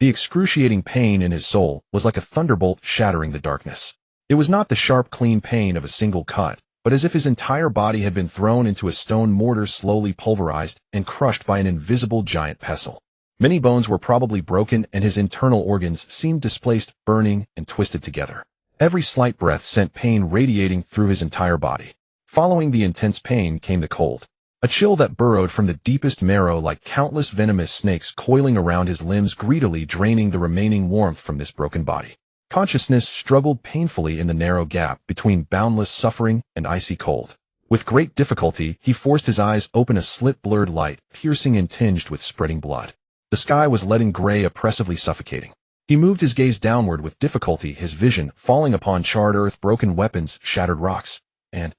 The excruciating pain in his soul was like a thunderbolt shattering the darkness. It was not the sharp, clean pain of a single cut, but as if his entire body had been thrown into a stone mortar, slowly pulverized and crushed by an invisible giant pestle. Many bones were probably broken, and his internal organs seemed displaced, burning, and twisted together. Every slight breath sent pain radiating through his entire body. Following the intense pain came the cold. A chill that burrowed from the deepest marrow like countless venomous snakes coiling around his limbs, greedily draining the remaining warmth from this broken body. Consciousness struggled painfully in the narrow gap between boundless suffering and icy cold. With great difficulty, he forced his eyes open, a slit blurred light, piercing and tinged with spreading blood. The sky was leaden gray, oppressively suffocating. He moved his gaze downward with difficulty, his vision falling upon charred earth, broken weapons, shattered rocks, and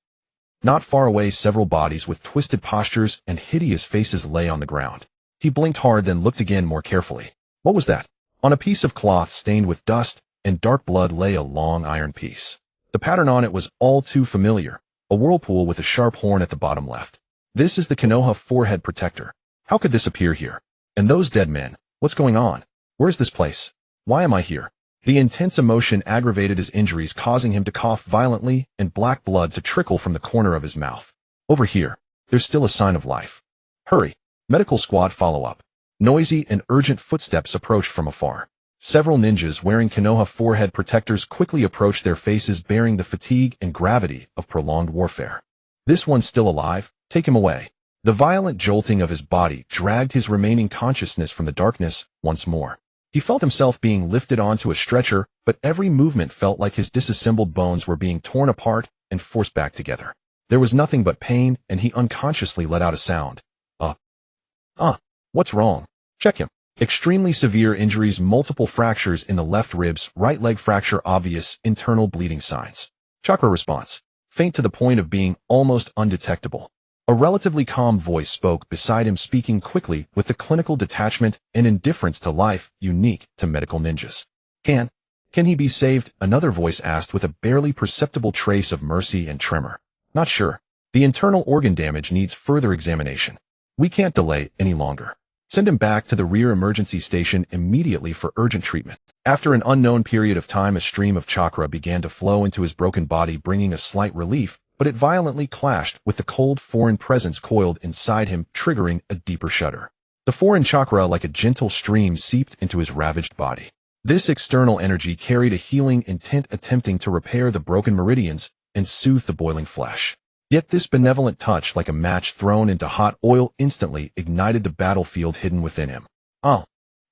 not far away, several bodies with twisted postures and hideous faces lay on the ground. He blinked hard, then looked again more carefully. What was that? On a piece of cloth stained with dust and dark blood lay a long iron piece. The pattern on it was all too familiar, a whirlpool with a sharp horn at the bottom left. This is the Konoha forehead protector. How could this appear here? And those dead men, what's going on? Where's this place? Why am I here? The intense emotion aggravated his injuries, causing him to cough violently and black blood to trickle from the corner of his mouth. Over here, there's still a sign of life. Hurry! Medical squad, follow up. Noisy and urgent footsteps approached from afar. Several ninjas wearing Konoha forehead protectors quickly approached, their faces bearing the fatigue and gravity of prolonged warfare. This one's still alive? Take him away. The violent jolting of his body dragged his remaining consciousness from the darkness once more. He felt himself being lifted onto a stretcher, but every movement felt like his disassembled bones were being torn apart and forced back together. There was nothing but pain, and he unconsciously let out a sound. What's wrong? Check him. Extremely severe injuries, multiple fractures in the left ribs, right leg fracture, obvious internal bleeding signs. Chakra response. Faint to the point of being almost undetectable. A relatively calm voice spoke beside him, speaking quickly with the clinical detachment and indifference to life unique to medical ninjas. Can he be saved? Another voice asked with a barely perceptible trace of mercy and tremor. Not sure. The internal organ damage needs further examination. We can't delay any longer. Send him back to the rear emergency station immediately for urgent treatment. After an unknown period of time, a stream of chakra began to flow into his broken body, bringing a slight relief, but it violently clashed with the cold foreign presence coiled inside him, triggering a deeper shudder. The foreign chakra, like a gentle stream, seeped into his ravaged body. This external energy carried a healing intent, attempting to repair the broken meridians and soothe the boiling flesh. Yet this benevolent touch, like a match thrown into hot oil, instantly ignited the battlefield hidden within him.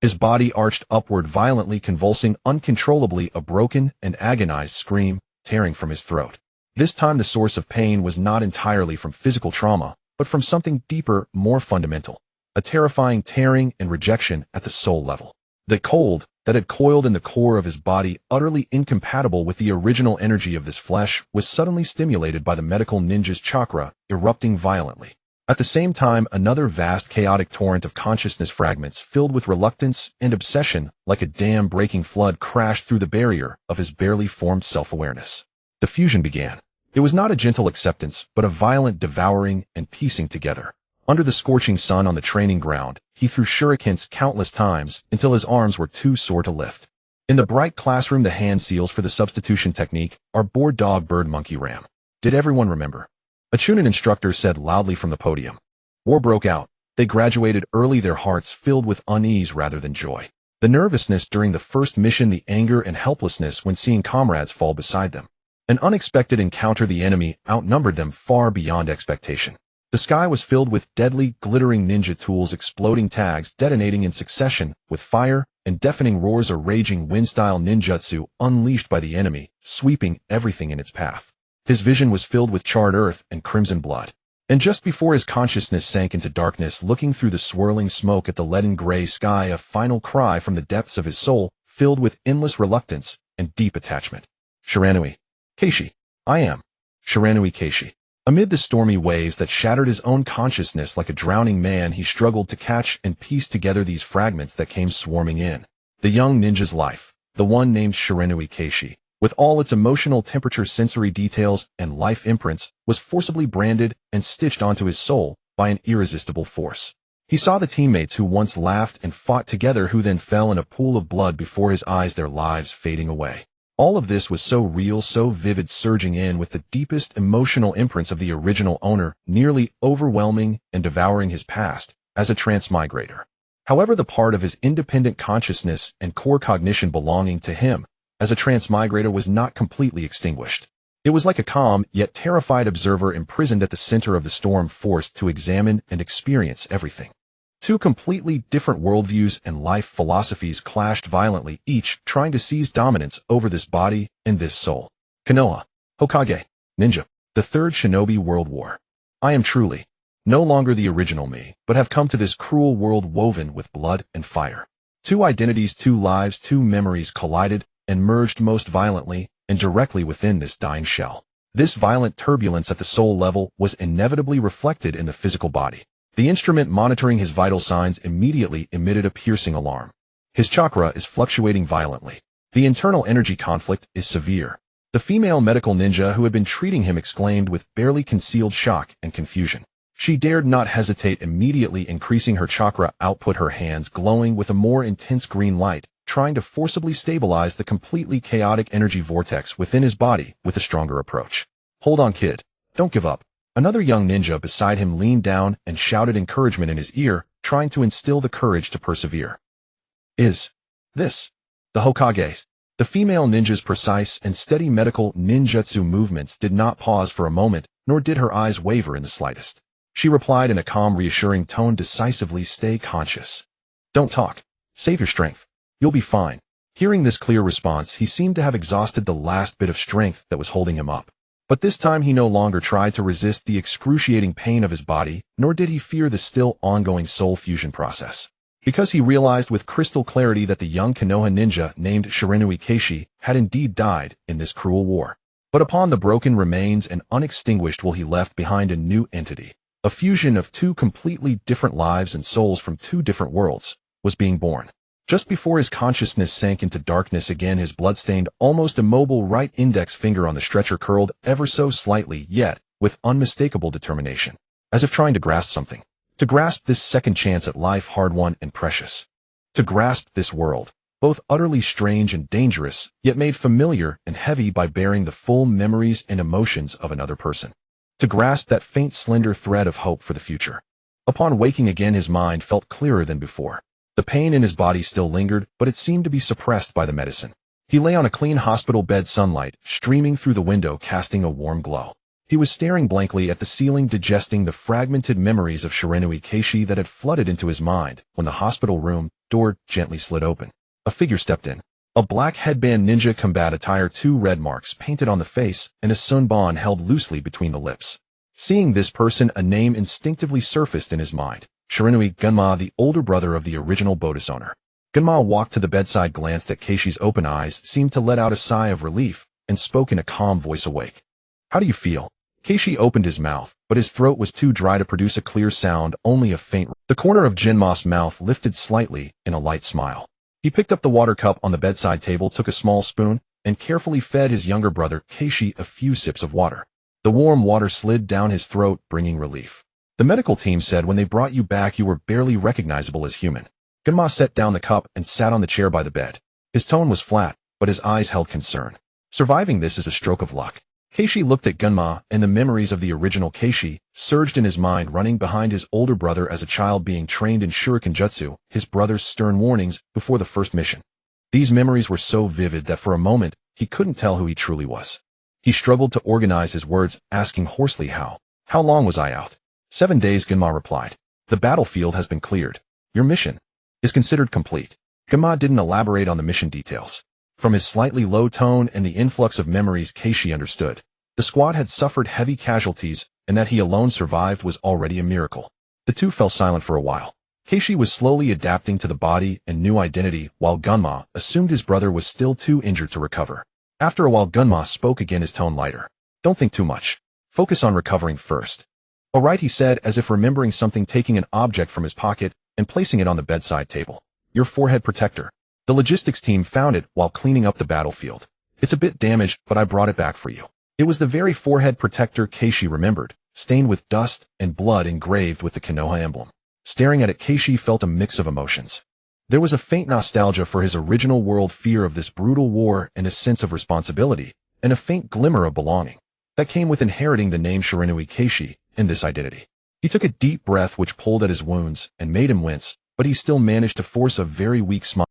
His body arched upward, violently convulsing uncontrollably, a broken and agonized scream tearing from his throat. This time the source of pain was not entirely from physical trauma, but from something deeper, more fundamental. A terrifying tearing and rejection at the soul level. The cold that had coiled in the core of his body, utterly incompatible with the original energy of this flesh, was suddenly stimulated by the medical ninja's chakra, erupting violently. At the same time, another vast chaotic torrent of consciousness fragments, filled with reluctance and obsession, like a dam-breaking flood, crashed through the barrier of his barely formed self-awareness. The fusion began. It was not a gentle acceptance, but a violent devouring and piecing together. Under the scorching sun on the training ground, he threw shurikens countless times until his arms were too sore to lift. In the bright classroom, the hand seals for the substitution technique are board dog, bird, monkey, ram. Did everyone remember? A Chunin instructor said loudly from the podium. War broke out. They graduated early, their hearts filled with unease rather than joy. The nervousness during the first mission, the anger and helplessness when seeing comrades fall beside them. An unexpected encounter, the enemy outnumbered them far beyond expectation. The sky was filled with deadly, glittering ninja tools, exploding tags detonating in succession with fire and deafening roars, a raging wind-style ninjutsu unleashed by the enemy, sweeping everything in its path. His vision was filled with charred earth and crimson blood. And just before his consciousness sank into darkness, looking through the swirling smoke at the leaden gray sky, a final cry from the depths of his soul, filled with endless reluctance and deep attachment. Shiranui Keishi. I am Shiranui Keishi. Amid the stormy waves that shattered his own consciousness like a drowning man, he struggled to catch and piece together these fragments that came swarming in. The young ninja's life, the one named Shiranui Keishi, with all its emotional temperature, sensory details, and life imprints, was forcibly branded and stitched onto his soul by an irresistible force. He saw the teammates who once laughed and fought together who then fell in a pool of blood before his eyes, their lives fading away. All of this was so real, so vivid, surging in with the deepest emotional imprints of the original owner, nearly overwhelming and devouring his past as a transmigrator. However, the part of his independent consciousness and core cognition belonging to him as a transmigrator was not completely extinguished. It was like a calm, yet terrified observer imprisoned at the center of the storm, forced to examine and experience everything. Two completely different worldviews and life philosophies clashed violently, each trying to seize dominance over this body and this soul. Konoha, Hokage, Ninja, the Third Shinobi World War. I am truly no longer the original me, but have come to this cruel world woven with blood and fire. Two identities, two lives, two memories collided and merged most violently and directly within this dying shell. This violent turbulence at the soul level was inevitably reflected in the physical body. The instrument monitoring his vital signs immediately emitted a piercing alarm. His chakra is fluctuating violently. The internal energy conflict is severe. The female medical ninja who had been treating him exclaimed with barely concealed shock and confusion. She dared not hesitate, immediately increasing her chakra output, her hands glowing with a more intense green light, trying to forcibly stabilize the completely chaotic energy vortex within his body with a stronger approach. Hold on, kid. Don't give up. Another young ninja beside him leaned down and shouted encouragement in his ear, trying to instill the courage to persevere. Is this the Hokage's? The female ninja's precise and steady medical ninjutsu movements did not pause for a moment, nor did her eyes waver in the slightest. She replied in a calm, reassuring tone decisively, "Stay conscious. Don't talk. Save your strength. You'll be fine." Hearing this clear response, he seemed to have exhausted the last bit of strength that was holding him up. But this time he no longer tried to resist the excruciating pain of his body, nor did he fear the still ongoing soul fusion process. Because he realized with crystal clarity that the young Konoha ninja named Shiranui Keishi had indeed died in this cruel war. But upon the broken remains and unextinguished will he left behind a new entity. A fusion of two completely different lives and souls from two different worlds was being born. Just before his consciousness sank into darkness again, his bloodstained, almost immobile right index finger on the stretcher curled ever so slightly, yet with unmistakable determination, as if trying to grasp something. To grasp this second chance at life, hard-won and precious. To grasp this world, both utterly strange and dangerous, yet made familiar and heavy by bearing the full memories and emotions of another person. To grasp that faint, slender thread of hope for the future. Upon waking again, his mind felt clearer than before. The pain in his body still lingered, but it seemed to be suppressed by the medicine. He lay on a clean hospital bed, sunlight streaming through the window, casting a warm glow. He was staring blankly at the ceiling, digesting the fragmented memories of Shiranui Keishi that had flooded into his mind when the hospital room door gently slid open. A figure stepped in. A black headband, ninja combat attire, two red marks painted on the face, and a sunbon held loosely between the lips. Seeing this person, a name instinctively surfaced in his mind. Shiranui Gunma, the older brother of the original Bodis owner. Gunma walked to the bedside, glanced at Keishi's open eyes, seemed to let out a sigh of relief, and spoke in a calm voice, "Awake. How do you feel?" Keishi opened his mouth, but his throat was too dry to produce a clear sound, only a faint. The corner of Jinma's mouth lifted slightly in a light smile. He picked up the water cup on the bedside table, took a small spoon, and carefully fed his younger brother, Keishi, a few sips of water. The warm water slid down his throat, bringing relief. "The medical team said when they brought you back you were barely recognizable as human." Gunma set down the cup and sat on the chair by the bed. His tone was flat, but his eyes held concern. "Surviving this is a stroke of luck." Keishi looked at Gunma, and the memories of the original Keishi surged in his mind, running behind his older brother as a child being trained in shuriken jutsu, his brother's stern warnings before the first mission. These memories were so vivid that for a moment he couldn't tell who he truly was. He struggled to organize his words, asking hoarsely, How long was I out?" 7 days, Gunma replied. "The battlefield has been cleared. Your mission is considered complete." Gunma didn't elaborate on the mission details. From his slightly low tone and the influx of memories, Keishi understood. The squad had suffered heavy casualties, and that he alone survived was already a miracle. The two fell silent for a while. Keishi was slowly adapting to the body and new identity, while Gunma assumed his brother was still too injured to recover. After a while, Gunma spoke again, his tone lighter. "Don't think too much. Focus on recovering first." "All right," he said, as if remembering something, taking an object from his pocket and placing it on the bedside table. "Your forehead protector. The logistics team found it while cleaning up the battlefield. It's a bit damaged, but I brought it back for you." It was the very forehead protector Keishi remembered, stained with dust and blood engraved with the Konoha emblem. Staring at it, Keishi felt a mix of emotions. There was a faint nostalgia for his original world, fear of this brutal war, and a sense of responsibility, and a faint glimmer of belonging that came with inheriting the name Shiranui Keishi and this identity. He took a deep breath which pulled at his wounds and made him wince, but he still managed to force a very weak smile.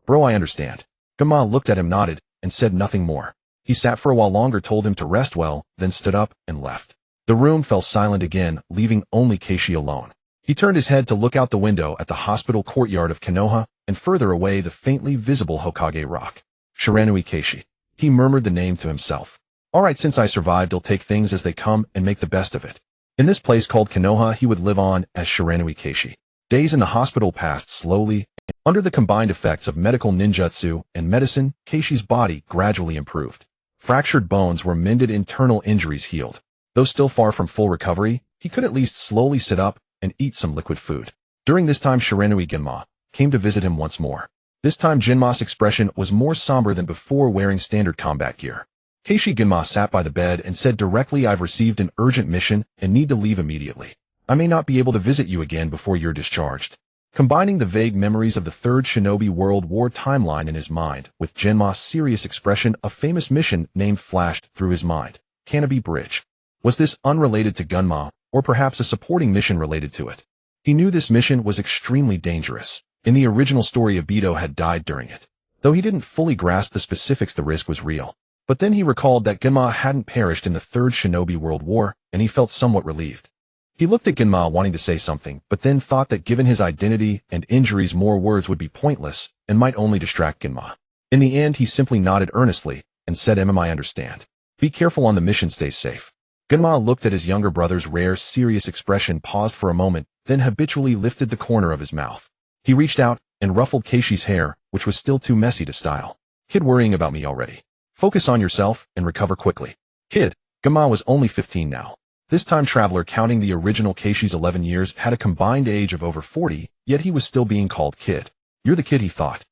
Bro, I understand. Genma looked at him, nodded, and said nothing more. He sat for a while longer, told him to rest well, then stood up and left. The room fell silent again, leaving only Keishi alone. He turned his head to look out the window at the hospital courtyard of Konoha, and further away the faintly visible Hokage Rock. Shiranui Keishi. He murmured the name to himself. Alright, since I survived, I'll take things as they come and make the best of it. In this place called Konoha, he would live on as Shiranui Keishi. Days in the hospital passed slowly. Under the combined effects of medical ninjutsu and medicine, Keishi's body gradually improved. Fractured bones were mended, internal injuries healed. Though still far from full recovery, he could at least slowly sit up and eat some liquid food. During this time, Shiranui Genma came to visit him once more. This time, Genma's expression was more somber than before, wearing standard combat gear. Keishi Genma sat by the bed and said directly, I've received an urgent mission and need to leave immediately. I may not be able to visit you again before you're discharged. Combining the vague memories of the Third Shinobi World War timeline in his mind with Genma's serious expression, a famous mission name flashed through his mind. Canopy Bridge. Was this unrelated to Genma, or perhaps a supporting mission related to it? He knew this mission was extremely dangerous. In the original story, Obito had died during it. Though he didn't fully grasp the specifics, the risk was real. But then he recalled that Genma hadn't perished in the Third Shinobi World War, and he felt somewhat relieved. He looked at Genma wanting to say something, but then thought that given his identity and injuries, more words would be pointless and might only distract Genma. In the end, he simply nodded earnestly and said, I understand. Be careful on the mission, stay safe. Genma looked at his younger brother's rare, serious expression, paused for a moment, then habitually lifted the corner of his mouth. He reached out and ruffled Keishi's hair, which was still too messy to style. Kid, worrying about me already. Focus on yourself and recover quickly. Kid. Genma was only 15 now. This time traveler, counting the original Keishi's 11 years, had a combined age of over 40, yet he was still being called kid. You're the kid, he thought.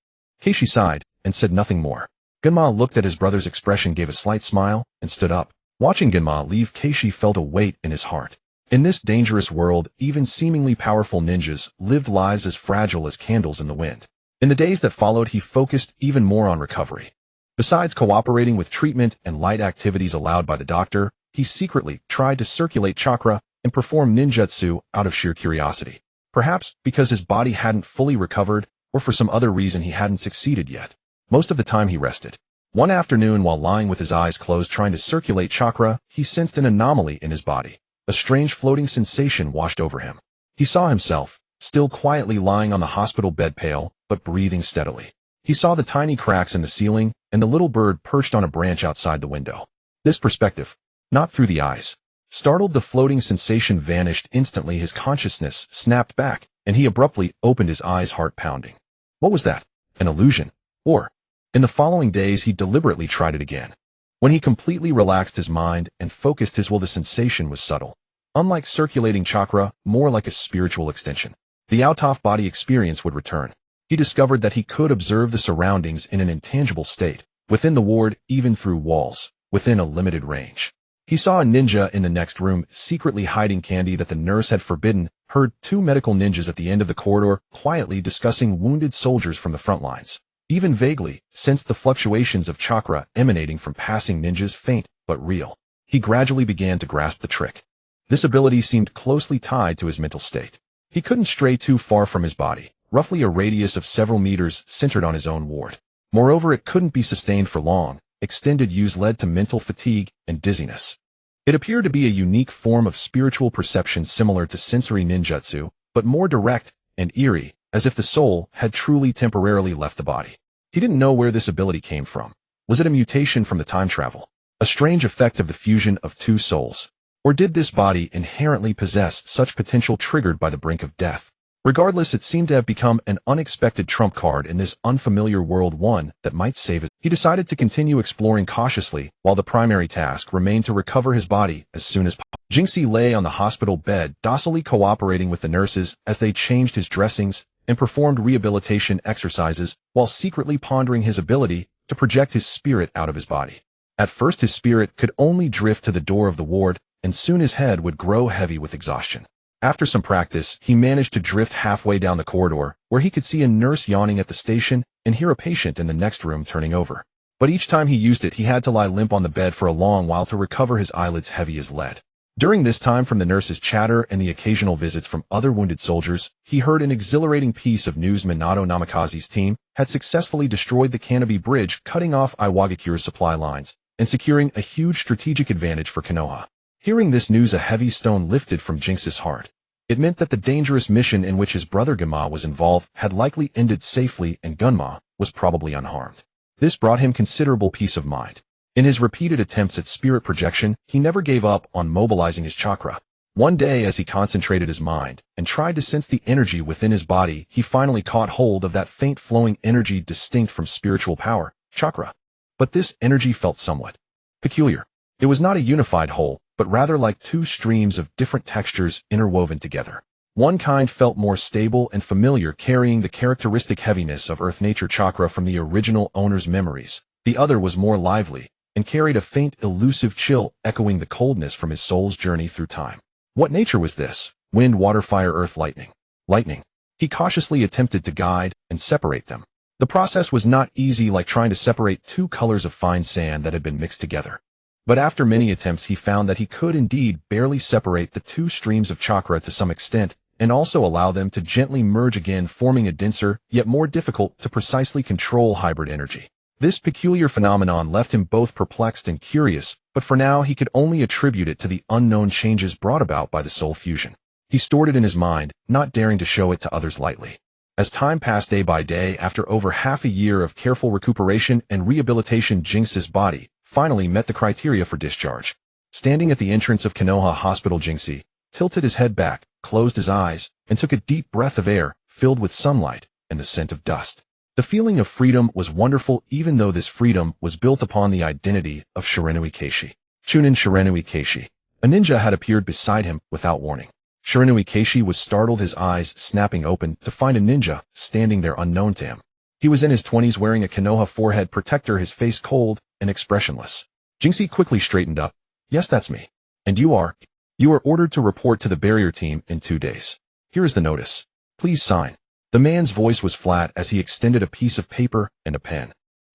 Keishi sighed and said nothing more. Genma looked at his brother's expression, gave a slight smile, and stood up. Watching Genma leave, Keishi felt a weight in his heart. In this dangerous world, even seemingly powerful ninjas lived lives as fragile as candles in the wind. In the days that followed, he focused even more on recovery. Besides cooperating with treatment and light activities allowed by the doctor, he secretly tried to circulate chakra and perform ninjutsu out of sheer curiosity. Perhaps because his body hadn't fully recovered, or for some other reason he hadn't succeeded yet. Most of the time he rested. One afternoon, while lying with his eyes closed trying to circulate chakra, he sensed an anomaly in his body. A strange floating sensation washed over him. He saw himself, still quietly lying on the hospital bed, pale, but breathing steadily. He saw the tiny cracks in the ceiling and the little bird perched on a branch outside the window. This perspective, not through the eyes. Startled, the floating sensation vanished instantly. His consciousness snapped back, and he abruptly opened his eyes, heart pounding. What was that? An illusion? Or? In the following days, he deliberately tried it again. When he completely relaxed his mind and focused his will, the sensation was subtle. Unlike circulating chakra, more like a spiritual extension. The out-of-body experience would return. He discovered that he could observe the surroundings in an intangible state, within the ward, even through walls, within a limited range. He saw a ninja in the next room, secretly hiding candy that the nurse had forbidden, heard two medical ninjas at the end of the corridor, quietly discussing wounded soldiers from the front lines. Even vaguely, sensed the fluctuations of chakra emanating from passing ninjas, faint but real. He gradually began to grasp the trick. This ability seemed closely tied to his mental state. He couldn't stray too far from his body, roughly a radius of several meters centered on his own ward. Moreover, it couldn't be sustained for long. Extended use led to mental fatigue and dizziness. It appeared to be a unique form of spiritual perception similar to sensory ninjutsu, but more direct and eerie, as if the soul had truly temporarily left the body. He didn't know where this ability came from. Was it a mutation from the time travel? A strange effect of the fusion of two souls? Or did this body inherently possess such potential triggered by the brink of death? Regardless, it seemed to have become an unexpected trump card in this unfamiliar world, one that might save it. He decided to continue exploring cautiously, while the primary task remained to recover his body as soon as possible. Jinxie lay on the hospital bed, docilely cooperating with the nurses as they changed his dressings and performed rehabilitation exercises, while secretly pondering his ability to project his spirit out of his body. At first, his spirit could only drift to the door of the ward, and soon his head would grow heavy with exhaustion. After some practice, he managed to drift halfway down the corridor, where he could see a nurse yawning at the station and hear a patient in the next room turning over. But each time he used it, he had to lie limp on the bed for a long while to recover, his eyelids heavy as lead. During this time, from the nurse's chatter and the occasional visits from other wounded soldiers, he heard an exhilarating piece of news. Minato Namikaze's team had successfully destroyed the Kanabi Bridge, cutting off Iwagakura's supply lines and securing a huge strategic advantage for Konoha. Hearing this news, a heavy stone lifted from Jinx's heart. It meant that the dangerous mission in which his brother Gunma was involved had likely ended safely, and Gunma was probably unharmed. This brought him considerable peace of mind. In his repeated attempts at spirit projection, he never gave up on mobilizing his chakra. One day, as he concentrated his mind and tried to sense the energy within his body, he finally caught hold of that faint flowing energy distinct from spiritual power, chakra. But this energy felt somewhat peculiar. It was not a unified whole, but rather like two streams of different textures interwoven together. One kind felt more stable and familiar, carrying the characteristic heaviness of Earth Nature chakra from the original owner's memories. The other was more lively and carried a faint, elusive chill, echoing the coldness from his soul's journey through time. What nature was this? Wind, water, fire, earth, lightning. Lightning. He cautiously attempted to guide and separate them. The process was not easy, like trying to separate two colors of fine sand that had been mixed together. But after many attempts, he found that he could indeed barely separate the two streams of chakra to some extent, and also allow them to gently merge again, forming a denser, yet more difficult to precisely control hybrid energy. This peculiar phenomenon left him both perplexed and curious, but for now he could only attribute it to the unknown changes brought about by the soul fusion. He stored it in his mind, not daring to show it to others lightly. As time passed day by day, after over half a year of careful recuperation and rehabilitation, Jinx's body finally met the criteria for discharge. Standing at the entrance of Konoha Hospital, Jinxie tilted his head back, closed his eyes, and took a deep breath of air filled with sunlight and the scent of dust. The feeling of freedom was wonderful, even though this freedom was built upon the identity of Shiranui Keishi. Chunin Shiranui Keishi. A ninja had appeared beside him without warning. Shiranui Keishi was startled, his eyes snapping open, to find a ninja standing there unknown to him. He was in his 20s, wearing a Konoha forehead protector, his face cold and expressionless. Jinxie quickly straightened up. Yes, that's me. And you are? You are ordered to report to the barrier team in 2 days. Here is the notice. Please sign. The man's voice was flat as he extended a piece of paper and a pen.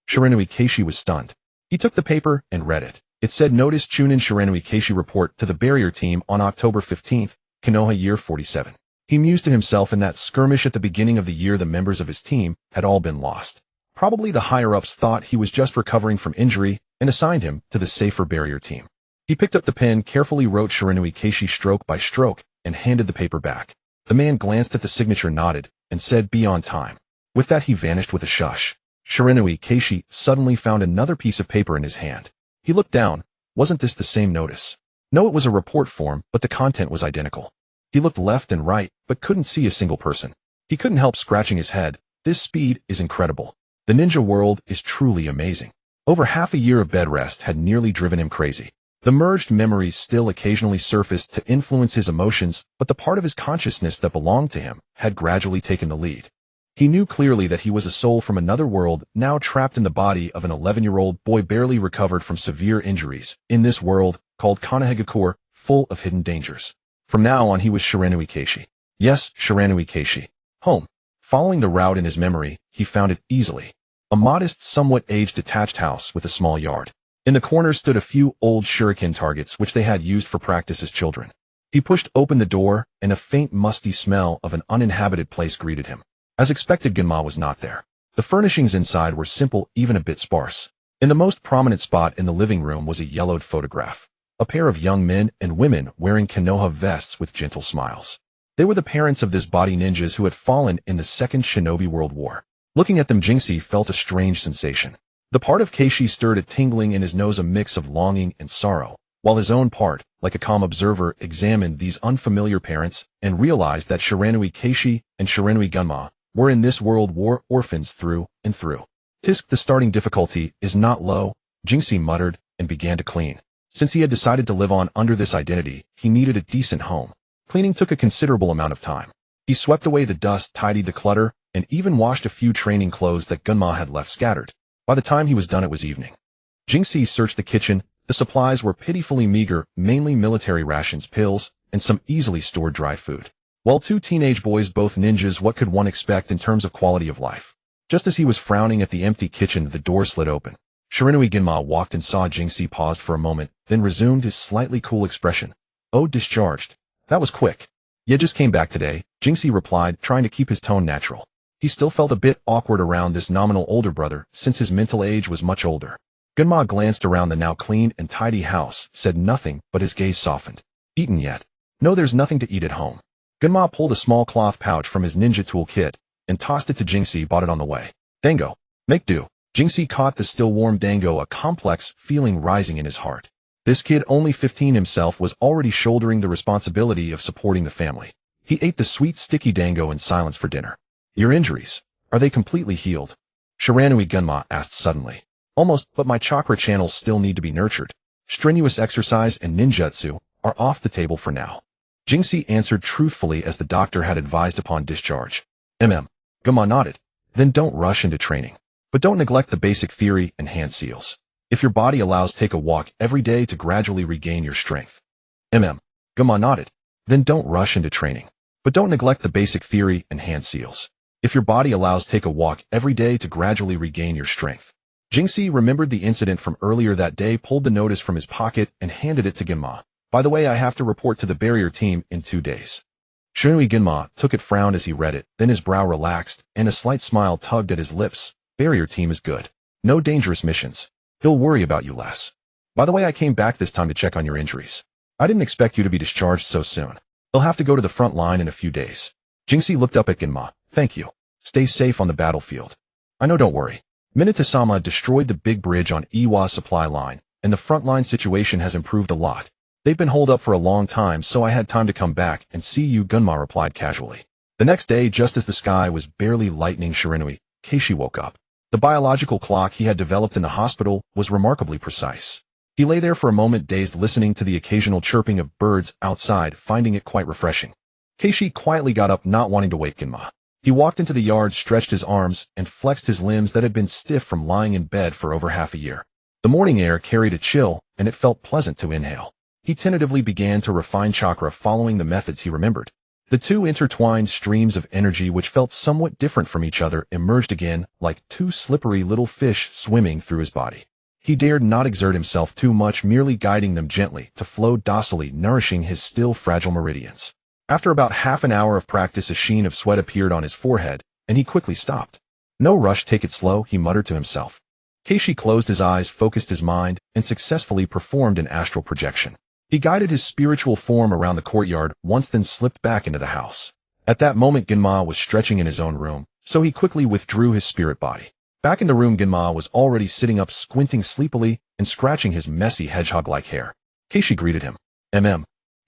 Shiranui Keishi was stunned. He took the paper and read it. It said, Notice, Chunin Shiranui Keishi report to the barrier team on October 15th, Konoha year 47. He mused to himself, in that skirmish at the beginning of the year, the members of his team had all been lost. Probably the higher-ups thought he was just recovering from injury and assigned him to the safer barrier team. He picked up the pen, carefully wrote Shiranui Keishi stroke by stroke, and handed the paper back. The man glanced at the signature, nodded, and said, Be on time. With that, he vanished with a shush. Shiranui Keishi suddenly found another piece of paper in his hand. He looked down. Wasn't this the same notice? No, it was a report form, but the content was identical. He looked left and right, but couldn't see a single person. He couldn't help scratching his head. This speed is incredible. The ninja world is truly amazing. Over half a year of bed rest had nearly driven him crazy. The merged memories still occasionally surfaced to influence his emotions, but the part of his consciousness that belonged to him had gradually taken the lead. He knew clearly that he was a soul from another world, now trapped in the body of an 11-year-old boy barely recovered from severe injuries, in this world, called Konohagakure, full of hidden dangers. From now on, he was Shiranui Keishi. Yes, Shiranui Keishi. Home. Following the route in his memory, he found it easily. A modest, somewhat aged detached house with a small yard. In the corner stood a few old shuriken targets which they had used for practice as children. He pushed open the door, and a faint musty smell of an uninhabited place greeted him. As expected, Gunma was not there. The furnishings inside were simple, even a bit sparse. In the most prominent spot in the living room was a yellowed photograph. A pair of young men and women wearing Konoha vests with gentle smiles. They were the parents of this body ninjas who had fallen in the Second Shinobi World War. Looking at them, Jinxie felt a strange sensation. The part of Keishi stirred a tingling in his nose, a mix of longing and sorrow, while his own part, like a calm observer, examined these unfamiliar parents and realized that Shiranui Keishi and Shiranui Gunma were in this world war orphans through and through. Tisk, the starting difficulty is not low, Jinxie muttered and began to clean. Since he had decided to live on under this identity, he needed a decent home. Cleaning took a considerable amount of time. He swept away the dust, tidied the clutter, and even washed a few training clothes that Gunma had left scattered. By the time he was done, it was evening. Jinxie searched the kitchen. The supplies were pitifully meager, mainly military rations, pills, and some easily stored dry food. While two teenage boys, both ninjas, what could one expect in terms of quality of life? Just as he was frowning at the empty kitchen, the door slid open. Shiranui Ginma walked and saw Jingxi paused for a moment, then resumed his slightly cool expression. Oh, discharged. That was quick. You just came back today, Jingxi replied, trying to keep his tone natural. He still felt a bit awkward around this nominal older brother, since his mental age was much older. Gunma glanced around the now clean and tidy house, said nothing, but his gaze softened. Eaten yet? No, there's nothing to eat at home. Gunma pulled a small cloth pouch from his ninja tool kit and tossed it to Jingxi, bought it on the way. Dango. Make do. Jingxi caught the still warm dango, a complex feeling rising in his heart. This kid, only 15 himself, was already shouldering the responsibility of supporting the family. He ate the sweet sticky dango in silence for dinner. Your injuries, are they completely healed? Shiranui Gunma asked suddenly. Almost, but my chakra channels still need to be nurtured. Strenuous exercise and ninjutsu are off the table for now. Jingxi answered truthfully as the doctor had advised upon discharge. Gunma nodded. Then don't rush into training. But don't neglect the basic theory and hand seals. If your body allows, take a walk every day to gradually regain your strength. Gunma nodded. Then don't rush into training. But don't neglect the basic theory and hand seals. If your body allows, take a walk every day to gradually regain your strength. Jingxi remembered the incident from earlier that day, pulled the notice from his pocket, and handed it to Gunma. By the way, I have to report to the barrier team in 2 days. Shiranui Gunma took it, frowned as he read it, then his brow relaxed, and a slight smile tugged at his lips. Barrier team is good. No dangerous missions. He'll worry about you less. By the way, I came back this time to check on your injuries. I didn't expect you to be discharged so soon. He'll have to go to the front line in a few days. Jingxi looked up at Gunma. Thank you. Stay safe on the battlefield. I know, don't worry. Minato-sama destroyed the big bridge on Iwa's supply line, and the frontline situation has improved a lot. They've been holed up for a long time, so I had time to come back and see you, Gunma replied casually. The next day, just as the sky was barely lightening, Shiranui Keishi woke up. The biological clock he had developed in the hospital was remarkably precise. He lay there for a moment, dazed, listening to the occasional chirping of birds outside, finding it quite refreshing. Keishi quietly got up, not wanting to wake Gunma. He walked into the yard, stretched his arms, and flexed his limbs that had been stiff from lying in bed for over half a year. The morning air carried a chill, and it felt pleasant to inhale. He tentatively began to refine chakra, following the methods he remembered. The two intertwined streams of energy, which felt somewhat different from each other, emerged again, like two slippery little fish swimming through his body. He dared not exert himself too much, merely guiding them gently to flow docilely, nourishing his still fragile meridians. After about half an hour of practice, a sheen of sweat appeared on his forehead, and he quickly stopped. No rush, take it slow, he muttered to himself. Keishi closed his eyes, focused his mind, and successfully performed an astral projection. He guided his spiritual form around the courtyard once, then slipped back into the house. At that moment, Gunma was stretching in his own room, so he quickly withdrew his spirit body. Back in the room, Gunma was already sitting up, squinting sleepily and scratching his messy hedgehog-like hair. Keishi greeted him.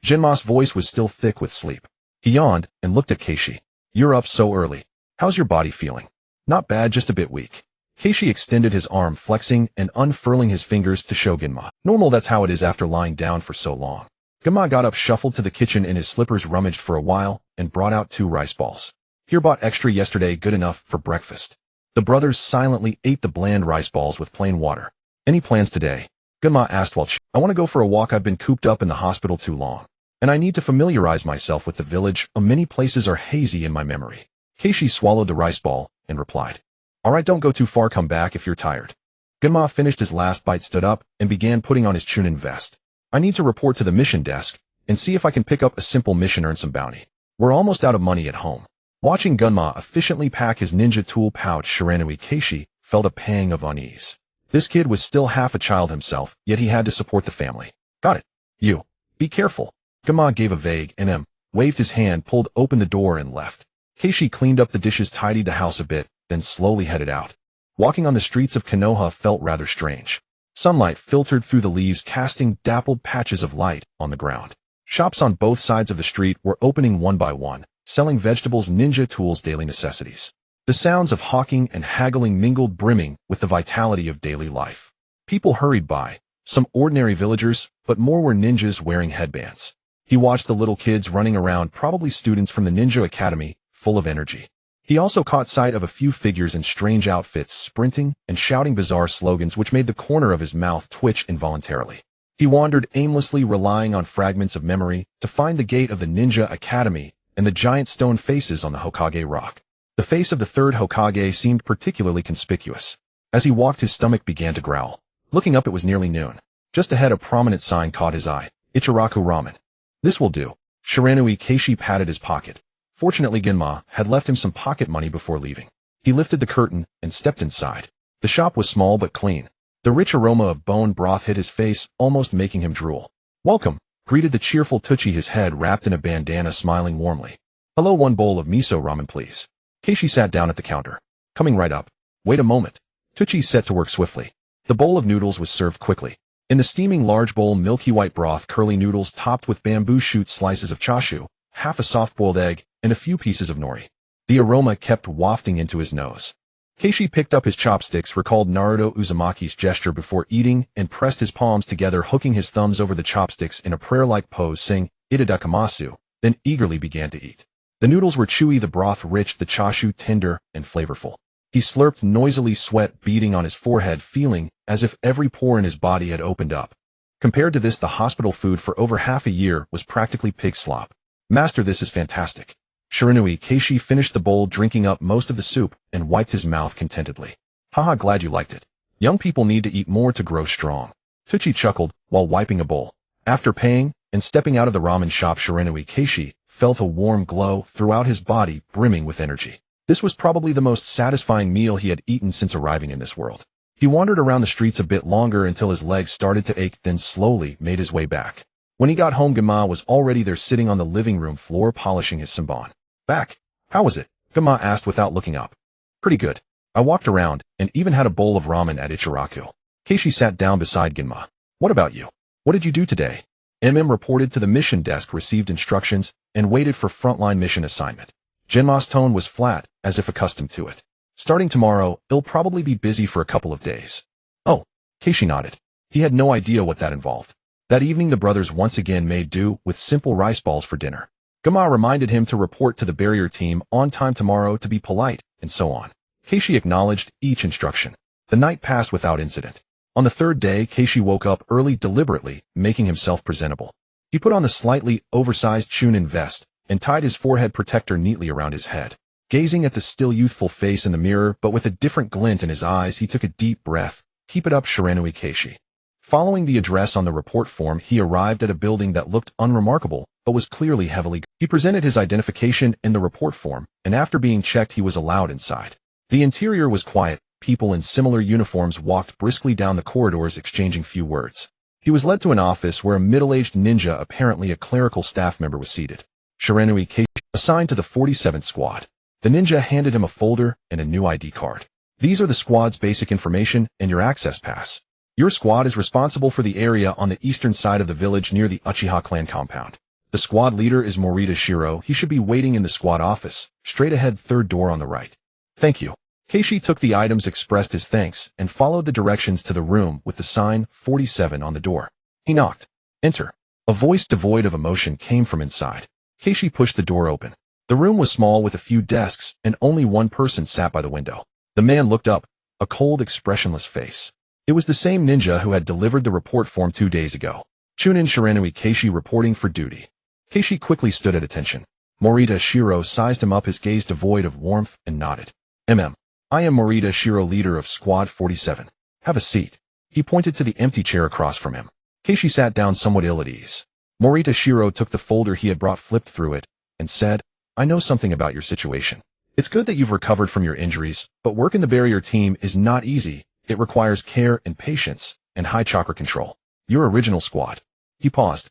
Gunma's voice was still thick with sleep. He yawned and looked at Keishi. You're up so early. How's your body feeling? Not bad, just a bit weak. Keishi extended his arm, flexing and unfurling his fingers to show Gunma. Normal, that's how it is after lying down for so long. Gunma got up, shuffled to the kitchen in his slippers, rummaged for a while, and brought out 2 rice balls. Here, bought extra yesterday, good enough for breakfast. The brothers silently ate the bland rice balls with plain water. Any plans today? Gunma asked while I want to go for a walk. I've been cooped up in the hospital too long, and I need to familiarize myself with the village. Many places are hazy in my memory. Keishi swallowed the rice ball and replied. All right, don't go too far, come back if you're tired. Gunma finished his last bite, stood up, and began putting on his Chunin vest. I need to report to the mission desk and see if I can pick up a simple mission, earn some bounty. We're almost out of money at home. Watching Gunma efficiently pack his ninja tool pouch, Shiranui Keishi felt a pang of unease. This kid was still half a child himself, yet he had to support the family. Got it. You. Be careful. Gunma gave a vague waved his hand, pulled open the door, and left. Keishi cleaned up the dishes, tidied the house a bit, then slowly headed out. Walking on the streets of Konoha felt rather strange. Sunlight filtered through the leaves, casting dappled patches of light on the ground. Shops on both sides of the street were opening one by one, selling vegetables, ninja tools, daily necessities. The sounds of hawking and haggling mingled, brimming with the vitality of daily life. People hurried by, some ordinary villagers, but more were ninjas wearing headbands. He watched the little kids running around, probably students from the ninja academy, full of energy. He also caught sight of a few figures in strange outfits, sprinting and shouting bizarre slogans which made the corner of his mouth twitch involuntarily. He wandered aimlessly, relying on fragments of memory to find the gate of the Ninja Academy and the giant stone faces on the Hokage rock. The face of the third Hokage seemed particularly conspicuous. As he walked, his stomach began to growl. Looking up, it was nearly noon. Just ahead, a prominent sign caught his eye. Ichiraku Ramen. This will do. Shiranui Keishi patted his pocket. Fortunately, Genma had left him some pocket money before leaving. He lifted the curtain and stepped inside. The shop was small but clean. The rich aroma of bone broth hit his face, almost making him drool. Welcome, greeted the cheerful Tucci, his head wrapped in a bandana, smiling warmly. Hello, one bowl of miso ramen, please. Keishi sat down at the counter. Coming right up. Wait a moment. Tucci set to work swiftly. The bowl of noodles was served quickly. In the steaming large bowl, milky white broth, curly noodles topped with bamboo shoot slices of chashu, half a soft-boiled egg, and a few pieces of nori. The aroma kept wafting into his nose. Keishi picked up his chopsticks, recalled Naruto Uzumaki's gesture before eating, and pressed his palms together, hooking his thumbs over the chopsticks in a prayer-like pose, saying, "Itadakamasu," then eagerly began to eat. The noodles were chewy, the broth rich, the chashu tender and flavorful. He slurped noisily, sweat beading on his forehead, feeling as if every pore in his body had opened up. Compared to this, the hospital food for over half a year was practically pig slop. Master, this is fantastic. Shiranui Keishi finished the bowl, drinking up most of the soup, and wiped his mouth contentedly. Haha, glad you liked it. Young people need to eat more to grow strong. Tucci chuckled while wiping a bowl. After paying and stepping out of the ramen shop, Shiranui Keishi felt a warm glow throughout his body, brimming with energy. This was probably the most satisfying meal he had eaten since arriving in this world. He wandered around the streets a bit longer until his legs started to ache, then slowly made his way back. When he got home, Gama was already there, sitting on the living room floor polishing his senbon. Back. How was it? Gama asked without looking up. Pretty good. I walked around and even had a bowl of ramen at Ichiraku. Keishi sat down beside Genma. What about you? What did you do today? Reported to the mission desk, received instructions, and waited for frontline mission assignment. Genma's tone was flat, as if accustomed to it. Starting tomorrow, he'll probably be busy for a couple of days. Oh, Keishi nodded. He had no idea what that involved. That evening, the brothers once again made do with simple rice balls for dinner. Gama reminded him to report to the barrier team on time tomorrow, to be polite, and so on. Keishi acknowledged each instruction. The night passed without incident. On the third day, Keishi woke up early, deliberately making himself presentable. He put on the slightly oversized chunin vest and tied his forehead protector neatly around his head. Gazing at the still youthful face in the mirror, but with a different glint in his eyes, he took a deep breath. Keep it up, Shiranui Keishi. Following the address on the report form, he arrived at a building that looked unremarkable, but was clearly heavily guarded. He presented his identification in the report form, and after being checked, he was allowed inside. The interior was quiet. People in similar uniforms walked briskly down the corridors, exchanging few words. He was led to an office where a middle-aged ninja, apparently a clerical staff member, was seated. Shiranui Keishi, assigned to the 47th squad. The ninja handed him a folder and a new ID card. These are the squad's basic information and your access pass. Your squad is responsible for the area on the eastern side of the village near the Uchiha clan compound. The squad leader is Morita Shiro. He should be waiting in the squad office, straight ahead, third door on the right. Thank you. Keishi took the items, expressed his thanks, and followed the directions to the room with the sign 47 on the door. He knocked. Enter. A voice devoid of emotion came from inside. Keishi pushed the door open. The room was small, with a few desks, and only one person sat by the window. The man looked up, a cold, expressionless face. It was the same ninja who had delivered the report form 2 days ago. Chunin Shiranui Keishi, reporting for duty. Keishi quickly stood at attention. Morita Shiro sized him up, his gaze devoid of warmth, and nodded. I am Morita Shiro, leader of Squad 47. Have a seat. He pointed to the empty chair across from him. Keishi sat down, somewhat ill at ease. Morita Shiro took the folder he had brought, flipped through it, and said, I know something about your situation. It's good that you've recovered from your injuries, but work in the barrier team is not easy. It requires care and patience, and high chakra control. Your original squad, he paused,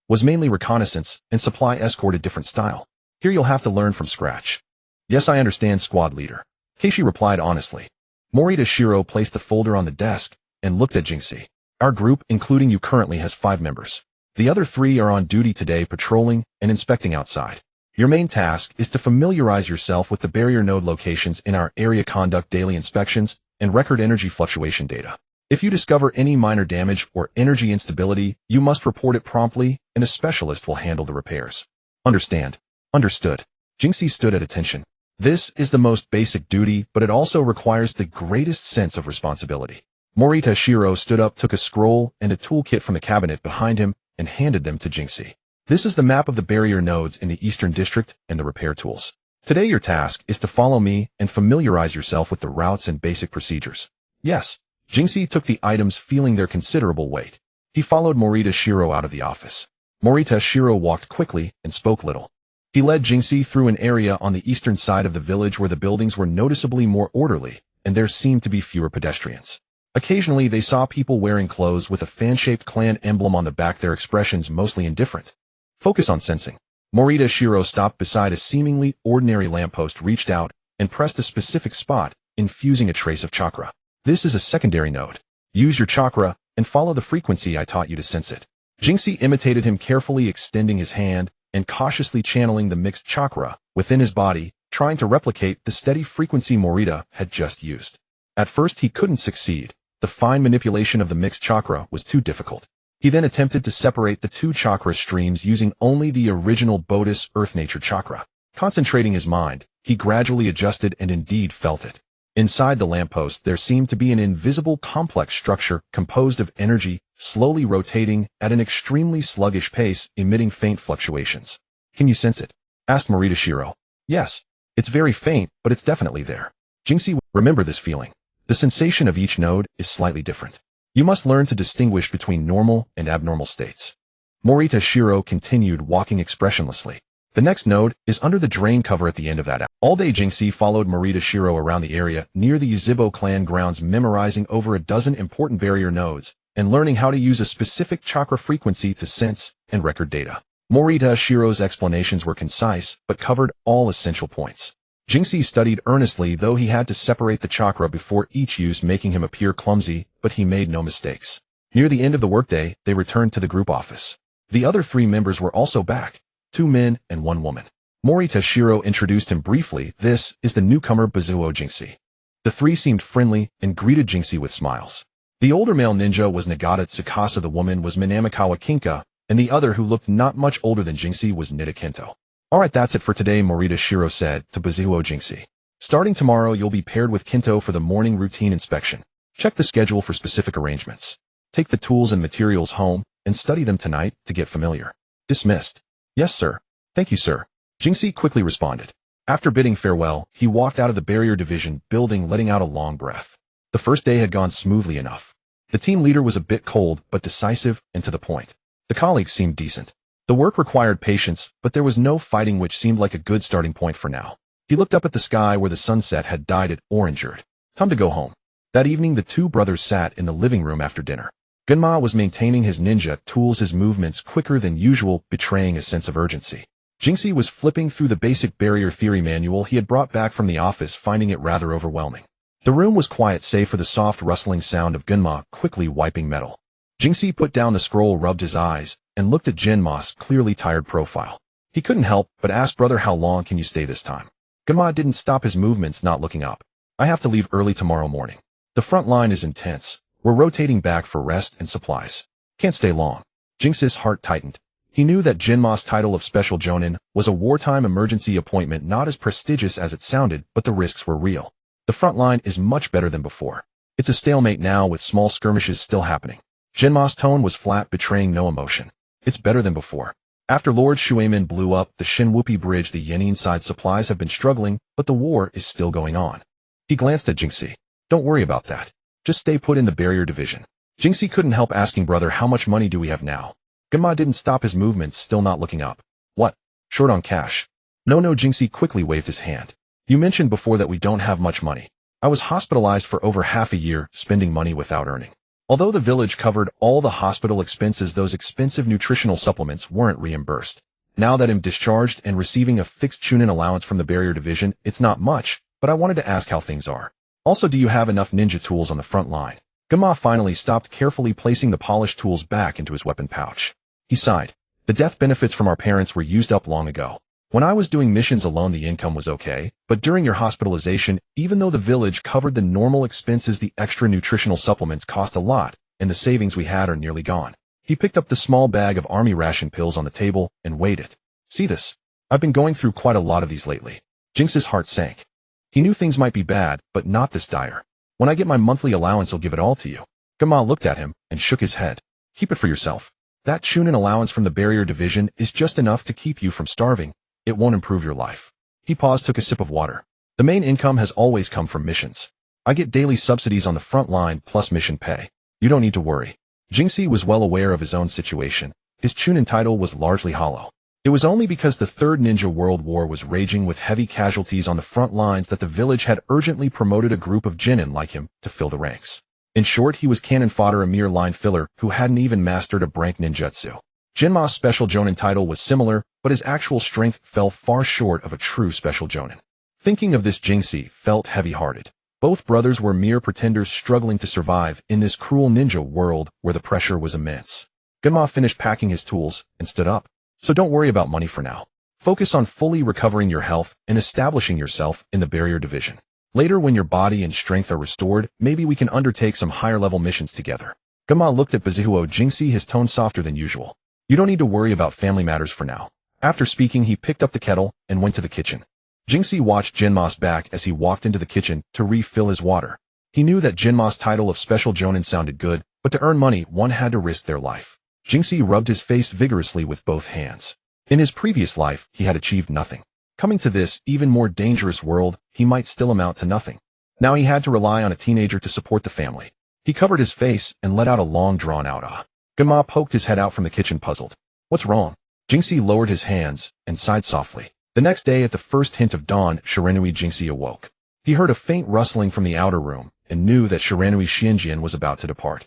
was mainly reconnaissance and supply escort, a different style. Here you'll have to learn from scratch. Yes, I understand, squad leader. Keishi replied honestly. Morita Shiro placed the folder on the desk and looked at Jingxi. Our group, including you, currently has 5 members. The other 3 are on duty today, patrolling and inspecting outside. Your main task is to familiarize yourself with the barrier node locations in our area, conduct daily inspections, and record energy fluctuation data. If you discover any minor damage or energy instability, you must report it promptly, and a specialist will handle the repairs. Understand? Understood. Jingxi stood at attention. This is the most basic duty, but it also requires the greatest sense of responsibility. Morita Shiro stood up, took a scroll and a toolkit from the cabinet behind him, and handed them to Jinxie. This is the map of the barrier nodes in the Eastern District and the repair tools. Today your task is to follow me and familiarize yourself with the routes and basic procedures. Yes. Jinxie took the items, feeling their considerable weight. He followed Morita Shiro out of the office. Morita Shiro walked quickly and spoke little. He led Jinxie through an area on the eastern side of the village where the buildings were noticeably more orderly, and there seemed to be fewer pedestrians. Occasionally they saw people wearing clothes with a fan-shaped clan emblem on the back, their expressions mostly indifferent. Focus on sensing. Morita Shiro stopped beside a seemingly ordinary lamppost, reached out, and pressed a specific spot, infusing a trace of chakra. This is a secondary node. Use your chakra and follow the frequency I taught you to sense it. Jinxie imitated him, carefully extending his hand and cautiously channeling the mixed chakra within his body, trying to replicate the steady frequency Morita had just used. At first he couldn't succeed. The fine manipulation of the mixed chakra was too difficult. He then attempted to separate the two chakra streams using only the original Bodhis Earth Nature chakra. Concentrating his mind, he gradually adjusted and indeed felt it. Inside the lamppost there seemed to be an invisible complex structure composed of energy, slowly rotating at an extremely sluggish pace, emitting faint fluctuations. Can you sense it? Asked Morita Shiro. Yes. It's very faint, but it's definitely there. Jinxie, remember this feeling. The sensation of each node is slightly different. You must learn to distinguish between normal and abnormal states. Morita Shiro continued, walking expressionlessly. The next node is under the drain cover at the end of that. All day Jinxie followed Morita Shiro around the area near the Yuzibo clan grounds, memorizing over a dozen important barrier nodes and learning how to use a specific chakra frequency to sense and record data. Morita Shiro's explanations were concise but covered all essential points. Jinxie studied earnestly, though he had to separate the chakra before each use, making him appear clumsy, but he made no mistakes. Near the end of the workday, they returned to the group office. The other 3 members were also back. 2 men and 1 woman. Morita Shiro introduced him briefly. This is the newcomer Bazuo Jinxie. The 3 seemed friendly and greeted Jinxie with smiles. The older male ninja was Nagata Tsukasa, the woman was Minamikawa Kinka, and the other, who looked not much older than Jinxie, was Nida Kento. Alright, that's it for today, Morita Shiro said to Bazuo Jinxie. Starting tomorrow you'll be paired with Kento for the morning routine inspection. Check the schedule for specific arrangements. Take the tools and materials home and study them tonight to get familiar. Dismissed. Yes, sir. Thank you, sir. Jinxie quickly responded. After bidding farewell, he walked out of the barrier division building, letting out a long breath. The first day had gone smoothly enough. The team leader was a bit cold, but decisive and to the point. The colleagues seemed decent. The work required patience, but there was no fighting, which seemed like a good starting point for now. He looked up at the sky where the sunset had dyed it orange-red. Time to go home. That evening the 2 brothers sat in the living room after dinner. Gunma was maintaining his ninja tools, his movements quicker than usual, betraying a sense of urgency. Jinxie was flipping through the basic barrier theory manual he had brought back from the office, finding it rather overwhelming. The room was quiet save for the soft rustling sound of Gunma quickly wiping metal. Jinxie put down the scroll, rubbed his eyes, and looked at Genma's clearly tired profile. He couldn't help but ask, brother, how long can you stay this time? Gunma didn't stop his movements, not looking up. I have to leave early tomorrow morning. The front line is intense. We're rotating back for rest and supplies. Can't stay long. Jinxie's heart tightened. He knew that Genma's title of Special Jonin was a wartime emergency appointment, not as prestigious as it sounded, but the risks were real. The front line is much better than before. It's a stalemate now, with small skirmishes still happening. Genma's tone was flat, betraying no emotion. It's better than before. After Lord Shuemin blew up the Shinwupi bridge, the Yenin side supplies have been struggling, but the war is still going on. He glanced at Jinxie. Don't worry about that. Just stay put in the barrier division. Jinxie couldn't help asking, brother, how much money do we have now? Gunma didn't stop his movements, still not looking up. What? Short on cash? No, Jinxie quickly waved his hand. You mentioned before that we don't have much money. I was hospitalized for over half a year, spending money without earning. Although the village covered all the hospital expenses, those expensive nutritional supplements weren't reimbursed. Now that I'm discharged and receiving a fixed chunin allowance from the barrier division, it's not much, but I wanted to ask how things are. Also, do you have enough ninja tools on the front line? Gunma finally stopped, carefully placing the polished tools back into his weapon pouch. He sighed. The death benefits from our parents were used up long ago. When I was doing missions alone, the income was okay, but during your hospitalization, even though the village covered the normal expenses, the extra nutritional supplements cost a lot, and the savings we had are nearly gone. He picked up the small bag of army ration pills on the table and weighed it. See this? I've been going through quite a lot of these lately. Jinx's heart sank. He knew things might be bad, but not this dire. When I get my monthly allowance, I'll give it all to you. Gama looked at him and shook his head. Keep it for yourself. That Chunin allowance from the barrier division is just enough to keep you from starving. It won't improve your life. He paused, took a sip of water. The main income has always come from missions. I get daily subsidies on the front line plus mission pay. You don't need to worry. Jingxi was well aware of his own situation. His Chunin title was largely hollow. It was only because the Third Ninja World War was raging with heavy casualties on the front lines that the village had urgently promoted a group of Jinin like him to fill the ranks. In short, he was cannon fodder, a mere line filler who hadn't even mastered a brank ninjutsu. Jinma's special Jonin title was similar, but his actual strength fell far short of a true special Jonin. Thinking of this, Jingxi felt heavy-hearted. Both brothers were mere pretenders struggling to survive in this cruel ninja world where the pressure was immense. Gunma finished packing his tools and stood up. So don't worry about money for now. Focus on fully recovering your health and establishing yourself in the barrier division. Later, when your body and strength are restored, maybe we can undertake some higher-level missions together. Gunma looked at Bazihuo Jingxi, his tone softer than usual. You don't need to worry about family matters for now. After speaking, he picked up the kettle and went to the kitchen. Jingxi watched Jinma's back as he walked into the kitchen to refill his water. He knew that Jinma's title of Special Jonin sounded good, but to earn money, one had to risk their life. Jingxi rubbed his face vigorously with both hands. In his previous life, he had achieved nothing. Coming to this, even more dangerous world, he might still amount to nothing. Now he had to rely on a teenager to support the family. He covered his face and let out a long drawn-out ah. Gunma poked his head out from the kitchen, puzzled. What's wrong? Jingxi lowered his hands and sighed softly. The next day, at the first hint of dawn, Shiranui Jingxi awoke. He heard a faint rustling from the outer room and knew that Shiranui Xianjian was about to depart.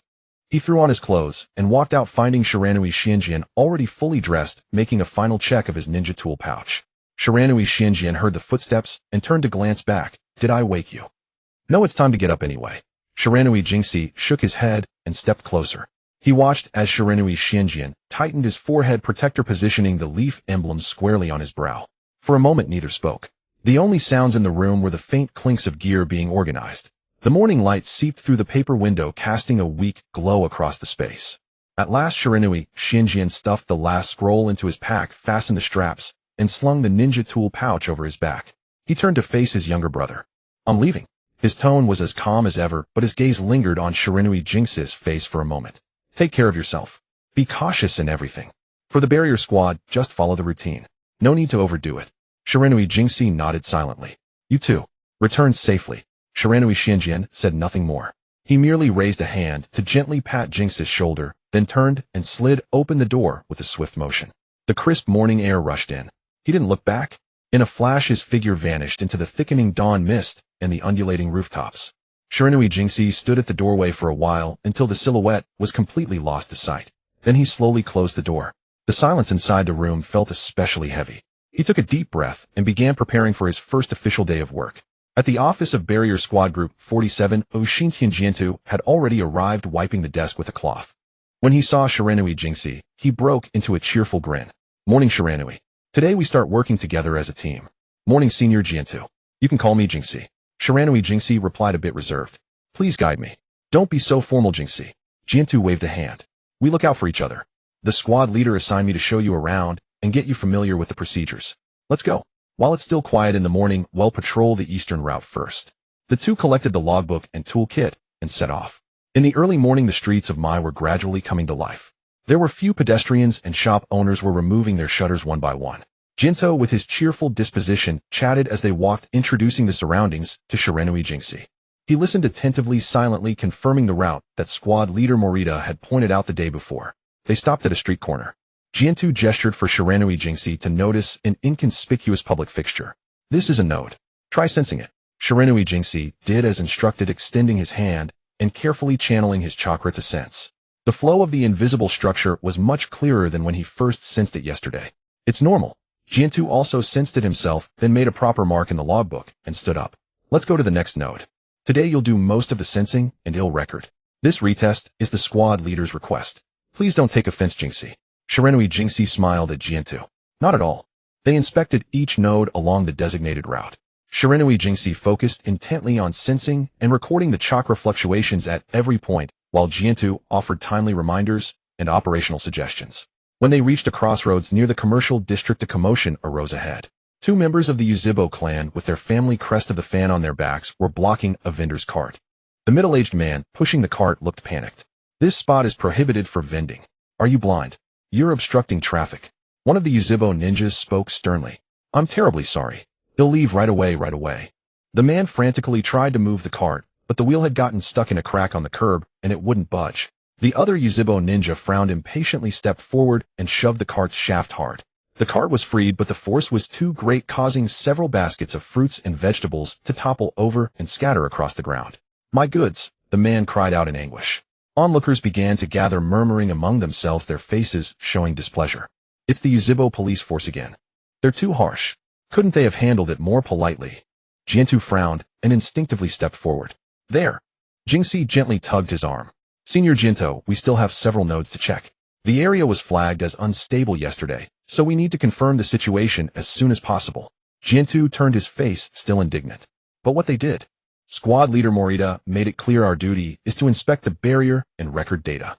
He threw on his clothes and walked out, finding Shiranui Xianjian already fully dressed, making a final check of his ninja tool pouch. Shiranui Xianjian heard the footsteps and turned to glance back. Did I wake you? No, it's time to get up anyway. Shiranui Jingxi shook his head and stepped closer. He watched as Shiranui Xianjian tightened his forehead protector, positioning the leaf emblem squarely on his brow. For a moment, neither spoke. The only sounds in the room were the faint clinks of gear being organized. The morning light seeped through the paper window, casting a weak glow across the space. At last, Shiranui Xianjian stuffed the last scroll into his pack, fastened the straps, and slung the ninja tool pouch over his back. He turned to face his younger brother. I'm leaving. His tone was as calm as ever, but his gaze lingered on Shiranui Jingxi's face for a moment. Take care of yourself. Be cautious in everything. For the barrier squad, just follow the routine. No need to overdo it. Shiranui Jingxi nodded silently. You too. Return safely. Shiranui Xianjian said nothing more. He merely raised a hand to gently pat Jingxi's shoulder, then turned and slid open the door with a swift motion. The crisp morning air rushed in. He didn't look back. In a flash, his figure vanished into the thickening dawn mist and the undulating rooftops. Shiranui Jingxi stood at the doorway for a while until the silhouette was completely lost to sight. Then he slowly closed the door. The silence inside the room felt especially heavy. He took a deep breath and began preparing for his first official day of work. At the office of Barrier Squad Group 47, Oxintian Jiantu had already arrived, wiping the desk with a cloth. When he saw Shiranui Jingxi, he broke into a cheerful grin. Morning, Shiranui. Today we start working together as a team. Morning, Senior Jiantu. You can call me Jingxi. Shiranui Jingxi replied, a bit reserved. Please guide me. Don't be so formal, Jingxi. Jiantu waved a hand. We look out for each other. The squad leader assigned me to show you around and get you familiar with the procedures. Let's go. While it's still quiet in the morning, we'll patrol the eastern route first. The two collected the logbook and toolkit and set off. In the early morning, the streets of Mai were gradually coming to life. There were few pedestrians and shop owners were removing their shutters one by one. Jinto, with his cheerful disposition, chatted as they walked, introducing the surroundings to Shiranui Jingxi. He listened attentively, silently confirming the route that squad leader Morita had pointed out the day before. They stopped at a street corner. Jiantu gestured for Shiranui Jingxi to notice an inconspicuous public fixture. This is a node. Try sensing it. Shiranui Jingxi did as instructed, extending his hand and carefully channeling his chakra to sense. The flow of the invisible structure was much clearer than when he first sensed it yesterday. It's normal. Jiantu also sensed it himself, then made a proper mark in the logbook and stood up. Let's go to the next node. Today you'll do most of the sensing and ill record. This retest is the squad leader's request. Please don't take offense, Jingxi. Shiranui Jingxi smiled at Jiantu. Not at all. They inspected each node along the designated route. Shiranui Jingxi focused intently on sensing and recording the chakra fluctuations at every point, while Jiantu offered timely reminders and operational suggestions. When they reached a crossroads near the commercial district, a commotion arose ahead. Two members of the Yuzibo clan with their family crest of the fan on their backs were blocking a vendor's cart. The middle-aged man pushing the cart looked panicked. This spot is prohibited for vending. Are you blind? You're obstructing traffic. One of the Yuzhibo ninjas spoke sternly. I'm terribly sorry. He'll leave right away. The man frantically tried to move the cart, but the wheel had gotten stuck in a crack on the curb, and it wouldn't budge. The other Yuzhibo ninja frowned impatiently, stepped forward, and shoved the cart's shaft hard. The cart was freed, but the force was too great, causing several baskets of fruits and vegetables to topple over and scatter across the ground. My goods, the man cried out in anguish. Onlookers began to gather, murmuring among themselves, their faces showing displeasure. It's the Yuzhibo police force again. They're too harsh. Couldn't they have handled it more politely? Jiantu frowned and instinctively stepped forward. There. Jingxi gently tugged his arm. Senior Jinto, we still have several nodes to check. The area was flagged as unstable yesterday, so we need to confirm the situation as soon as possible. Jiantu turned his face, still indignant. But what they did? Squad leader Morita made it clear our duty is to inspect the barrier and record data.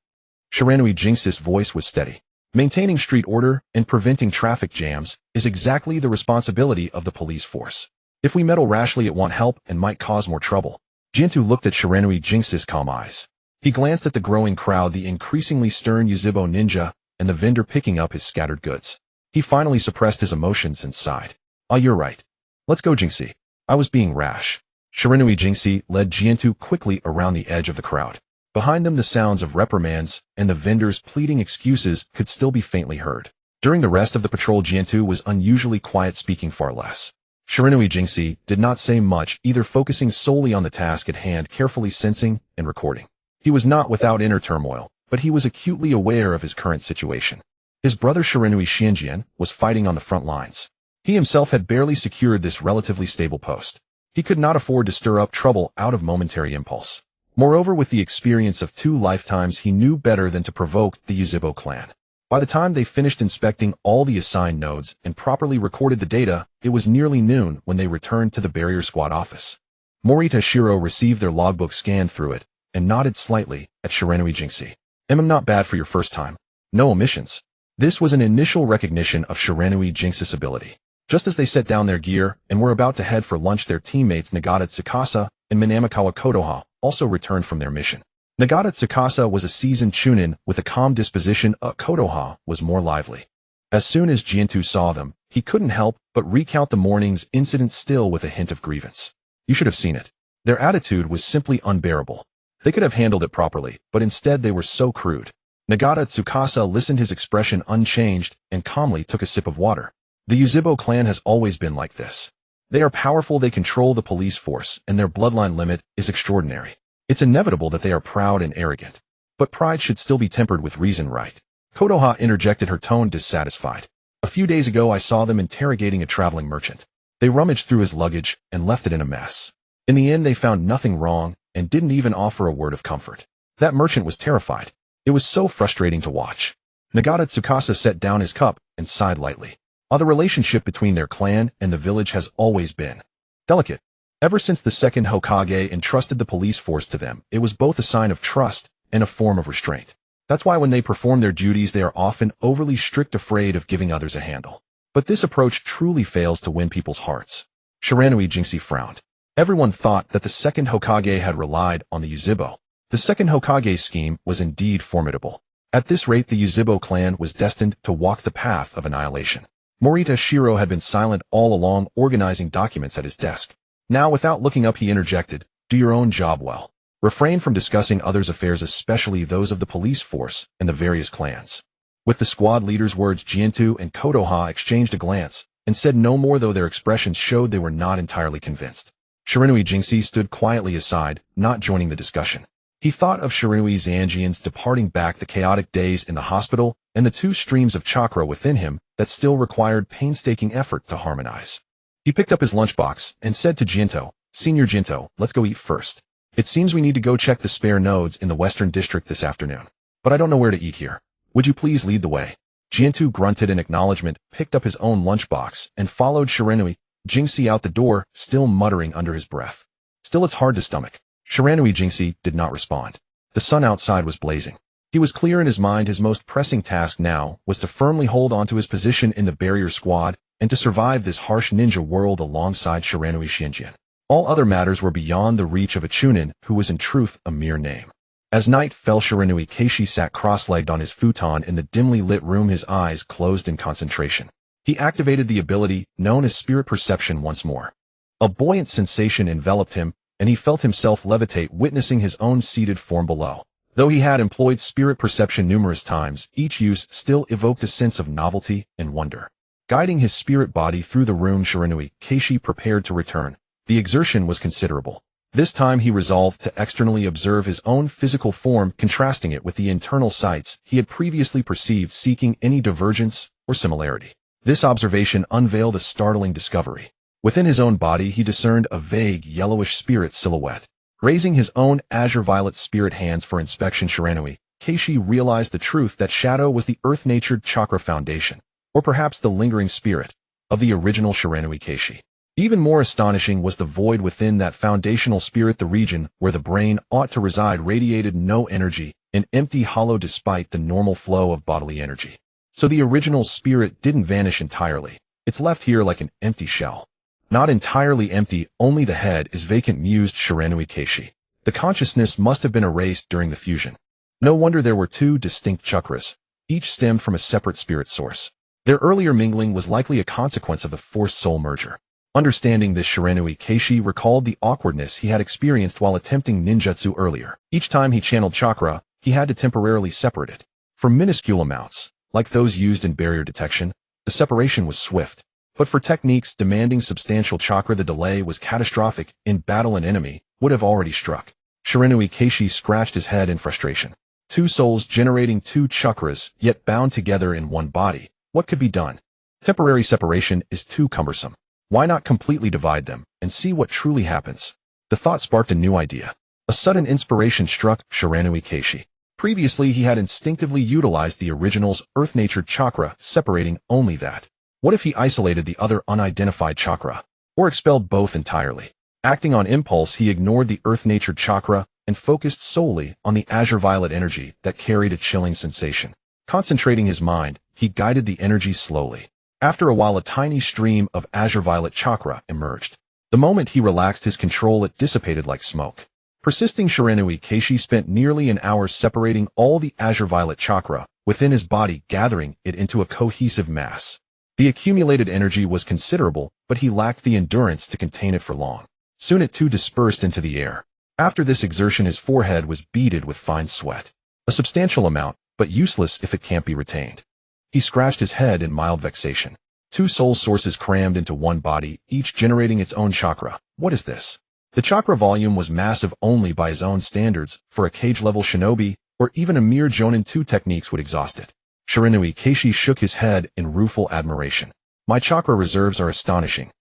Shiranui Jinxi's voice was steady. Maintaining street order and preventing traffic jams is exactly the responsibility of the police force. If we meddle rashly, it won't help and might cause more trouble. Jiantu looked at Shiranui Jinxi's calm eyes. He glanced at the growing crowd, the increasingly stern Yuzhibo ninja, and the vendor picking up his scattered goods. He finally suppressed his emotions and sighed. Ah, you're right. Let's go, Jingxi. I was being rash. Shiranui Jingxi led Jiantu quickly around the edge of the crowd. Behind them, the sounds of reprimands and the vendors pleading excuses could still be faintly heard. During the rest of the patrol, Jiantu was unusually quiet, speaking far less. Shiranui Jingxi did not say much, either focusing solely on the task at hand, carefully sensing and recording. He was not without inner turmoil, but he was acutely aware of his current situation. His brother Shiranui Xianjian was fighting on the front lines. He himself had barely secured this relatively stable post. He could not afford to stir up trouble out of momentary impulse. Moreover, with the experience of 2 lifetimes, he knew better than to provoke the Yuzhibo clan. By the time they finished inspecting all the assigned nodes and properly recorded the data, it was nearly noon when they returned to the barrier squad office. Morita Shiro received their logbook, scanned through it, and nodded slightly at Shiranui Jingxi. Not bad for your first time. No omissions. This was an initial recognition of Shiranui Jingxi's ability. Just as they set down their gear and were about to head for lunch, their teammates Nagata Tsukasa and Minamikawa Kotoha also returned from their mission. Nagata Tsukasa was a seasoned chunin with a calm disposition. Kotoha was more lively. As soon as Jiantu saw them, he couldn't help but recount the morning's incident, still with a hint of grievance. You should have seen it. Their attitude was simply unbearable. They could have handled it properly, but instead they were so crude. Nagata Tsukasa listened, his expression unchanged, and calmly took a sip of water. The Yuzhibo clan has always been like this. They are powerful, they control the police force, and their bloodline limit is extraordinary. It's inevitable that they are proud and arrogant. But pride should still be tempered with reason, right? Kotoha interjected, her tone dissatisfied. A few days ago I saw them interrogating a traveling merchant. They rummaged through his luggage and left it in a mess. In the end they found nothing wrong and didn't even offer a word of comfort. That merchant was terrified. It was so frustrating to watch. Nagata Tsukasa set down his cup and sighed lightly. The relationship between their clan and the village has always been delicate. Ever since the second Hokage entrusted the police force to them, it was both a sign of trust and a form of restraint. That's why when they perform their duties, they are often overly strict, afraid of giving others a handle. But this approach truly fails to win people's hearts. Shiranui Jingxi frowned. Everyone thought that the second Hokage had relied on the Yuzhibo. The second Hokage's scheme was indeed formidable. At this rate, the Yuzhibo clan was destined to walk the path of annihilation. Morita Shiro had been silent all along, organizing documents at his desk. Now, without looking up, he interjected, "Do your own job well. Refrain from discussing others' affairs, especially those of the police force and the various clans." With the squad leaders' words, Jiantu and Kotoha exchanged a glance and said no more, though their expressions showed they were not entirely convinced. Shiranui Jingxi stood quietly aside, not joining the discussion. He thought of Shiranui Xianjian's departing back, the chaotic days in the hospital, and the 2 streams of chakra within him that still required painstaking effort to harmonize. He picked up his lunchbox and said to Jinto, "Senior Jinto, let's go eat first. It seems we need to go check the spare nodes in the Western District this afternoon. But I don't know where to eat here. Would you please lead the way?" Jinto grunted in acknowledgement, picked up his own lunchbox, and followed Shiranui Jingxi out the door, still muttering under his breath. "Still, it's hard to stomach." Shiranui Jingxi did not respond. The sun outside was blazing. He was clear in his mind. His most pressing task now was to firmly hold on to his position in the barrier squad and to survive this harsh ninja world alongside Shiranui Xianjian. All other matters were beyond the reach of a Chunin who was in truth a mere name. As night fell, Shiranui Keishi sat cross-legged on his futon in the dimly lit room, his eyes closed in concentration. He activated the ability known as spirit perception once more. A buoyant sensation enveloped him, and he felt himself levitate, witnessing his own seated form below. Though he had employed spirit perception numerous times, each use still evoked a sense of novelty and wonder. Guiding his spirit body through the room, Shiranui Keishi prepared to return. The exertion was considerable. This time he resolved to externally observe his own physical form, contrasting it with the internal sights he had previously perceived, seeking any divergence or similarity. This observation unveiled a startling discovery. Within his own body he discerned a vague yellowish spirit silhouette. Raising his own azure-violet spirit hands for inspection, Shiranui Keishi realized the truth that shadow was the earth-natured chakra foundation, or perhaps the lingering spirit, of the original Shiranui Keishi. Even more astonishing was the void within that foundational spirit. The region where the brain ought to reside radiated no energy, an empty hollow despite the normal flow of bodily energy. So the original spirit didn't vanish entirely. It's left here like an empty shell. Not entirely empty, only the head is vacant, mused Shiranui Keishi. The consciousness must have been erased during the fusion. No wonder there were two distinct chakras, each stemmed from a separate spirit source. Their earlier mingling was likely a consequence of the forced soul merger. Understanding this, Shiranui Keishi recalled the awkwardness he had experienced while attempting ninjutsu earlier. Each time he channeled chakra, he had to temporarily separate it. For minuscule amounts, like those used in barrier detection, the separation was swift. But for techniques demanding substantial chakra, the delay was catastrophic. In battle, an enemy would have already struck. Shiranui Keishi scratched his head in frustration. Two souls generating two chakras, yet bound together in one body. What could be done? Temporary separation is too cumbersome. Why not completely divide them and see what truly happens? The thought sparked a new idea. A sudden inspiration struck Shiranui Keishi. Previously, he had instinctively utilized the original's earth-natured chakra, separating only that. What if he isolated the other unidentified chakra, or expelled both entirely? Acting on impulse, he ignored the earth-natured chakra and focused solely on the azure-violet energy that carried a chilling sensation. Concentrating his mind, he guided the energy slowly. After a while, a tiny stream of azure-violet chakra emerged. The moment he relaxed his control, it dissipated like smoke. Persisting, Shiranui Keishi spent nearly an hour separating all the azure-violet chakra within his body, gathering it into a cohesive mass. The accumulated energy was considerable, but he lacked the endurance to contain it for long. Soon it too dispersed into the air. After this exertion, his forehead was beaded with fine sweat. A substantial amount, but useless if it can't be retained. He scratched his head in mild vexation. Two soul sources crammed into one body, each generating its own chakra. What is this? The chakra volume was massive only by his own standards. For a cage-level shinobi, or even a mere jonin, two techniques would exhaust it. Shiranui Keishi shook his head in rueful admiration. My chakra reserves are astonishing.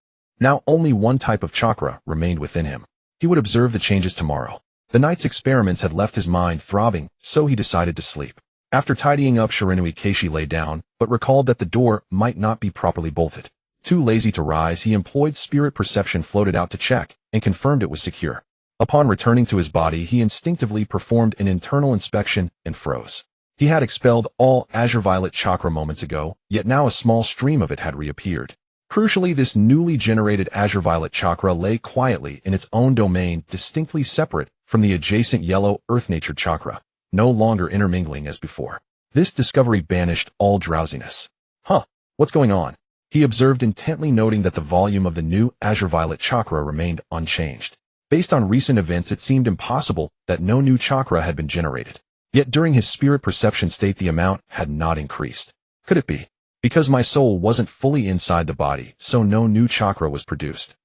Now only one type of chakra remained within him. He would observe the changes tomorrow. The night's experiments had left his mind throbbing, so he decided to sleep. After tidying up, Shiranui Keishi lay down, but recalled that the door might not be properly bolted. Too lazy to rise, he employed spirit perception, floated out to check, and confirmed it was secure. Upon returning to his body, he instinctively performed an internal inspection and froze. He had expelled all azure-violet chakra moments ago, yet now a small stream of it had reappeared. Crucially, this newly generated azure-violet chakra lay quietly in its own domain, distinctly separate from the adjacent yellow earth-natured chakra, no longer intermingling as before. This discovery banished all drowsiness. What's going on? He observed intently, noting that the volume of the new azure-violet chakra remained unchanged. Based on recent events, it seemed impossible that no new chakra had been generated. Yet during his spirit perception state, the amount had not increased. Could it be because my soul wasn't fully inside the body, so no new chakra was produced?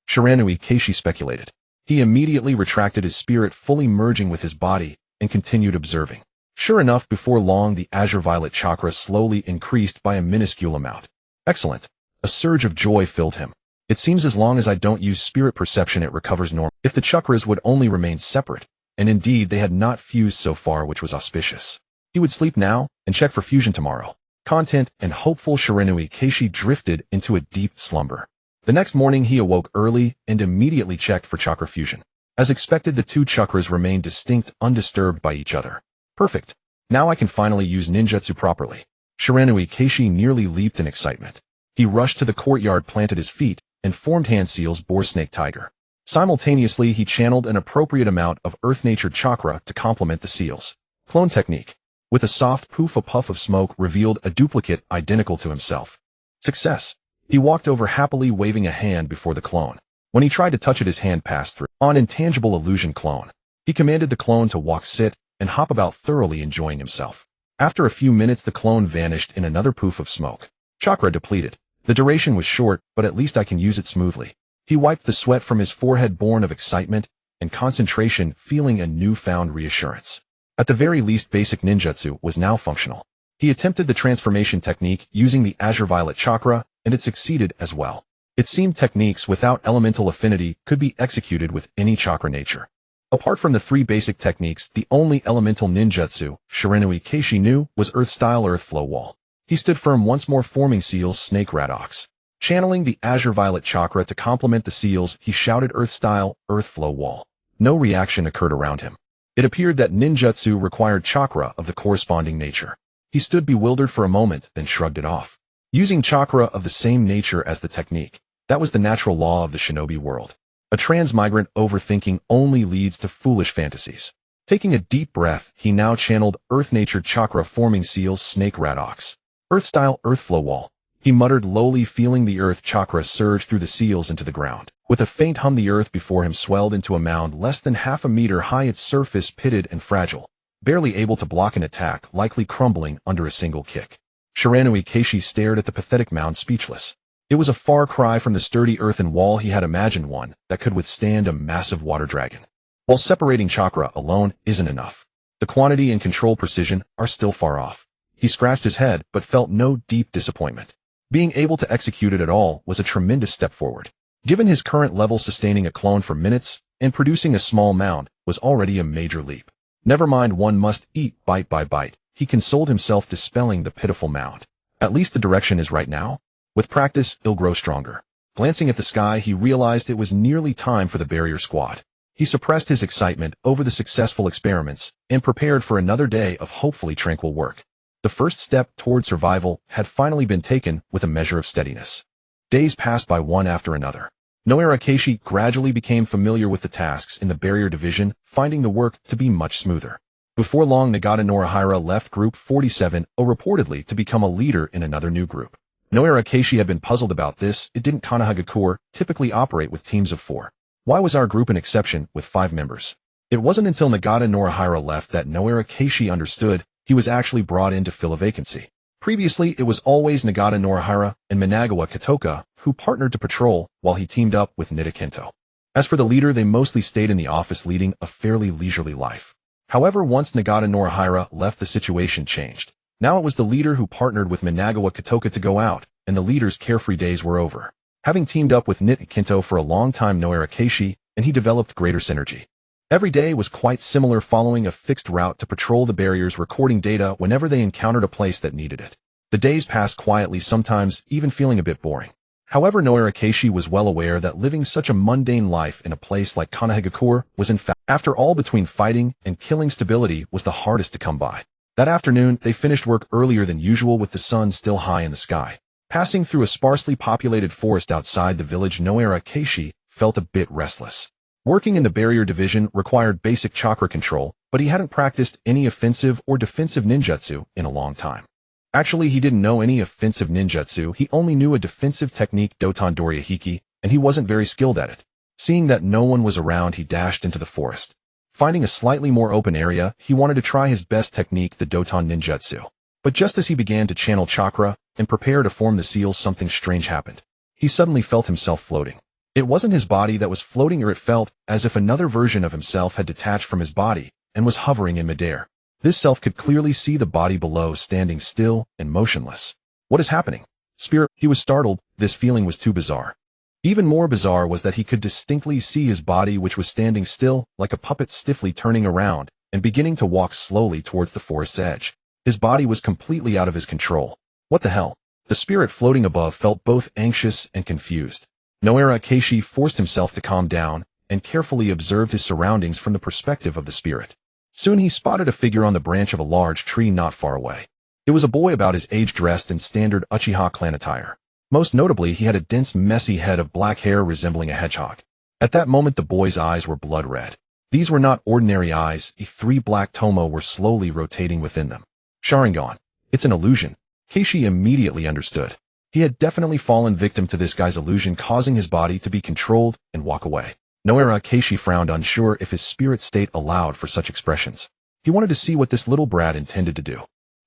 Shiranui Keishi speculated. He immediately retracted his spirit, fully merging with his body, and continued observing. Sure enough, before long, the azure-violet chakra slowly increased by a minuscule amount. Excellent. A surge of joy filled him. It seems as long as I don't use spirit perception, it recovers normal. If the chakras would only remain separate, and indeed they had not fused so far, which was auspicious. He would sleep now and check for fusion tomorrow. Content and hopeful, Shiranui Keishi drifted into a deep slumber. The next morning he awoke early and immediately checked for chakra fusion. As expected, the two chakras remained distinct, undisturbed by each other. Perfect. Now I can finally use ninjutsu properly. Shiranui Keishi nearly leaped in excitement. He rushed to the courtyard, planted his feet, and formed hand seals, boar, snake, tiger. Simultaneously, he channeled an appropriate amount of earth-natured chakra to complement the seal's clone technique. With a soft poof, a puff of smoke revealed a duplicate identical to himself. Success. He walked over happily, waving a hand before the clone. When he tried to touch it, his hand passed through. On intangible illusion clone. He commanded the clone to walk, sit, and hop about, thoroughly enjoying himself. After a few minutes, the clone vanished in another poof of smoke. Chakra depleted. The duration was short, but at least I can use it smoothly. He wiped the sweat from his forehead, born of excitement and concentration, feeling a newfound reassurance. At the very least, basic ninjutsu was now functional. He attempted the transformation technique using the azure violet chakra, and it succeeded as well. It seemed techniques without elemental affinity could be executed with any chakra nature. Apart from the three basic techniques, the only elemental ninjutsu Shiranui Keishi knew was Earth-style Earth Flow Wall. He stood firm, once more forming Seal's Snake Rat Ox. Channeling the azure violet chakra to complement the seals, he shouted Earth-style Earth Flow Wall. No reaction occurred around him. It appeared that ninjutsu required chakra of the corresponding nature. He stood bewildered for a moment, then shrugged it off. Using chakra of the same nature as the technique, that was the natural law of the shinobi world. A transmigrant overthinking only leads to foolish fantasies. Taking a deep breath, he now channeled earth-natured chakra, forming Seal's Snake Rat Ox. Earth-style Earth Flow Wall. He muttered lowly, feeling the earth chakra surge through the seals into the ground. With a faint hum, the earth before him swelled into a mound less than half a meter high, its surface pitted and fragile, barely able to block an attack, likely crumbling under a single kick. Shiranui Keishi stared at the pathetic mound, speechless. It was a far cry from the sturdy earthen wall he had imagined, one that could withstand a massive water dragon. While separating chakra alone isn't enough, the quantity and control precision are still far off. He scratched his head, but felt no deep disappointment. Being able to execute it at all was a tremendous step forward. Given his current level, sustaining a clone for minutes and producing a small mound was already a major leap. Never mind, one must eat bite by bite, he consoled himself, dispelling the pitiful mound. At least the direction is right now. With practice, it'll grow stronger. Glancing at the sky, he realized it was nearly time for the barrier squad. He suppressed his excitement over the successful experiments and prepared for another day of hopefully tranquil work. The first step toward survival had finally been taken with a measure of steadiness. Days passed by, one after another. Noara Keishi gradually became familiar with the tasks in the barrier division, finding the work to be much smoother. Before long, Nagata Norihira left Group 47, reportedly to become a leader in another new group. Noara Keishi had been puzzled about this. It didn't Konohagakure typically operate with teams of 4. Why was our group an exception with 5 members? It wasn't until Nagata Norihira left that Noara Keishi understood he was actually brought in to fill a vacancy. Previously, it was always Nagata Norihira and Managawa Katoka who partnered to patrol while he teamed up with Nida Kento. As for the leader, they mostly stayed in the office, leading a fairly leisurely life. However, once Nagata Norihira left, the situation changed. Now it was the leader who partnered with Managawa Katoka to go out, and the leader's carefree days were over. Having teamed up with Nida Kento for a long time, Noara Keishi and he developed greater synergy. Every day was quite similar, following a fixed route to patrol the barriers, recording data whenever they encountered a place that needed it. The days passed quietly, sometimes even feeling a bit boring. However, Noara Keishi was well aware that living such a mundane life in a place like Konohagakure was, in fact, after all, between fighting and killing, stability was the hardest to come by. That afternoon, they finished work earlier than usual, with the sun still high in the sky. Passing through a sparsely populated forest outside the village, Noara Keishi felt a bit restless. Working in the barrier division required basic chakra control, but he hadn't practiced any offensive or defensive ninjutsu in a long time. Actually, he didn't know any offensive ninjutsu, he only knew a defensive technique, Doton Dorihiki, and he wasn't very skilled at it. Seeing that no one was around, he dashed into the forest. Finding a slightly more open area, he wanted to try his best technique, the Doton ninjutsu. But just as he began to channel chakra and prepare to form the seals, something strange happened. He suddenly felt himself floating. It wasn't his body that was floating, or it felt as if another version of himself had detached from his body and was hovering in midair. This self could clearly see the body below, standing still and motionless. What is happening? Spirit, he was startled. This feeling was too bizarre. Even more bizarre was that he could distinctly see his body, which was standing still, like a puppet, stiffly turning around and beginning to walk slowly towards the forest's edge. His body was completely out of his control. What the hell? The spirit floating above felt both anxious and confused. Noara Keishi forced himself to calm down and carefully observed his surroundings from the perspective of the spirit. Soon he spotted a figure on the branch of a large tree not far away. It was a boy about his age, dressed in standard Uchiha clan attire. Most notably, he had a dense, messy head of black hair resembling a hedgehog. At that moment the boy's eyes were blood red. These were not ordinary eyes, the three black tomo were slowly rotating within them. Sharingan. It's an illusion. Keishi immediately understood. He had definitely fallen victim to this guy's illusion, causing his body to be controlled and walk away. Noera Keishi frowned, unsure if his spirit state allowed for such expressions. He wanted to see what this little brat intended to do.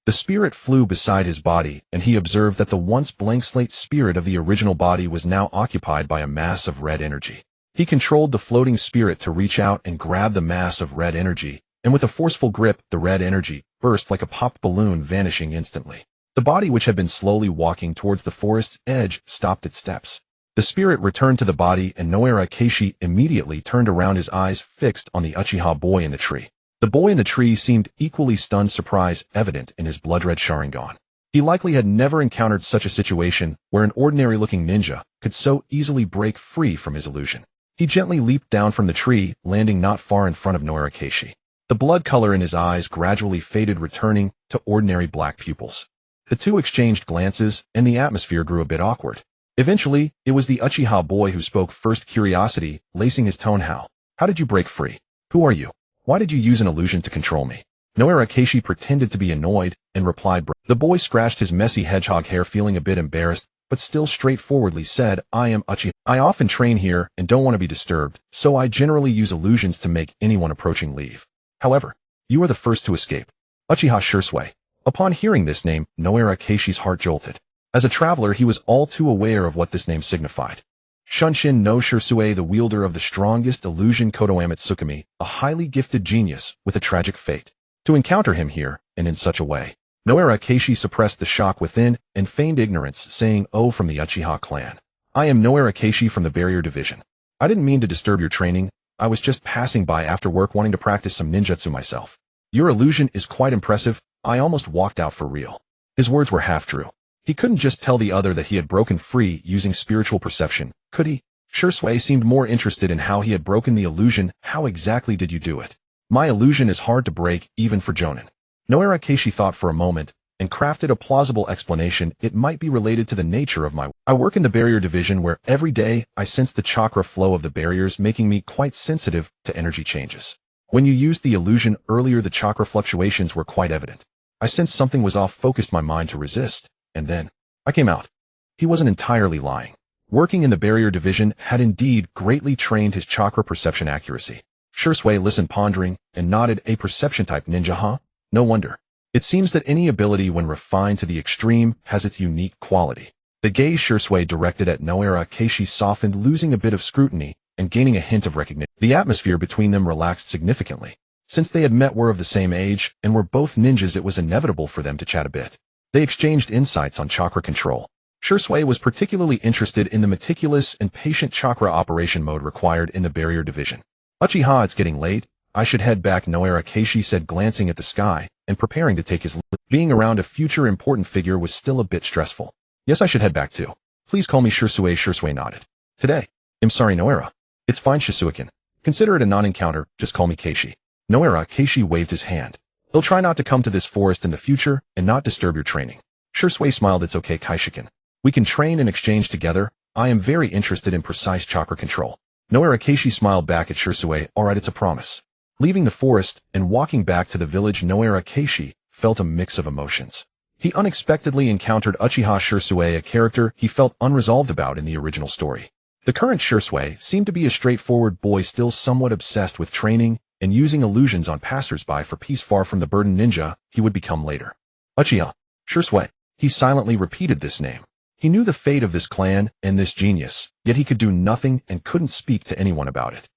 The spirit flew beside his body, and he observed that the once blank slate spirit of the original body was now occupied by a mass of red energy. He controlled the floating spirit to reach out and grab the mass of red energy, and with a forceful grip, the red energy burst like a popped balloon, vanishing instantly. The body, which had been slowly walking towards the forest's edge, stopped its steps. The spirit returned to the body, and Noera Keishi immediately turned around, his eyes fixed on the Uchiha boy in the tree. The boy in the tree seemed equally stunned, surprise evident in his blood-red Sharingan. He likely had never encountered such a situation where an ordinary-looking ninja could so easily break free from his illusion. He gently leaped down from the tree, landing not far in front of Noera Keishi. The blood color in his eyes gradually faded, returning to ordinary black pupils. The two exchanged glances, and the atmosphere grew a bit awkward. Eventually, it was the Uchiha boy who spoke first, curiosity lacing his tone. How did you break free? Who are you? Why did you use an illusion to control me? Noera Keishi pretended to be annoyed and replied. The boy scratched his messy hedgehog hair, feeling a bit embarrassed, but still straightforwardly said, I am Uchiha. I often train here and don't want to be disturbed, so I generally use illusions to make anyone approaching leave. However, you are the first to escape. Uchiha Shursui. Upon hearing this name, Noera Keishi's heart jolted. As a traveler, he was all too aware of what this name signified. Shunshin no Shursui, the wielder of the strongest illusion Kodoame Tsukumi, a highly gifted genius with a tragic fate. To encounter him here, and in such a way, Noera Keishi suppressed the shock within and feigned ignorance, saying, Oh, from the Uchiha clan. I am Noera Keishi from the Barrier Division. I didn't mean to disturb your training. I was just passing by after work, wanting to practice some ninjutsu myself. Your illusion is quite impressive. I almost walked out for real. His words were half true. He couldn't just tell the other that he had broken free using spiritual perception, could he? Shursui seemed more interested in how he had broken the illusion. How exactly did you do it? My illusion is hard to break, even for Jonin. Noera Keishi thought for a moment, and crafted a plausible explanation. It might be related to the nature of my work. I work in the Barrier Division, where every day I sense the chakra flow of the barriers, making me quite sensitive to energy changes. When you used the illusion earlier, the chakra fluctuations were quite evident. I sensed something was off, focused my mind to resist, and then I came out. He wasn't entirely lying. Working in the Barrier Division had indeed greatly trained his chakra perception accuracy. Shursui listened, pondering, and nodded. A perception-type ninja, huh? No wonder. It seems that any ability, when refined to the extreme, has its unique quality. The gaze Shursui directed at Noera Keishi softened, losing a bit of scrutiny and gaining a hint of recognition. The atmosphere between them relaxed significantly. Since they had met, were of the same age, and were both ninjas, it was inevitable for them to chat a bit. They exchanged insights on chakra control. Shursui was particularly interested in the meticulous and patient chakra operation mode required in the Barrier Division. Uchiha, it's getting late. I should head back, Noera Keishi said, glancing at the sky and preparing to take his leave. Being around a future important figure was still a bit stressful. Yes, I should head back too. Please call me Shursui. Shursui nodded. Today. I'm sorry, Noera. It's fine, Shisuikin. Consider it a non-encounter. Just call me Keishi. Noera Keishi waved his hand. He'll try not to come to this forest in the future and not disturb your training. Shursui smiled. It's okay, Keishikin. We can train and exchange together. I am very interested in precise chakra control. Noera Keishi smiled back at Shursui. Alright, it's a promise. Leaving the forest and walking back to the village, Noera Keishi felt a mix of emotions. He unexpectedly encountered Uchiha Shursui, a character he felt unresolved about in the original story. The current Shursui seemed to be a straightforward boy, still somewhat obsessed with training and using illusions on passersby for peace, far from the burdened ninja he would become later. Uchiha Shursui. He silently repeated this name. He knew the fate of this clan and this genius, yet he could do nothing and couldn't speak to anyone about it.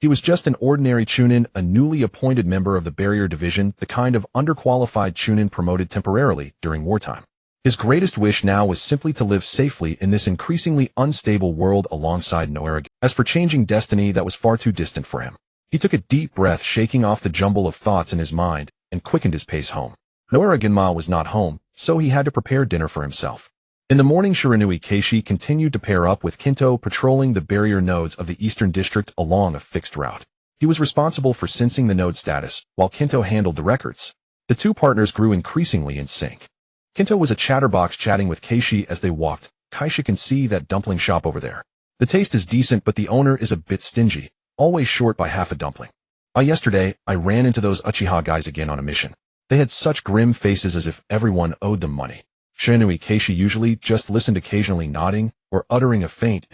He was just an ordinary chunin, a newly appointed member of the Barrier Division, the kind of underqualified chunin promoted temporarily during wartime. His greatest wish now was simply to live safely in this increasingly unstable world alongside Noera. As for changing destiny, that was far too distant for him. He took a deep breath, shaking off the jumble of thoughts in his mind, and quickened his pace home. Noera Genma was not home, so he had to prepare dinner for himself. In the morning, Shiranui Keishi continued to pair up with Kinto, patrolling the barrier nodes of the Eastern District along a fixed route. He was responsible for sensing the node status, while Kinto handled the records. The two partners grew increasingly in sync. Kinto was a chatterbox, chatting with Keishi as they walked. Keishi can see that dumpling shop over there. The taste is decent, but the owner is a bit stingy, always short by half a dumpling. Yesterday, I ran into those Uchiha guys again on a mission. They had such grim faces as if everyone owed them money. Shiranui Keishi usually just listened, occasionally nodding or uttering a faint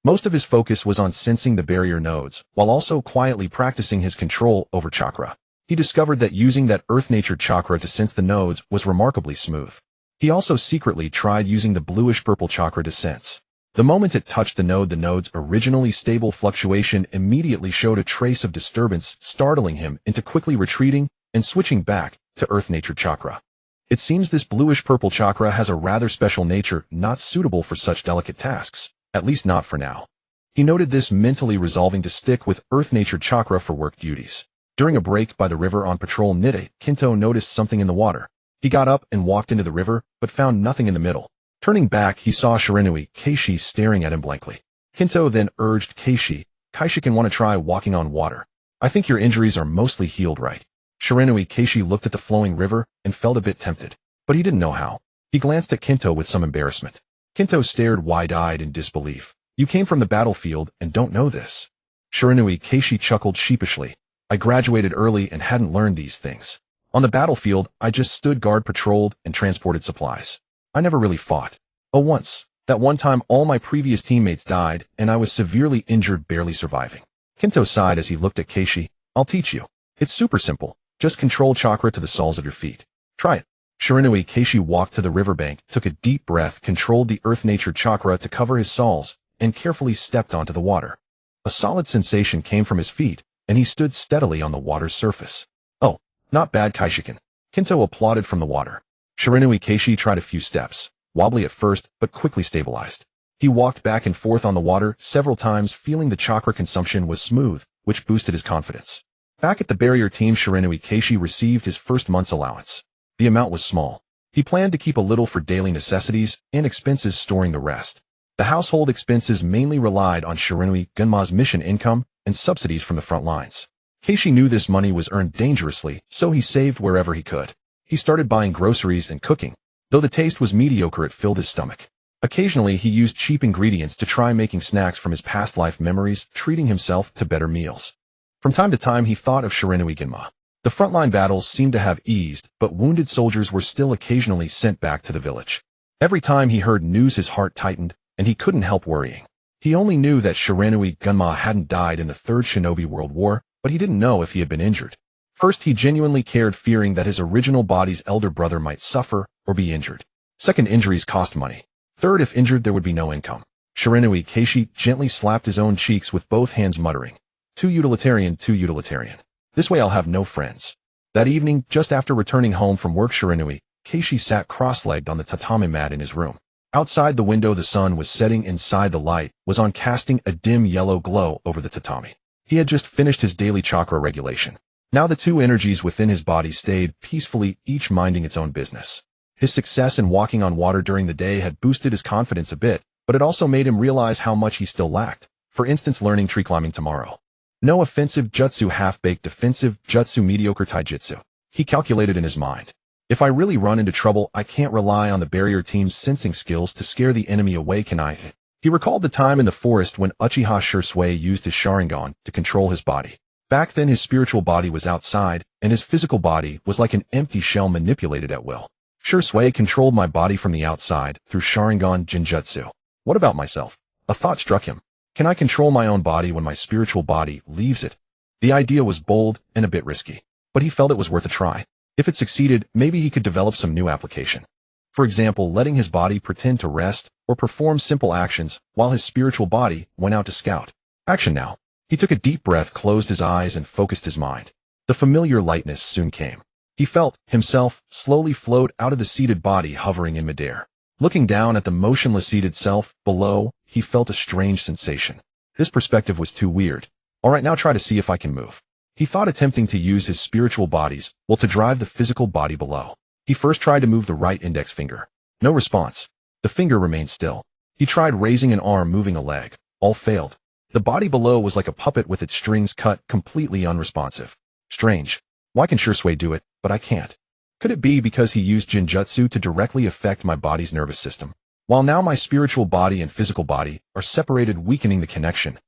Most of his focus was on sensing the barrier nodes, while also quietly practicing his control over chakra. He discovered that using that earth-nature chakra to sense the nodes was remarkably smooth. He also secretly tried using the bluish-purple chakra to sense. The moment it touched the node's originally stable fluctuation immediately showed a trace of disturbance, startling him into quickly retreating and switching back to earth-nature chakra. It seems this bluish-purple chakra has a rather special nature, not suitable for such delicate tasks, at least not for now. He noted this, mentally resolving to stick with earth-nature chakra for work duties. During a break by the river on patrol, Kinto noticed something in the water. He got up and walked into the river, but found nothing in the middle. Turning back, he saw Shiranui Keishi staring at him blankly. Kinto then urged Keishi, "Kaishikin, want to try walking on water? I think your injuries are mostly healed, right?" Shiranui Keishi looked at the flowing river and felt a bit tempted, but he didn't know how. He glanced at Kinto with some embarrassment. Kinto stared wide-eyed in disbelief. "You came from the battlefield and don't know this?" Shiranui Keishi chuckled sheepishly. "I graduated early and hadn't learned these things. On the battlefield, I just stood guard, patrolled, and transported supplies. I never really fought. Oh, once. That one time all my previous teammates died, and I was severely injured, barely surviving." Kinto sighed as he looked at Keishi. "I'll teach you. It's super simple. Just control chakra to the soles of your feet. Try it." Shiranui Keishi walked to the riverbank, took a deep breath, controlled the earth-nature chakra to cover his soles, and carefully stepped onto the water. A solid sensation came from his feet, and he stood steadily on the water's surface. "Oh, not bad, Kaishikin." Kinto applauded from the water. Shiranui Keishi tried a few steps, wobbly at first, but quickly stabilized. He walked back and forth on the water several times, feeling the chakra consumption was smooth, which boosted his confidence. Back at the barrier team, Shiranui Keishi received his first month's allowance. The amount was small. He planned to keep a little for daily necessities and expenses, storing the rest. The household expenses mainly relied on Shiranui Gunma's mission income and subsidies from the front lines. Keishi knew this money was earned dangerously, so he saved wherever he could. He started buying groceries and cooking. Though the taste was mediocre, it filled his stomach. Occasionally, he used cheap ingredients to try making snacks from his past life memories, treating himself to better meals. From time to time, he thought of Shiranui Gunma. The frontline battles seemed to have eased, but wounded soldiers were still occasionally sent back to the village. Every time he heard news, his heart tightened, and he couldn't help worrying. He only knew that Shiranui Gunma hadn't died in the Third Shinobi World War, but he didn't know if he had been injured. First, he genuinely cared, fearing that his original body's elder brother might suffer or be injured. Second, injuries cost money. Third, if injured, there would be no income. Shiranui Keishi gently slapped his own cheeks with both hands, muttering, Too utilitarian, too utilitarian. This way I'll have no friends." That evening, just after returning home from work, Shiranui Keishi sat cross-legged on the tatami mat in his room. Outside the window, the sun was setting. Inside, the light was on, casting a dim yellow glow over the tatami. He had just finished his daily chakra regulation. Now the two energies within his body stayed peacefully, each minding its own business. His success in walking on water during the day had boosted his confidence a bit, but it also made him realize how much he still lacked. For instance, learning tree climbing tomorrow. No offensive jutsu, half-baked defensive jutsu, mediocre taijutsu. He calculated in his mind. If I really run into trouble, I can't rely on the barrier team's sensing skills to scare the enemy away, can I? He recalled the time in the forest when Uchiha Shursui used his Sharingan to control his body. Back then, his spiritual body was outside, and his physical body was like an empty shell manipulated at will. Shursui controlled my body from the outside through Sharingan Jinjutsu. What about myself? A thought struck him. Can I control my own body when my spiritual body leaves it? The idea was bold and a bit risky, but he felt it was worth a try. If it succeeded, maybe he could develop some new application. For example, letting his body pretend to rest or perform simple actions while his spiritual body went out to scout. Action now. He took a deep breath, closed his eyes, and focused his mind. The familiar lightness soon came. He felt himself slowly float out of the seated body, hovering in midair. Looking down at the motionless seated self below, he felt a strange sensation. This perspective was too weird. All right, now try to see if I can move. He thought, attempting to use his spiritual body's will to drive the physical body below. He first tried to move the right index finger. No response. The finger remained still. He tried raising an arm, moving a leg. All failed. The body below was like a puppet with its strings cut, completely unresponsive. Strange. Why can Shursui do it, but I can't? Could it be because he used Jinjutsu to directly affect my body's nervous system? while now my spiritual body and physical body are separated, weakening the connection.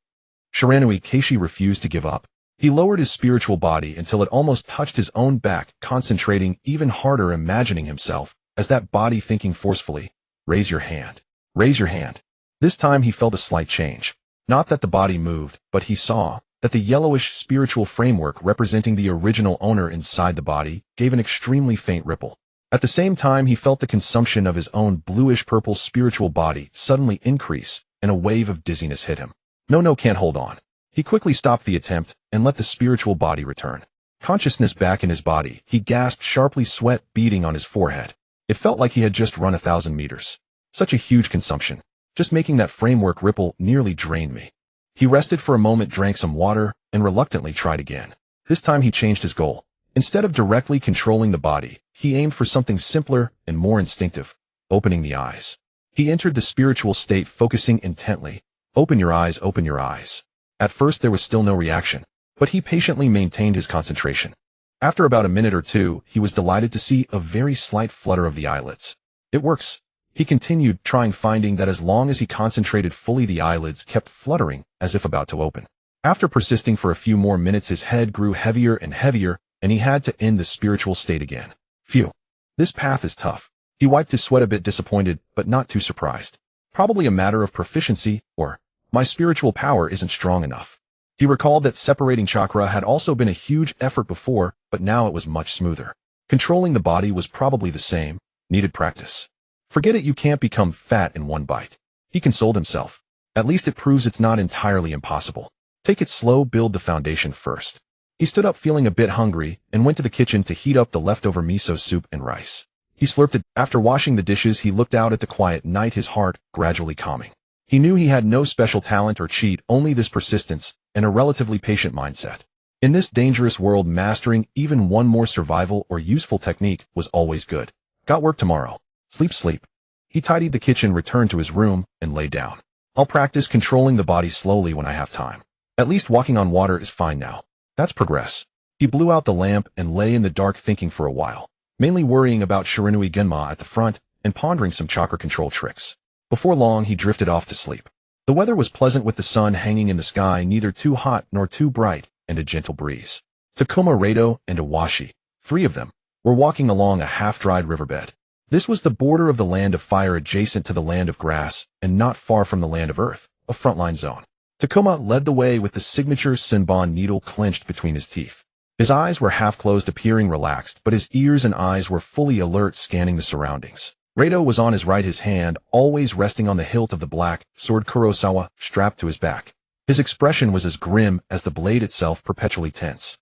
Shiranui Keishi refused to give up. He lowered his spiritual body until it almost touched his own back, concentrating even harder, imagining himself as that body, thinking forcefully, "Raise your hand. Raise your hand." This time he felt a slight change. Not that the body moved, but he saw that the yellowish spiritual framework representing the original owner inside the body gave an extremely faint ripple. At the same time, he felt the consumption of his own bluish-purple spiritual body suddenly increase, and a wave of dizziness hit him. No, can't hold on. He quickly stopped the attempt and let the spiritual body return. Consciousness back in his body, he gasped sharply, sweat beading on his forehead. It felt like he had just run 1,000 meters. Such a huge consumption. Just making that framework ripple nearly drained me. He rested for a moment, drank some water, and reluctantly tried again. This time he changed his goal. Instead of directly controlling the body, he aimed for something simpler and more instinctive, opening the eyes. He entered the spiritual state, focusing intently. Open your eyes, open your eyes. At first there was still no reaction, but he patiently maintained his concentration. After about a minute or two, he was delighted to see a very slight flutter of the eyelids. It works. He continued, trying, finding that as long as he concentrated fully, the eyelids kept fluttering as if about to open. After persisting for a few more minutes, his head grew heavier and heavier, and he had to end the spiritual state again. Phew. This path is tough. He wiped his sweat, a bit disappointed, but not too surprised. Probably a matter of proficiency, or my spiritual power isn't strong enough. He recalled that separating chakra had also been a huge effort before, but now it was much smoother. Controlling the body was probably the same, needed practice. Forget it, you can't become fat in one bite. He consoled himself. At least it proves it's not entirely impossible. Take it slow, build the foundation first. He stood up feeling a bit hungry and went to the kitchen to heat up the leftover miso soup and rice. He slurped it. After washing the dishes, he looked out at the quiet night, his heart gradually calming. He knew he had no special talent or cheat, only this persistence and a relatively patient mindset. In this dangerous world, mastering even one more survival or useful technique was always good. Got work tomorrow. Sleep. He tidied the kitchen, returned to his room, and lay down. I'll practice controlling the body slowly when I have time. At least walking on water is fine now. That's progress. He blew out the lamp and lay in the dark, thinking for a while, mainly worrying about Shiranui Genma at the front and pondering some chakra control tricks. Before long, he drifted off to sleep. The weather was pleasant, with the sun hanging in the sky, neither too hot nor too bright, and a gentle breeze. Takuma, Reito, and Awashi, 3 of them, were walking along a half-dried riverbed. This was the border of the land of fire, adjacent to the land of grass, and not far from the land of earth, a frontline zone. Takuma led the way with the signature Senbon needle clenched between his teeth. His eyes were half-closed, appearing relaxed, but his ears and eyes were fully alert, scanning the surroundings. Reito was on his right, his hand always resting on the hilt of the black sword Kurosawa strapped to his back. His expression was as grim as the blade itself, perpetually tense.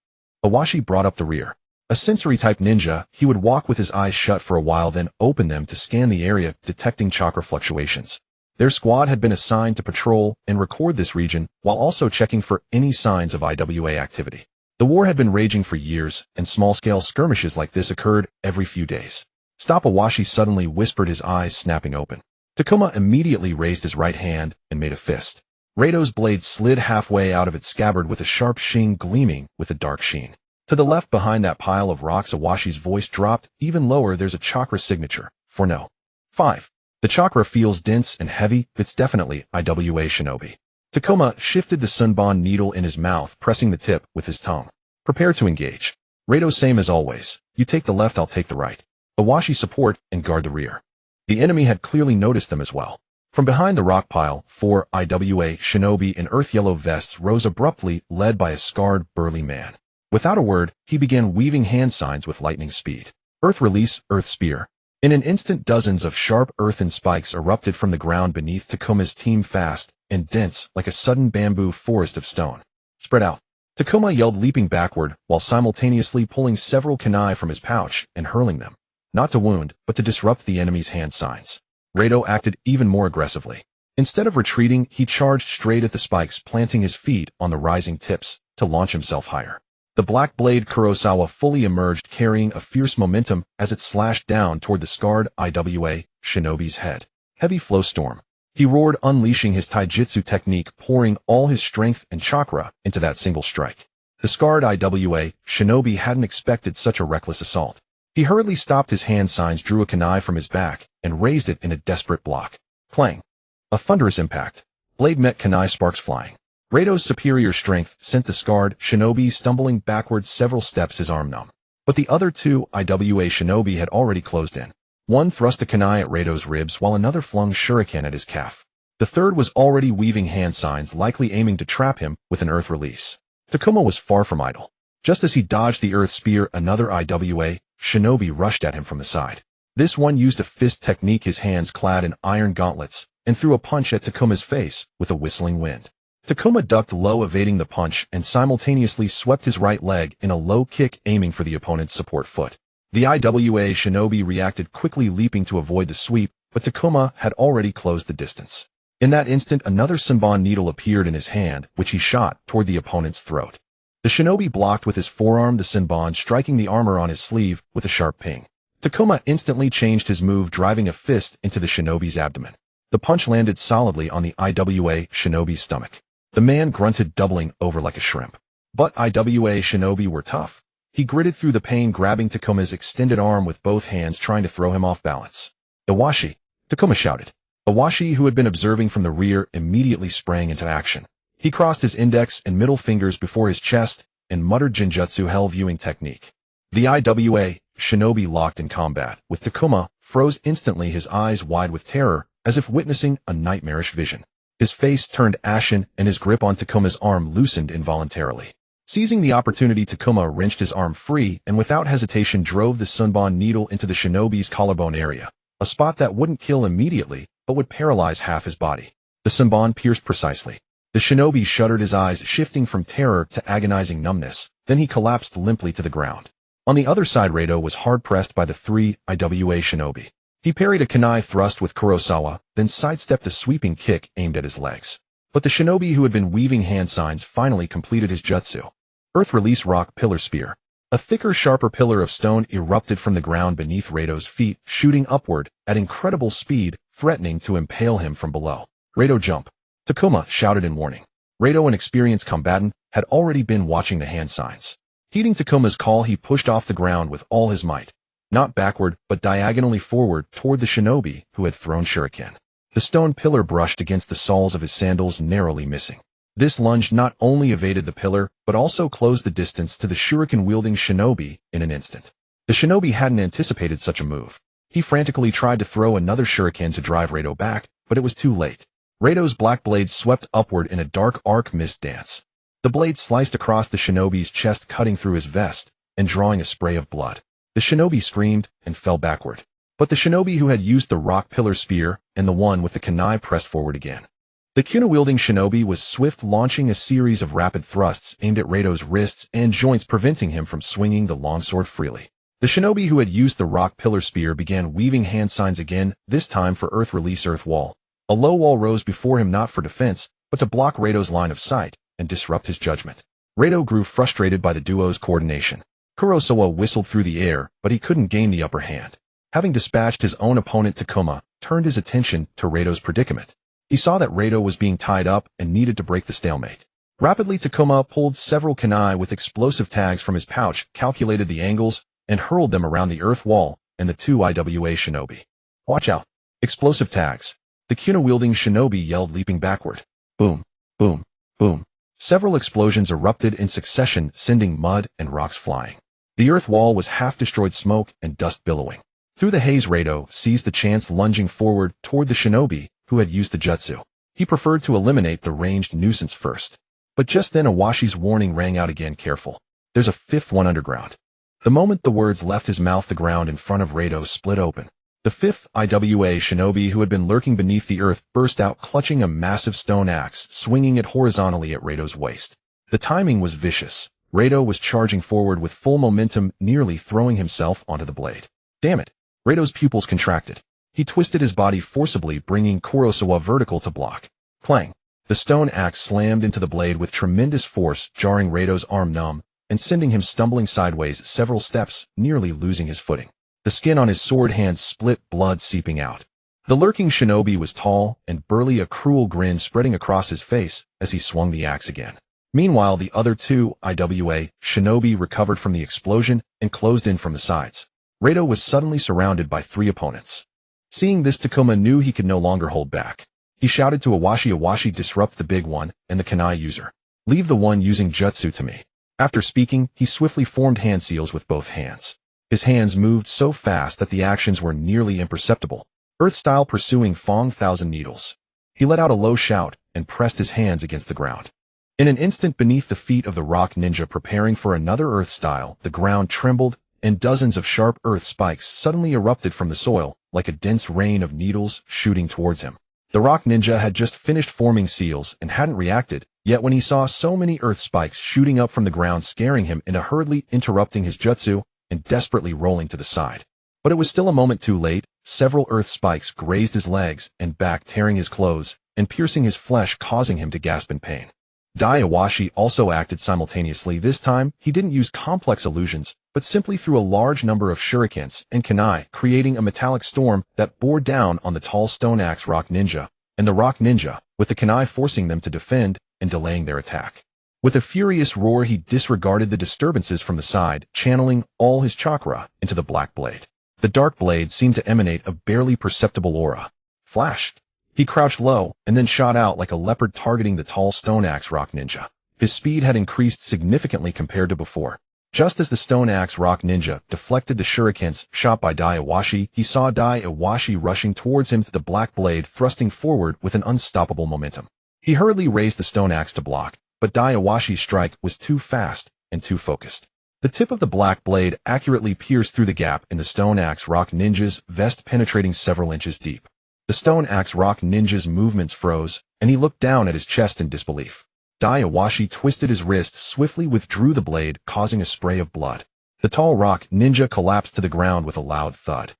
Awashi brought up the rear. A sensory-type ninja, he would walk with his eyes shut for a while, then open them to scan the area, detecting chakra fluctuations. Their squad had been assigned to patrol and record this region, while also checking for any signs of IWA activity. The war had been raging for years, and small-scale skirmishes like this occurred every few days. Stop! Awashi suddenly whispered, his eyes snapping open. Takuma immediately raised his right hand and made a fist. Reito's blade slid halfway out of its scabbard with a sharp sheen gleaming with a dark sheen. To the left, behind that pile of rocks, Awashi's voice dropped even lower. There's a chakra signature. For no. 5. The chakra feels dense and heavy. It's definitely IWA shinobi. Takuma shifted the Senbon needle in his mouth, pressing the tip with his tongue. Prepare to engage. Reito, same as always. You take the left, I'll take the right. Awashi, support and guard the rear. The enemy had clearly noticed them as well. From behind the rock pile, 4 IWA shinobi in earth yellow vests rose abruptly, led by a scarred, burly man. Without a word, he began weaving hand signs with lightning speed. Earth release, earth spear. In an instant, dozens of sharp earthen spikes erupted from the ground beneath Takuma's team, fast and dense, like a sudden bamboo forest of stone. Spread out. Takuma yelled, leaping backward, while simultaneously pulling several kunai from his pouch and hurling them. Not to wound, but to disrupt the enemy's hand signs. Reito acted even more aggressively. Instead of retreating, he charged straight at the spikes, planting his feet on the rising tips to launch himself higher. The black blade Kurosawa fully emerged, carrying a fierce momentum as it slashed down toward the scarred IWA shinobi's head. Heavy flow storm. He roared, unleashing his taijutsu technique, pouring all his strength and chakra into that single strike. The scarred IWA shinobi hadn't expected such a reckless assault. He hurriedly stopped his hand signs, drew a kunai from his back, and raised it in a desperate block. Clang. A thunderous impact. Blade met kunai sparks flying. Rato's superior strength sent the scarred shinobi stumbling backwards several steps, his arm numb. But the other two IWA shinobi had already closed in. One thrust a kunai at Rato's ribs while another flung shuriken at his calf. The third was already weaving hand signs, likely aiming to trap him with an earth release. Takuma was far from idle. Just as he dodged the earth spear, another IWA shinobi rushed at him from the side. This one used a fist technique, his hands clad in iron gauntlets, and threw a punch at Takuma's face with a whistling wind. Takuma ducked low, evading the punch, and simultaneously swept his right leg in a low kick, aiming for the opponent's support foot. The IWA shinobi reacted quickly, leaping to avoid the sweep, but Takuma had already closed the distance. In that instant, another senbon needle appeared in his hand, which he shot toward the opponent's throat. The shinobi blocked with his forearm, the senbon striking the armor on his sleeve with a sharp ping. Takuma instantly changed his move, driving a fist into the shinobi's abdomen. The punch landed solidly on the IWA shinobi's stomach. The man grunted, doubling over like a shrimp. But IWA shinobi were tough. He gritted through the pain, grabbing Takuma's extended arm with both hands, trying to throw him off balance. "Iwashi!" Takuma shouted. Iwashi, who had been observing from the rear, immediately sprang into action. He crossed his index and middle fingers before his chest and muttered Genjutsu Hell viewing technique. The IWA shinobi locked in combat with Takuma, froze instantly, his eyes wide with terror, as if witnessing a nightmarish vision. His face turned ashen and his grip on Takuma's arm loosened involuntarily. Seizing the opportunity, Takuma wrenched his arm free and without hesitation drove the senbon needle into the shinobi's collarbone area, a spot that wouldn't kill immediately but would paralyze half his body. The senbon pierced precisely. The shinobi shuddered, his eyes shifting from terror to agonizing numbness, then he collapsed limply to the ground. On the other side, Rato was hard-pressed by the three IWA shinobi. He parried a kunai thrust with Kurosawa, then sidestepped a sweeping kick aimed at his legs. But the shinobi who had been weaving hand signs finally completed his jutsu. Earth Release Rock Pillar Spear. A thicker, sharper pillar of stone erupted from the ground beneath Rato's feet, shooting upward at incredible speed, threatening to impale him from below. "Rato, jump!" Takuma shouted in warning. Rato, an experienced combatant, had already been watching the hand signs. Heeding Takuma's call, he pushed off the ground with all his might. Not backward, but diagonally forward toward the shinobi who had thrown shuriken. The stone pillar brushed against the soles of his sandals, narrowly missing. This lunge not only evaded the pillar, but also closed the distance to the shuriken-wielding shinobi in an instant. The shinobi hadn't anticipated such a move. He frantically tried to throw another shuriken to drive Rato back, but it was too late. Rato's black blade swept upward in a dark arc mist dance. The blade sliced across the shinobi's chest, cutting through his vest and drawing a spray of blood. The shinobi screamed and fell backward. But the shinobi who had used the rock pillar spear and the one with the kunai pressed forward again. The kuna-wielding shinobi was swift, launching a series of rapid thrusts aimed at Rato's wrists and joints, preventing him from swinging the longsword freely. The shinobi who had used the rock pillar spear began weaving hand signs again, this time for Earth Release Earth Wall. A low wall rose before him, not for defense, but to block Rato's line of sight and disrupt his judgment. Rato grew frustrated by the duo's coordination. Kurosawa whistled through the air, but he couldn't gain the upper hand. Having dispatched his own opponent, Takuma turned his attention to Rato's predicament. He saw that Rato was being tied up and needed to break the stalemate. Rapidly, Takuma pulled several kunai with explosive tags from his pouch, calculated the angles, and hurled them around the earth wall and the two IWA shinobi. "Watch out!" Explosive tags. The kuna-wielding shinobi yelled, leaping backward. Boom, boom, boom. Several explosions erupted in succession, sending mud and rocks flying. The earth wall was half destroyed, smoke and dust billowing. Through the haze, Rato seized the chance, lunging forward toward the shinobi who had used the jutsu. He preferred to eliminate the ranged nuisance first. But just then Iwashi's warning rang out again, "Careful. There's a fifth one underground." The moment the words left his mouth, the ground in front of Rato split open. The fifth IWA shinobi, who had been lurking beneath the earth, burst out, clutching a massive stone axe, swinging it horizontally at Rato's waist. The timing was vicious. Rato was charging forward with full momentum, nearly throwing himself onto the blade. Damn it! Rato's pupils contracted. He twisted his body forcibly, bringing Kurosawa vertical to block. Clang! The stone axe slammed into the blade with tremendous force, jarring Rato's arm numb and sending him stumbling sideways several steps, nearly losing his footing. The skin on his sword hand split, blood seeping out. The lurking shinobi was tall and burly, a cruel grin spreading across his face as he swung the axe again. Meanwhile, the other two IWA shinobi recovered from the explosion and closed in from the sides. Rato was suddenly surrounded by three opponents. Seeing this, Takuma knew he could no longer hold back. He shouted to Awashi, disrupt the big one and the kunai user. Leave the one using jutsu to me. After speaking, he swiftly formed hand seals with both hands. His hands moved so fast that the actions were nearly imperceptible, Earth-style pursuing Fong Thousand Needles. He let out a low shout and pressed his hands against the ground. In an instant, beneath the feet of the rock ninja preparing for another Earth-style, the ground trembled, and dozens of sharp earth spikes suddenly erupted from the soil, like a dense rain of needles shooting towards him. The rock ninja had just finished forming seals and hadn't reacted, yet when he saw so many earth spikes shooting up from the ground, scaring him into hurriedly interrupting his jutsu and desperately rolling to the side. But it was still a moment too late. Several earth spikes grazed his legs and back, tearing his clothes and piercing his flesh, causing him to gasp in pain. Awashi also acted simultaneously. This time, he didn't use complex illusions, but simply threw a large number of shurikens and kunai, creating a metallic storm that bore down on the tall stone axe rock ninja, and the rock ninja, with the kunai forcing them to defend and delaying their attack. With a furious roar, he disregarded the disturbances from the side, channeling all his chakra into the black blade. The dark blade seemed to emanate a barely perceptible aura. Flashed. He crouched low and then shot out like a leopard, targeting the tall stone axe rock ninja. His speed had increased significantly compared to before. Just as the stone axe rock ninja deflected the shurikens shot by Awashi, he saw Awashi rushing towards him, the black blade thrusting forward with an unstoppable momentum. He hurriedly raised the stone axe to block, but Awashi's strike was too fast and too focused. The tip of the black blade accurately pierced through the gap in the stone axe rock ninja's vest, penetrating several inches deep. The stone axe rock ninja's movements froze, and he looked down at his chest in disbelief. Awashi twisted his wrist, swiftly withdrew the blade, causing a spray of blood. The tall rock ninja collapsed to the ground with a loud thud.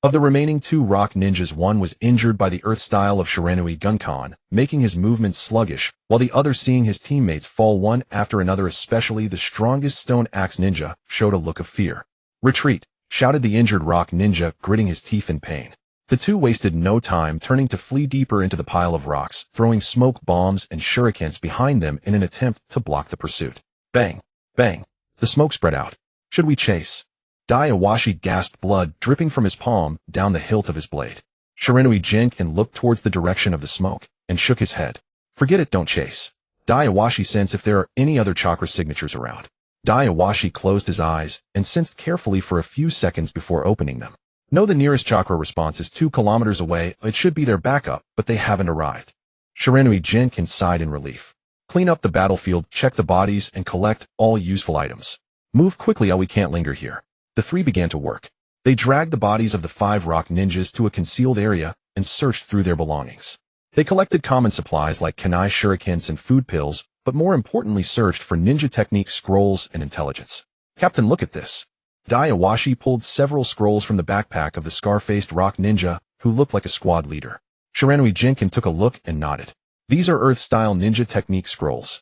Of the remaining two rock ninjas, one was injured by the earth style of Shiranui Gunkan, making his movements sluggish, while the other, seeing his teammates fall one after another, especially the strongest stone axe ninja, showed a look of fear. Retreat, shouted the injured rock ninja, gritting his teeth in pain. The two wasted no time, turning to flee deeper into the pile of rocks, throwing smoke bombs and shurikens behind them in an attempt to block the pursuit. Bang! Bang! The smoke spread out. Should we chase? Awashi gasped, blood dripping from his palm down the hilt of his blade. Shiranui Jinken looked towards the direction of the smoke and shook his head. Forget it, don't chase. Awashi sensed if there are any other chakra signatures around. Awashi closed his eyes and sensed carefully for a few seconds before opening them. No, the nearest chakra response is 2 kilometers away. It should be their backup, but they haven't arrived. Shiranui Jinken sighed in relief. Clean up the battlefield, check the bodies, and collect all useful items. Move quickly, we can't linger here. The three began to work. They dragged the bodies of the 5 rock ninjas to a concealed area and searched through their belongings. They collected common supplies like kunai, shurikens, and food pills, but more importantly searched for ninja technique scrolls and intelligence. Captain, look at this. Awashi pulled several scrolls from the backpack of the scar-faced rock ninja, who looked like a squad leader. Shiranui Jinken took a look and nodded. These are Earth-style ninja technique scrolls.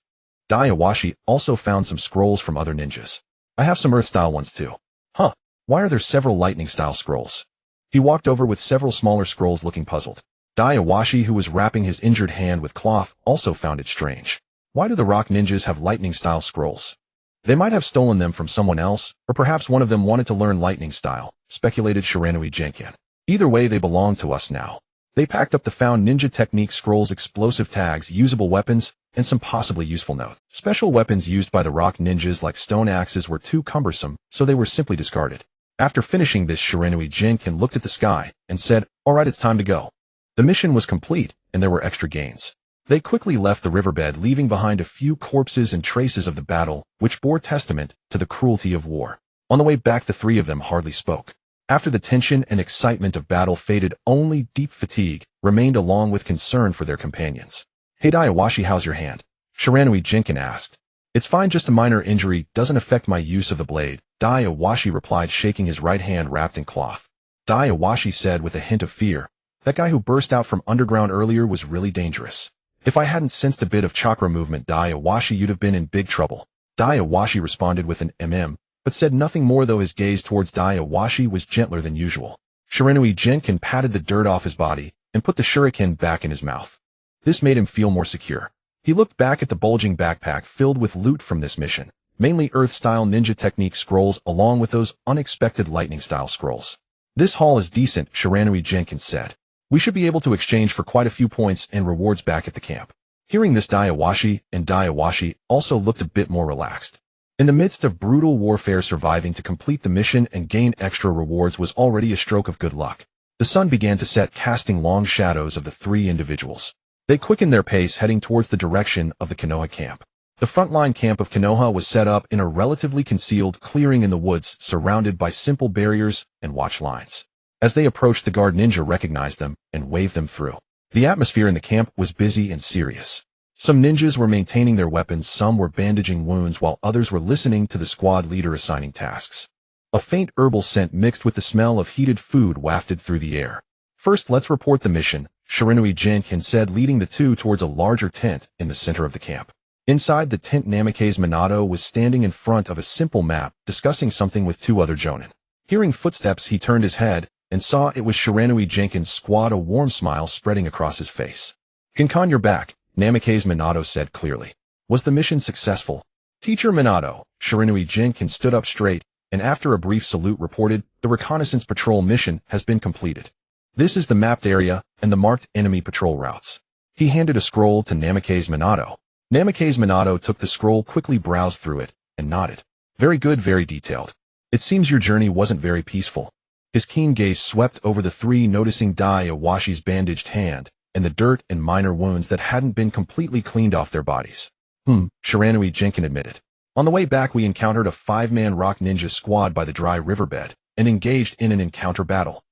Awashi also found some scrolls from other ninjas. I have some Earth-style ones too. Huh, why are there several lightning-style scrolls? He walked over with several smaller scrolls, looking puzzled. Awashi, who was wrapping his injured hand with cloth, also found it strange. Why do the rock ninjas have lightning-style scrolls? They might have stolen them from someone else, or perhaps one of them wanted to learn lightning style, speculated Shiranui Jinken. Either way, they belong to us now. They packed up the found ninja technique scrolls, explosive tags, usable weapons, and some possibly useful notes. Special weapons used by the rock ninjas like stone axes were too cumbersome, so they were simply discarded. After finishing this, Shiranui Jinken looked at the sky and said, "Alright, it's time to go." The mission was complete, and there were extra gains. They quickly left the riverbed, leaving behind a few corpses and traces of the battle, which bore testament to the cruelty of war. On the way back, the three of them hardly spoke. After the tension and excitement of battle faded, only deep fatigue remained, along with concern for their companions. "Hey Awashi, how's your hand?" Shiranui Jinken asked. "It's fine, just a minor injury, doesn't affect my use of the blade," Awashi replied, shaking his right hand wrapped in cloth. Awashi said with a hint of fear, "That guy who burst out from underground earlier was really dangerous. If I hadn't sensed a bit of chakra movement, Awashi, you'd have been in big trouble." Awashi responded with an but said nothing more, though his gaze towards Awashi was gentler than usual. Shiranui Jinken patted the dirt off his body and put the shuriken back in his mouth. This made him feel more secure. He looked back at the bulging backpack filled with loot from this mission, mainly Earth-style ninja technique scrolls along with those unexpected lightning-style scrolls. This haul is decent, Shiranui Jenkins said. We should be able to exchange for quite a few points and rewards back at the camp. Hearing this, Daiwashi also looked a bit more relaxed. In the midst of brutal warfare, surviving to complete the mission and gain extra rewards was already a stroke of good luck. The sun began to set, casting long shadows of the three individuals. They quickened their pace, heading towards the direction of the Konoha camp. The frontline camp of Konoha was set up in a relatively concealed clearing in the woods, surrounded by simple barriers and watch lines. As they approached, the guard ninja recognized them and waved them through. The atmosphere in the camp was busy and serious. Some ninjas were maintaining their weapons, some were bandaging wounds, while others were listening to the squad leader assigning tasks. A faint herbal scent mixed with the smell of heated food wafted through the air. First, let's report the mission, Shiranui Jenkins said, leading the two towards a larger tent in the center of the camp. Inside the tent, Namikaze Minato was standing in front of a simple map, discussing something with two other jonin. Hearing footsteps, he turned his head and saw it was Shiranui Jenkins' squad, a warm smile spreading across his face. Kinkan, you're back, Namikaze Minato said clearly. Was the mission successful? Teacher Minato, Shiranui Jenkins stood up straight, and after a brief salute reported, the reconnaissance patrol mission has been completed. This is the mapped area and the marked enemy patrol routes. He handed a scroll to Namikaze Minato. Namikaze Minato took the scroll, quickly browsed through it, and nodded. Very good, very detailed. It seems your journey wasn't very peaceful. His keen gaze swept over the three, noticing Daiwashi's bandaged hand and the dirt and minor wounds that hadn't been completely cleaned off their bodies. Shiranui Jenkins admitted. On the way back, we encountered a 5-man rock ninja squad by the dry riverbed and engaged in an encounter battle.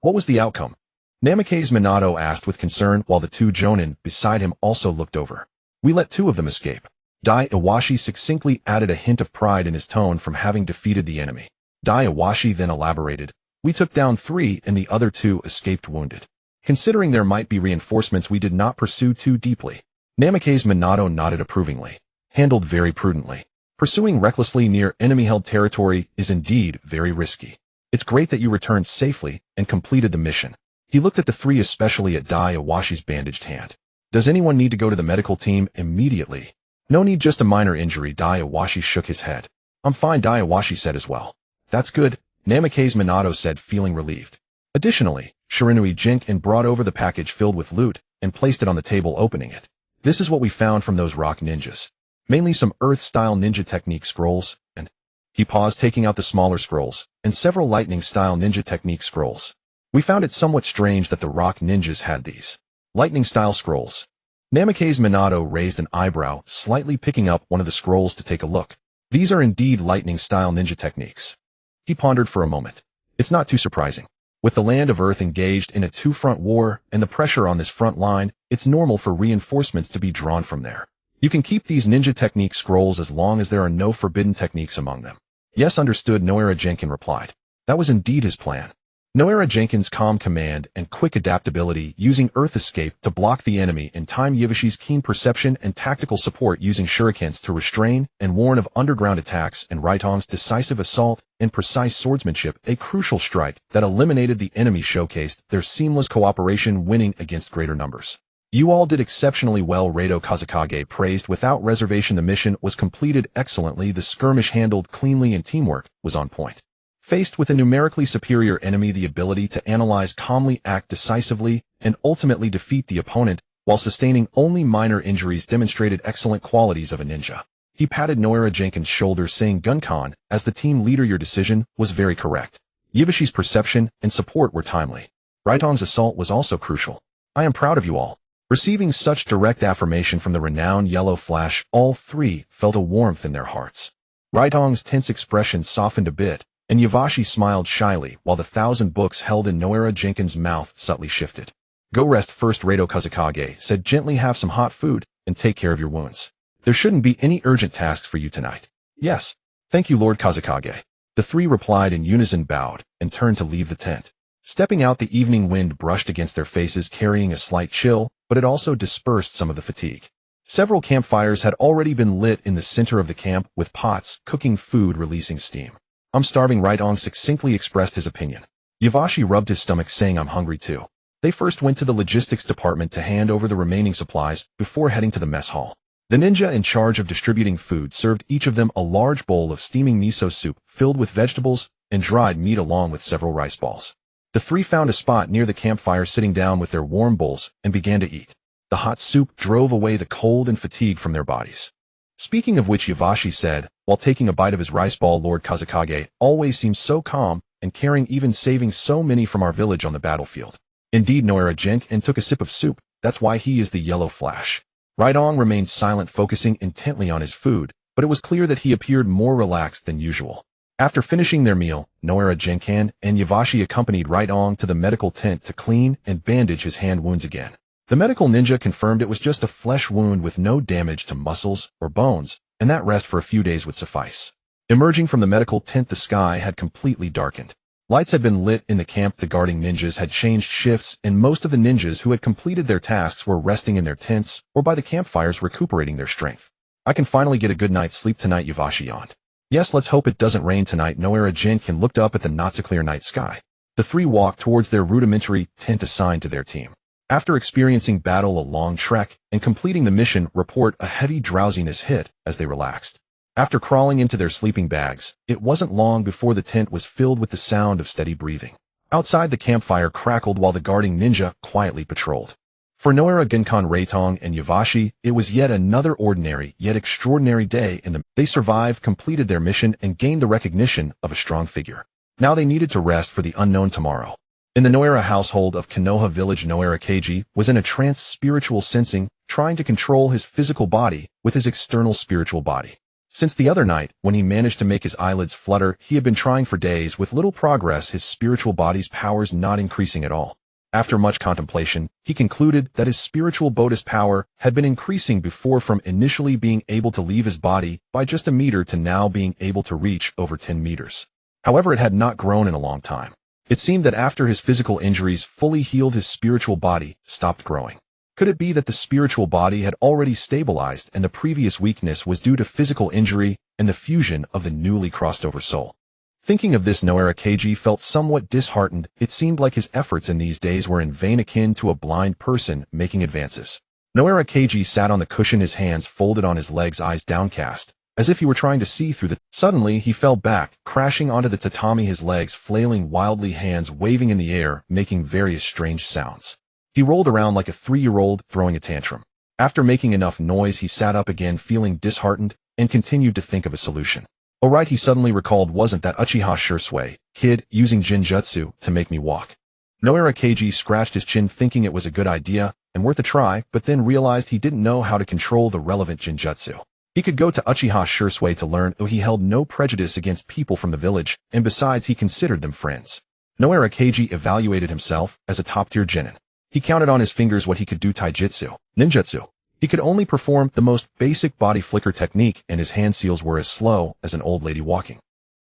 What was the outcome? Namikaze Minato asked with concern, while the two jonin beside him also looked over. We let 2 of them escape. Daiwashi succinctly added, a hint of pride in his tone from having defeated the enemy. Daiwashi then elaborated. We took down 3 and the other 2 escaped wounded. Considering there might be reinforcements, we did not pursue too deeply. Namikaze Minato nodded approvingly. Handled very prudently. Pursuing recklessly near enemy-held territory is indeed very risky. It's great that you returned safely and completed the mission. He looked at the 3, especially at Daiwashi's bandaged hand. Does anyone need to go to the medical team immediately? No need, just a minor injury. Daiwashi shook his head. I'm fine, Daiwashi said as well. That's good, Namikaze Minato said, feeling relieved. Additionally, Shiranui Jenkins brought over the package filled with loot and placed it on the table, opening it. This is what we found from those rock ninjas. Mainly some Earth-style ninja technique scrolls, and... He paused, taking out the smaller scrolls, and several lightning-style ninja technique scrolls. We found it somewhat strange that the rock ninjas had these lightning-style scrolls. Namikaze Minato raised an eyebrow, slightly picking up one of the scrolls to take a look. These are indeed lightning-style ninja techniques. He pondered for a moment. It's not too surprising. With the land of Earth engaged in a 2-front war and the pressure on this front line, it's normal for reinforcements to be drawn from there. You can keep these ninja technique scrolls as long as there are no forbidden techniques among them. Yes, understood, Noera Jenkins replied. That was indeed his plan. Noera Jenkins' calm command and quick adaptability, using Earth escape to block the enemy in time, Yivashi's keen perception and tactical support, using shurikens to restrain and warn of underground attacks, and Raitong's decisive assault and precise swordsmanship, a crucial strike that eliminated the enemy, showcased their seamless cooperation, winning against greater numbers. You all did exceptionally well, Rado Kazakage praised without reservation. The mission was completed excellently, the skirmish handled cleanly, and teamwork was on point. Faced with a numerically superior enemy, the ability to analyze calmly, act decisively, and ultimately defeat the opponent while sustaining only minor injuries demonstrated excellent qualities of a ninja. He patted Noera Jenkins' shoulder, saying, Gunkan, as the team leader, your decision was very correct. Yivashi's perception and support were timely. Raitong's assault was also crucial. I am proud of you all. Receiving such direct affirmation from the renowned Yellow Flash, all 3 felt a warmth in their hearts. Raitong's tense expression softened a bit, and Yavashi smiled shyly, while the 1,000 books held in Noera Jenkins' mouth subtly shifted. Go rest first, Rado Kazakage said gently. Have some hot food and take care of your wounds. There shouldn't be any urgent tasks for you tonight. Yes. Thank you, Lord Kazakage. The 3 replied in unison, bowed, and turned to leave the tent. Stepping out, the evening wind brushed against their faces, carrying a slight chill, but it also dispersed some of the fatigue. Several campfires had already been lit in the center of the camp, with pots cooking food, releasing steam. I'm starving, Raitong succinctly expressed his opinion. Yavashi rubbed his stomach, saying, I'm hungry too. They first went to the logistics department to hand over the remaining supplies before heading to the mess hall. The ninja in charge of distributing food served each of them a large bowl of steaming miso soup filled with vegetables and dried meat, along with several rice balls. The three found a spot near the campfire, sitting down with their warm bowls, and began to eat. The hot soup drove away the cold and fatigue from their bodies. Speaking of which, Yavashi said, while taking a bite of his rice ball, Lord Kazakage always seems so calm and caring, even saving so many from our village on the battlefield. Indeed, Noira jinked and took a sip of soup. That's why he is the yellow flash. Raidong remained silent, focusing intently on his food, but it was clear that he appeared more relaxed than usual. After finishing their meal, Noira Jinkan and Yavashi accompanied Raidong to the medical tent to clean and bandage his hand wounds again. The medical ninja confirmed it was just a flesh wound with no damage to muscles or bones, and that rest for a few days would suffice. Emerging from the medical tent, the sky had completely darkened. Lights had been lit in the camp. The guarding ninjas had changed shifts, and most of the ninjas who had completed their tasks were resting in their tents or by the campfires, recuperating their strength. I can finally get a good night's sleep tonight, Yavashi yawned. Yes, let's hope it doesn't rain tonight. Noira Jinkan looked up at the not-so-clear night sky. The three walked towards their rudimentary tent assigned to their team. After experiencing battle, a long trek, and completing the mission report, a heavy drowsiness hit as they relaxed. After crawling into their sleeping bags, it wasn't long before the tent was filled with the sound of steady breathing. Outside, the campfire crackled while the guarding ninja quietly patrolled. For Noira, Ginkan, Raitong, and Yavashi, it was yet another ordinary yet extraordinary day they survived, completed their mission, and gained the recognition of a strong figure. Now they needed to rest for the unknown tomorrow. In the Noira household of Konoha village, Noira Keiji was in a trance, spiritual sensing, trying to control his physical body with his external spiritual body. Since the other night, when he managed to make his eyelids flutter, he had been trying for days with little progress, his spiritual body's powers not increasing at all. After much contemplation, he concluded that his spiritual bodhi's power had been increasing before, from initially being able to leave his body by just a meter to now being able to reach over 10 meters. However, it had not grown in a long time. It seemed that after his physical injuries fully healed, his spiritual body stopped growing. Could it be that the spiritual body had already stabilized and the previous weakness was due to physical injury and the fusion of the newly crossed over soul? Thinking of this, Noira Keiji felt somewhat disheartened. It seemed like his efforts in these days were in vain, akin to a blind person making advances. Noira Keiji sat on the cushion, his hands folded on his legs, eyes downcast, as if he were trying to see through the... Suddenly, he fell back, crashing onto the tatami, his legs flailing wildly, hands waving in the air, making various strange sounds. He rolled around like a 3-year-old throwing a tantrum. After making enough noise, he sat up again, feeling disheartened, and continued to think of a solution. Oh right, he suddenly recalled, wasn't that Uchiha Shursui kid using Jinjutsu to make me walk? Noira Keiji scratched his chin, thinking it was a good idea and worth a try, but then realized he didn't know how to control the relevant Jinjutsu. He could go to Uchiha Shursui to learn, though he held no prejudice against people from the village, and besides, he considered them friends. Noira Keiji evaluated himself as a top-tier genin. He counted on his fingers what he could do: taijutsu, ninjutsu. He could only perform the most basic body flicker technique, and his hand seals were as slow as an old lady walking.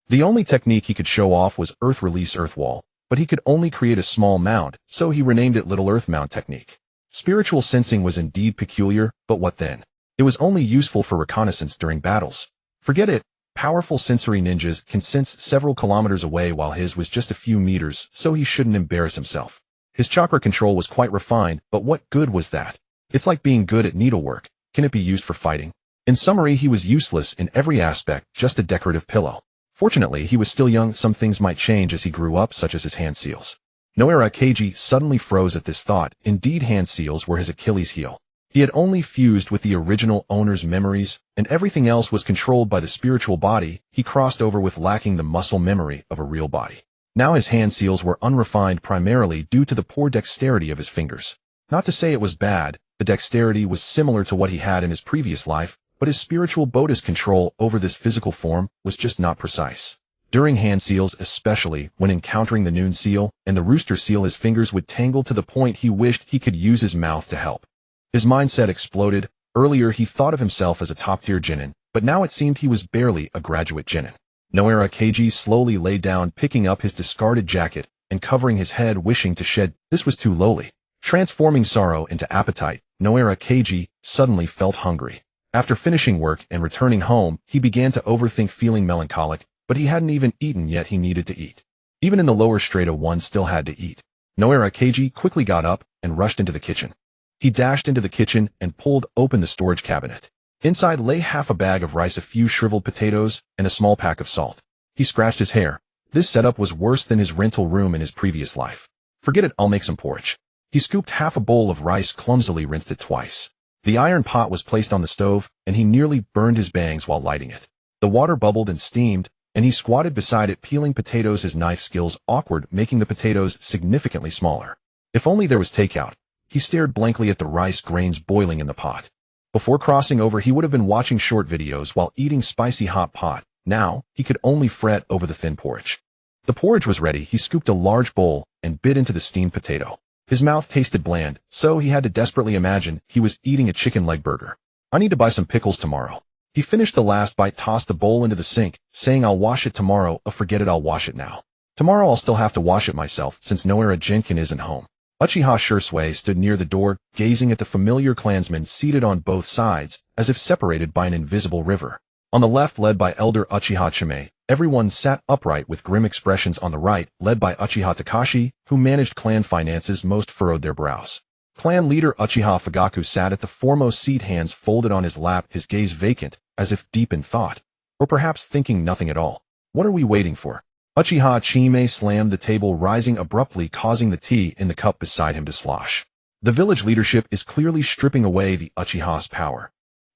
The only technique he could show off was earth release earth wall, but he could only create a small mound, so he renamed it Little Earth Mound technique. Spiritual sensing was indeed peculiar, but what then? It was only useful for reconnaissance during battles. Forget it. Powerful sensory ninjas can sense several kilometers away, while his was just a few meters, so he shouldn't embarrass himself. His chakra control was quite refined, but what good was that? It's like being good at needlework. Can it be used for fighting? In summary, he was useless in every aspect, just a decorative pillow. Fortunately, he was still young. Some things might change as he grew up, such as his hand seals. Noira Keiji suddenly froze at this thought. Indeed, hand seals were his Achilles heel. He had only fused with the original owner's memories, and everything else was controlled by the spiritual body he crossed over with, lacking the muscle memory of a real body. Now his hand seals were unrefined, primarily due to the poor dexterity of his fingers. Not to say it was bad, the dexterity was similar to what he had in his previous life, but his spiritual bodhi's control over this physical form was just not precise. During hand seals, especially when encountering the noon seal and the rooster seal, his fingers would tangle to the point he wished he could use his mouth to help. His mindset exploded. Earlier he thought of himself as a top-tier genin, but now it seemed he was barely a graduate genin. Noira Keiji slowly lay down, picking up his discarded jacket and covering his head, wishing to shed. This was too lowly. Transforming sorrow into appetite, Noira Keiji suddenly felt hungry. After finishing work and returning home, he began to overthink, feeling melancholic, but he hadn't even eaten yet. He needed to eat. Even in the lower strata, one still had to eat. Noira Keiji quickly got up and rushed into the kitchen. He dashed into the kitchen and pulled open the storage cabinet. Inside lay half a bag of rice, a few shriveled potatoes, and a small pack of salt. He scratched his hair. This setup was worse than his rental room in his previous life. Forget it, I'll make some porridge. He scooped half a bowl of rice, clumsily rinsed it twice. The iron pot was placed on the stove, and he nearly burned his bangs while lighting it. The water bubbled and steamed, and he squatted beside it peeling potatoes, his knife skills awkward, making the potatoes significantly smaller. If only there was takeout. He stared blankly at the rice grains boiling in the pot. Before crossing over, he would have been watching short videos while eating spicy hot pot. Now, he could only fret over the thin porridge. The porridge was ready. He scooped a large bowl and bit into the steamed potato. His mouth tasted bland, so he had to desperately imagine he was eating a chicken leg burger. I need to buy some pickles tomorrow. He finished the last bite, tossed the bowl into the sink, saying, I'll wash it tomorrow. Oh, forget it, I'll wash it now. Tomorrow I'll still have to wash it myself, since Noara Jenkin isn't home. Uchiha Shursui stood near the door, gazing at the familiar clansmen seated on both sides, as if separated by an invisible river. On the left, led by Elder Uchiha Chime, everyone sat upright with grim expressions. On the right, led by Uchiha Takashi, who managed clan finances, most furrowed their brows. Clan leader Uchiha Fugaku sat at the foremost seat, hands folded on his lap, his gaze vacant, as if deep in thought. Or perhaps thinking nothing at all. What are we waiting for? Uchiha Chime slammed the table, rising abruptly, causing the tea in the cup beside him to slosh. The village leadership is clearly stripping away the Uchiha's power.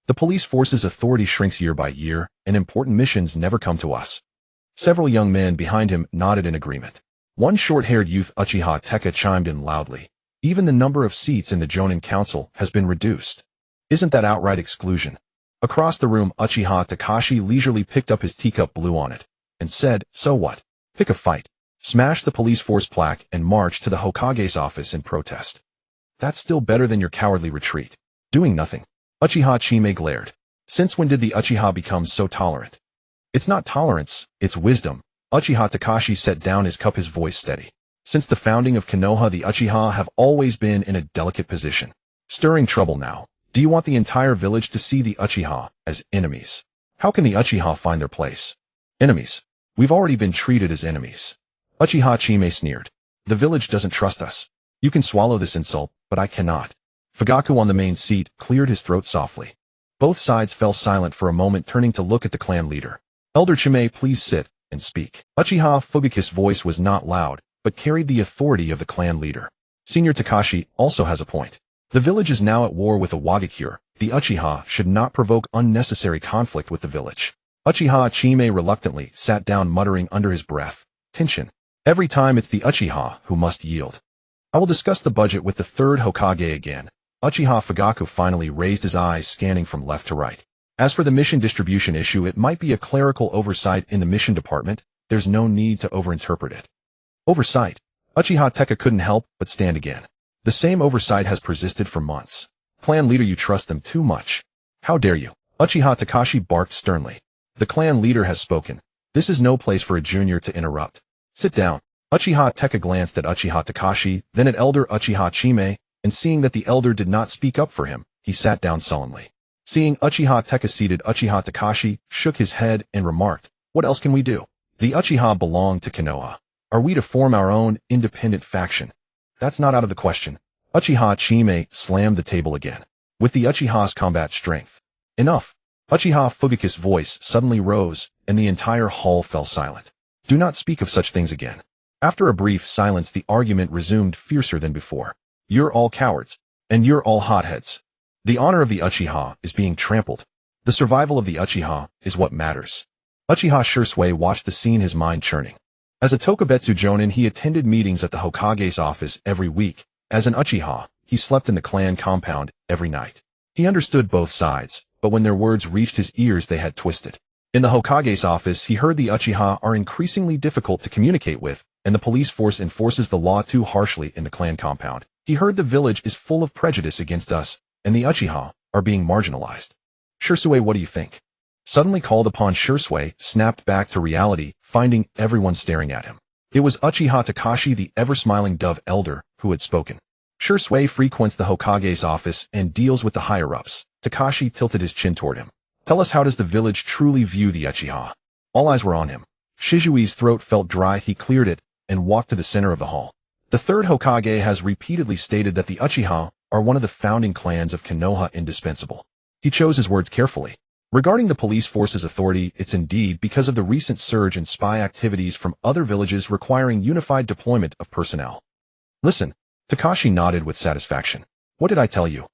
The police force's authority shrinks year by year, and important missions never come to us. Several young men behind him nodded in agreement. One short-haired youth, Uchiha Teka, chimed in loudly. Even the number of seats in the Jonin Council has been reduced. Isn't that outright exclusion? Across the room, Uchiha Takashi leisurely picked up his teacup, blew on it, and said, so what? Pick a fight. Smash the police force plaque and march to the Hokage's office in protest. That's still better than your cowardly retreat. Doing nothing. Uchiha Chime glared. Since when did the Uchiha become so tolerant? It's not tolerance, it's wisdom. Uchiha Takashi set down his cup, his voice steady. Since the founding of Konoha, the Uchiha have always been in a delicate position. Stirring trouble now. Do you want the entire village to see the Uchiha as enemies? How can the Uchiha find their place? Enemies. We've already been treated as enemies. Uchiha Chime sneered. The village doesn't trust us. You can swallow this insult, but I cannot. Fugaku on the main seat cleared his throat softly. Both sides fell silent for a moment, turning to look at the clan leader. Elder Chime, please sit and speak. Uchiha Fugaku's voice was not loud, but carried the authority of the clan leader. Senior Takashi also has a point. The village is now at war with the Wagakure. The Uchiha should not provoke unnecessary conflict with the village. Uchiha Chime reluctantly sat down, muttering under his breath. Tension. Every time it's the Uchiha who must yield. I will discuss the budget with the third Hokage again. Uchiha Fugaku finally raised his eyes, scanning from left to right. As for the mission distribution issue, it might be a clerical oversight in the mission department. There's no need to overinterpret it. Oversight. Uchiha Teka couldn't help but stand again. The same oversight has persisted for months. Clan leader, you trust them too much. How dare you? Uchiha Takashi barked sternly. The clan leader has spoken. This is no place for a junior to interrupt. Sit down. Uchiha Teka glanced at Uchiha Takashi, then at Elder Uchiha Chime, and seeing that the elder did not speak up for him, he sat down sullenly. Seeing Uchiha Teka seated, Uchiha Takashi shook his head and remarked, what else can we do? The Uchiha belong to Konoha. Are we to form our own independent faction? That's not out of the question. Uchiha Chime slammed the table again. With the Uchiha's combat strength. Enough. Uchiha Fugaku's voice suddenly rose, and the entire hall fell silent. Do not speak of such things again. After a brief silence, the argument resumed, fiercer than before. You're all cowards, and you're all hotheads. The honor of the Uchiha is being trampled. The survival of the Uchiha is what matters. Uchiha Shursui watched the scene, his mind churning. As a Tokubetsu Jonin, he attended meetings at the Hokage's office every week. As an Uchiha, he slept in the clan compound every night. He understood both sides, but when their words reached his ears, they had twisted. In the Hokage's office, he heard the Uchiha are increasingly difficult to communicate with, and the police force enforces the law too harshly in the clan compound. He heard the village is full of prejudice against us, and the Uchiha are being marginalized. Shursui, what do you think? Suddenly called upon, Shursui snapped back to reality, finding everyone staring at him. It was Uchiha Takashi, the ever-smiling dove elder, who had spoken. Shursui frequents the Hokage's office and deals with the higher-ups. Takashi tilted his chin toward him. Tell us, how does the village truly view the Uchiha? All eyes were on him. Shizui's throat felt dry. He cleared it and walked to the center of the hall. The third Hokage has repeatedly stated that the Uchiha are one of the founding clans of Konoha, indispensable. He chose his words carefully. Regarding the police force's authority, it's indeed because of the recent surge in spy activities from other villages requiring unified deployment of personnel. Listen, Takashi nodded with satisfaction. What did I tell you?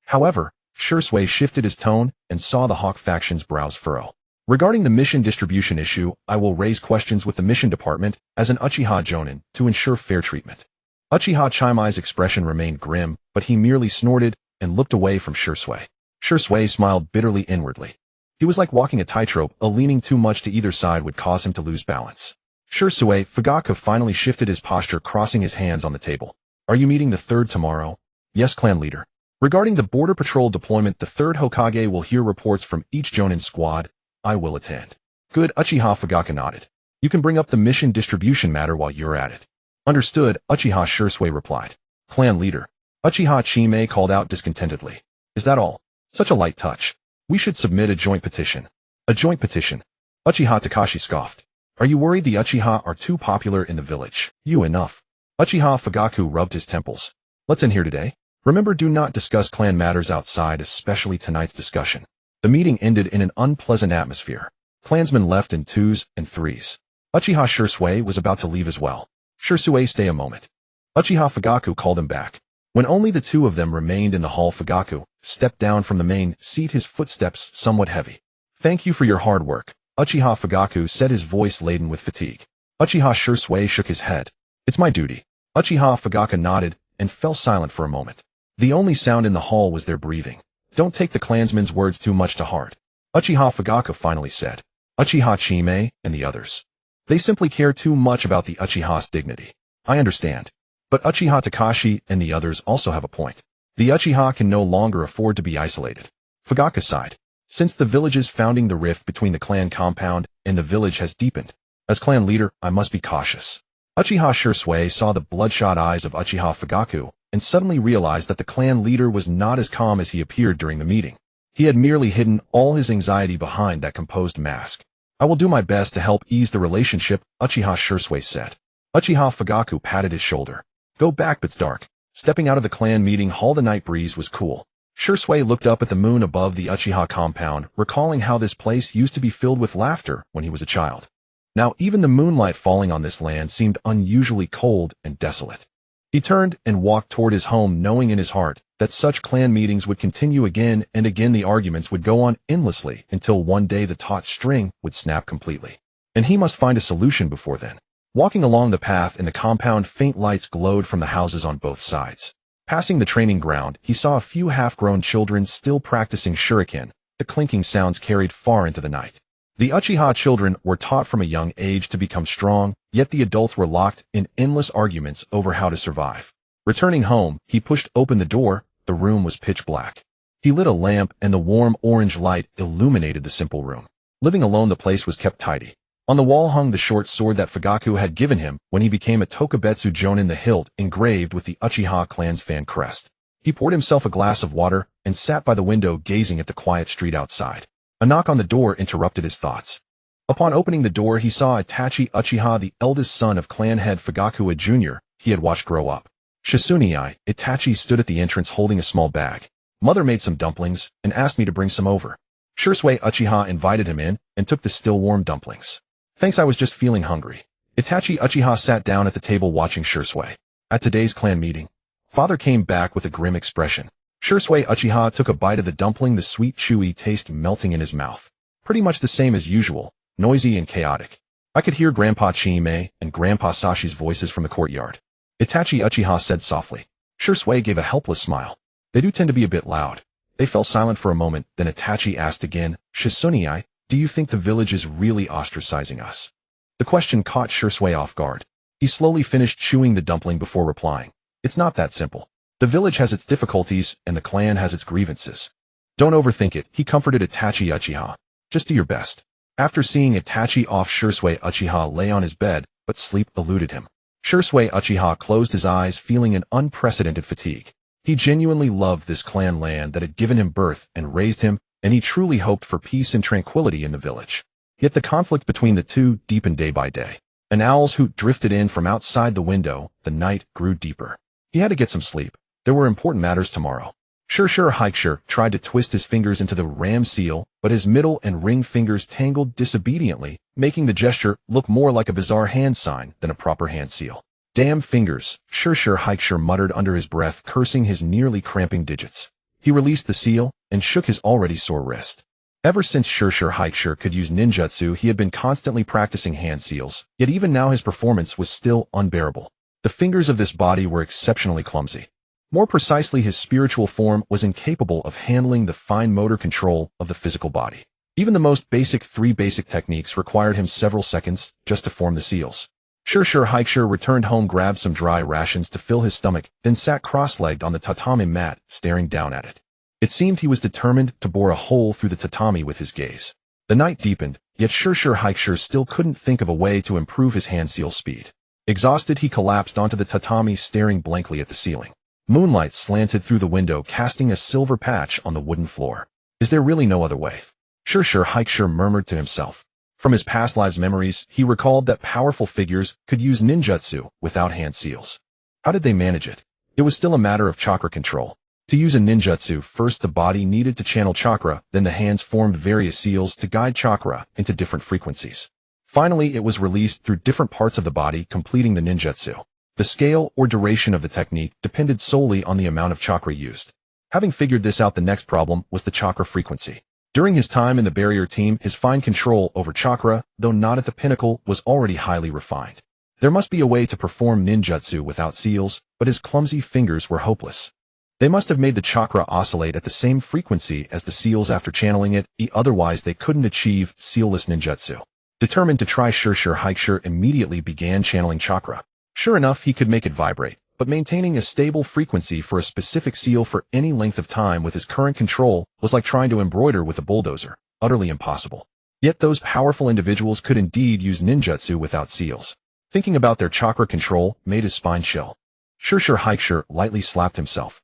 However, Shursui shifted his tone and saw the Hawk faction's brows furrow. Regarding the mission distribution issue, I will raise questions with the mission department as an Uchiha Jonin to ensure fair treatment. Uchiha Chimai's expression remained grim, but he merely snorted and looked away from Shursui. Shursui smiled bitterly inwardly. He was like walking a tightrope, leaning too much to either side would cause him to lose balance. Shursui Fugaku finally shifted his posture, crossing his hands on the table. Are you meeting the third tomorrow? Yes, clan leader. Regarding the border patrol deployment, the third Hokage will hear reports from each Jonin squad. I will attend. Good, Uchiha Fugaku nodded. You can bring up the mission distribution matter while you're at it. Understood, Uchiha Shursui replied. Clan leader. Uchiha Chimei called out discontentedly. Is that all? Such a light touch. We should submit a joint petition. A joint petition? Uchiha Takashi scoffed. Are you worried the Uchiha are too popular in the village? You enough. Uchiha Fugaku rubbed his temples. Let's end here today. Remember, do not discuss clan matters outside, especially tonight's discussion. The meeting ended in an unpleasant atmosphere. Clansmen left in 2s and 3s. Uchiha Shursui was about to leave as well. Shursui, stay a moment. Uchiha Fugaku called him back. When only the two of them remained in the hall, Fugaku stepped down from the main seat, his footsteps somewhat heavy. Thank you for your hard work, Uchiha Fugaku said, his voice laden with fatigue. Uchiha Shursui shook his head. It's my duty. Uchiha Fugaku nodded and fell silent for a moment. The only sound in the hall was their breathing. Don't take the clansman's words too much to heart, Uchiha Fugaku finally said. Uchiha Chimei and the others. They simply care too much about the Uchiha's dignity. I understand. But Uchiha Takashi and the others also have a point. The Uchiha can no longer afford to be isolated. Fugaku sighed. Since the village's founding, the rift between the clan compound and the village has deepened. As clan leader, I must be cautious. Uchiha Shursui saw the bloodshot eyes of Uchiha Fugaku and suddenly realized that the clan leader was not as calm as he appeared during the meeting. He had merely hidden all his anxiety behind that composed mask. I will do my best to help ease the relationship, Uchiha Shursui said. Uchiha Fugaku patted his shoulder. Go back, it's dark. Stepping out of the clan meeting hall, the night breeze was cool. Shursui looked up at the moon above the Uchiha compound, recalling how this place used to be filled with laughter when he was a child. Now even the moonlight falling on this land seemed unusually cold and desolate. He turned and walked toward his home, knowing in his heart that such clan meetings would continue again and again. The arguments would go on endlessly until one day the taut string would snap completely. And he must find a solution before then. Walking along the path in the compound, faint lights glowed from the houses on both sides. Passing the training ground, he saw a few half-grown children still practicing shuriken. The clinking sounds carried far into the night. The Uchiha children were taught from a young age to become strong, yet the adults were locked in endless arguments over how to survive. Returning home, he pushed open the door. The room was pitch black. He lit a lamp and the warm orange light illuminated the simple room. Living alone, the place was kept tidy. On the wall hung the short sword that Fugaku had given him when he became a Tokubetsu Jonin, the hilt engraved with the Uchiha clan's fan crest. He poured himself a glass of water and sat by the window gazing at the quiet street outside. A knock on the door interrupted his thoughts. Upon opening the door, he saw Itachi Uchiha, the eldest son of clan head Fugaku Jr. he had watched grow up. Shisunii, Itachi stood at the entrance holding a small bag. Mother made some dumplings and asked me to bring some over. Shursui Uchiha invited him in and took the still warm dumplings. Thanks, I was just feeling hungry. Itachi Uchiha sat down at the table watching Shursui. At today's clan meeting, father came back with a grim expression. Shursui Uchiha took a bite of the dumpling, the sweet chewy taste melting in his mouth. Pretty much the same as usual, noisy and chaotic. I could hear Grandpa Chimei and Grandpa Sashi's voices from the courtyard. Itachi Uchiha said softly. Shursui gave a helpless smile. They do tend to be a bit loud. They fell silent for a moment, then Itachi asked again, Shisunii, do you think the village is really ostracizing us? The question caught Shursui off guard. He slowly finished chewing the dumpling before replying. It's not that simple. The village has its difficulties and the clan has its grievances. Don't overthink it, he comforted Itachi Uchiha. Just do your best. After seeing Itachi off, Shursui Uchiha lay on his bed, but sleep eluded him. Shursui Uchiha closed his eyes, feeling an unprecedented fatigue. He genuinely loved this clan land that had given him birth and raised him, and he truly hoped for peace and tranquility in the village. Yet the conflict between the two deepened day by day. An owl's hoot drifted in from outside the window. The night grew deeper. He had to get some sleep. There were important matters tomorrow. Sure Hikeshire tried to twist his fingers into the ram seal, but his middle and ring fingers tangled disobediently, making the gesture look more like a bizarre hand sign than a proper hand seal. Damn fingers, Sure Hikeshire muttered under his breath, cursing his nearly cramping digits. He released the seal and shook his already sore wrist. Ever since Sure Hikeshire could use ninjutsu, he had been constantly practicing hand seals, yet even now his performance was still unbearable. The fingers of this body were exceptionally clumsy. More precisely, his spiritual form was incapable of handling the fine motor control of the physical body. Even the most basic three basic techniques required him several seconds just to form the seals. Sure Hikeshire returned home, grabbed some dry rations to fill his stomach, then sat cross-legged on the tatami mat, staring down at it. It seemed he was determined to bore a hole through the tatami with his gaze. The night deepened, yet Sure Hikeshire still couldn't think of a way to improve his hand seal speed. Exhausted, he collapsed onto the tatami, staring blankly at the ceiling. Moonlight slanted through the window, casting a silver patch on the wooden floor. Is there really no other way? Sure Hikeshire murmured to himself. From his past lives' memories, he recalled that powerful figures could use ninjutsu without hand seals. How did they manage it? It was still a matter of chakra control. To use a ninjutsu, first the body needed to channel chakra, then the hands formed various seals to guide chakra into different frequencies. Finally, it was released through different parts of the body, completing the ninjutsu. The scale or duration of the technique depended solely on the amount of chakra used. Having figured this out, the next problem was the chakra frequency. During his time in the barrier team, his fine control over chakra, though not at the pinnacle, was already highly refined. There must be a way to perform ninjutsu without seals, but his clumsy fingers were hopeless. They must have made the chakra oscillate at the same frequency as the seals after channeling it, otherwise they couldn't achieve sealless ninjutsu. Determined to try, Sure Hikeshire immediately began channeling chakra. Sure enough, he could make it vibrate, but maintaining a stable frequency for a specific seal for any length of time with his current control was like trying to embroider with a bulldozer, utterly impossible. Yet those powerful individuals could indeed use ninjutsu without seals. Thinking about their chakra control made his spine chill. Sure Hikeshire lightly slapped himself.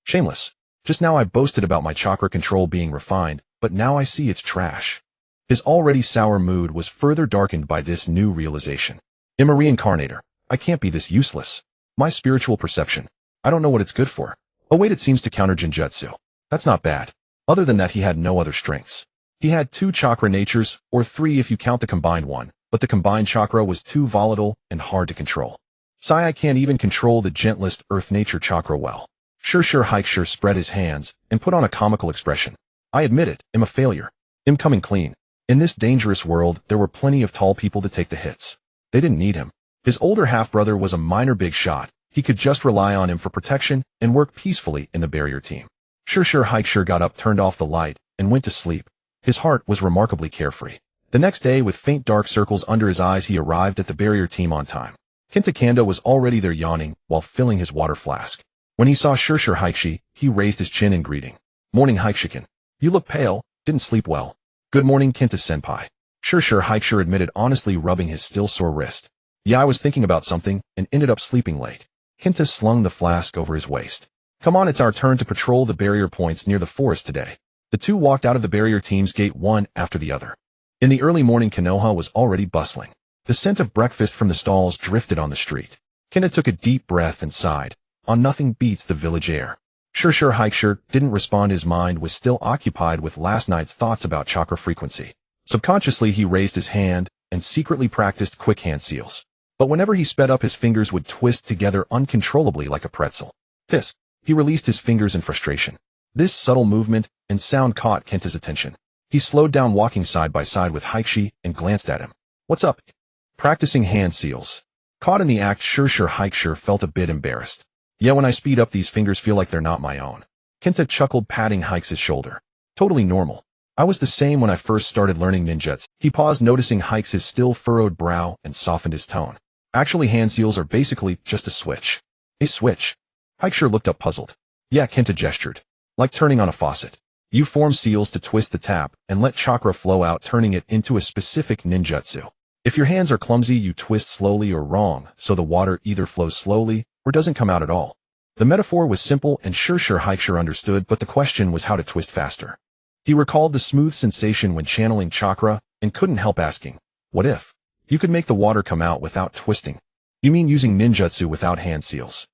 Shameless. Just now I boasted about my chakra control being refined, but now I see it's trash. His already sour mood was further darkened by this new realization. I'm a reincarnator. I can't be this useless. My spiritual perception. I don't know what it's good for. Oh wait, it seems to counter genjutsu. That's not bad. Other than that, he had no other strengths. He had 2 chakra natures, or 3 if you count the combined one, but the combined chakra was too volatile and hard to control. I can't even control the gentlest earth nature chakra well. Sure Hikeshire spread his hands and put on a comical expression. I admit it, I'm a failure. I'm coming clean. In this dangerous world, there were plenty of tall people to take the hits. They didn't need him. His older half-brother was a minor big shot. He could just rely on him for protection and work peacefully in the barrier team. Sure Hikeshire got up, turned off the light, and went to sleep. His heart was remarkably carefree. The next day, with faint dark circles under his eyes, he arrived at the barrier team on time. Kenta Kanda was already there, yawning while filling his water flask. When he saw Sure Hikeshire, he raised his chin in greeting. Morning, Hikeshiken. You look pale. Didn't sleep well. Good morning, Kenta-senpai. Sure Hikeshire admitted, honestly rubbing his still sore wrist. Yeah, I was thinking about something and ended up sleeping late. Kenta slung the flask over his waist. Come on, it's our turn to patrol the barrier points near the forest today. The two walked out of the barrier team's gate one after the other. In the early morning, Konoha was already bustling. The scent of breakfast from the stalls drifted on the street. Kenta took a deep breath and sighed. On nothing beats the village air. Sure Hikeshire didn't respond. His mind was still occupied with last night's thoughts about chakra frequency. Subconsciously, he raised his hand and secretly practiced quick hand seals. But whenever he sped up, his fingers would twist together uncontrollably like a pretzel. Tisk! He released his fingers in frustration. This subtle movement and sound caught Kenta's attention. He slowed down, walking side by side with Hikeshire, and glanced at him. What's up? Practicing hand seals. Caught in the act, Sure Hikeshire felt a bit embarrassed. Yeah, when I speed up, these fingers feel like they're not my own. Kenta chuckled, patting Hikes' shoulder. Totally normal. I was the same when I first started learning ninjutsu. He paused, noticing Hikes' still furrowed brow, and softened his tone. Actually, hand seals are basically just a switch. A switch? Hikeshire looked up, puzzled. Yeah, Kenta gestured. Like turning on a faucet. You form seals to twist the tap and let chakra flow out, turning it into a specific ninjutsu. If your hands are clumsy, you twist slowly or wrong, so the water either flows slowly or doesn't come out at all. The metaphor was simple and Sure Hikeshire understood, but the question was how to twist faster. He recalled the smooth sensation when channeling chakra and couldn't help asking, what if you could make the water come out without twisting? You mean using ninjutsu without hand seals?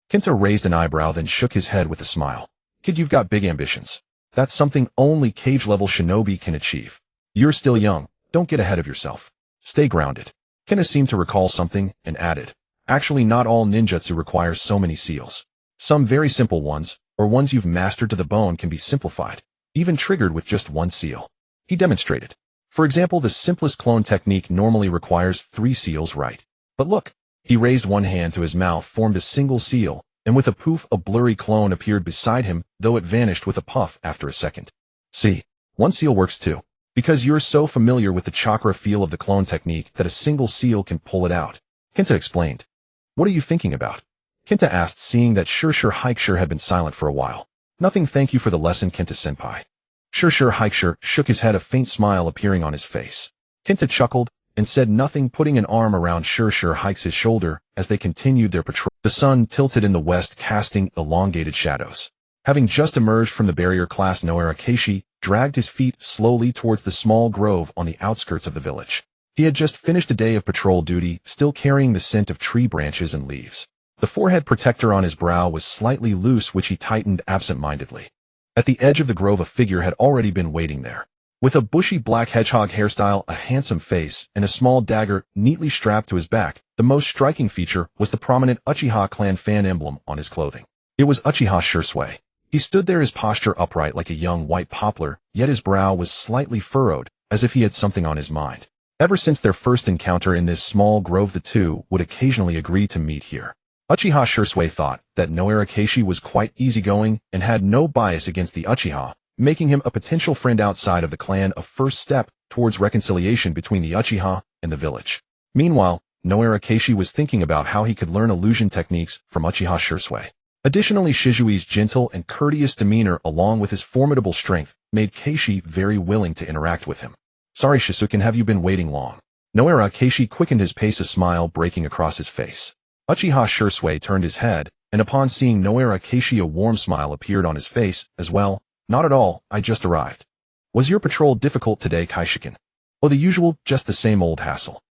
Kenta raised an eyebrow, then shook his head with a smile. Kid, you've got big ambitions. That's something only cage-level shinobi can achieve. You're still young. Don't get ahead of yourself. Stay grounded. Kenta seemed to recall something and added, actually not all ninjutsu requires so many seals. Some very simple ones, or ones you've mastered to the bone, can be simplified, even triggered with just one seal. He demonstrated. For example, the simplest clone technique normally requires 3 seals, right? But look, he raised one hand to his mouth, formed a single seal, and with a poof, a blurry clone appeared beside him, though it vanished with a puff after a second. See, one seal works too, because you're so familiar with the chakra feel of the clone technique that a single seal can pull it out. Kenta explained. What are you thinking about? Kenta asked, seeing that Sure Hikesure had been silent for a while. Nothing, thank you for the lesson, Kenta-senpai. Sure Hikesure shook his head, a faint smile appearing on his face. Kenta chuckled and said nothing, putting an arm around Sure Hikes' shoulder as they continued their patrol. The sun tilted in the west, casting elongated shadows. Having just emerged from the barrier class, Noara Keishi dragged his feet slowly towards the small grove on the outskirts of the village. He had just finished a day of patrol duty, still carrying the scent of tree branches and leaves. The forehead protector on his brow was slightly loose, which he tightened absent-mindedly. At the edge of the grove, a figure had already been waiting there. With a bushy black hedgehog hairstyle, a handsome face, and a small dagger neatly strapped to his back, the most striking feature was the prominent Uchiha clan fan emblem on his clothing. It was Uchiha Shursui. He stood there, his posture upright like a young white poplar, yet his brow was slightly furrowed, as if he had something on his mind. Ever since their first encounter in this small grove, the two would occasionally agree to meet here. Uchiha Shursui thought that Noara Keishi was quite easygoing and had no bias against the Uchiha, making him a potential friend outside of the clan, a first step towards reconciliation between the Uchiha and the village. Meanwhile, Noara Keishi was thinking about how he could learn illusion techniques from Uchiha Shursui. Additionally, Shizui's gentle and courteous demeanor along with his formidable strength made Keishi very willing to interact with him. Sorry, Shizuken, have you been waiting long? Noara Keishi quickened his pace, a smile breaking across his face. Uchiha Shursui turned his head, and upon seeing Noara Keishi, a warm smile appeared on his face as well. Not at all, I just arrived. Was your patrol difficult today, Kaishiken? Oh, the usual, just the same old hassle.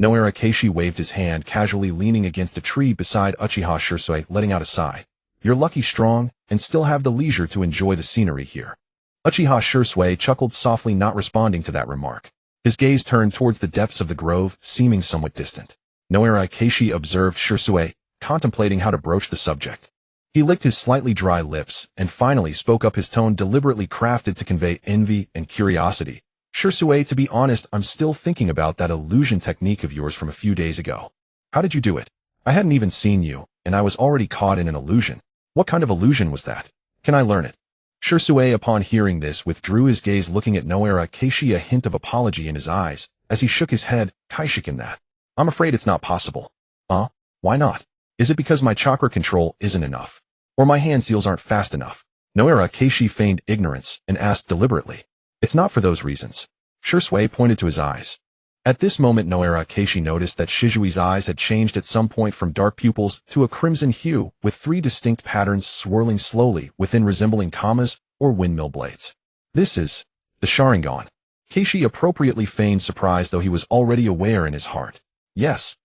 Noara Keishi waved his hand, casually leaning against a tree beside Uchiha Shursui, letting out a sigh. You're lucky, strong, and still have the leisure to enjoy the scenery here. Uchiha Shursui chuckled softly, not responding to that remark. His gaze turned towards the depths of the grove, seeming somewhat distant. Noara Keishi observed Shursui, contemplating how to broach the subject. He licked his slightly dry lips and finally spoke up, his tone deliberately crafted to convey envy and curiosity. Shursui, to be honest, I'm still thinking about that illusion technique of yours from a few days ago. How did you do it? I hadn't even seen you, and I was already caught in an illusion. What kind of illusion was that? Can I learn it? Shursui, upon hearing this, withdrew his gaze, looking at Noara Keishi, a hint of apology in his eyes, as he shook his head. Kaishiken, that. I'm afraid it's not possible. Why not? Is it because my chakra control isn't enough? Or my hand seals aren't fast enough? Noara Keishi feigned ignorance and asked deliberately. It's not for those reasons. Shursui pointed to his eyes. At this moment, Noara Keishi noticed that Shizui's eyes had changed at some point from dark pupils to a crimson hue, with 3 distinct patterns swirling slowly within, resembling commas or windmill blades. This is the Sharingan. Keishi appropriately feigned surprise, though he was already aware in his heart. Yes.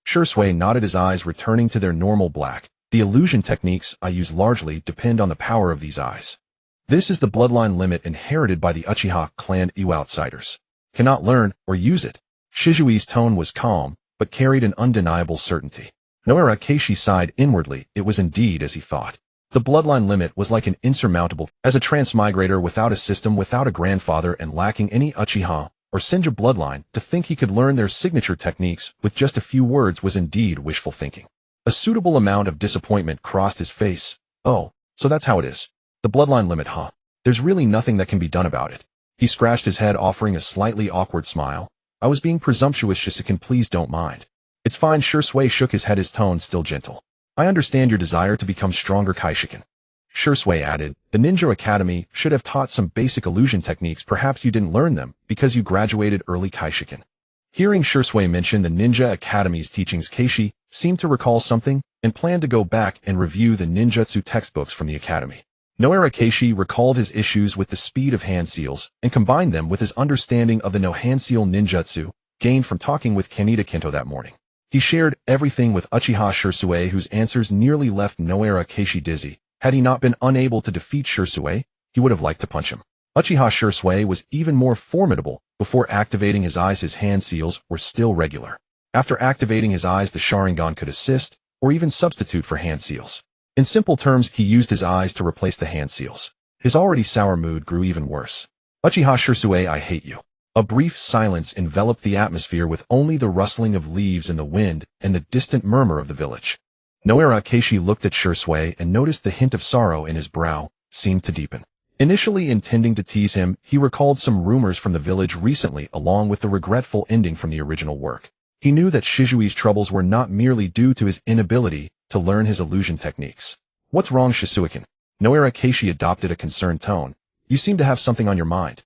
Shursui nodded, his eyes returning to their normal black. The illusion techniques I use largely depend on the power of these eyes. This is the bloodline limit inherited by the Uchiha clan. You outsiders cannot learn or use it. Shizui's tone was calm, but carried an undeniable certainty. Noara Keishi sighed inwardly. It was indeed as he thought. The bloodline limit was like an insurmountable. As a transmigrator without a system, without a grandfather, and lacking any Uchiha or Senju bloodline, to think he could learn their signature techniques with just a few words was indeed wishful thinking. A suitable amount of disappointment crossed his face. Oh, so that's how it is. The bloodline limit, huh? There's really nothing that can be done about it. He scratched his head, offering a slightly awkward smile. I was being presumptuous, Shizuken, please don't mind. It's fine. Shursui shook his head, his tone still gentle. I understand your desire to become stronger, Kaishiken. Shursui added, the Ninja Academy should have taught some basic illusion techniques. Perhaps you didn't learn them because you graduated early, Kaishiken. Hearing Shursui mention the Ninja Academy's teachings, Keishi seemed to recall something and planned to go back and review the ninjutsu textbooks from the academy. Noara Keishi recalled his issues with the speed of hand seals and combined them with his understanding of the no hand seal ninjutsu gained from talking with Kaneda Kento that morning. He shared everything with Uchiha Shursui, whose answers nearly left Noara Keishi dizzy. Had he not been unable to defeat Shisui, he would have liked to punch him. Uchiha Shisui was even more formidable. Before activating his eyes, his hand seals were still regular. After activating his eyes, the Sharingan could assist, or even substitute for hand seals. In simple terms, he used his eyes to replace the hand seals. His already sour mood grew even worse. Uchiha Shisui, I hate you. A brief silence enveloped the atmosphere with only the rustling of leaves in the wind and the distant murmur of the village. Noara Keishi looked at Shisui and noticed the hint of sorrow in his brow seemed to deepen. Initially intending to tease him, he recalled some rumors from the village recently along with the regretful ending from the original work. He knew that Shizui's troubles were not merely due to his inability to learn his illusion techniques. What's wrong, Shisuikin? Noara Keishi adopted a concerned tone. You seem to have something on your mind.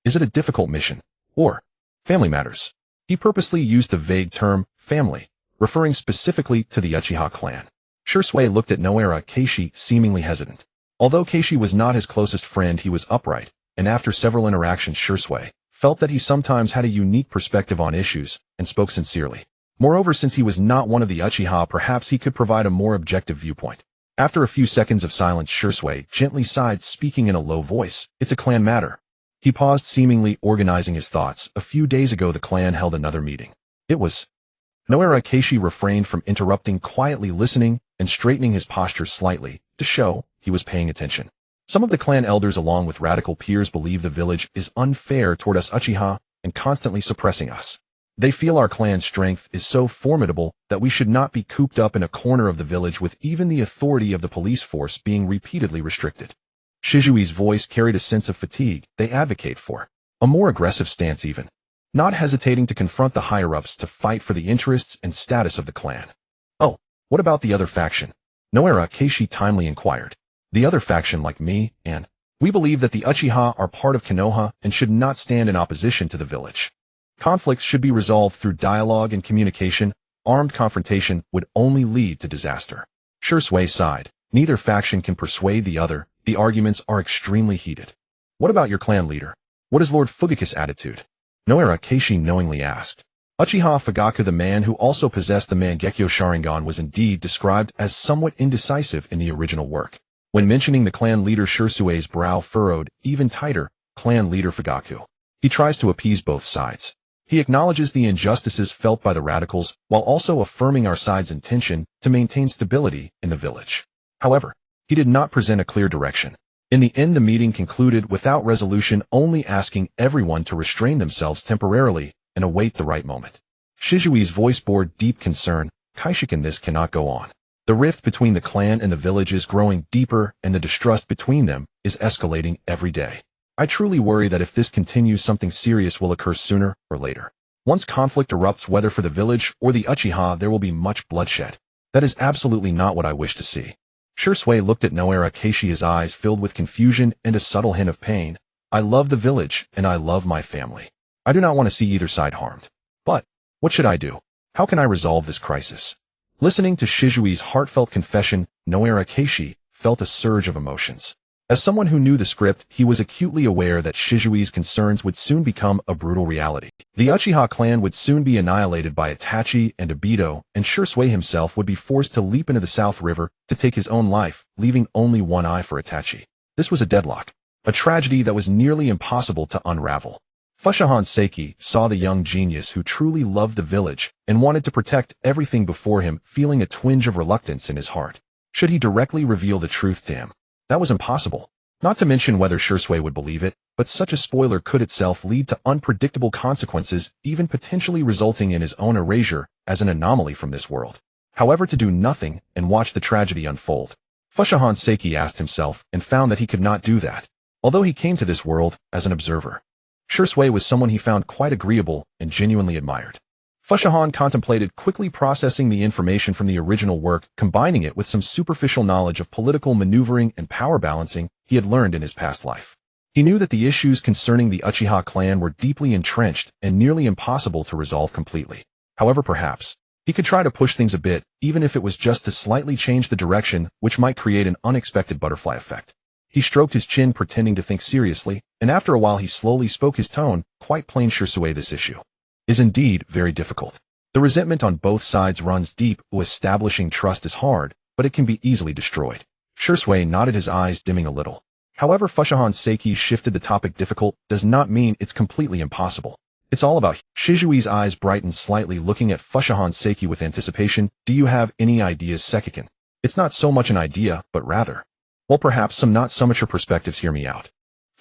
Is it a difficult mission? Or family matters? He purposely used the vague term family, referring specifically to the Uchiha clan. Shisui looked at Noara Keishi, seemingly hesitant. Although Keishi was not his closest friend, he was upright, and after several interactions, Shisui felt that he sometimes had a unique perspective on issues and spoke sincerely. Moreover, since he was not one of the Uchiha, perhaps he could provide a more objective viewpoint. After a few seconds of silence, Shisui gently sighed, speaking in a low voice. It's a clan matter. He paused, seemingly organizing his thoughts. A few days ago, the clan held another meeting. It was... Noara Keishi refrained from interrupting, quietly listening and straightening his posture slightly to show he was paying attention. Some of the clan elders, along with radical peers, believe the village is unfair toward us Uchiha and constantly suppressing us. They feel our clan's strength is so formidable that we should not be cooped up in a corner of the village with even the authority of the police force being repeatedly restricted. Shizui's voice carried a sense of fatigue. They advocate for a more aggressive stance, even not hesitating to confront the higher-ups to fight for the interests and status of the clan. Oh, what about the other faction? Noara Keishi timely inquired. The other faction, like me, and we believe that the Uchiha are part of Konoha and should not stand in opposition to the village. Conflicts should be resolved through dialogue and communication. Armed confrontation would only lead to disaster. Shisui sighed. Neither faction can persuade the other. The arguments are extremely heated. What about your clan leader? What is Lord Fugaku's attitude? Noara Keishi knowingly asked. Uchiha Fugaku, the man who also possessed the Mangekyo Sharingan, was indeed described as somewhat indecisive in the original work. When mentioning the clan leader, Shisui's brow furrowed even tighter. Clan leader Fugaku. He tries to appease both sides. He acknowledges the injustices felt by the radicals while also affirming our side's intention to maintain stability in the village. However, he did not present a clear direction. In the end, the meeting concluded without resolution, only asking everyone to restrain themselves temporarily and await the right moment. Shizui's voice bore deep concern. Kaishikin, this cannot go on. The rift between the clan and the village is growing deeper, and the distrust between them is escalating every day. I truly worry that if this continues, something serious will occur sooner or later. Once conflict erupts, whether for the village or the Uchiha, there will be much bloodshed. That is absolutely not what I wish to see. Shisui looked at Noara Keishi, his eyes filled with confusion and a subtle hint of pain. I love the village, and I love my family. I do not want to see either side harmed. But what should I do? How can I resolve this crisis? Listening to Shizui's heartfelt confession, Noara Keishi felt a surge of emotions. As someone who knew the script, he was acutely aware that Shizui's concerns would soon become a brutal reality. The Uchiha clan would soon be annihilated by Itachi and Obito, and Shisui himself would be forced to leap into the South River to take his own life, leaving only one eye for Itachi. This was a deadlock, a tragedy that was nearly impossible to unravel. Fushahan Seiki saw the young genius who truly loved the village and wanted to protect everything before him, feeling a twinge of reluctance in his heart. Should he directly reveal the truth to him? That was impossible. Not to mention whether Shisui would believe it, but such a spoiler could itself lead to unpredictable consequences, even potentially resulting in his own erasure as an anomaly from this world. However, to do nothing and watch the tragedy unfold. Fushahan Seiki asked himself and found that he could not do that, although he came to this world as an observer. Shisui was someone he found quite agreeable and genuinely admired. Fushahan contemplated quickly processing the information from the original work, combining it with some superficial knowledge of political maneuvering and power balancing he had learned in his past life. He knew that the issues concerning the Uchiha clan were deeply entrenched and nearly impossible to resolve completely. However, perhaps he could try to push things a bit, even if it was just to slightly change the direction, which might create an unexpected butterfly effect. He stroked his chin, pretending to think seriously, and after a while he slowly spoke, his tone quite plain. Shisui, this issue is indeed very difficult. The resentment on both sides runs deep. Establishing trust is hard, but it can be easily destroyed. Shursui nodded, his eyes dimming a little. However, Fushahan Seiki shifted the topic. Difficult does not mean it's completely impossible. It's all about. Shizui's eyes brightened slightly, looking at Fushahan Seiki with anticipation. Do you have any ideas, Sekikan? It's not so much an idea, but rather, well, perhaps some not so mature perspectives. Hear me out.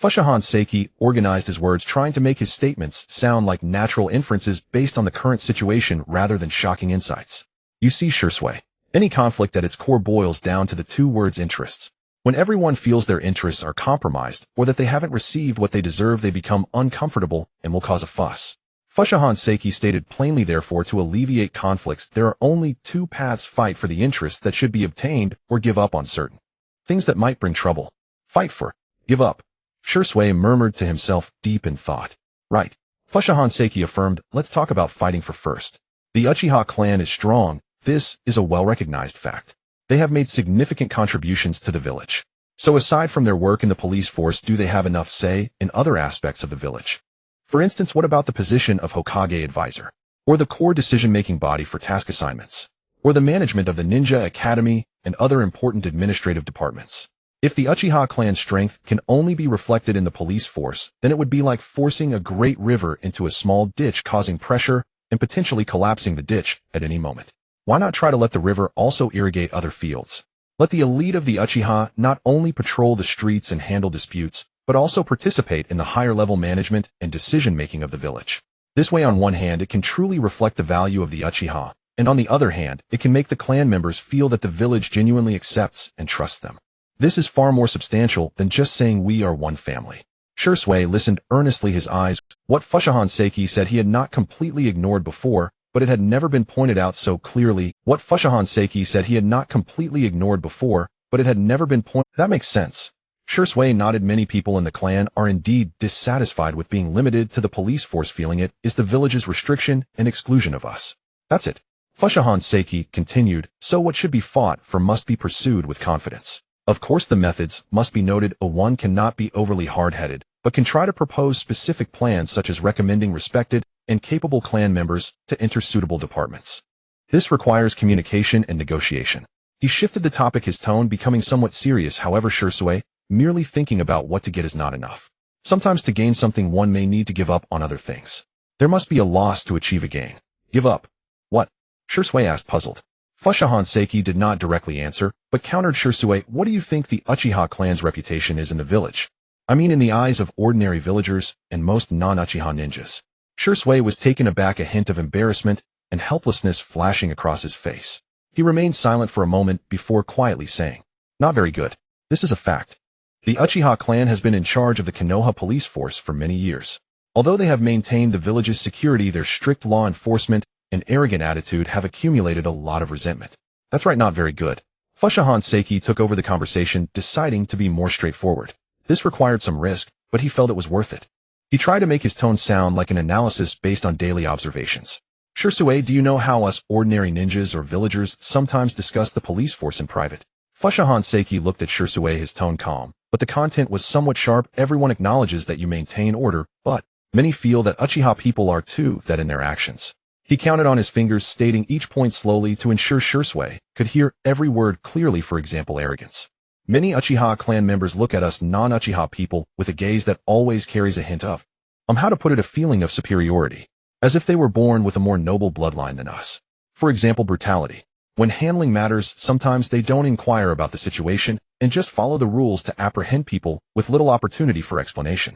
Fushahan Seiki organized his words, trying to make his statements sound like natural inferences based on the current situation rather than shocking insights. You see, Shursui, any conflict at its core boils down to the two words interests. When everyone feels their interests are compromised or that they haven't received what they deserve, they become uncomfortable and will cause a fuss. Fushahan Seiki stated plainly, therefore, to alleviate conflicts, there are only two paths: fight for the interests that should be obtained or give up on certain things that might bring trouble. Fight for, give up. Shursui murmured to himself, deep in thought. Right. Fushahan Seiki affirmed, let's talk about fighting for first. The Uchiha clan is strong. This is a well-recognized fact. They have made significant contributions to the village. So aside from their work in the police force, do they have enough say in other aspects of the village? For instance, what about the position of Hokage advisor? Or the core decision-making body for task assignments? Or the management of the ninja academy and other important administrative departments? If the Uchiha clan's strength can only be reflected in the police force, then it would be like forcing a great river into a small ditch, causing pressure and potentially collapsing the ditch at any moment. Why not try to let the river also irrigate other fields? Let the elite of the Uchiha not only patrol the streets and handle disputes, but also participate in the higher-level management and decision-making of the village. This way, on one hand, it can truly reflect the value of the Uchiha, and on the other hand, it can make the clan members feel that the village genuinely accepts and trusts them. This is far more substantial than just saying we are one family. Shursui listened earnestly, his eyes. What Fushahan Seiki said he had not completely ignored before, but it had never been pointed out so clearly. What Fushahan Seiki said he had not completely ignored before, but it had never been pointed. That makes sense. Shursui nodded. Many people in the clan are indeed dissatisfied with being limited to the police force, feeling it is the village's restriction and exclusion of us. That's it. Fushahan Seiki continued, so what should be fought for must be pursued with confidence. Of course, the methods must be noted. One cannot be overly hard-headed, but can try to propose specific plans, such as recommending respected and capable clan members to enter suitable departments. This requires communication and negotiation. He shifted the topic, his tone becoming somewhat serious. However, Shursui, merely thinking about what to get is not enough. Sometimes to gain something, one may need to give up on other things. There must be a loss to achieve a gain. Give up. What? Shursui asked, puzzled. Fushahan Seiki did not directly answer, but countered. Shursui, what do you think the Uchiha clan's reputation is in the village? I mean, in the eyes of ordinary villagers and most non-Uchiha ninjas. Shursui was taken aback, a hint of embarrassment and helplessness flashing across his face. He remained silent for a moment before quietly saying, not very good. This is a fact. The Uchiha clan has been in charge of the Konoha police force for many years. Although they have maintained the village's security, their strict law enforcement and arrogant attitude have accumulated a lot of resentment. That's right, not very good. Fushahan Seiki took over the conversation, deciding to be more straightforward. This required some risk, but he felt it was worth it. He tried to make his tone sound like an analysis based on daily observations. Shursui, do you know how us ordinary ninjas or villagers sometimes discuss the police force in private? Fushahan Seiki looked at Shursui, his tone calm, but the content was somewhat sharp. Everyone acknowledges that you maintain order, but many feel that Uchiha people are too that in their actions. He counted on his fingers, stating each point slowly to ensure Shursui could hear every word clearly. For example, arrogance. Many Uchiha clan members look at us non-Uchiha people with a gaze that always carries a hint of, how to put it, a feeling of superiority, as if they were born with a more noble bloodline than us. For example, brutality. When handling matters, sometimes they don't inquire about the situation and just follow the rules to apprehend people with little opportunity for explanation.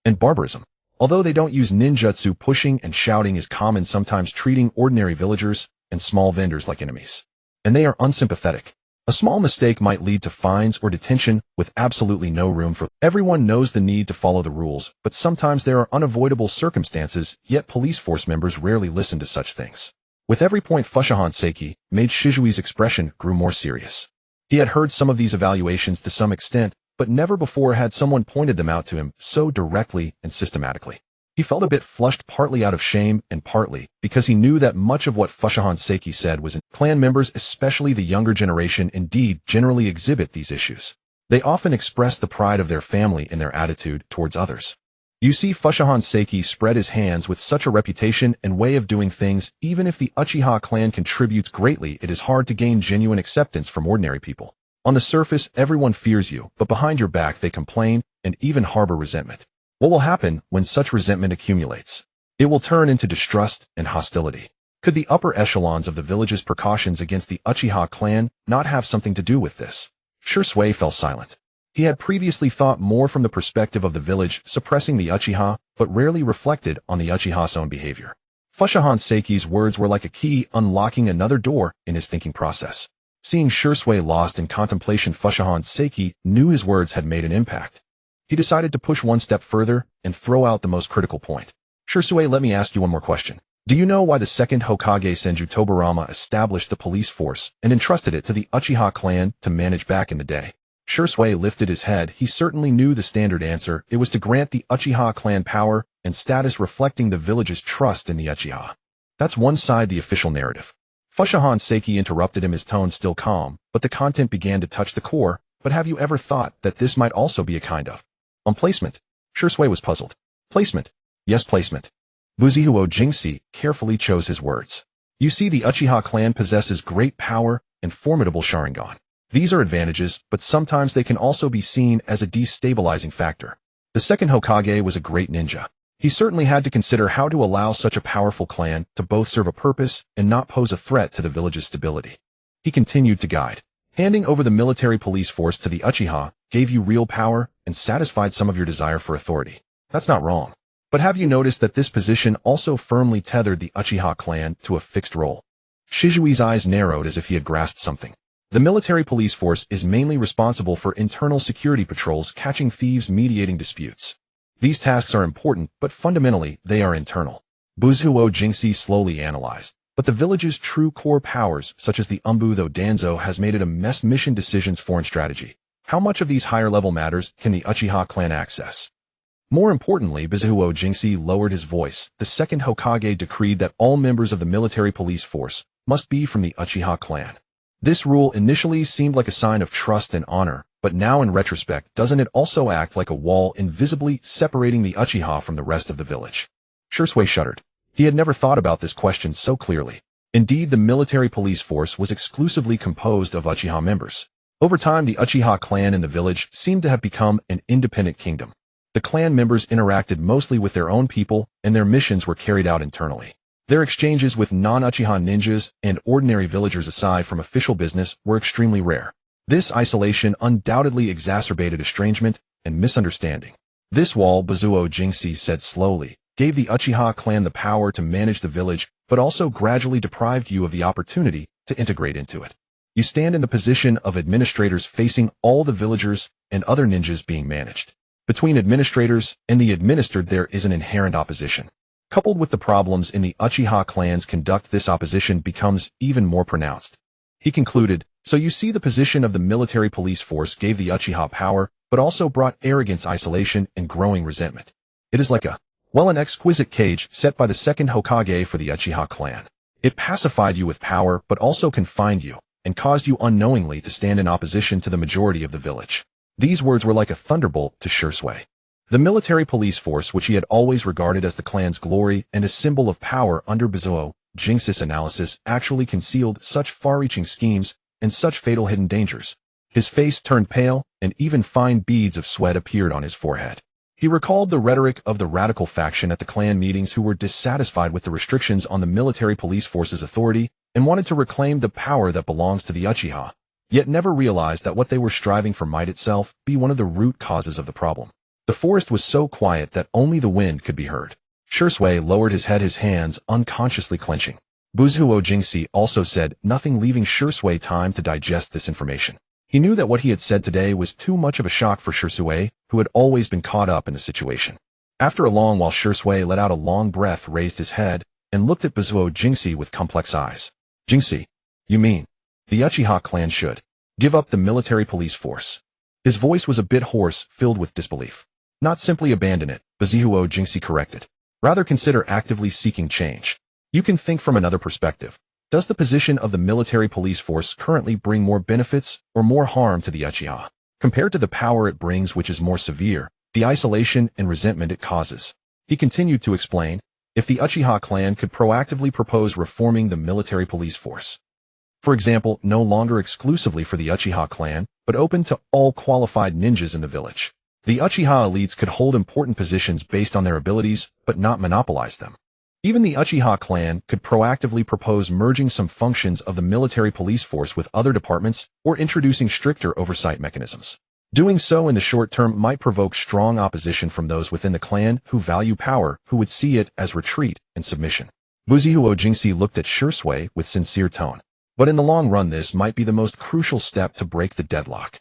And barbarism. Although they don't use ninjutsu, pushing and shouting is common, sometimes treating ordinary villagers and small vendors like enemies. And they are unsympathetic. A small mistake might lead to fines or detention with absolutely no room for. Everyone knows the need to follow the rules, but sometimes there are unavoidable circumstances, yet police force members rarely listen to such things. With every point Fushahan Seiki made, Shizui's expression grew more serious. He had heard some of these evaluations to some extent, but never before had someone pointed them out to him so directly and systematically. He felt a bit flushed, partly out of shame and partly because he knew that much of what Fushahan Seiki said was in. Clan members, especially the younger generation, indeed generally exhibit these issues. They often express the pride of their family in their attitude towards others. You see, Fushahan Seiki spread his hands. With such a reputation and way of doing things, even if the Uchiha clan contributes greatly, it is hard to gain genuine acceptance from ordinary people. On the surface, everyone fears you, but behind your back they complain and even harbor resentment. What will happen when such resentment accumulates? It will turn into distrust and hostility. Could the upper echelons of the village's precautions against the Uchiha clan not have something to do with this? Shisui fell silent. He had previously thought more from the perspective of the village suppressing the Uchiha, but rarely reflected on the Uchiha's own behavior. Fushahan Seiki's words were like a key unlocking another door in his thinking process. Seeing Shisui lost in contemplation, Fushahan Seiki knew his words had made an impact. He decided to push one step further and throw out the most critical point. Shisui, let me ask you one more question. Do you know why the second Hokage Senju Tobarama established the police force and entrusted it to the Uchiha clan to manage back in the day? Shisui lifted his head. He certainly knew the standard answer. It was to grant the Uchiha clan power and status reflecting the village's trust in the Uchiha. That's one side the official narrative. Fushahan Seiki interrupted him, his tone still calm, but the content began to touch the core. But have you ever thought that this might also be a kind of placement? Shisui was puzzled. Placement? Yes, placement. Buzihuo Jingxi carefully chose his words. You see, the Uchiha clan possesses great power and formidable Sharingan. These are advantages, but sometimes they can also be seen as a destabilizing factor. The second Hokage was a great ninja. He certainly had to consider how to allow such a powerful clan to both serve a purpose and not pose a threat to the village's stability. He continued to guide. Handing over the military police force to the Uchiha gave you real power and satisfied some of your desire for authority. That's not wrong. But have you noticed that this position also firmly tethered the Uchiha clan to a fixed role? Shizui's eyes narrowed as if he had grasped something. The military police force is mainly responsible for internal security patrols, catching thieves, mediating disputes. These tasks are important, but fundamentally, they are internal. Buzihuo Jingxi slowly analyzed. But the village's true core powers, such as the Umbudo Danzo, has made it a mess. Mission decisions, foreign strategy. How much of these higher-level matters can the Uchiha clan access? More importantly, Buzihuo Jingxi lowered his voice. The second Hokage decreed that all members of the military police force must be from the Uchiha clan. This rule initially seemed like a sign of trust and honor, but now in retrospect, doesn't it also act like a wall invisibly separating the Uchiha from the rest of the village? Shisui shuddered. He had never thought about this question so clearly. Indeed, the military police force was exclusively composed of Uchiha members. Over time, the Uchiha clan in the village seemed to have become an independent kingdom. The clan members interacted mostly with their own people, and their missions were carried out internally. Their exchanges with non-Uchiha ninjas and ordinary villagers aside from official business were extremely rare. This isolation undoubtedly exacerbated estrangement and misunderstanding. This wall, Buzihuo Jingxi said slowly, gave the Uchiha clan the power to manage the village, but also gradually deprived you of the opportunity to integrate into it. You stand in the position of administrators facing all the villagers and other ninjas being managed. Between administrators and the administered there is an inherent opposition. Coupled with the problems in the Uchiha clan's conduct, this opposition becomes even more pronounced. He concluded, so you see, the position of the military police force gave the Uchiha power, but also brought arrogance, isolation, and growing resentment. It is like an exquisite cage set by the second Hokage for the Uchiha clan. It pacified you with power, but also confined you, and caused you unknowingly to stand in opposition to the majority of the village. These words were like a thunderbolt to Shisui. The military police force, which he had always regarded as the clan's glory and a symbol of power under Buzihuo Jingxi's analysis, actually concealed such far-reaching schemes and such fatal hidden dangers. His face turned pale, and even fine beads of sweat appeared on his forehead. He recalled the rhetoric of the radical faction at the clan meetings, who were dissatisfied with the restrictions on the military police force's authority and wanted to reclaim the power that belongs to the Uchiha, yet never realized that what they were striving for might itself be one of the root causes of the problem. The forest was so quiet that only the wind could be heard. Shisui lowered his head, his hands unconsciously clenching. Buzihuo Jingxi also said nothing, leaving Shisui time to digest this information. He knew that what he had said today was too much of a shock for Shisui, who had always been caught up in the situation. After a long while, Shisui let out a long breath, raised his head, and looked at Buzihuo Jingxi with complex eyes. Jingxi, you mean the Uchiha clan should give up the military police force? His voice was a bit hoarse, filled with disbelief. Not simply abandon it, Buzihuo Jingxi corrected. Rather consider actively seeking change. You can think from another perspective. Does the position of the military police force currently bring more benefits or more harm to the Uchiha? Compared to the power it brings, which is more severe, the isolation and resentment it causes. He continued to explain, if the Uchiha clan could proactively propose reforming the military police force. For example, no longer exclusively for the Uchiha clan, but open to all qualified ninjas in the village. The Uchiha elites could hold important positions based on their abilities, but not monopolize them. Even the Uchiha clan could proactively propose merging some functions of the military police force with other departments or introducing stricter oversight mechanisms. Doing so in the short term might provoke strong opposition from those within the clan who value power, who would see it as retreat and submission. Buzihuo Jingxi looked at Shisui with sincere tone. But in the long run this might be the most crucial step to break the deadlock.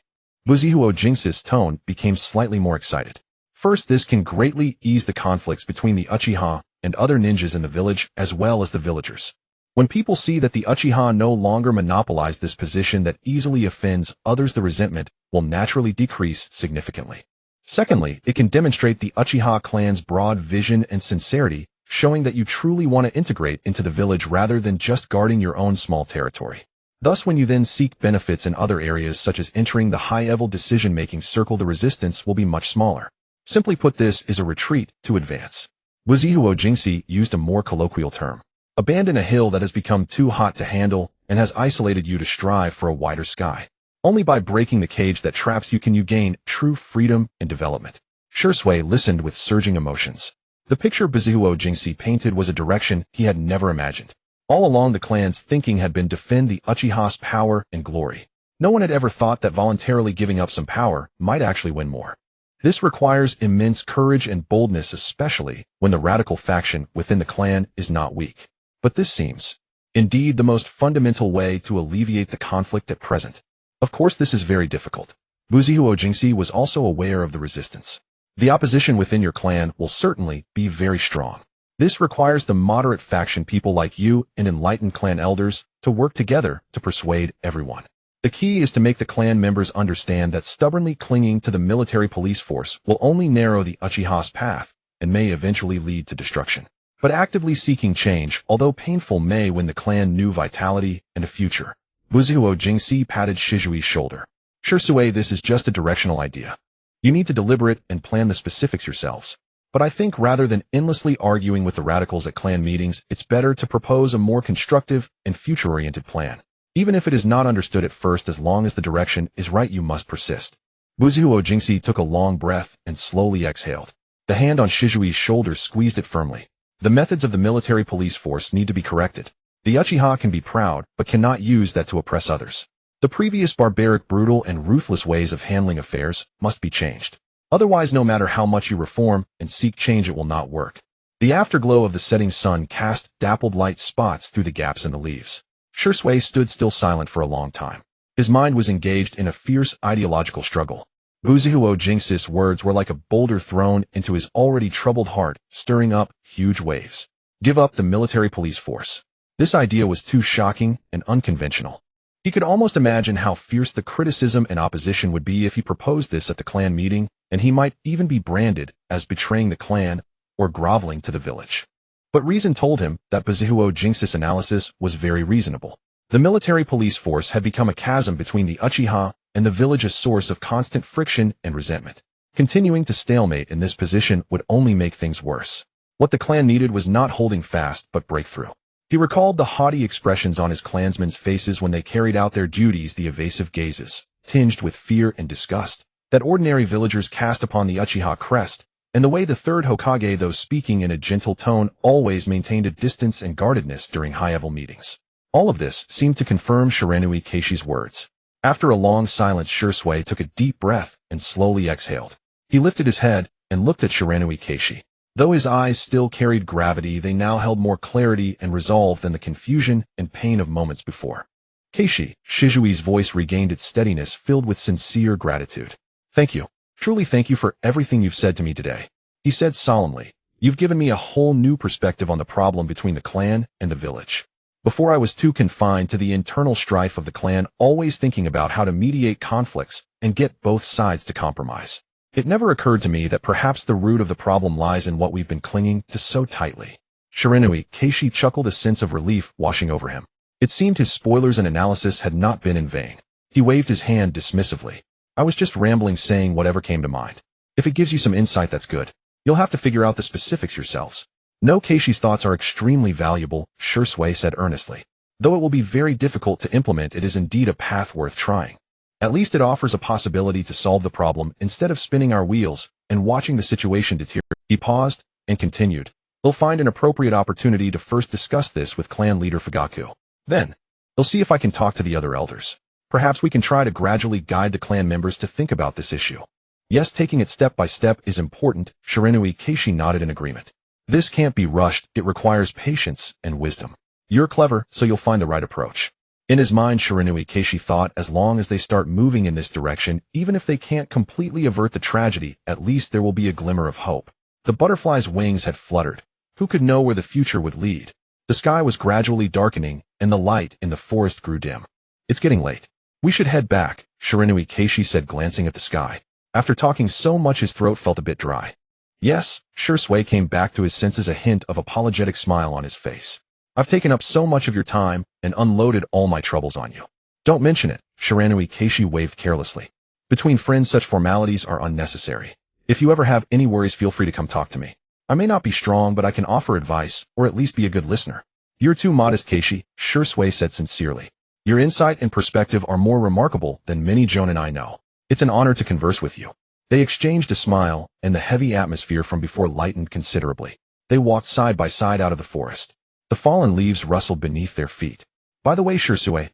Buzihuo Jingxi's tone became slightly more excited. First, this can greatly ease the conflicts between the Uchiha and other ninjas in the village as well as the villagers. When people see that the Uchiha no longer monopolize this position that easily offends others, the resentment will naturally decrease significantly. Secondly, it can demonstrate the Uchiha clan's broad vision and sincerity, showing that you truly want to integrate into the village rather than just guarding your own small territory. Thus, when you then seek benefits in other areas such as entering the high-level decision-making circle, the resistance will be much smaller. Simply put, this is a retreat to advance. Buzihuo Jingxi used a more colloquial term. Abandon a hill that has become too hot to handle and has isolated you to strive for a wider sky. Only by breaking the cage that traps you can you gain true freedom and development. Shisui listened with surging emotions. The picture Buzihuo Jingxi painted was a direction he had never imagined. All along, the clan's thinking had been defend the Uchiha's power and glory. No one had ever thought that voluntarily giving up some power might actually win more. This requires immense courage and boldness, especially when the radical faction within the clan is not weak. But this seems, indeed, the most fundamental way to alleviate the conflict at present. Of course, this is very difficult. Buzihuo Jingxi was also aware of the resistance. The opposition within your clan will certainly be very strong. This requires the moderate faction people like you and enlightened clan elders to work together to persuade everyone. The key is to make the clan members understand that stubbornly clinging to the military police force will only narrow the Uchiha's path and may eventually lead to destruction. But actively seeking change, although painful, may win the clan new vitality and a future. Buzihuo Jingxi patted Shishui's shoulder. Shisui, this is just a directional idea. You need to deliberate and plan the specifics yourselves. But I think rather than endlessly arguing with the radicals at clan meetings, it's better to propose a more constructive and future-oriented plan. Even if it is not understood at first, as long as the direction is right, you must persist. Buzihuo Jingxi took a long breath and slowly exhaled. The hand on Shishui's shoulder squeezed it firmly. The methods of the military police force need to be corrected. The Uchiha can be proud, but cannot use that to oppress others. The previous barbaric, brutal, and ruthless ways of handling affairs must be changed. Otherwise, no matter how much you reform and seek change, it will not work. The afterglow of the setting sun cast dappled light spots through the gaps in the leaves. Shisui stood still, silent for a long time. His mind was engaged in a fierce ideological struggle. Buzihuo Jingxi's words were like a boulder thrown into his already troubled heart, stirring up huge waves. Give up the military police force. This idea was too shocking and unconventional. He could almost imagine how fierce the criticism and opposition would be if he proposed this at the clan meeting, and he might even be branded as betraying the clan or groveling to the village. But reason told him that Buzihuo Jingxi's analysis was very reasonable. The military police force had become a chasm between the Uchiha and the village, a source of constant friction and resentment. Continuing to stalemate in this position would only make things worse. What the clan needed was not holding fast, but breakthrough. He recalled the haughty expressions on his clansmen's faces when they carried out their duties, the evasive gazes, tinged with fear and disgust, that ordinary villagers cast upon the Uchiha crest, and the way the third Hokage, though speaking in a gentle tone, always maintained a distance and guardedness during high-level meetings. All of this seemed to confirm Shiranui Keishi's words. After a long silence, Shisui took a deep breath and slowly exhaled. He lifted his head and looked at Shiranui Keishi. Though his eyes still carried gravity, they now held more clarity and resolve than the confusion and pain of moments before. Keishi, Shishui's voice regained its steadiness, filled with sincere gratitude. Thank you. Truly thank you for everything you've said to me today. He said solemnly. You've given me a whole new perspective on the problem between the clan and the village. Before, I was too confined to the internal strife of the clan, always thinking about how to mediate conflicts and get both sides to compromise. It never occurred to me that perhaps the root of the problem lies in what we've been clinging to so tightly. Shiranui Keishi chuckled, a sense of relief washing over him. It seemed his spoilers and analysis had not been in vain. He waved his hand dismissively. I was just rambling, saying whatever came to mind. If it gives you some insight, that's good. You'll have to figure out the specifics yourselves. No, Keishi's thoughts are extremely valuable, Shisui said earnestly. Though it will be very difficult to implement, it is indeed a path worth trying. At least it offers a possibility to solve the problem instead of spinning our wheels and watching the situation deteriorate. He paused and continued. They'll find an appropriate opportunity to first discuss this with clan leader Fugaku. Then, they'll see if I can talk to the other elders. Perhaps we can try to gradually guide the clan members to think about this issue. Yes, taking it step by step is important, Shiranui Keishi nodded in agreement. This can't be rushed, it requires patience and wisdom. You're clever, so you'll find the right approach. In his mind, Shiranui Keishi thought as long as they start moving in this direction, even if they can't completely avert the tragedy, at least there will be a glimmer of hope. The butterfly's wings had fluttered. Who could know where the future would lead? The sky was gradually darkening, and the light in the forest grew dim. It's getting late. We should head back, Shiranui Keishi said, glancing at the sky. After talking so much, his throat felt a bit dry. Yes, Shui came back to his senses, a hint of apologetic smile on his face. I've taken up so much of your time and unloaded all my troubles on you. Don't mention it, Shiranui Keishi waved carelessly. Between friends, such formalities are unnecessary. If you ever have any worries, feel free to come talk to me. I may not be strong, but I can offer advice, or at least be a good listener. You're too modest, Keishi, Shui said sincerely. Your insight and perspective are more remarkable than many Jonin I know. It's an honor to converse with you. They exchanged a smile, and the heavy atmosphere from before lightened considerably. They walked side by side out of the forest. The fallen leaves rustled beneath their feet. By the way, Shiranui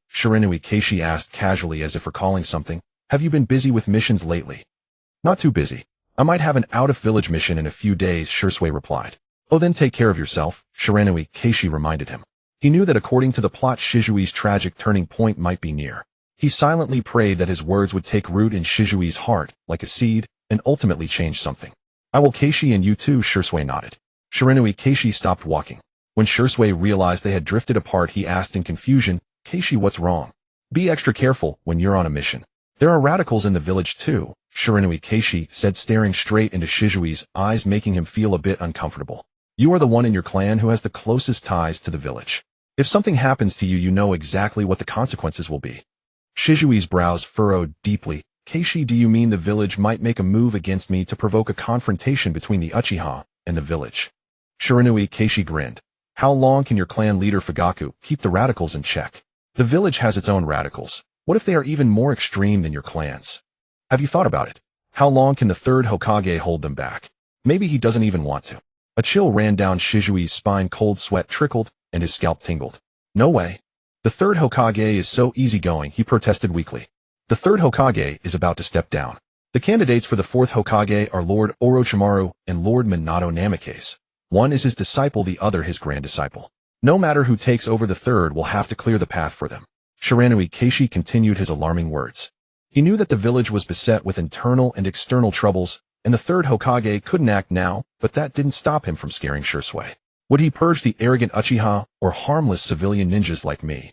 Keishi asked casually as if recalling something, have you been busy with missions lately? Not too busy. I might have an out-of-village mission in a few days, Shui replied. Oh, then take care of yourself, Shiranui Keishi reminded him. He knew that according to the plot, Shizui's tragic turning point might be near. He silently prayed that his words would take root in Shizui's heart, like a seed, and ultimately change something. I will, Keishi, and you too, Shui nodded. Shiranui Keishi stopped walking. When Shui realized they had drifted apart, he asked in confusion, Keishi, what's wrong? Be extra careful when you're on a mission. There are radicals in the village too, Shiranui Keishi said, staring straight into Shizui's eyes, making him feel a bit uncomfortable. You are the one in your clan who has the closest ties to the village. If something happens to you, you know exactly what the consequences will be. Shizui's brows furrowed deeply. Keishi, do you mean the village might make a move against me to provoke a confrontation between the Uchiha and the village? Shiranui Keishi grinned. How long can your clan leader Fugaku keep the radicals in check? The village has its own radicals. What if they are even more extreme than your clans? Have you thought about it? How long can the third Hokage hold them back? Maybe he doesn't even want to. A chill ran down Shizui's spine, cold sweat trickled, and his scalp tingled. No way. The third Hokage is so easygoing, he protested weakly. The third Hokage is about to step down. The candidates for the fourth Hokage are Lord Orochimaru and Lord Minato Namikaze. One is his disciple, the other his grand disciple. No matter who takes over, the third will have to clear the path for them. Shiranui Keishi continued his alarming words. He knew that the village was beset with internal and external troubles, and the third Hokage couldn't act now, but that didn't stop him from scaring Shui. Would he purge the arrogant Uchiha or harmless civilian ninjas like me?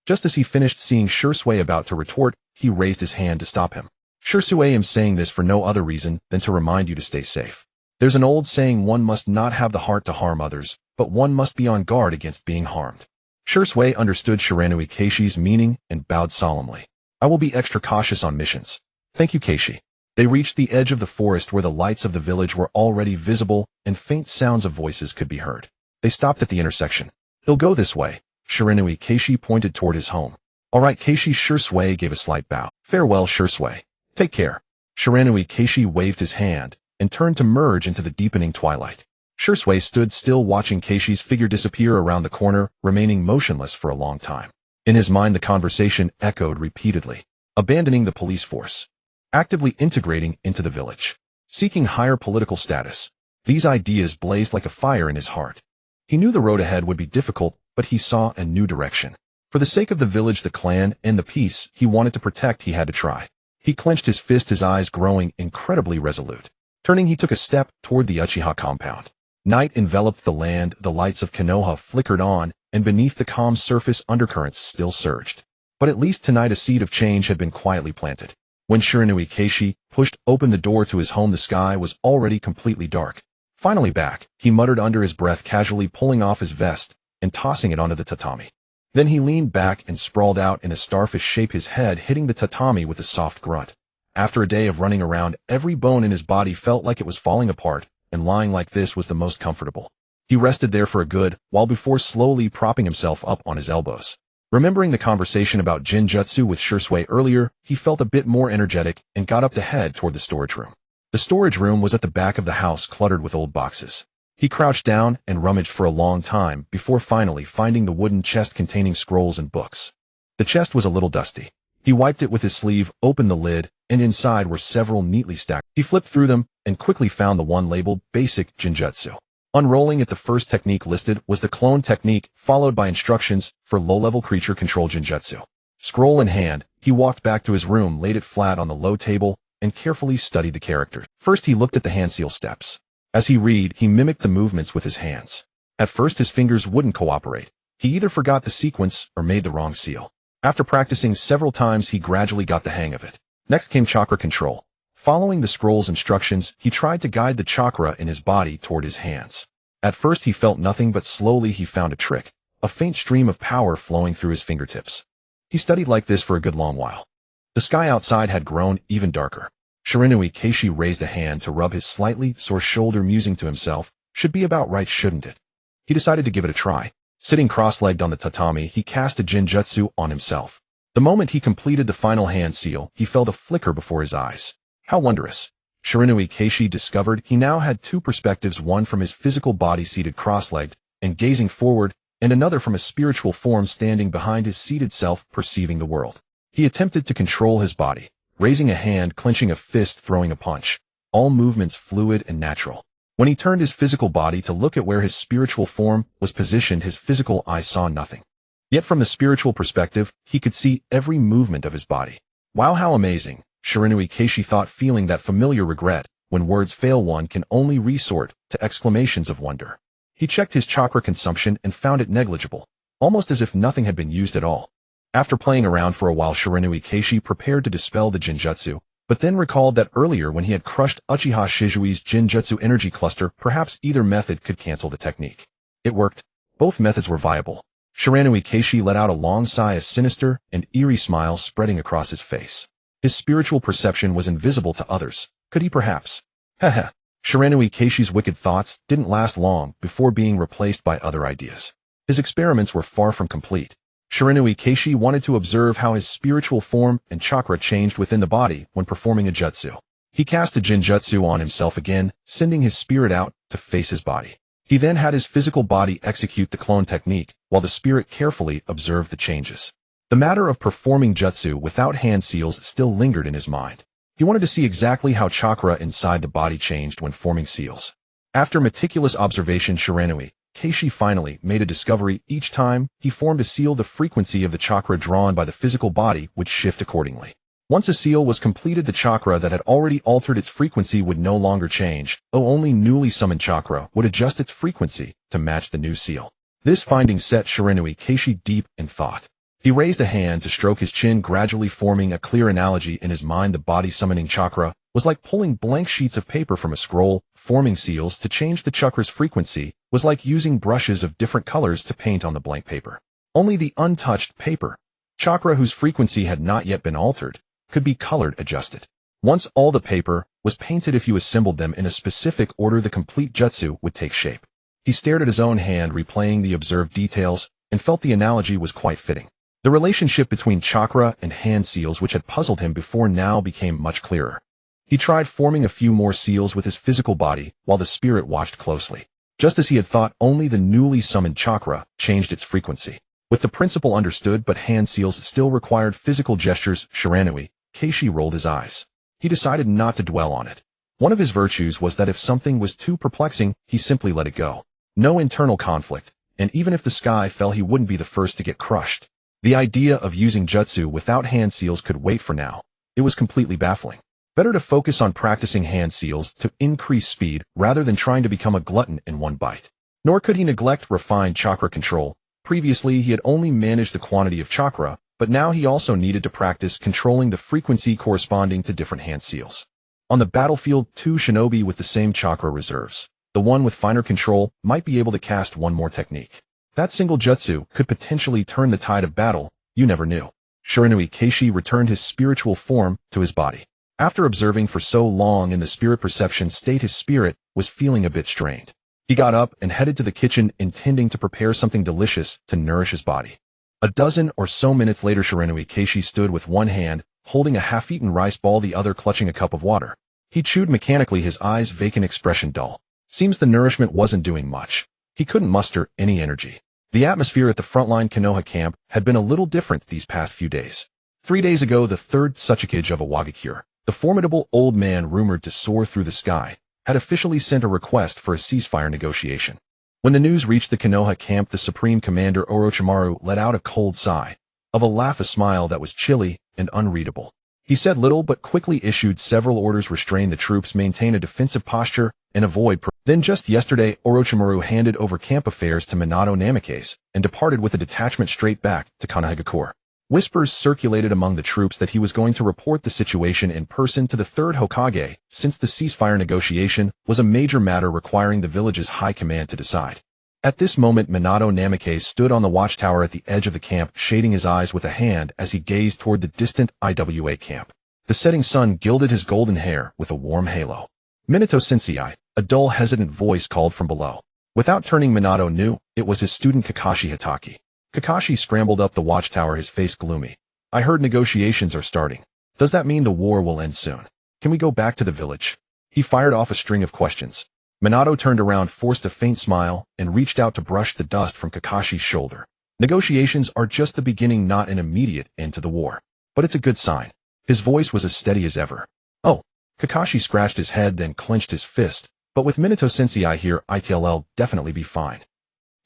Just as he finished, seeing Shui about to retort, he raised his hand to stop him. Shui, am saying this for no other reason than to remind you to stay safe. There's an old saying, one must not have the heart to harm others, but one must be on guard against being harmed. Shui understood Shiranui Keishi's meaning and bowed solemnly. I will be extra cautious on missions. Thank you, Keishi. They reached the edge of the forest where the lights of the village were already visible and faint sounds of voices could be heard. They stopped at the intersection. He'll go this way. Shiranui Keishi pointed toward his home. All right, Keishi. Shui gave a slight bow. Farewell, Shui. Take care. Shiranui Keishi waved his hand and turned to merge into the deepening twilight. Shui stood still, watching Keishi's figure disappear around the corner, remaining motionless for a long time. In his mind, the conversation echoed repeatedly. Abandoning the police force. Actively integrating into the village. Seeking higher political status. These ideas blazed like a fire in his heart. He knew the road ahead would be difficult, but he saw a new direction. For the sake of the village, the clan, and the peace he wanted to protect, he had to try. He clenched his fist, his eyes growing incredibly resolute. Turning, he took a step toward the Uchiha compound. Night enveloped the land, the lights of Konoha flickered on, and beneath the calm surface undercurrents still surged. But at least tonight a seed of change had been quietly planted. When Shiranui Keishi pushed open the door to his home, the sky was already completely dark. Finally back, he muttered under his breath, casually pulling off his vest and tossing it onto the tatami. Then he leaned back and sprawled out in a starfish shape, his head hitting the tatami with a soft grunt. After a day of running around, every bone in his body felt like it was falling apart, and lying like this was the most comfortable. He rested there for a good while before slowly propping himself up on his elbows. Remembering the conversation about Jinjutsu with Shursui earlier, he felt a bit more energetic and got up to head toward the storage room. The storage room was at the back of the house, cluttered with old boxes. He crouched down and rummaged for a long time before finally finding the wooden chest containing scrolls and books. The chest was a little dusty. He wiped it with his sleeve, opened the lid, and inside were several neatly stacked. He flipped through them and quickly found the one labeled Basic Jinjutsu. Unrolling it, the first technique listed was the clone technique, followed by instructions for low-level creature control Jinjutsu. Scroll in hand, he walked back to his room, laid it flat on the low table, and carefully studied the characters. First, he looked at the hand seal steps. As he read, he mimicked the movements with his hands. At first, his fingers wouldn't cooperate. He either forgot the sequence or made the wrong seal. After practicing several times, he gradually got the hang of it. Next came chakra control. Following the scroll's instructions, he tried to guide the chakra in his body toward his hands. At first, he felt nothing, but slowly he found a trick, a faint stream of power flowing through his fingertips. He studied like this for a good long while. The sky outside had grown even darker. Shiranui Keishi raised a hand to rub his slightly sore shoulder, musing to himself, should be about right, shouldn't it? He decided to give it a try. Sitting cross-legged on the tatami, he cast a Jinjutsu on himself. The moment he completed the final hand seal, he felt a flicker before his eyes. How wondrous! Shiranui Keishi discovered he now had two perspectives, one from his physical body seated cross-legged and gazing forward, and another from a spiritual form standing behind his seated self, perceiving the world. He attempted to control his body, raising a hand, clenching a fist, throwing a punch. All movements fluid and natural. When he turned his physical body to look at where his spiritual form was positioned, his physical eye saw nothing. Yet from the spiritual perspective, he could see every movement of his body. Wow, how amazing! Shiranui Keishi thought, feeling that familiar regret. When words fail, one can only resort to exclamations of wonder. He checked his chakra consumption and found it negligible, almost as if nothing had been used at all. After playing around for a while, Shiranui Keishi prepared to dispel the Jinjutsu, but then recalled that earlier when he had crushed Uchiha Shizui's Jinjutsu energy cluster, perhaps either method could cancel the technique. It worked. Both methods were viable. Shiranui Keishi let out a long sigh, a sinister and eerie smile spreading across his face. His spiritual perception was invisible to others. Could he perhaps? Heh. Shiranui Keishi's wicked thoughts didn't last long before being replaced by other ideas. His experiments were far from complete. Shiranui Keishi wanted to observe how his spiritual form and chakra changed within the body when performing a jutsu. He cast a Jinjutsu on himself again, sending his spirit out to face his body. He then had his physical body execute the clone technique, while the spirit carefully observed the changes. The matter of performing jutsu without hand seals still lingered in his mind. He wanted to see exactly how chakra inside the body changed when forming seals. After meticulous observation, Shiranui Keishi finally made a discovery. Each time he formed a seal, the frequency of the chakra drawn by the physical body would shift accordingly. Once a seal was completed, the chakra that had already altered its frequency would no longer change, though only newly summoned chakra would adjust its frequency to match the new seal. This finding set Shiranui Keishi deep in thought. He raised a hand to stroke his chin, gradually forming a clear analogy in his mind. The body summoning chakra was like pulling blank sheets of paper from a scroll. Forming seals to change the chakra's frequency was like using brushes of different colors to paint on the blank paper. Only the untouched paper, chakra whose frequency had not yet been altered, could be colored adjusted. Once all the paper was painted, if you assembled them in a specific order, the complete jutsu would take shape. He stared at his own hand, replaying the observed details, and felt the analogy was quite fitting. The relationship between chakra and hand seals, which had puzzled him before, now became much clearer. He tried forming a few more seals with his physical body, while the spirit watched closely. Just as he had thought, only the newly summoned chakra changed its frequency. With the principle understood, but hand seals still required physical gestures, Shiranui Keishi rolled his eyes. He decided not to dwell on it. One of his virtues was that if something was too perplexing, he simply let it go. No internal conflict, and even if the sky fell, he wouldn't be the first to get crushed. The idea of using jutsu without hand seals could wait for now. It was completely baffling. Better to focus on practicing hand seals to increase speed rather than trying to become a glutton in one bite. Nor could he neglect refined chakra control. Previously, he had only managed the quantity of chakra, but now he also needed to practice controlling the frequency corresponding to different hand seals. On the battlefield, two shinobi with the same chakra reserves. The one with finer control might be able to cast one more technique. That single jutsu could potentially turn the tide of battle. You never knew. Shiranui Keishi returned his spiritual form to his body. After observing for so long in the spirit perception state, his spirit was feeling a bit strained. He got up and headed to the kitchen, intending to prepare something delicious to nourish his body. A dozen or so minutes later, Shiranui Keishi stood with one hand, holding a half-eaten rice ball, the other clutching a cup of water. He chewed mechanically, his eyes vacant, expression dull. Seems the nourishment wasn't doing much. He couldn't muster any energy. The atmosphere at the frontline Konoha camp had been a little different these past few days. 3 days ago, the third Tsuchikage of Awagakure, the formidable old man rumored to soar through the sky, had officially sent a request for a ceasefire negotiation. When the news reached the Konoha camp, the Supreme Commander Orochimaru let out a cold sigh, of a laugh, a smile that was chilly and unreadable. He said little but quickly issued several orders: restrain the troops, maintain a defensive posture, and avoid. Then just yesterday, Orochimaru handed over camp affairs to Minato Namikaze and departed with a detachment straight back to Konohagakure. Whispers circulated among the troops that he was going to report the situation in person to the third Hokage, since the ceasefire negotiation was a major matter requiring the village's high command to decide. At this moment, Minato Namikaze stood on the watchtower at the edge of the camp, shading his eyes with a hand as he gazed toward the distant IWA camp. The setting sun gilded his golden hair with a warm halo. "Minato Sensei," a dull, hesitant voice called from below. Without turning, Minato knew it was his student Kakashi Hitaki. Kakashi scrambled up the watchtower, his face gloomy. "I heard negotiations are starting. Does that mean the war will end soon? Can we go back to the village?" He fired off a string of questions. Minato turned around, forced a faint smile, and reached out to brush the dust from Kakashi's shoulder. "Negotiations are just the beginning, not an immediate end to the war. But it's a good sign." His voice was as steady as ever. "Oh." Kakashi scratched his head, then clenched his fist. "But with Minato Sensei here, it'll definitely be fine."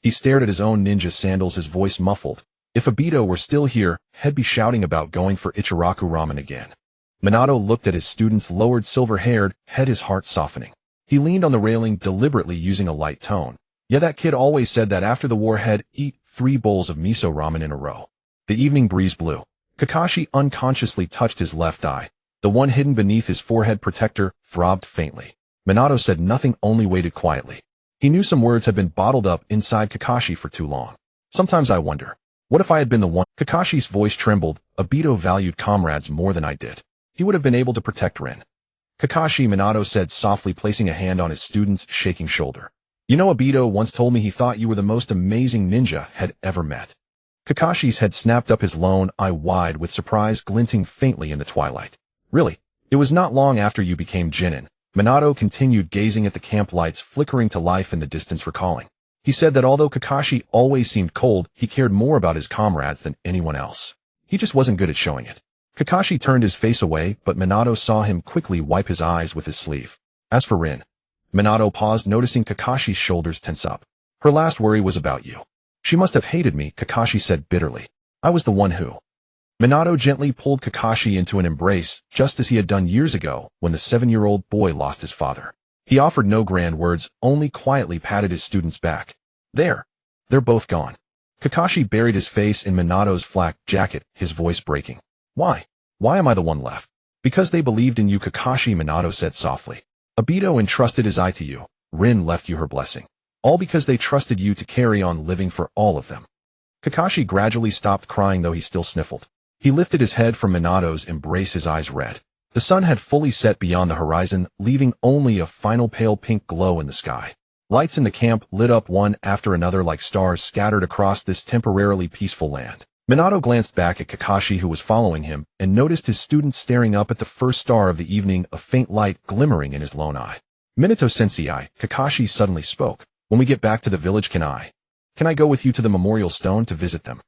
He stared at his own ninja sandals, his voice muffled. If Obito were still here, he'd be shouting about going for Ichiraku ramen again. Minato looked at his student's lowered silver-haired head, his heart softening. He leaned on the railing, deliberately using a light tone. "Yeah, that kid always said that after the war he'd eat 3 bowls of miso ramen in a row." The evening breeze blew. Kakashi unconsciously touched his left eye. The one hidden beneath his forehead protector throbbed faintly. Minato said nothing, only waited quietly. He knew some words had been bottled up inside Kakashi for too long. "Sometimes I wonder, what if I had been the one?" Kakashi's voice trembled. "Obito valued comrades more than I did. He would have been able to protect Rin." "Kakashi," Minato said softly, placing a hand on his student's shaking shoulder. "You know, Obito once told me he thought you were the most amazing ninja had ever met." Kakashi's head snapped up, his lone eye wide with surprise glinting faintly in the twilight. "Really? It was not long after you became Jinin." Minato continued, gazing at the camp lights flickering to life in the distance, recalling. He said that although Kakashi always seemed cold, he cared more about his comrades than anyone else. He just wasn't good at showing it. Kakashi turned his face away, but Minato saw him quickly wipe his eyes with his sleeve. "As for Rin." Minato paused, noticing Kakashi's shoulders tense up. "Her last worry was about you." "She must have hated me," Kakashi said bitterly. "I was the one who..." Minato gently pulled Kakashi into an embrace, just as he had done years ago when the 7-year-old boy lost his father. He offered no grand words, only quietly patted his student's back. "There. They're both gone." Kakashi buried his face in Minato's flak jacket, his voice breaking. "Why? Why am I the one left?" "Because they believed in you," Kakashi, Minato said softly. "Obito entrusted his eye to you. Rin left you her blessing. All because they trusted you to carry on living for all of them." Kakashi gradually stopped crying, though he still sniffled. He lifted his head from Minato's embrace, his eyes red. The sun had fully set beyond the horizon, leaving only a final pale pink glow in the sky. Lights in the camp lit up one after another like stars scattered across this temporarily peaceful land. Minato glanced back at Kakashi, who was following him, and noticed his student staring up at the first star of the evening, a faint light glimmering in his lone eye. "Minato Sensei," Kakashi suddenly spoke. "When we get back to the village, can I go with you to the memorial stone to visit them?"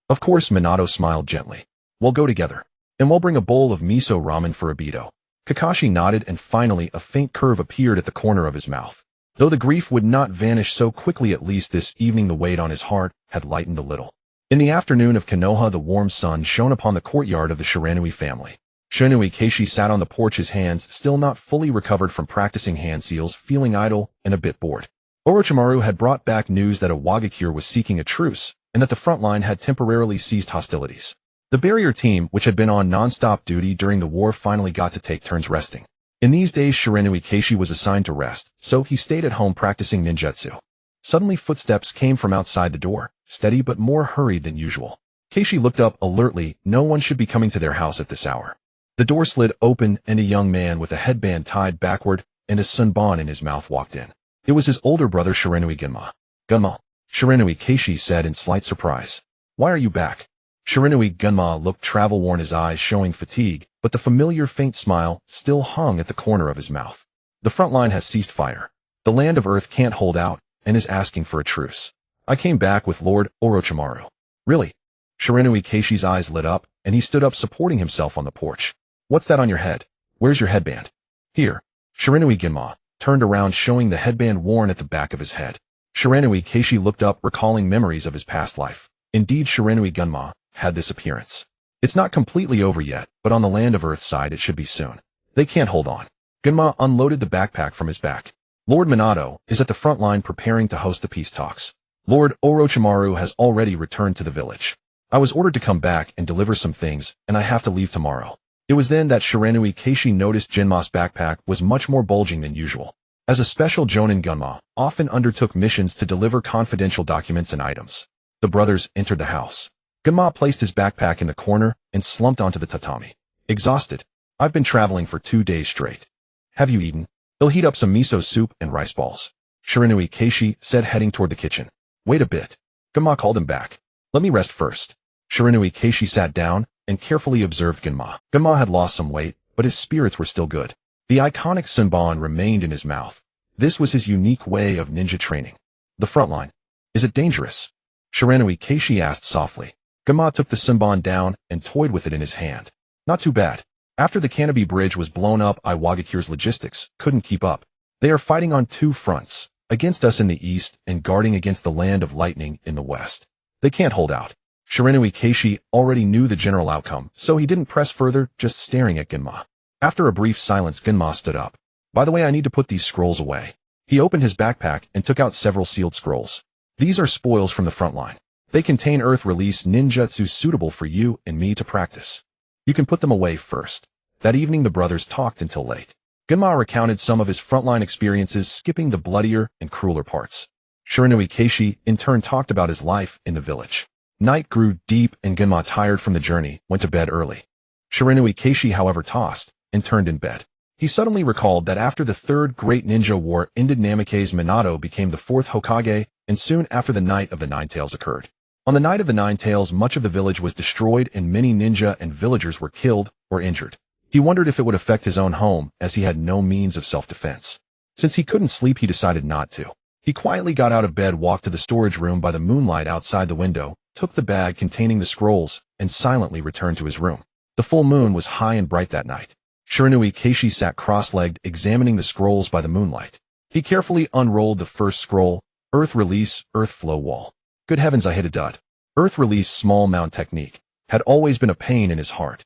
"Of course," Minato smiled gently. "We'll go together. And we'll bring a bowl of miso ramen for Obito." Kakashi nodded, and finally a faint curve appeared at the corner of his mouth. Though the grief would not vanish so quickly, at least this evening the weight on his heart had lightened a little. In the afternoon of Konoha, the warm sun shone upon the courtyard of the Shiranui family. Shiranui Keishi sat on the porch, his hands still not fully recovered from practicing hand seals, feeling idle and a bit bored. Orochimaru had brought back news that Awagakure was seeking a truce, and that the front line had temporarily ceased hostilities. The barrier team, which had been on non-stop duty during the war, finally got to take turns resting. In these days, Shiranui Keishi was assigned to rest, so he stayed at home practicing ninjutsu. Suddenly footsteps came from outside the door, steady but more hurried than usual. Keishi looked up alertly. No one should be coming to their house at this hour. The door slid open, and a young man with a headband tied backward and a sunbon in his mouth walked in. It was his older brother Shiranui Gunma. "Gunma," Shiranui Keishi said in slight surprise. Why are you back? Shiranui Gunma looked travel-worn, his eyes showing fatigue, but the familiar faint smile still hung at the corner of his mouth. The front line has ceased fire. The land of Earth can't hold out and is asking for a truce. I came back with Lord Orochimaru. Really? Shiranui Keishi's eyes lit up, and he stood up supporting himself on the porch. What's that on your head? Where's your headband? Here. Shiranui Gunma turned around, showing the headband worn at the back of his head. Shiranui Keishi looked up, recalling memories of his past life. Indeed, Shiranui Gunma had this appearance. It's not completely over yet, but on the land of Earth side it should be soon. They can't hold on. Gunma unloaded the backpack from his back. Lord Minato is at the front line preparing to host the peace talks. Lord Orochimaru has already returned to the village. I was ordered to come back and deliver some things, and I have to leave tomorrow. It was then that Shiranui Keishi noticed Genma's backpack was much more bulging than usual. As a special jonin, Gunma often undertook missions to deliver confidential documents and items. The brothers entered the house. Gunma placed his backpack in the corner and slumped onto the tatami. Exhausted. I've been traveling for 2 days straight. Have you eaten? They'll heat up some miso soup and rice balls. Shiranui Keishi said, heading toward the kitchen. Wait a bit. Gunma called him back. Let me rest first. Shiranui Keishi sat down and carefully observed Gunma. Gunma had lost some weight, but his spirits were still good. The iconic sunban remained in his mouth. This was his unique way of ninja training. The front line. Is it dangerous? Shiranui Keishi asked softly. Gunma took the sunban down and toyed with it in his hand. Not too bad. After the Canopy Bridge was blown up, Iwagakure's logistics couldn't keep up. They are fighting on 2 fronts, against us in the east and guarding against the land of lightning in the west. They can't hold out. Shiranui Keishi already knew the general outcome, so he didn't press further, just staring at Gunma. After a brief silence, Gunma stood up. By the way, I need to put these scrolls away. He opened his backpack and took out several sealed scrolls. These are spoils from the front line. They contain Earth-release ninjutsu suitable for you and me to practice. You can put them away first. That evening the brothers talked until late. Gunma recounted some of his frontline experiences, skipping the bloodier and crueler parts. Shiranui Keishi in turn talked about his life in the village. Night grew deep and Gunma, tired from the journey, went to bed early. Shiranui Keishi, however, tossed and turned in bed. He suddenly recalled that after the 3rd Great Ninja War ended, Namikaze Minato became the 4th Hokage, and soon after the Night of the Nine Tails occurred. On the Night of the Nine Tails, much of the village was destroyed and many ninja and villagers were killed or injured. He wondered if it would affect his own home, as he had no means of self-defense. Since he couldn't sleep, he decided not to. He quietly got out of bed, walked to the storage room by the moonlight outside the window, took the bag containing the scrolls, and silently returned to his room. The full moon was high and bright that night. Shiranui Keishi sat cross-legged, examining the scrolls by the moonlight. He carefully unrolled the first scroll, Earth Release, Earth Flow Wall. Good heavens, I hit a dud. Earth Release Small Mound Technique had always been a pain in his heart.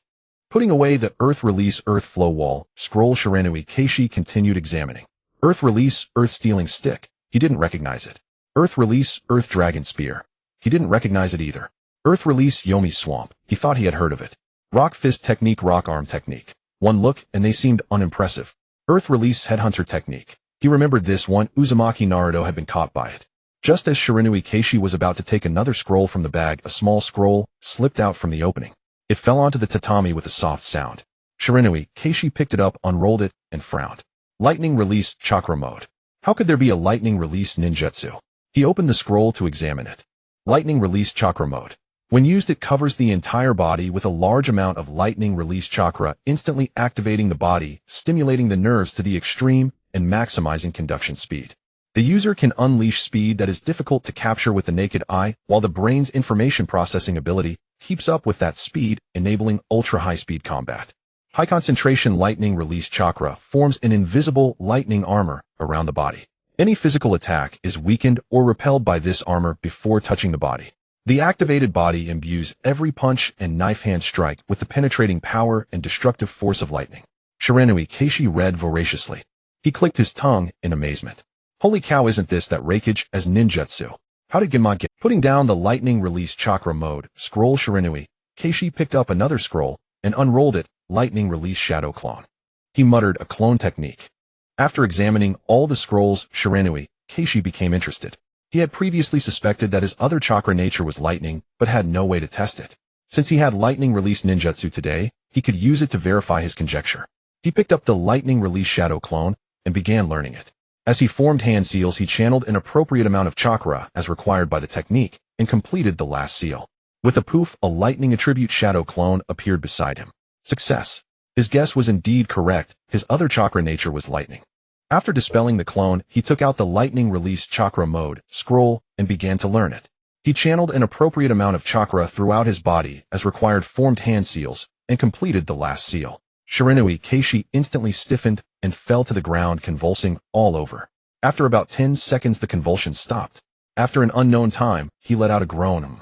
Putting away the Earth Release Earth Flow Wall scroll, Shiranui Keishi continued examining. Earth Release Earth Stealing Stick. He didn't recognize it. Earth Release Earth Dragon Spear. He didn't recognize it either. Earth Release Yomi Swamp. He thought he had heard of it. Rock Fist Technique, Rock Arm Technique. One look and they seemed unimpressive. Earth Release Headhunter Technique. He remembered this one. Uzumaki Naruto had been caught by it. Just as Shiranui Keishi was about to take another scroll from the bag, a small scroll slipped out from the opening. It fell onto the tatami with a soft sound. Shiranui Keishi picked it up, unrolled it, and frowned. Lightning Release Chakra Mode. How could there be a lightning release ninjutsu? He opened the scroll to examine it. Lightning Release Chakra Mode. When used, it covers the entire body with a large amount of lightning release chakra, instantly activating the body, stimulating the nerves to the extreme, and maximizing conduction speed. The user can unleash speed that is difficult to capture with the naked eye, while the brain's information processing ability keeps up with that speed, enabling ultra-high-speed combat. High-concentration lightning release chakra forms an invisible lightning armor around the body. Any physical attack is weakened or repelled by this armor before touching the body. The activated body imbues every punch and knife-hand strike with the penetrating power and destructive force of lightning. Shiranui Keishi read voraciously. He clicked his tongue in amazement. Holy cow, isn't this that rakeage as ninjutsu? How did Gunma get? Putting down the lightning release chakra mode scroll, Shiranui Keishi picked up another scroll and unrolled it, lightning release shadow clone. He muttered, a clone technique. After examining all the scrolls, Shiranui Keishi became interested. He had previously suspected that his other chakra nature was lightning, but had no way to test it. Since he had lightning release ninjutsu today, he could use it to verify his conjecture. He picked up the lightning release shadow clone and began learning it. As he formed hand seals, he channeled an appropriate amount of chakra as required by the technique and completed the last seal. With a poof, a lightning attribute shadow clone appeared beside him. Success. His guess was indeed correct, his other chakra nature was lightning. After dispelling the clone, he took out the lightning release chakra mode, scroll, and began to learn it. He channeled an appropriate amount of chakra throughout his body as required, formed hand seals, and completed the last seal. Shiranui Keishi instantly stiffened and fell to the ground, convulsing all over. After about 10 seconds the convulsions stopped. After an unknown time, he let out a groan.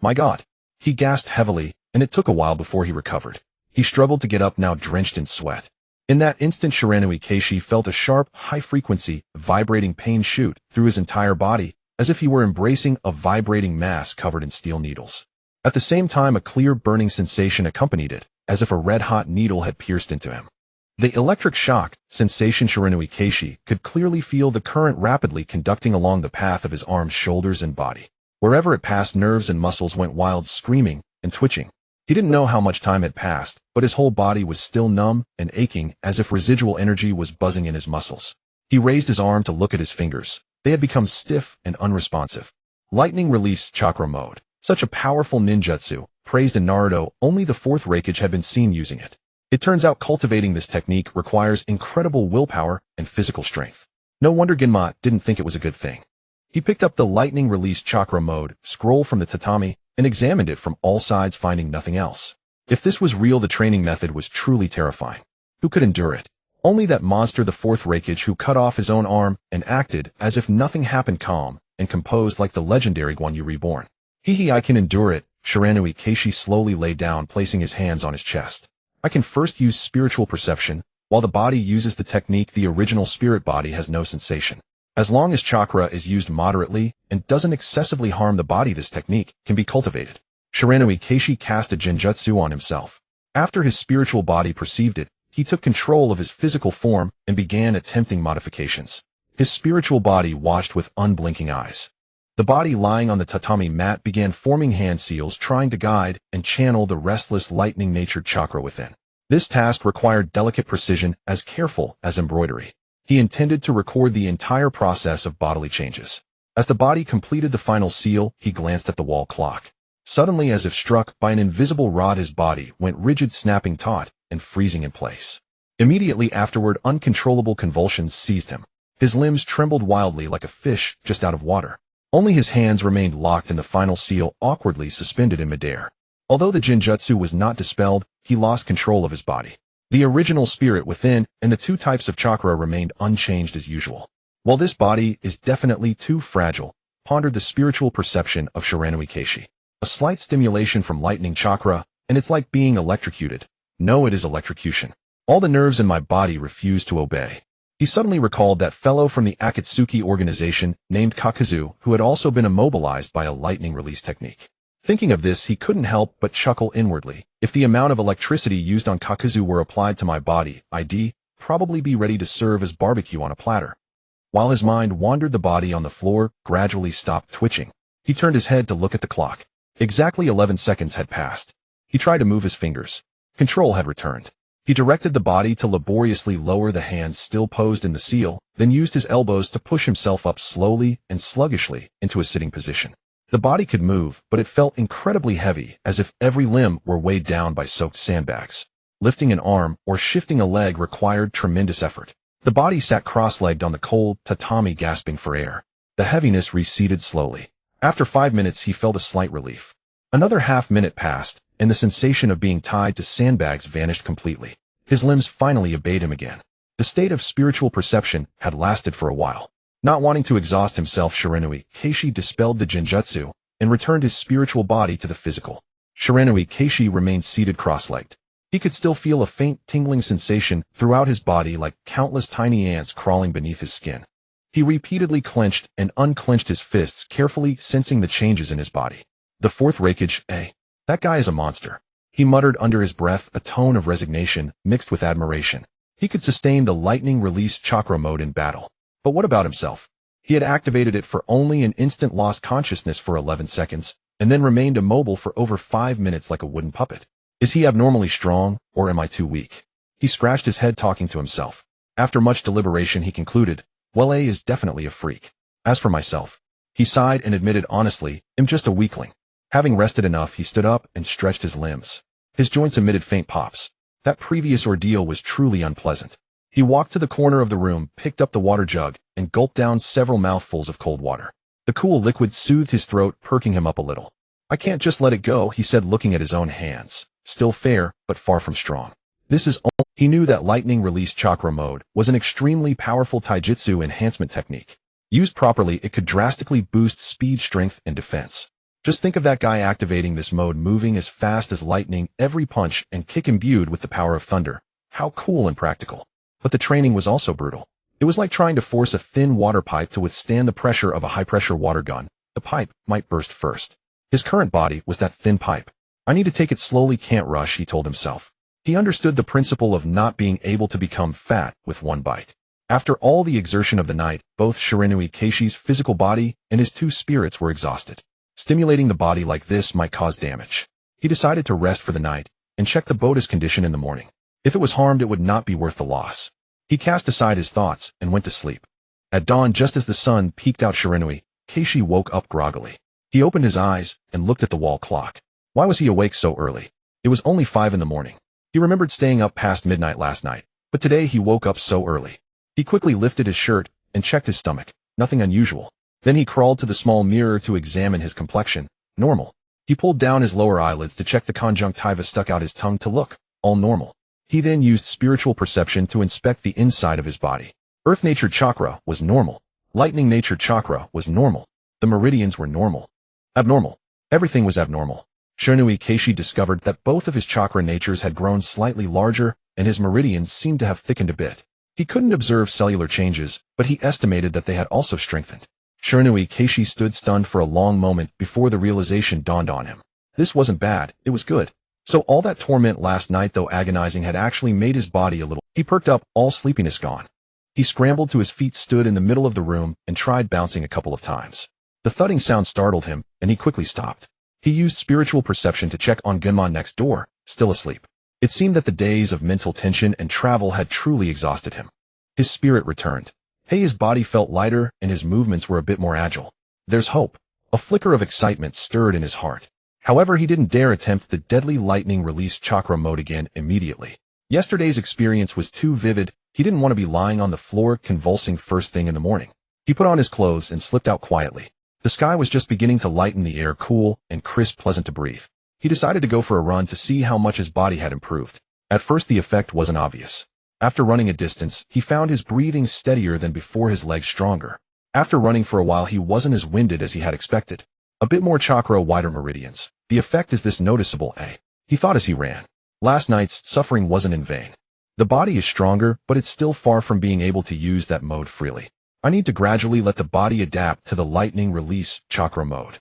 My God. He gasped heavily, and it took a while before he recovered. He struggled to get up, now drenched in sweat. In that instant, Shiranui Keishi felt a sharp, high-frequency, vibrating pain shoot through his entire body, as if he were embracing a vibrating mass covered in steel needles. At the same time, a clear burning sensation accompanied it, as if a red-hot needle had pierced into him. The electric shock sensation, Shiranui Keishi could clearly feel the current rapidly conducting along the path of his arms, shoulders, and body. Wherever it passed, nerves and muscles went wild, screaming and twitching. He didn't know how much time had passed, but his whole body was still numb and aching, as if residual energy was buzzing in his muscles. He raised his arm to look at his fingers. They had become stiff and unresponsive. Lightning released chakra mode. Such a powerful ninjutsu, praised in Naruto, only the fourth Raikage had been seen using it. It turns out cultivating this technique requires incredible willpower and physical strength. No wonder Genma didn't think it was a good thing. He picked up the lightning release chakra mode scroll from the tatami and examined it from all sides, finding nothing else. If this was real, the training method was truly terrifying. Who could endure it? Only that monster, the fourth Raikage, who cut off his own arm and acted as if nothing happened, calm and composed like the legendary Guanyu reborn. I can endure it. Shiranui Keishi slowly lay down, placing his hands on his chest. I can first use spiritual perception. While the body uses the technique, the original spirit body has no sensation. As long as chakra is used moderately and doesn't excessively harm the body, this technique can be cultivated. Shiranui Keishi cast a genjutsu on himself. After his spiritual body perceived it, he took control of his physical form and began attempting modifications. His spiritual body watched with unblinking eyes. The body lying on the tatami mat began forming hand seals, trying to guide and channel the restless lightning-natured chakra within. This task required delicate precision, as careful as embroidery. He intended to record the entire process of bodily changes. As the body completed the final seal, he glanced at the wall clock. Suddenly, as if struck by an invisible rod, his body went rigid, snapping taut and freezing in place. Immediately afterward, uncontrollable convulsions seized him. His limbs trembled wildly like a fish just out of water. Only his hands remained locked in the final seal, awkwardly suspended in midair. Although the genjutsu was not dispelled, he lost control of his body. The original spirit within and the two types of chakra remained unchanged as usual. While this body is definitely too fragile, pondered the spiritual perception of Shiranui Keishi. A slight stimulation from lightning chakra, and it's like being electrocuted. No, it is electrocution. All the nerves in my body refuse to obey. He suddenly recalled that fellow from the Akatsuki organization named Kakuzu, who had also been immobilized by a lightning release technique. Thinking of this, he couldn't help but chuckle inwardly. If the amount of electricity used on Kakuzu were applied to my body, I'd probably be ready to serve as barbecue on a platter. While his mind wandered, the body on the floor gradually stopped twitching. He turned his head to look at the clock. Exactly 11 seconds had passed. He tried to move his fingers. Control had returned. He directed the body to laboriously lower the hands still posed in the seal, then used his elbows to push himself up slowly and sluggishly into a sitting position. The body could move, but it felt incredibly heavy, as if every limb were weighed down by soaked sandbags. Lifting an arm or shifting a leg required tremendous effort. The body sat cross-legged on the cold tatami, gasping for air. The heaviness receded slowly. After 5 minutes, he felt a slight relief. Another half-minute passed, and the sensation of being tied to sandbags vanished completely. His limbs finally obeyed him again. The state of spiritual perception had lasted for a while. Not wanting to exhaust himself, Shiranui Keishi dispelled the genjutsu and returned his spiritual body to the physical. Shiranui Keishi remained seated cross-legged. He could still feel a faint tingling sensation throughout his body, like countless tiny ants crawling beneath his skin. He repeatedly clenched and unclenched his fists, carefully sensing the changes in his body. The fourth Raikage, that guy is a monster. He muttered under his breath, a tone of resignation mixed with admiration. He could sustain the lightning release chakra mode in battle. But what about himself? He had activated it for only an instant, lost consciousness for 11 seconds, and then remained immobile for over 5 minutes like a wooden puppet. Is he abnormally strong, or am I too weak? He scratched his head, talking to himself. After much deliberation, he concluded, well, A is definitely a freak. As for myself, He sighed and admitted honestly, "I'm just a weakling." Having rested enough, he stood up and stretched his limbs. His joints emitted faint pops. That previous ordeal was truly unpleasant. He walked to the corner of the room, picked up the water jug, and gulped down several mouthfuls of cold water. The cool liquid soothed his throat, perking him up a little. "I can't just let it go," he said, looking at his own hands. Still fair, but far from strong. He knew that lightning release chakra mode was an extremely powerful taijutsu enhancement technique. Used properly, it could drastically boost speed, strength, and defense. Just think of that guy activating this mode, moving as fast as lightning, every punch and kick imbued with the power of thunder. How cool and practical. But the training was also brutal. It was like trying to force a thin water pipe to withstand the pressure of a high-pressure water gun. The pipe might burst first. His current body was that thin pipe. "I need to take it slowly, can't rush," he told himself. He understood the principle of not being able to become fat with one bite. After all the exertion of the night, both Shiranui Keishi's physical body and his two spirits were exhausted. Stimulating the body like this might cause damage. He decided to rest for the night and check the Boda's condition in the morning. If it was harmed, it would not be worth the loss. He cast aside his thoughts and went to sleep. At dawn, just as the sun peeked out, Shiranui Keishi woke up groggily. He opened his eyes and looked at the wall clock. Why was he awake so early? It was only 5 in the morning. He remembered staying up past midnight last night, but today he woke up so early. He quickly lifted his shirt and checked his stomach. Nothing unusual. Then he crawled to the small mirror to examine his complexion. Normal. He pulled down his lower eyelids to check the conjunctiva, stuck out his tongue to look. All normal. He then used spiritual perception to inspect the inside of his body. Earth nature chakra was normal. Lightning nature chakra was normal. The meridians were normal. Abnormal. Everything was abnormal. Shiranui Keishi discovered that both of his chakra natures had grown slightly larger, and his meridians seemed to have thickened a bit. He couldn't observe cellular changes, but he estimated that they had also strengthened. Shiranui Keishi stood stunned for a long moment before the realization dawned on him. This wasn't bad, it was good. So all that torment last night, though agonizing, had actually made his body a little. He perked up, all sleepiness gone. He scrambled to his feet, stood in the middle of the room, and tried bouncing a couple of times. The thudding sound startled him, and he quickly stopped. He used spiritual perception to check on Gunman next door, still asleep. It seemed that the days of mental tension and travel had truly exhausted him. His spirit returned. His body felt lighter, and his movements were a bit more agile. There's hope. A flicker of excitement stirred in his heart. However, he didn't dare attempt the deadly lightning release chakra mode again immediately. Yesterday's experience was too vivid. He didn't want to be lying on the floor convulsing first thing in the morning. He put on his clothes and slipped out quietly. The sky was just beginning to lighten, the air cool and crisp, pleasant to breathe. He decided to go for a run to see how much his body had improved. At first, the effect wasn't obvious. After running a distance, he found his breathing steadier than before, his legs stronger. After running for a while, he wasn't as winded as he had expected. A bit more chakra, wider meridians. The effect is this noticeable, he thought as he ran. Last night's suffering wasn't in vain. The body is stronger, but it's still far from being able to use that mode freely. I need to gradually let the body adapt to the lightning release chakra mode.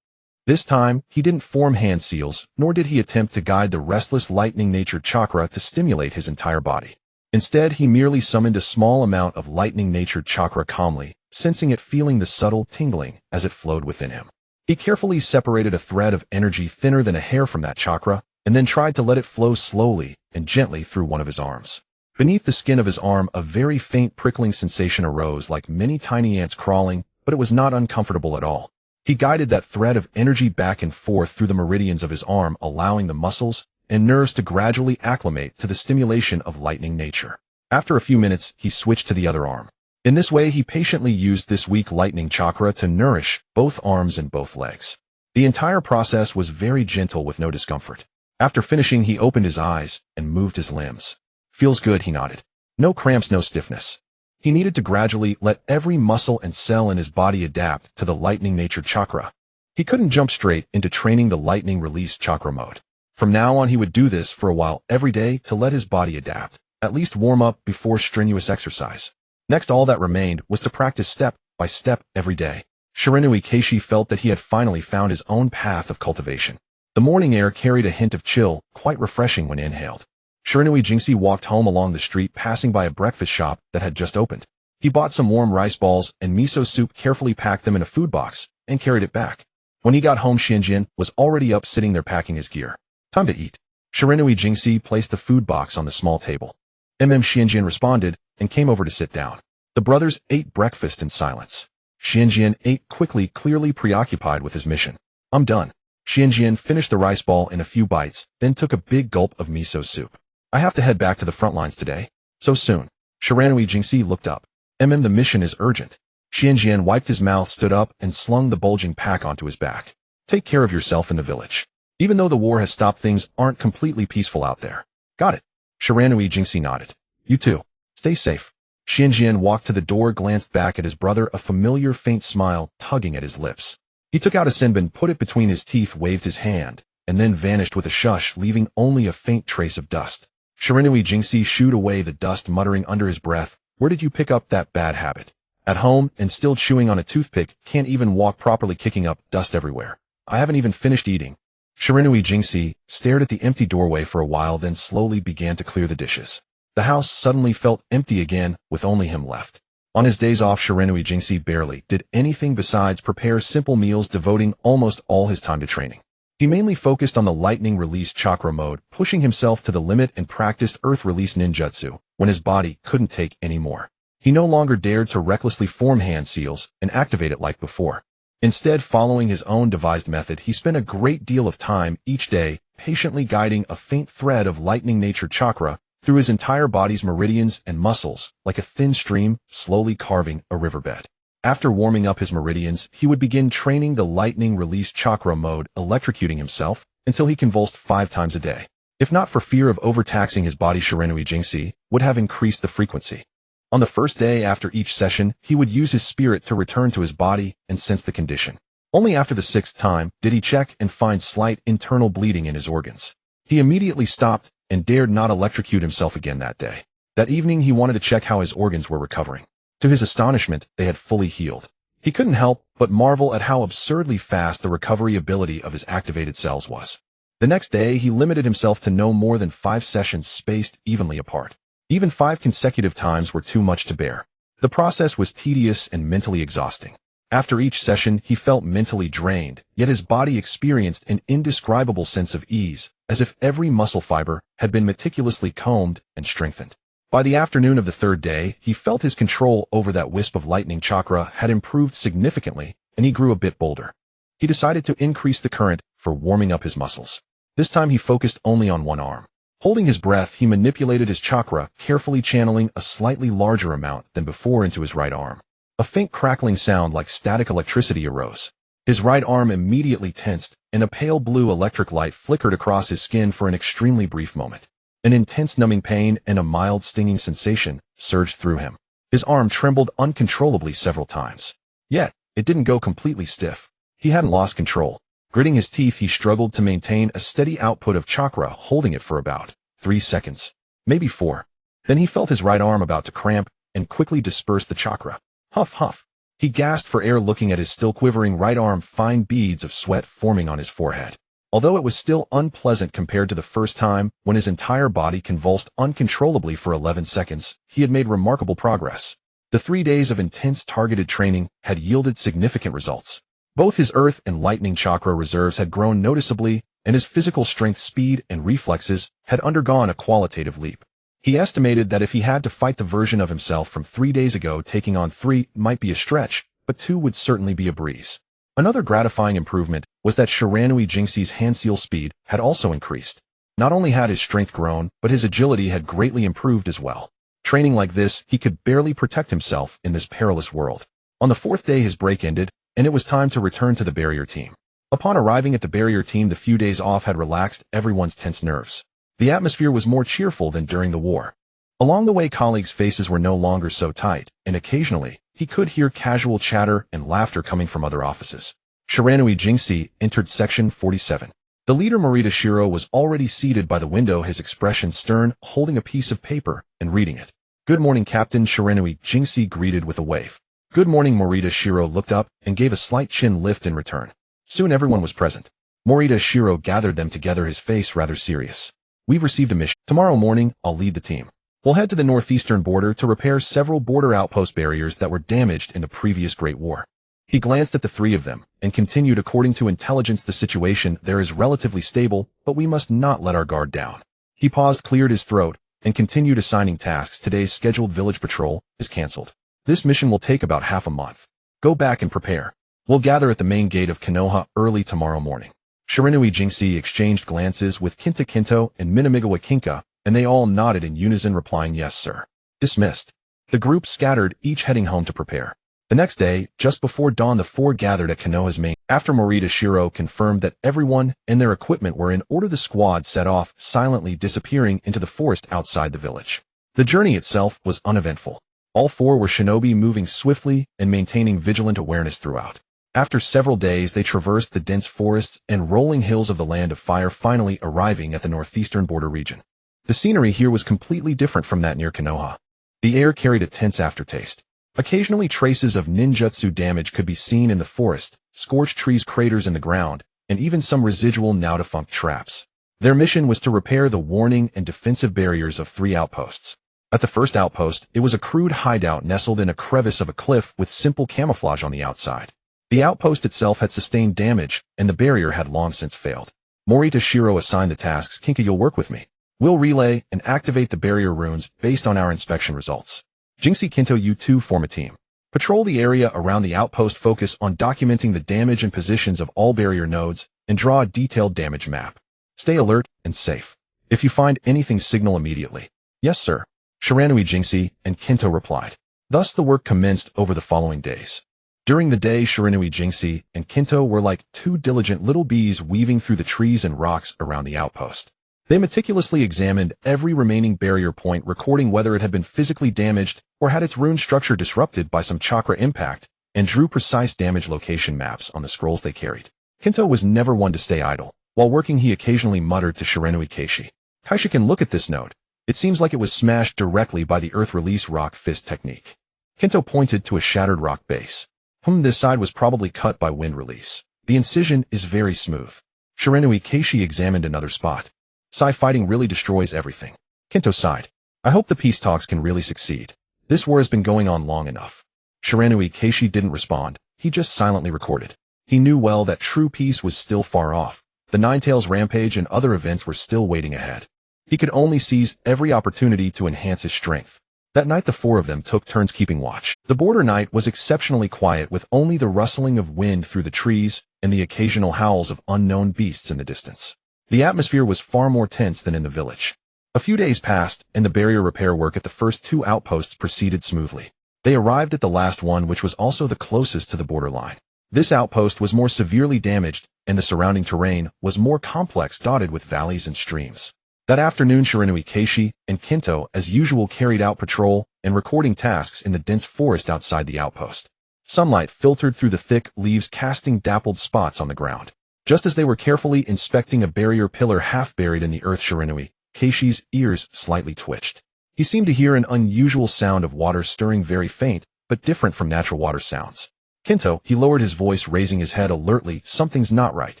This time, he didn't form hand seals, nor did he attempt to guide the restless lightning nature chakra to stimulate his entire body. Instead, he merely summoned a small amount of lightning nature chakra calmly, sensing it, feeling the subtle tingling as it flowed within him. He carefully separated a thread of energy thinner than a hair from that chakra, and then tried to let it flow slowly and gently through one of his arms. Beneath the skin of his arm, a very faint prickling sensation arose, like many tiny ants crawling, but it was not uncomfortable at all. He guided that thread of energy back and forth through the meridians of his arm, allowing the muscles and nerves to gradually acclimate to the stimulation of lightning nature. After a few minutes, he switched to the other arm. In this way, he patiently used this weak lightning chakra to nourish both arms and both legs. The entire process was very gentle with no discomfort. After finishing, he opened his eyes and moved his limbs. Feels good, he nodded. No cramps, no stiffness. He needed to gradually let every muscle and cell in his body adapt to the lightning nature chakra. He couldn't jump straight into training the lightning release chakra mode. From now on, he would do this for a while every day to let his body adapt, at least warm up before strenuous exercise. Next, all that remained was to practice step by step every day. Shiranui Keishi felt that he had finally found his own path of cultivation. The morning air carried a hint of chill, quite refreshing when inhaled. Shiranui Jingxi walked home along the street, passing by a breakfast shop that had just opened. He bought some warm rice balls and miso soup, carefully packed them in a food box, and carried it back. When he got home, Shinjin was already up, sitting there packing his gear. Time to eat. Shiranui Jingxi placed the food box on the small table. Shinjin responded and came over to sit down. The brothers ate breakfast in silence. Xianjian ate quickly, clearly preoccupied with his mission. I'm done. Xianjian finished the rice ball in a few bites, then took a big gulp of miso soup. I have to head back to the front lines today. So soon. Shiranui Jingxi looked up. The mission is urgent. Xianjian wiped his mouth, stood up, and slung the bulging pack onto his back. Take care of yourself in the village. Even though the war has stopped, things aren't completely peaceful out there. Got it. Shiranui Jingxi nodded. You too. Stay safe. Xianjian walked to the door, glanced back at his brother, a familiar faint smile tugging at his lips. He took out a senbon, put it between his teeth, waved his hand, and then vanished with a shush, leaving only a faint trace of dust. Shiranui Jingxi shooed away the dust, muttering under his breath, where did you pick up that bad habit? At home, and still chewing on a toothpick, can't even walk properly, kicking up dust everywhere. I haven't even finished eating. Shiranui Jingxi stared at the empty doorway for a while, then slowly began to clear the dishes. The house suddenly felt empty again, with only him left. On his days off, Shiranui Jingxi barely did anything besides prepare simple meals, devoting almost all his time to training. He mainly focused on the lightning release chakra mode, pushing himself to the limit, and practiced earth release ninjutsu when his body couldn't take any more. He no longer dared to recklessly form hand seals and activate it like before. Instead, following his own devised method, he spent a great deal of time each day patiently guiding a faint thread of lightning nature chakra through his entire body's meridians and muscles, like a thin stream slowly carving a riverbed. After warming up his meridians, he would begin training the lightning release chakra mode, electrocuting himself until he convulsed 5 times a day. If not for fear of overtaxing his body, Shiranui Jingxi would have increased the frequency. On the first day after each session, he would use his spirit to return to his body and sense the condition. Only after the 6th time did he check and find slight internal bleeding in his organs. He immediately stopped and dared not electrocute himself again that day. That evening, he wanted to check how his organs were recovering. To his astonishment, they had fully healed. He couldn't help but marvel at how absurdly fast the recovery ability of his activated cells was. The next day, he limited himself to no more than 5 sessions spaced evenly apart. Even 5 consecutive times were too much to bear. The process was tedious and mentally exhausting. After each session, he felt mentally drained, yet his body experienced an indescribable sense of ease, as if every muscle fiber had been meticulously combed and strengthened. By the afternoon of the 3rd day, he felt his control over that wisp of lightning chakra had improved significantly, and he grew a bit bolder. He decided to increase the current for warming up his muscles. This time he focused only on one arm. Holding his breath, he manipulated his chakra, carefully channeling a slightly larger amount than before into his right arm. A faint crackling sound like static electricity arose. His right arm immediately tensed, and a pale blue electric light flickered across his skin for an extremely brief moment. An intense numbing pain and a mild stinging sensation surged through him. His arm trembled uncontrollably several times. Yet, it didn't go completely stiff. He hadn't lost control. Gritting his teeth, he struggled to maintain a steady output of chakra, holding it for about 3 seconds. Maybe 4. Then he felt his right arm about to cramp, and quickly dispersed the chakra. Huff, huff. He gasped for air, looking at his still quivering right arm, fine beads of sweat forming on his forehead. Although it was still unpleasant compared to the first time, when his entire body convulsed uncontrollably for 11 seconds, he had made remarkable progress. The 3 days of intense targeted training had yielded significant results. Both his earth and lightning chakra reserves had grown noticeably, and his physical strength, speed, and reflexes had undergone a qualitative leap. He estimated that if he had to fight the version of himself from 3 days ago, taking on 3 might be a stretch, but 2 would certainly be a breeze. Another gratifying improvement was that Shiranui Jingxi's hand seal speed had also increased. Not only had his strength grown, but his agility had greatly improved as well. Training like this, he could barely protect himself in this perilous world. On the 4th day, his break ended, and it was time to return to the barrier team. Upon arriving at the barrier team, the few days off had relaxed everyone's tense nerves. The atmosphere was more cheerful than during the war. Along the way, colleagues' faces were no longer so tight, and occasionally, he could hear casual chatter and laughter coming from other offices. Shiranui Jingxi entered section 47. The leader, Morita Shiro, was already seated by the window, his expression stern, holding a piece of paper and reading it. Good morning, Captain, Shiranui Jingxi greeted with a wave. Good morning. Morita Shiro looked up and gave a slight chin lift in return. Soon everyone was present. Morita Shiro gathered them together, his face rather serious. We've received a mission. Tomorrow morning, I'll lead the team. We'll head to the northeastern border to repair several border outpost barriers that were damaged in the previous Great War. He glanced at the 3 of them and continued, according to intelligence, the situation there is relatively stable, but we must not let our guard down. He paused, cleared his throat, and continued assigning tasks. Today's scheduled village patrol is cancelled. This mission will take about half a month. Go back and prepare. We'll gather at the main gate of Konoha early tomorrow morning. Shiranui Jinxi exchanged glances with Kinta Kinto and Minamigawa Kinka, and they all nodded in unison, replying yes, sir. Dismissed. The group scattered, each heading home to prepare. The next day, just before dawn, the four gathered at Konoha's main. After Morita Shiro confirmed that everyone and their equipment were in order, the squad set off, silently disappearing into the forest outside the village. The journey itself was uneventful. All four were shinobi, moving swiftly and maintaining vigilant awareness throughout. After several days, they traversed the dense forests and rolling hills of the Land of Fire, finally arriving at the northeastern border region. The scenery here was completely different from that near Konoha. The air carried a tense aftertaste. Occasionally traces of ninjutsu damage could be seen in the forest, scorched trees, craters in the ground, and even some residual now-defunct traps. Their mission was to repair the warning and defensive barriers of 3 outposts. At the first outpost, it was a crude hideout nestled in a crevice of a cliff with simple camouflage on the outside. The outpost itself had sustained damage, and the barrier had long since failed. Morita Shiro assigned the tasks. Kinka, you'll work with me. We'll relay and activate the barrier runes based on our inspection results. Jinxi, Kinto, you two form a team. Patrol the area around the outpost, focus on documenting the damage and positions of all barrier nodes, and draw a detailed damage map. Stay alert and safe. If you find anything, signal immediately. Yes, sir. Shiranui Jinxi and Kinto replied. Thus the work commenced over the following days. During the day, Shiranui Jinxi and Kinto were like 2 diligent little bees weaving through the trees and rocks around the outpost. They meticulously examined every remaining barrier point, recording whether it had been physically damaged or had its rune structure disrupted by some chakra impact, and drew precise damage location maps on the scrolls they carried. Kinto was never one to stay idle. While working, he occasionally muttered to Shiranui Keishi, "Kaishikin, look at this node. It seems like it was smashed directly by the earth release rock fist technique." Kinto pointed to a shattered rock base. This side was probably cut by wind release. The incision is very smooth. Shiranui Keishi examined another spot. Fighting really destroys everything. Kinto sighed. I hope the peace talks can really succeed. This war has been going on long enough. Shiranui Keishi didn't respond. He just silently recorded. He knew well that true peace was still far off. The Ninetales rampage and other events were still waiting ahead. He could only seize every opportunity to enhance his strength. That night the 4 of them took turns keeping watch. The border night was exceptionally quiet, with only the rustling of wind through the trees and the occasional howls of unknown beasts in the distance. The atmosphere was far more tense than in the village. A few days passed, and the barrier repair work at the first 2 outposts proceeded smoothly. They arrived at the last one, which was also the closest to the borderline. This outpost was more severely damaged, and the surrounding terrain was more complex, dotted with valleys and streams. That afternoon, Shiranui Keishi and Kinto, as usual, carried out patrol and recording tasks in the dense forest outside the outpost. Sunlight filtered through the thick leaves, casting dappled spots on the ground. Just as they were carefully inspecting a barrier pillar half buried in the earth, Shiranui Keishi's ears slightly twitched. He seemed to hear an unusual sound of water stirring, very faint, but different from natural water sounds. Kinto, he lowered his voice, raising his head alertly. Something's not right.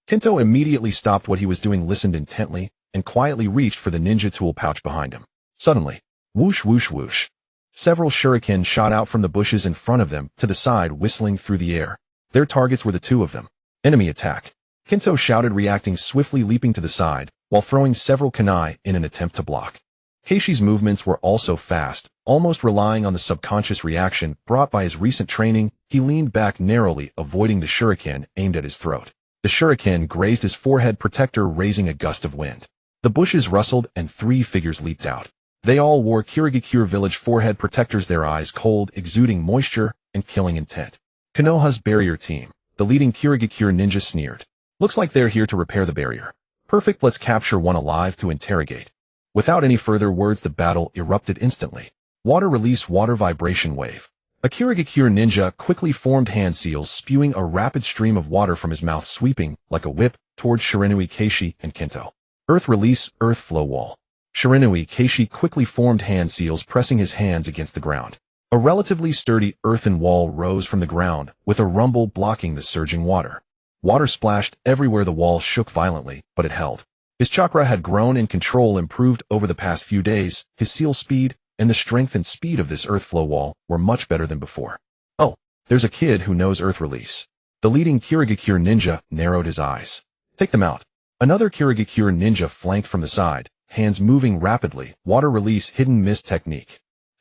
Kinto immediately stopped what he was doing, listened intently, and quietly reached for the ninja tool pouch behind him. Suddenly, whoosh, whoosh, whoosh. Several shuriken shot out from the bushes in front of them, to the side, whistling through the air. Their targets were the 2 of them. Enemy attack. Kinto shouted, reacting swiftly, leaping to the side, while throwing several kunai in an attempt to block. Keishi's movements were also fast, almost relying on the subconscious reaction brought by his recent training. He leaned back narrowly, avoiding the shuriken aimed at his throat. The shuriken grazed his forehead protector, raising a gust of wind. The bushes rustled, and 3 figures leaped out. They all wore Kirigakure village forehead protectors, their eyes cold, exuding moisture and killing intent. Konoha's barrier team. The leading Kirigakure ninja sneered. Looks like they're here to repair the barrier. Perfect, let's capture one alive to interrogate. Without any further words, the battle erupted instantly. Water release, water vibration wave. A Kirigakure ninja quickly formed hand seals, spewing a rapid stream of water from his mouth, sweeping, like a whip, towards Shiranui Keishi and Kinto. Earth release, earth flow wall. Shiranui Keishi quickly formed hand seals, pressing his hands against the ground. A relatively sturdy earthen wall rose from the ground, with a rumble blocking the surging water. Water splashed everywhere, the wall shook violently, but it held. His chakra had grown and control improved over the past few days. His seal speed and the strength and speed of this earth flow wall were much better than before. Oh, there's a kid who knows earth release. The leading Kirigakure ninja narrowed his eyes. Take them out. Another Kirigakure ninja flanked from the side, hands moving rapidly. Water release, hidden mist technique.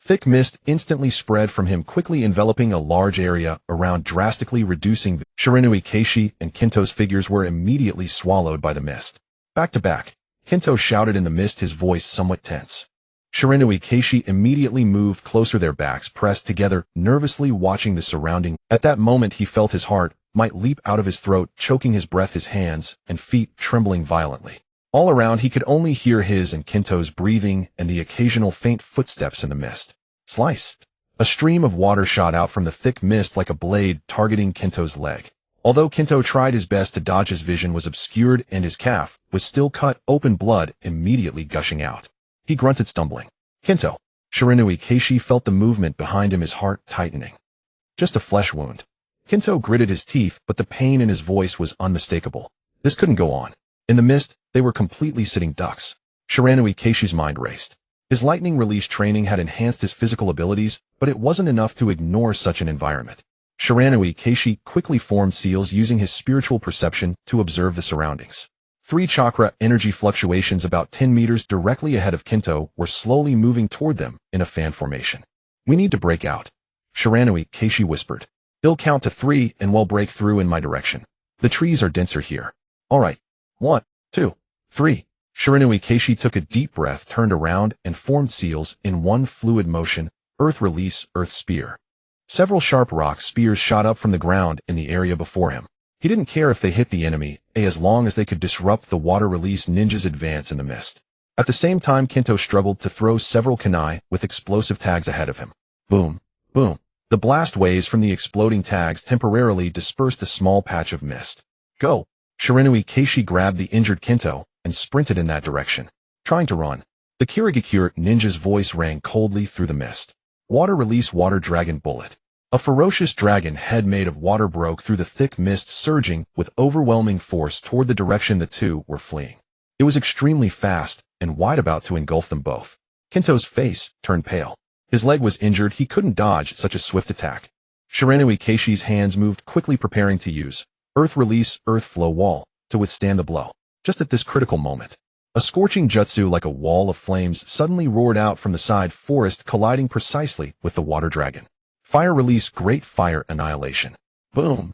Thick mist instantly spread from him, quickly enveloping a large area around, drastically reducing. Shiranui Keishi and Kinto's figures were immediately swallowed by the mist. Back to back, Kinto shouted in the mist, his voice somewhat tense. Shiranui Keishi immediately moved closer, their backs pressed together, nervously watching the surrounding. At that moment he felt his heart might leap out of his throat, choking his breath, his hands and feet trembling violently. All around he could only hear his and Kinto's breathing and the occasional faint footsteps in the mist. Sliced. A stream of water shot out from the thick mist like a blade, targeting Kinto's leg. Although Kinto tried his best to dodge, his vision was obscured and his calf was still cut open, blood immediately gushing out. He grunted, stumbling. Kinto. Shiranui Keishi felt the movement behind him, his heart tightening. Just a flesh wound. Kinto gritted his teeth, but the pain in his voice was unmistakable. This couldn't go on. In the mist, they were completely sitting ducks. Shiranui Keishi's mind raced. His lightning release training had enhanced his physical abilities, but it wasn't enough to ignore such an environment. Shiranui Keishi quickly formed seals, using his spiritual perception to observe the surroundings. 3 chakra energy fluctuations about 10 meters directly ahead of Kinto were slowly moving toward them in a fan formation. We need to break out. Shiranui Keishi whispered. He'll count to 3 and we'll break through in my direction. The trees are denser here. All right. 1, 2, 3. Shiranui Keishi took a deep breath, turned around, and formed seals in one fluid motion. Earth release, earth spear. Several sharp rock spears shot up from the ground in the area before him. He didn't care if they hit the enemy, as long as they could disrupt the water release ninja's advance in the mist. At the same time, Kinto struggled to throw several kunai with explosive tags ahead of him. Boom, boom. The blast waves from the exploding tags temporarily dispersed a small patch of mist. Go! Shiranui Keishi grabbed the injured Kinto and sprinted in that direction. Trying to run. The Kirigakure ninja's voice rang coldly through the mist. Water release, water dragon bullet. A ferocious dragon head made of water broke through the thick mist, surging with overwhelming force toward the direction the two were fleeing. It was extremely fast and wide, about to engulf them both. Kinto's face turned pale. His leg was injured, he couldn't dodge such a swift attack. Shiranui Keishi's hands moved quickly, preparing to use Earth Release, Earth Flow Wall to withstand the blow. Just at this critical moment, a scorching jutsu like a wall of flames suddenly roared out from the side forest, colliding precisely with the water dragon. Fire Release, Great Fire Annihilation. Boom!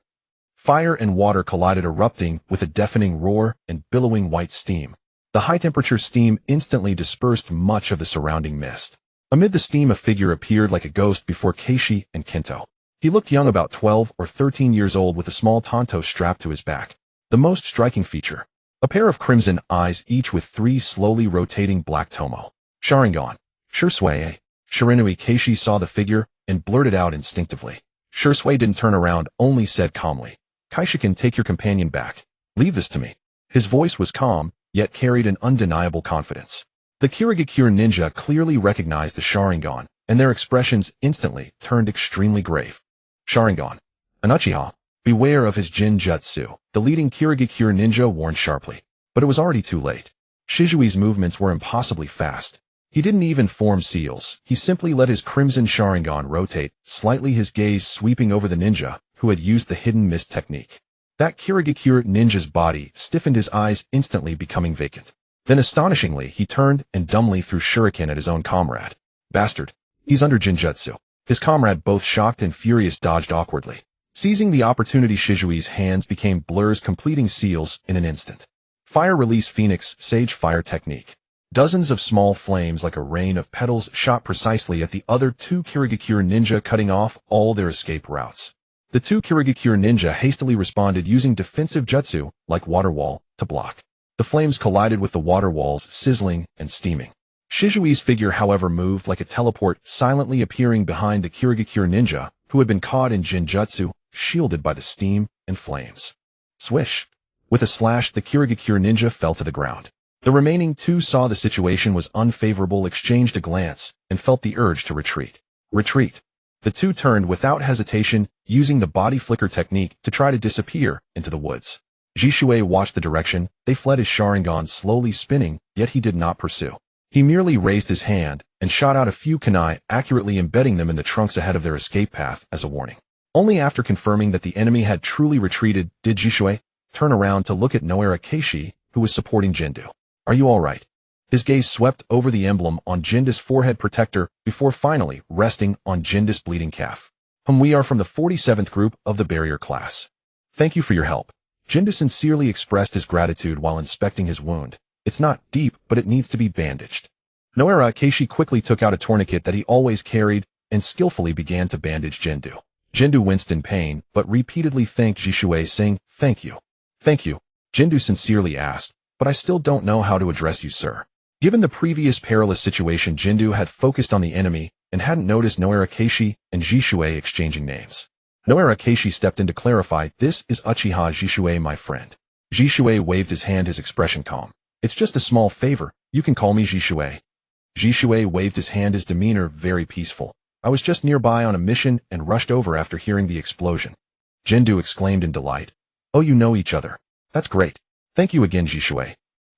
Fire and water collided, erupting with a deafening roar and billowing white steam. The high-temperature steam instantly dispersed much of the surrounding mist. Amid the steam, a figure appeared like a ghost before Keishi and Kinto. He looked young, about 12 or 13 years old, with a small tanto strapped to his back. The most striking feature: a pair of crimson eyes, each with 3 slowly rotating black tomo. Sharingan. Shursui. Shiranui Keishi saw the figure and blurted out instinctively. Shursui didn't turn around, only said calmly, Kaishikin, take your companion back. Leave this to me. His voice was calm, yet carried an undeniable confidence. The Kirigakure ninja clearly recognized the Sharingan, and their expressions instantly turned extremely grave. Sharingan. An Uchiha. Beware of his Jin Jutsu, the leading Kirigakure ninja warned sharply. But it was already too late. Shizui's movements were impossibly fast. He didn't even form seals, he simply let his crimson Sharingan rotate, slightly, his gaze sweeping over the ninja, who had used the hidden mist technique. That Kirigakure ninja's body stiffened, his eyes instantly becoming vacant. Then astonishingly, he turned and dumbly threw shuriken at his own comrade. Bastard. He's under Jinjutsu. His comrade, both shocked and furious, dodged awkwardly. Seizing the opportunity, Shizui's hands became blurs, completing seals in an instant. Fire Release, Phoenix Sage Fire Technique. Dozens of small flames like a rain of petals shot precisely at the other 2 Kirigakure ninja, cutting off all their escape routes. The 2 Kirigakure ninja hastily responded, using defensive jutsu, like water wall, to block. The flames collided with the water walls, sizzling and steaming. Shizui's figure, however, moved like a teleport, silently appearing behind the Kirigakure ninja, who had been caught in Jinjutsu, shielded by the steam and flames. Swish! With a slash, the Kirigakure ninja fell to the ground. The remaining 2 saw the situation was unfavorable, exchanged a glance, and felt the urge to retreat. Retreat! The 2 turned without hesitation, using the body flicker technique to try to disappear into the woods. Jishui watched the direction they fled, his Sharingan slowly spinning, yet he did not pursue. He merely raised his hand and shot out a few kunai, accurately embedding them in the trunks ahead of their escape path as a warning. Only after confirming that the enemy had truly retreated did Jishui turn around to look at Noara Keishi, who was supporting Jindu. Are you all right? His gaze swept over the emblem on Jinda's forehead protector before finally resting on Jinda's bleeding calf. We are from the 47th group of the barrier class. Thank you for your help. Jinda sincerely expressed his gratitude while inspecting his wound. It's not deep, but it needs to be bandaged. Noera Keishi quickly took out a tourniquet that he always carried and skillfully began to bandage Jindu. Jindu winced in pain, but repeatedly thanked Jishui, saying, "Thank you." "Thank you," Jindu sincerely asked, "but I still don't know how to address you, sir." Given the previous perilous situation, Jindu had focused on the enemy and hadn't noticed Noera Keishi and Jishui exchanging names. Noera Keishi stepped in to clarify, "This is Uchiha Jishui, my friend." Jishui waved his hand, his expression calm. "It's just a small favor. You can call me Jishui." Jishui waved his hand, his demeanor very peaceful. "I was just nearby on a mission and rushed over after hearing the explosion." Jindu exclaimed in delight. "Oh, you know each other. That's great. Thank you again, Jishui."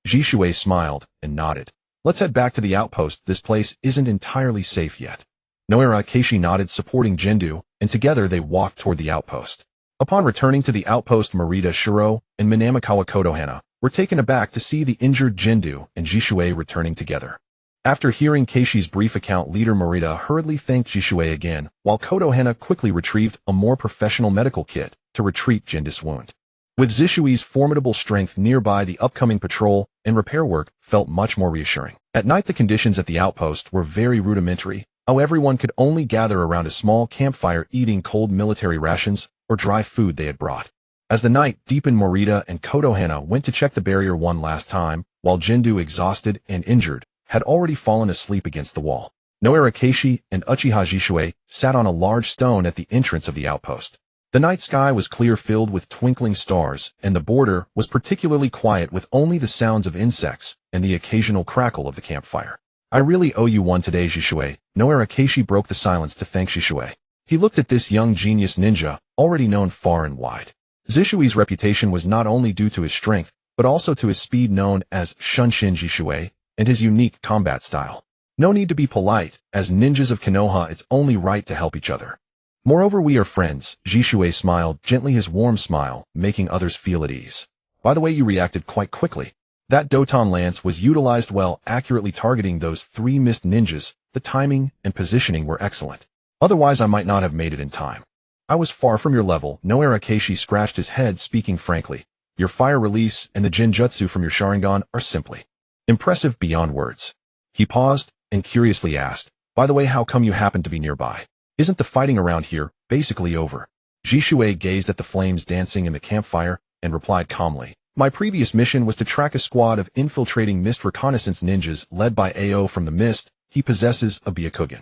Jishui smiled and nodded. "Let's head back to the outpost. This place isn't entirely safe yet." Noera Keishi nodded, supporting Jindu, and together they walked toward the outpost. Upon returning to the outpost, Marita Shiro and Minamikawa Kodohana were taken aback to see the injured Jindu and Jishui returning together. After hearing Keishi's brief account, leader Marita hurriedly thanked Jishui again, while Kodohana quickly retrieved a more professional medical kit to treat Jindu's wound. With Jishui's formidable strength nearby, the upcoming patrol and repair work felt much more reassuring. At night, the conditions at the outpost were very rudimentary. How everyone could only gather around a small campfire eating cold military rations or dry food they had brought. As the night deepened, Morita and Kodohana went to check the barrier one last time, while Jindu, exhausted and injured, had already fallen asleep against the wall. Noera Keishi and Uchiha Jishui sat on a large stone at the entrance of the outpost. The night sky was clear, filled with twinkling stars, and the border was particularly quiet, with only the sounds of insects and the occasional crackle of the campfire. "I really owe you one today, Jishui." Noera Keishi broke the silence to thank Jishui. He looked at this young genius ninja, already known far and wide. Jishui's reputation was not only due to his strength, but also to his speed, known as Shunshin Jishui, and his unique combat style. No need to be polite. As ninjas of Konoha, it's only right to help each other. Moreover, we are friends. Jishui smiled gently, his warm smile making others feel at ease. "By the way, you reacted quite quickly. That Doton lance was utilized well, accurately targeting those 3 mist ninjas. The timing and positioning were excellent. Otherwise, I might not have made it in time." "I was far from your level." Noera Keishi scratched his head, speaking frankly. "Your fire release and the Jinjutsu from your Sharingan are simply impressive beyond words." He paused and curiously asked, "By the way, how come you happen to be nearby? Isn't the fighting around here basically over?" Jishui gazed at the flames dancing in the campfire and replied calmly, "My previous mission was to track a squad of infiltrating mist reconnaissance ninjas led by Ao from the mist. He possesses a Byakugan."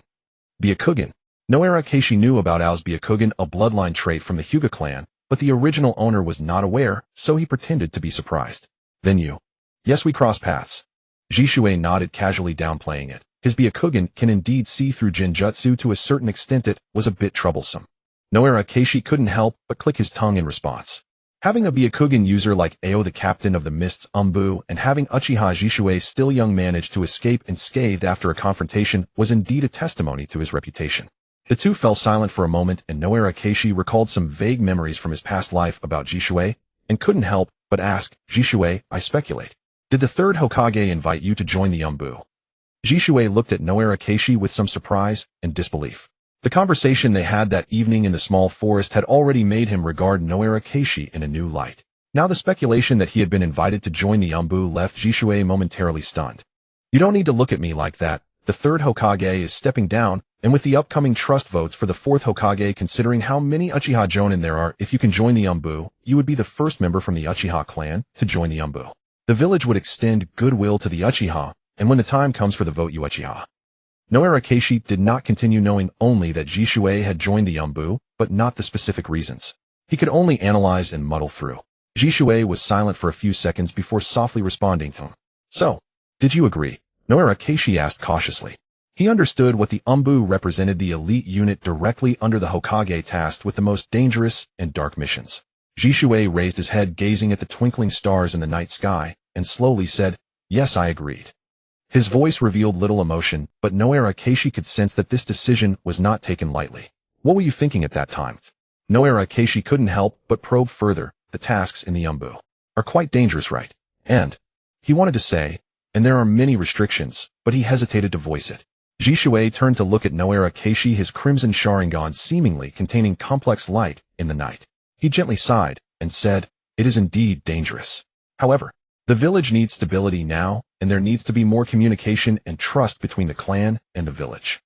Byakugan? Noera Keishi knew about Ao's Byakugan, a bloodline trait from the Hyuga clan, but the original owner was not aware, so he pretended to be surprised. "Then you?" "Yes, we cross paths." Jishui nodded, casually downplaying it. His Byakugan can indeed see through Jinjutsu to a certain extent. It was a bit troublesome. Noera Keishi couldn't help but click his tongue in response. Having a Byakugan user like Ao, the captain of the Mist's Umbu, and having Uchiha Jishui, still young, manage to escape unscathed after a confrontation was indeed a testimony to his reputation. The two fell silent for a moment, and Noera Keishi recalled some vague memories from his past life about Jishui, and couldn't help but ask, "Jishui, I speculate, did the third Hokage invite you to join the Umbu?" Jishui looked at Noera Keishi with some surprise and disbelief. The conversation they had that evening in the small forest had already made him regard Noera Keishi in a new light. Now the speculation that he had been invited to join the Umbu left Jishui momentarily stunned. "You don't need to look at me like that. The third Hokage is stepping down, and with the upcoming trust votes for the fourth Hokage, considering how many Uchiha Jonin there are, if you can join the Umbu, you would be the first member from the Uchiha clan to join the Umbu. The village would extend goodwill to the Uchiha, and when the time comes for the vote, you Uchiha." Noera Keishi did not continue, knowing only that Jishui had joined the Umbu, but not the specific reasons. He could only analyze and muddle through. Jishui was silent for a few seconds before softly responding, "So, did you agree?" Noera Keishi asked cautiously. He understood what the Umbu represented, the elite unit directly under the Hokage, tasked with the most dangerous and dark missions. Jishui raised his head, gazing at the twinkling stars in the night sky, and slowly said, "Yes, I agreed." His voice revealed little emotion, but Noera Keishi could sense that this decision was not taken lightly. "What were you thinking at that time?" Noera Keishi couldn't help but probe further. "The tasks in the Umbu are quite dangerous, right?" And he wanted to say, and there are many restrictions, but he hesitated to voice it. Jishui turned to look at Noera Keishi, his crimson Sharingan seemingly containing complex light in the night. He gently sighed and said, "It is indeed dangerous. However, the village needs stability now, and there needs to be more communication and trust between the clan and the village."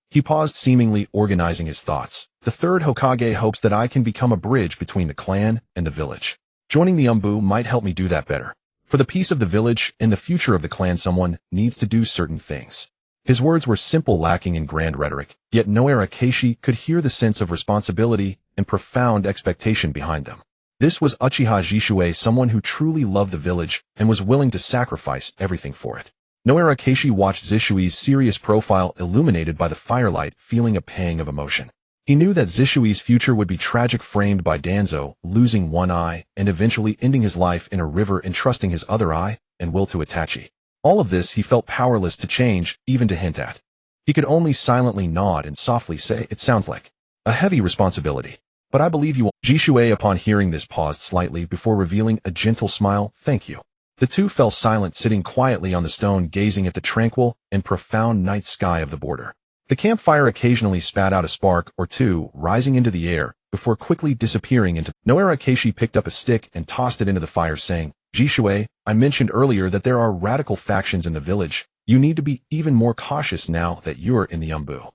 He paused, seemingly organizing his thoughts. "The third Hokage hopes that I can become a bridge between the clan and the village. Joining the Umbu might help me do that better. For the peace of the village and the future of the clan, someone needs to do certain things." His words were simple, lacking in grand rhetoric, yet Noera Keishi could hear the sense of responsibility and profound expectation behind them. This was Uchiha Jishui, someone who truly loved the village and was willing to sacrifice everything for it. Noera Keishi watched Zishui's serious profile illuminated by the firelight, feeling a pang of emotion. He knew that Zishui's future would be tragic, framed by Danzo losing one eye and eventually ending his life in a river, entrusting his other eye and will to Itachi. All of this he felt powerless to change, even to hint at. He could only silently nod and softly say, "It sounds like a heavy responsibility, but I believe you will." Jishui, upon hearing this, paused slightly before revealing a gentle smile. "Thank you." The two fell silent, sitting quietly on the stone, gazing at the tranquil and profound night sky of the border. The campfire occasionally spat out a spark or two, rising into the air, before quickly disappearing into. Noera Keishi picked up a stick and tossed it into the fire, saying, "Jishui, I mentioned earlier that there are radical factions in the village. You need to be even more cautious now that you're in the Umbu."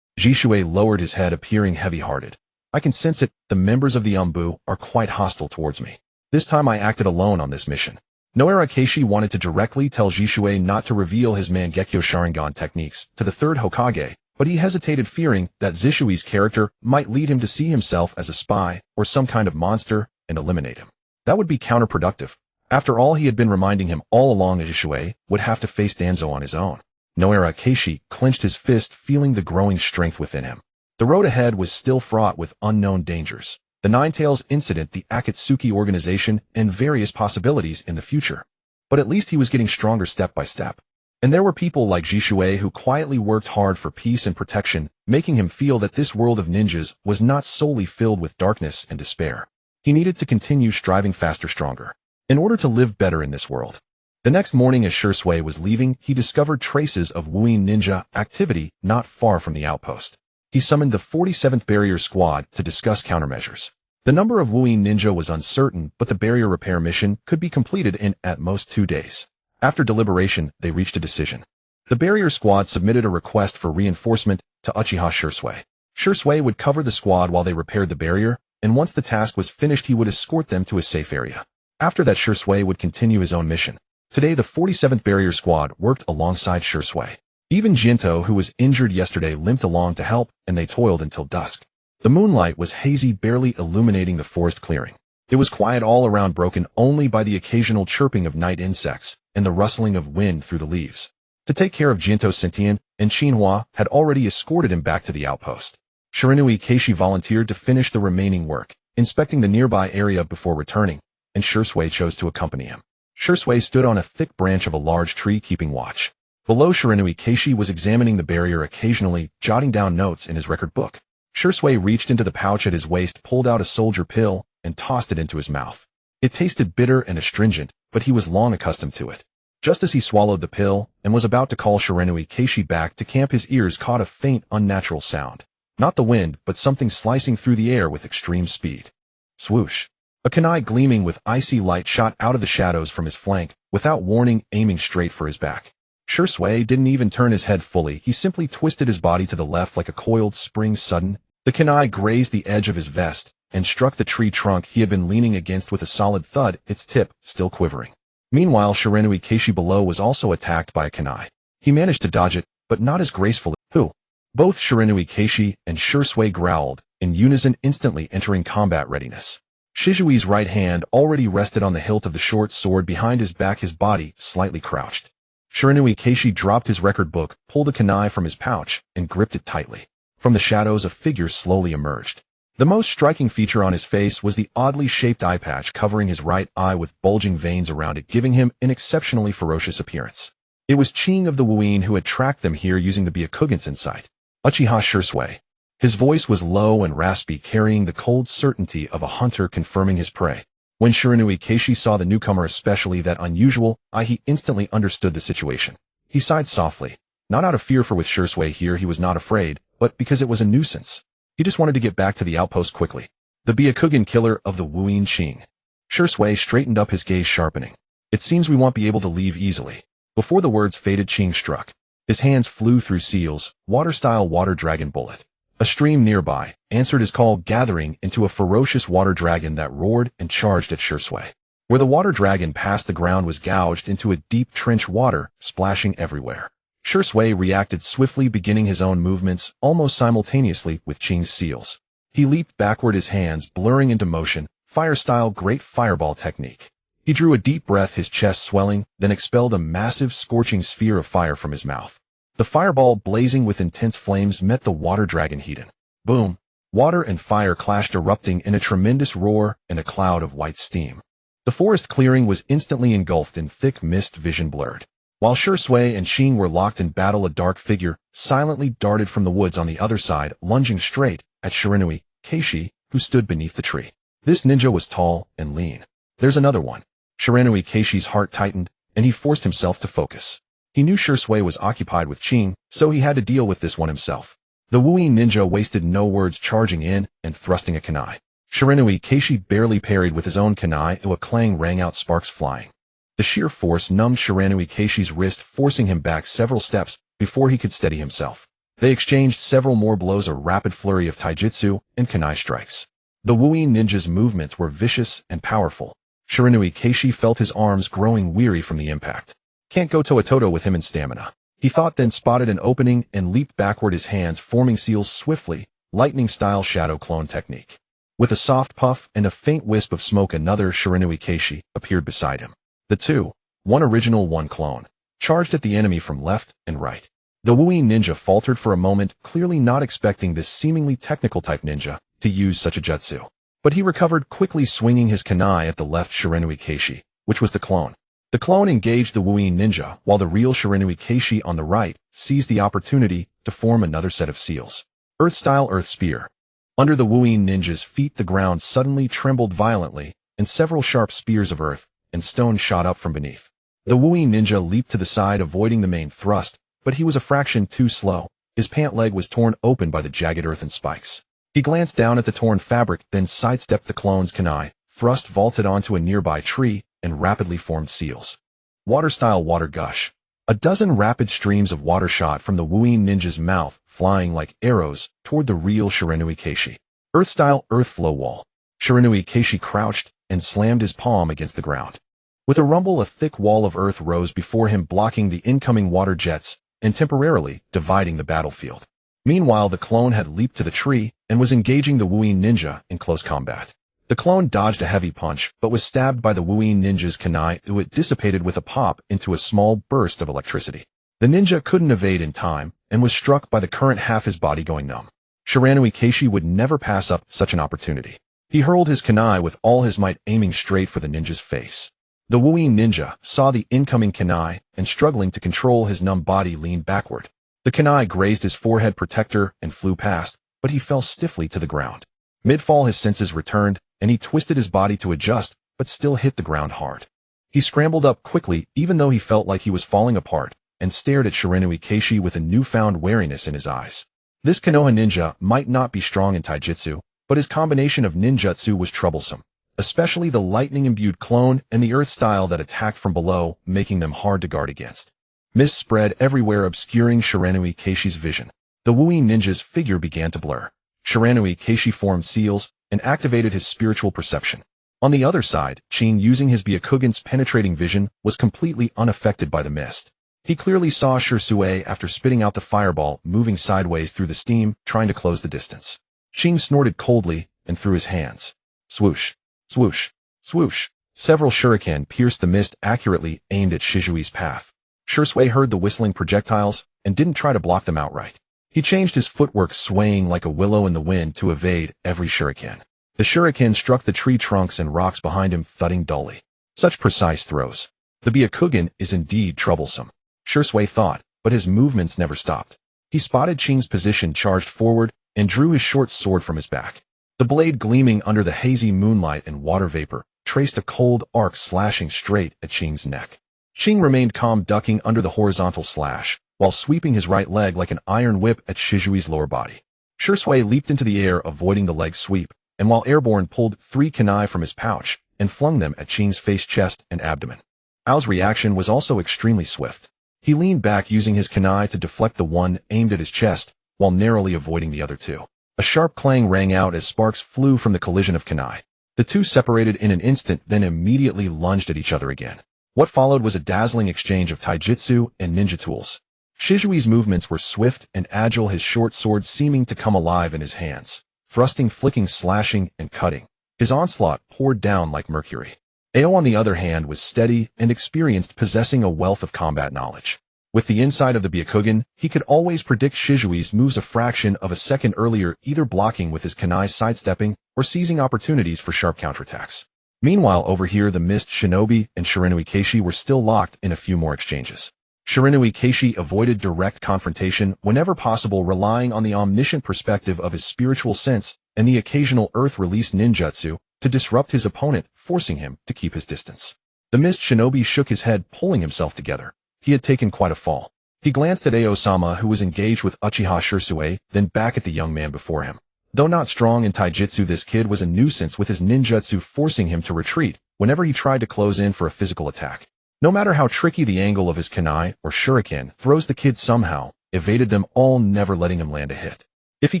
Jishui lowered his head, appearing heavy-hearted. "I can sense it. The members of the Umbu are quite hostile towards me. This time I acted alone on this mission." Noera Keishi wanted to directly tell Jishui not to reveal his Mangekyo Sharingan techniques to the third Hokage, but he hesitated, fearing that Zishui's character might lead him to see himself as a spy or some kind of monster and eliminate him. That would be counterproductive. After all, he had been reminding him all along that Jishui would have to face Danzo on his own. Noera Keishi clenched his fist, feeling the growing strength within him. The road ahead was still fraught with unknown dangers. The Ninetales incident, the Akatsuki organization, and various possibilities in the future. But at least he was getting stronger step by step. And there were people like Jishui who quietly worked hard for peace and protection, making him feel that this world of ninjas was not solely filled with darkness and despair. He needed to continue striving faster, stronger, in order to live better in this world. The next morning, as Shisui was leaving, he discovered traces of Wuin ninja activity not far from the outpost. He summoned the 47th Barrier Squad to discuss countermeasures. The number of Wuin ninja was uncertain, but the barrier repair mission could be completed in at most 2 days. After deliberation, they reached a decision. The Barrier Squad submitted a request for reinforcement to Uchiha Shisui. Shisui would cover the squad while they repaired the barrier, and once the task was finished, he would escort them to a safe area. After that, Shisui would continue his own mission. Today, the 47th Barrier Squad worked alongside Shisui. Even Jinto, who was injured yesterday, limped along to help, and they toiled until dusk. The moonlight was hazy, barely illuminating the forest clearing. It was quiet all around, broken only by the occasional chirping of night insects and the rustling of wind through the leaves. To take care of Jinto, Sentian and Xinhua had already escorted him back to the outpost. Shiranui Keishi volunteered to finish the remaining work, inspecting the nearby area before returning, and Shisui chose to accompany him. Shisui stood on a thick branch of a large tree, keeping watch. Below, Shiranui Keishi was examining the barrier, occasionally jotting down notes in his record book. Shisui reached into the pouch at his waist, pulled out a soldier pill, and tossed it into his mouth. It tasted bitter and astringent, but he was long accustomed to it. Just as he swallowed the pill and was about to call Shiranui Keishi back to camp, his ears caught a faint, unnatural sound. Not the wind, but something slicing through the air with extreme speed. Swoosh! A kunai gleaming with icy light shot out of the shadows from his flank, without warning, aiming straight for his back. Shisui didn't even turn his head fully. He simply twisted his body to the left like a coiled spring. Sudden, the kunai grazed the edge of his vest and struck the tree trunk he had been leaning against with a solid thud, its tip still quivering. Meanwhile, Shiranui Keishi below was also attacked by a kunai. He managed to dodge it, but not as gracefully. Who? Both Shiranui Keishi and Shisui growled in unison, instantly entering combat readiness. Shizui's right hand already rested on the hilt of the short sword behind his back, his body slightly crouched. Shiranui Keishi dropped his record book, pulled a kunai from his pouch, and gripped it tightly. From the shadows, a figure slowly emerged. The most striking feature on his face was the oddly shaped eye patch covering his right eye with bulging veins around it, giving him an exceptionally ferocious appearance. It was Ching of the Wuin who had tracked them here using the Byakugan's insight. Uchiha Shisui. His voice was low and raspy, carrying the cold certainty of a hunter confirming his prey. When Shiranui Keishi saw the newcomer especially that unusual eye, he instantly understood the situation. He sighed softly, not out of fear for with Shursui here he was not afraid, but because it was a nuisance. He just wanted to get back to the outpost quickly. The Byakugan killer of the Wuyin Qing. Shursui straightened up, his gaze sharpening. It seems we won't be able to leave easily. Before the words faded, Qing struck. His hands flew through Seal's water-style water dragon bullet. A stream nearby answered his call, gathering into a ferocious water dragon that roared and charged at Shursui. Where the water dragon passed, the ground was gouged into a deep trench, water splashing everywhere. Shursui reacted swiftly, beginning his own movements almost simultaneously with Qing's Seal's. He leaped backward, his hands blurring into motion, fire-style great fireball technique. He drew a deep breath, his chest swelling, then expelled a massive, scorching sphere of fire from his mouth. The fireball, blazing with intense flames, met the water dragon head. Boom! Water and fire clashed, erupting in a tremendous roar and a cloud of white steam. The forest clearing was instantly engulfed in thick mist, vision blurred. While Shursui and Qing were locked in battle, a dark figure silently darted from the woods on the other side, lunging straight at Shiranui Keishi, who stood beneath the tree. This ninja was tall and lean. There's another one. Shiranui Keishi's heart tightened, and he forced himself to focus. He knew Shursui was occupied with Qing, so he had to deal with this one himself. The Wuyin ninja wasted no words, charging in and thrusting a kunai. Shiranui Keishi barely parried with his own kunai, and a clang rang out, sparks flying. The sheer force numbed Shiranui Keishi's wrist, forcing him back several steps before he could steady himself. They exchanged several more blows, a rapid flurry of taijutsu and kunai strikes. The Wuyin ninja's movements were vicious and powerful. Shiranui Keishi felt his arms growing weary from the impact. Can't go toe-to-toe with him in stamina, he thought, then spotted an opening and leaped backward, his hands forming seals swiftly, lightning-style shadow clone technique. With a soft puff and a faint wisp of smoke, another Shiranui Keishi appeared beside him. The two, one original, one clone, charged at the enemy from left and right. The Wuyin ninja faltered for a moment, clearly not expecting this seemingly technical type ninja to use such a jutsu. But he recovered quickly, swinging his kunai at the left Shiranui Keishi, which was the clone. The clone engaged the Wuyin ninja, while the real Shiranui Keishi on the right seized the opportunity to form another set of seals. Earth-style earth spear. Under the Wuyin ninja's feet, the ground suddenly trembled violently, and several sharp spears of earth and stone shot up from beneath. The Wuyin ninja leaped to the side, avoiding the main thrust, but he was a fraction too slow. His pant leg was torn open by the jagged earthen spikes. He glanced down at the torn fabric, then sidestepped the clone's kunai, thrust vaulted onto a nearby tree, and rapidly formed seals. Water-style water gush. A dozen rapid streams of water shot from the Wuyin ninja's mouth, flying like arrows toward the real Shiranui Keishi. Earth-style earth flow wall. Shiranui Keishi crouched and slammed his palm against the ground. With a rumble, a thick wall of earth rose before him, blocking the incoming water jets and temporarily dividing the battlefield. Meanwhile, the clone had leaped to the tree and was engaging the Wuyin ninja in close combat. The clone dodged a heavy punch, but was stabbed by the Wuyin ninja's kunai, who it dissipated with a pop into a small burst of electricity. The ninja couldn't evade in time and was struck by the current, half his body going numb. Shiranui Keishi would never pass up such an opportunity. He hurled his kunai with all his might, aiming straight for the ninja's face. The Wuyin ninja saw the incoming kunai and, struggling to control his numb body, leaned backward. The kunai grazed his forehead protector and flew past, but he fell stiffly to the ground. Mid-fall, his senses returned, and he twisted his body to adjust, but still hit the ground hard. He scrambled up quickly, even though he felt like he was falling apart, and stared at Shiranui Keishi with a newfound wariness in his eyes. This Konoha ninja might not be strong in taijutsu, but his combination of ninjutsu was troublesome, especially the lightning-imbued clone and the earth style that attacked from below, making them hard to guard against. Mist spread everywhere, obscuring Shiranui Keishi's vision. The Wuyin ninja's figure began to blur. Shiranui Keishi formed seals and activated his spiritual perception. On the other side, Qing, using his Byakugan's penetrating vision, was completely unaffected by the mist. He clearly saw Shursui after spitting out the fireball, moving sideways through the steam, trying to close the distance. Qing snorted coldly and threw his hands. Swoosh, swoosh, swoosh. Several shuriken pierced the mist, accurately aimed at Shizui's path. Shursui heard the whistling projectiles and didn't try to block them outright. He changed his footwork, swaying like a willow in the wind to evade every shuriken. The shuriken struck the tree trunks and rocks behind him, thudding dully. Such precise throws. The Byakugan is indeed troublesome, Shursui thought, but his movements never stopped. He spotted Qing's position, charged forward, and drew his short sword from his back. The blade, gleaming under the hazy moonlight and water vapor, traced a cold arc slashing straight at Qing's neck. Qing remained calm, ducking under the horizontal slash, while sweeping his right leg like an iron whip at Shijui's lower body. Shui leaped into the air, avoiding the leg sweep, and while airborne pulled 3 kunai from his pouch and flung them at Qing's face, chest, and abdomen. Ao's reaction was also extremely swift. He leaned back, using his kunai to deflect the one aimed at his chest, while narrowly avoiding the other 2. A sharp clang rang out as sparks flew from the collision of kunai. The 2 separated in an instant, then immediately lunged at each other again. What followed was a dazzling exchange of taijutsu and ninja tools. Shijui's movements were swift and agile, his short sword seeming to come alive in his hands, thrusting, flicking, slashing, and cutting. His onslaught poured down like mercury. Ao, on the other hand, was steady and experienced, possessing a wealth of combat knowledge. With the insight of the Byakugan, he could always predict Shijui's moves a fraction of a second earlier, either blocking with his kunai, sidestepping, or seizing opportunities for sharp counterattacks. Meanwhile, over here, the Mist Shinobi and Shirinui Keishi were still locked in a few more exchanges. Shirinui Keishi avoided direct confrontation whenever possible, relying on the omniscient perspective of his spiritual sense and the occasional earth-release ninjutsu to disrupt his opponent, forcing him to keep his distance. The Mist Shinobi shook his head, pulling himself together. He had taken quite a fall. He glanced at Ao-sama, who was engaged with Uchiha Shursue, then back at the young man before him. Though not strong in taijutsu, this kid was a nuisance, with his ninjutsu forcing him to retreat whenever he tried to close in for a physical attack. No matter how tricky the angle of his kunai or shuriken throws, the kid somehow evaded them all, never letting him land a hit. If he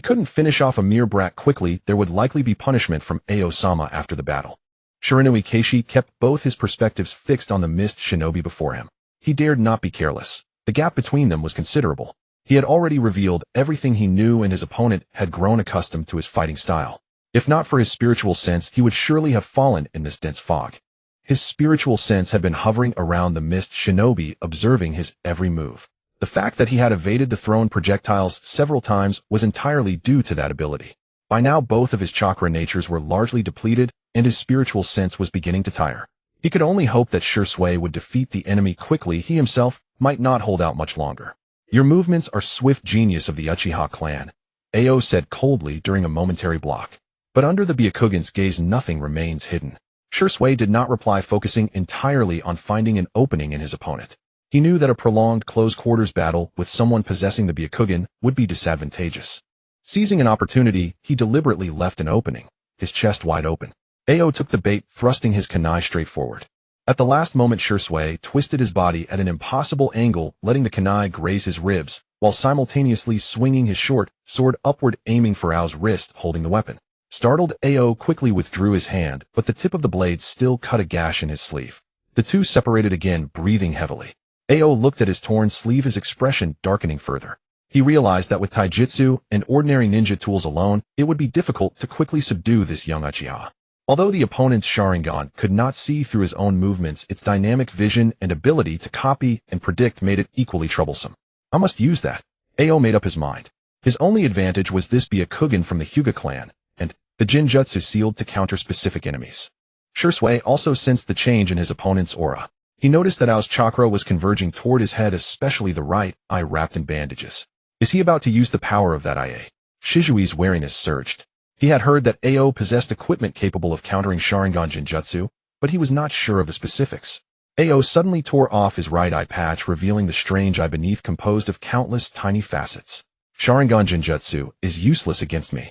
couldn't finish off a mere brat quickly, there would likely be punishment from Ao-sama after the battle. Shirinui Keishi kept both his perspectives fixed on the Mist Shinobi before him. He dared not be careless. The gap between them was considerable. He had already revealed everything he knew, and his opponent had grown accustomed to his fighting style. If not for his spiritual sense, he would surely have fallen in this dense fog. His spiritual sense had been hovering around the Mist Shinobi, observing his every move. The fact that he had evaded the thrown projectiles several times was entirely due to that ability. By now, both of his chakra natures were largely depleted, and his spiritual sense was beginning to tire. He could only hope that Shursue would defeat the enemy quickly. He himself might not hold out much longer. "Your movements are swift, genius of the Uchiha clan," Ao said coldly during a momentary block. But under the Byakugan's gaze, nothing remains hidden. Shursue did not reply, focusing entirely on finding an opening in his opponent. He knew that a prolonged close-quarters battle with someone possessing the Byakugan would be disadvantageous. Seizing an opportunity, he deliberately left an opening, his chest wide open. Ao took the bait, thrusting his kunai straight forward. At the last moment, Shursue twisted his body at an impossible angle, letting the kunai graze his ribs, while simultaneously swinging his short sword upward, aiming for Ao's wrist, holding the weapon. Startled, Ao quickly withdrew his hand, but the tip of the blade still cut a gash in his sleeve. The two separated again, breathing heavily. Ao looked at his torn sleeve, his expression darkening further. He realized that with taijutsu and ordinary ninja tools alone, it would be difficult to quickly subdue this young Uchiha. Although the opponent's Sharingan could not see through his own movements, its dynamic vision and ability to copy and predict made it equally troublesome. I must use that. Ao made up his mind. His only advantage was this Byakugan from the Hyuga clan, and the Jinjutsu sealed to counter specific enemies. Shursue also sensed the change in his opponent's aura. He noticed that Ao's chakra was converging toward his head, especially the right eye wrapped in bandages. Is he about to use the power of that eye? Shijui's wariness surged. He had heard that Ao possessed equipment capable of countering Sharingan Jinjutsu, but he was not sure of the specifics. Ao suddenly tore off his right eye patch, revealing the strange eye beneath, composed of countless tiny facets. Sharingan Jinjutsu is useless against me.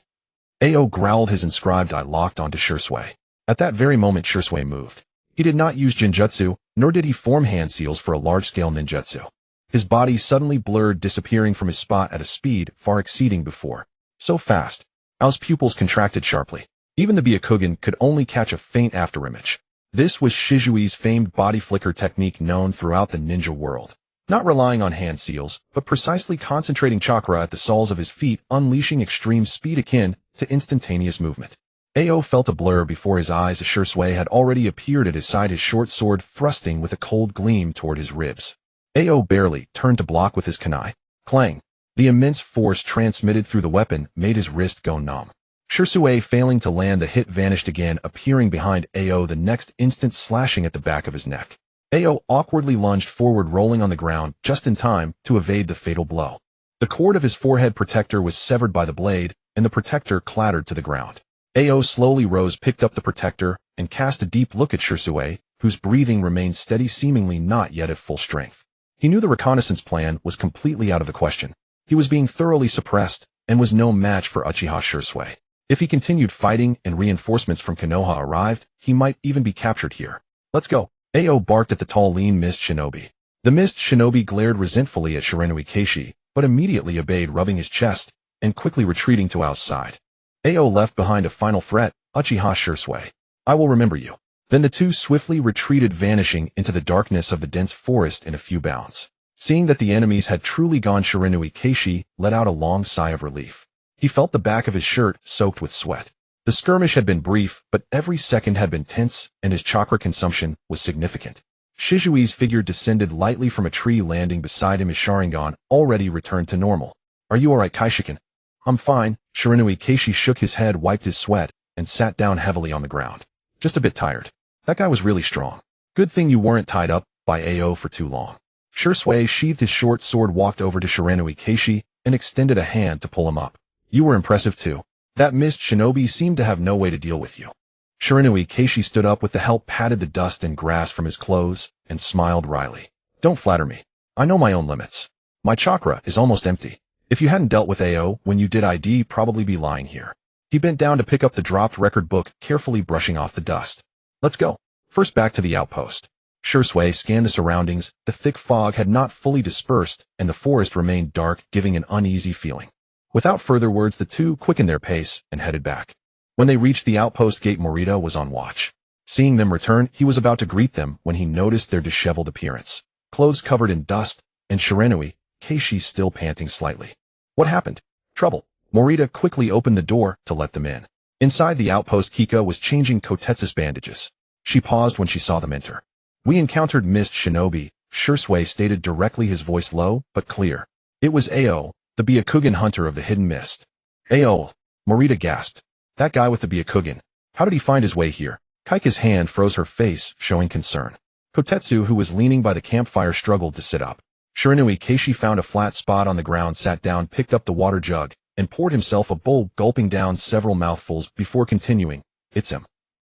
Ao growled, his inscribed eye locked onto Shursue. At that very moment, Shursue moved. He did not use Jinjutsu, nor did he form hand seals for a large-scale ninjutsu. His body suddenly blurred, disappearing from his spot at a speed far exceeding before. So fast. Ao's pupils contracted sharply. Even the Byakugan could only catch a faint afterimage. This was Shijui's famed body flicker technique, known throughout the ninja world. Not relying on hand seals, but precisely concentrating chakra at the soles of his feet, unleashing extreme speed akin to instantaneous movement. Ao felt a blur before his eyes as Shursue had already appeared at his side, his short sword thrusting with a cold gleam toward his ribs. Ao barely turned to block with his kunai. Clang. The immense force transmitted through the weapon made his wrist go numb. Shursue, failing to land the hit, vanished again, appearing behind Ao the next instant, slashing at the back of his neck. Ao awkwardly lunged forward, rolling on the ground just in time to evade the fatal blow. The cord of his forehead protector was severed by the blade, and the protector clattered to the ground. Ao slowly rose, picked up the protector, and cast a deep look at Shisui, whose breathing remained steady, seemingly not yet at full strength. He knew the reconnaissance plan was completely out of the question. He was being thoroughly suppressed and was no match for Uchiha Shisui. If he continued fighting and reinforcements from Konoha arrived, he might even be captured here. Let's go. Ao barked at the tall, lean mist shinobi. The mist shinobi glared resentfully at Shiranui Keishi, but immediately obeyed, rubbing his chest and quickly retreating to outside. Ao left behind a final threat, Uchiha Shisui. I will remember you. Then the two swiftly retreated, vanishing into the darkness of the dense forest in a few bounds. Seeing that the enemies had truly gone, Shiranui Keishi let out a long sigh of relief. He felt the back of his shirt soaked with sweat. The skirmish had been brief, but every second had been tense, and his chakra consumption was significant. Shizui's figure descended lightly from a tree, landing beside him. His Sharingan already returned to normal. Are you alright, Kaishikin? I'm fine. Shiranui Keishi shook his head, wiped his sweat, and sat down heavily on the ground. Just a bit tired. That guy was really strong. Good thing you weren't tied up by Ao for too long. Shisui sheathed his short sword, walked over to Shiranui Keishi, and extended a hand to pull him up. You were impressive too. That mist shinobi seemed to have no way to deal with you. Shiranui Keishi stood up with the help, patted the dust and grass from his clothes, and smiled wryly. Don't flatter me. I know my own limits. My chakra is almost empty. If you hadn't dealt with Ao when you did, I'd probably be lying here. He bent down to pick up the dropped record book, carefully brushing off the dust. Let's go. First, back to the outpost. Shisui scanned the surroundings. The thick fog had not fully dispersed, and the forest remained dark, giving an uneasy feeling. Without further words, the two quickened their pace and headed back. When they reached the outpost gate, Morita was on watch. Seeing them return, he was about to greet them when he noticed their disheveled appearance. Clothes covered in dust, and Shiranui Keishi still panting slightly. What happened? Trouble. Morita quickly opened the door to let them in. Inside the outpost, Kika was changing Kotetsu's bandages. She paused when she saw them enter. We encountered Mist Shinobi, Shisui stated directly, his voice low but clear. It was Ao, the Byakugan hunter of the hidden mist. Ao. Morita gasped. That guy with the Byakugan. How did he find his way here? Kaika's hand froze, her face showing concern. Kotetsu, who was leaning by the campfire, struggled to sit up. Shiranui Keishi found a flat spot on the ground, sat down, picked up the water jug, and poured himself a bowl, gulping down several mouthfuls before continuing. It's him.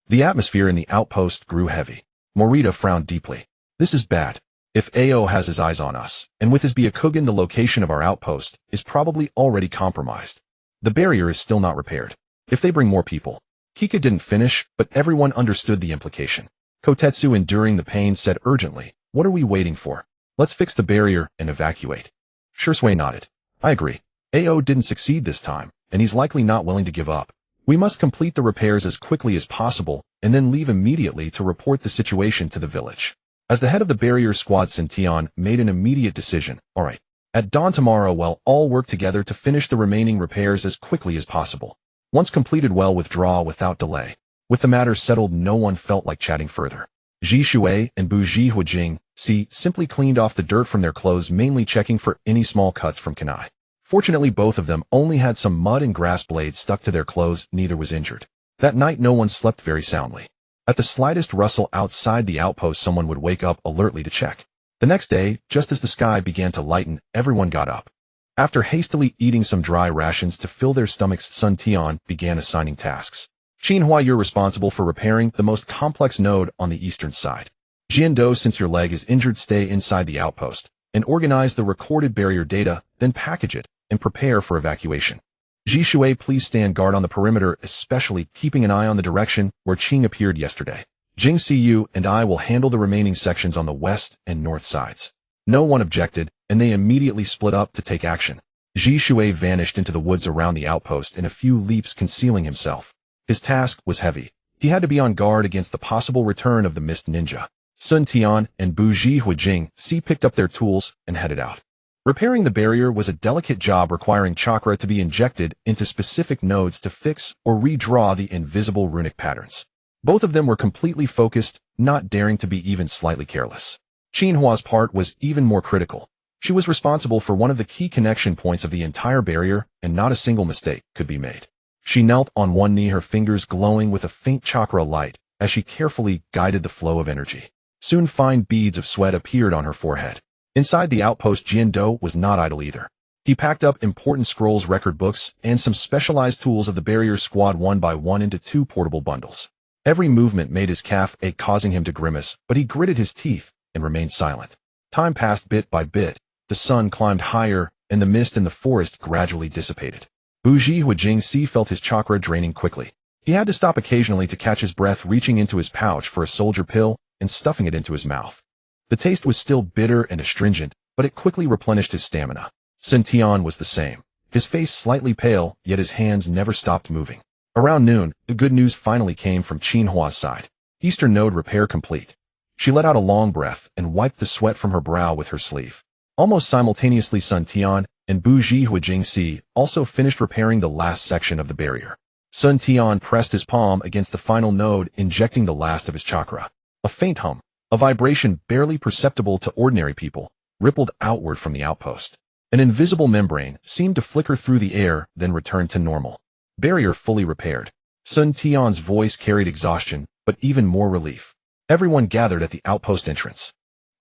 The atmosphere in the outpost grew heavy. Morita frowned deeply. This is bad. If Ao has his eyes on us, and with his Byakugan, the location of our outpost is probably already compromised. The barrier is still not repaired. If they bring more people. Kika didn't finish, but everyone understood the implication. Kotetsu, enduring the pain, said urgently, what are we waiting for? Let's fix the barrier and evacuate. Shisui nodded. I agree. Ao didn't succeed this time, and he's likely not willing to give up. We must complete the repairs as quickly as possible, and then leave immediately to report the situation to the village. As the head of the barrier squad, Sintion made an immediate decision. All right. At dawn tomorrow, we'll all work together to finish the remaining repairs as quickly as possible. Once completed, we'll withdraw without delay. With the matter settled, no one felt like chatting further. Ji Shui and Bu Ji Huijing simply cleaned off the dirt from their clothes, mainly checking for any small cuts from kunai. Fortunately, both of them only had some mud and grass blades stuck to their clothes. Neither was injured. That night, no one slept very soundly. At the slightest rustle outside the outpost, someone would wake up alertly to check. The next day, just as the sky began to lighten, everyone got up. After hastily eating some dry rations to fill their stomachs, Sun Tian began assigning tasks. Xinhua, you're responsible for repairing the most complex node on the eastern side. Jiando, since your leg is injured, stay inside the outpost and organize the recorded barrier data, then package it and prepare for evacuation. Ji Shui, please stand guard on the perimeter, especially keeping an eye on the direction where Qing appeared yesterday. Jing Siyu and I will handle the remaining sections on the west and north sides. No one objected, and they immediately split up to take action. Ji Shui vanished into the woods around the outpost in a few leaps, concealing himself. His task was heavy. He had to be on guard against the possible return of the Mist Ninja. Sun Tian and Bu Ji Huijing picked up their tools and headed out. Repairing the barrier was a delicate job requiring chakra to be injected into specific nodes to fix or redraw the invisible runic patterns. Both of them were completely focused, not daring to be even slightly careless. Xinhua's part was even more critical. She was responsible for one of the key connection points of the entire barrier, and not a single mistake could be made. She knelt on one knee, her fingers glowing with a faint chakra light as she carefully guided the flow of energy. Soon fine beads of sweat appeared on her forehead. Inside the outpost, Jiando was not idle either. He packed up important scrolls, record books, and some specialized tools of the barrier squad one by one into 2 portable bundles. Every movement made his calf ache, causing him to grimace, but he gritted his teeth and remained silent. Time passed bit by bit. The sun climbed higher, and the mist in the forest gradually dissipated. Bougie Huijingxi felt his chakra draining quickly. He had to stop occasionally to catch his breath, reaching into his pouch for a soldier pill and stuffing it into his mouth. The taste was still bitter and astringent, but it quickly replenished his stamina. Sun Tian was the same. His face slightly pale, yet his hands never stopped moving. Around noon, the good news finally came from Qinhua's side. Eastern node repair complete. She let out a long breath and wiped the sweat from her brow with her sleeve. Almost simultaneously, Sun Tian and Bougie Huijingxi also finished repairing the last section of the barrier. Sun Tian pressed his palm against the final node, injecting the last of his chakra. A faint hum, a vibration barely perceptible to ordinary people, rippled outward from the outpost. An invisible membrane seemed to flicker through the air, then returned to normal. Barrier fully repaired. Sun Tian's voice carried exhaustion, but even more relief. Everyone gathered at the outpost entrance.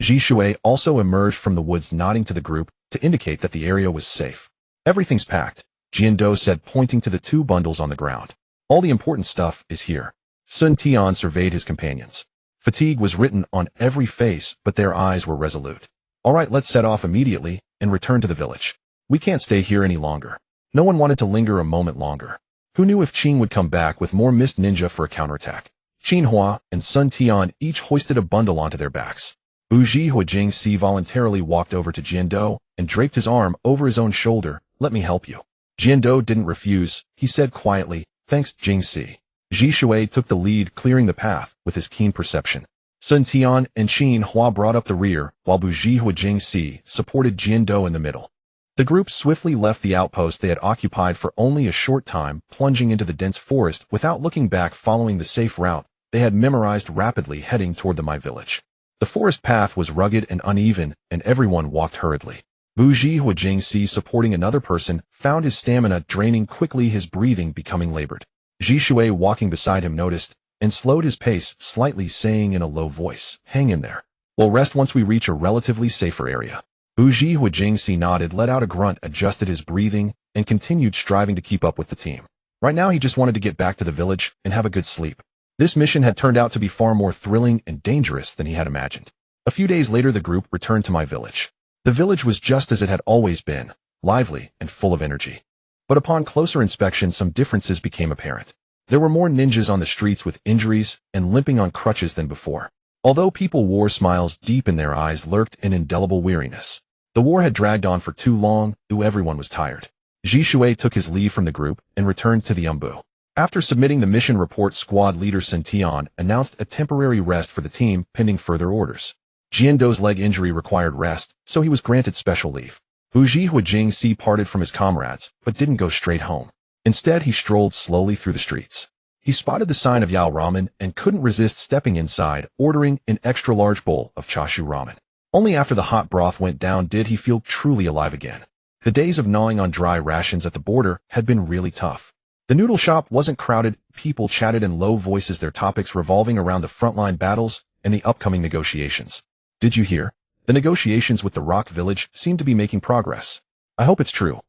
Ji Shui also emerged from the woods, nodding to the group to indicate that the area was safe. Everything's packed, Jiando said, pointing to the 2 bundles on the ground. All the important stuff is here. Sun Tian surveyed his companions. Fatigue was written on every face, but their eyes were resolute. All right, let's set off immediately and return to the village. We can't stay here any longer. No one wanted to linger a moment longer. Who knew if Qin would come back with more mist ninja for a counterattack? Qinhua and Sun Tian each hoisted a bundle onto their backs. Bougie Huijingxi voluntarily walked over to Jiando and draped his arm over his own shoulder. Let me help you. Jiando didn't refuse. He said quietly, thanks, Jingxi. Ji Shui took the lead, clearing the path with his keen perception. Sun Tian and Qinhua brought up the rear, while Bougie Huijingxi supported Jiando in the middle. The group swiftly left the outpost they had occupied for only a short time, plunging into the dense forest without looking back, following the safe route they had memorized, rapidly heading toward the My Village. The forest path was rugged and uneven, and everyone walked hurriedly. Bougie Huijingxi, supporting another person, found his stamina draining quickly, his breathing becoming labored. Ji Shui, walking beside him, noticed and slowed his pace slightly, saying in a low voice, hang in there. We'll rest once we reach a relatively safer area. Bougie Huijingxi nodded, let out a grunt, adjusted his breathing, and continued striving to keep up with the team. Right now he just wanted to get back to the village and have a good sleep. This mission had turned out to be far more thrilling and dangerous than he had imagined. A few days later, the group returned to My Village. The village was just as it had always been, lively and full of energy. But upon closer inspection, some differences became apparent. There were more ninjas on the streets with injuries and limping on crutches than before. Although people wore smiles, deep in their eyes lurked an indelible weariness. The war had dragged on for too long, everyone was tired. Ji Shui took his leave from the group and returned to the Umbu. After submitting the mission report, squad leader Sun Tian announced a temporary rest for the team pending further orders. Jiando's leg injury required rest, so he was granted special leave. Bougie Huijingxi parted from his comrades, but didn't go straight home. Instead, he strolled slowly through the streets. He spotted the sign of Yao Ramen and couldn't resist stepping inside, ordering an extra-large bowl of chashu ramen. Only after the hot broth went down did he feel truly alive again. The days of gnawing on dry rations at the border had been really tough. The noodle shop wasn't crowded, people chatted in low voices, their topics revolving around the frontline battles and the upcoming negotiations. Did you hear? The negotiations with the Rock Village seem to be making progress. I hope it's true.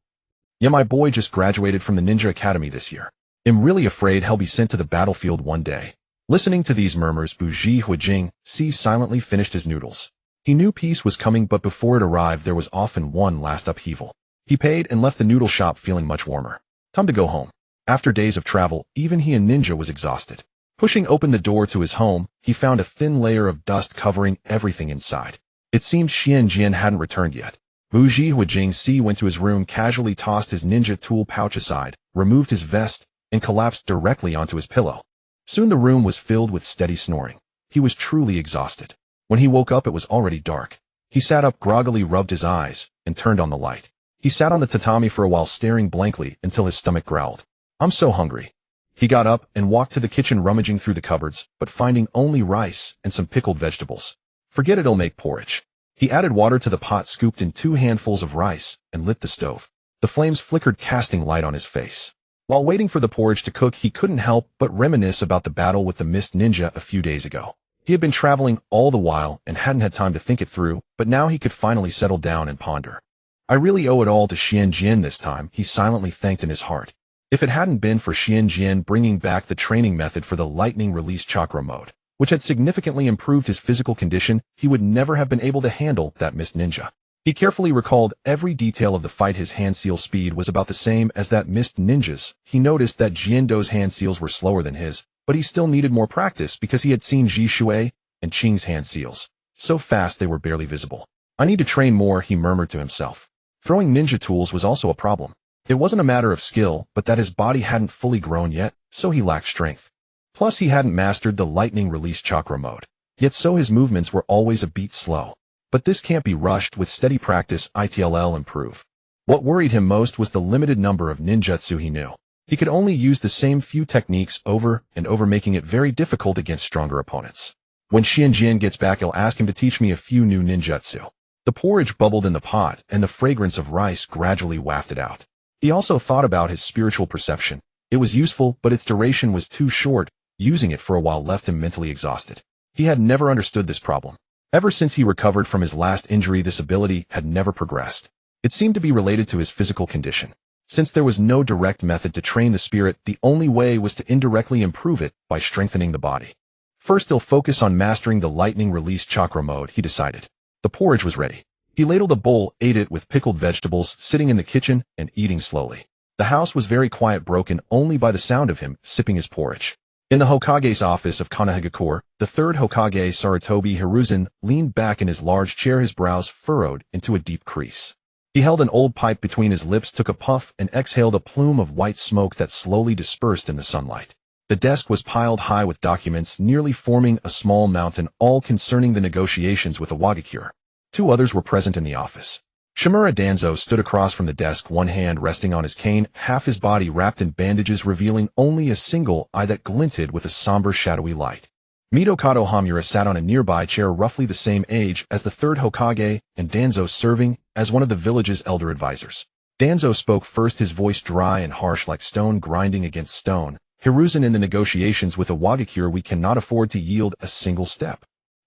Yeah, my boy just graduated from the Ninja Academy this year. I'm really afraid he'll be sent to the battlefield one day. Listening to these murmurs, Bougie Huijingxi silently finished his noodles. He knew peace was coming, but before it arrived there was often one last upheaval. He paid and left the noodle shop feeling much warmer. Time to go home. After days of travel, even he and Ninja was exhausted. Pushing open the door to his home, he found a thin layer of dust covering everything inside. It seemed Xian Jian hadn't returned yet. Bougie Huijingxi went to his room, casually tossed his ninja tool pouch aside, removed his vest, and collapsed directly onto his pillow. Soon the room was filled with steady snoring. He was truly exhausted. When he woke up, it was already dark. He sat up groggily, rubbed his eyes, and turned on the light. He sat on the tatami for a while, staring blankly until his stomach growled. I'm so hungry. He got up and walked to the kitchen, rummaging through the cupboards, but finding only rice and some pickled vegetables. Forget it, I'll make porridge. He added water to the pot, scooped in 2 handfuls of rice, and lit the stove. The flames flickered, casting light on his face. While waiting for the porridge to cook, he couldn't help but reminisce about the battle with the Mist Ninja a few days ago. He had been traveling all the while and hadn't had time to think it through, but now he could finally settle down and ponder. I really owe it all to Xian Jian this time, he silently thanked in his heart. If it hadn't been for Xianjian bringing back the training method for the lightning release chakra mode, which had significantly improved his physical condition, he would never have been able to handle that mist ninja. He carefully recalled every detail of the fight. His hand seal speed was about the same as that mist ninja's. He noticed that Jiando's hand seals were slower than his, but he still needed more practice because he had seen Ji Shui and Qing's hand seals. So fast they were barely visible. I need to train more, he murmured to himself. Throwing ninja tools was also a problem. It wasn't a matter of skill, but that his body hadn't fully grown yet, so he lacked strength. Plus he hadn't mastered the lightning release chakra mode. Yet so his movements were always a bit slow. But this can't be rushed. With steady practice, it'll improve. What worried him most was the limited number of ninjutsu he knew. He could only use the same few techniques over and over, making it very difficult against stronger opponents. When Xianjian gets back, I'll ask him to teach me a few new ninjutsu. The porridge bubbled in the pot, and the fragrance of rice gradually wafted out. He also thought about his spiritual perception. It was useful, but its duration was too short. Using it for a while left him mentally exhausted. He had never understood this problem. Ever since he recovered from his last injury, this ability had never progressed. It seemed to be related to his physical condition. Since there was no direct method to train the spirit, the only way was to indirectly improve it by strengthening the body. First, he'll focus on mastering the lightning release chakra mode, he decided. The porridge was ready. He ladled a bowl, ate it with pickled vegetables, sitting in the kitchen and eating slowly. The house was very quiet, broken only by the sound of him sipping his porridge. In the Hokage's office of Kanahigakure, the third Hokage, Sarutobi Hiruzen, leaned back in his large chair, his brows furrowed into a deep crease. He held an old pipe between his lips, took a puff, and exhaled a plume of white smoke that slowly dispersed in the sunlight. The desk was piled high with documents, nearly forming a small mountain, all concerning the negotiations with the Wagakure. Two others were present in the office. Shimura Danzo stood across from the desk, one hand resting on his cane, half his body wrapped in bandages, revealing only a single eye that glinted with a somber, shadowy light. Mitokado Hamura sat on a nearby chair, roughly the same age as the third Hokage, and Danzo serving as one of the village's elder advisors. Danzo spoke first, his voice dry and harsh like stone grinding against stone. Hiruzen, in the negotiations with the Wagakure, we cannot afford to yield a single step.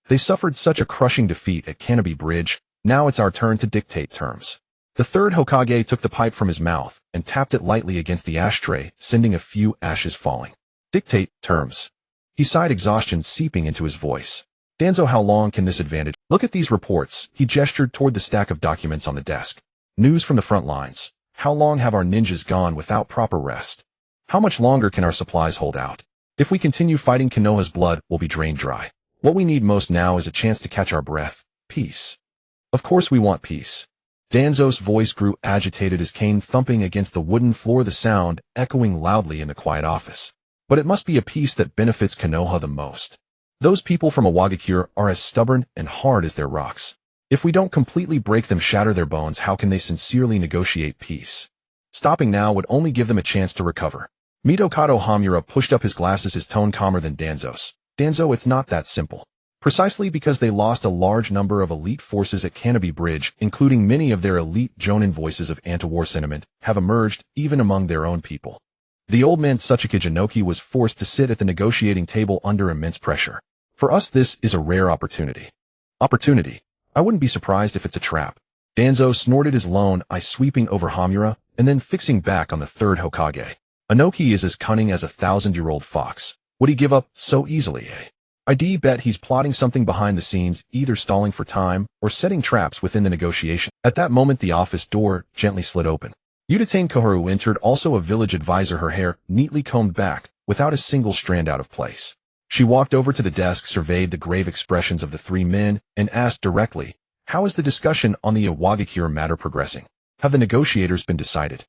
They suffered such a crushing defeat at Canopy Bridge. Now it's our turn to dictate terms. The third Hokage took the pipe from his mouth and tapped it lightly against the ashtray, sending a few ashes falling. Dictate terms. He sighed, exhaustion seeping into his voice. Danzo, how long can this advantage? Look at these reports. He gestured toward the stack of documents on the desk. News from the front lines. How long have our ninjas gone without proper rest? How much longer can our supplies hold out? If we continue fighting, Konoha's blood will be drained dry. What we need most now is a chance to catch our breath. Peace. Of course we want peace. Danzo's voice grew agitated, his cane thumping against the wooden floor, the sound echoing loudly in the quiet office. But it must be a peace that benefits Konoha the most. Those people from a Wagakure are as stubborn and hard as their rocks. If we don't completely break them, shatter their bones, how can they sincerely negotiate peace? Stopping now would only give them a chance to recover. Mitokado Hamura pushed up his glasses, his tone calmer than Danzo's. Danzo, it's not that simple. Precisely because they lost a large number of elite forces at Canopy Bridge, including many of their elite jonin, voices of anti-war sentiment have emerged even among their own people. The old man Tsuchika Jinoki was forced to sit at the negotiating table under immense pressure. For us, this is a rare opportunity. Opportunity? I wouldn't be surprised if it's a trap. Danzo snorted, his lone eye sweeping over Hamura and then fixing back on the third Hokage. Inoki is as cunning as a 1,000-year-old fox. Would he give up so easily, eh? I'd bet he's plotting something behind the scenes, either stalling for time or setting traps within the negotiation. At that moment, the office door gently slid open. Yutane Koharu entered, also a village advisor, her hair neatly combed back, without a single strand out of place. She walked over to the desk, surveyed the grave expressions of the three men, and asked directly, how is the discussion on the Wagakure matter progressing? Have the negotiators been decided?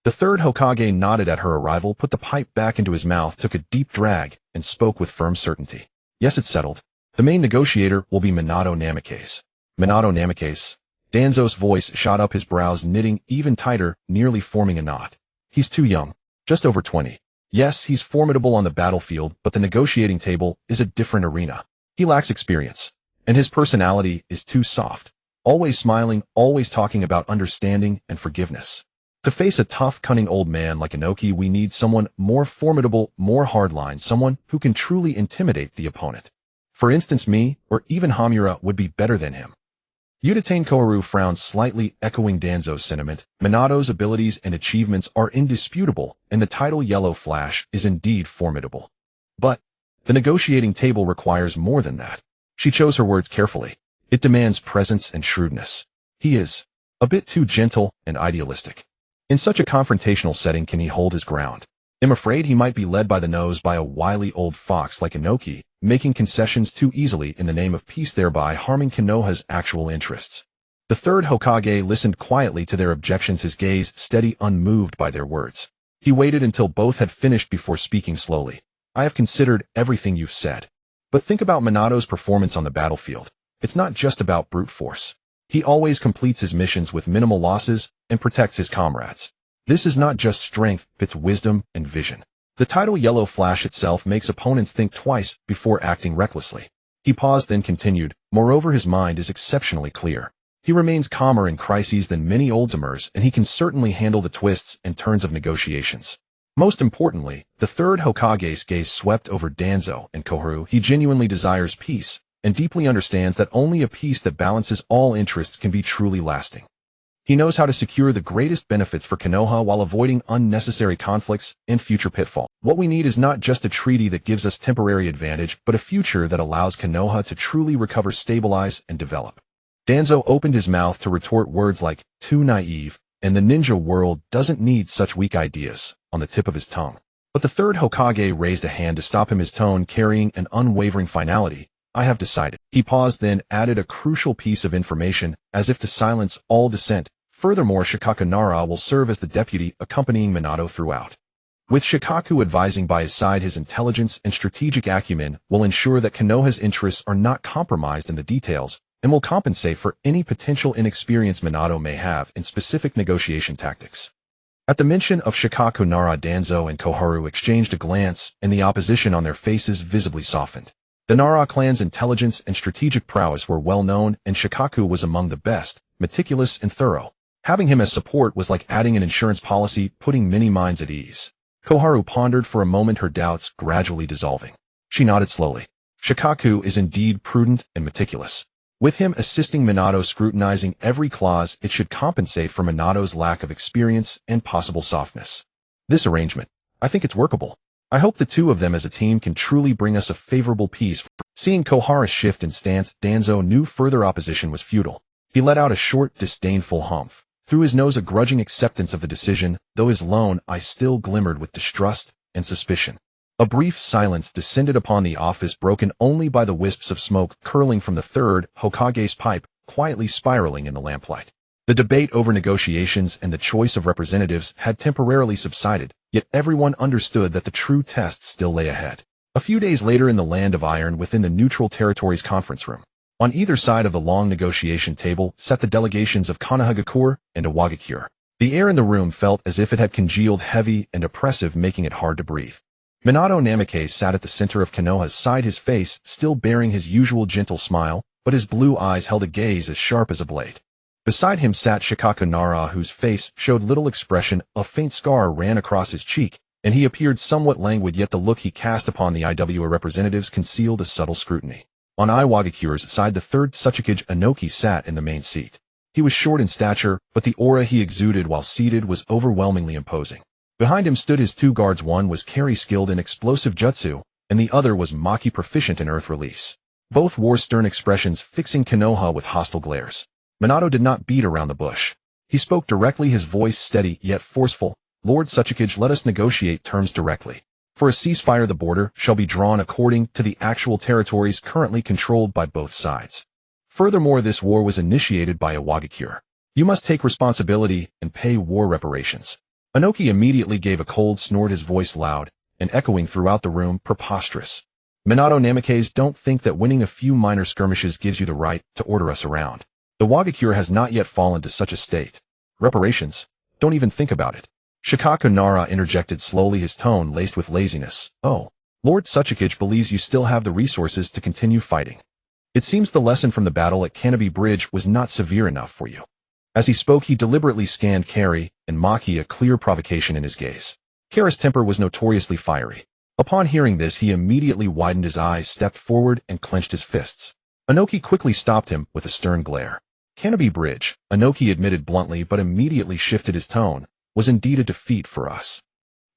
The third Hokage nodded at her arrival, put the pipe back into his mouth, took a deep drag, and spoke with firm certainty. Yes, it's settled. The main negotiator will be Minato Namikaze. Minato Namikaze. Danzo's voice shot up, his brows knitting even tighter, nearly forming a knot. He's too young. Just over 20. Yes, he's formidable on the battlefield, but the negotiating table is a different arena. He lacks experience. And his personality is too soft. Always smiling, always talking about understanding and forgiveness. To face a tough, cunning old man like Inoki, we need someone more formidable, more hardline, someone who can truly intimidate the opponent. For instance, me, or even Hamura, would be better than him. Utatane Koharu frowned slightly, echoing Danzo's sentiment. Minato's abilities and achievements are indisputable, and the title Yellow Flash is indeed formidable. But the negotiating table requires more than that. She chose her words carefully. It demands presence and shrewdness. He is a bit too gentle and idealistic. In such a confrontational setting, can he hold his ground? I'm afraid he might be led by the nose by a wily old fox like Inoki, making concessions too easily in the name of peace, thereby harming Konoha's actual interests. The third Hokage listened quietly to their objections, his gaze steady, unmoved by their words. He waited until both had finished before speaking slowly. I have considered everything you've said. But think about Minato's performance on the battlefield. It's not just about brute force. He always completes his missions with minimal losses and protects his comrades. This is not just strength, it's wisdom and vision. The title Yellow Flash itself makes opponents think twice before acting recklessly. He paused, then continued. Moreover, his mind is exceptionally clear. He remains calmer in crises than many old-timers, and he can certainly handle the twists and turns of negotiations. Most importantly, the third Hokage's gaze swept over Danzo and Koharu. He genuinely desires peace, and deeply understands that only a peace that balances all interests can be truly lasting. He knows how to secure the greatest benefits for Konoha while avoiding unnecessary conflicts and future pitfalls. What we need is not just a treaty that gives us temporary advantage, but a future that allows Konoha to truly recover, stabilize, and develop. Danzo opened his mouth to retort words like, too naive, and the ninja world doesn't need such weak ideas, on the tip of his tongue. But the third Hokage raised a hand to stop him, his tone carrying an unwavering finality. I have decided. He paused, then added a crucial piece of information, as if to silence all dissent. Furthermore, Shikaku Nara will serve as the deputy accompanying Minato throughout. With Shikaku advising by his side, his intelligence and strategic acumen will ensure that Konoha's interests are not compromised in the details, and will compensate for any potential inexperience Minato may have in specific negotiation tactics. At the mention of Shikaku Nara, Danzo and Koharu exchanged a glance, and the opposition on their faces visibly softened. The Nara clan's intelligence and strategic prowess were well known, and Shikaku was among the best, meticulous and thorough. Having him as support was like adding an insurance policy, putting many minds at ease. Koharu pondered for a moment, her doubts gradually dissolving. She nodded slowly. Shikaku is indeed prudent and meticulous. With him assisting Minato, scrutinizing every clause, it should compensate for Minato's lack of experience and possible softness. This arrangement, I think it's workable. I hope the two of them as a team can truly bring us a favorable peace. Seeing Koharu's shift in stance, Danzo knew further opposition was futile. He let out a short, disdainful humph. Through his nose, a grudging acceptance of the decision, though his lone eye still glimmered with distrust and suspicion. A brief silence descended upon the office, broken only by the wisps of smoke curling from the third Hokage's pipe, quietly spiraling in the lamplight. The debate over negotiations and the choice of representatives had temporarily subsided, yet everyone understood that the true test still lay ahead. A few days later, in the Land of Iron within the Neutral Territories conference room, on either side of the long negotiation table sat the delegations of Konohagakure and Iwagakure. The air in the room felt as if it had congealed, heavy and oppressive, making it hard to breathe. Minato Namikaze sat at the center of Konoha's side, his face still bearing his usual gentle smile, but his blue eyes held a gaze as sharp as a blade. Beside him sat Shikaku Nara, whose face showed little expression. A faint scar ran across his cheek, and he appeared somewhat languid, yet the look he cast upon the Iwa representatives concealed a subtle scrutiny. On Iwagakure's side, the third Tsuchikage Inoki sat in the main seat. He was short in stature, but the aura he exuded while seated was overwhelmingly imposing. Behind him stood his two guards. One was Kari, skilled in explosive jutsu, and the other was Maki, proficient in earth release. Both wore stern expressions, fixing Konoha with hostile glares. Minato did not beat around the bush. He spoke directly, his voice steady yet forceful. Lord Tsuchikage, let us negotiate terms directly. For a ceasefire, the border shall be drawn according to the actual territories currently controlled by both sides. Furthermore, this war was initiated by Iwagakure. You must take responsibility and pay war reparations. Inoki immediately gave a cold snort, his voice loud and echoing throughout the room. Preposterous. Minato Namikaze, don't think that winning a few minor skirmishes gives you the right to order us around. The Iwagakure has not yet fallen to such a state. Reparations? Don't even think about it. Shikaku Nara interjected slowly, his tone laced with laziness. Oh, Lord Tsuchikage believes you still have the resources to continue fighting. It seems the lesson from the battle at Canopy Bridge was not severe enough for you. As he spoke, he deliberately scanned Kari and Maki, a clear provocation in his gaze. Kari's temper was notoriously fiery. Upon hearing this, he immediately widened his eyes, stepped forward, and clenched his fists. Inoki quickly stopped him with a stern glare. Canopy Bridge, Inoki admitted bluntly but immediately shifted his tone, was indeed a defeat for us.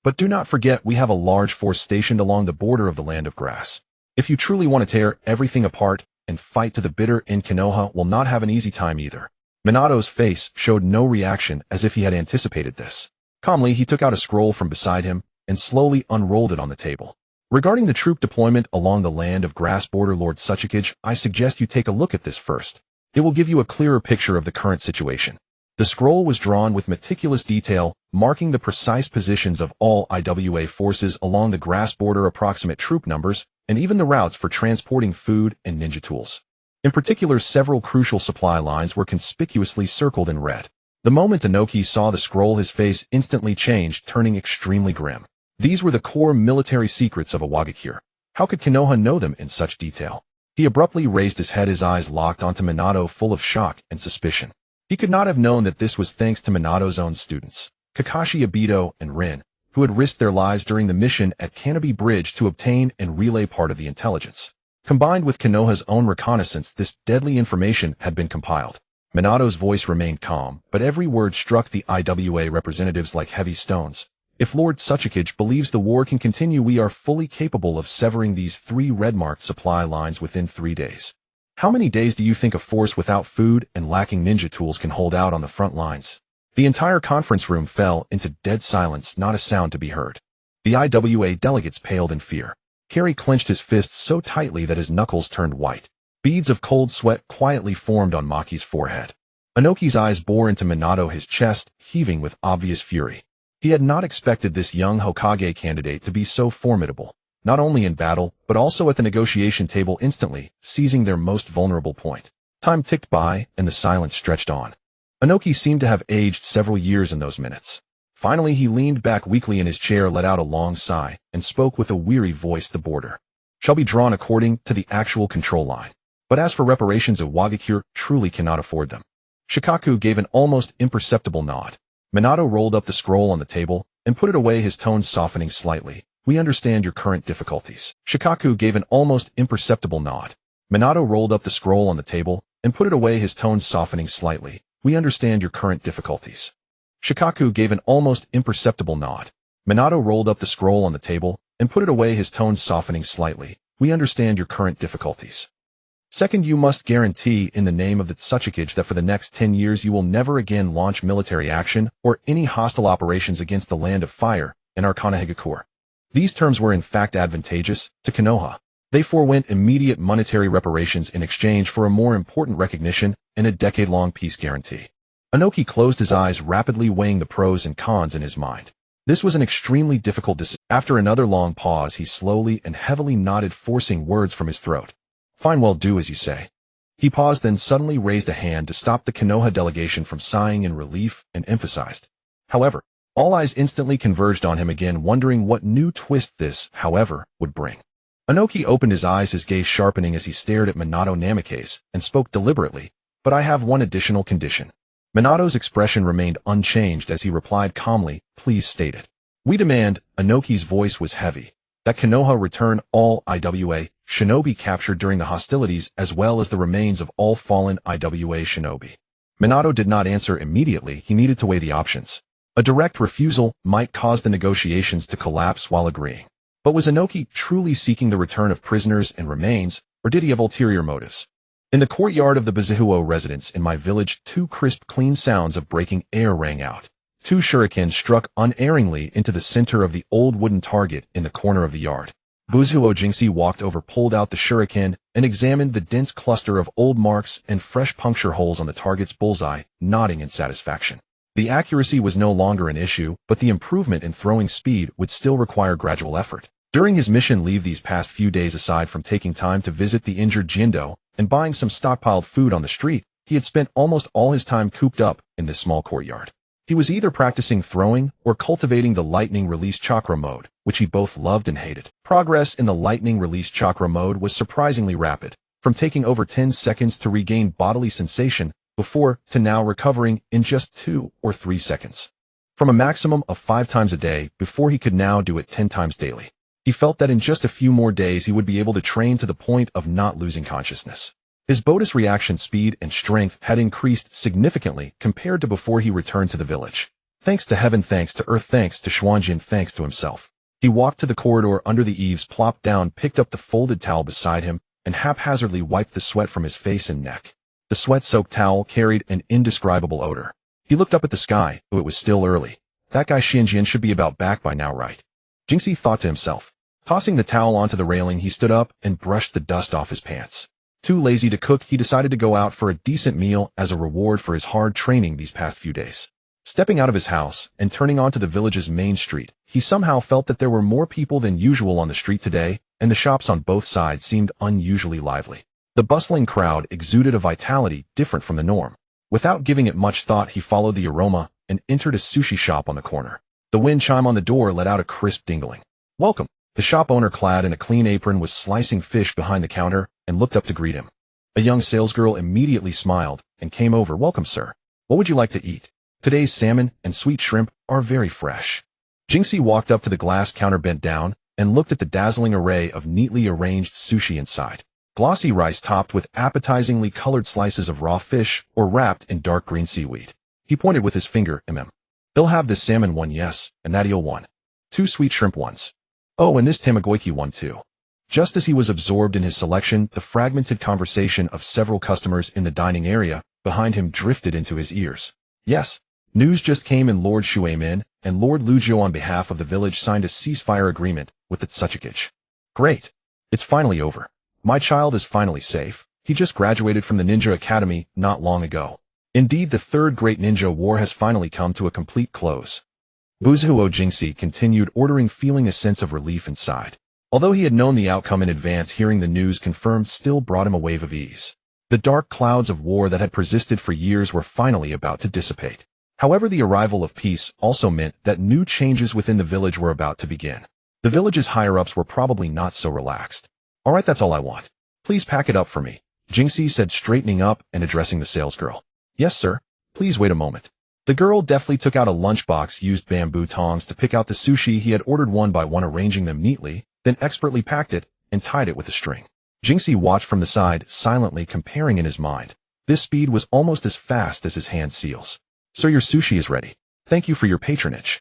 But do not forget we have a large force stationed along the border of the land of grass. If you truly want to tear everything apart and fight to the bitter end, Konoha will not have an easy time either. Minato's face showed no reaction as if he had anticipated this. Calmly, he took out a scroll from beside him and slowly unrolled it on the table. Regarding the troop deployment along the land of grass border, Lord Tsuchikage, I suggest you take a look at this first. It will give you a clearer picture of the current situation. The scroll was drawn with meticulous detail, marking the precise positions of all IWA forces along the grass border, approximate troop numbers, and even the routes for transporting food and ninja tools. In particular, several crucial supply lines were conspicuously circled in red. The moment Inoki saw the scroll, his face instantly changed, turning extremely grim. These were the core military secrets of Awagakure. How could Konoha know them in such detail? He abruptly raised his head, his eyes locked onto Minato, full of shock and suspicion. He could not have known that this was thanks to Minato's own students, Kakashi Obito and Rin, who had risked their lives during the mission at Canopy Bridge to obtain and relay part of the intelligence. Combined with Konoha's own reconnaissance, this deadly information had been compiled. Minato's voice remained calm, but every word struck the IWA representatives like heavy stones. If Lord Tsuchikage believes the war can continue, we are fully capable of severing these 3 red-marked supply lines within 3 days. How many days do you think a force without food and lacking ninja tools can hold out on the front lines? The entire conference room fell into dead silence, not a sound to be heard. The IWA delegates paled in fear. Carrie clenched his fists so tightly that his knuckles turned white. Beads of cold sweat quietly formed on Maki's forehead. Inoki's eyes bore into Minato, his chest heaving with obvious fury. He had not expected this young Hokage candidate to be so formidable, not only in battle, but also at the negotiation table, instantly seizing their most vulnerable point. Time ticked by, and the silence stretched on. Inoki seemed to have aged several years in those minutes. Finally, he leaned back weakly in his chair, let out a long sigh, and spoke with a weary voice. The border shall be drawn according to the actual control line. But as for reparations, Awagakure truly cannot afford them. Shikaku gave an almost imperceptible nod. Minato rolled up the scroll on the table and put it away, his tone softening slightly. We understand your current difficulties. Shikaku gave an almost imperceptible nod. Minato rolled up the scroll on the table and put it away, his tone softening slightly. We understand your current difficulties. Shikaku gave an almost imperceptible nod. Minato rolled up the scroll on the table and put it away, his tone softening slightly. We understand your current difficulties. Second, you must guarantee in the name of the Tsuchikage that for the next 10 years you will never again launch military action or any hostile operations against the Land of Fire and Arcana Higakure. These terms were in fact advantageous to Konoha. They forewent immediate monetary reparations in exchange for a more important recognition and a decade-long peace guarantee. Inoki closed his eyes, rapidly weighing the pros and cons in his mind. This was an extremely difficult decision. After another long pause, he slowly and heavily nodded, forcing words from his throat. Fine, well, do as you say. He paused, then suddenly raised a hand to stop the Konoha delegation from sighing in relief and emphasized. However, all eyes instantly converged on him again, wondering what new twist this, however, would bring. Inoki opened his eyes, his gaze sharpening as he stared at Minato Namikaze, and spoke deliberately, but I have one additional condition. Minato's expression remained unchanged as he replied calmly, please state it. We demand, Inoki's voice was heavy, that Konoha return all IWA shinobi captured during the hostilities as well as the remains of all fallen IWA shinobi. Minato did not answer immediately. He needed to weigh the options. A direct refusal might cause the negotiations to collapse while agreeing. But was Inoki truly seeking the return of prisoners and remains, or did he have ulterior motives? In the courtyard of the Bizuhuo residence in my village, 2 crisp, clean sounds of breaking air rang out. 2 shurikens struck unerringly into the center of the old wooden target in the corner of the yard. Bizuhuo Jingxi walked over, pulled out the shuriken, and examined the dense cluster of old marks and fresh puncture holes on the target's bullseye, nodding in satisfaction. The accuracy was no longer an issue, but the improvement in throwing speed would still require gradual effort. During his mission leave these past few days, aside from taking time to visit the injured Jindo and buying some stockpiled food on the street, he had spent almost all his time cooped up in this small courtyard. He was either practicing throwing or cultivating the lightning release chakra mode, which he both loved and hated. Progress in the lightning release chakra mode was surprisingly rapid, from taking over 10 seconds to regain bodily sensation before to now recovering in just 2 or 3 seconds. From a maximum of 5 times a day before, he could now do it 10 times daily. He felt that in just a few more days he would be able to train to the point of not losing consciousness. His bonus reaction speed and strength had increased significantly compared to before he returned to the village. Thanks to heaven, thanks to earth, thanks to Xuanjin, thanks to himself. He walked to the corridor under the eaves, plopped down, picked up the folded towel beside him, and haphazardly wiped the sweat from his face and neck. The sweat-soaked towel carried an indescribable odor. He looked up at the sky, though it was still early. That guy Xianjian should be about back by now, right? Jingxi thought to himself. Tossing the towel onto the railing, he stood up and brushed the dust off his pants. Too lazy to cook, he decided to go out for a decent meal as a reward for his hard training these past few days. Stepping out of his house and turning onto the village's main street, he somehow felt that there were more people than usual on the street today, and the shops on both sides seemed unusually lively. The bustling crowd exuded a vitality different from the norm. Without giving it much thought, he followed the aroma and entered a sushi shop on the corner. The wind chime on the door let out a crisp dingling. Welcome. The shop owner, clad in a clean apron, was slicing fish behind the counter and looked up to greet him. A young salesgirl immediately smiled and came over. Welcome, sir. What would you like to eat? Today's salmon and sweet shrimp are very fresh. Jingxi walked up to the glass counter, bent down, and looked at the dazzling array of neatly arranged sushi inside. Glossy rice topped with appetizingly colored slices of raw fish or wrapped in dark green seaweed. He pointed with his finger. They'll have this salmon one, yes, and that eel one. 2 sweet shrimp ones. Oh, and this tamagoyaki one too. Just as he was absorbed in his selection, the fragmented conversation of several customers in the dining area behind him drifted into his ears. Yes, news just came in. Lord Shuaimin and Lord Luzhou on behalf of the village signed a ceasefire agreement with the Tsuchikage. Great. It's finally over. My child is finally safe. He just graduated from the Ninja Academy not long ago. Indeed, the third great ninja war has finally come to a complete close. Buzuo Jingxi continued ordering, feeling a sense of relief inside. Although he had known the outcome in advance, hearing the news confirmed still brought him a wave of ease. The dark clouds of war that had persisted for years were finally about to dissipate. However, the arrival of peace also meant that new changes within the village were about to begin. The village's higher-ups were probably not so relaxed. All right, that's all I want. Please pack it up for me, Jingxi said, straightening up and addressing the salesgirl. Yes, sir. Please wait a moment. The girl deftly took out a lunchbox, used bamboo tongs to pick out the sushi he had ordered one by one, arranging them neatly, then expertly packed it and tied it with a string. Jingxi watched from the side, silently comparing in his mind. This speed was almost as fast as his hand seals. Sir, your sushi is ready. Thank you for your patronage.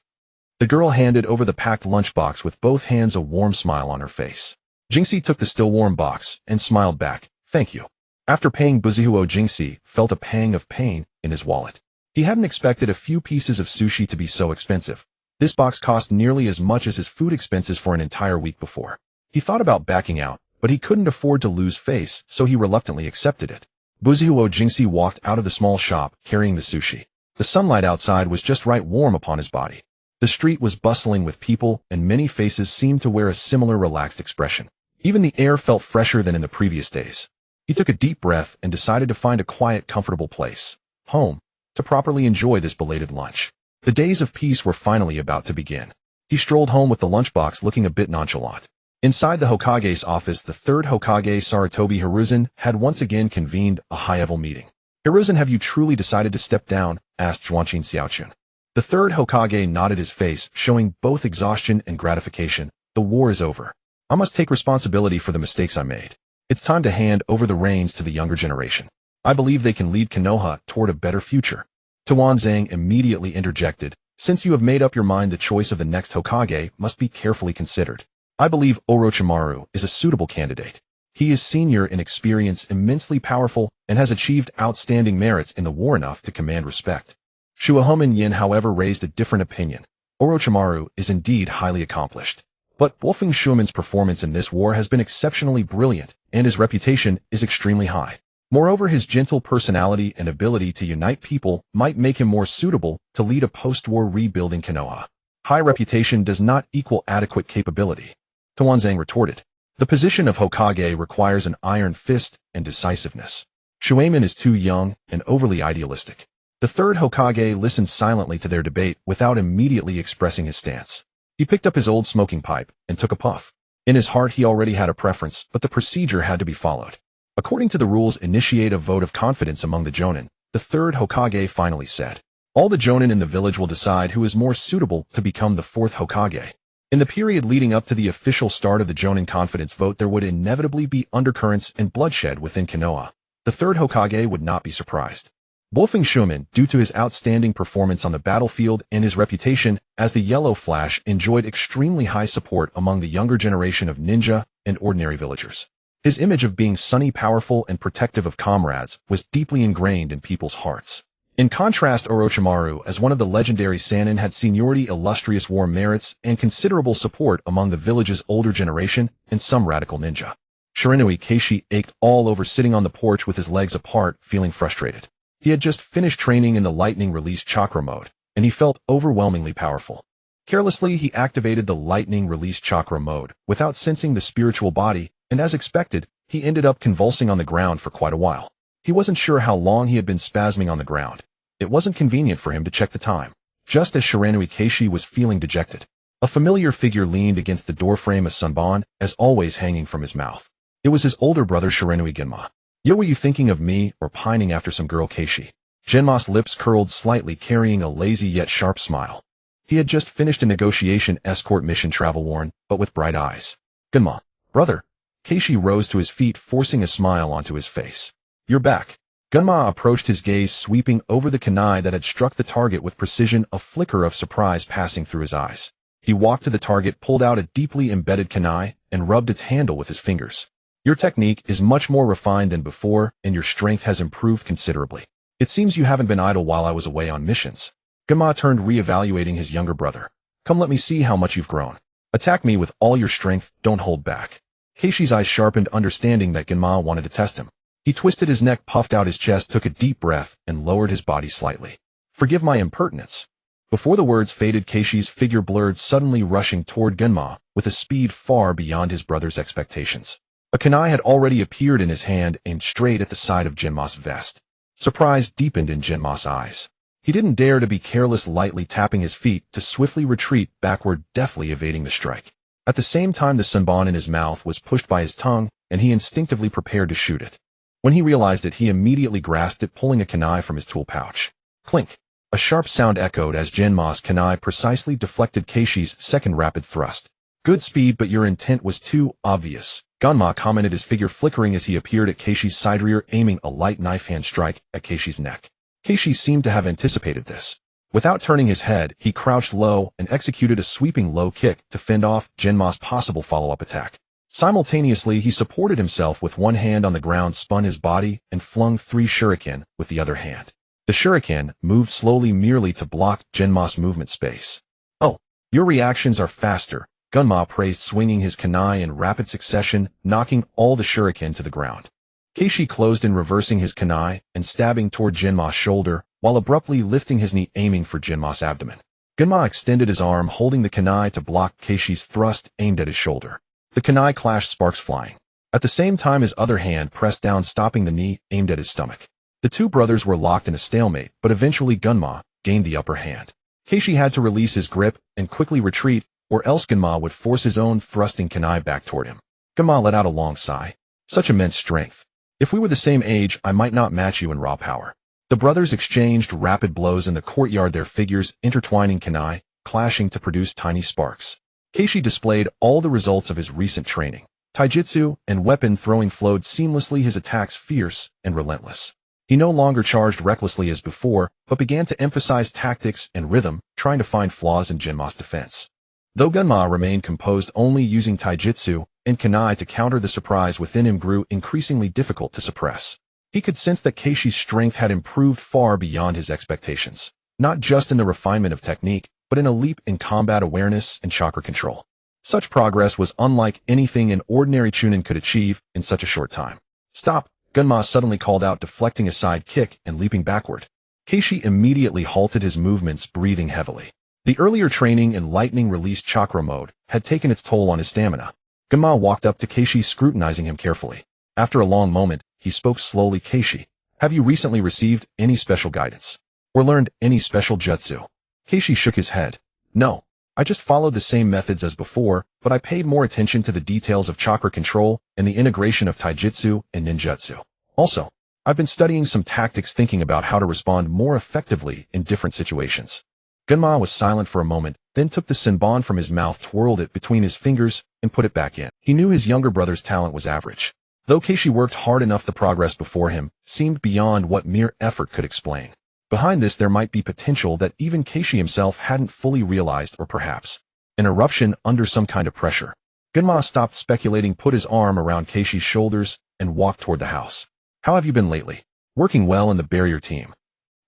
The girl handed over the packed lunchbox with both hands, a warm smile on her face. Jingxi took the still warm box and smiled back. Thank you. After paying, Buzuo Jingxi felt a pang of pain in his wallet. He hadn't expected a few pieces of sushi to be so expensive. This box cost nearly as much as his food expenses for an entire week before. He thought about backing out, but he couldn't afford to lose face, so he reluctantly accepted it. Buzuo Jingxi walked out of the small shop, carrying the sushi. The sunlight outside was just right, warm upon his body. The street was bustling with people, and many faces seemed to wear a similar relaxed expression. Even the air felt fresher than in the previous days. He took a deep breath and decided to find a quiet, comfortable place, home, to properly enjoy this belated lunch. The days of peace were finally about to begin. He strolled home with the lunchbox, looking a bit nonchalant. Inside the Hokage's office, the third Hokage, Sarutobi Hiruzen, had once again convened a high-level meeting. Hiruzen, have you truly decided to step down? Asked Zhuangqin Xiaochun. The third Hokage nodded, his face showing both exhaustion and gratification. The war is over. I must take responsibility for the mistakes I made. It's time to hand over the reins to the younger generation. I believe they can lead Konoha toward a better future. Tuanzang immediately interjected. Since you have made up your mind, the choice of the next Hokage must be carefully considered. I believe Orochimaru is a suitable candidate. He is senior in experience, immensely powerful, and has achieved outstanding merits in the war enough to command respect. Shuahoman Yin, however, raised a different opinion. Orochimaru is indeed highly accomplished, but Wolfing Schumann's performance in this war has been exceptionally brilliant, and his reputation is extremely high. Moreover, his gentle personality and ability to unite people might make him more suitable to lead a post-war rebuilding Konoha. High reputation does not equal adequate capability, Tuanzang retorted. The position of Hokage requires an iron fist and decisiveness. Shuaiman is too young and overly idealistic. The third Hokage listened silently to their debate without immediately expressing his stance. He picked up his old smoking pipe and took a puff. In his heart, he already had a preference, but the procedure had to be followed. According to the rules, initiate a vote of confidence among the Jonin, the third Hokage finally said. All the Jonin in the village will decide who is more suitable to become the fourth Hokage. In the period leading up to the official start of the Jonin confidence vote, there would inevitably be undercurrents and bloodshed within Konoha. the third Hokage would not be surprised. Wolfing Shuman, due to his outstanding performance on the battlefield and his reputation as the Yellow Flash, enjoyed extremely high support among the younger generation of ninja and ordinary villagers. His image of being sunny, powerful, and protective of comrades was deeply ingrained in people's hearts. In contrast, Orochimaru, as one of the legendary Sannin, had seniority, illustrious war merits, and considerable support among the village's older generation and some radical ninja. Shiranui Keishi ached all over, sitting on the porch with his legs apart, feeling frustrated. He had just finished training in the lightning release chakra mode, and he felt overwhelmingly powerful. Carelessly, he activated the lightning release chakra mode without sensing the spiritual body, and as expected, he ended up convulsing on the ground for quite a while. He wasn't sure how long he had been spasming on the ground. It wasn't convenient for him to check the time. Just as Shiranui Keishi was feeling dejected, a familiar figure leaned against the doorframe, a sunbon, as always, hanging from his mouth. It was his older brother Shiranui Genma. "Yo, were you thinking of me or pining after some girl, Keishi?" Genma's lips curled slightly, carrying a lazy yet sharp smile. He had just finished a negotiation escort mission, travel-worn, but with bright eyes. "Genma, brother." Keishi rose to his feet, forcing a smile onto his face. "You're back." Genma approached, his gaze sweeping over the kunai that had struck the target with precision, a flicker of surprise passing through his eyes. He walked to the target, pulled out a deeply embedded kunai, and rubbed its handle with his fingers. "Your technique is much more refined than before, and your strength has improved considerably. It seems you haven't been idle while I was away on missions." Genma turned, re-evaluating his younger brother. "Come, let me see how much you've grown. Attack me with all your strength, don't hold back." Keishi's eyes sharpened, understanding that Genma wanted to test him. He twisted his neck, puffed out his chest, took a deep breath, and lowered his body slightly. "Forgive my impertinence." Before the words faded, Keishi's figure blurred, suddenly rushing toward Genma with a speed far beyond his brother's expectations. A kunai had already appeared in his hand, aimed straight at the side of Genma's vest. Surprise deepened in Genma's eyes. He didn't dare to be careless, lightly tapping his feet to swiftly retreat backward, deftly evading the strike. At the same time, the sunbon in his mouth was pushed by his tongue, and he instinctively prepared to shoot it. When he realized it, he immediately grasped it, pulling a kunai from his tool pouch. Clink! A sharp sound echoed as Genma's kunai precisely deflected Keishi's second rapid thrust. "Good speed, but your intent was too obvious," Genma commented, his figure flickering as he appeared at Keishi's side rear, aiming a light knife hand strike at Keishi's neck. Keishi seemed to have anticipated this. Without turning his head, he crouched low and executed a sweeping low kick to fend off Genma's possible follow-up attack. Simultaneously, he supported himself with one hand on the ground, spun his body, and flung 3 shuriken with the other hand. The shuriken moved slowly, merely to block Genma's movement space. "Oh, your reactions are faster," Genma praised, swinging his kunai in rapid succession, knocking all the shuriken to the ground. Keishi closed in, reversing his kunai and stabbing toward Genma's shoulder, while abruptly lifting his knee, aiming for Genma's abdomen. Genma extended his arm, holding the kunai to block Keishi's thrust aimed at his shoulder. The kunai clashed, sparks flying. At the same time, his other hand pressed down, stopping the knee aimed at his stomach. The two brothers were locked in a stalemate, but eventually Genma gained the upper hand. Keishi had to release his grip and quickly retreat, or else Genma would force his own thrusting kunai back toward him. Genma let out a long sigh. "Such immense strength. If we were the same age, I might not match you in raw power." The brothers exchanged rapid blows in the courtyard, their figures intertwining, kunai clashing to produce tiny sparks. Keishi displayed all the results of his recent training. Taijutsu and weapon throwing flowed seamlessly, his attacks fierce and relentless. He no longer charged recklessly as before, but began to emphasize tactics and rhythm, trying to find flaws in Genma's defense. Though Genma remained composed, only using taijutsu and kunai to counter, the surprise within him grew increasingly difficult to suppress. He could sense that Keishi's strength had improved far beyond his expectations, not just in the refinement of technique, but in a leap in combat awareness and chakra control. Such progress was unlike anything an ordinary chunin could achieve in such a short time. "Stop!" Genma suddenly called out, deflecting a side kick and leaping backward. Keishi immediately halted his movements, breathing heavily. The earlier training in lightning release chakra mode had taken its toll on his stamina. Genma walked up to Keishi, scrutinizing him carefully. After a long moment, he spoke slowly. "Keishi, have you recently received any special guidance? Or learned any special jutsu?" Keishi shook his head. "No. I just followed the same methods as before, but I paid more attention to the details of chakra control and the integration of taijutsu and ninjutsu. Also, I've been studying some tactics, thinking about how to respond more effectively in different situations." Genma was silent for a moment, then took the senbon from his mouth, twirled it between his fingers, and put it back in. He knew his younger brother's talent was average. Though Keishi worked hard enough, the progress before him seemed beyond what mere effort could explain. Behind this there might be potential that even Keishi himself hadn't fully realized, or perhaps an eruption under some kind of pressure. Gunma stopped speculating, put his arm around Keishi's shoulders, and walked toward the house. How have you been lately? Working well in the barrier team.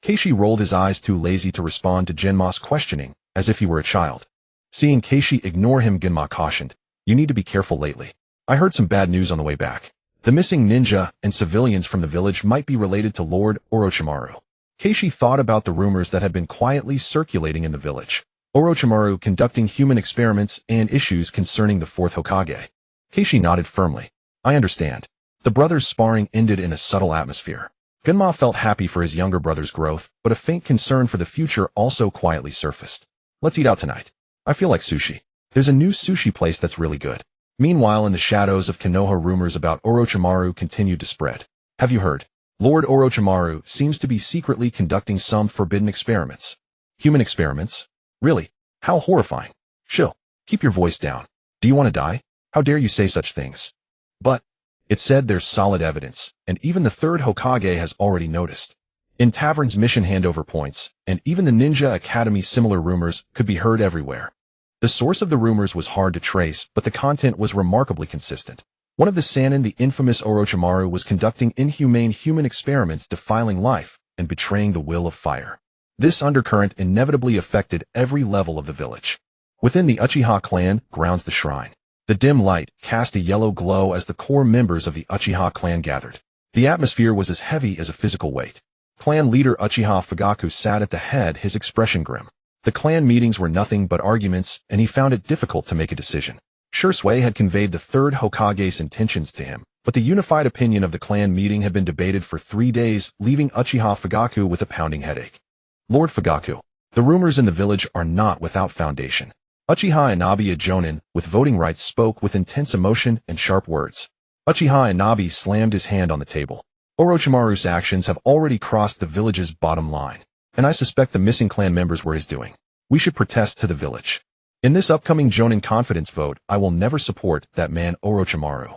Keishi rolled his eyes, too lazy to respond to Genma's questioning, as if he were a child. Seeing Keishi ignore him, Gunma cautioned, you need to be careful lately. I heard some bad news on the way back. The missing ninja and civilians from the village might be related to Lord Orochimaru. Keishi thought about the rumors that had been quietly circulating in the village. Orochimaru conducting human experiments and issues concerning the fourth Hokage. Keishi nodded firmly. I understand. The brothers' sparring ended in a subtle atmosphere. Gunma felt happy for his younger brother's growth, but a faint concern for the future also quietly surfaced. Let's eat out tonight. I feel like sushi. There's a new sushi place that's really good. Meanwhile, in the shadows of Konoha, rumors about Orochimaru continued to spread. Have you heard? Lord Orochimaru seems to be secretly conducting some forbidden experiments. Human experiments? Really? How horrifying. Chill. Keep your voice down. Do you want to die? How dare you say such things? But it said there's solid evidence, and even the third Hokage has already noticed. In taverns, mission handover points, and even the Ninja Academy, similar rumors could be heard everywhere. The source of the rumors was hard to trace, but the content was remarkably consistent. One of the Sannin, the infamous Orochimaru, was conducting inhumane human experiments, defiling life and betraying the will of fire. This undercurrent inevitably affected every level of the village. Within the Uchiha clan grounds, the shrine. The dim light cast a yellow glow as the core members of the Uchiha clan gathered. The atmosphere was as heavy as a physical weight. Clan leader Uchiha Fugaku sat at the head, his expression grim. The clan meetings were nothing but arguments, and he found it difficult to make a decision. Shursui had conveyed the third Hokage's intentions to him, but the unified opinion of the clan meeting had been debated for 3 days, leaving Uchiha Fugaku with a pounding headache. Lord Fugaku, the rumors in the village are not without foundation. Uchiha Inabi, a jonin with voting rights, spoke with intense emotion and sharp words. Uchiha Inabi slammed his hand on the table. Orochimaru's actions have already crossed the village's bottom line, and I suspect the missing clan members were his doing. We should protest to the village. In this upcoming jonin confidence vote, I will never support that man Orochimaru.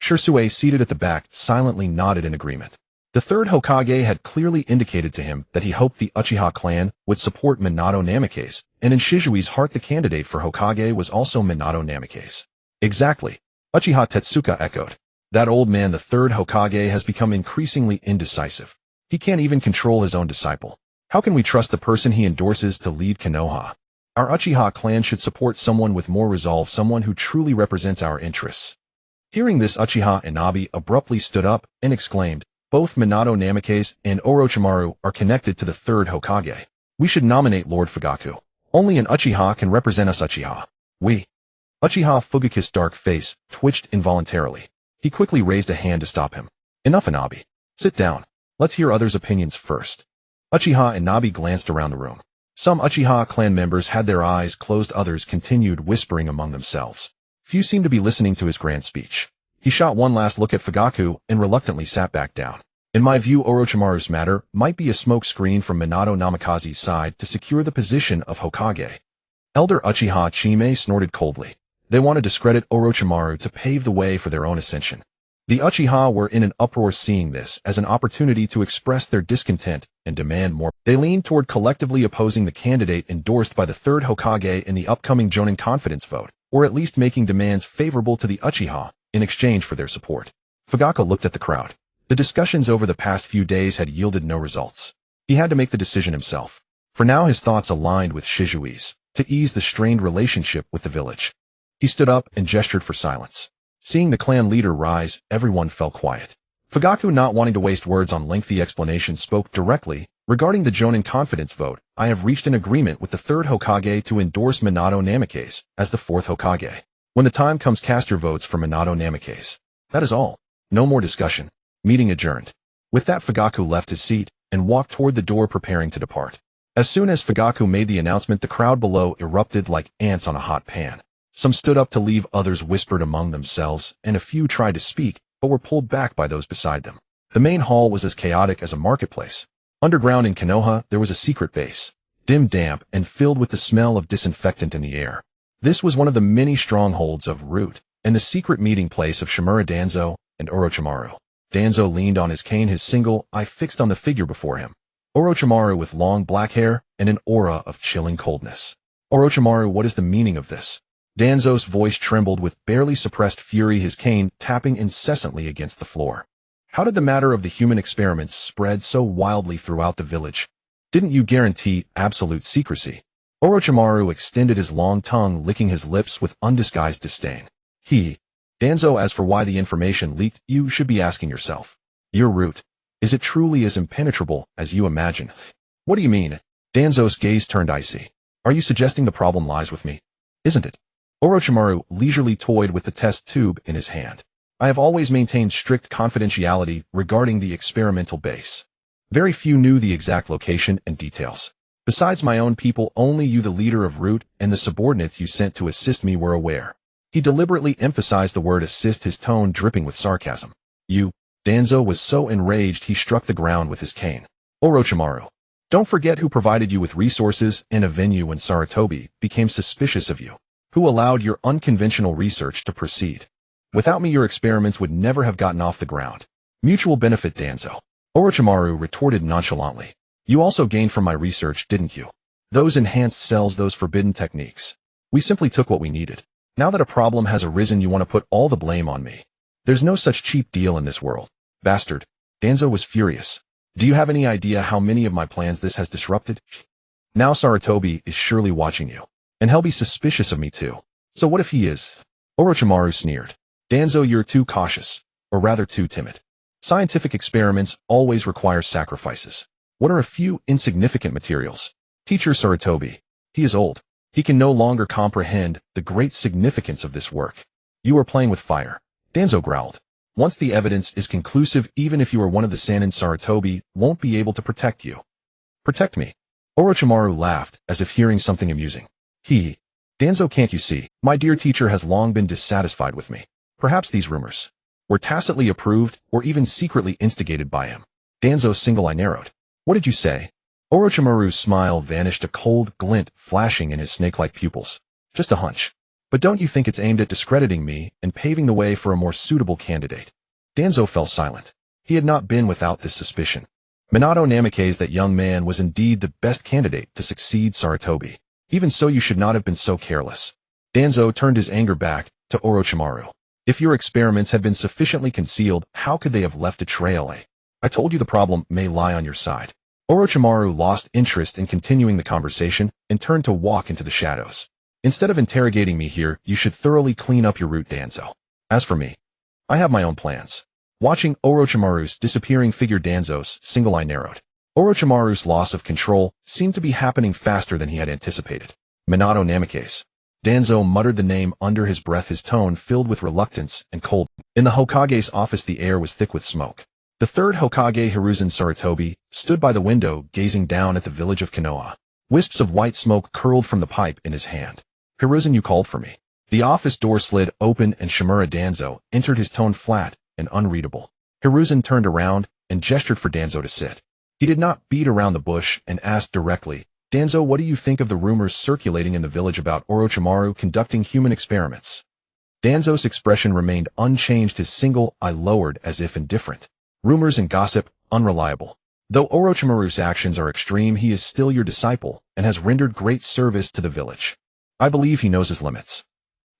Shursui, seated at the back, silently nodded in agreement. The third Hokage had clearly indicated to him that he hoped the Uchiha clan would support Minato Namikaze, and in Shizui's heart the candidate for Hokage was also Minato Namikaze. Exactly. Uchiha Tetsuka echoed. That old man, the third Hokage, has become increasingly indecisive. He can't even control his own disciple. How can we trust the person he endorses to lead Konoha? Our Uchiha clan should support someone with more resolve, someone who truly represents our interests. Hearing this, Uchiha Inabi abruptly stood up and exclaimed, both Minato Namikaze and Orochimaru are connected to the third Hokage. We should nominate Lord Fugaku. Only an Uchiha can represent us Uchiha. We. Uchiha Fugaku's dark face twitched involuntarily. He quickly raised a hand to stop him. Enough, Inabi. Sit down. Let's hear others' opinions first. Uchiha Inabi glanced around the room. Some Uchiha clan members had their eyes closed, others continued whispering among themselves. Few seemed to be listening to his grand speech. He shot one last look at Fugaku and reluctantly sat back down. In my view, Orochimaru's matter might be a smoke screen from Minato Namikaze's side to secure the position of Hokage. Elder Uchiha Chime snorted coldly. They want to discredit Orochimaru to pave the way for their own ascension. The Uchiha were in an uproar, seeing this as an opportunity to express their discontent and demand more. They leaned toward collectively opposing the candidate endorsed by the third Hokage in the upcoming jonin confidence vote, or at least making demands favorable to the Uchiha in exchange for their support. Fugaku looked at the crowd. The discussions over the past few days had yielded no results. He had to make the decision himself. For now, his thoughts aligned with Shizui's, to ease the strained relationship with the village. He stood up and gestured for silence. Seeing the clan leader rise, everyone fell quiet. Fugaku, not wanting to waste words on lengthy explanations, spoke directly. Regarding the jonin confidence vote, I have reached an agreement with the third Hokage to endorse Minato Namikaze as the fourth Hokage. When the time comes, cast your votes for Minato Namikaze. That is all. No more discussion. Meeting adjourned. With that, Fugaku left his seat and walked toward the door, preparing to depart. As soon as Fugaku made the announcement, the crowd below erupted like ants on a hot pan. Some stood up to leave, others whispered among themselves, and a few tried to speak, but were pulled back by those beside them. The main hall was as chaotic as a marketplace. Underground in Konoha, there was a secret base, dim, damp, and filled with the smell of disinfectant in the air. This was one of the many strongholds of Root, and the secret meeting place of Shimura Danzo, and Orochimaru. Danzo leaned on his cane, his single eye fixed on the figure before him. Orochimaru with long black hair and an aura of chilling coldness. Orochimaru, what is the meaning of this? Danzo's voice trembled with barely suppressed fury, his cane tapping incessantly against the floor. How did the matter of the human experiments spread so wildly throughout the village? Didn't you guarantee absolute secrecy? Orochimaru extended his long tongue, licking his lips with undisguised disdain. Danzo, as for why the information leaked, you should be asking yourself. Your root. Is it truly as impenetrable as you imagine? What do you mean? Danzo's gaze turned icy. Are you suggesting the problem lies with me? Isn't it? Orochimaru leisurely toyed with the test tube in his hand. I have always maintained strict confidentiality regarding the experimental base. Very few knew the exact location and details. Besides my own people, only you, the leader of Root, and the subordinates you sent to assist me were aware. He deliberately emphasized the word assist, his tone dripping with sarcasm. Danzo was so enraged he struck the ground with his cane. Orochimaru, don't forget who provided you with resources and a venue when Sarutobi became suspicious of you. Who allowed your unconventional research to proceed. Without me, your experiments would never have gotten off the ground. Mutual benefit, Danzo. Orochimaru retorted nonchalantly. You also gained from my research, didn't you? Those enhanced cells, those forbidden techniques. We simply took what we needed. Now that a problem has arisen, you want to put all the blame on me. There's no such cheap deal in this world. Bastard. Danzo was furious. Do you have any idea how many of my plans this has disrupted? Now Sarutobi is surely watching you. And he'll be suspicious of me too. So what if he is? Orochimaru sneered. Danzo, you're too cautious. Or rather too timid. Scientific experiments always require sacrifices. What are a few insignificant materials? Teacher Sarutobi. He is old. He can no longer comprehend the great significance of this work. You are playing with fire. Danzo growled. Once the evidence is conclusive, even if you are one of the Sannin, Sarutobi won't be able to protect you. Protect me. Orochimaru laughed, as if hearing something amusing. Danzo, can't you see? My dear teacher has long been dissatisfied with me. Perhaps these rumors were tacitly approved or even secretly instigated by him. Danzo's single eye narrowed. What did you say? Orochimaru's smile vanished, a cold glint flashing in his snake-like pupils. Just a hunch. But don't you think it's aimed at discrediting me and paving the way for a more suitable candidate? Danzo fell silent. He had not been without this suspicion. Minato Namikaze, that young man, was indeed the best candidate to succeed Sarutobi. Even so, you should not have been so careless. Danzo turned his anger back to Orochimaru. If your experiments had been sufficiently concealed, how could they have left a trail? I told you the problem may lie on your side. Orochimaru lost interest in continuing the conversation and turned to walk into the shadows. Instead of interrogating me here, you should thoroughly clean up your root, Danzo. As for me, I have my own plans. Watching Orochimaru's disappearing figure, Danzo's single eye narrowed. Orochimaru's loss of control seemed to be happening faster than he had anticipated. Minato Namikaze. Danzo muttered the name under his breath, his tone filled with reluctance and cold. In the Hokage's office, the air was thick with smoke. The third Hokage, Hiruzen Sarutobi, stood by the window, gazing down at the village of Konoha. Wisps of white smoke curled from the pipe in his hand. Hiruzen, you called for me. The office door slid open and Shimura Danzo entered, his tone flat and unreadable. Hiruzen turned around and gestured for Danzo to sit. He did not beat around the bush and asked directly, Danzo, what do you think of the rumors circulating in the village about Orochimaru conducting human experiments? Danzo's expression remained unchanged, his single eye lowered as if indifferent. Rumors and gossip, unreliable. Though Orochimaru's actions are extreme, he is still your disciple and has rendered great service to the village. I believe he knows his limits.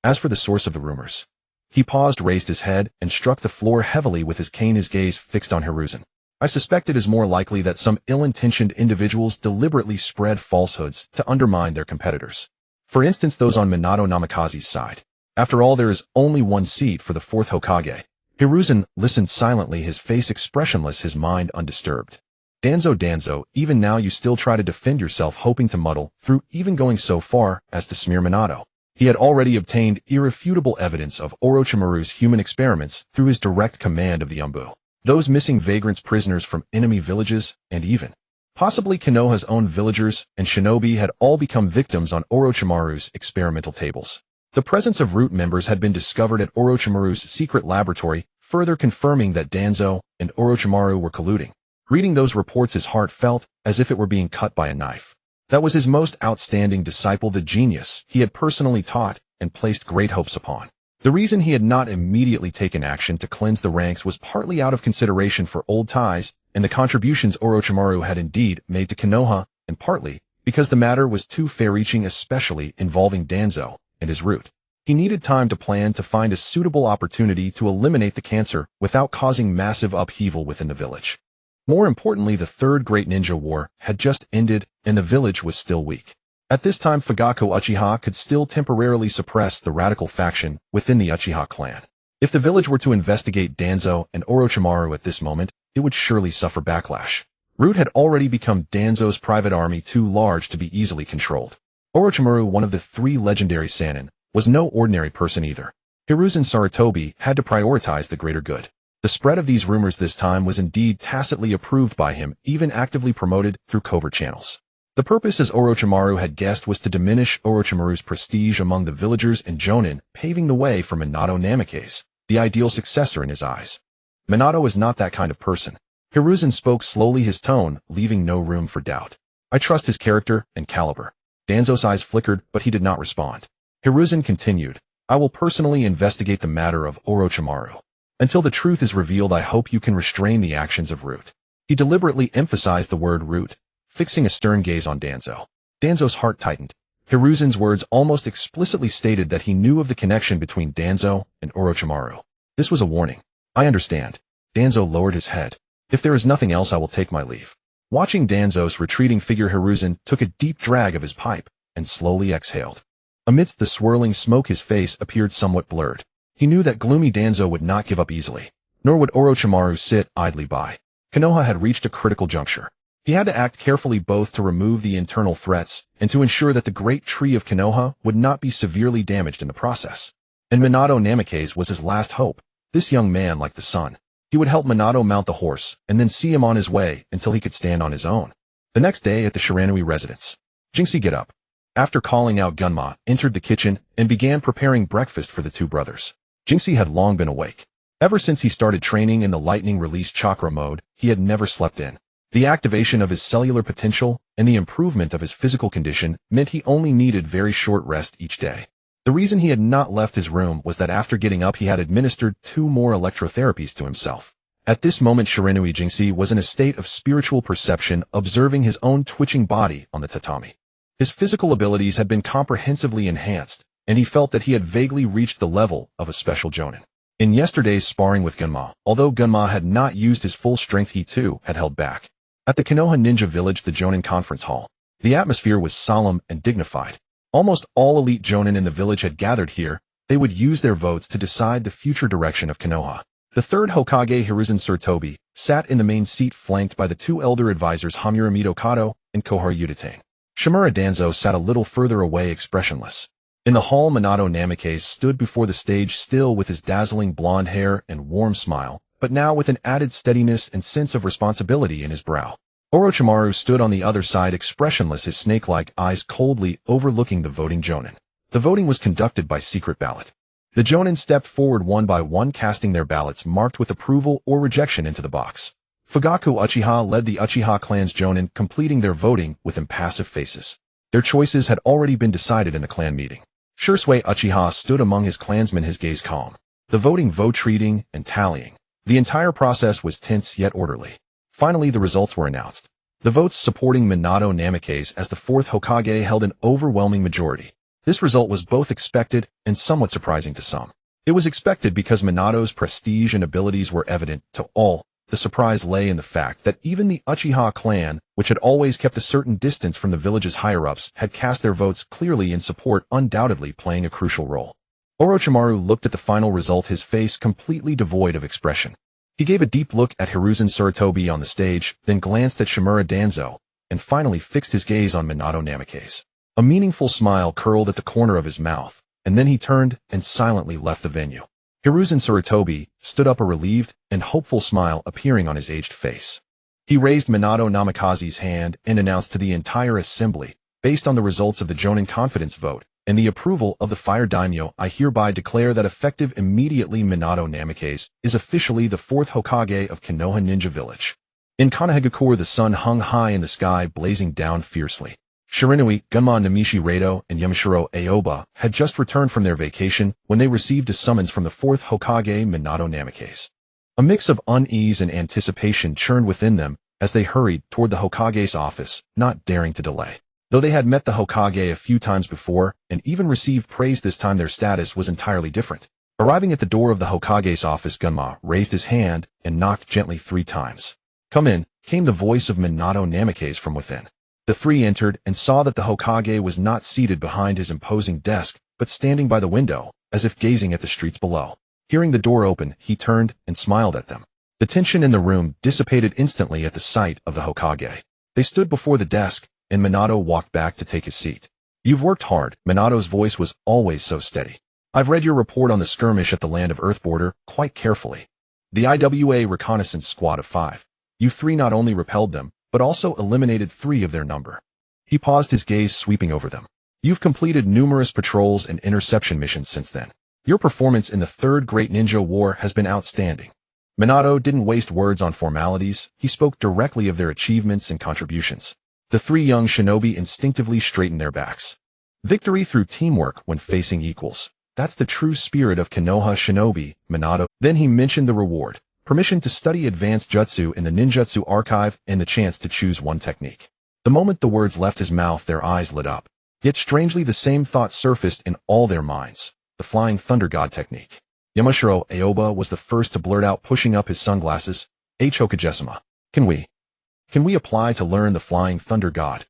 As for the source of the rumors, he paused, raised his head, and struck the floor heavily with his cane, his gaze fixed on Hiruzen. I suspect it is more likely that some ill-intentioned individuals deliberately spread falsehoods to undermine their competitors. For instance, those on Minato Namikaze's side. After all, there is only one seat for the fourth Hokage. Hiruzen listened silently, his face expressionless, his mind undisturbed. Danzo, even now you still try to defend yourself, hoping to muddle through, even going so far as to smear Minato. He had already obtained irrefutable evidence of Orochimaru's human experiments through his direct command of the Umbu. Those missing vagrants, prisoners from enemy villages, and even possibly Konoha's own villagers and shinobi had all become victims on Orochimaru's experimental tables. The presence of Root members had been discovered at Orochimaru's secret laboratory, further confirming that Danzo and Orochimaru were colluding. Reading those reports, his heart felt as if it were being cut by a knife. That was his most outstanding disciple, the genius he had personally taught and placed great hopes upon. The reason he had not immediately taken action to cleanse the ranks was partly out of consideration for old ties and the contributions Orochimaru had indeed made to Konoha, and partly because the matter was too far-reaching, especially involving Danzo and his root. He needed time to plan to find a suitable opportunity to eliminate the cancer without causing massive upheaval within the village. More importantly, the Third Great Ninja War had just ended and the village was still weak. At this time, Fugaku Uchiha could still temporarily suppress the radical faction within the Uchiha clan. If the village were to investigate Danzo and Orochimaru at this moment, it would surely suffer backlash. Root had already become Danzo's private army, too large to be easily controlled. Orochimaru, one of the 3 legendary Sannin, was no ordinary person either. Hiruzen Sarutobi had to prioritize the greater good. The spread of these rumors this time was indeed tacitly approved by him, even actively promoted through covert channels. The purpose, as Orochimaru had guessed, was to diminish Orochimaru's prestige among the villagers and Jonin, paving the way for Minato Namikaze, the ideal successor in his eyes. Minato is not that kind of person. Hiruzen spoke slowly, his tone leaving no room for doubt. I trust his character and caliber. Danzo's eyes flickered, but he did not respond. Hiruzen continued, I will personally investigate the matter of Orochimaru. Until the truth is revealed, I hope you can restrain the actions of Root. He deliberately emphasized the word Root, fixing a stern gaze on Danzo. Danzo's heart tightened. Hiruzen's words almost explicitly stated that he knew of the connection between Danzo and Orochimaru. This was a warning. I understand. Danzo lowered his head. If there is nothing else, I will take my leave. Watching Danzo's retreating figure, Hiruzen took a deep drag of his pipe and slowly exhaled. Amidst the swirling smoke, his face appeared somewhat blurred. He knew that gloomy Danzo would not give up easily, nor would Orochimaru sit idly by. Konoha had reached a critical juncture. He had to act carefully, both to remove the internal threats and to ensure that the great tree of Konoha would not be severely damaged in the process. And Minato Namikaze was his last hope. This young man, like the sun, he would help Minato mount the horse and then see him on his way until he could stand on his own. The next day at the Shiranui residence, Jinxie get up. After calling out Gunma, entered the kitchen and began preparing breakfast for the 2 brothers. Jinxie had long been awake. Ever since he started training in the lightning release chakra mode, he had never slept in. The activation of his cellular potential and the improvement of his physical condition meant he only needed very short rest each day. The reason he had not left his room was that after getting up, he had administered 2 more electrotherapies to himself. At this moment, Shiranui Jinxie was in a state of spiritual perception, observing his own twitching body on the tatami. His physical abilities had been comprehensively enhanced, and he felt that he had vaguely reached the level of a special Jonin. In yesterday's sparring with Gunma, although Gunma had not used his full strength, he too had held back. At the Konoha Ninja Village, the Jonin Conference Hall, the atmosphere was solemn and dignified. Almost all elite Jonin in the village had gathered here. They would use their votes to decide the future direction of Konoha. The 3rd Hokage, Hiruzen Sarutobi, sat in the main seat, flanked by the 2 elder advisors Hamura Midokado and Koharu Udatane. Shimura Danzo sat a little further away, expressionless. In the hall, Minato Namikaze stood before the stage, still with his dazzling blonde hair and warm smile, but now with an added steadiness and sense of responsibility in his brow. Orochimaru stood on the other side, expressionless, his snake-like eyes coldly overlooking the voting Jonin. The voting was conducted by secret ballot. The Jonin stepped forward one by one, casting their ballots marked with approval or rejection into the box. Fugaku Uchiha led the Uchiha clan's Jonin, completing their voting with impassive faces. Their choices had already been decided in the clan meeting. Shursui Uchiha stood among his clansmen, his gaze calm. The vote reading and tallying. The entire process was tense yet orderly. Finally, the results were announced. The votes supporting Minato Namikaze as the 4th Hokage held an overwhelming majority. This result was both expected and somewhat surprising to some. It was expected because Minato's prestige and abilities were evident to all. The surprise lay in the fact that even the Uchiha clan, which had always kept a certain distance from the village's higher-ups, had cast their votes clearly in support, undoubtedly playing a crucial role. Orochimaru looked at the final result, his face completely devoid of expression. He gave a deep look at Hiruzen Sarutobi on the stage, then glanced at Shimura Danzo, and finally fixed his gaze on Minato Namikaze. A meaningful smile curled at the corner of his mouth, and then he turned and silently left the venue. Hiruzen Sarutobi stood up, a relieved and hopeful smile appearing on his aged face. He raised Minato Namikaze's hand and announced to the entire assembly, based on the results of the Jonin confidence vote and the approval of the Fire Daimyo, I hereby declare that effective immediately Minato Namikaze is officially the 4th Hokage of Konoha Ninja Village. In Konohagakure, the sun hung high in the sky, blazing down fiercely. Shirinui, Gunma Namishi Rado, and Yamashiro Aoba had just returned from their vacation when they received a summons from the fourth Hokage Minato Namikaze. A mix of unease and anticipation churned within them as they hurried toward the Hokage's office, not daring to delay. Though they had met the Hokage a few times before and even received praise, this time their status was entirely different. Arriving at the door of the Hokage's office, Gunma raised his hand and knocked gently 3 times. "Come in," came the voice of Minato Namikaze from within. The 3 entered and saw that the Hokage was not seated behind his imposing desk, but standing by the window, as if gazing at the streets below. Hearing the door open, he turned and smiled at them. The tension in the room dissipated instantly at the sight of the Hokage. They stood before the desk, and Minato walked back to take his seat. "You've worked hard." Minato's voice was always so steady. "I've read your report on the skirmish at the Land of Earth border quite carefully. The IWA reconnaissance squad of 5. You 3 not only repelled them, but also eliminated 3 of their number." He paused, his gaze sweeping over them. "You've completed numerous patrols and interception missions since then. Your performance in the Third Great Ninja War has been outstanding." Minato didn't waste words on formalities. He spoke directly of their achievements and contributions. The 3 young shinobi instinctively straightened their backs. Victory through teamwork when facing equals. That's the true spirit of Konoha shinobi, Minato. Then he mentioned the reward. Permission to study advanced jutsu in the ninjutsu archive and the chance to choose one technique. The moment the words left his mouth, their eyes lit up. Yet strangely the same thought surfaced in all their minds. The Flying Thunder God technique. Yamashiro Aoba was the first to blurt out, pushing up his sunglasses. "Hokagesama. Can we apply to learn the Flying Thunder God?"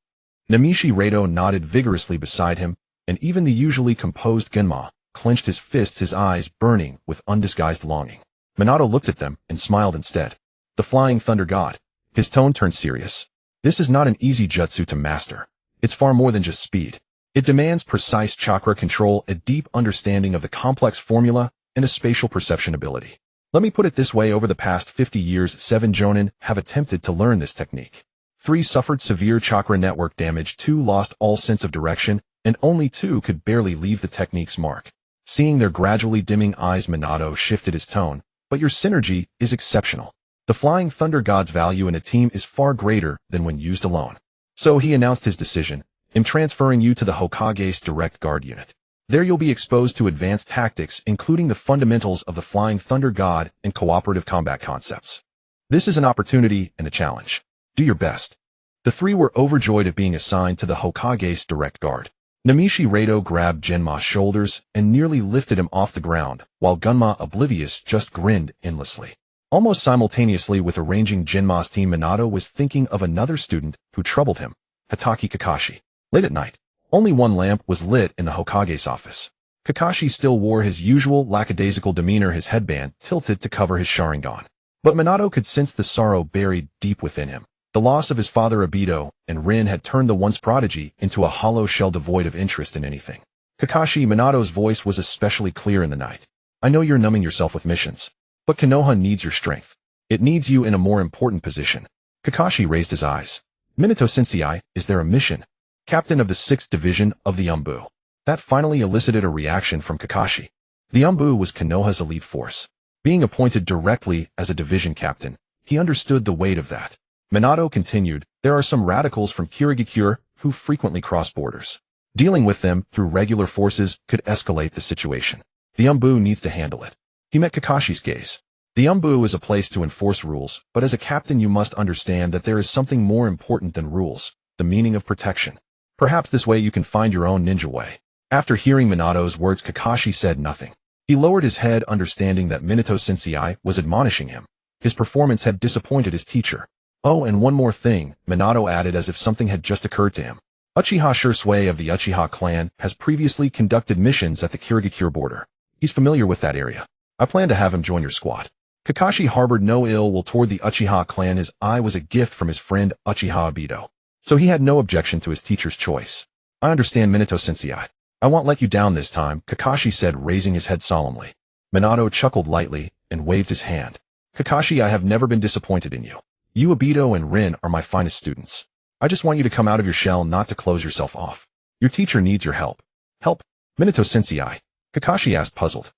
Namishi Rado nodded vigorously beside him, and even the usually composed Gunma clenched his fists, his eyes burning with undisguised longing. Minato looked at them and smiled instead. "The Flying Thunder God." His tone turned serious. "This is not an easy jutsu to master. It's far more than just speed. It demands precise chakra control, a deep understanding of the complex formula, and a spatial perception ability. Let me put it this way, over the past 50 years, 7 jonin have attempted to learn this technique. 3 suffered severe chakra network damage, 2 lost all sense of direction, and only 2 could barely leave the technique's mark." Seeing their gradually dimming eyes, Minato shifted his tone. "But your synergy is exceptional. The Flying Thunder God's value in a team is far greater than when used alone." So he announced his decision. "I'm transferring you to the Hokage's Direct Guard unit. There you'll be exposed to advanced tactics, including the fundamentals of the Flying Thunder God and cooperative combat concepts. This is an opportunity and a challenge. Do your best." The 3 were overjoyed at being assigned to the Hokage's Direct Guard. Namishi Rado grabbed Genma's shoulders and nearly lifted him off the ground, while Gunma, oblivious, just grinned endlessly. Almost simultaneously with arranging Genma's team, Minato was thinking of another student who troubled him, Hatake Kakashi. Late at night, only one lamp was lit in the Hokage's office. Kakashi still wore his usual lackadaisical demeanor, his headband tilted to cover his Sharingan. But Minato could sense the sorrow buried deep within him. The loss of his father Obito and Rin had turned the once prodigy into a hollow shell devoid of interest in anything. "Kakashi," Minato's voice was especially clear in the night. "I know you're numbing yourself with missions, but Konoha needs your strength. It needs you in a more important position." Kakashi raised his eyes. "Minato-sensei, is there a mission?" "Captain of the 6th Division of the Umbu." That finally elicited a reaction from Kakashi. The Umbu was Konoha's elite force. Being appointed directly as a division captain, he understood the weight of that. Minato continued, "There are some radicals from Kirigakure who frequently cross borders. Dealing with them through regular forces could escalate the situation. The Umbu needs to handle it." He met Kakashi's gaze. "The Umbu is a place to enforce rules, but as a captain you must understand that there is something more important than rules, the meaning of protection. Perhaps this way you can find your own ninja way." After hearing Minato's words, Kakashi said nothing. He lowered his head, understanding that Minato-sensei was admonishing him. His performance had disappointed his teacher. "Oh, and one more thing," Minato added as if something had just occurred to him. "Uchiha Shursui of the Uchiha clan has previously conducted missions at the Kirigakure border. He's familiar with that area. I plan to have him join your squad." Kakashi harbored no ill will toward the Uchiha clan. His eye was a gift from his friend Uchiha Obito, so he had no objection to his teacher's choice. "I understand, Minato-sensei. I won't let you down this time," Kakashi said, raising his head solemnly. Minato chuckled lightly and waved his hand. "Kakashi, I have never been disappointed in you. You, Obito, and Rin are my finest students. I just want you to come out of your shell, not to close yourself off. Your teacher needs your help." "Help? Minato-sensei?" Kakashi asked, puzzled.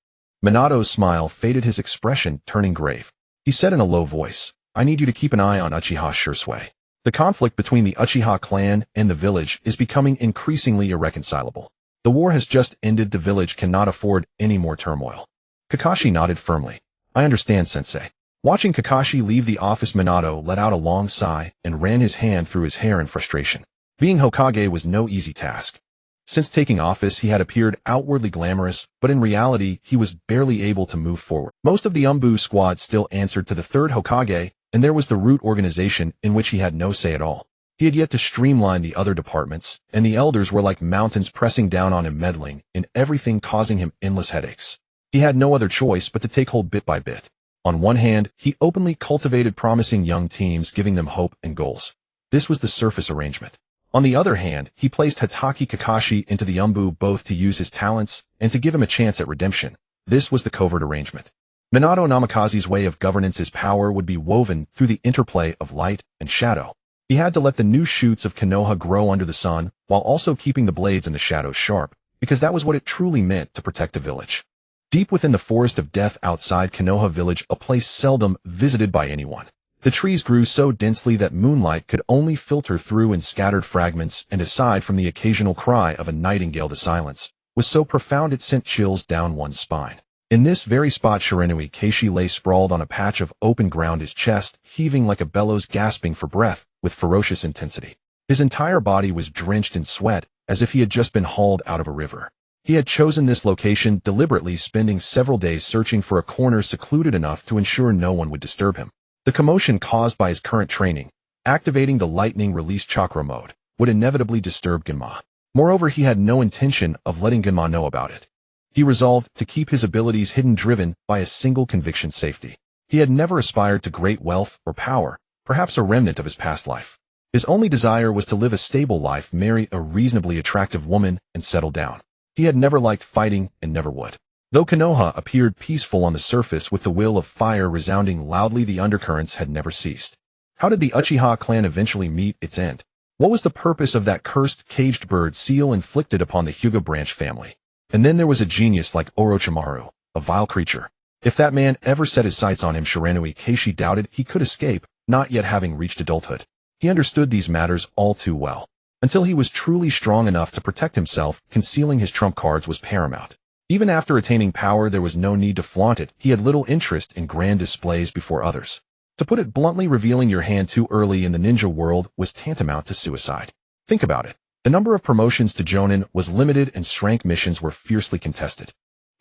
Minato's smile faded, his expression turning grave. He said in a low voice, "I need you to keep an eye on Uchiha Shursui. The conflict between the Uchiha clan and the village is becoming increasingly irreconcilable. The war has just ended. The village cannot afford any more turmoil. Kakashi nodded firmly. I understand, sensei. Watching Kakashi leave the office, Minato let out a long sigh and ran his hand through his hair in frustration. Being Hokage was no easy task. Since taking office, he had appeared outwardly glamorous, but in reality, he was barely able to move forward. Most of the Umbu squad still answered to the third Hokage, and there was the root organization in which he had no say at all. He had yet to streamline the other departments, and the elders were like mountains pressing down on him, meddling in everything, causing him endless headaches. He had no other choice but to take hold bit by bit. On one hand, he openly cultivated promising young teams, giving them hope and goals. This was the surface arrangement. On the other hand, he placed Hatake Kakashi into the Umbu, both to use his talents and to give him a chance at redemption. This was the covert arrangement. Minato Namikaze's way of governance, his power would be woven through the interplay of light and shadow. He had to let the new shoots of Konoha grow under the sun, while also keeping the blades and the shadows sharp, because that was what it truly meant to protect the village. Deep within the forest of death outside Konoha village, a place seldom visited by anyone, the trees grew so densely that moonlight could only filter through in scattered fragments, and aside from the occasional cry of a nightingale, the silence was so profound it sent chills down one's spine. In this very spot, Shiranui Keishi lay sprawled on a patch of open ground, his chest heaving like a bellows, gasping for breath with ferocious intensity. His entire body was drenched in sweat, as if he had just been hauled out of a river. He had chosen this location deliberately, spending several days searching for a corner secluded enough to ensure no one would disturb him. The commotion caused by his current training, activating the lightning release chakra mode, would inevitably disturb Genma. Moreover, he had no intention of letting Genma know about it. He resolved to keep his abilities hidden, driven by a single conviction: safety. He had never aspired to great wealth or power, perhaps a remnant of his past life. His only desire was to live a stable life, marry a reasonably attractive woman, and settle down. He had never liked fighting and never would. Though Konoha appeared peaceful on the surface with the will of fire resounding loudly, the undercurrents had never ceased. How did the Uchiha clan eventually meet its end? What was the purpose of that cursed caged bird seal inflicted upon the Hyuga branch family? And then there was a genius like Orochimaru, a vile creature. If that man ever set his sights on him, Shiranui Keishi doubted he could escape, not yet having reached adulthood. He understood these matters all too well. Until he was truly strong enough to protect himself, concealing his trump cards was paramount. Even after attaining power, there was no need to flaunt it. He had little interest in grand displays before others. To put it bluntly, revealing your hand too early in the ninja world was tantamount to suicide. Think about it. The number of promotions to Jonin was limited and rank missions were fiercely contested.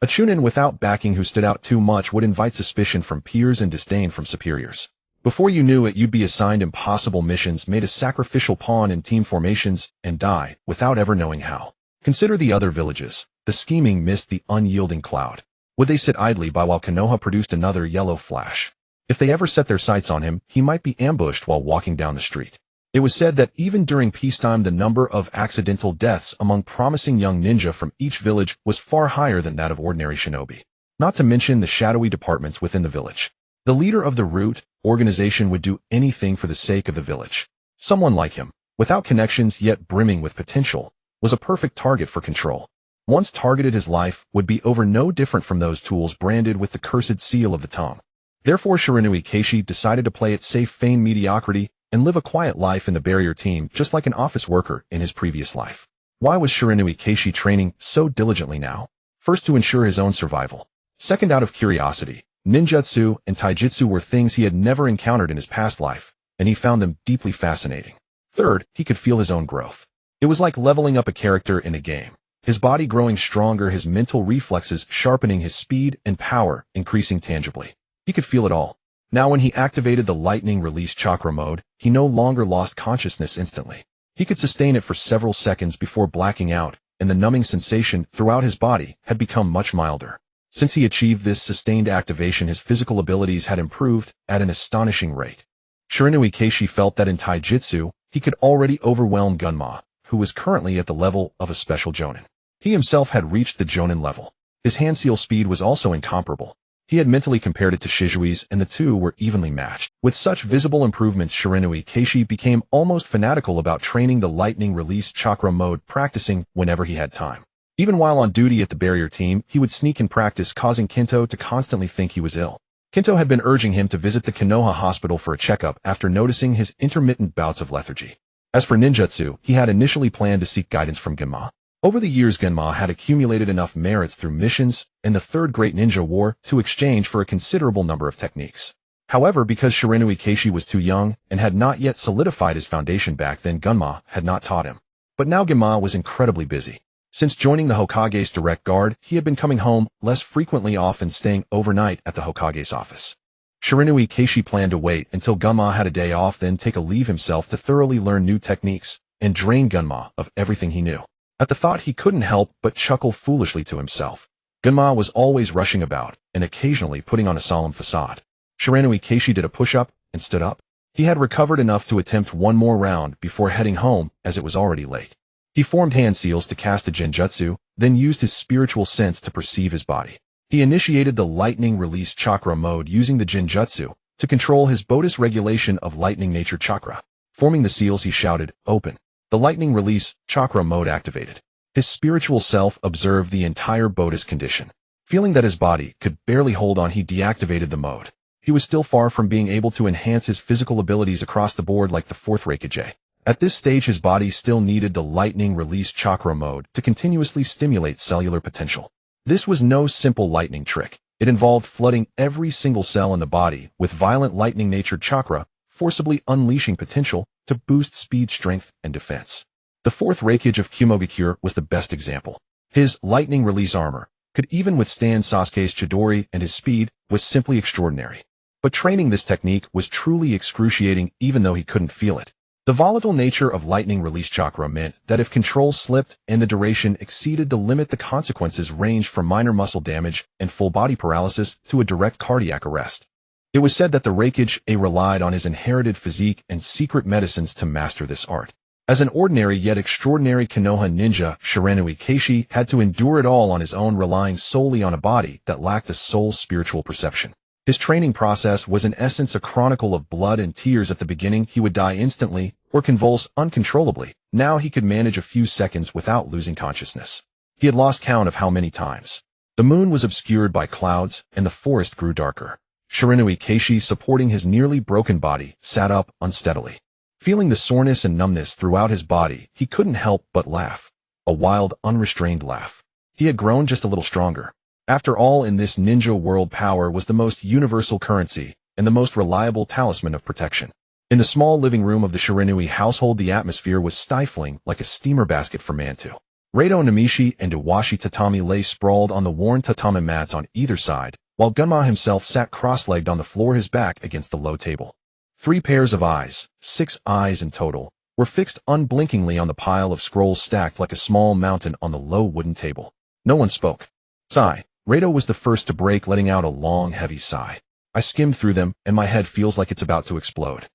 A Chunin without backing who stood out too much would invite suspicion from peers and disdain from superiors. Before you knew it, you'd be assigned impossible missions, made a sacrificial pawn in team formations, and die without ever knowing how. Consider the other villages. The scheming mist, the unyielding cloud. Would they sit idly by while Konoha produced another yellow flash? If they ever set their sights on him, he might be ambushed while walking down the street. It was said that even during peacetime, the number of accidental deaths among promising young ninja from each village was far higher than that of ordinary shinobi. Not to mention the shadowy departments within the village. The leader of the root organization would do anything for the sake of the village. Someone like him, without connections yet brimming with potential, was a perfect target for control. Once targeted, his life would be over, no different from those tools branded with the cursed seal of the tongue. Therefore, Shiranui Keishi decided to play it safe, feign mediocrity, and live a quiet life in the barrier team, just like an office worker in his previous life. Why was Shiranui Keishi training so diligently now? First, to ensure his own survival. Second, out of curiosity. Ninjutsu and taijutsu were things he had never encountered in his past life, and he found them deeply fascinating. Third, he could feel his own growth. It was like leveling up a character in a game. His body growing stronger, his mental reflexes sharpening, his speed and power increasing tangibly. He could feel it all. Now when he activated the lightning release chakra mode, he no longer lost consciousness instantly. He could sustain it for several seconds before blacking out, and the numbing sensation throughout his body had become much milder. Since he achieved this sustained activation, his physical abilities had improved at an astonishing rate. Shiranui Keishi felt that in taijutsu, he could already overwhelm Gunma, who was currently at the level of a special Jonin. He himself had reached the Jonin level. His hand seal speed was also incomparable. He had mentally compared it to Shizui's, and the two were evenly matched. With such visible improvements, Shiranui Keishi became almost fanatical about training the lightning release chakra mode, practicing whenever he had time. Even while on duty at the barrier team, he would sneak in practice, causing Kento to constantly think he was ill. Kinto had been urging him to visit the Konoha hospital for a checkup after noticing his intermittent bouts of lethargy. As for ninjutsu, he had initially planned to seek guidance from Genma. Over the years, Genma had accumulated enough merits through missions and the Third Great Ninja War to exchange for a considerable number of techniques. However, because Shirinui Keishi was too young and had not yet solidified his foundation back then, Genma had not taught him. But now Genma was incredibly busy. Since joining the Hokage's direct guard, he had been coming home less frequently, often staying overnight at the Hokage's office. Shirinui Keishi planned to wait until Genma had a day off, then take a leave himself to thoroughly learn new techniques and drain Genma of everything he knew. At the thought, he couldn't help but chuckle foolishly to himself. Genma was always rushing about and occasionally putting on a solemn facade. Shirinui Keishi did a push-up and stood up. He had recovered enough to attempt one more round before heading home, as it was already late. He formed hand seals to cast a genjutsu, then used his spiritual sense to perceive his body. He initiated the lightning release chakra mode using the genjutsu to control his bodhi's regulation of lightning nature chakra. Forming the seals, he shouted, "Open." The lightning release chakra mode activated. His spiritual self observed the entire bodhi's condition. Feeling that his body could barely hold on, he deactivated the mode. He was still far from being able to enhance his physical abilities across the board like the fourth Raikage. At this stage, his body still needed the lightning release chakra mode to continuously stimulate cellular potential. This was no simple lightning trick. It involved flooding every single cell in the body with violent lightning nature chakra, forcibly unleashing potential to boost speed, strength, and defense. The fourth Raikage of Kumogakure was the best example. His lightning release armor could even withstand Sasuke's Chidori, and his speed was simply extraordinary. But training this technique was truly excruciating, even though he couldn't feel it. The volatile nature of lightning release chakra meant that if control slipped and the duration exceeded the limit, the consequences ranged from minor muscle damage and full body paralysis to a direct cardiac arrest. It was said that the Raikage relied on his inherited physique and secret medicines to master this art. As an ordinary yet extraordinary Konoha ninja, Shirinui Keishi had to endure it all on his own, relying solely on a body that lacked a soul's spiritual perception. His training process was in essence a chronicle of blood and tears. At the beginning, he would die instantly or convulse uncontrollably. Now he could manage a few seconds without losing consciousness. He had lost count of how many times. The moon was obscured by clouds, and the forest grew darker. Shirinui Keishi, supporting his nearly broken body, sat up unsteadily. Feeling the soreness and numbness throughout his body, he couldn't help but laugh. A wild, unrestrained laugh. He had grown just a little stronger. After all, in this ninja world, power was the most universal currency and the most reliable talisman of protection. In the small living room of the Shirinui household, the atmosphere was stifling like a steamer basket for Mantu. Rado, Namishi, and Iwashi Tatami lay sprawled on the worn tatami mats on either side, while Genma himself sat cross-legged on the floor, his back against the low table. 3 pairs of eyes, 6 eyes in total, were fixed unblinkingly on the pile of scrolls stacked like a small mountain on the low wooden table. No one spoke. Sigh. Rado was the first to break, letting out a long, heavy sigh. I skimmed through them, and my head feels like it's about to explode.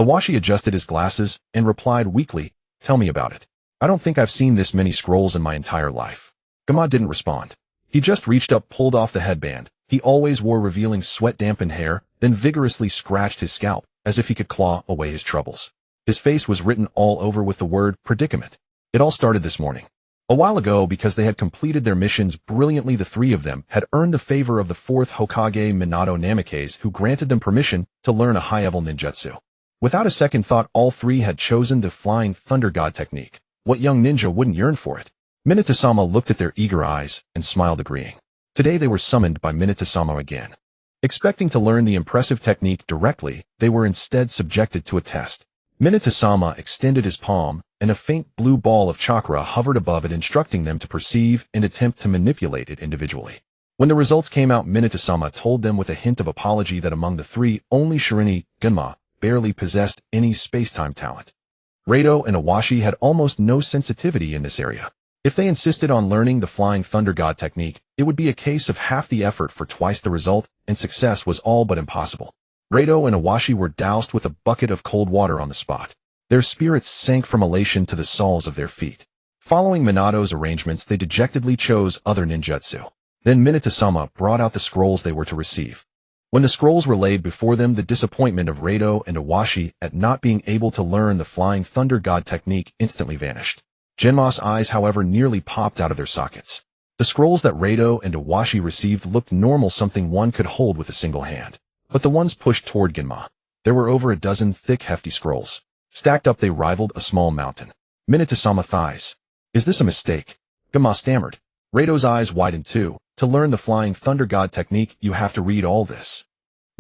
Iwashi adjusted his glasses and replied weakly, "Tell me about it. I don't think I've seen this many scrolls in my entire life." Genma didn't respond. He just reached up, pulled off the headband he always wore, revealing sweat-dampened hair, then vigorously scratched his scalp, as if he could claw away his troubles. His face was written all over with the word predicament. It all started this morning. A while ago, because they had completed their missions brilliantly, the 3 of them had earned the favor of the 4th Hokage Minato Namikaze, who granted them permission to learn a high-level ninjutsu. Without a second thought, all 3 had chosen the Flying Thunder God technique. What young ninja wouldn't yearn for it? Minato-sama looked at their eager eyes and smiled, agreeing. Today they were summoned by Minato-sama again. Expecting to learn the impressive technique directly, they were instead subjected to a test. Minato-sama extended his palm, and a faint blue ball of chakra hovered above it, instructing them to perceive and attempt to manipulate it individually. When the results came out, Minato-sama told them with a hint of apology that among the 3, only Shirinui Genma barely possessed any space-time talent. Rado and Iwashi had almost no sensitivity in this area. If they insisted on learning the Flying Thunder God technique, it would be a case of half the effort for twice the result, and success was all but impossible. Rado and Iwashi were doused with a bucket of cold water on the spot. Their spirits sank from elation to the soles of their feet. Following Minato's arrangements, they dejectedly chose other ninjutsu. Then Minato-sama brought out the scrolls they were to receive. When the scrolls were laid before them, the disappointment of Rado and Iwashi at not being able to learn the Flying Thunder God technique instantly vanished. Genma's eyes, however, nearly popped out of their sockets. The scrolls that Rado and Iwashi received looked normal, something one could hold with a single hand. but the ones pushed toward Genma. There were over a dozen thick, hefty scrolls. Stacked up, they rivaled a small mountain. Minato-sama thighs. Is this a mistake? Genma stammered. Rato's eyes widened too. To learn the Flying Thunder God technique, you have to read all this.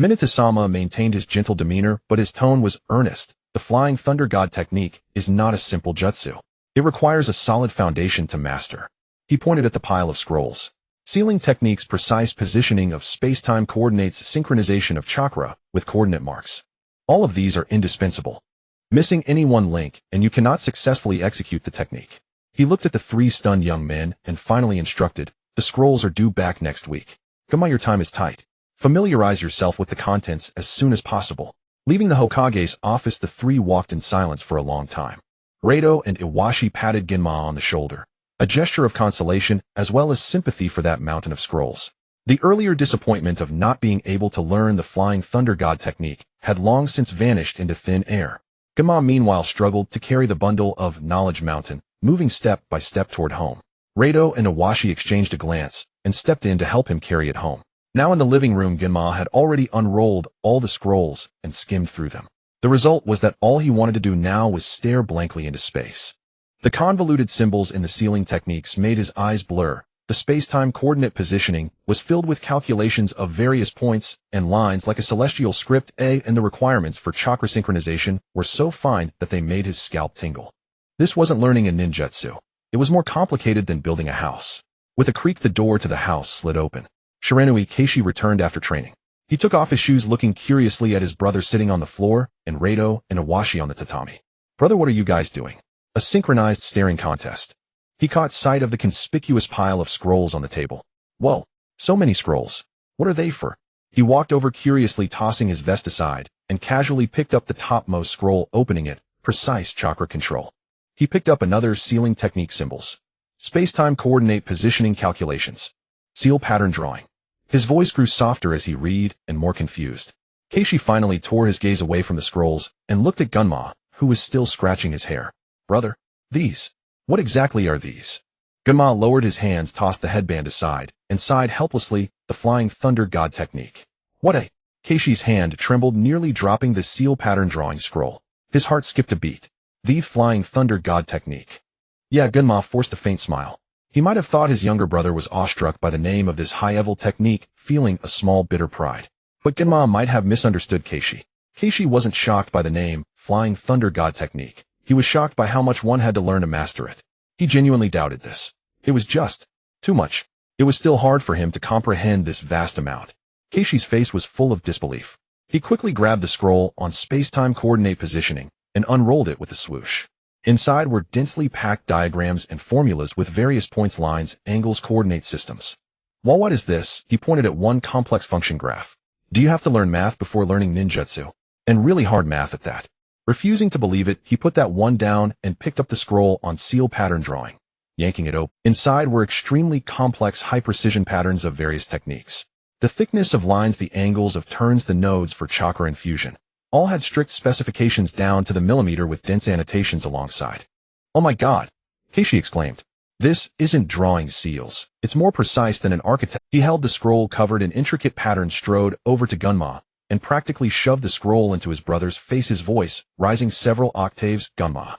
Minato-sama maintained his gentle demeanor, but his tone was earnest. The Flying Thunder God technique is not a simple jutsu. It requires a solid foundation to master. He pointed at the pile of scrolls. Sealing techniques, precise positioning of space-time coordinates, synchronization of chakra with coordinate marks. All of these are indispensable. Missing any one link, and you cannot successfully execute the technique. He looked at the three stunned young men and finally instructed, the scrolls are due back next week. Genma, your time is tight. Familiarize yourself with the contents as soon as possible. Leaving the Hokage's office, the three walked in silence for a long time. Rato and Iwashi patted Genma on the shoulder, a gesture of consolation as well as sympathy for that mountain of scrolls. The earlier disappointment of not being able to learn the Flying Thunder God technique had long since vanished into thin air. Genma meanwhile struggled to carry the bundle of Knowledge Mountain, moving step by step toward home. Rato and Iwashi exchanged a glance and stepped in to help him carry it home. Now in the living room, Genma had already unrolled all the scrolls and skimmed through them. The result was that all he wanted to do now was stare blankly into space. The convoluted symbols in the sealing techniques made his eyes blur. The space-time coordinate positioning was filled with calculations of various points and lines like a celestial script, and the requirements for chakra synchronization were so fine that they made his scalp tingle. This wasn't learning a ninjutsu. It was more complicated than building a house. With a creak, the door to the house slid open. Shiranui Keishi returned after training. He took off his shoes, looking curiously at his brother sitting on the floor and Rato and Iwashi on the tatami. Brother, what are you guys doing? A synchronized staring contest. He caught sight of the conspicuous pile of scrolls on the table. Whoa, so many scrolls. What are they for? He walked over curiously, tossing his vest aside, and casually picked up the topmost scroll, opening it. Precise chakra control. He picked up another sealing technique symbols. Space-time coordinate positioning calculations. Seal pattern drawing. His voice grew softer as he read and more confused. Keishi finally tore his gaze away from the scrolls and looked at Genma, who was still scratching his hair. Brother, these. What exactly are these? Genma lowered his hands, tossed the headband aside, and sighed helplessly. The Flying Thunder God technique. What a... Keishi's hand trembled, nearly dropping the seal pattern drawing scroll. His heart skipped a beat. The Flying Thunder God technique. Yeah, Genma forced a faint smile. He might have thought his younger brother was awestruck by the name of this high-level technique, feeling a small bitter pride. But Genma might have misunderstood Keishi. Keishi wasn't shocked by the name, Flying Thunder God technique. He was shocked by how much one had to learn to master it. He genuinely doubted this. It was just too much. It was still hard for him to comprehend this vast amount. Keishi's face was full of disbelief. He quickly grabbed the scroll on space-time coordinate positioning and unrolled it with a swoosh. Inside were densely packed diagrams and formulas with various points, lines, angles, coordinate systems. Well, what is this? He pointed at one complex function graph. Do you have to learn math before learning ninjutsu? And really hard math at that. Refusing to believe it, he put that one down and picked up the scroll on seal pattern drawing. Yanking it open. Inside were extremely complex, high-precision patterns of various techniques. The thickness of lines, the angles of turns, the nodes for chakra infusion. All had strict specifications down to the millimeter with dense annotations alongside. Oh my god! Keishi exclaimed. This isn't drawing seals. It's more precise than an architect. He held the scroll covered in intricate patterns, strode over to Genma, and practically shoved the scroll into his brother's face, his voice rising several octaves. Genma.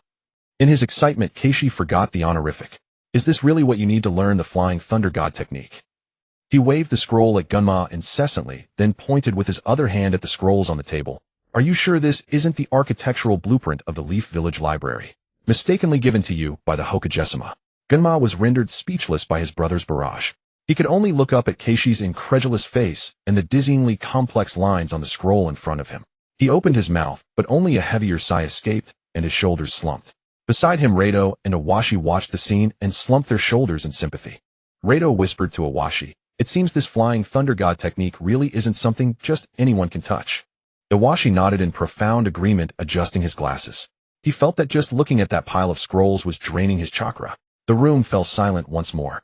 In his excitement, Keishi forgot the honorific. Is this really what you need to learn the Flying Thunder God technique? He waved the scroll at Genma incessantly, then pointed with his other hand at the scrolls on the table. Are you sure this isn't the architectural blueprint of the Leaf Village Library, mistakenly given to you by the Hokage-sama? Genma was rendered speechless by his brother's barrage. He could only look up at Keishi's incredulous face and the dizzyingly complex lines on the scroll in front of him. He opened his mouth, but only a heavier sigh escaped, and his shoulders slumped. Beside him, Rato and Iwashi watched the scene and slumped their shoulders in sympathy. Rato whispered to Iwashi, "It seems this Flying Thunder God technique really isn't something just anyone can touch." Iwashi nodded in profound agreement, adjusting his glasses. He felt that just looking at that pile of scrolls was draining his chakra. The room fell silent once more.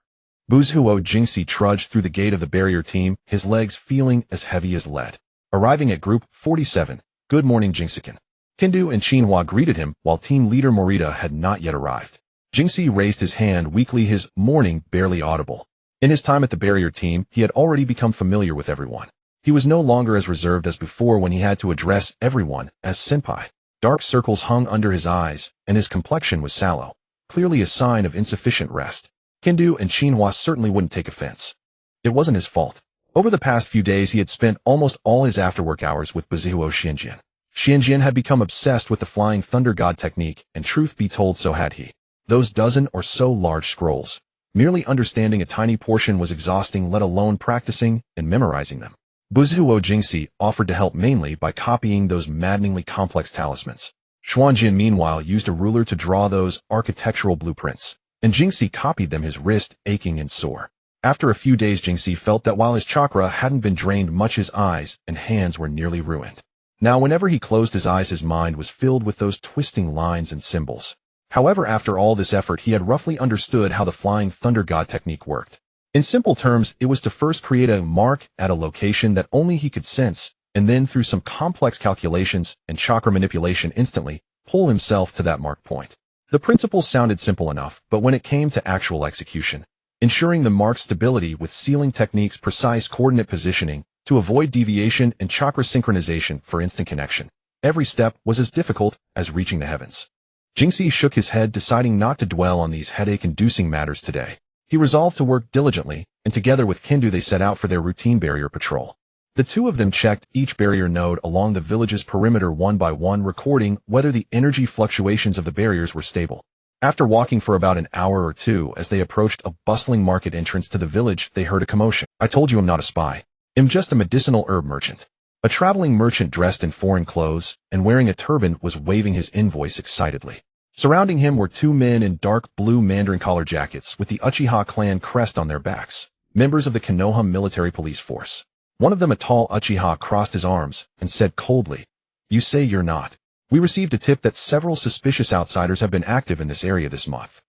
Buzuo Jingxi trudged through the gate of the barrier team, his legs feeling as heavy as lead. Arriving at Group 47, "Good morning, Jingxiken." Kendo and Shinhwa greeted him, while team leader Morita had not yet arrived. Jingxi raised his hand weakly, his morning barely audible. In his time at the barrier team, he had already become familiar with everyone. He was no longer as reserved as before when he had to address everyone as senpai. Dark circles hung under his eyes, and his complexion was sallow, clearly a sign of insufficient rest. Kendo and Xinhua certainly wouldn't take offense. It wasn't his fault. Over the past few days he had spent almost all his after-work hours with Bazihuo Xianjian. Xianjian had become obsessed with the Flying Thunder God technique, and truth be told so had he. Those dozen or so large scrolls. Merely understanding a tiny portion was exhausting, let alone practicing and memorizing them. Bazihuo Jingxi offered to help mainly by copying those maddeningly complex talismans. Xuanjian meanwhile used a ruler to draw those architectural blueprints, and Jingxi copied them, his wrist aching and sore. After a few days Jingxi felt that while his chakra hadn't been drained much, his eyes and hands were nearly ruined. Now whenever he closed his eyes his mind was filled with those twisting lines and symbols. However, after all this effort he had roughly understood how the Flying Thunder God technique worked. In simple terms, it was to first create a mark at a location that only he could sense, and then through some complex calculations and chakra manipulation instantly pull himself to that mark point. The principles sounded simple enough, but when it came to actual execution, ensuring the mark's stability with sealing techniques, precise coordinate positioning to avoid deviation, and chakra synchronization for instant connection, every step was as difficult as reaching the heavens. Jingxi shook his head, deciding not to dwell on these headache-inducing matters today. He resolved to work diligently, and together with Kendo they set out for their routine barrier patrol. The two of them checked each barrier node along the village's perimeter one by one, recording whether the energy fluctuations of the barriers were stable. After walking for about an hour or two, as they approached a bustling market entrance to the village, they heard a commotion. "I told you I'm not a spy. I'm just a medicinal herb merchant." A traveling merchant dressed in foreign clothes and wearing a turban was waving his invoice excitedly. Surrounding him were two men in dark blue Mandarin collar jackets with the Uchiha clan crest on their backs, members of the Konoha military police force. One of them, a tall Uchiha, crossed his arms and said coldly, "You say you're not. We received a tip that several suspicious outsiders have been active in this area this month.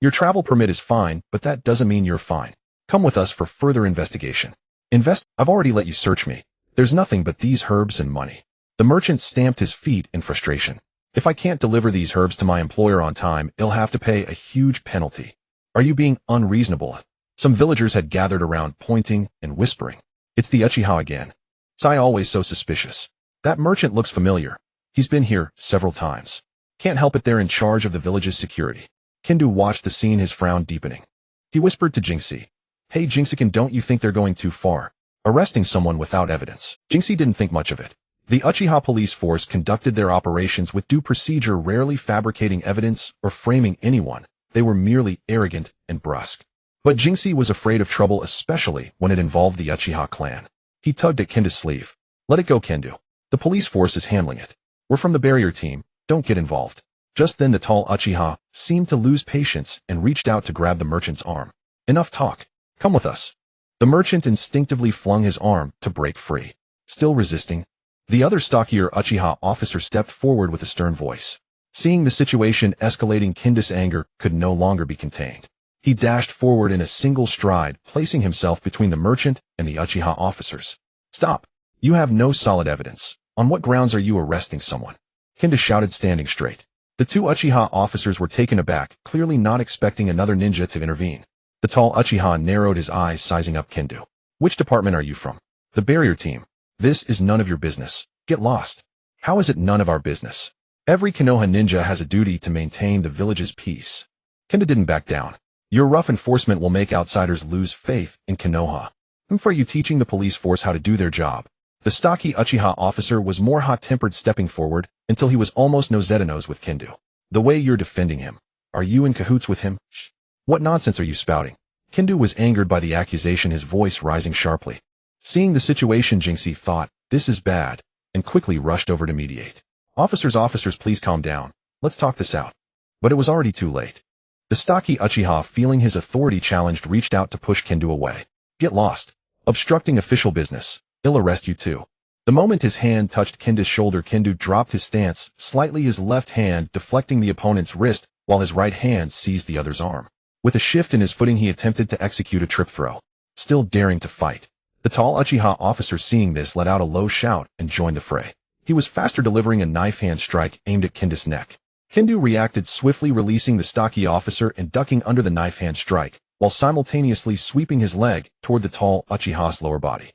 Your travel permit is fine, but that doesn't mean you're fine. Come with us for further investigation." I've already let you search me. There's nothing but these herbs and money." The merchant stamped his feet in frustration. "If I can't deliver these herbs to my employer on time, he'll have to pay a huge penalty." "Are you being unreasonable?" Some villagers had gathered around, pointing and whispering. "It's the Uchiha again. Sai always so suspicious. That merchant looks familiar. He's been here several times. Can't help it, they're in charge of the village's security." Kendo watched the scene, his frown deepening. He whispered to Jingxi, "Hey Jingxiken, don't you think they're going too far? Arresting someone without evidence?" Jingxi didn't think much of it. The Uchiha police force conducted their operations with due procedure, rarely fabricating evidence or framing anyone. They were merely arrogant and brusque. But Jingxi was afraid of trouble, especially when it involved the Uchiha clan. He tugged at Kendo's sleeve. "Let it go, Kendo. The police force is handling it. We're from the barrier team. Don't get involved." Just then the tall Uchiha seemed to lose patience and reached out to grab the merchant's arm. "Enough talk. Come with us." The merchant instinctively flung his arm to break free. Still resisting, the other stockier Uchiha officer stepped forward with a stern voice. Seeing the situation escalating, Kendo's anger could no longer be contained. He dashed forward in a single stride, placing himself between the merchant and the Uchiha officers. "Stop. You have no solid evidence. On what grounds are you arresting someone?" Kendo shouted, standing straight. The two Uchiha officers were taken aback, clearly not expecting another ninja to intervene. The tall Uchiha narrowed his eyes, sizing up Kendo. "Which department are you from?" "The barrier team." "This is none of your business. Get lost." "How is it none of our business? Every Konoha ninja has a duty to maintain the village's peace." Kendo didn't back down. "Your rough enforcement will make outsiders lose faith in Konoha. For you teaching the police force how to do their job." The stocky Uchiha officer was more hot-tempered, stepping forward until he was almost nose-to-nose with Kendo. "The way you're defending him. Are you in cahoots with him? Shh. What nonsense are you spouting?" Kendo was angered by the accusation, his voice rising sharply. Seeing the situation, Jingxi thought, "This is bad," and quickly rushed over to mediate. Officers, please calm down. Let's talk this out." But it was already too late. The stocky Uchiha, feeling his authority challenged, reached out to push Kendo away. "Get lost. Obstructing official business. He'll arrest you too." The moment his hand touched Kendo's shoulder, Kendo dropped his stance, slightly, his left hand deflecting the opponent's wrist, while his right hand seized the other's arm. With a shift in his footing, he attempted to execute a trip throw, still daring to fight. The tall Uchiha officer, seeing this, let out a low shout and joined the fray. He was faster, delivering a knife hand strike aimed at Kendo's neck. Kendo reacted swiftly, releasing the stocky officer and ducking under the knife hand strike, while simultaneously sweeping his leg toward the tall Uchiha's lower body.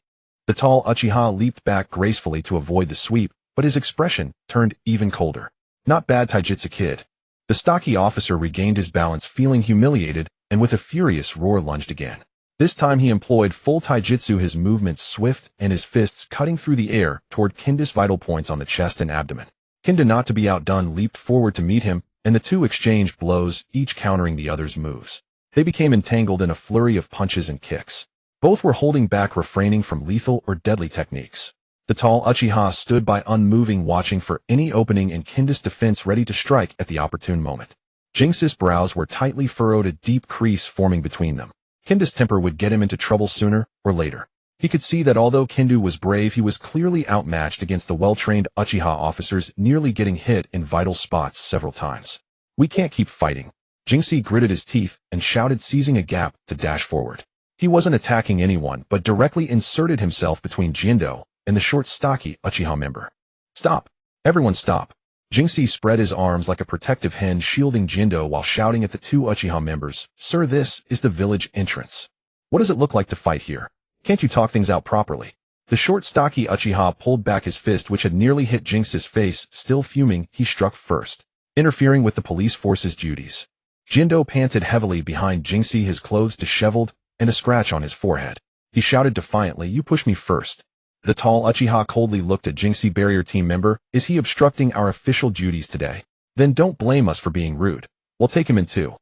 The tall Uchiha leaped back gracefully to avoid the sweep, but his expression turned even colder. Not bad, taijutsu kid. The stocky officer regained his balance, feeling humiliated, and with a furious roar lunged again. This time he employed full taijutsu, his movements swift and his fists cutting through the air toward Kinda's vital points on the chest and abdomen. Kinda, not to be outdone, leaped forward to meet him, and the two exchanged blows, each countering the other's moves. They became entangled in a flurry of punches and kicks. Both were holding back, refraining from lethal or deadly techniques. The tall Uchiha stood by unmoving, watching for any opening in Kinda's defense, ready to strike at the opportune moment. Jinx's brows were tightly furrowed, a deep crease forming between them. Kinda's temper would get him into trouble sooner or later. He could see that although Kindu was brave, he was clearly outmatched against the well-trained Uchiha officers, nearly getting hit in vital spots several times. We can't keep fighting. Jinxie gritted his teeth and shouted, seizing a gap to dash forward. He wasn't attacking anyone, but directly inserted himself between Jindo and the short, stocky Uchiha member. Stop! Everyone stop! Jinxie spread his arms like a protective hen, shielding Jindo while shouting at the two Uchiha members, Sir, this is the village entrance. What does it look like to fight here? Can't you talk things out properly? The short, stocky Uchiha pulled back his fist, which had nearly hit Jinx's face. Still fuming, he struck first, interfering with the police force's duties. Jindo panted heavily behind Jinxie, his clothes disheveled and a scratch on his forehead. He shouted defiantly, You push me first. The tall Uchiha coldly looked at Jinxie. Barrier team member, is he obstructing our official duties today? Then don't blame us for being rude. We'll take him in too.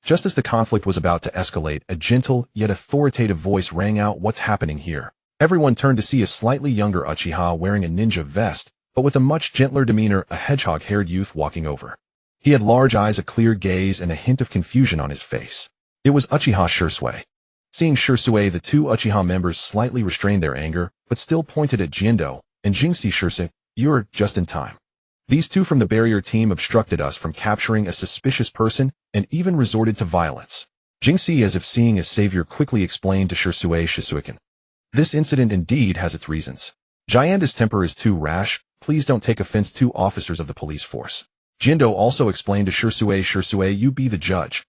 Just as the conflict was about to escalate, a gentle yet authoritative voice rang out, What's happening here? Everyone turned to see a slightly younger Uchiha wearing a ninja vest, but with a much gentler demeanor, a hedgehog-haired youth walking over. He had large eyes, a clear gaze, and a hint of confusion on his face. It was Uchiha Shursui. Seeing Shursui, the two Uchiha members slightly restrained their anger, but still pointed at Jindo and Jinxie. Shursui, you're just in time. These two from the barrier team obstructed us from capturing a suspicious person and even resorted to violence. Jinxie, as if seeing a savior, quickly explained to Shursui, Shisuikan. This incident indeed has its reasons. Jianda's temper is too rash. Please don't take offense to officers of the police force. Jindo also explained to Shursui, Shursui, you be the judge.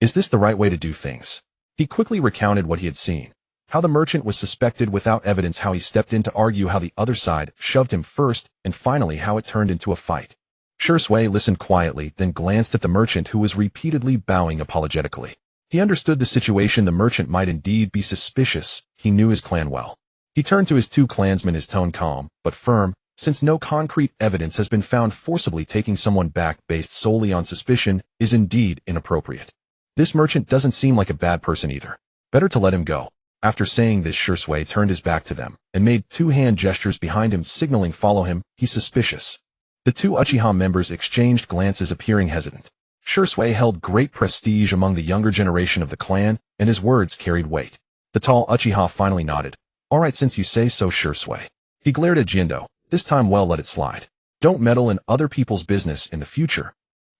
Is this the right way to do things? He quickly recounted what he had seen. How the merchant was suspected without evidence, how he stepped in to argue, how the other side shoved him first, and finally how it turned into a fight. Shursui listened quietly, then glanced at the merchant, who was repeatedly bowing apologetically. He understood the situation. The merchant might indeed be suspicious. He knew his clan well. He turned to his two clansmen, his tone calm but firm, since no concrete evidence has been found. Forcibly taking someone back based solely on suspicion is indeed inappropriate. This merchant doesn't seem like a bad person either. Better to let him go. After saying this, Shursui turned his back to them and made two hand gestures behind him, signaling follow him. He's suspicious. The two Uchiha members exchanged glances, appearing hesitant. Shursui held great prestige among the younger generation of the clan, and his words carried weight. The tall Uchiha finally nodded. All right, since you say so, Shursui. He glared at Jindo. This time, well, let it slide. Don't meddle in other people's business in the future.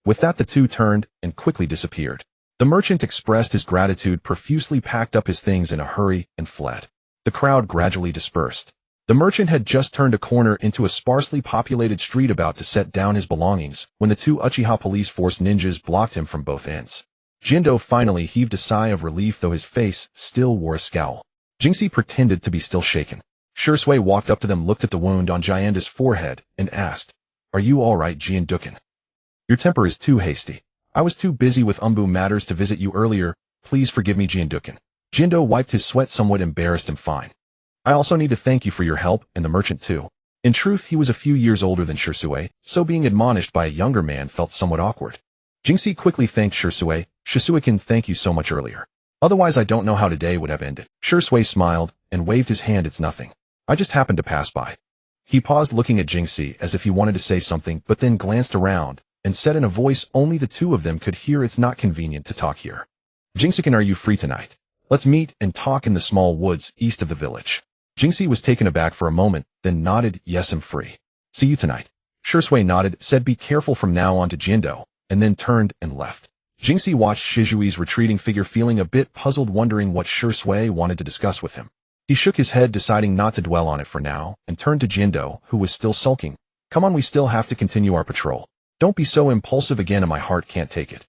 With that, the two turned and quickly disappeared. The merchant expressed his gratitude profusely, packed up his things in a hurry, and fled. The crowd gradually dispersed. The merchant had just turned a corner into a sparsely populated street, about to set down his belongings, when the two Uchiha police force ninjas blocked him from both ends. Jindo finally heaved a sigh of relief, though his face still wore a scowl. Jinxie pretended to be still shaken. Shursui walked up to them, looked at the wound on Jianda's forehead, and asked, Are you all right, Jianduken? Your temper is too hasty. I was too busy with Umbu matters to visit you earlier. Please forgive me, Jianduken. Jindo wiped his sweat, somewhat embarrassed. And fine. I also need to thank you for your help, and the merchant too. In truth, he was a few years older than Shursui, so being admonished by a younger man felt somewhat awkward. Jinxie quickly thanked Shursui. Shisuikan, thank you so much earlier. Otherwise I don't know how today would have ended. Shursui smiled and waved his hand. It's nothing. I just happened to pass by. He paused, looking at Jinxie as if he wanted to say something, but then glanced around and said in a voice only the two of them could hear, It's not convenient to talk here. Jinxiken, are you free tonight? Let's meet and talk in the small woods east of the village. Jinxie was taken aback for a moment, then nodded, Yes, I'm free. See you tonight. Shursui nodded, said be careful from now on to Jindo, and then turned and left. Jinxie watched Shizui's retreating figure, feeling a bit puzzled, wondering what Shursui wanted to discuss with him. He shook his head, deciding not to dwell on it for now, and turned to Jindo, who was still sulking. Come on, we still have to continue our patrol. Don't be so impulsive again, and my heart can't take it.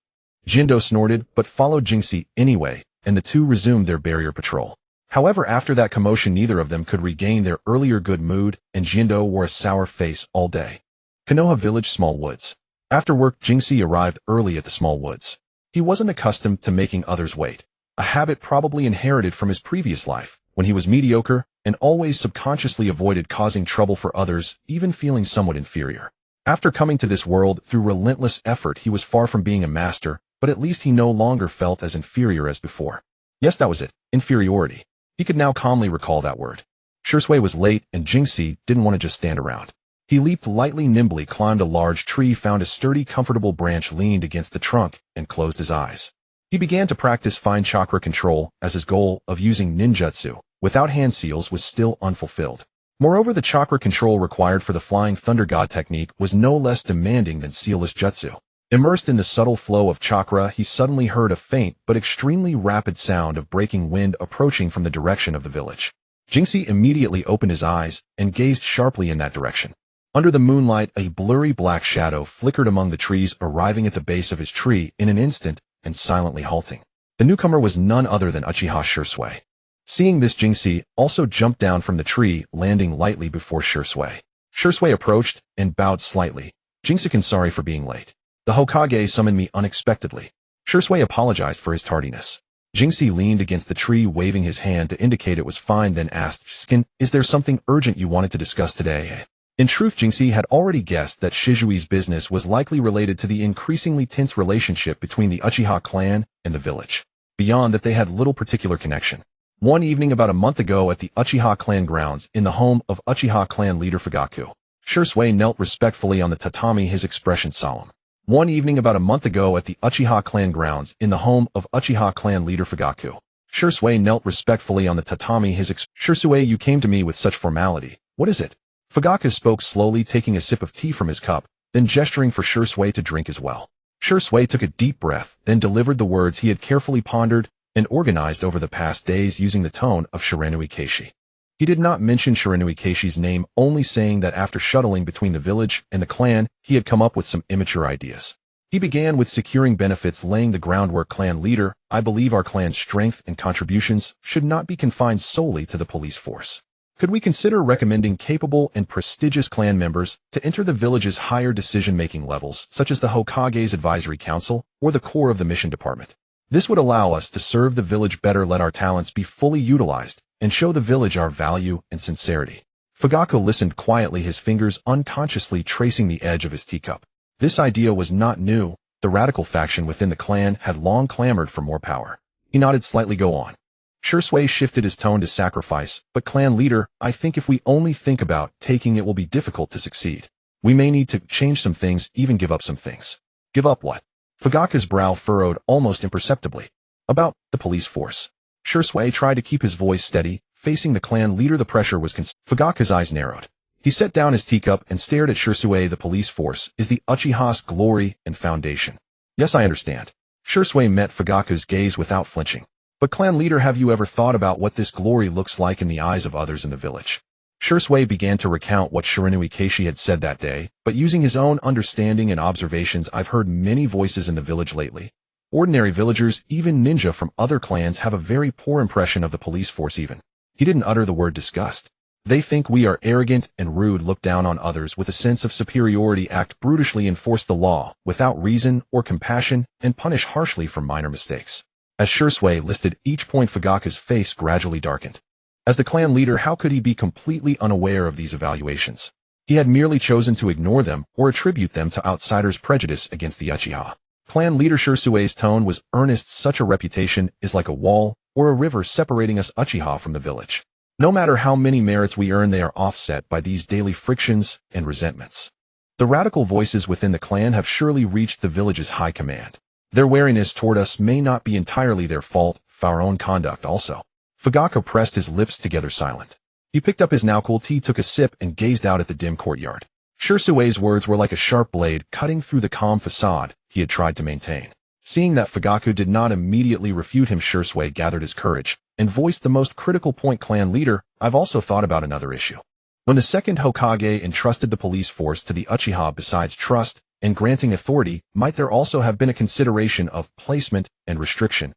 Jindo snorted, but followed Jinxie anyway, and the two resumed their barrier patrol. However, after that commotion, neither of them could regain their earlier good mood, and Jindo wore a sour face all day. Konoha Village, Small Woods. After work, Jingxi arrived early at the small woods. He wasn't accustomed to making others wait, a habit probably inherited from his previous life, when he was mediocre and always subconsciously avoided causing trouble for others, even feeling somewhat inferior. After coming to this world through relentless effort, he was far from being a master, but at least he no longer felt as inferior as before. Yes, that was it, inferiority. He could now calmly recall that word. Shisui was late, and Jingxi didn't want to just stand around. He leaped lightly, nimbly climbed a large tree, found a sturdy, comfortable branch, leaned against the trunk, and closed his eyes. He began to practice fine chakra control, as his goal of using ninjutsu without hand seals was still unfulfilled. Moreover, the chakra control required for the Flying Thunder God technique was no less demanding than sealless jutsu. Immersed in the subtle flow of chakra, he suddenly heard a faint but extremely rapid sound of breaking wind approaching from the direction of the village. Jingxi immediately opened his eyes and gazed sharply in that direction. Under the moonlight, a blurry black shadow flickered among the trees, arriving at the base of his tree in an instant and silently halting. The newcomer was none other than Uchiha Shisui. Seeing this, Jingxi also jumped down from the tree, landing lightly before Shisui. Shisui approached and bowed slightly. Jingxi, sorry for being late. The Hokage summoned me unexpectedly. Shisui apologized for his tardiness. Jingxi leaned against the tree, waving his hand to indicate it was fine, then asked, "Skin, is there something urgent you wanted to discuss today?" In truth, Jingxi had already guessed that Shizui's business was likely related to the increasingly tense relationship between the Uchiha clan and the village. Beyond that, they had little particular connection. One evening about a month ago at the Uchiha clan grounds, in the home of Uchiha clan leader Fugaku, Shisui knelt respectfully on the tatami, his expression solemn. One evening about a month ago at the Uchiha clan grounds, in the home of Uchiha clan leader Fugaku, Shisui knelt respectfully on the tatami, his Shisui, you came to me with such formality. What is it? Fugaku spoke slowly, taking a sip of tea from his cup, then gesturing for Shisui to drink as well. Shisui took a deep breath, then delivered the words he had carefully pondered and organized over the past days, using the tone of Shiranui Keishi. He did not mention Shiranui Keishi's name, only saying that after shuttling between the village and the clan, he had come up with some immature ideas. He began with securing benefits, laying the groundwork. Clan leader, I believe our clan's strength and contributions should not be confined solely to the police force. Could we consider recommending capable and prestigious clan members to enter the village's higher decision-making levels, such as the Hokage's advisory council or the core of the mission department? This would allow us to serve the village better, let our talents be fully utilized, and show the village our value and sincerity. Fugaku listened quietly, his fingers unconsciously tracing the edge of his teacup. This idea was not new. The radical faction within the clan had long clamored for more power. He nodded slightly. Go on. Shisui shifted his tone to sacrifice, but clan leader, I think if we only think about taking, it will be difficult to succeed. We may need to change some things, even give up some things. Give up what? Fugaku's brow furrowed almost imperceptibly. About the police force. Shisui tried to keep his voice steady, facing the clan leader. The pressure was Fugaku's eyes narrowed. He set down his teacup and stared at Shisui. The police force is the Uchiha's glory and foundation. Yes, I understand. Shisui met Fugaku's gaze without flinching. But clan leader, have you ever thought about what this glory looks like in the eyes of others in the village? Shisui began to recount what Shiranui Keishi had said that day, but using his own understanding and observations. I've heard many voices in the village lately. Ordinary villagers, even ninja from other clans, have a very poor impression of the police force even. He didn't utter the word disgust. They think we are arrogant and rude, look down on others with a sense of superiority, act brutally, enforce the law without reason or compassion, and punish harshly for minor mistakes. As Shisui listed each point, Fugaku's face gradually darkened. As the clan leader, how could he be completely unaware of these evaluations? He had merely chosen to ignore them or attribute them to outsiders' prejudice against the Uchiha. Clan leader Shisui's tone was earnest. Such a reputation is like a wall or a river separating us Uchiha from the village. No matter how many merits we earn, they are offset by these daily frictions and resentments. The radical voices within the clan have surely reached the village's high command. Their wariness toward us may not be entirely their fault, our own conduct also. Fugaku pressed his lips together, silent. He picked up his now cool tea, took a sip, and gazed out at the dim courtyard. Shisui's words were like a sharp blade cutting through the calm facade he had tried to maintain. Seeing that Fugaku did not immediately refute him, Shisui gathered his courage and voiced the most critical point. Clan leader, I've also thought about another issue. When the second Hokage entrusted the police force to the Uchiha, besides trust and granting authority, might there also have been a consideration of placement and restriction?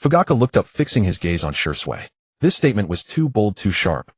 Fugaku looked up, fixing his gaze on Shisui. This statement was too bold, too sharp.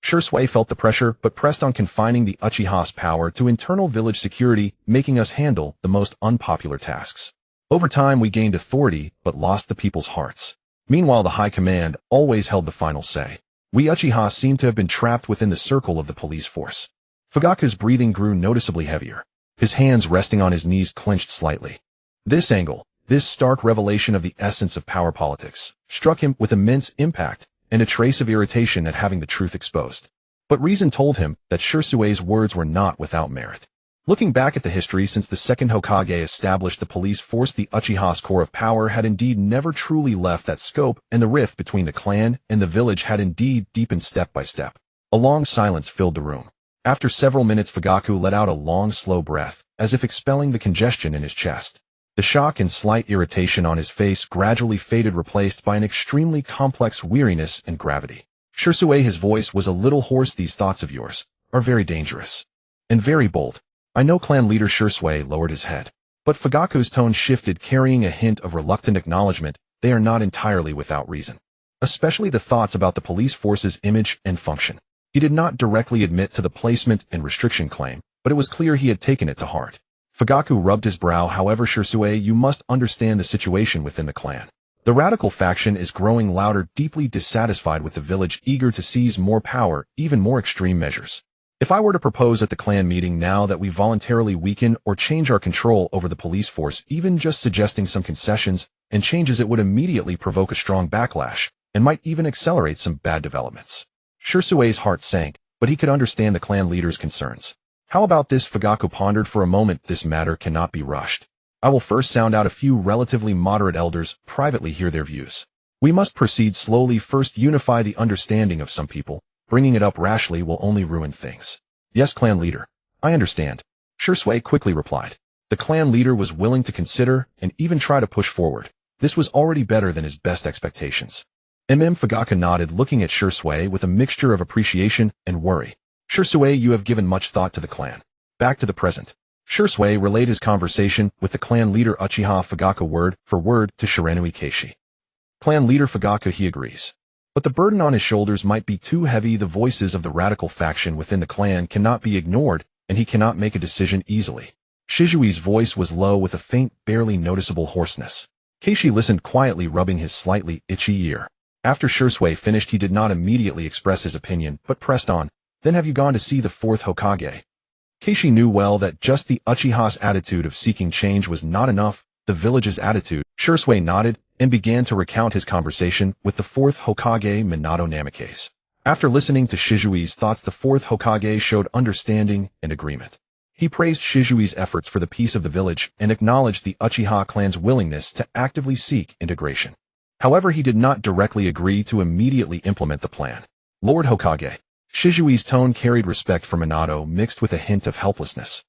Shisui felt the pressure, but pressed on confining the Uchiha's power to internal village security, making us handle the most unpopular tasks. Over time we gained authority, but lost the people's hearts. Meanwhile the high command always held the final say. We Uchiha seemed to have been trapped within the circle of the police force. Fugaku's breathing grew noticeably heavier. His hands resting on his knees clenched slightly. This angle, this stark revelation of the essence of power politics, struck him with immense impact and a trace of irritation at having the truth exposed. But reason told him that Shisui's words were not without merit. Looking back at the history since the second Hokage established the police force, the Uchiha's core of power had indeed never truly left that scope, and the rift between the clan and the village had indeed deepened step by step. A long silence filled the room. After several minutes Fugaku let out a long, slow breath, as if expelling the congestion in his chest. The shock and slight irritation on his face gradually faded, replaced by an extremely complex weariness and gravity. Shisui, his voice was a little hoarse. These thoughts of yours are very dangerous. And very bold. I know. Clan leader Shisui lowered his head. But Fugaku's tone shifted, carrying a hint of reluctant acknowledgement. They are not entirely without reason. Especially the thoughts about the police force's image and function. He did not directly admit to the placement and restriction claim, but it was clear he had taken it to heart. Fugaku rubbed his brow. However, Shisui, you must understand the situation within the clan. The radical faction is growing louder, deeply dissatisfied with the village, eager to seize more power, even more extreme measures. If I were to propose at the clan meeting now that we voluntarily weaken or change our control over the police force, even just suggesting some concessions and changes, it would immediately provoke a strong backlash, and might even accelerate some bad developments. Shisui's heart sank, but he could understand the clan leader's concerns. How about this? Fugaku pondered for a moment. This matter cannot be rushed. I will first sound out a few relatively moderate elders, privately hear their views. We must proceed slowly, first unify the understanding of some people. Bringing it up rashly will only ruin things. Yes, clan leader. I understand. Shisui quickly replied. The clan leader was willing to consider and even try to push forward. This was already better than his best expectations. Fugaku nodded, looking at Shisui with a mixture of appreciation and worry. Shisui, you have given much thought to the clan. Back to the present. Shisui relayed his conversation with the clan leader Uchiha Fugaku word for word to Shiranui Keishi. Clan leader Fugaku, he agrees. But the burden on his shoulders might be too heavy. The voices of the radical faction within the clan cannot be ignored, and he cannot make a decision easily. Shizui's voice was low with a faint, barely noticeable hoarseness. Keishi listened quietly, rubbing his slightly itchy ear. After Shisui finished, he did not immediately express his opinion, but pressed on. Then have you gone to see the fourth Hokage? Keishi knew well that just the Uchiha's attitude of seeking change was not enough. The village's attitude. Shisui nodded and began to recount his conversation with the fourth Hokage, Minato Namikaze. After listening to Shizui's thoughts, the fourth Hokage showed understanding and agreement. He praised Shizui's efforts for the peace of the village and acknowledged the Uchiha clan's willingness to actively seek integration. However, he did not directly agree to immediately implement the plan. Lord Hokage. Shizui's tone carried respect for Minato mixed with a hint of helplessness.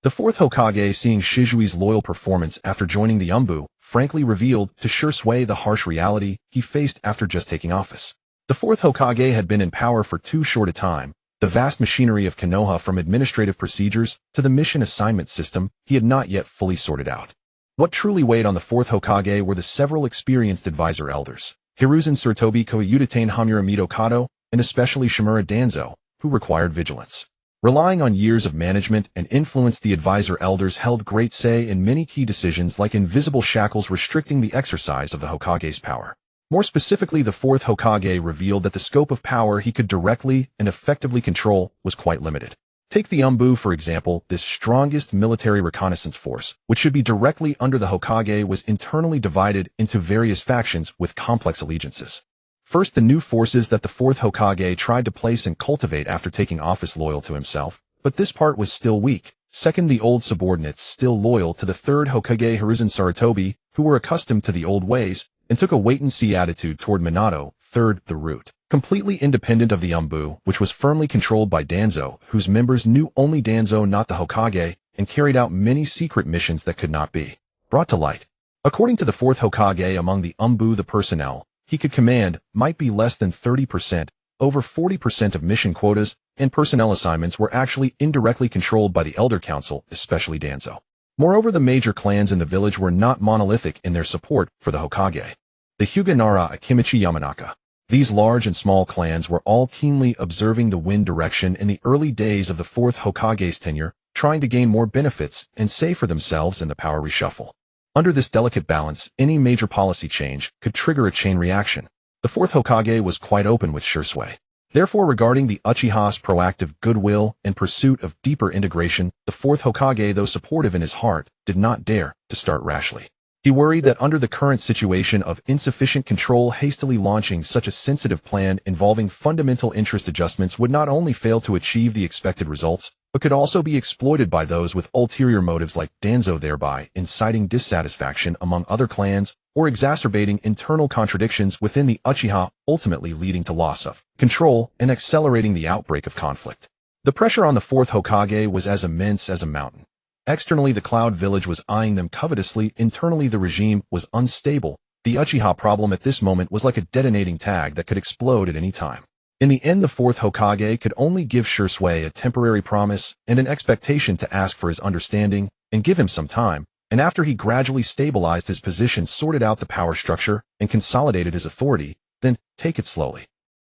The fourth Hokage, seeing Shizui's loyal performance after joining the Umbu, frankly revealed to Shisui the harsh reality he faced after just taking office. The fourth Hokage had been in power for too short a time. The vast machinery of Konoha, from administrative procedures to the mission assignment system, he had not yet fully sorted out. What truly weighed on the fourth Hokage were the several experienced advisor elders, Hiruzen Tsurutobi, Koyudatane Hamura Mitokado, and especially Shimura Danzo, who required vigilance. Relying on years of management and influence, the advisor elders held great say in many key decisions, like invisible shackles restricting the exercise of the Hokage's power. More specifically, the fourth Hokage revealed that the scope of power he could directly and effectively control was quite limited. Take the Umbu, for example. This strongest military reconnaissance force, which should be directly under the Hokage, was internally divided into various factions with complex allegiances. First, the new forces that the fourth Hokage tried to place and cultivate after taking office, loyal to himself, but this part was still weak. Second, the old subordinates still loyal to the third Hokage Hiruzen Tsurutobi, who were accustomed to the old ways and took a wait-and-see attitude toward Minato. Third, the root, completely independent of the Umbu, which was firmly controlled by Danzo, whose members knew only Danzo, not the Hokage, and carried out many secret missions that could not be brought to light. According to the fourth Hokage, among the Umbu, the personnel he could command might be less than 30%. Over 40% of mission quotas and personnel assignments were actually indirectly controlled by the Elder Council, especially Danzo. Moreover, the major clans in the village were not monolithic in their support for the Hokage. The Hyuga Nara Akimichi Yamanaka, These large and small clans were all keenly observing the wind direction in the early days of the fourth Hokage's tenure, trying to gain more benefits and save for themselves in the power reshuffle. Under this delicate balance, any major policy change could trigger a chain reaction. The fourth Hokage was quite open with Shisui. Therefore, regarding the Uchiha's proactive goodwill and pursuit of deeper integration, the fourth Hokage, though supportive in his heart, did not dare to start rashly. He worried that under the current situation of insufficient control, hastily launching such a sensitive plan involving fundamental interest adjustments would not only fail to achieve the expected results, but could also be exploited by those with ulterior motives like Danzo, thereby inciting dissatisfaction among other clans or exacerbating internal contradictions within the Uchiha, ultimately leading to loss of control and accelerating the outbreak of conflict. The pressure on the fourth Hokage was as immense as a mountain. Externally, the Cloud Village was eyeing them covetously. Internally, the regime was unstable. The Uchiha problem at this moment was like a detonating tag that could explode at any time. In the end, the fourth Hokage could only give Shisui a temporary promise and an expectation to ask for his understanding and give him some time, and after he gradually stabilized his position, sorted out the power structure, and consolidated his authority, then take it slowly.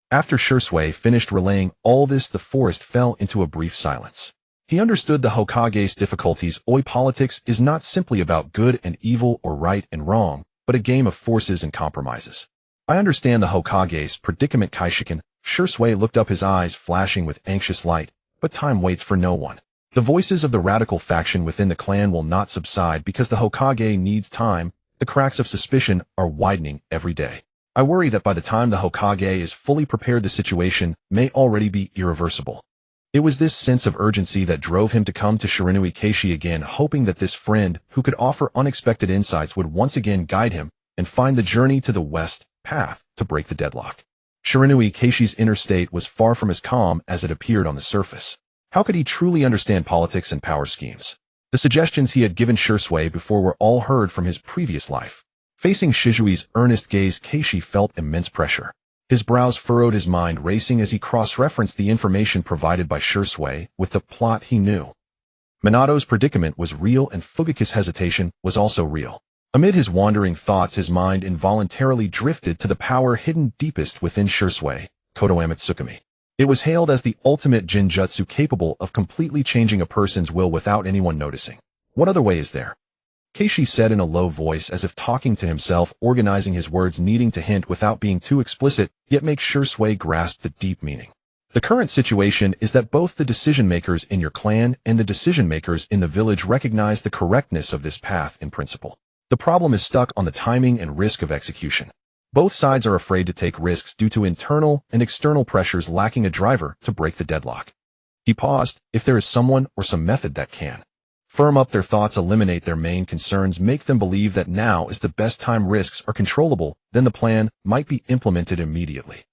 After Shisui finished relaying all this, the forest fell into a brief silence. He understood the Hokage's difficulties. Politics is not simply about good and evil or right and wrong, but a game of forces and compromises. I understand the Hokage's predicament, Kaishiken. Shisui looked up, his eyes flashing with anxious light, but time waits for no one. The voices of the radical faction within the clan will not subside because the Hokage needs time. The cracks of suspicion are widening every day. I worry that by the time the Hokage is fully prepared, the situation may already be irreversible. It was this sense of urgency that drove him to come to Shiranui Keishi again, hoping that this friend who could offer unexpected insights would once again guide him and find the journey to the west path to break the deadlock. Shiranui Keishi's inner state was far from as calm as it appeared on the surface. How could he truly understand politics and power schemes? The suggestions he had given Shisui before were all heard from his previous life. Facing Shizui's earnest gaze, Keishi felt immense pressure. His brows furrowed, his mind racing as he cross-referenced the information provided by Shisui with the plot he knew. Minato's predicament was real, and Fugaku's hesitation was also real. Amid his wandering thoughts, his mind involuntarily drifted to the power hidden deepest within Shisui, Kotoame Tsukumi. It was hailed as the ultimate jinjutsu, capable of completely changing a person's will without anyone noticing. What other way is there? Keishi said in a low voice, as if talking to himself, organizing his words, needing to hint without being too explicit, yet make Shisui grasp the deep meaning. The current situation is that both the decision-makers in your clan and the decision-makers in the village recognize the correctness of this path in principle. The problem is stuck on the timing and risk of execution. Both sides are afraid to take risks due to internal and external pressures, lacking a driver to break the deadlock. He paused. If there is someone or some method that can firm up their thoughts, eliminate their main concerns, make them believe that now is the best time, risks are controllable, then the plan might be implemented immediately.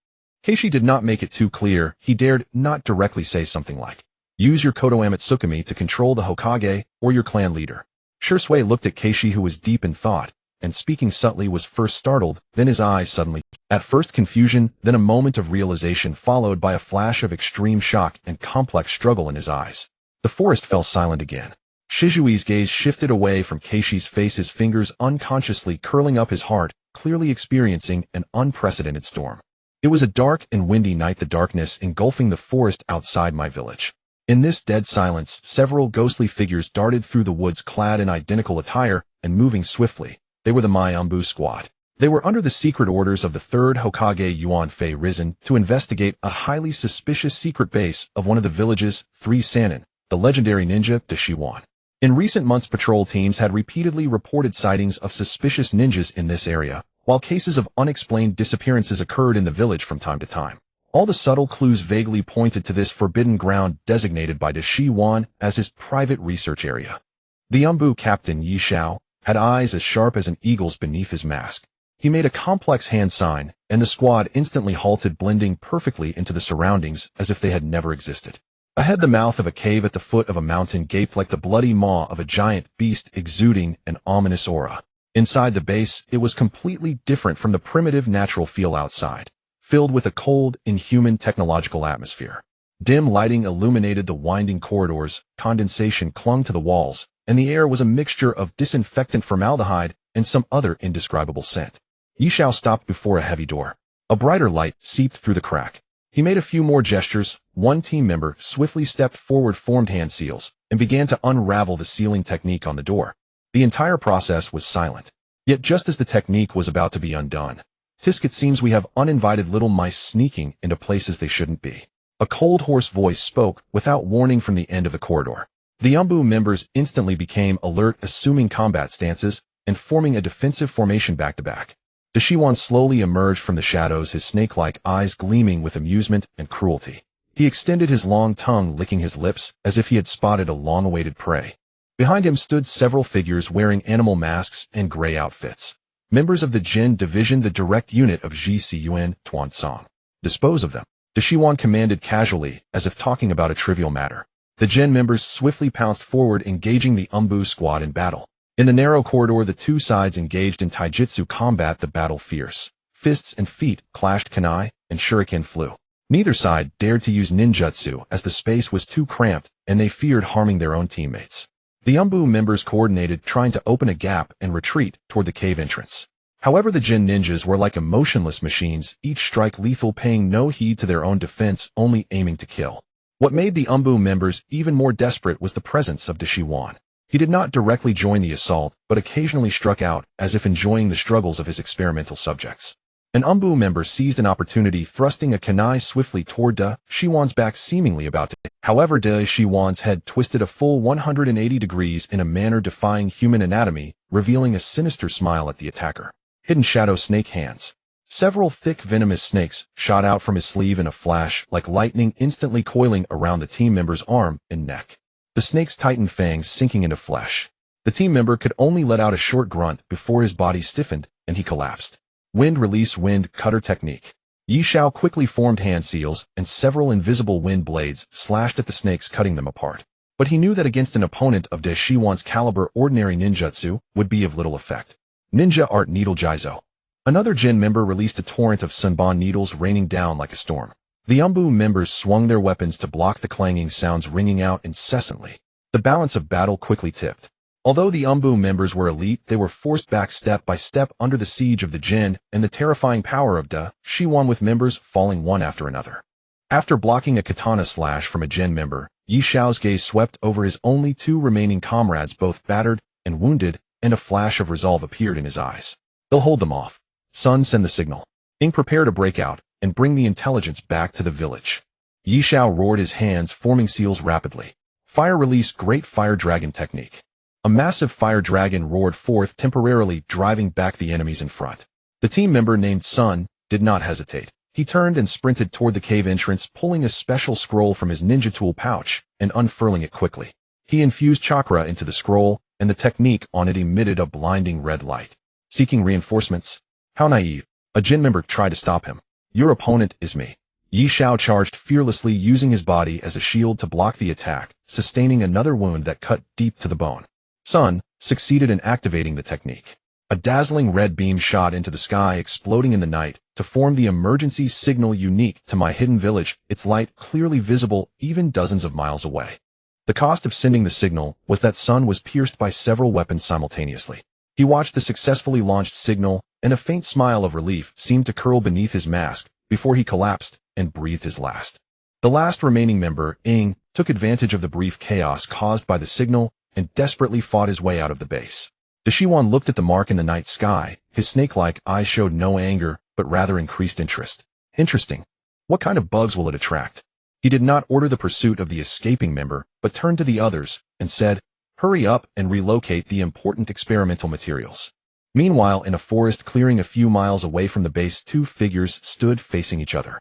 Keishi did not make it too clear. He dared not directly say something like, use your Kotoame Tsukumi to control the Hokage or your clan leader. Shisui looked at Keishi, who was deep in thought, and speaking subtly, was first startled, then his eyes suddenly, at first confusion, then a moment of realization, followed by a flash of extreme shock and complex struggle in his eyes. The forest fell silent again. Shizui's gaze shifted away from Keishi's face, his fingers unconsciously curling up his heart, clearly experiencing an unprecedented storm. It was a dark and windy night, the darkness engulfing the forest outside my village. In this dead silence, several ghostly figures darted through the woods, clad in identical attire and moving swiftly. They were the Mai-Umbu squad. They were under the secret orders of the third Hokage Yuan Fei, risen to investigate a highly suspicious secret base of one of the village's 3 Sannin, the legendary ninja Deshiwan. In recent months, patrol teams had repeatedly reported sightings of suspicious ninjas in this area, while cases of unexplained disappearances occurred in the village from time to time. All the subtle clues vaguely pointed to this forbidden ground designated by Deshiwan as his private research area. The Umbu captain, Yi Xiao, had eyes as sharp as an eagle's beneath his mask. He made a complex hand sign, and the squad instantly halted, blending perfectly into the surroundings as if they had never existed. Ahead, the mouth of a cave at the foot of a mountain gaped like the bloody maw of a giant beast, exuding an ominous aura. Inside the base, it was completely different from the primitive natural feel outside, filled with a cold, inhuman technological atmosphere. Dim lighting illuminated the winding corridors, condensation clung to the walls, and the air was a mixture of disinfectant, formaldehyde, and some other indescribable scent. Yi Xiao stopped before a heavy door. A brighter light seeped through the crack. He made a few more gestures. One team member swiftly stepped forward, formed hand seals, and began to unravel the sealing technique on the door. The entire process was silent. Yet just as the technique was about to be undone, tisk, it seems we have uninvited little mice sneaking into places they shouldn't be. A cold, hoarse voice spoke without warning from the end of the corridor. The Umbu members instantly became alert, assuming combat stances and forming a defensive formation back-to-back. The Shiwan slowly emerged from the shadows, his snake-like eyes gleaming with amusement and cruelty. He extended his long tongue, licking his lips as if he had spotted a long-awaited prey. Behind him stood several figures wearing animal masks and gray outfits. Members of the Jin Division, the direct unit of Ji Siyuan Tuansong. Dispose of them, the Shiwan commanded casually, as if talking about a trivial matter. The Jin members swiftly pounced forward, engaging the Umbu squad in battle. In the narrow corridor, the two sides engaged in taijutsu combat, the battle fierce. Fists and feet clashed, kunai and shuriken flew. Neither side dared to use ninjutsu as the space was too cramped and they feared harming their own teammates. The Umbu members coordinated, trying to open a gap and retreat toward the cave entrance. However, the Jin ninjas were like emotionless machines, each strike lethal, paying no heed to their own defense, only aiming to kill. What made the Umbu members even more desperate was the presence of Shiwan. He did not directly join the assault, but occasionally struck out, as if enjoying the struggles of his experimental subjects. An Umbu member seized an opportunity, thrusting a kunai swiftly toward Shiwan's back, seemingly about to. However, Shiwan's head twisted a full 180 degrees in a manner defying human anatomy, revealing a sinister smile at the attacker. Hidden shadow snake hands. Several thick venomous snakes shot out from his sleeve in a flash, like lightning, instantly coiling around the team member's arm and neck. The snake's tightened fangs sinking into flesh. The team member could only let out a short grunt before his body stiffened and he collapsed. Wind release, wind cutter technique. Yi Xiao quickly formed hand seals, and several invisible wind blades slashed at the snakes, cutting them apart. But he knew that against an opponent of Shiwan's caliber, ordinary ninjutsu would be of little effect. Ninja art needle Jizo. Another Jin member released a torrent of sunban needles, raining down like a storm. The Umbu members swung their weapons to block the clanging sounds ringing out incessantly. The balance of battle quickly tipped. Although the Umbu members were elite, they were forced back step by step under the siege of the Jin and the terrifying power of Shiwan, with members falling one after another. After blocking a katana slash from a Jin member, Yi Xiao's gaze swept over his only two remaining comrades, both battered and wounded, and a flash of resolve appeared in his eyes. They'll hold them off. Sun, send the signal. Ing, prepare to break out and bring the intelligence back to the village. Yi Xiao roared, his hands forming seals rapidly. Fire release, great fire dragon technique. A massive fire dragon roared forth, temporarily driving back the enemies in front. The team member named Sun did not hesitate. He turned and sprinted toward the cave entrance, pulling a special scroll from his ninja tool pouch and unfurling it quickly. He infused chakra into the scroll, and the technique on it emitted a blinding red light. Seeking reinforcements? How naive. A Jin member tried to stop him. Your opponent is me. Yi Xiao charged fearlessly, using his body as a shield to block the attack, sustaining another wound that cut deep to the bone. Sun succeeded in activating the technique. A dazzling red beam shot into the sky, exploding in the night to form the emergency signal unique to my hidden village, its light clearly visible even dozens of miles away. The cost of sending the signal was that Sun was pierced by several weapons simultaneously. He watched the successfully launched signal, and a faint smile of relief seemed to curl beneath his mask before he collapsed and breathed his last. The last remaining member, Ing, took advantage of the brief chaos caused by the signal and desperately fought his way out of the base. Shiwan looked at the mark in the night sky. His snake-like eyes showed no anger, but rather increased interest. Interesting. What kind of bugs will it attract? He did not order the pursuit of the escaping member, but turned to the others and said, hurry up and relocate the important experimental materials. Meanwhile, in a forest clearing a few miles away from the base, two figures stood facing each other.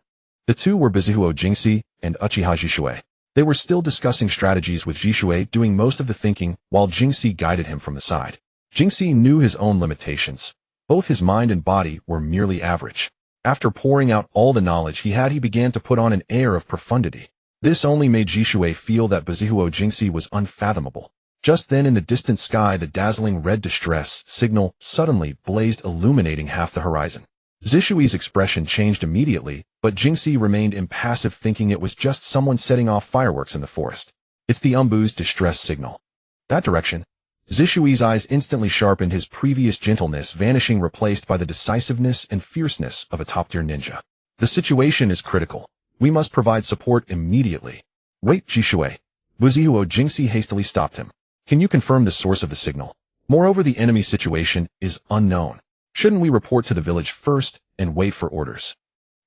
The two were Bizuhuo Jingxi and Uchiha Jishui. They were still discussing strategies, with Jishui doing most of the thinking while Jingxi guided him from the side. Jingxi knew his own limitations. Both his mind and body were merely average. After pouring out all the knowledge he had, he began to put on an air of profundity. This only made Jishui feel that Bizuhuo Jingxi was unfathomable. Just then, in the distant sky, the dazzling red distress signal suddenly blazed, illuminating half the horizon. Zishui's expression changed immediately, but Jingxi remained impassive, thinking it was just someone setting off fireworks in the forest. It's the Umbu's distress signal. That direction. Zishui's eyes instantly sharpened, his previous gentleness vanishing, replaced by the decisiveness and fierceness of a top-tier ninja. The situation is critical. We must provide support immediately. Wait, Jishui. Buzihuo Jingxi hastily stopped him. Can you confirm the source of the signal? Moreover, the enemy situation is unknown. Shouldn't we report to the village first and wait for orders?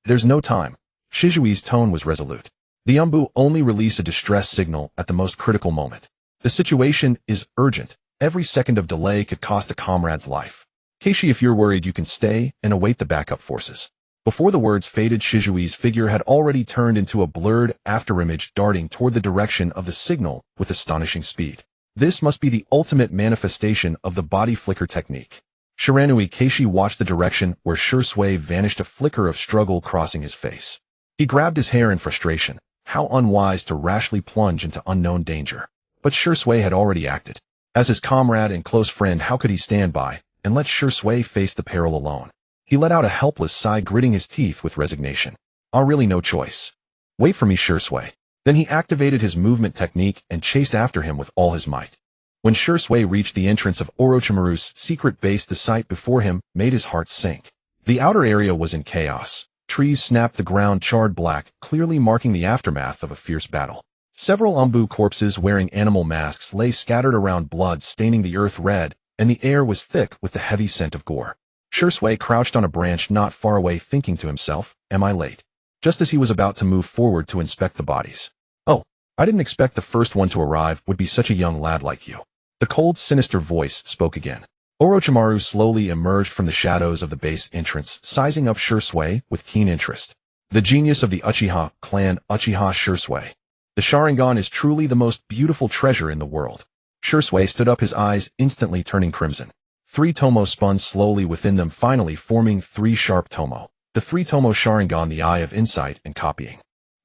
There's no time. Shizui's tone was resolute. The Umbu only release a distress signal at the most critical moment. The situation is urgent. Every second of delay could cost a comrade's life. Keishi, if you're worried, you can stay and await the backup forces. Before the words faded, Shizui's figure had already turned into a blurred afterimage, darting toward the direction of the signal with astonishing speed. This must be the ultimate manifestation of the body flicker technique. Shiranui Keishi watched the direction where Shursui vanished, a flicker of struggle crossing his face. He grabbed his hair in frustration. How unwise to rashly plunge into unknown danger. But Shursui had already acted. As his comrade and close friend, how could he stand by and let Shursui face the peril alone? He let out a helpless sigh, gritting his teeth with resignation. Really no choice. Wait for me, Shursui. Then he activated his movement technique and chased after him with all his might. When Shursui reached the entrance of Orochimaru's secret base, the sight before him made his heart sink. The outer area was in chaos. Trees snapped, the ground charred black, clearly marking the aftermath of a fierce battle. Several Umbu corpses wearing animal masks lay scattered around, blood staining the earth red, and the air was thick with the heavy scent of gore. Shursui crouched on a branch not far away, thinking to himself, am I late? Just as he was about to move forward to inspect the bodies. Oh, I didn't expect the first one to arrive would be such a young lad like you. The cold, sinister voice spoke again. Orochimaru slowly emerged from the shadows of the base entrance, sizing up Shursui with keen interest. The genius of the Uchiha clan, Uchiha Shursui. The Sharingan is truly the most beautiful treasure in the world. Shursui stood up, his eyes instantly turning crimson. 3 tomo spun slowly within them, finally forming 3 sharp tomo. The 3 tomo Sharingan, the eye of insight and copying.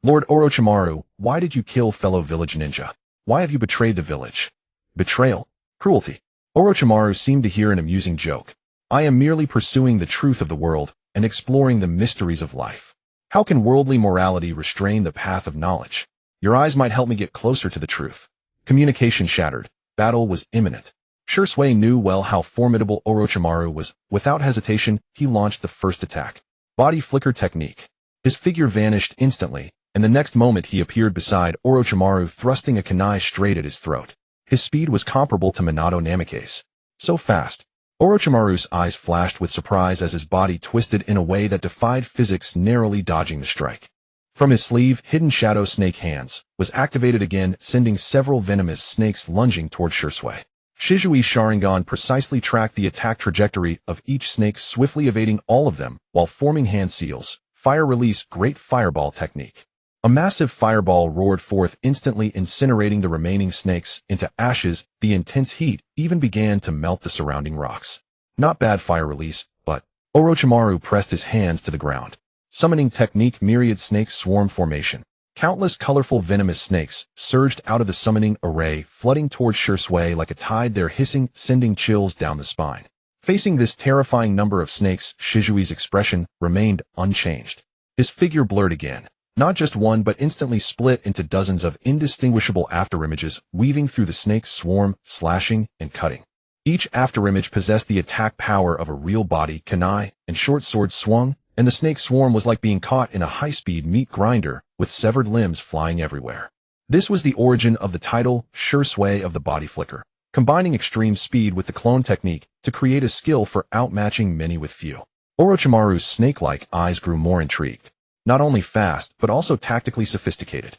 Lord Orochimaru, why did you kill fellow village ninja? Why have you betrayed the village? Betrayal? Cruelty? Orochimaru seemed to hear an amusing joke. I am merely pursuing the truth of the world and exploring the mysteries of life. How can worldly morality restrain the path of knowledge? Your eyes might help me get closer to the truth. Communication shattered. Battle was imminent. Shursui knew well how formidable Orochimaru was. Without hesitation, he launched the first attack. Body flicker technique. His figure vanished instantly, and the next moment he appeared beside Orochimaru, thrusting a kunai straight at his throat. His speed was comparable to Minato Namikaze. So fast. Orochimaru's eyes flashed with surprise as his body twisted in a way that defied physics, narrowly dodging the strike. From his sleeve, Hidden Shadow Snake Hands was activated again, sending several venomous snakes lunging toward Shursui. Shizui's Sharingan precisely tracked the attack trajectory of each snake, swiftly evading all of them while forming hand seals. Fire release, great fireball technique. A massive fireball roared forth, instantly incinerating the remaining snakes into ashes. The intense heat even began to melt the surrounding rocks. Not bad fire release, but Orochimaru pressed his hands to the ground. Summoning technique, myriad snake swarm formation. Countless colorful venomous snakes surged out of the summoning array, flooding towards Shursui like a tide, their hissing sending chills down the spine. Facing this terrifying number of snakes, Shizui's expression remained unchanged. His figure blurred again. Not just one, but instantly split into dozens of indistinguishable afterimages, weaving through the snake swarm, slashing and cutting. Each afterimage possessed the attack power of a real body, kunai, and short sword swung, and the snake swarm was like being caught in a high-speed meat grinder, with severed limbs flying everywhere. This was the origin of the title, Shursui of the Body Flicker, combining extreme speed with the clone technique to create a skill for outmatching many with few. Orochimaru's snake-like eyes grew more intrigued. Not only fast, but also tactically sophisticated.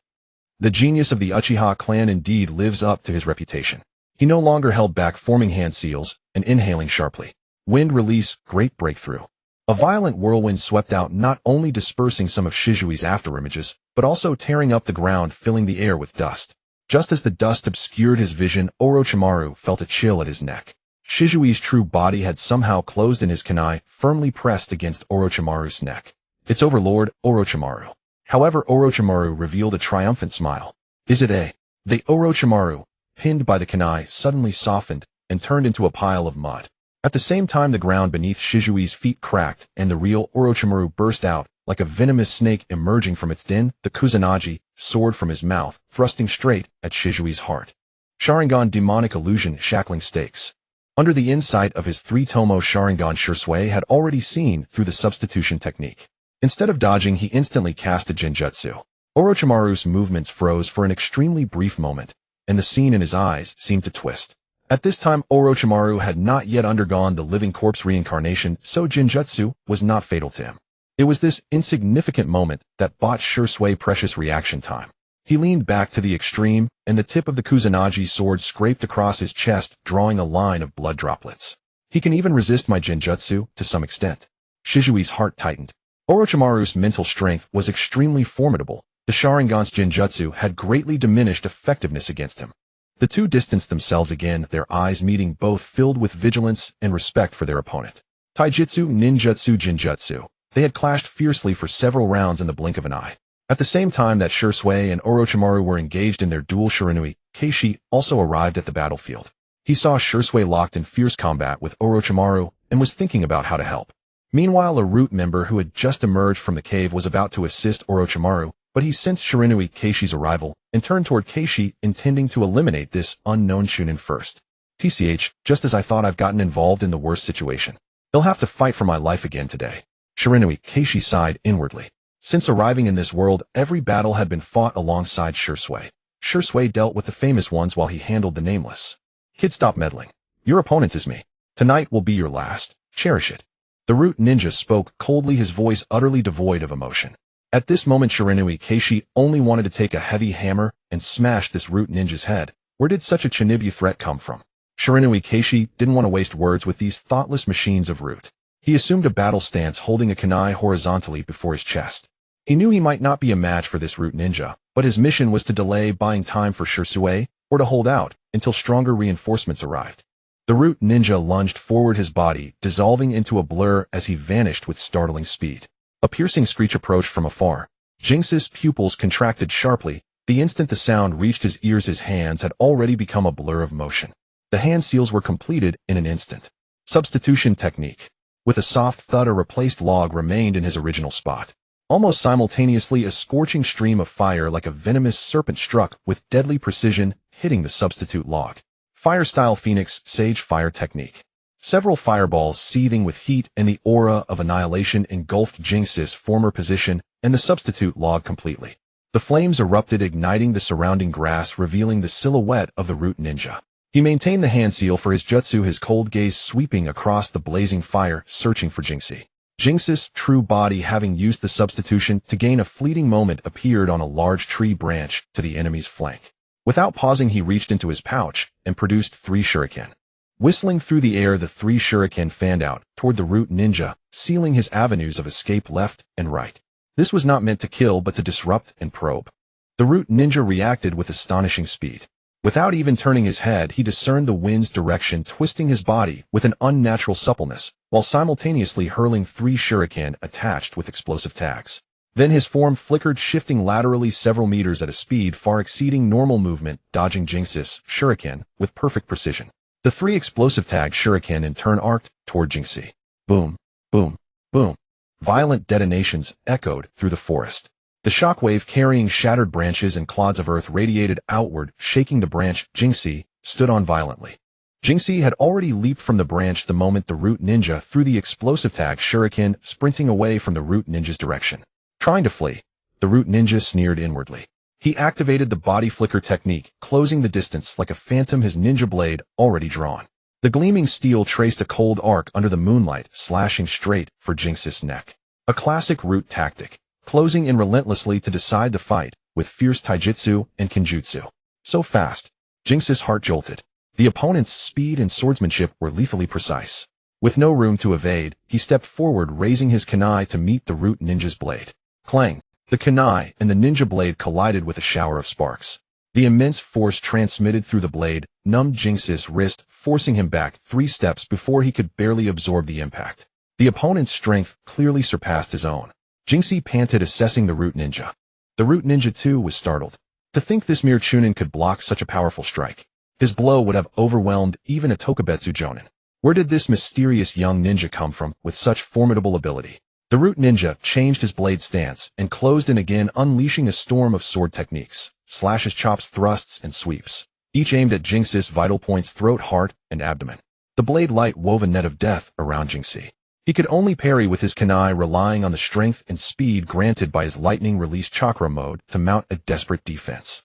The genius of the Uchiha clan indeed lives up to his reputation. He no longer held back, forming hand seals and inhaling sharply. Wind release, great breakthrough. A violent whirlwind swept out, not only dispersing some of Shizui's afterimages, but also tearing up the ground, filling the air with dust. Just as the dust obscured his vision, Orochimaru felt a chill at his neck. Shizui's true body had somehow closed in, his kunai firmly pressed against Orochimaru's neck. It's over, Lord Orochimaru. However, Orochimaru revealed a triumphant smile. Is it a? The Orochimaru, pinned by the kunai, suddenly softened and turned into a pile of mud. At the same time, the ground beneath Shizui's feet cracked, and the real Orochimaru burst out, like a venomous snake emerging from its den. The Kusanagi soared from his mouth, thrusting straight at Shizui's heart. Sharingan demonic illusion shackling stakes. Under the insight of his 3-tomo Sharingan, Shisui had already seen through the substitution technique. Instead of dodging, he instantly cast a Genjutsu. Orochimaru's movements froze for an extremely brief moment, and the scene in his eyes seemed to twist. At this time, Orochimaru had not yet undergone the living corpse reincarnation, so Genjutsu was not fatal to him. It was this insignificant moment that bought Shisui precious reaction time. He leaned back to the extreme, and the tip of the Kusanagi sword scraped across his chest, drawing a line of blood droplets. He can even resist my Genjutsu to some extent. Shishui's heart tightened. Orochimaru's mental strength was extremely formidable. The Sharingan's Genjutsu had greatly diminished effectiveness against him. The two distanced themselves again, their eyes meeting, both filled with vigilance and respect for their opponent. Taijutsu, Ninjutsu, Genjutsu. They had clashed fiercely for several rounds in the blink of an eye. At the same time that Shisui and Orochimaru were engaged in their duel, Shiranui Keishi also arrived at the battlefield. He saw Shisui locked in fierce combat with Orochimaru and was thinking about how to help. Meanwhile, a root member who had just emerged from the cave was about to assist Orochimaru, but he sensed Shiranui Keishi's arrival and turned toward Keishi, intending to eliminate this unknown Chunin first. TCH, just as I thought, I've gotten involved in the worst situation. They'll have to fight for my life again today. Shiranui Keishi sighed inwardly. Since arriving in this world, every battle had been fought alongside Shisui. Shisui dealt with the famous ones while he handled the nameless. Kid, stop meddling. Your opponent is me. Tonight will be your last. Cherish it. The root ninja spoke coldly, his voice utterly devoid of emotion. At this moment, Shiranui Keishi only wanted to take a heavy hammer and smash this root ninja's head. Where did such a Chinibu threat come from? Shiranui Keishi didn't want to waste words with these thoughtless machines of root. He assumed a battle stance, holding a kunai horizontally before his chest. He knew he might not be a match for this root ninja, but his mission was to delay, buying time for Shisui, or to hold out until stronger reinforcements arrived. The root ninja lunged forward, his body dissolving into a blur as he vanished with startling speed. A piercing screech approached from afar. Jinx's pupils contracted sharply. The instant the sound reached his ears, his hands had already become a blur of motion. The hand seals were completed in an instant. Substitution technique. With a soft thud, a replaced log remained in his original spot. Almost simultaneously, a scorching stream of fire like a venomous serpent struck with deadly precision, hitting the substitute log. Fire-style Phoenix Sage Fire technique. Several fireballs seething with heat and the aura of annihilation engulfed Jinx's former position and the substitute log completely. The flames erupted, igniting the surrounding grass, revealing the silhouette of the root ninja. He maintained the hand seal for his jutsu, his cold gaze sweeping across the blazing fire, searching for Jinxie. Jinx's true body, having used the substitution to gain a fleeting moment, appeared on a large tree branch to the enemy's flank. Without pausing, he reached into his pouch and produced 3 shuriken. Whistling through the air, the 3 shuriken fanned out toward the root ninja, sealing his avenues of escape left and right. This was not meant to kill, but to disrupt and probe. The root ninja reacted with astonishing speed. Without even turning his head, he discerned the wind's direction, twisting his body with an unnatural suppleness, while simultaneously hurling 3 shuriken attached with explosive tags. Then his form flickered, shifting laterally several meters at a speed far exceeding normal movement, dodging Jinx's shuriken with perfect precision. The 3 explosive tag shuriken in turn arced toward Jinxie. Boom, boom, boom. Violent detonations echoed through the forest. The shockwave, carrying shattered branches and clods of earth, radiated outward, shaking the branch Jinxie stood on violently. Jinxie had already leaped from the branch the moment the root ninja threw the explosive tag shuriken, sprinting away from the root ninja's direction. Trying to flee, the root ninja sneered inwardly. He activated the body flicker technique, closing the distance like a phantom, his ninja blade already drawn. The gleaming steel traced a cold arc under the moonlight, slashing straight for Jinx's neck. A classic root tactic, closing in relentlessly to decide the fight, with fierce taijutsu and kenjutsu. So fast, Jinx's heart jolted. The opponent's speed and swordsmanship were lethally precise. With no room to evade, he stepped forward, raising his kunai to meet the root ninja's blade. Clang! The kunai and the ninja blade collided with a shower of sparks. The immense force transmitted through the blade numbed Jinx's wrist, forcing him back 3 steps before he could barely absorb the impact. The opponent's strength clearly surpassed his own. Jinxie panted, assessing the root ninja. The root ninja too was startled. To think this mere Chunin could block such a powerful strike. His blow would have overwhelmed even a Tokubetsu Jonin. Where did this mysterious young ninja come from with such formidable ability? The root ninja changed his blade stance and closed in again, unleashing a storm of sword techniques, slashes, chops, thrusts, and sweeps. each aimed at Jinxi's vital points: throat, heart, and abdomen. The blade light wove a net of death around Jinxi. He could only parry with his kunai, relying on the strength and speed granted by his lightning-release chakra mode to mount a desperate defense.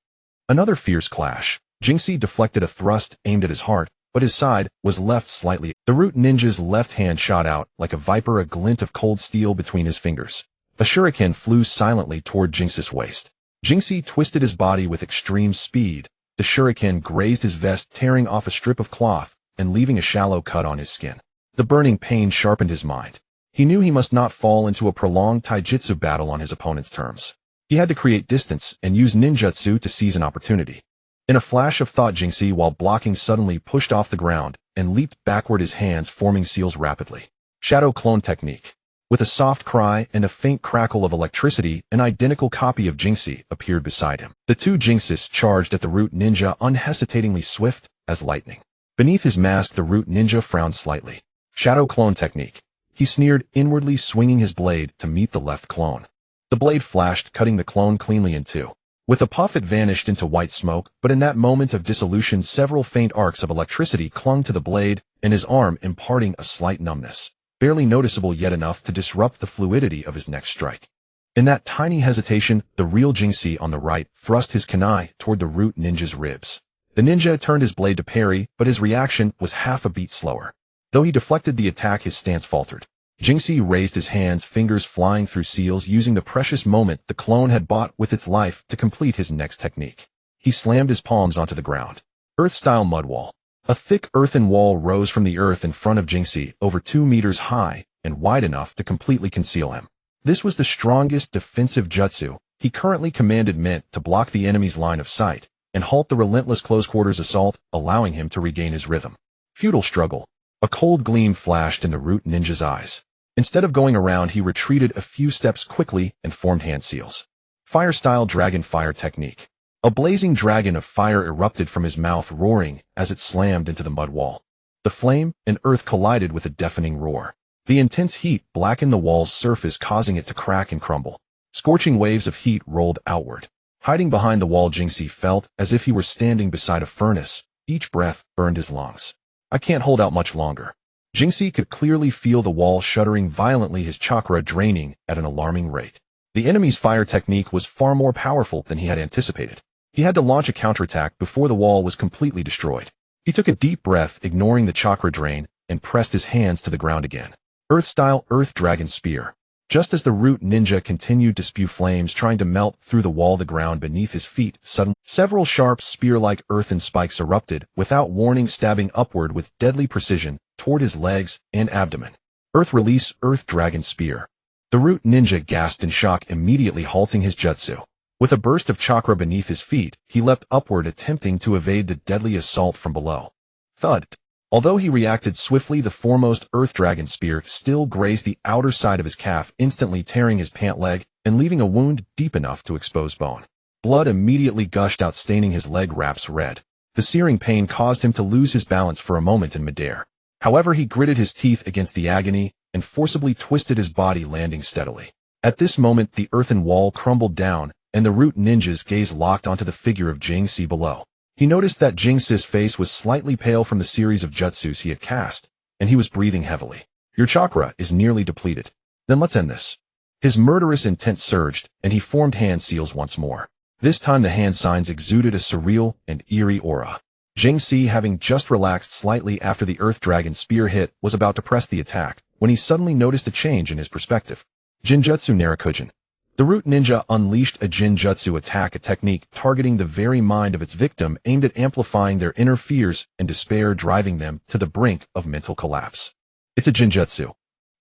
Another fierce clash. Jinxi deflected a thrust aimed at his heart, but his side was left slightly. The root ninja's left hand shot out like a viper, a glint of cold steel between his fingers. A shuriken flew silently toward Jinxi's waist. Jinxi twisted his body with extreme speed. The shuriken grazed his vest, tearing off a strip of cloth and leaving a shallow cut on his skin. The burning pain sharpened his mind. He knew he must not fall into a prolonged taijutsu battle on his opponent's terms. He had to create distance and use ninjutsu to seize an opportunity. In a flash of thought, Jinxi, while blocking, suddenly pushed off the ground and leaped backward, his hands forming seals rapidly. Shadow clone technique. With a soft cry and a faint crackle of electricity, an identical copy of Jinxi appeared beside him. The two Jinxis charged at the root ninja, unhesitatingly swift as lightning. Beneath his mask, the root ninja frowned slightly. Shadow clone technique. He sneered inwardly, swinging his blade to meet the left clone. The blade flashed, cutting the clone cleanly in two. With a puff, it vanished into white smoke, but in that moment of dissolution, several faint arcs of electricity clung to the blade and his arm, imparting a slight numbness, barely noticeable yet enough to disrupt the fluidity of his next strike. In that tiny hesitation, the real Jinxi on the right thrust his kunai toward the root ninja's ribs. The ninja turned his blade to parry, but his reaction was half a beat slower. Though he deflected the attack, his stance faltered. Jinxi raised his hands, fingers flying through seals, using the precious moment the clone had bought with its life to complete his next technique. He slammed his palms onto the ground. Earth-style mud wall. A thick earthen wall rose from the earth in front of Jinxi, over 2 meters high and wide enough to completely conceal him. This was the strongest defensive jutsu he currently commanded, meant to block the enemy's line of sight and halt the relentless close-quarters assault, allowing him to regain his rhythm. Futile struggle. A cold gleam flashed in the root ninja's eyes. Instead of going around, he retreated a few steps quickly and formed hand seals. Fire-style dragon fire technique. A blazing dragon of fire erupted from his mouth, roaring as it slammed into the mud wall. The flame and earth collided with a deafening roar. The intense heat blackened the wall's surface, causing it to crack and crumble. Scorching waves of heat rolled outward. Hiding behind the wall, Jinxi felt as if he were standing beside a furnace. Each breath burned his lungs. I can't hold out much longer. Jinxi could clearly feel the wall shuddering violently, his chakra draining at an alarming rate. The enemy's fire technique was far more powerful than he had anticipated. He had to launch a counterattack before the wall was completely destroyed. He took a deep breath, ignoring the chakra drain, and pressed his hands to the ground again. Earth-style Earth Dragon Spear. Just as the root ninja continued to spew flames, trying to melt through the wall, the ground beneath his feet suddenly, several sharp spear-like earthen spikes erupted, without warning, stabbing upward with deadly precision toward his legs and abdomen. Earth Release Earth Dragon Spear. The root ninja gasped in shock, immediately halting his jutsu. With a burst of chakra beneath his feet, he leapt upward, attempting to evade the deadly assault from below. Thud. Although he reacted swiftly, the foremost Earth Dragon Spear still grazed the outer side of his calf, instantly tearing his pant leg and leaving a wound deep enough to expose bone. Blood immediately gushed out, staining his leg wraps red. The searing pain caused him to lose his balance for a moment in midair. However, he gritted his teeth against the agony and forcibly twisted his body, landing steadily. At this moment, the earthen wall crumbled down, and the root ninja's gaze locked onto the figure of Jinxi below. He noticed that Jinxi's face was slightly pale from the series of jutsus he had cast, and he was breathing heavily. Your chakra is nearly depleted. Then let's end this. His murderous intent surged, and he formed hand seals once more. This time the hand signs exuded a surreal and eerie aura. Jinxi, having just relaxed slightly after the Earth Dragon Spear hit, was about to press the attack, when he suddenly noticed a change in his perspective. Jinjutsu Narakujin. The root ninja unleashed a Jinjutsu attack, a technique targeting the very mind of its victim, aimed at amplifying their inner fears and despair, driving them to the brink of mental collapse. It's a Jinjutsu.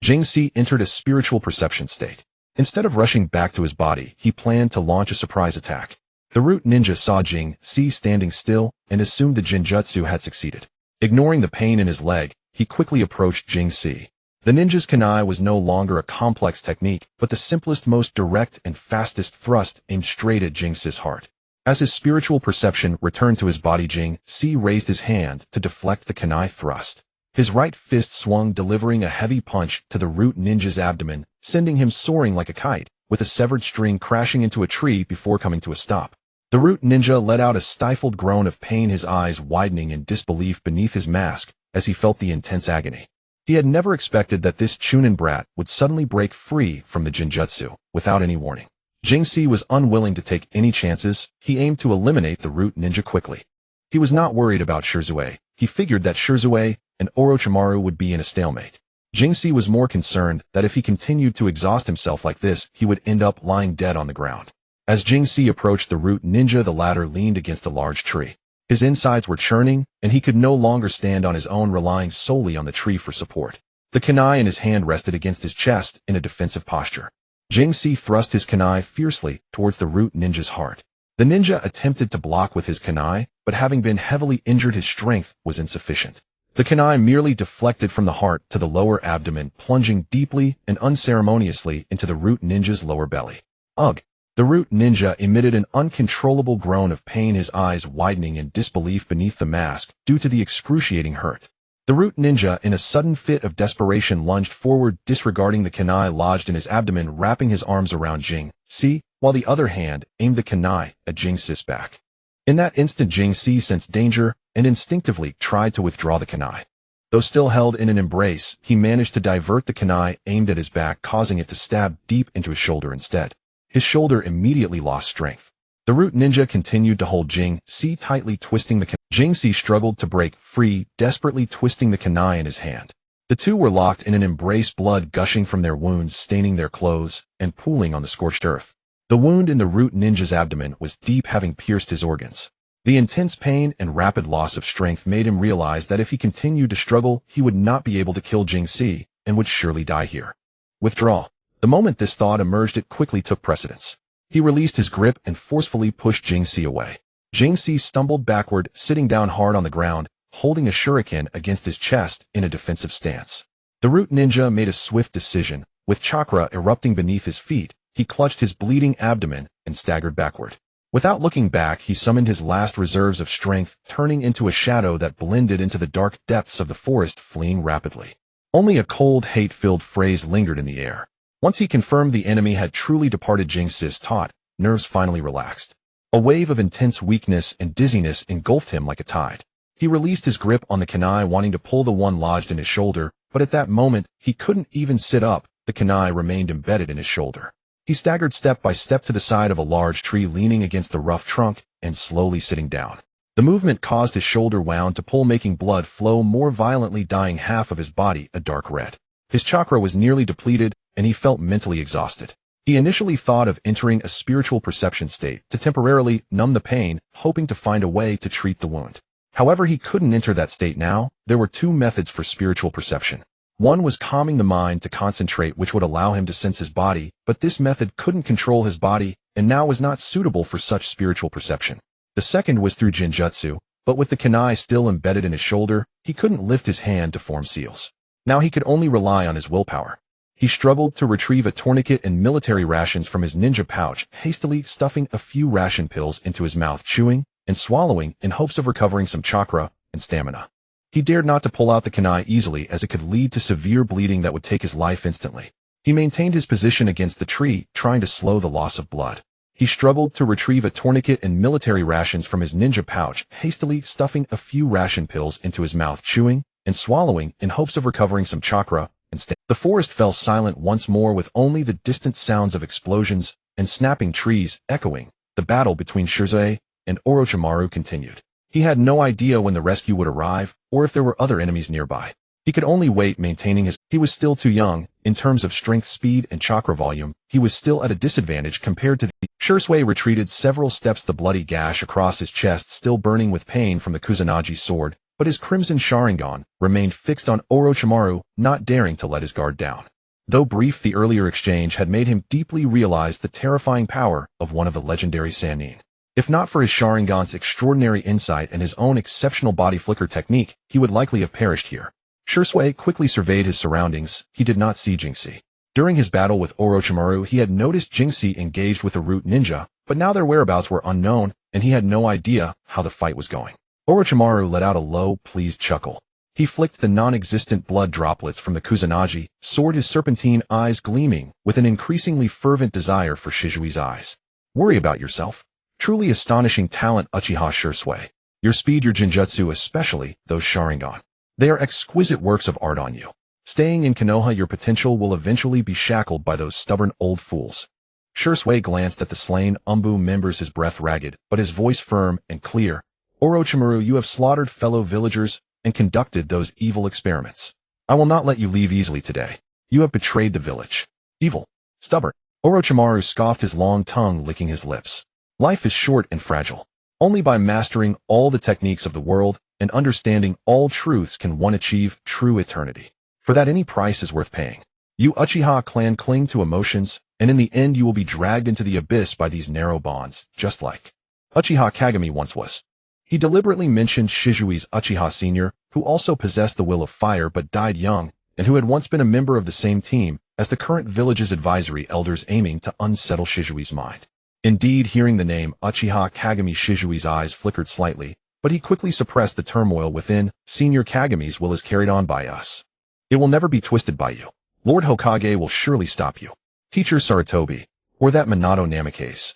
Jinxi entered a spiritual perception state. Instead of rushing back to his body, he planned to launch a surprise attack. The root ninja saw Jinxi standing still and assumed the Jinjutsu had succeeded. Ignoring the pain in his leg, he quickly approached Jinxi. The ninja's kunai was no longer a complex technique, but the simplest, most direct, and fastest thrust aimed straight at Jinxi's heart. As his spiritual perception returned to his body, Jinxi raised his hand to deflect the kunai thrust. His right fist swung, delivering a heavy punch to the root ninja's abdomen, sending him soaring like a kite, with a severed string crashing into a tree before coming to a stop. The root ninja let out a stifled groan of pain, his eyes widening in disbelief beneath his mask as he felt the intense agony. He had never expected that this Chunin brat would suddenly break free from the Jinjutsu without any warning. Jingxi was unwilling to take any chances. He aimed to eliminate the root ninja quickly. He was not worried about Shirzue. He figured that Shirzue and Orochimaru would be in a stalemate. Jingxi was more concerned that if he continued to exhaust himself like this, he would end up lying dead on the ground. As Jingxi approached the root ninja, the latter leaned against a large tree. His insides were churning, and he could no longer stand on his own, relying solely on the tree for support. The kunai in his hand rested against his chest in a defensive posture. Jingxi thrust his kunai fiercely towards the root ninja's heart. The ninja attempted to block with his kunai, but having been heavily injured, his strength was insufficient. The kunai merely deflected from the heart to the lower abdomen, plunging deeply and unceremoniously into the root ninja's lower belly. Ugh! The root ninja emitted an uncontrollable groan of pain, his eyes widening in disbelief beneath the mask due to the excruciating hurt. The root ninja, in a sudden fit of desperation, lunged forward, disregarding the kunai lodged in his abdomen, wrapping his arms around Jingxi, while the other hand aimed the kunai at Jingxi's back. In that instant, Jingxi sensed danger and instinctively tried to withdraw the kunai. Though still held in an embrace, he managed to divert the kunai aimed at his back, causing it to stab deep into his shoulder instead. His shoulder immediately lost strength. The root ninja continued to hold Jingxi tightly, twisting the kunai. Jingxi struggled to break free, desperately twisting the kunai in his hand. The two were locked in an embrace, blood gushing from their wounds, staining their clothes, and pooling on the scorched earth. The wound in the root ninja's abdomen was deep, having pierced his organs. The intense pain and rapid loss of strength made him realize that if he continued to struggle, he would not be able to kill Jingxi and would surely die here. Withdraw. The moment this thought emerged, it quickly took precedence. He released his grip and forcefully pushed Jingxi away. Jingxi stumbled backward, sitting down hard on the ground, holding a shuriken against his chest in a defensive stance. The root ninja made a swift decision. With chakra erupting beneath his feet, he clutched his bleeding abdomen and staggered backward. Without looking back, he summoned his last reserves of strength, turning into a shadow that blended into the dark depths of the forest, fleeing rapidly. Only a cold, hate-filled phrase lingered in the air. Once he confirmed the enemy had truly departed, Jingxi's taut nerves finally relaxed. A wave of intense weakness and dizziness engulfed him like a tide. He released his grip on the kunai, wanting to pull the one lodged in his shoulder, but at that moment, he couldn't even sit up. The kunai remained embedded in his shoulder. He staggered step by step to the side of a large tree, leaning against the rough trunk and slowly sitting down. The movement caused his shoulder wound to pull, making blood flow more violently, dyeing half of his body a dark red. His chakra was nearly depleted, and he felt mentally exhausted. He initially thought of entering a spiritual perception state to temporarily numb the pain, hoping to find a way to treat the wound. However, he couldn't enter that state now. There were two methods for spiritual perception. One was calming the mind to concentrate, which would allow him to sense his body, but this method couldn't control his body, and now was not suitable for such spiritual perception. The second was through Jinjutsu, but with the kunai still embedded in his shoulder, he couldn't lift his hand to form seals. Now he could only rely on his willpower. He struggled to retrieve a tourniquet and military rations from his ninja pouch, hastily stuffing a few ration pills into his mouth, chewing and swallowing in hopes of recovering some chakra and stamina. He dared not to pull out the kunai easily, as it could lead to severe bleeding that would take his life instantly. He maintained his position against the tree, trying to slow the loss of blood. He struggled to retrieve a tourniquet and military rations from his ninja pouch, hastily stuffing a few ration pills into his mouth, chewing and swallowing in hopes of recovering some chakra and stamina. The forest fell silent once more, with only the distant sounds of explosions and snapping trees echoing. The battle between Shirzue and Orochimaru continued. He had no idea when the rescue would arrive, or if there were other enemies nearby. He could only wait, maintaining his... He was still too young. In terms of strength, speed, and chakra volume, he was still at a disadvantage compared to the... Shirzue retreated several steps, the bloody gash across his chest still burning with pain from the Kusanagi sword, but his crimson Sharingan remained fixed on Orochimaru, not daring to let his guard down. Though brief, the earlier exchange had made him deeply realize the terrifying power of one of the legendary Sannin. If not for his Sharingan's extraordinary insight and his own exceptional body flicker technique, he would likely have perished here. Shirzue quickly surveyed his surroundings. He did not see Jingxi. During his battle with Orochimaru, he had noticed Jingxi engaged with a root ninja, but now their whereabouts were unknown, and he had no idea how the fight was going. Orochimaru let out a low, pleased chuckle. He flicked the non-existent blood droplets from the Kusanagi sword, his serpentine eyes gleaming with an increasingly fervent desire for Shizui's eyes. Worry about yourself. Truly astonishing talent, Uchiha Shursui. Your speed, your Genjutsu, especially those Sharingan. They are exquisite works of art on you. Staying in Konoha, your potential will eventually be shackled by those stubborn old fools. Shursui glanced at the slain Umbu members, his breath ragged, but his voice firm and clear. Orochimaru, you have slaughtered fellow villagers and conducted those evil experiments. I will not let you leave easily today. You have betrayed the village. Evil. Stubborn. Orochimaru scoffed, his long tongue licking his lips. Life is short and fragile. Only by mastering all the techniques of the world and understanding all truths can one achieve true eternity. For that, any price is worth paying. You Uchiha clan cling to emotions, and in the end you will be dragged into the abyss by these narrow bonds, just like Uchiha Kagami once was. He deliberately mentioned Shizui's Uchiha Sr., who also possessed the will of fire but died young, and who had once been a member of the same team as the current village's advisory elders, aiming to unsettle Shizui's mind. Indeed, hearing the name Uchiha Kagami, Shizui's eyes flickered slightly, but he quickly suppressed the turmoil within. Senior Kagami's will is carried on by us. It will never be twisted by you. Lord Hokage will surely stop you. Teacher Sarutobi, or that Minato Namikaze.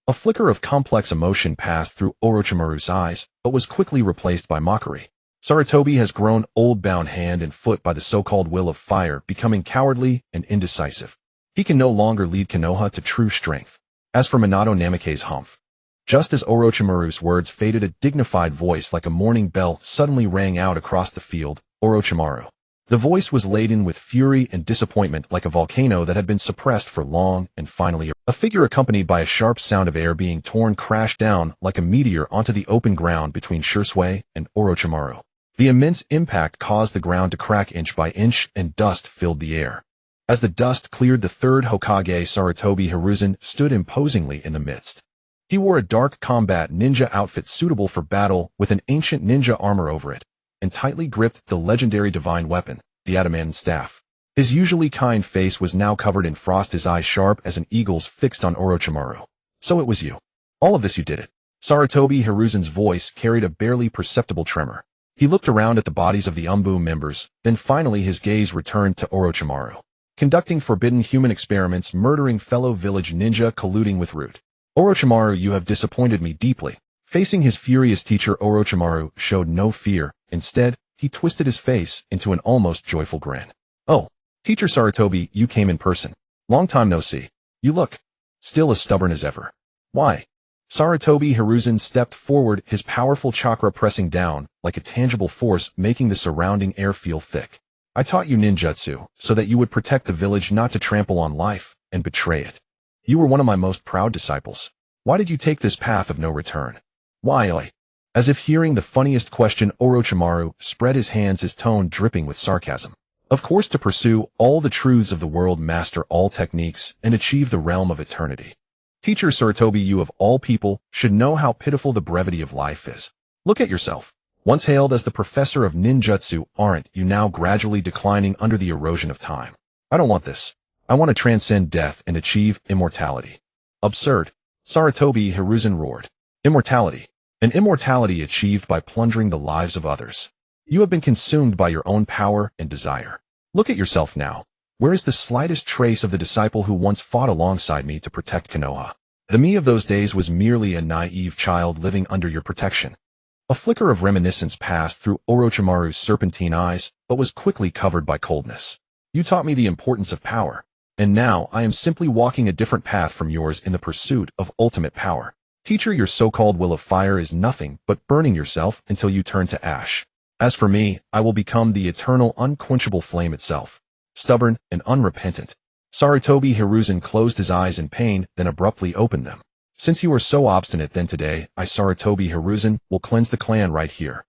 A flicker of complex emotion passed through Orochimaru's eyes, but was quickly replaced by mockery. Sarutobi has grown old, bound hand and foot by the so-called will of fire, becoming cowardly and indecisive. He can no longer lead Konoha to true strength. As for Minato Namikaze, humph. Just as Orochimaru's words faded, a dignified voice like a morning bell suddenly rang out across the field. Orochimaru. The voice was laden with fury and disappointment, like a volcano that had been suppressed for long, and finally a figure accompanied by a sharp sound of air being torn crashed down like a meteor onto the open ground between Shursui and Orochimaru. The immense impact caused the ground to crack inch by inch, and dust filled the air. As the dust cleared, the third Hokage, Sarutobi Hiruzen, stood imposingly in the midst. He wore a dark combat ninja outfit suitable for battle with an ancient ninja armor over it, and tightly gripped the legendary divine weapon, the adamantine staff. His usually kind face was now covered in frost, his eyes sharp as an eagle's fixed on Orochimaru. So it was you. All of this, you did it. Sarutobi Hiruzen's voice carried a barely perceptible tremor. He looked around at the bodies of the Umbu members, then finally his gaze returned to Orochimaru. Conducting forbidden human experiments, murdering fellow village ninja, colluding with Root. Orochimaru, you have disappointed me deeply. Facing his furious teacher, Orochimaru showed no fear. Instead, he twisted his face into an almost joyful grin. Oh, Teacher Sarutobi, you came in person. Long time no see. You look still as stubborn as ever. Why? Sarutobi Hiruzen stepped forward, his powerful chakra pressing down like a tangible force, making the surrounding air feel thick. I taught you ninjutsu so that you would protect the village, not to trample on life and betray it. You were one of my most proud disciples. Why did you take this path of no return? Why, oi? As if hearing the funniest question, Orochimaru spread his hands, his tone dripping with sarcasm. Of course, to pursue all the truths of the world, master all techniques, and achieve the realm of eternity. Teacher Sarutobi, you of all people should know how pitiful the brevity of life is. Look at yourself. Once hailed as the professor of ninjutsu, aren't you now gradually declining under the erosion of time? I don't want this. I want to transcend death and achieve immortality. Absurd. Sarutobi Hiruzen roared. Immortality. An immortality achieved by plundering the lives of others. You have been consumed by your own power and desire. Look at yourself now. Where is the slightest trace of the disciple who once fought alongside me to protect Konoha? The me of those days was merely a naive child living under your protection. A flicker of reminiscence passed through Orochimaru's serpentine eyes, but was quickly covered by coldness. You taught me the importance of power, and now I am simply walking a different path from yours in the pursuit of ultimate power. Teacher, your so-called will of fire is nothing but burning yourself until you turn to ash. As for me, I will become the eternal, unquenchable flame itself. Stubborn and unrepentant. Sarutobi Hiruzen closed his eyes in pain, then abruptly opened them. Since you are so obstinate, then today, I, Sarutobi Hiruzen, will cleanse the clan right here.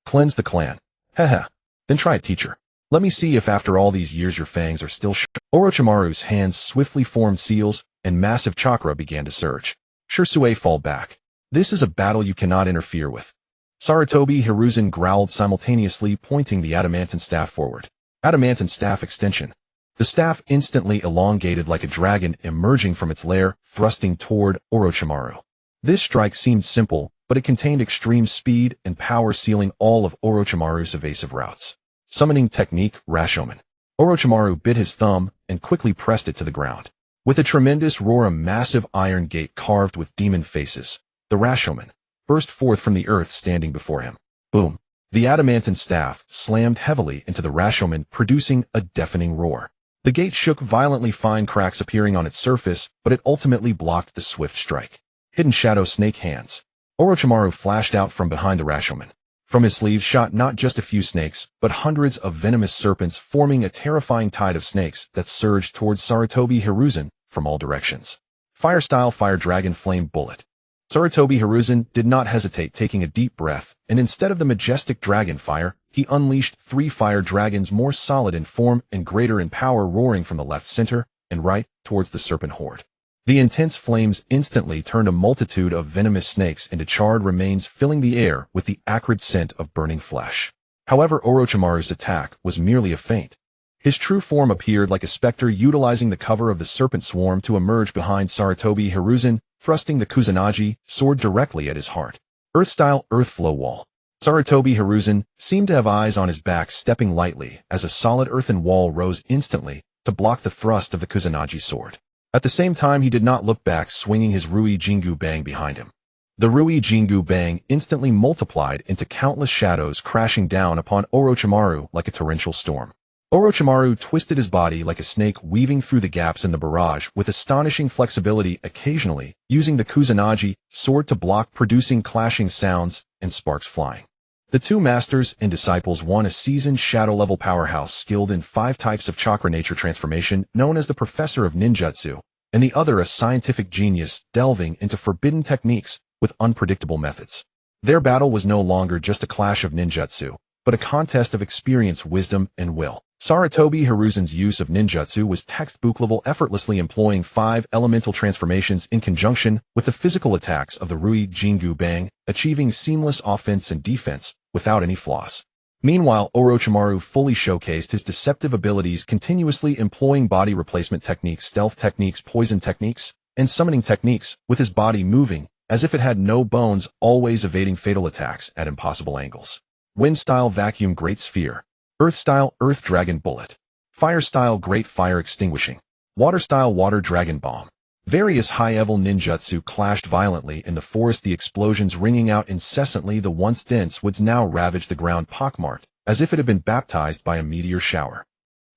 Cleanse the clan. Haha. Then try it, teacher. Let me see if after all these years your fangs are still Orochimaru's hands swiftly formed seals, and massive chakra began to surge. Shursui, fall back. This is a battle you cannot interfere with. Sarutobi Hiruzen growled, simultaneously pointing the adamantine staff forward. Adamantine staff extension. The staff instantly elongated like a dragon emerging from its lair, thrusting toward Orochimaru. This strike seemed simple, but it contained extreme speed and power, sealing all of Orochimaru's evasive routes. Summoning technique, Rashomon. Orochimaru bit his thumb and quickly pressed it to the ground. With a tremendous roar, a massive iron gate carved with demon faces the Rashomon, burst forth from the earth standing before him. Boom! The adamantine staff slammed heavily into the Rashomon, producing a deafening roar. The gate shook violently, fine cracks appearing on its surface, but it ultimately blocked the swift strike. Hidden shadow snake hands. Orochimaru flashed out from behind the Rashomon. From his sleeves shot not just a few snakes, but hundreds of venomous serpents, forming a terrifying tide of snakes that surged towards Sarutobi Hiruzen from all directions. Fire-style Fire Dragon Flame Bullet. Sarutobi Hiruzen did not hesitate, taking a deep breath, and instead of the majestic dragon fire, he unleashed 3 fire dragons more solid in form and greater in power, roaring from the left, center, and right towards the serpent horde. The intense flames instantly turned a multitude of venomous snakes into charred remains, filling the air with the acrid scent of burning flesh. However, Orochimaru's attack was merely a feint. His true form appeared like a specter, utilizing the cover of the serpent swarm to emerge behind Sarutobi Hiruzen, thrusting the Kusanagi sword directly at his heart. Earth-style Earth Flow Wall. Sarutobi Hiruzen seemed to have eyes on his back, stepping lightly as a solid earthen wall rose instantly to block the thrust of the Kusanagi sword. At the same time, he did not look back, swinging his Rui Jingu Bang behind him. The Rui Jingu Bang instantly multiplied into countless shadows, crashing down upon Orochimaru like a torrential storm. Orochimaru twisted his body like a snake, weaving through the gaps in the barrage with astonishing flexibility, occasionally using the Kusanagi sword to block, producing clashing sounds and sparks flying. The two masters and disciples, one a seasoned shadow-level powerhouse skilled in 5 types of chakra nature transformation, known as the Professor of Ninjutsu, and the other a scientific genius delving into forbidden techniques with unpredictable methods. Their battle was no longer just a clash of ninjutsu, but a contest of experience, wisdom, and will. Sarutobi Hiruzen's use of ninjutsu was textbook level, effortlessly employing 5 elemental transformations in conjunction with the physical attacks of the Rui Jingu Bang, achieving seamless offense and defense without any flaws. Meanwhile, Orochimaru fully showcased his deceptive abilities, continuously employing body replacement techniques, stealth techniques, poison techniques, and summoning techniques, with his body moving as if it had no bones, always evading fatal attacks at impossible angles. Wind-style Vacuum Great Sphere. Earth-style Earth Dragon Bullet. Fire-style Great Fire Extinguishing. Water-style Water Dragon Bomb. Various high-level ninjutsu clashed violently in the forest, the explosions ringing out incessantly. The once dense woods now ravaged the ground, pockmarked, as if it had been baptized by a meteor shower.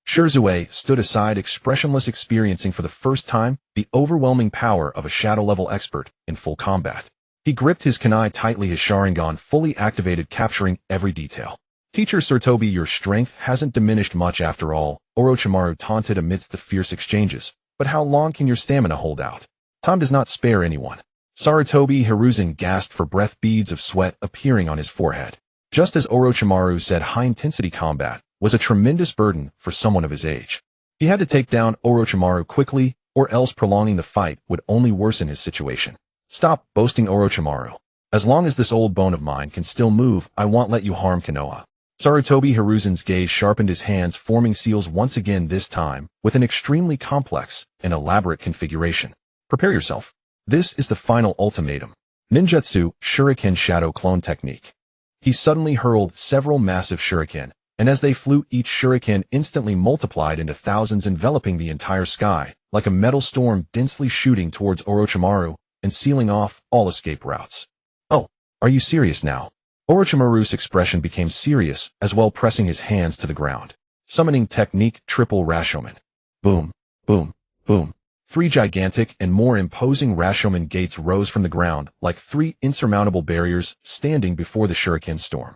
Shirzue stood aside, expressionless, experiencing for the first time the overwhelming power of a shadow-level expert in full combat. He gripped his kunai tightly, his Sharingan fully activated, capturing every detail. "Teacher Sarutobi, your strength hasn't diminished much after all," Orochimaru taunted amidst the fierce exchanges. "But how long can your stamina hold out? Time does not spare anyone." Sarutobi Hiruzen gasped for breath, beads of sweat appearing on his forehead. Just as Orochimaru said, high-intensity combat was a tremendous burden for someone of his age. He had to take down Orochimaru quickly, or else prolonging the fight would only worsen his situation. "Stop boasting, Orochimaru. As long as this old bone of mine can still move, I won't let you harm Konoha." Sarutobi Hiruzen's gaze sharpened, his hands forming seals once again, this time with an extremely complex and elaborate configuration. "Prepare yourself. This is the final ultimatum. Ninjutsu Shuriken Shadow Clone Technique." He suddenly hurled several massive shuriken, and as they flew, each shuriken instantly multiplied into thousands, enveloping the entire sky like a metal storm, densely shooting towards Orochimaru and sealing off all escape routes. "Oh, are you serious now?" Orochimaru's expression became serious as well, pressing his hands to the ground. Summoning technique Triple Rashomon. Boom, boom, boom. 3 gigantic and more imposing Rashomon gates rose from the ground like 3 insurmountable barriers standing before the shuriken storm.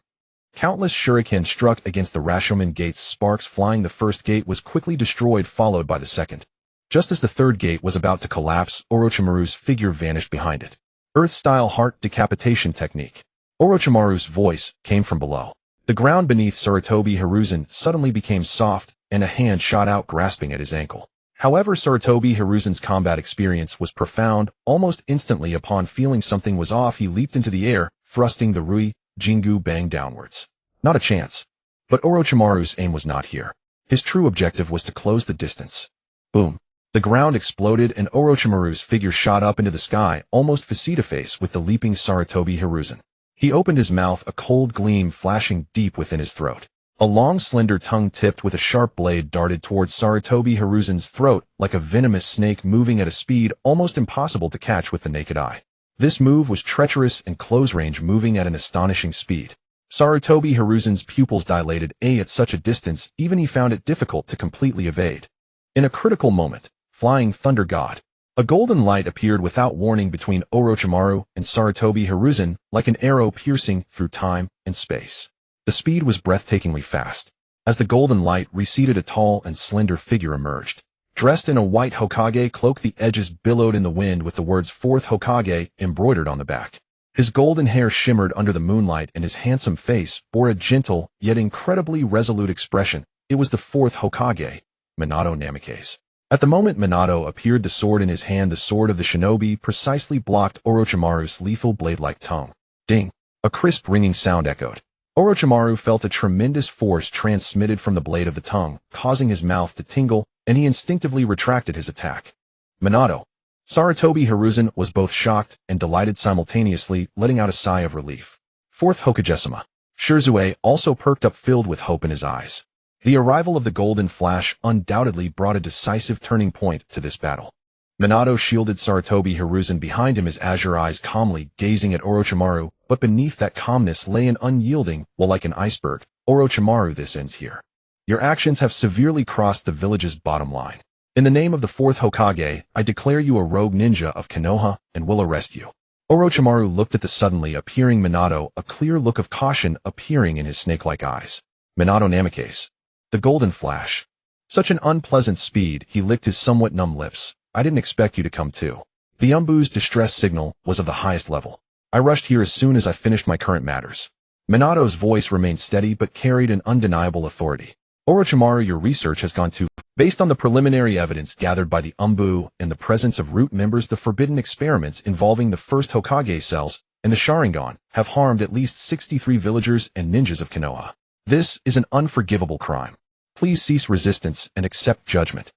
Countless shuriken struck against the Rashomon gates, sparks flying. The first gate was quickly destroyed, followed by the second. Just as the third gate was about to collapse, Orochimaru's figure vanished behind it. Earth-style Heart Decapitation Technique. Orochimaru's voice came from below. The ground beneath Sarutobi Hiruzen suddenly became soft, and a hand shot out, grasping at his ankle. However, Sarutobi Hiruzen's combat experience was profound. Almost instantly, upon feeling something was off, he leaped into the air, thrusting the Rui Jingu Bang downwards. Not a chance. But Orochimaru's aim was not here. His true objective was to close the distance. Boom. The ground exploded, and Orochimaru's figure shot up into the sky, almost face-to-face with the leaping Sarutobi Hiruzen. He opened his mouth, a cold gleam flashing deep within his throat. A long, slender tongue tipped with a sharp blade darted towards Sarutobi Hiruzen's throat like a venomous snake, moving at a speed almost impossible to catch with the naked eye. This move was treacherous and close range, moving at an astonishing speed. Sarutobi Hiruzen's pupils dilated at such a distance even he found it difficult to completely evade. In a critical moment, Flying Thunder God. A golden light appeared without warning between Orochimaru and Sarutobi Hiruzen, like an arrow piercing through time and space. The speed was breathtakingly fast. As the golden light receded, a tall and slender figure emerged. Dressed in a white Hokage cloak, the edges billowed in the wind with the words "Fourth Hokage" embroidered on the back. His golden hair shimmered under the moonlight and his handsome face bore a gentle, yet incredibly resolute expression. It was the fourth Hokage, Minato Namikaze. At the moment Minato appeared, the sword in his hand, the sword of the shinobi, precisely blocked Orochimaru's lethal blade-like tongue. Ding! A crisp ringing sound echoed. Orochimaru felt a tremendous force transmitted from the blade of the tongue, causing his mouth to tingle, and he instinctively retracted his attack. Minato. Sarutobi Hiruzen was both shocked and delighted simultaneously, letting out a sigh of relief. Fourth Hokage-sama. Shirzue also perked up, filled with hope in his eyes. The arrival of the Golden Flash undoubtedly brought a decisive turning point to this battle. Minato shielded Sarutobi Hiruzen behind him, his azure eyes calmly gazing at Orochimaru, but beneath that calmness lay an unyielding will like an iceberg. Orochimaru, this ends here. Your actions have severely crossed the village's bottom line. In the name of the fourth Hokage, I declare you a rogue ninja of Konoha and will arrest you. Orochimaru looked at the suddenly appearing Minato, a clear look of caution appearing in his snake-like eyes. Minato Namikaze. The Golden Flash. Such an unpleasant speed, he licked his somewhat numb lips. I didn't expect you to come too. The Umbu's distress signal was of the highest level. I rushed here as soon as I finished my current matters. Minato's voice remained steady but carried an undeniable authority. Orochimaru, your research has gone too far. Based on the preliminary evidence gathered by the Umbu and the presence of root members, the forbidden experiments involving the first Hokage cells and the Sharingan have harmed at least 63 villagers and ninjas of Konoha. This is an unforgivable crime. Please cease resistance and accept judgment.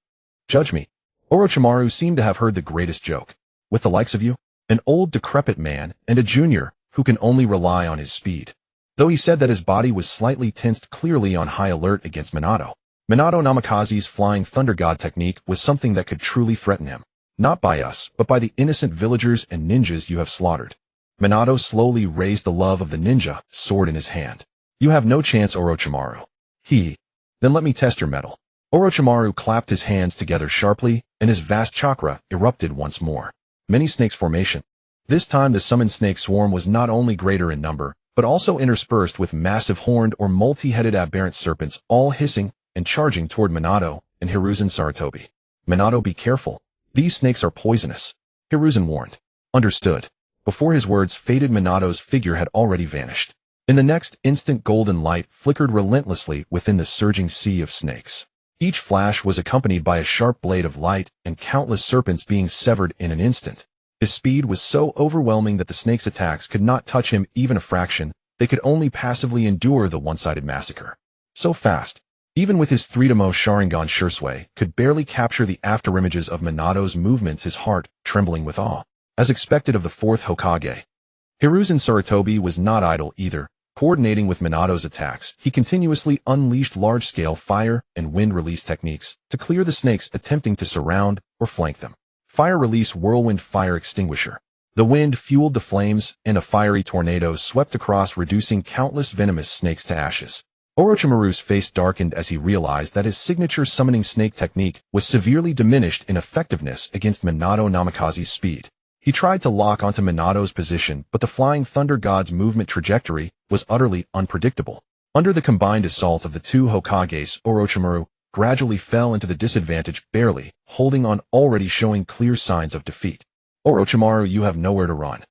Judge me. Orochimaru seemed to have heard the greatest joke. With the likes of you? An old decrepit man and a junior who can only rely on his speed. Though he said that his body was slightly tensed, clearly on high alert against Minato. Minato Namikaze's Flying Thunder God technique was something that could truly threaten him. Not by us, but by the innocent villagers and ninjas you have slaughtered. Minato slowly raised the love of the ninja, sword in his hand. You have no chance, Orochimaru. Then let me test your mettle. Orochimaru clapped his hands together sharply, and his vast chakra erupted once more. Many snakes formation. This time the summoned snake swarm was not only greater in number, but also interspersed with massive horned or multi-headed aberrant serpents, all hissing and charging toward Minato and Hiruzen Sarutobi. Minato, be careful. These snakes are poisonous. Hiruzen warned. Understood. Before his words faded, Minato's figure had already vanished. In the next instant, golden light flickered relentlessly within the surging sea of snakes. Each flash was accompanied by a sharp blade of light and countless serpents being severed in an instant. His speed was so overwhelming that the snake's attacks could not touch him even a fraction. They could only passively endure the one-sided massacre. So fast, even with his 3-Demo Sharingan, Shirzue could barely capture the afterimages of Minato's movements, his heart trembling with awe. As expected of the fourth Hokage, Hiruzen Sarutobi was not idle either. Coordinating with Minato's attacks, he continuously unleashed large-scale fire and wind release techniques to clear the snakes attempting to surround or flank them. Fire release, whirlwind fire extinguisher. The wind fueled the flames, and a fiery tornado swept across, reducing countless venomous snakes to ashes. Orochimaru's face darkened as he realized that his signature summoning snake technique was severely diminished in effectiveness against Minato Namikaze's speed. He tried to lock onto Minato's position, but the Flying Thunder God's movement trajectory was utterly unpredictable. Under the combined assault of the two Hokages, Orochimaru gradually fell into the disadvantage, barely holding on, already showing clear signs of defeat. Orochimaru, you have nowhere to run.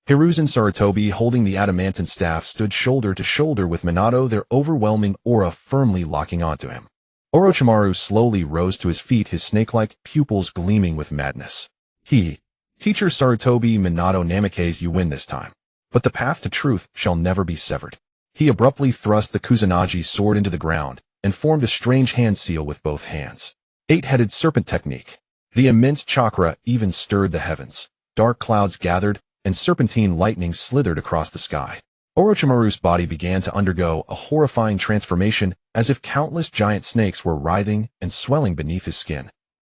Hiruzen Sarutobi, holding the adamantine staff, stood shoulder to shoulder with Minato, their overwhelming aura firmly locking onto him. Orochimaru slowly rose to his feet, his snake-like pupils gleaming with madness. Teacher Sarutobi, Minato Namikaze, you win this time. But the path to truth shall never be severed. He abruptly thrust the Kusanagi sword into the ground and formed a strange hand seal with both hands. 8-headed serpent technique. The immense chakra even stirred the heavens. Dark clouds gathered, and serpentine lightning slithered across the sky. Orochimaru's body began to undergo a horrifying transformation, as if countless giant snakes were writhing and swelling beneath his skin.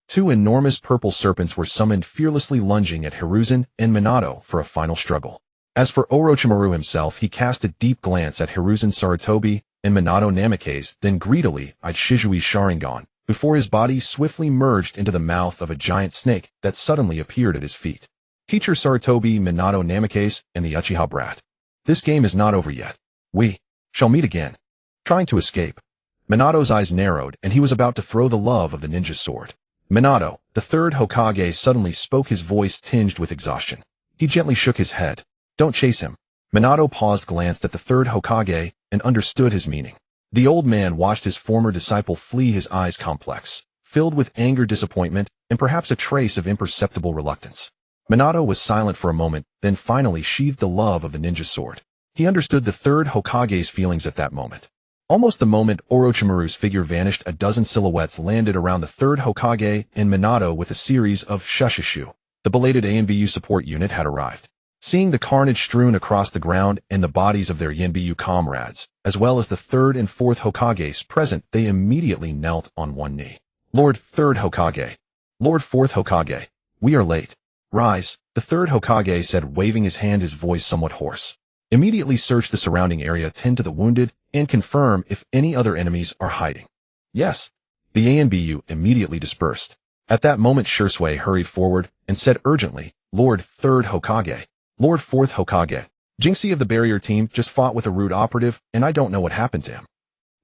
Two enormous purple serpents were summoned, fearlessly lunging at Hiruzen and Minato for a final struggle. As for Orochimaru himself, he cast a deep glance at Hiruzen Sarutobi and Minato Namikaze, then greedily eyed Shizui's Sharingan, before his body swiftly merged into the mouth of a giant snake that suddenly appeared at his feet. Teacher Sarutobi, Minato Namikaze, and the Uchiha brat. This game is not over yet. We shall meet again. Trying to escape. Minato's eyes narrowed, and he was about to throw the love of the ninja sword. Minato, the third Hokage, suddenly spoke, his voice tinged with exhaustion. He gently shook his head. Don't chase him. Minato paused, glanced at the third Hokage, and understood his meaning. The old man watched his former disciple flee, his eyes complex, filled with anger, disappointment, and perhaps a trace of imperceptible reluctance. Minato was silent for a moment, then finally sheathed the love of the ninja sword. He understood the third Hokage's feelings at that moment. Almost the moment Orochimaru's figure vanished, a dozen silhouettes landed around the third Hokage and Minato with a series of shushishu. The belated ANBU support unit had arrived. Seeing the carnage strewn across the ground and the bodies of their ANBU comrades, as well as the third and fourth Hokages present, they immediately knelt on one knee. Lord Third Hokage. Lord Fourth Hokage. We are late. Rise, the third Hokage said, waving his hand, his voice somewhat hoarse. Immediately search the surrounding area, tend to the wounded, and confirm if any other enemies are hiding. Yes. The ANBU immediately dispersed. At that moment Shisui hurried forward and said urgently, Lord Third Hokage. Lord Fourth Hokage. Jinxie of the barrier team just fought with a root operative, and I don't know what happened to him.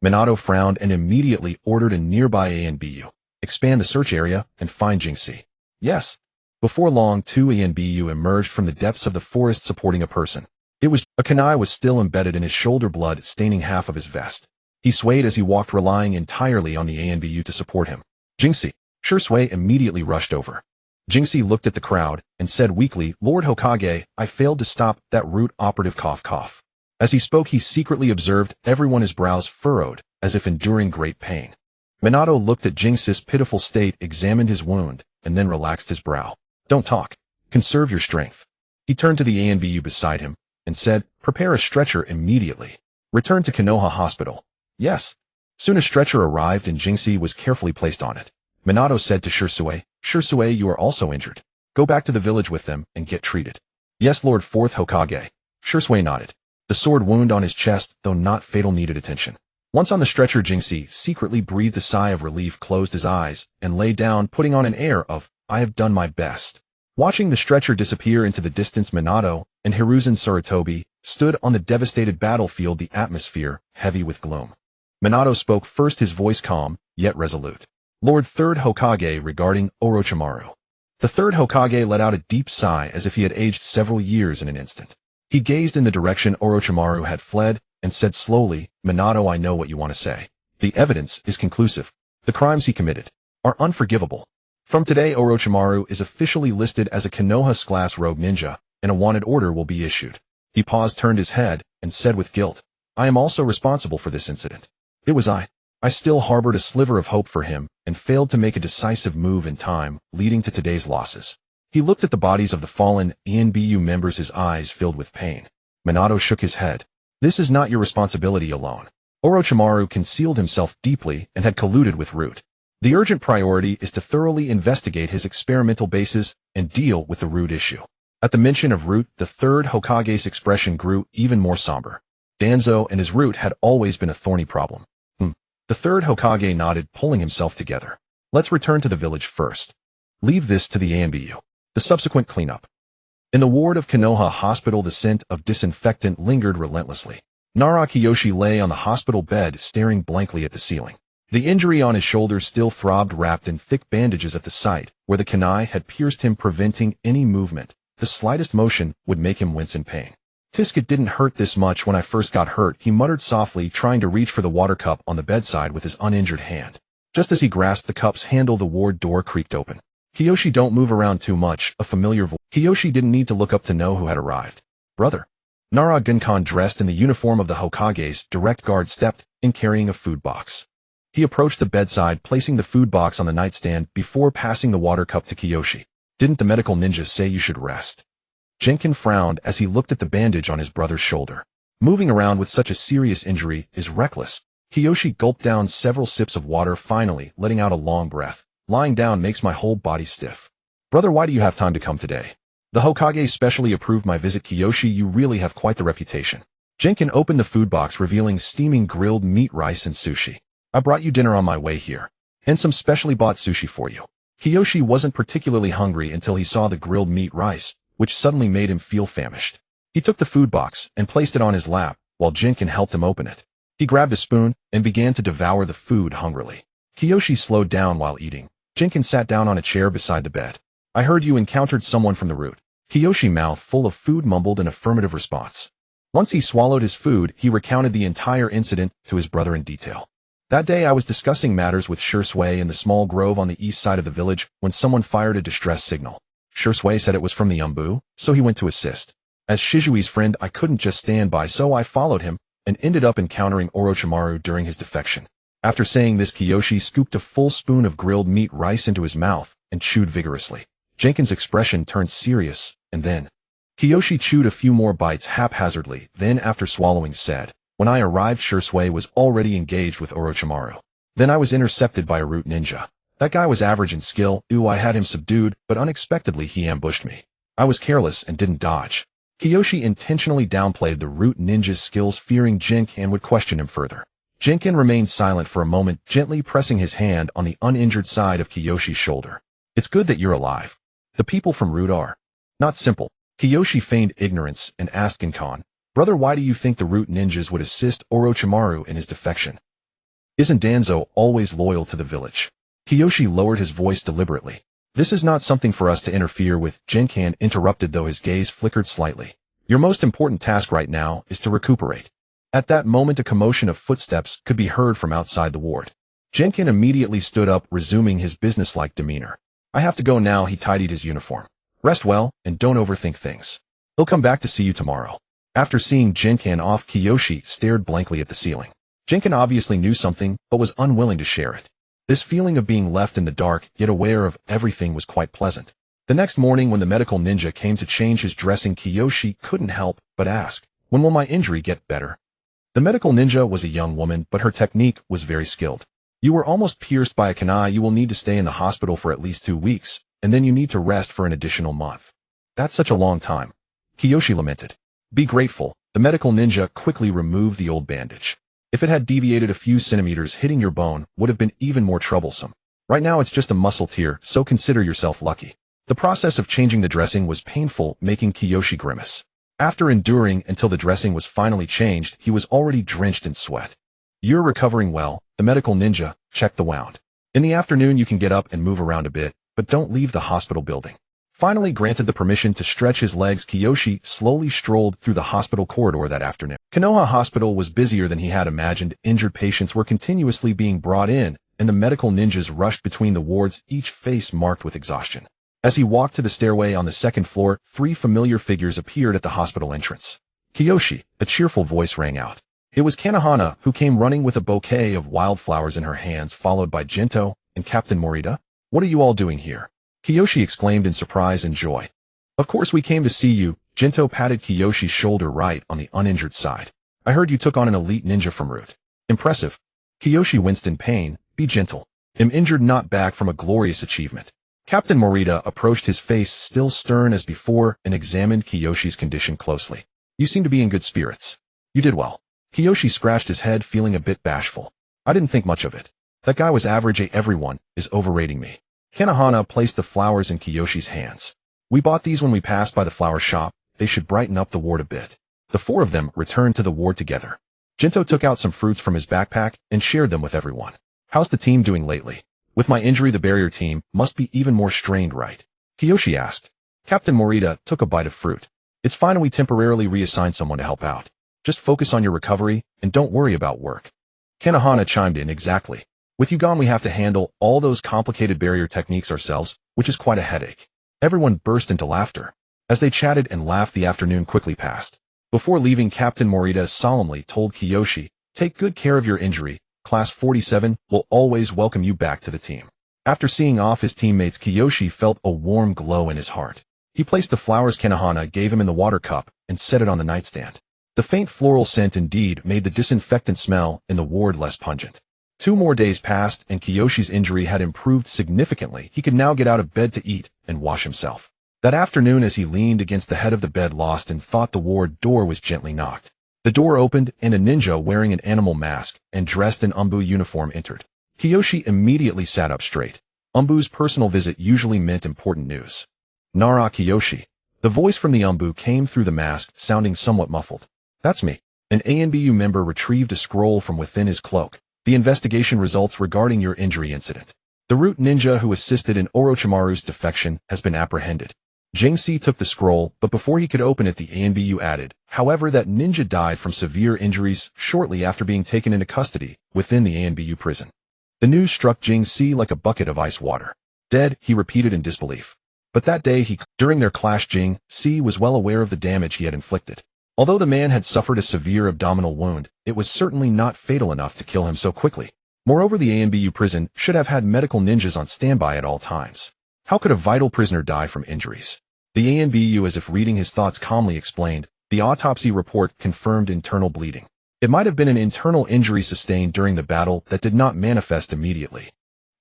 Minato frowned and immediately ordered a nearby ANBU. Expand the search area and find Jinxie. Yes. Before long, two ANBU emerged from the depths of the forest supporting a person. It was a kunai was still embedded in his shoulder, blood staining half of his vest. He swayed as he walked, relying entirely on the ANBU to support him. Jinxie. Shisui immediately rushed over. Jinxie looked at the crowd and said weakly, Lord Hokage, I failed to stop that root operative, cough cough. As he spoke, he secretly observed everyone, his brows furrowed, as if enduring great pain. Minato looked at Jinxie's pitiful state, examined his wound, and then relaxed his brow. Don't talk. Conserve your strength. He turned to the ANBU beside him and said, prepare a stretcher immediately. Return to Konoha Hospital. Yes. Soon a stretcher arrived and Jinxie was carefully placed on it. Minato said to Shisui, Shisui, you are also injured. Go back to the village with them and get treated. Yes, Lord Fourth Hokage. Shisui nodded. The sword wound on his chest, though not fatal, needed attention. Once on the stretcher, Jinxie secretly breathed a sigh of relief, closed his eyes, and lay down, putting on an air of, I have done my best. Watching the stretcher disappear into the distance, Minato and Hiruzen Sarutobi stood on the devastated battlefield, the atmosphere heavy with gloom. Minato spoke first, his voice calm, yet resolute. Lord Third Hokage, regarding Orochimaru. The third Hokage let out a deep sigh, as if he had aged several years in an instant. He gazed in the direction Orochimaru had fled and said slowly, Minato, I know what you want to say. The evidence is conclusive. The crimes he committed are unforgivable. From today, Orochimaru is officially listed as a Konoha-class rogue ninja, and a wanted order will be issued. He paused, turned his head, and said with guilt, I am also responsible for this incident. It was I. I still harbored a sliver of hope for him, and failed to make a decisive move in time, leading to today's losses. He looked at the bodies of the fallen ANBU members, his eyes filled with pain. Minato shook his head. This is not your responsibility alone. Orochimaru concealed himself deeply and had colluded with Root. The urgent priority is to thoroughly investigate his experimental bases and deal with the Root issue. At the mention of Root, the third Hokage's expression grew even more somber. Danzo and his Root had always been a thorny problem. The third Hokage nodded, pulling himself together. Let's return to the village first. Leave this to the ANBU. The subsequent cleanup. In the ward of Konoha Hospital, the scent of disinfectant lingered relentlessly. Nara Kiyoshi lay on the hospital bed, staring blankly at the ceiling. The injury on his shoulder still throbbed, wrapped in thick bandages at the site where the kunai had pierced him, preventing any movement. The slightest motion would make him wince in pain. It didn't hurt this much when I first got hurt, he muttered softly, trying to reach for the water cup on the bedside with his uninjured hand. Just as he grasped the cup's handle, the ward door creaked open. Kiyoshi, don't move around too much, a familiar voice. Kiyoshi didn't need to look up to know who had arrived. Brother. Nara Gunkan, dressed in the uniform of the Hokage's direct guard, stepped in, carrying a food box. He approached the bedside, placing the food box on the nightstand before passing the water cup to Kiyoshi. Didn't the medical ninja say you should rest? Jenkin frowned as he looked at the bandage on his brother's shoulder. Moving around with such a serious injury is reckless. Kiyoshi gulped down several sips of water, finally letting out a long breath. lying down makes my whole body stiff. Brother, why do you have time to come today? The Hokage specially approved my visit. Kiyoshi, you really have quite the reputation. Jinkin opened the food box, revealing steaming grilled meat, rice, and sushi. I brought you dinner on my way here, and some specially bought sushi for you. Kiyoshi wasn't particularly hungry until he saw the grilled meat rice, which suddenly made him feel famished. He took the food box and placed it on his lap, while Jinkin helped him open it. He grabbed a spoon and began to devour the food hungrily. Kiyoshi slowed down while eating. Jinkin sat down on a chair beside the bed. I heard you encountered someone from the route. Kiyoshi, mouth full of food, mumbled an affirmative response. Once he swallowed his food, he recounted the entire incident to his brother in detail. That day I was discussing matters with Shui in the small grove on the east side of the village when someone fired a distress signal. Shui said it was from the Umbu, so he went to assist. As Shizui's friend, I couldn't just stand by, so I followed him and ended up encountering Orochimaru during his defection. After saying this, Kiyoshi scooped a full spoon of grilled meat rice into his mouth and chewed vigorously. Jinkin's expression turned serious, and then Kiyoshi chewed a few more bites haphazardly, then after swallowing said, when I arrived, Shui was already engaged with Orochimaru. Then I was intercepted by a root ninja. That guy was average in skill. I had him subdued, but unexpectedly he ambushed me. I was careless and didn't dodge. Kiyoshi intentionally downplayed the root ninja's skills, fearing Jinkin would question him further. Jinkin remained silent for a moment, gently pressing his hand on the uninjured side of Kiyoshi's shoulder. It's good that you're alive. The people from Root are not simple. Kiyoshi feigned ignorance and asked Ginkan, brother, why do you think the Root ninjas would assist Orochimaru in his defection? Isn't Danzo always loyal to the village? Kiyoshi lowered his voice deliberately. This is not something for us to interfere with. Jinkan interrupted, though his gaze flickered slightly. Your most important task right now is to recuperate. At that moment a commotion of footsteps could be heard from outside the ward. Jinkin immediately stood up, resuming his businesslike demeanor. I have to go now. He tidied his uniform. Rest well, and don't overthink things. He'll come back to see you tomorrow. After seeing Jinkin off, Kiyoshi stared blankly at the ceiling. Jinkin obviously knew something, but was unwilling to share it. This feeling of being left in the dark, yet aware of everything, was quite pleasant. The next morning when the medical ninja came to change his dressing, Kiyoshi couldn't help but ask, when will my injury get better? The medical ninja was a young woman, but her technique was very skilled. You were almost pierced by a kunai. You will need to stay in the hospital for at least 2 weeks, and then you need to rest for an additional month. That's such a long time. Kiyoshi lamented. Be grateful. The medical ninja quickly removed the old bandage. If it had deviated a few centimeters, hitting your bone would have been even more troublesome. Right now it's just a muscle tear, so consider yourself lucky. The process of changing the dressing was painful, making Kiyoshi grimace. After enduring until the dressing was finally changed, he was already drenched in sweat. You're recovering well. The medical ninja checked the wound. In the afternoon you can get up and move around a bit, but don't leave the hospital building. Finally granted the permission to stretch his legs, Kiyoshi slowly strolled through the hospital corridor that afternoon. Konoha Hospital was busier than he had imagined. Injured patients were continuously being brought in, and the medical ninjas rushed between the wards, each face marked with exhaustion. As he walked to the stairway on the second floor, 3 familiar figures appeared at the hospital entrance. Kiyoshi, a cheerful voice rang out. It was Kanahana, who came running with a bouquet of wildflowers in her hands, followed by Jinto and Captain Morita. What are you all doing here? Kiyoshi exclaimed in surprise and joy. Of course we came to see you. Jinto patted Kiyoshi's shoulder right on the uninjured side. I heard you took on an elite ninja from Root. Impressive. Kiyoshi winced in pain. Be gentle. Am injured, not back from a glorious achievement. Captain Morita approached, his face still stern as before, and examined Kiyoshi's condition closely. You seem to be in good spirits. You did well. Kiyoshi scratched his head, feeling a bit bashful. I didn't think much of it. That guy was average. Everyone is overrating me. Kanahana placed the flowers in Kiyoshi's hands. We bought these when we passed by the flower shop. They should brighten up the ward a bit. The 4 of them returned to the ward together. Jinto took out some fruits from his backpack and shared them with everyone. How's the team doing lately? With my injury, the barrier team must be even more strained, right? Kiyoshi asked. Captain Morita took a bite of fruit. It's fine, we temporarily reassign someone to help out. Just focus on your recovery and don't worry about work. Kanahana chimed in. Exactly. With you gone, we have to handle all those complicated barrier techniques ourselves, which is quite a headache. Everyone burst into laughter. As they chatted and laughed, the afternoon quickly passed. Before leaving, Captain Morita solemnly told Kiyoshi, take good care of your injury. Class 47 will always welcome you back to the team. After seeing off his teammates, Kiyoshi felt a warm glow in his heart. He placed the flowers Kanahana gave him in the water cup and set it on the nightstand. The faint floral scent indeed made the disinfectant smell in the ward less pungent. 2 more days passed, and Kiyoshi's injury had improved significantly. He could now get out of bed to eat and wash himself. That afternoon, as he leaned against the head of the bed lost in thought, the ward door was gently knocked. The door opened, and a ninja wearing an animal mask and dressed in Umbu uniform entered. Kiyoshi immediately sat up straight. Umbu's personal visit usually meant important news. Nara, Kiyoshi. The voice from the Umbu came through the mask, sounding somewhat muffled. That's me. An ANBU member retrieved a scroll from within his cloak. The investigation results regarding your injury incident. The root ninja who assisted in Orochimaru's defection has been apprehended. Jing-Si took the scroll, but before he could open it, the ANBU added, however, that ninja died from severe injuries shortly after being taken into custody within the ANBU prison. The news struck Jing-Si like a bucket of ice water. Dead, he repeated in disbelief. But that day, during their clash, Jing-Si was well aware of the damage he had inflicted. Although the man had suffered a severe abdominal wound, it was certainly not fatal enough to kill him so quickly. Moreover, the ANBU prison should have had medical ninjas on standby at all times. How could a vital prisoner die from injuries? The ANBU, as if reading his thoughts, calmly explained, the autopsy report confirmed internal bleeding. It might have been an internal injury sustained during the battle that did not manifest immediately.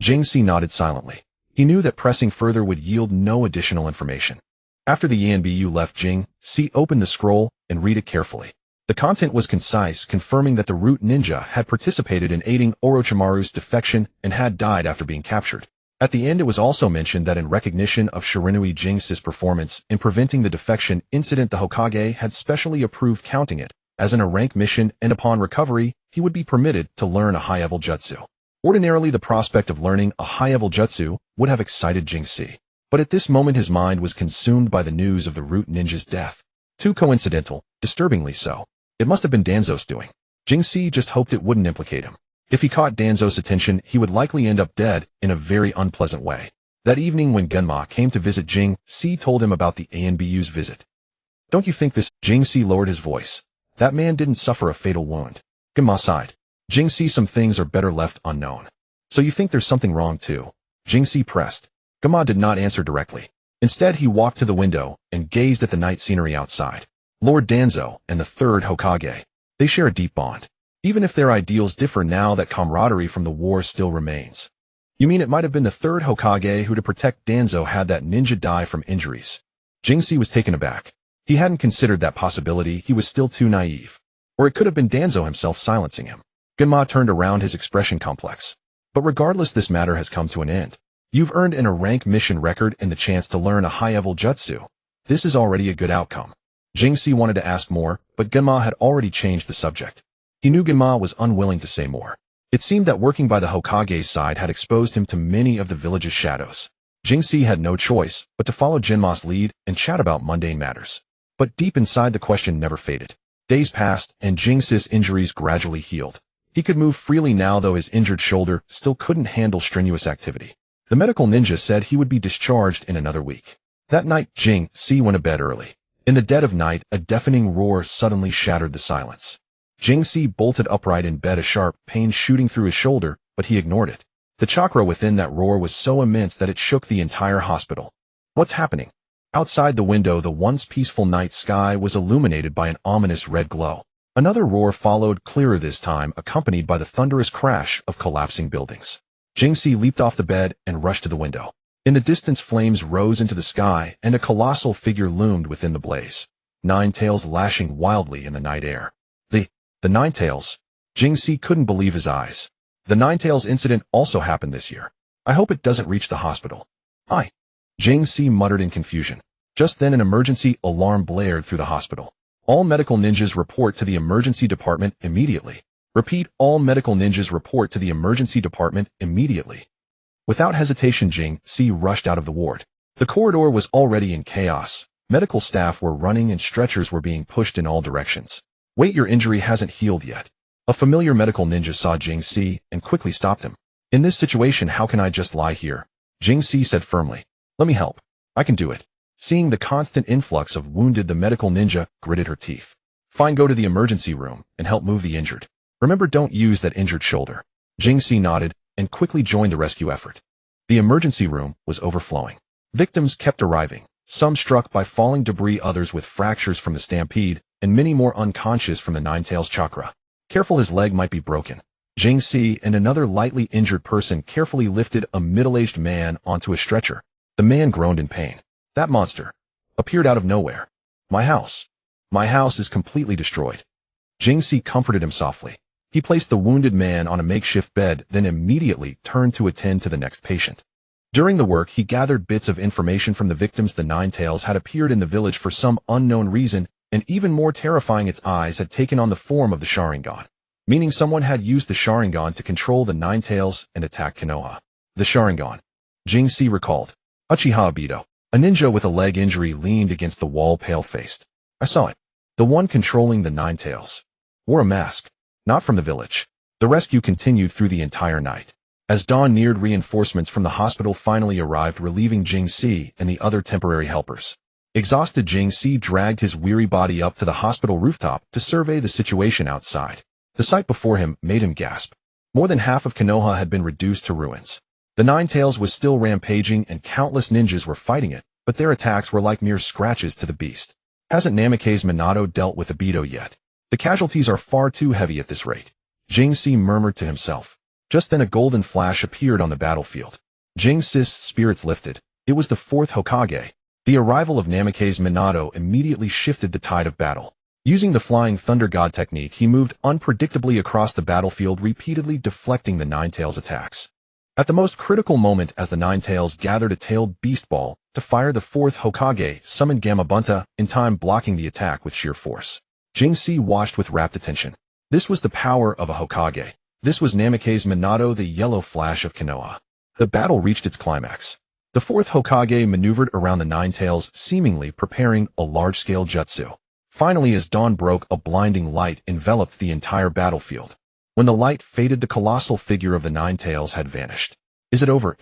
Jing-Si nodded silently. He knew that pressing further would yield no additional information. After the ANBU left, Jing-Si opened the scroll and read it carefully. The content was concise, confirming that the root ninja had participated in aiding Orochimaru's defection and had died after being captured. At the end, it was also mentioned that in recognition of Shiranui Jing-Si's performance in preventing the defection incident, the Hokage had specially approved counting it as a rank mission, and upon recovery, he would be permitted to learn a high-level jutsu. Ordinarily, the prospect of learning a high-level jutsu would have excited Jing-Si. But at this moment, his mind was consumed by the news of the root ninja's death. Too coincidental, disturbingly so. It must have been Danzo's doing. Jing-Si just hoped it wouldn't implicate him. If he caught Danzo's attention, he would likely end up dead in a very unpleasant way. That evening, when Genma came to visit, Jing-Si told him about the ANBU's visit. Don't you think this? Jing-Si lowered his voice. That man didn't suffer a fatal wound. Genma sighed. Jing-Si, some things are better left unknown. So you think there's something wrong too? Jing-Si pressed. Genma did not answer directly. Instead, he walked to the window and gazed at the night scenery outside. Lord Danzo and the third Hokage. They share a deep bond. Even if their ideals differ now, that camaraderie from the war still remains. You mean it might have been the third Hokage who, to protect Danzo, had that ninja die from injuries? Jing-Si was taken aback. He hadn't considered that possibility. He was still too naive. Or it could have been Danzo himself silencing him. Genma turned around, his expression complex. But regardless, this matter has come to an end. You've earned a rank mission record and the chance to learn a high-level jutsu. This is already a good outcome. Jing-Si wanted to ask more, but Genma had already changed the subject. He knew Genma was unwilling to say more. It seemed that working by the Hokage's side had exposed him to many of the village's shadows. Jing-Si had no choice but to follow Genma's lead and chat about mundane matters. But deep inside, the question never faded. Days passed, and Jing-Si's injuries gradually healed. He could move freely now, though his injured shoulder still couldn't handle strenuous activity. The medical ninja said he would be discharged in another week. That night, Jing-Si went to bed early. In the dead of night, a deafening roar suddenly shattered the silence. Jing-Si bolted upright in bed, a sharp pain shooting through his shoulder, but he ignored it. The chakra within that roar was so immense that it shook the entire hospital. What's happening? Outside the window, the once peaceful night sky was illuminated by an ominous red glow. Another roar followed, clearer this time, accompanied by the thunderous crash of collapsing buildings. Jing-Si leaped off the bed and rushed to the window. In the distance, flames rose into the sky, and a colossal figure loomed within the blaze. 9 tails lashing wildly in the night air. The 9 tails. Jing-Si couldn't believe his eyes. The 9 tails incident also happened this year. I hope it doesn't reach the hospital. Jing-Si muttered in confusion. Just then, an emergency alarm blared through the hospital. All medical ninjas report to the emergency department immediately. Repeat, all medical ninjas report to the emergency department immediately. Without hesitation, Jing-Si rushed out of the ward. The corridor was already in chaos. Medical staff were running and stretchers were being pushed in all directions. Wait, your injury hasn't healed yet. A familiar medical ninja saw Jing-Si and quickly stopped him. In this situation, how can I just lie here? Jing-Si said firmly. Let me help. I can do it. Seeing the constant influx of wounded, the medical ninja gritted her teeth. Fine, go to the emergency room and help move the injured. Remember, don't use that injured shoulder. Jing-Si nodded and quickly joined the rescue effort. The emergency room was overflowing. Victims kept arriving, some struck by falling debris, others with fractures from the stampede, and many more unconscious from the 9 tails chakra. Careful, his leg might be broken. Jingxi and another lightly injured person carefully lifted a middle-aged man onto a stretcher. The man groaned in pain. That monster appeared out of nowhere. My house. My house is completely destroyed. Jingxi comforted him softly. He placed the wounded man on a makeshift bed, then immediately turned to attend to the next patient. During the work, he gathered bits of information from the victims. The Nine Tails had appeared in the village for some unknown reason, and even more terrifying, its eyes had taken on the form of the Sharingan, meaning someone had used the Sharingan to control the Nine Tails and attack Konoha. The Sharingan. Jingxi recalled. Uchiha Obito, a ninja with a leg injury, leaned against the wall, pale-faced. I saw it. The one controlling the Nine Tails wore a mask. Not from the village. The rescue continued through the entire night. As dawn neared, reinforcements from the hospital finally arrived, relieving Jingxi and the other temporary helpers. Exhausted, Jingxi dragged his weary body up to the hospital rooftop to survey the situation outside. The sight before him made him gasp. More than half of Konoha had been reduced to ruins. The Nine Tails was still rampaging and countless ninjas were fighting it, but their attacks were like mere scratches to the beast. Hasn't Namake's Minato dealt with Obito yet? The casualties are far too heavy at this rate. Jingxi murmured to himself. Just then a golden flash appeared on the battlefield. Jingxi's spirits lifted. It was the fourth Hokage. The arrival of Namake's Minato immediately shifted the tide of battle. Using the Flying Thunder God technique, he moved unpredictably across the battlefield, repeatedly deflecting the Nine Tails' attacks. At the most critical moment, as the Nine Tails gathered a tailed beast ball to fire, the fourth Hokage summoned Gamabunta, in time blocking the attack with sheer force. Jingxi watched with rapt attention. This was the power of a Hokage. This was Namake's Minato, the yellow flash of Konoha. The battle reached its climax. The fourth Hokage maneuvered around the Nine Tails, seemingly preparing a large-scale jutsu. Finally, as dawn broke, a blinding light enveloped the entire battlefield. When the light faded, the colossal figure of the Nine Tails had vanished. Is it over?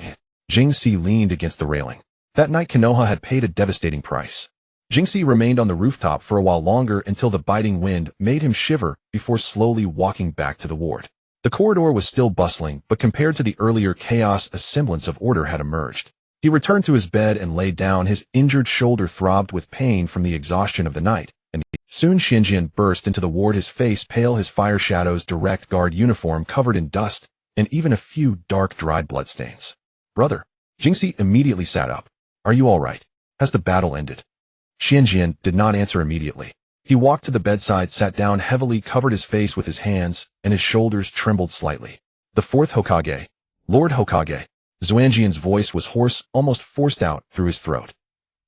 Jingxi leaned against the railing. That night, Konoha had paid a devastating price. Jingxi remained on the rooftop for a while longer, until the biting wind made him shiver, before slowly walking back to the ward. The corridor was still bustling, but compared to the earlier chaos, a semblance of order had emerged. He returned to his bed and lay down. His injured shoulder throbbed with pain from the exhaustion of the night, and soon Xianjian burst into the ward, his face pale, his Fire Shadow's direct guard uniform covered in dust, and even a few dark dried bloodstains. Brother. Jingxi immediately sat up. Are you all right? Has the battle ended? Xianjian did not answer immediately. He walked to the bedside, sat down heavily, covered his face with his hands, and his shoulders trembled slightly. The fourth Hokage. Lord Hokage. Xuanjian's voice was hoarse, almost forced out through his throat.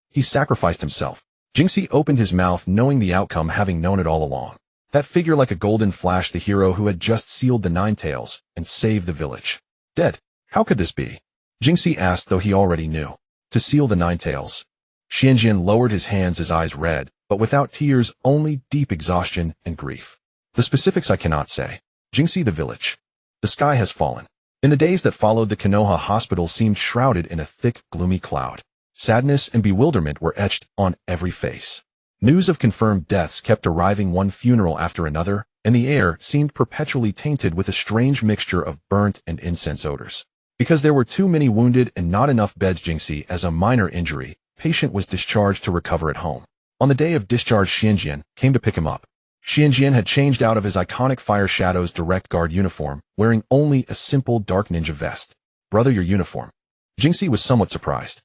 He sacrificed himself. Jingxi opened his mouth, knowing the outcome, having known it all along. That figure like a golden flash, the hero who had just sealed the Nine Tails and saved the village. Dead. How could this be? Jingxi asked, though he already knew. To seal the Nine Tails. Xianjian lowered his hands, his eyes red, but without tears, only deep exhaustion and grief. The specifics I cannot say. Jingxi, the village. The sky has fallen. In the days that followed, the Konoha hospital seemed shrouded in a thick, gloomy cloud. Sadness and bewilderment were etched on every face. News of confirmed deaths kept arriving, one funeral after another, and the air seemed perpetually tainted with a strange mixture of burnt and incense odors. Because there were too many wounded and not enough beds, Jingxi, as a minor injury, patient was discharged to recover at home. On the day of discharge, Xianjian came to pick him up. Xianjian had changed out of his iconic Fire Shadow's direct guard uniform, wearing only a simple dark ninja vest. Brother, your uniform. Jingxi was somewhat surprised.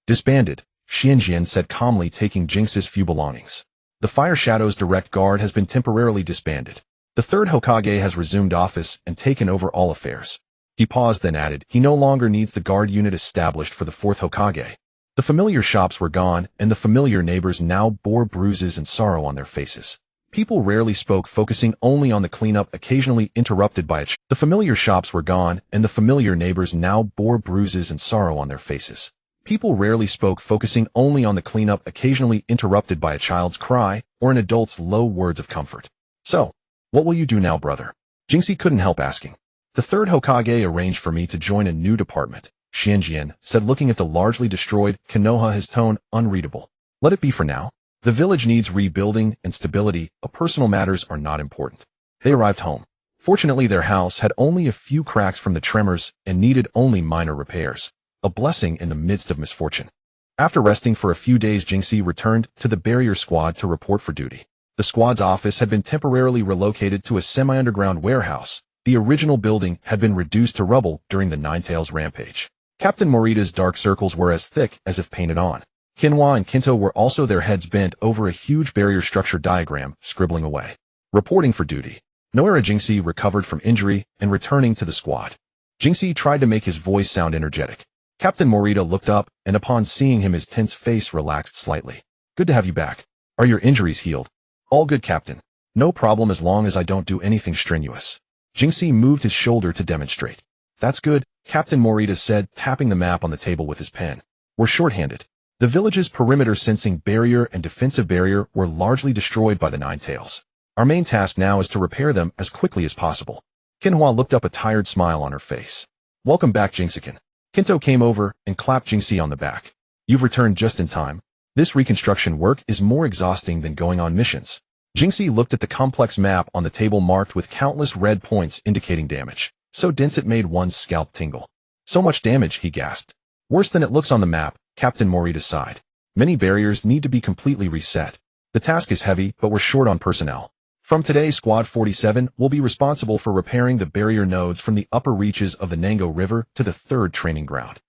Disbanded, Xianjian said calmly, taking Jingxi's few belongings. The Fire Shadow's direct guard has been temporarily disbanded. The third Hokage has resumed office and taken over all affairs. He paused, then added, he no longer needs the guard unit established for the fourth Hokage. The familiar shops were gone, and the familiar neighbors now bore bruises and sorrow on their faces. People rarely spoke, focusing only on the cleanup, occasionally interrupted by The familiar shops were gone, and the familiar neighbors now bore bruises and sorrow on their faces. People rarely spoke, focusing only on the cleanup, occasionally interrupted by a child's cry or an adult's low words of comfort. So, what will you do now, brother? Jingxi couldn't help asking. The third Hokage arranged for me to join a new department, Xianjian said, looking at the largely destroyed Konoha, his tone unreadable. Let it be for now. The village needs rebuilding and stability. Personal matters are not important. They arrived home. Fortunately, their house had only a few cracks from the tremors and needed only minor repairs. A blessing in the midst of misfortune. After resting for a few days, Jingxi returned to the barrier squad to report for duty. The squad's office had been temporarily relocated to a semi-underground warehouse, The original building had been reduced to rubble during the Ninetales rampage. Captain Morita's dark circles were as thick as if painted on. Kinhwa and Kinto were also their heads bent over a huge barrier structure diagram, scribbling away. Reporting for duty. Noera Jingxi recovered from injury and returning to the squad. Jingxi tried to make his voice sound energetic. Captain Morita looked up, and upon seeing him his tense face relaxed slightly. Good to have you back. Are your injuries healed? All good, Captain. No problem as long as I don't do anything strenuous. Jingxi moved his shoulder to demonstrate. That's good, Captain Morita said, tapping the map on the table with his pen. We're short-handed. The village's perimeter sensing barrier and defensive barrier were largely destroyed by the Ninetales. Our main task now is to repair them as quickly as possible. Kinhwa looked up, a tired smile on her face. Welcome back, Jingxiken. Kinto came over and clapped Jingxi on the back. You've returned just in time. This reconstruction work is more exhausting than going on missions. Jingxi looked at the complex map on the table marked with countless red points indicating damage, so dense it made one's scalp tingle. So much damage, he gasped. Worse than it looks on the map, Captain Morita sighed. Many barriers need to be completely reset. The task is heavy, but we're short on personnel. From today, Squad 47 will be responsible for repairing the barrier nodes from the upper reaches of the Nango River to the third training ground.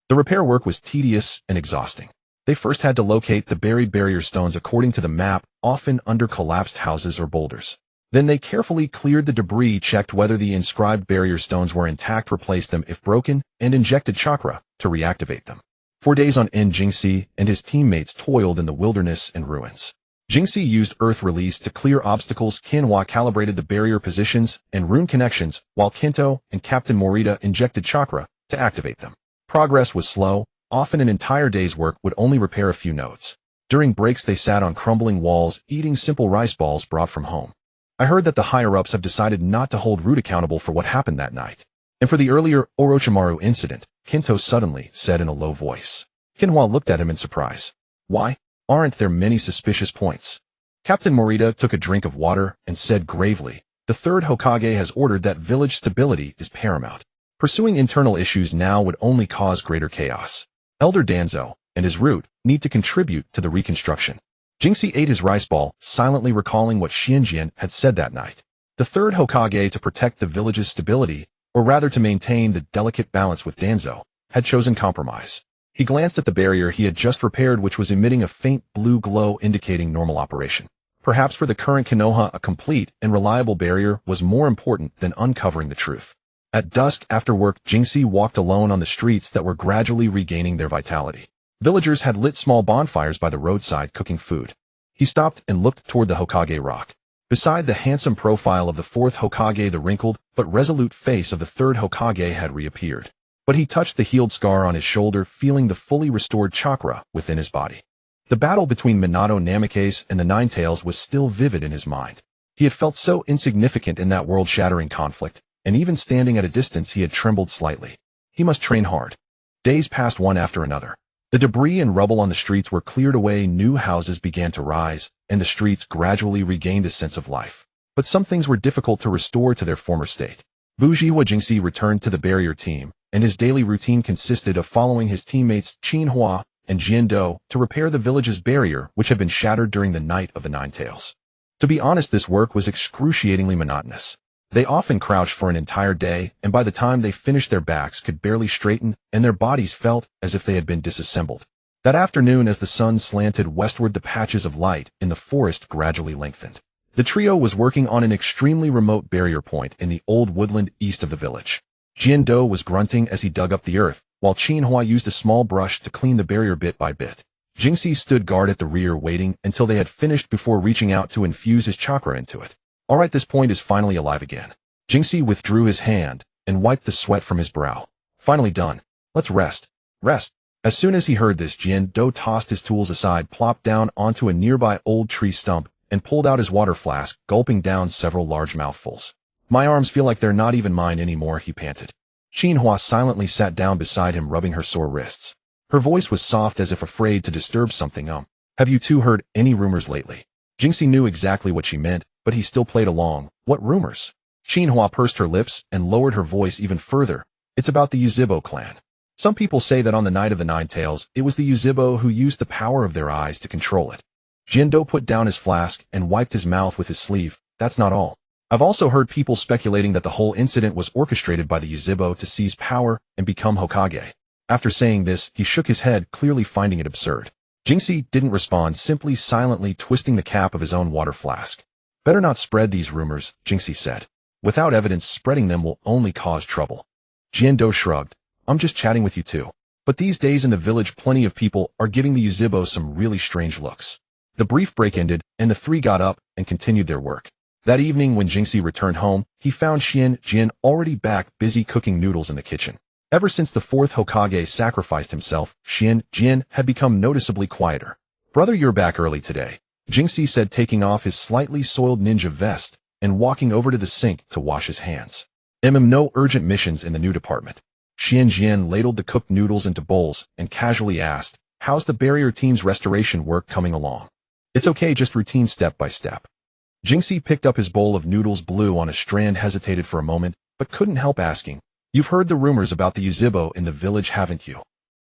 The repair work was tedious and exhausting. They first had to locate the buried barrier stones according to the map, often under collapsed houses or boulders. Then they carefully cleared the debris, checked whether the inscribed barrier stones were intact, replaced them if broken, and injected chakra to reactivate them. 4 days on end, Jingxi and his teammates toiled in the wilderness and ruins. Jingxi used Earth Release to clear obstacles, Kinhwa calibrated the barrier positions and rune connections, while Kinto and Captain Morita injected chakra to activate them. Progress was slow. Often an entire day's work would only repair a few nodes. During breaks they sat on crumbling walls, eating simple rice balls brought from home. I heard that the higher-ups have decided not to hold Root accountable for what happened that night. And for the earlier Orochimaru incident, Kinto suddenly said in a low voice. Kinhwa looked at him in surprise. Why? Aren't there many suspicious points? Captain Morita took a drink of water and said gravely, the third Hokage has ordered that village stability is paramount. Pursuing internal issues now would only cause greater chaos. Elder Danzo and his Root need to contribute to the reconstruction. Jingxi ate his rice ball, silently recalling what Xianjian had said that night. The third Hokage, to protect the village's stability, or rather to maintain the delicate balance with Danzo, had chosen compromise. He glanced at the barrier he had just repaired, which was emitting a faint blue glow indicating normal operation. Perhaps for the current Konoha, a complete and reliable barrier was more important than uncovering the truth. At dusk after work, Jingxi walked alone on the streets that were gradually regaining their vitality. Villagers had lit small bonfires by the roadside cooking food. He stopped and looked toward the Hokage rock. Beside the handsome profile of the fourth Hokage, the wrinkled but resolute face of the third Hokage had reappeared. But he touched the healed scar on his shoulder, feeling the fully restored chakra within his body. The battle between Minato Namikaze and the Ninetales was still vivid in his mind. He had felt so insignificant in that world-shattering conflict, and even standing at a distance he had trembled slightly. He must train hard. Days passed one after another. The debris and rubble on the streets were cleared away, new houses began to rise, and the streets gradually regained a sense of life. But some things were difficult to restore to their former state. Bujiwa Jingxi returned to the barrier team, and his daily routine consisted of following his teammates Qinhua and Jiando to repair the village's barrier, which had been shattered during the Night of the Ninetales. To be honest, this work was excruciatingly monotonous. They often crouched for an entire day, and by the time they finished their backs could barely straighten, and their bodies felt as if they had been disassembled. That afternoon, as the sun slanted westward, the patches of light in the forest gradually lengthened. The trio was working on an extremely remote barrier point in the old woodland east of the village. Jiando was grunting as he dug up the earth, while Qinhua used a small brush to clean the barrier bit by bit. Jingxi stood guard at the rear, waiting until they had finished before reaching out to infuse his chakra into it. All right, this point is finally alive again. Jingxi withdrew his hand and wiped the sweat from his brow. Finally done. Let's rest. Rest. As soon as he heard this, Jiando tossed his tools aside, plopped down onto a nearby old tree stump, and pulled out his water flask, gulping down several large mouthfuls. My arms feel like they're not even mine anymore, he panted. Qinhua silently sat down beside him, rubbing her sore wrists. Her voice was soft, as if afraid to disturb something. Have you two heard any rumors lately? Jingxi knew exactly what she meant, but he still played along. What rumors? Qinhua pursed her lips and lowered her voice even further. It's about the Yuzhibo clan. Some people say that on the Night of the Ninetales, it was the Yuzhibo who used the power of their eyes to control it. Jiando put down his flask and wiped his mouth with his sleeve. That's not all. I've also heard people speculating that the whole incident was orchestrated by the Yuzhibo to seize power and become Hokage. After saying this, he shook his head, clearly finding it absurd. Jingxi didn't respond, simply silently twisting the cap of his own water flask. Better not spread these rumors, Jingxi said. Without evidence, spreading them will only cause trouble. Jiando shrugged. I'm just chatting with you too. But these days in the village plenty of people are giving the Yuzhibo some really strange looks. The brief break ended, and the three got up and continued their work. That evening when Jingxi returned home, he found Xian Jin already back busy cooking noodles in the kitchen. Ever since the fourth Hokage sacrificed himself, Xian Jin had become noticeably quieter. Brother, you're back early today, Jingxi said, taking off his slightly soiled ninja vest and walking over to the sink to wash his hands. No urgent missions in the new department. Xian Jin ladled the cooked noodles into bowls and casually asked, how's the barrier team's restoration work coming along? It's okay, just routine step by step. Jingxi picked up his bowl of noodles, blew on a strand, hesitated for a moment, but couldn't help asking, you've heard the rumors about the Yuzhibo in the village, haven't you?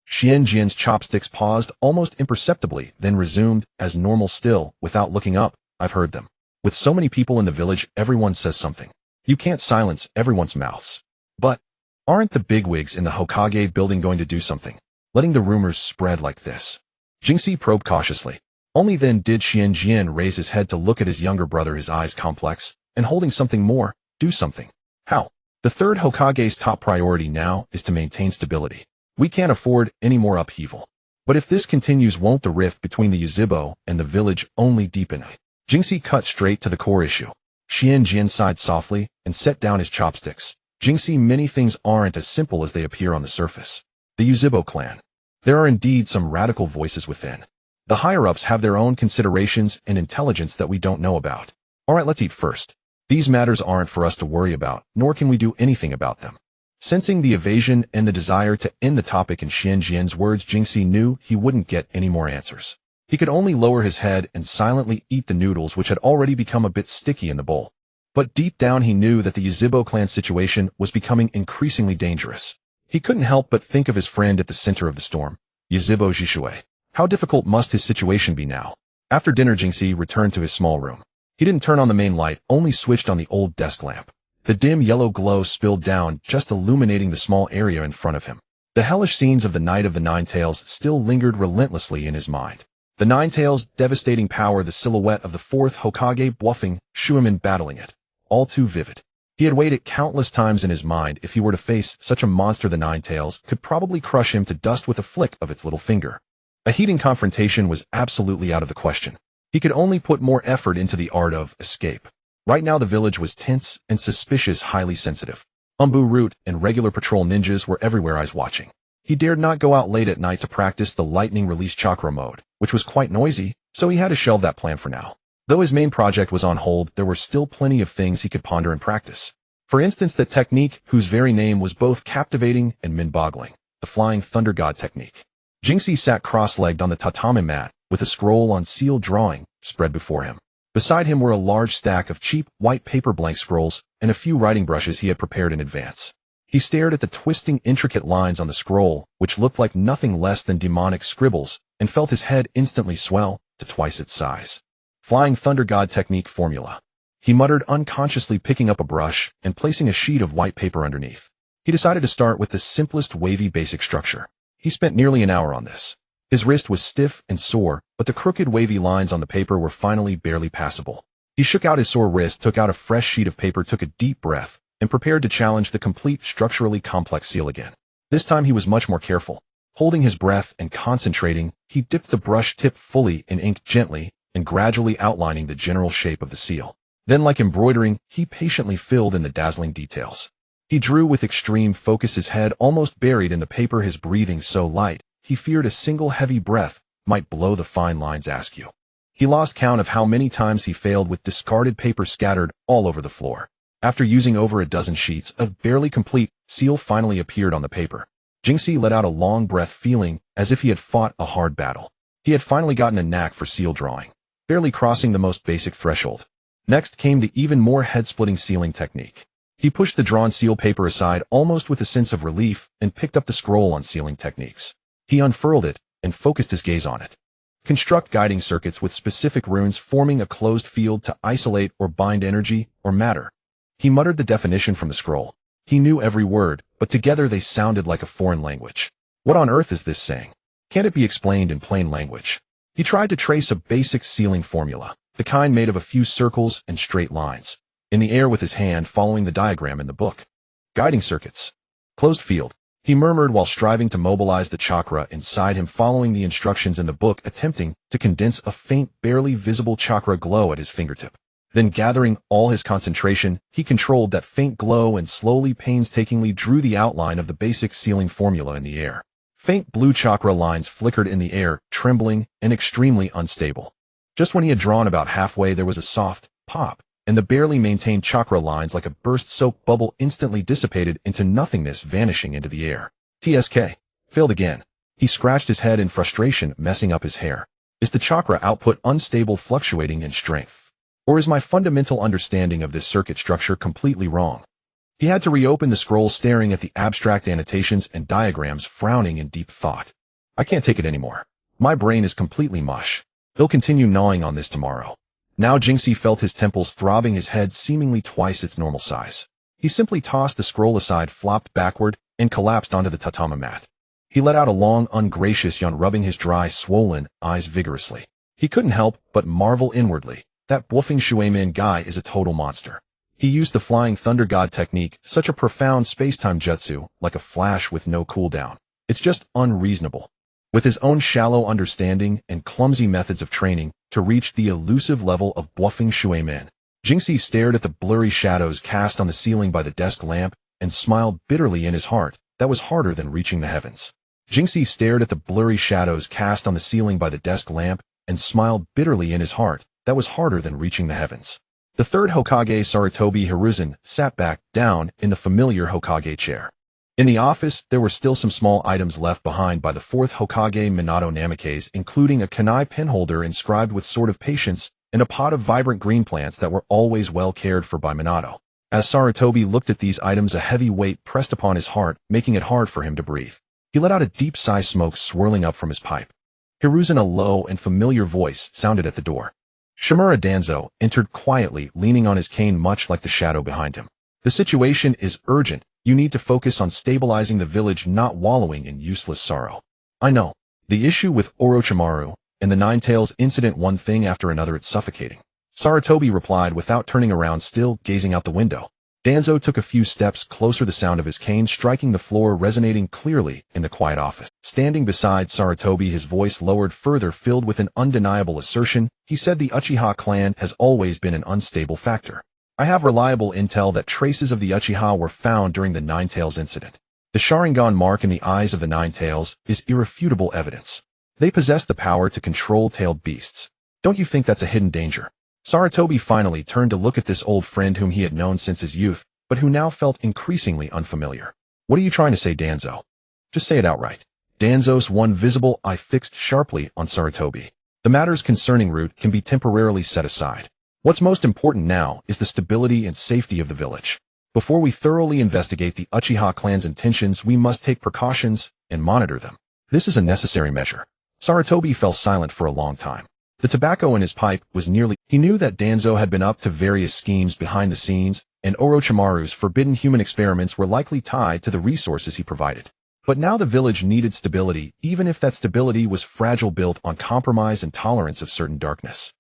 Xian Jin's chopsticks paused almost imperceptibly, then resumed as normal, still without looking up. I've heard them. With so many people in the village, everyone says something. You can't silence everyone's mouths. But aren't the bigwigs in the Hokage building going to do something, letting the rumors spread like this? Jingxi probed cautiously. Only then did Xian Jin raise his head to look at his younger brother, his eyes complex and holding something more. Do something. How? The third Hokage's top priority now is to maintain stability. We can't afford any more upheaval. But if this continues, won't the rift between the Yuzhibo and the village only deepen? Jingxi cut straight to the core issue. Xian Jin sighed softly and set down his chopsticks. Jingxi, many things aren't as simple as they appear on the surface. The Yuzhibo clan. There are indeed some radical voices within. The higher-ups have their own considerations and intelligence that we don't know about. All right, let's eat first. These matters aren't for us to worry about, nor can we do anything about them. Sensing the evasion and the desire to end the topic in Xian Jin's words, Jingxi knew he wouldn't get any more answers. He could only lower his head and silently eat the noodles, which had already become a bit sticky in the bowl. But deep down he knew that the Yuzhibo clan situation was becoming increasingly dangerous. He couldn't help but think of his friend at the center of the storm, Yuzhibo Zhishui. How difficult must his situation be now? After dinner, Jingxi returned to his small room. He didn't turn on the main light, only switched on the old desk lamp. The dim yellow glow spilled down, just illuminating the small area in front of him. The hellish scenes of the Night of the Nine Tails still lingered relentlessly in his mind. The Nine Tails' devastating power, the silhouette of the fourth Hokage bluffing Shuimin, battling it. All too vivid. He had weighed it countless times in his mind. If he were to face such a monster, the Nine Tails could probably crush him to dust with a flick of its little finger. A heating confrontation was absolutely out of the question. He could only put more effort into the art of escape. Right now the village was tense and suspicious, highly sensitive. Umbu Root and regular patrol ninjas were everywhere, eyes watching. He dared not go out late at night to practice the lightning release chakra mode, which was quite noisy, so he had to shelve that plan for now. Though his main project was on hold, there were still plenty of things he could ponder and practice. For instance, that technique whose very name was both captivating and mind-boggling, the Flying Thunder God technique. Jingxi sat cross-legged on the tatami mat, with a scroll on sealed drawing spread before him. Beside him were a large stack of cheap white paper blank scrolls and a few writing brushes he had prepared in advance. He stared at the twisting, intricate lines on the scroll, which looked like nothing less than demonic scribbles, and felt his head instantly swell to twice its size. Flying Thunder God technique formula. He muttered, unconsciously picking up a brush and placing a sheet of white paper underneath. He decided to start with the simplest wavy basic structure. He spent nearly an hour on this. His wrist was stiff and sore, but the crooked wavy lines on the paper were finally barely passable. He shook out his sore wrist, took out a fresh sheet of paper, took a deep breath, and prepared to challenge the complete structurally complex seal again. This time he was much more careful. Holding his breath and concentrating, he dipped the brush tip fully in ink, gently and gradually outlining the general shape of the seal. Then, like embroidering, he patiently filled in the dazzling details. He drew with extreme focus, his head almost buried in the paper, his breathing so light, he feared a single heavy breath might blow the fine lines askew. He lost count of how many times he failed, with discarded paper scattered all over the floor. After using over a dozen sheets, a barely complete seal finally appeared on the paper. Jingxi let out a long breath, feeling as if he had fought a hard battle. He had finally gotten a knack for seal drawing, barely crossing the most basic threshold. Next came the even more head-splitting sealing technique. He pushed the drawn seal paper aside almost with a sense of relief and picked up the scroll on sealing techniques. He unfurled it and focused his gaze on it. Construct guiding circuits with specific runes forming a closed field to isolate or bind energy or matter. He muttered the definition from the scroll. He knew every word, but together they sounded like a foreign language. What on earth is this saying? Can't it be explained in plain language? He tried to trace a basic sealing formula, the kind made of a few circles and straight lines, in the air with his hand following the diagram in the book. Guiding circuits. Closed field. He murmured while striving to mobilize the chakra inside him following the instructions in the book, attempting to condense a faint, barely visible chakra glow at his fingertip. Then gathering all his concentration, he controlled that faint glow and slowly, painstakingly drew the outline of the basic sealing formula in the air. Faint blue chakra lines flickered in the air, trembling and extremely unstable. Just when he had drawn about halfway, there was a soft pop, and the barely maintained chakra lines like a burst soap bubble instantly dissipated into nothingness, vanishing into the air. TSK. Failed again. He scratched his head in frustration, messing up his hair. Is the chakra output unstable, fluctuating in strength? Or is my fundamental understanding of this circuit structure completely wrong? He had to reopen the scroll, staring at the abstract annotations and diagrams, frowning in deep thought. I can't take it anymore. My brain is completely mush. He'll continue gnawing on this tomorrow. Now Jingxi felt his temples throbbing, his head seemingly twice its normal size. He simply tossed the scroll aside, flopped backward, and collapsed onto the tatami mat. He let out a long, ungracious yawn, rubbing his dry, swollen eyes vigorously. He couldn't help but marvel inwardly. That bluffing Shuemin guy is a total monster. He used the Flying Thunder God technique, such a profound space-time jutsu, like a flash with no cooldown. It's just unreasonable. With his own shallow understanding and clumsy methods of training to reach the elusive level of bluffing Shuemin, Jingxi stared at the blurry shadows cast on the ceiling by the desk lamp and smiled bitterly in his heart. That was harder than reaching the heavens. Jingxi stared at the blurry shadows cast on the ceiling by the desk lamp and smiled bitterly in his heart. That was harder than reaching the heavens. The third Hokage, Sarutobi Hiruzen, sat back down in the familiar Hokage chair. In the office, there were still some small items left behind by the fourth Hokage, Minato Namikaze, including a kunai penholder inscribed with Sword of Patience and a pot of vibrant green plants that were always well cared for by Minato. As Sarutobi looked at these items, a heavy weight pressed upon his heart, making it hard for him to breathe. He let out a deep sigh, smoke swirling up from his pipe. Hiruzen, a low and familiar voice, sounded at the door. Shimura Danzo entered quietly, leaning on his cane much like the shadow behind him. The situation is urgent. You need to focus on stabilizing the village, not wallowing in useless sorrow. I know. The issue with Orochimaru and the Nine-Tails incident, one thing after another, it's suffocating. Sarutobi replied without turning around, still gazing out the window. Danzo took a few steps closer, the sound of his cane striking the floor resonating clearly in the quiet office. Standing beside Sarutobi, his voice lowered further, filled with an undeniable assertion, he said, the Uchiha clan has always been an unstable factor. I have reliable intel that traces of the Uchiha were found during the Nine-Tails incident. The Sharingan mark in the eyes of the Nine-Tails is irrefutable evidence. They possess the power to control tailed beasts. Don't you think that's a hidden danger? Sarutobi finally turned to look at this old friend whom he had known since his youth, but who now felt increasingly unfamiliar. What are you trying to say, Danzo? Just say it outright. Danzo's one visible eye fixed sharply on Sarutobi. The matters concerning Root can be temporarily set aside. What's most important now is the stability and safety of the village. Before we thoroughly investigate the Uchiha clan's intentions, we must take precautions and monitor them. This is a necessary measure. Sarutobi fell silent for a long time. The tobacco in his pipe was nearly... He knew that Danzo had been up to various schemes behind the scenes, and Orochimaru's forbidden human experiments were likely tied to the resources he provided. But now the village needed stability, even if that stability was fragile, built on compromise and tolerance of certain darkness.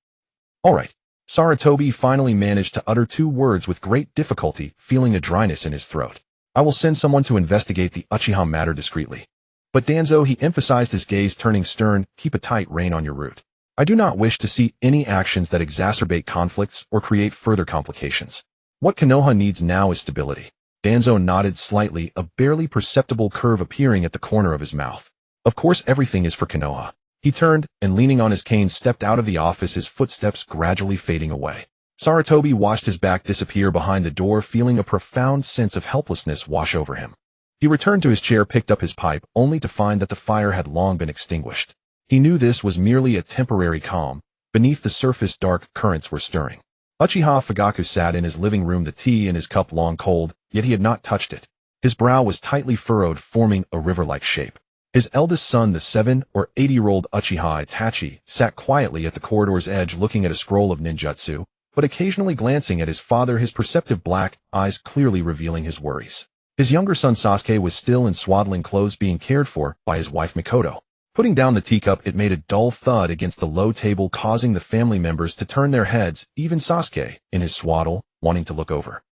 All right. Sarutobi finally managed to utter two words with great difficulty, feeling a dryness in his throat. I will send someone to investigate the Uchiha matter discreetly. But Danzo, he emphasized, his gaze turning stern, keep a tight rein on your Root. I do not wish to see any actions that exacerbate conflicts or create further complications. What Konoha needs now is stability. Danzo nodded slightly, a barely perceptible curve appearing at the corner of his mouth. Of course, everything is for Konoha. He turned, and leaning on his cane, stepped out of the office, his footsteps gradually fading away. Sarutobi watched his back disappear behind the door, feeling a profound sense of helplessness wash over him. He returned to his chair, picked up his pipe, only to find that the fire had long been extinguished. He knew this was merely a temporary calm. Beneath the surface, dark currents were stirring. Uchiha Fugaku sat in his living room, the tea in his cup long cold, yet he had not touched it. His brow was tightly furrowed, forming a river-like shape. His eldest son, the 7 or 8-year-old Uchiha Itachi, sat quietly at the corridor's edge looking at a scroll of ninjutsu, but occasionally glancing at his father, his perceptive black eyes clearly revealing his worries. His younger son Sasuke was still in swaddling clothes being cared for by his wife Mikoto. Putting down the teacup, it made a dull thud against the low table, causing the family members to turn their heads, even Sasuke, in his swaddle, wanting to look over.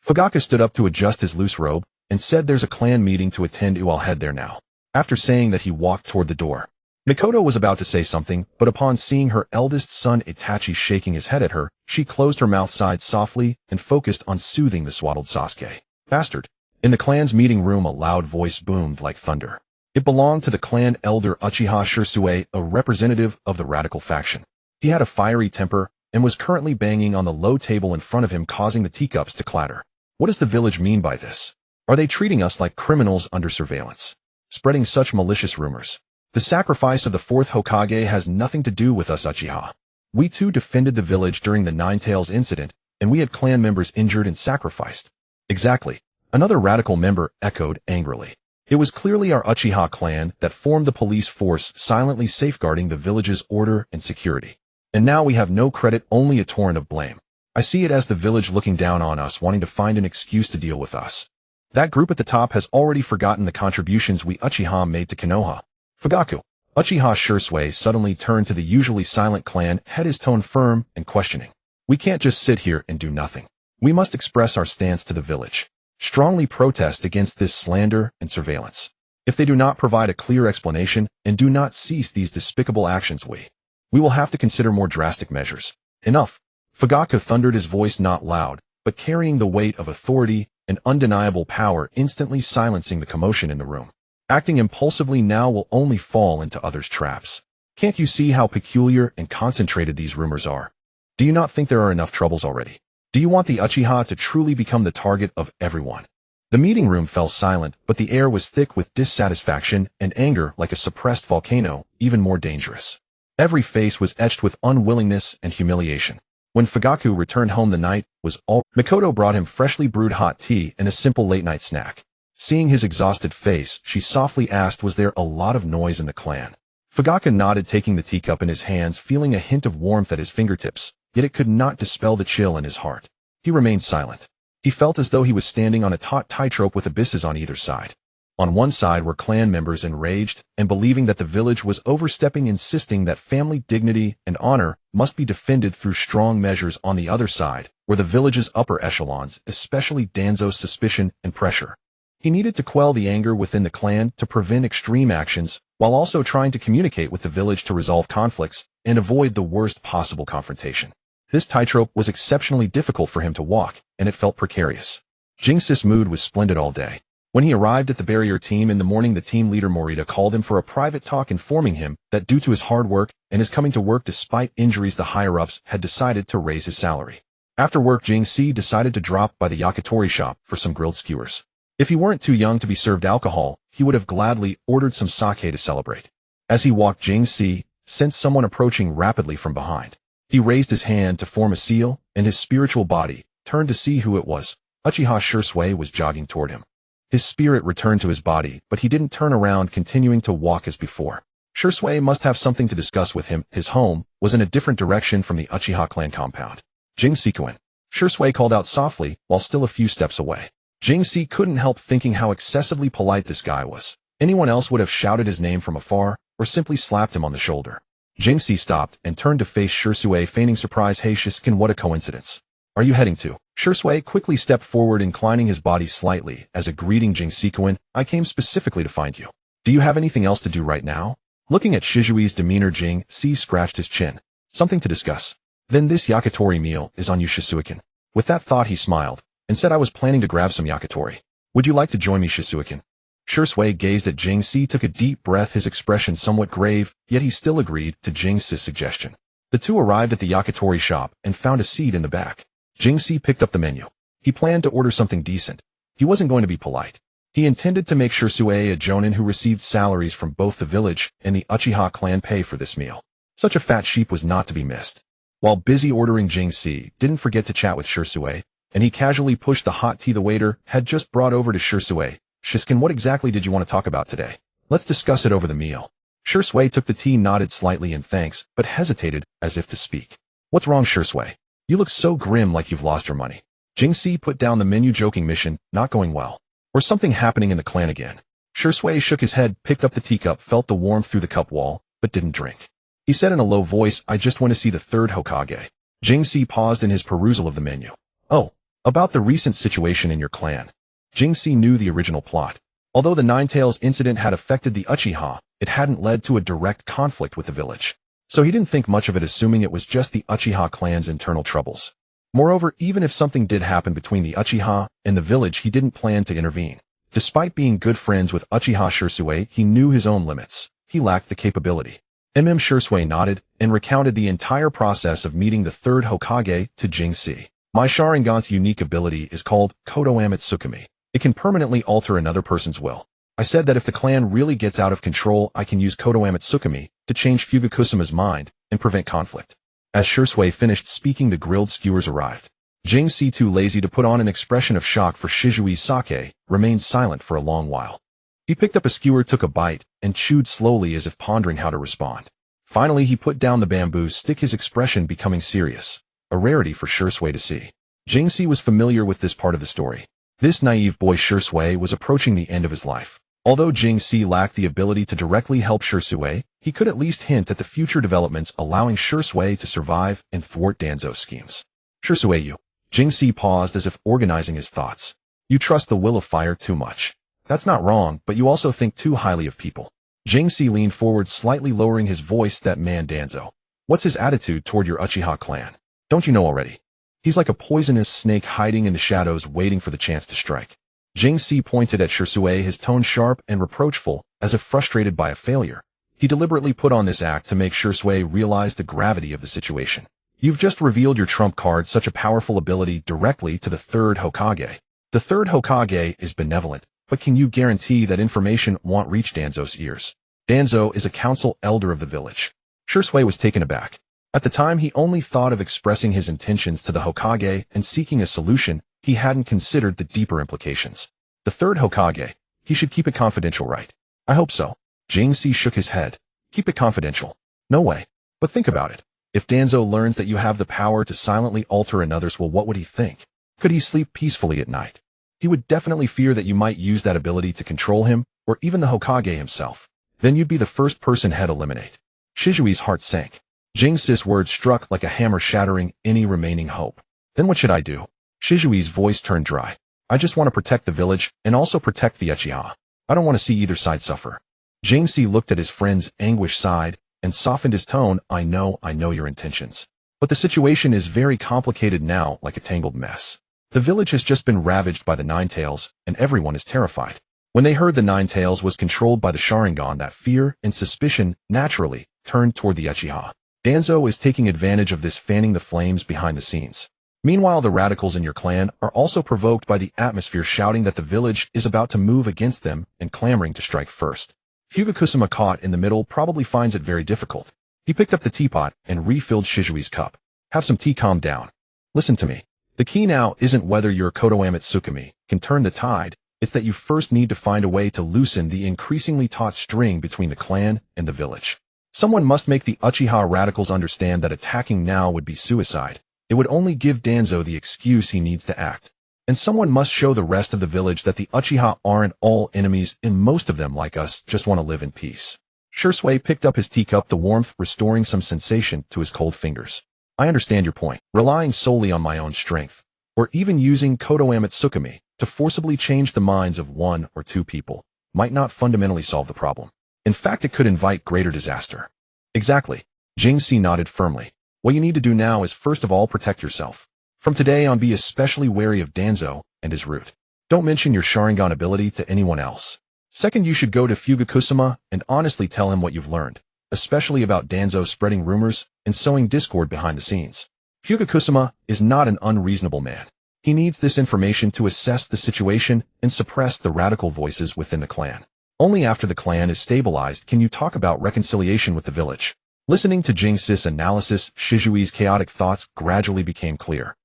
Fugaku stood up to adjust his loose robe, and said, "There's a clan meeting to attend to, I'll head there now." After saying that, he walked toward the door. Mikoto was about to say something, but upon seeing her eldest son Itachi shaking his head at her, she closed her mouth, sighed softly, and focused on soothing the swaddled Sasuke. "Bastard." In the clan's meeting room, a loud voice boomed like thunder. It belonged to the clan elder Uchiha Shisui, a representative of the radical faction. He had a fiery temper, and was currently banging on the low table in front of him, causing the teacups to clatter. "What does the village mean by this? Are they treating us like criminals under surveillance? Spreading such malicious rumors? The sacrifice of the 4th Hokage has nothing to do with us Uchiha. We too defended the village during the Nine Tails incident, and we had clan members injured and sacrificed." "Exactly," another radical member echoed angrily. "It was clearly our Uchiha clan that formed the police force, silently safeguarding the village's order and security. And now we have no credit, only a torrent of blame. I see it as the village looking down on us, wanting to find an excuse to deal with us. That group at the top has already forgotten the contributions we Uchiha made to Konoha." Fugaku, Uchiha Shisui, suddenly turned to the usually silent clan head, his tone firm and questioning. "We can't just sit here and do nothing. We must express our stance to the village. Strongly protest against this slander and surveillance. If they do not provide a clear explanation and do not cease these despicable actions, we will have to consider more drastic measures. Enough." Fugaku thundered, his voice not loud, but carrying the weight of authority and undeniable power, instantly silencing the commotion in the room. "Acting impulsively now will only fall into others' traps. Can't you see how peculiar and concentrated these rumors are? Do you not think there are enough troubles already? Do you want the Uchiha to truly become the target of everyone?" The meeting room fell silent, but the air was thick with dissatisfaction and anger, like a suppressed volcano, even more dangerous. Every face was etched with unwillingness and humiliation. When Fugaku returned home, the night was all. Mikoto brought him freshly brewed hot tea and a simple late-night snack. Seeing his exhausted face, she softly asked, "Was there a lot of noise in the clan?" Fugaku nodded, taking the teacup in his hands, feeling a hint of warmth at his fingertips, yet it could not dispel the chill in his heart. He remained silent. He felt as though he was standing on a taut tightrope with abysses on either side. On one side were clan members enraged and believing that the village was overstepping, insisting that family dignity and honor must be defended through strong measures. On the other side were the village's upper echelons, especially Danzo's suspicion and pressure. He needed to quell the anger within the clan to prevent extreme actions, while also trying to communicate with the village to resolve conflicts and avoid the worst possible confrontation. This tightrope was exceptionally difficult for him to walk, and it felt precarious. Jing's mood was splendid all day. When he arrived at the barrier team in the morning, the team leader Morita called him for a private talk, informing him that due to his hard work and his coming to work despite injuries, the higher-ups had decided to raise his salary. After work, Jing decided to drop by the yakitori shop for some grilled skewers. If he weren't too young to be served alcohol, he would have gladly ordered some sake to celebrate. As he walked, Jing sensed someone approaching rapidly from behind. He raised his hand to form a seal, and his spiritual body turned to see who it was. Uchiha Shisui was jogging toward him. His spirit returned to his body, but he didn't turn around, continuing to walk as before. Shisui must have something to discuss with him. His home was in a different direction from the Uchiha clan compound. "Jing Sikuin," Shisui called out softly, while still a few steps away. Jing couldn't help thinking how excessively polite this guy was. Anyone else would have shouted his name from afar, or simply slapped him on the shoulder. Jing stopped and turned to face Shisui, feigning surprise. "Hey Shiskin, what a coincidence. Are you heading to?" Shisui quickly stepped forward, inclining his body slightly as a greeting. "Jing Sikuin, I came specifically to find you. Do you have anything else to do right now?" Looking at Shizui's demeanor, Jing scratched his chin. "Something to discuss. Then this yakitori meal is on you, Shisuikin." With that thought, he smiled and said, "I was planning to grab some yakitori. Would you like to join me, Shisuikin?" Shisui gazed at Jing, took a deep breath, his expression somewhat grave, yet he still agreed to Jing's suggestion. The two arrived at the yakitori shop and found a seat in the back. Jing picked up the menu. He planned to order something decent. He wasn't going to be polite. He intended to make Shisui, a jonin who received salaries from both the village and the Uchiha clan, pay for this meal. Such a fat sheep was not to be missed. While busy ordering, Jing didn't forget to chat with Shisui, and he casually pushed the hot tea the waiter had just brought over to Shisui. "Shiskin, what exactly did you want to talk about today?" Let's discuss it over the meal. Shui took the tea, nodded slightly in thanks, but hesitated as if to speak. What's wrong, Shui? You look so grim, like you've lost your money. Jingxi put down the menu, joking, mission not going well. Or something happening in the clan again. Shui shook his head, picked up the teacup, felt the warmth through the cup wall, but didn't drink. He said in a low voice, I just want to see the third Hokage. Jingxi paused in his perusal of the menu. Oh, about the recent situation in your clan. Jingxi knew the original plot. Although the Ninetales incident had affected the Uchiha, it hadn't led to a direct conflict with the village. So he didn't think much of it, assuming it was just the Uchiha clan's internal troubles. Moreover, even if something did happen between the Uchiha and the village, he didn't plan to intervene. Despite being good friends with Uchiha Shui, he knew his own limits. He lacked the capability. Shui nodded and recounted the entire process of meeting the third Hokage to Jingxi. My Sharingan's unique ability is called Kodo Amatsukami. It can permanently alter another person's will. I said that if the clan really gets out of control, I can use Kodo Amatsukami to change Fugakusuma's mind and prevent conflict. As Shui finished speaking, the grilled skewers arrived. Jingxi, too lazy to put on an expression of shock for Shizui's sake, remained silent for a long while. He picked up a skewer, took a bite, and chewed slowly as if pondering how to respond. Finally, he put down the bamboo stick, his expression becoming serious, a rarity for Shui to see. Jingxi was familiar with this part of the story. This naive boy Shui was approaching the end of his life. Although Jingxi lacked the ability to directly help Shui, he could at least hint at the future developments, allowing Shui to survive and thwart Danzo's schemes. Shui, you. Jingxi paused as if organizing his thoughts. You trust the will of fire too much. That's not wrong, but you also think too highly of people. Jingxi leaned forward, slightly lowering his voice. That man Danzo. What's his attitude toward your Uchiha clan? Don't you know already? He's like a poisonous snake hiding in the shadows, waiting for the chance to strike. Jingxi pointed at Shui, his tone sharp and reproachful, as if frustrated by a failure. He deliberately put on this act to make Shui realize the gravity of the situation. You've just revealed your trump card, such a powerful ability, directly to the third Hokage. The third Hokage is benevolent, but can you guarantee that information won't reach Danzo's ears? Danzo is a council elder of the village. Shui was taken aback. At the time, he only thought of expressing his intentions to the Hokage and seeking a solution. He hadn't considered the deeper implications. The third Hokage. He should keep it confidential, right? I hope so. Jingxi shook his head. Keep it confidential? No way. But think about it. If Danzo learns that you have the power to silently alter another's will, what would he think? Could he sleep peacefully at night? He would definitely fear that you might use that ability to control him, or even the Hokage himself. Then you'd be the first person he'd eliminate. Shizui's heart sank. Jingxi's words struck like a hammer, shattering any remaining hope. Then what should I do? Shizui's voice turned dry. I just want to protect the village, and also protect the Uchiha. I don't want to see either side suffer. Jingxi looked at his friend's anguished side, and softened his tone. I know your intentions. But the situation is very complicated now, like a tangled mess. The village has just been ravaged by the Ninetales, and everyone is terrified. When they heard the Ninetales was controlled by the Sharingan, that fear and suspicion naturally turned toward the Uchiha. Danzo is taking advantage of this, fanning the flames behind the scenes. Meanwhile, the radicals in your clan are also provoked by the atmosphere, shouting that the village is about to move against them and clamoring to strike first. Fugakusuma, caught in the middle, probably finds it very difficult. He picked up the teapot and refilled Shizui's cup. Have some tea, calm down. Listen to me. The key now isn't whether your Kodo Amatsukami can turn the tide, it's that you first need to find a way to loosen the increasingly taut string between the clan and the village. Someone must make the Uchiha radicals understand that attacking now would be suicide. It would only give Danzo the excuse he needs to act. And someone must show the rest of the village that the Uchiha aren't all enemies, and most of them, like us, just want to live in peace. Shui picked up his teacup, the warmth restoring some sensation to his cold fingers. I understand your point. Relying solely on my own strength, or even using Kodo Amatsukami to forcibly change the minds of one or two people, might not fundamentally solve the problem. In fact, it could invite greater disaster. Exactly. Jingxi nodded firmly. What you need to do now is first of all protect yourself. From today on, be especially wary of Danzo and his route. Don't mention your Sharingan ability to anyone else. Second, you should go to Fugakusuma and honestly tell him what you've learned, especially about Danzo spreading rumors and sowing discord behind the scenes. Fugakusuma is not an unreasonable man. He needs this information to assess the situation and suppress the radical voices within the clan. Only after the clan is stabilized can you talk about reconciliation with the village. Listening to Jingxi's analysis, Shizui's chaotic thoughts gradually became clear.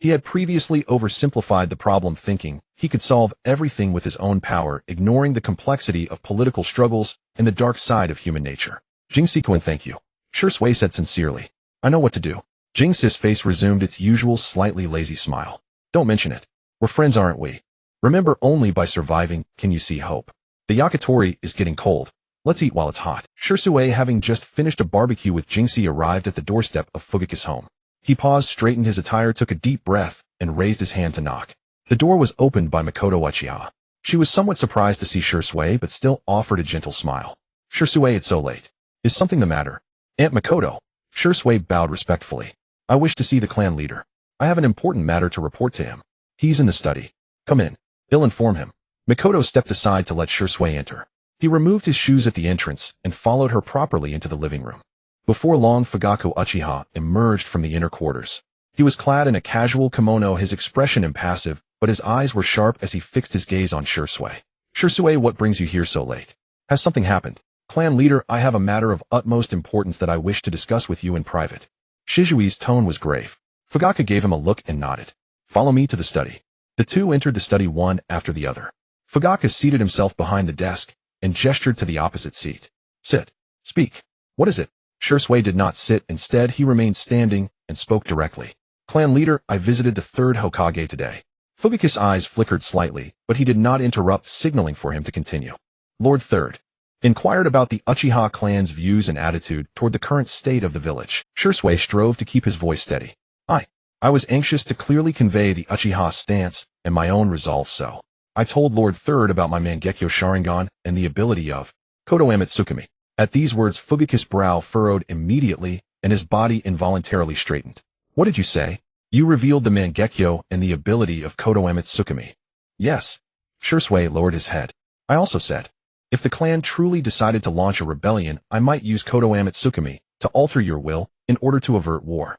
He had previously oversimplified the problem, thinking he could solve everything with his own power, ignoring the complexity of political struggles and the dark side of human nature. Jing Siquan, thank you. Shi Sui said sincerely. I know what to do. Jing Si's face resumed its usual slightly lazy smile. Don't mention it. We're friends, aren't we? Remember, only by surviving can you see hope. The yakitori is getting cold. Let's eat while it's hot. Shi Sui, having just finished a barbecue with Jing Si, arrived at the doorstep of Fugaku's home. He paused, straightened his attire, took a deep breath, and raised his hand to knock. The door was opened by Makoto Uchiha. She was somewhat surprised to see Shi Sui, but still offered a gentle smile. Shi Sui, it's so late. Is something the matter? Aunt Makoto. Shi Sui bowed respectfully. I wish to see the clan leader. I have an important matter to report to him. He's in the study. Come in. I'll inform him. Makoto stepped aside to let Shi Sui enter. He removed his shoes at the entrance and followed her properly into the living room. Before long, Fugaku Uchiha emerged from the inner quarters. He was clad in a casual kimono, his expression impassive, but his eyes were sharp as he fixed his gaze on Shi Sui. Shi Sui, what brings you here so late? Has something happened? Clan leader, I have a matter of utmost importance that I wish to discuss with you in private. Shizui's tone was grave. Fugaku gave him a look and nodded. Follow me to the study. The two entered the study one after the other. Fugaku seated himself behind the desk and gestured to the opposite seat. Sit. Speak. What is it? Shi Sui did not sit. Instead, he remained standing and spoke directly. Clan leader, I visited the third Hokage today. Fugaku's eyes flickered slightly, but he did not interrupt, signaling for him to continue. Lord Third inquired about the Uchiha clan's views and attitude toward the current state of the village. Shi Sui strove to keep his voice steady. I was anxious to clearly convey the Uchiha stance and my own resolve, so I told Lord Third about my Mangekyo Sharingan and the ability of Kodo Amatsukami. At these words, Fugaku's brow furrowed immediately and his body involuntarily straightened. What did you say? You revealed the Mangekyo and the ability of Kodo Amatsukami. Yes. Shi Sui lowered his head. I also said, if the clan truly decided to launch a rebellion, I might use Kodo Amatsukami to alter your will in order to avert war.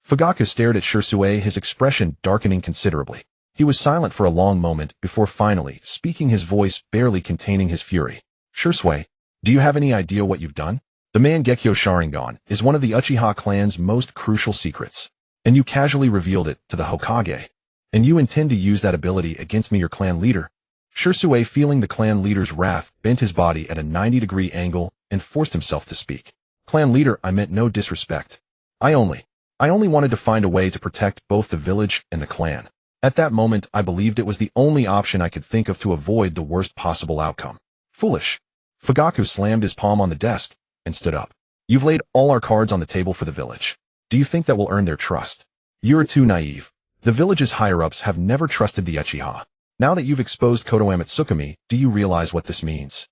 Fugaku stared at Shi Sui, his expression darkening considerably. He was silent for a long moment before finally speaking, his voice barely containing his fury. Shi Sui, do you have any idea what you've done? The Mangekyo Sharingan is one of the Uchiha clan's most crucial secrets, and you casually revealed it to the Hokage. And you intend to use that ability against me, your clan leader? Shi Sui, feeling the clan leader's wrath, bent his body at a 90-degree angle and forced himself to speak. Clan leader, I meant no disrespect. I only wanted to find a way to protect both the village and the clan. At that moment, I believed it was the only option I could think of to avoid the worst possible outcome. Foolish. Fugaku slammed his palm on the desk and stood up. You've laid all our cards on the table for the village. Do you think that will earn their trust? You're too naive. The village's higher-ups have never trusted the Uchiha. Now that you've exposed Kodo Amatsukami, do you realize what this means?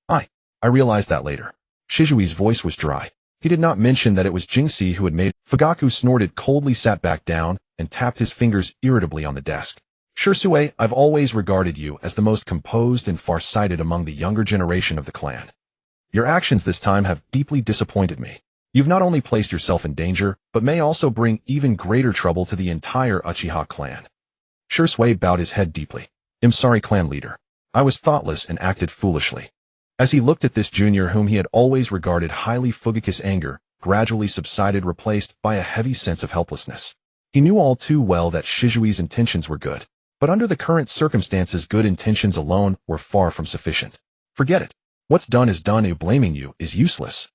I realized that later. Shizui's voice was dry. He did not mention that it was Jing Si who had made. Fugaku snorted coldly, sat back down, and tapped his fingers irritably on the desk. Shi Sui, I've always regarded you as the most composed and far-sighted among the younger generation of the clan. Your actions this time have deeply disappointed me. You've not only placed yourself in danger, but may also bring even greater trouble to the entire Uchiha clan. Shi Sui bowed his head deeply. I'm sorry, clan leader. I was thoughtless and acted foolishly. As he looked at this junior whom he had always regarded highly, Fugaku's anger gradually subsided, replaced by a heavy sense of helplessness. He knew all too well that Shizui's intentions were good, but under the current circumstances, good intentions alone were far from sufficient. Forget it. What's done is done, and blaming you is useless.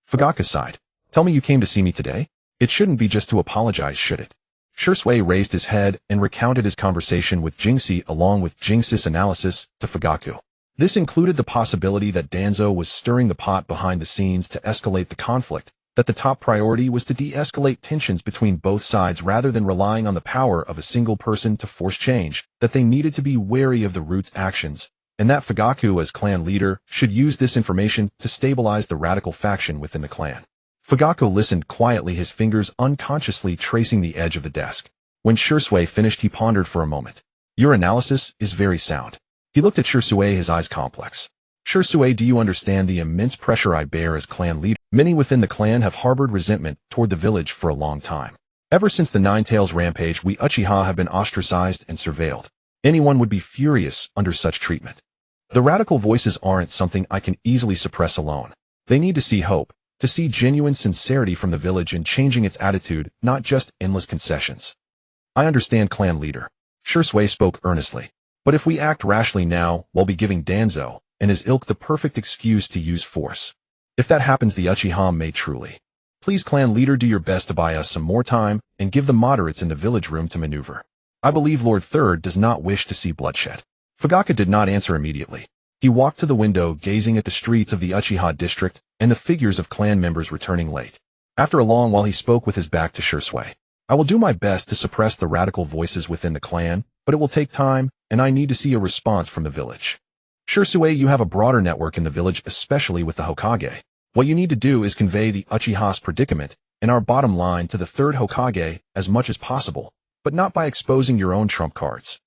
Fugaku sighed. Tell me you came to see me today? It shouldn't be just to apologize, should it? Shi Sui raised his head and recounted his conversation with Jing Si along with Jing Si's analysis to Fugaku. This included the possibility that Danzo was stirring the pot behind the scenes to escalate the conflict, that the top priority was to de-escalate tensions between both sides rather than relying on the power of a single person to force change, that they needed to be wary of the Root's actions, and that Fugaku as clan leader should use this information to stabilize the radical faction within the clan. Fugaku listened quietly, his fingers unconsciously tracing the edge of the desk. When Shi Sui finished, he pondered for a moment. Your analysis is very sound. He looked at Shi Sui, his eyes complex. Shi Sui, do you understand the immense pressure I bear as clan leader? Many within the clan have harbored resentment toward the village for a long time. Ever since the Nine-Tails rampage, we Uchiha have been ostracized and surveilled. Anyone would be furious under such treatment. The radical voices aren't something I can easily suppress alone. They need to see hope, to see genuine sincerity from the village in changing its attitude, not just endless concessions. I understand, clan leader. Shursui spoke earnestly. But if we act rashly now, we'll be giving Danzo and his ilk the perfect excuse to use force. If that happens, the Uchiha may truly. Please, clan leader, do your best to buy us some more time and give the moderates in the village room to maneuver. I believe Lord Third does not wish to see bloodshed. Fugaka did not answer immediately. He walked to the window, gazing at the streets of the Uchiha district and the figures of clan members returning late. After a long while, he spoke with his back to Shursui. I will do my best to suppress the radical voices within the clan, but it will take time, and I need to see a response from the village. Shursui, you have a broader network in the village, especially with the Hokage. What you need to do is convey the Uchiha's predicament and our bottom line to the third Hokage as much as possible, but not by exposing your own trump cards.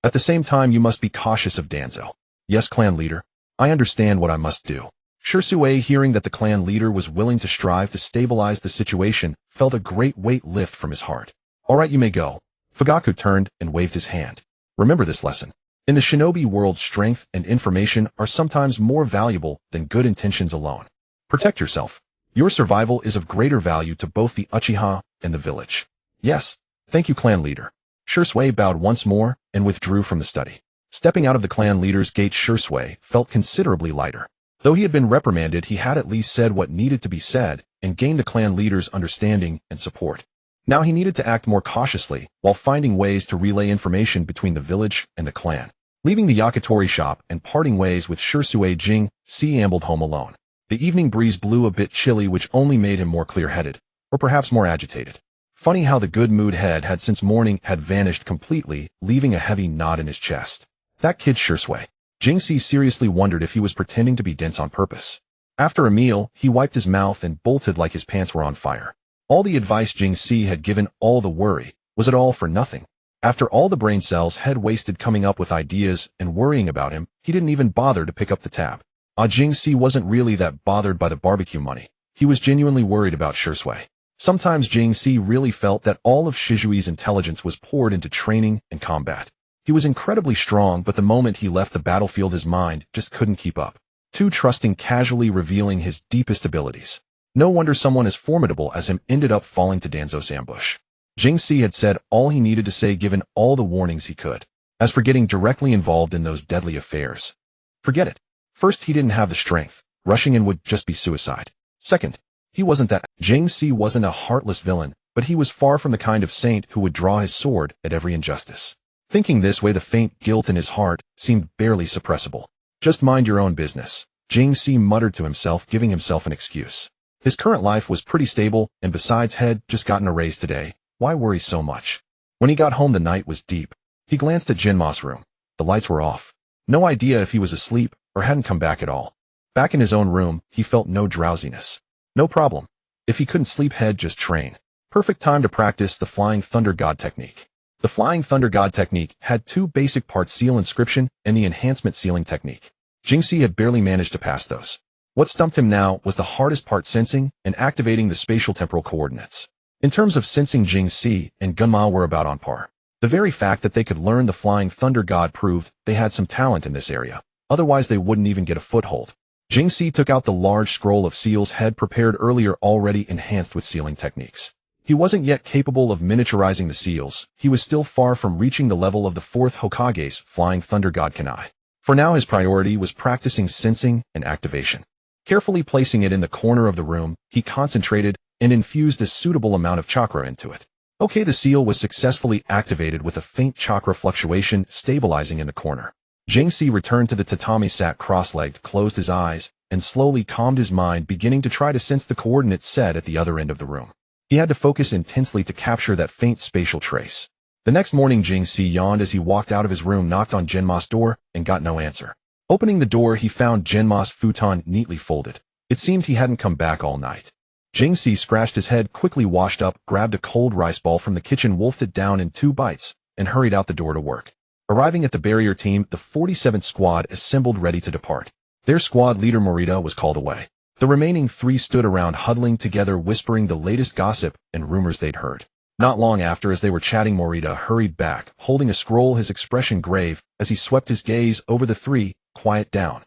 At the same time, you must be cautious of Danzo. Yes, clan leader. I understand what I must do. Shursui, hearing that the clan leader was willing to strive to stabilize the situation, felt a great weight lift from his heart. All right, you may go. Fugaku turned and waved his hand. Remember this lesson. In the shinobi world, strength and information are sometimes more valuable than good intentions alone. Protect yourself. Your survival is of greater value to both the Uchiha and the village. Yes, thank you, clan leader. Shursui bowed once more and withdrew from the study. Stepping out of the clan leader's gate, Shursui felt considerably lighter. Though he had been reprimanded, he had at least said what needed to be said and gained the clan leader's understanding and support. Now he needed to act more cautiously while finding ways to relay information between the village and the clan. Leaving the yakitori shop and parting ways with Shursui, Jing Si ambled home alone. The evening breeze blew a bit chilly, which only made him more clear-headed, or perhaps more agitated. Funny how the good mood had since morning had vanished completely, leaving a heavy knot in his chest. That kid Shursui. Jing Si seriously wondered if he was pretending to be dense on purpose. After a meal, he wiped his mouth and bolted like his pants were on fire. All the advice Jing Si had given, all the worry, was it all for nothing? After all the brain cells had wasted coming up with ideas and worrying about him, he didn't even bother to pick up the tab. Jing Si wasn't really that bothered by the barbecue money. He was genuinely worried about Shursui. Sometimes Jing Si really felt that all of Shizui's intelligence was poured into training and combat. He was incredibly strong, but the moment he left the battlefield, his mind just couldn't keep up. Too trusting, casually revealing his deepest abilities. No wonder someone as formidable as him ended up falling to Danzo's ambush. Jing Si had said all he needed to say, given all the warnings he could. As for getting directly involved in those deadly affairs, forget it. First, he didn't have the strength. Rushing in would just be suicide. Second, he wasn't that. Jing Si wasn't a heartless villain, but he was far from the kind of saint who would draw his sword at every injustice. Thinking this way, the faint guilt in his heart seemed barely suppressible. Just mind your own business, Jing Si muttered to himself, giving himself an excuse. His current life was pretty stable, and besides, had just gotten a raise today. Why worry so much? When he got home, the night was deep. He glanced at Jinma's room. The lights were off. No idea if he was asleep or hadn't come back at all. Back in his own room, he felt no drowsiness. No problem. If he couldn't sleep, he'd just train. Perfect time to practice the Flying Thunder God technique. The Flying Thunder God technique had two basic parts: seal inscription and the enhancement sealing technique. Jing Si had barely managed to pass those. What stumped him now was the hardest part: sensing and activating the spatial temporal coordinates. In terms of sensing, Jing Si and Gunma were about on par. The very fact that they could learn the Flying Thunder God proved they had some talent in this area. Otherwise, they wouldn't even get a foothold. Jing Si took out the large scroll of seals had prepared earlier, already enhanced with sealing techniques. He wasn't yet capable of miniaturizing the seals. He was still far from reaching the level of the fourth Hokage's Flying Thunder God Kanai. For now, his priority was practicing sensing and activation. Carefully placing it in the corner of the room, he concentrated and infused a suitable amount of chakra into it. Okay, the seal was successfully activated with a faint chakra fluctuation stabilizing in the corner. Jing Si returned to the tatami, sat cross-legged, closed his eyes, and slowly calmed his mind, beginning to try to sense the coordinates set at the other end of the room. He had to focus intensely to capture that faint spatial trace. The next morning, Jing Si yawned as he walked out of his room, knocked on Genma's door, and got no answer. Opening the door, he found Genma's futon neatly folded. It seemed he hadn't come back all night. Jing Si scratched his head, quickly washed up, grabbed a cold rice ball from the kitchen, wolfed it down in 2 bites, and hurried out the door to work. Arriving at the barrier team, the 47th squad assembled ready to depart. Their squad leader Morita was called away. The remaining 3 stood around, huddling together, whispering the latest gossip and rumors they'd heard. Not long after, as they were chatting, Morita hurried back, holding a scroll, his expression grave, as he swept his gaze over the 3. Quiet down.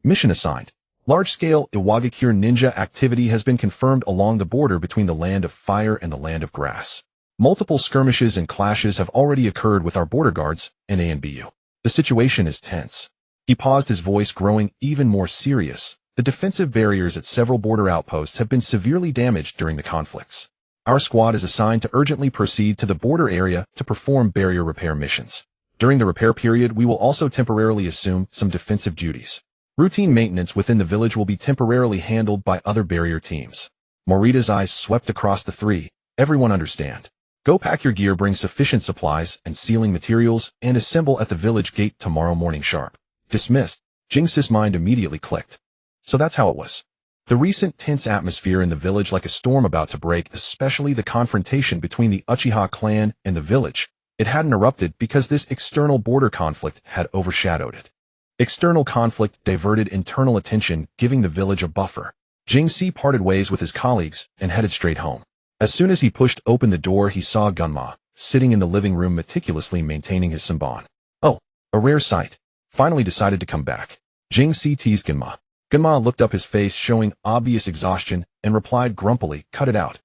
Mission assigned. Large-scale Iwagakure ninja activity has been confirmed along the border between the land of fire and the land of grass. Multiple skirmishes and clashes have already occurred with our border guards and ANBU. The situation is tense. He paused, his voice growing even more serious. The defensive barriers at several border outposts have been severely damaged during the conflicts. Our squad is assigned to urgently proceed to the border area to perform barrier repair missions. During the repair period, we will also temporarily assume some defensive duties. Routine maintenance within the village will be temporarily handled by other barrier teams. Morita's eyes swept across the three. Everyone understand. Go pack your gear, bring sufficient supplies and sealing materials, and assemble at the village gate tomorrow morning sharp. Dismissed. Jing's mind immediately clicked. So that's how it was. The recent tense atmosphere in the village, like a storm about to break, especially the confrontation between the Uchiha clan and the village. It hadn't erupted because this external border conflict had overshadowed it. External conflict diverted internal attention, giving the village a buffer. Jing parted ways with his colleagues and headed straight home. As soon as he pushed open the door, he saw Gunma, sitting in the living room meticulously maintaining his senbon. Oh, a rare sight. Finally decided to come back. Jing teased Gunma. Gunma looked up, his face showing obvious exhaustion, and replied grumpily, "Cut it out.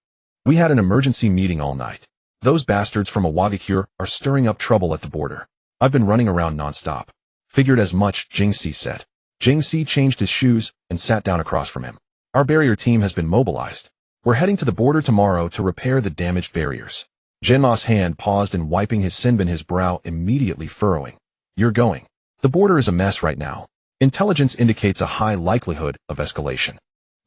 We had an emergency meeting all night. Those bastards from Awagakure are stirring up trouble at the border. I've been running around nonstop." Figured as much, Jing said. Jing changed his shoes and sat down across from him. Our barrier team has been mobilized. We're heading to the border tomorrow to repair the damaged barriers. Genma's hand paused and wiping his senbon, his brow immediately furrowing. You're going. The border is a mess right now. Intelligence indicates a high likelihood of escalation.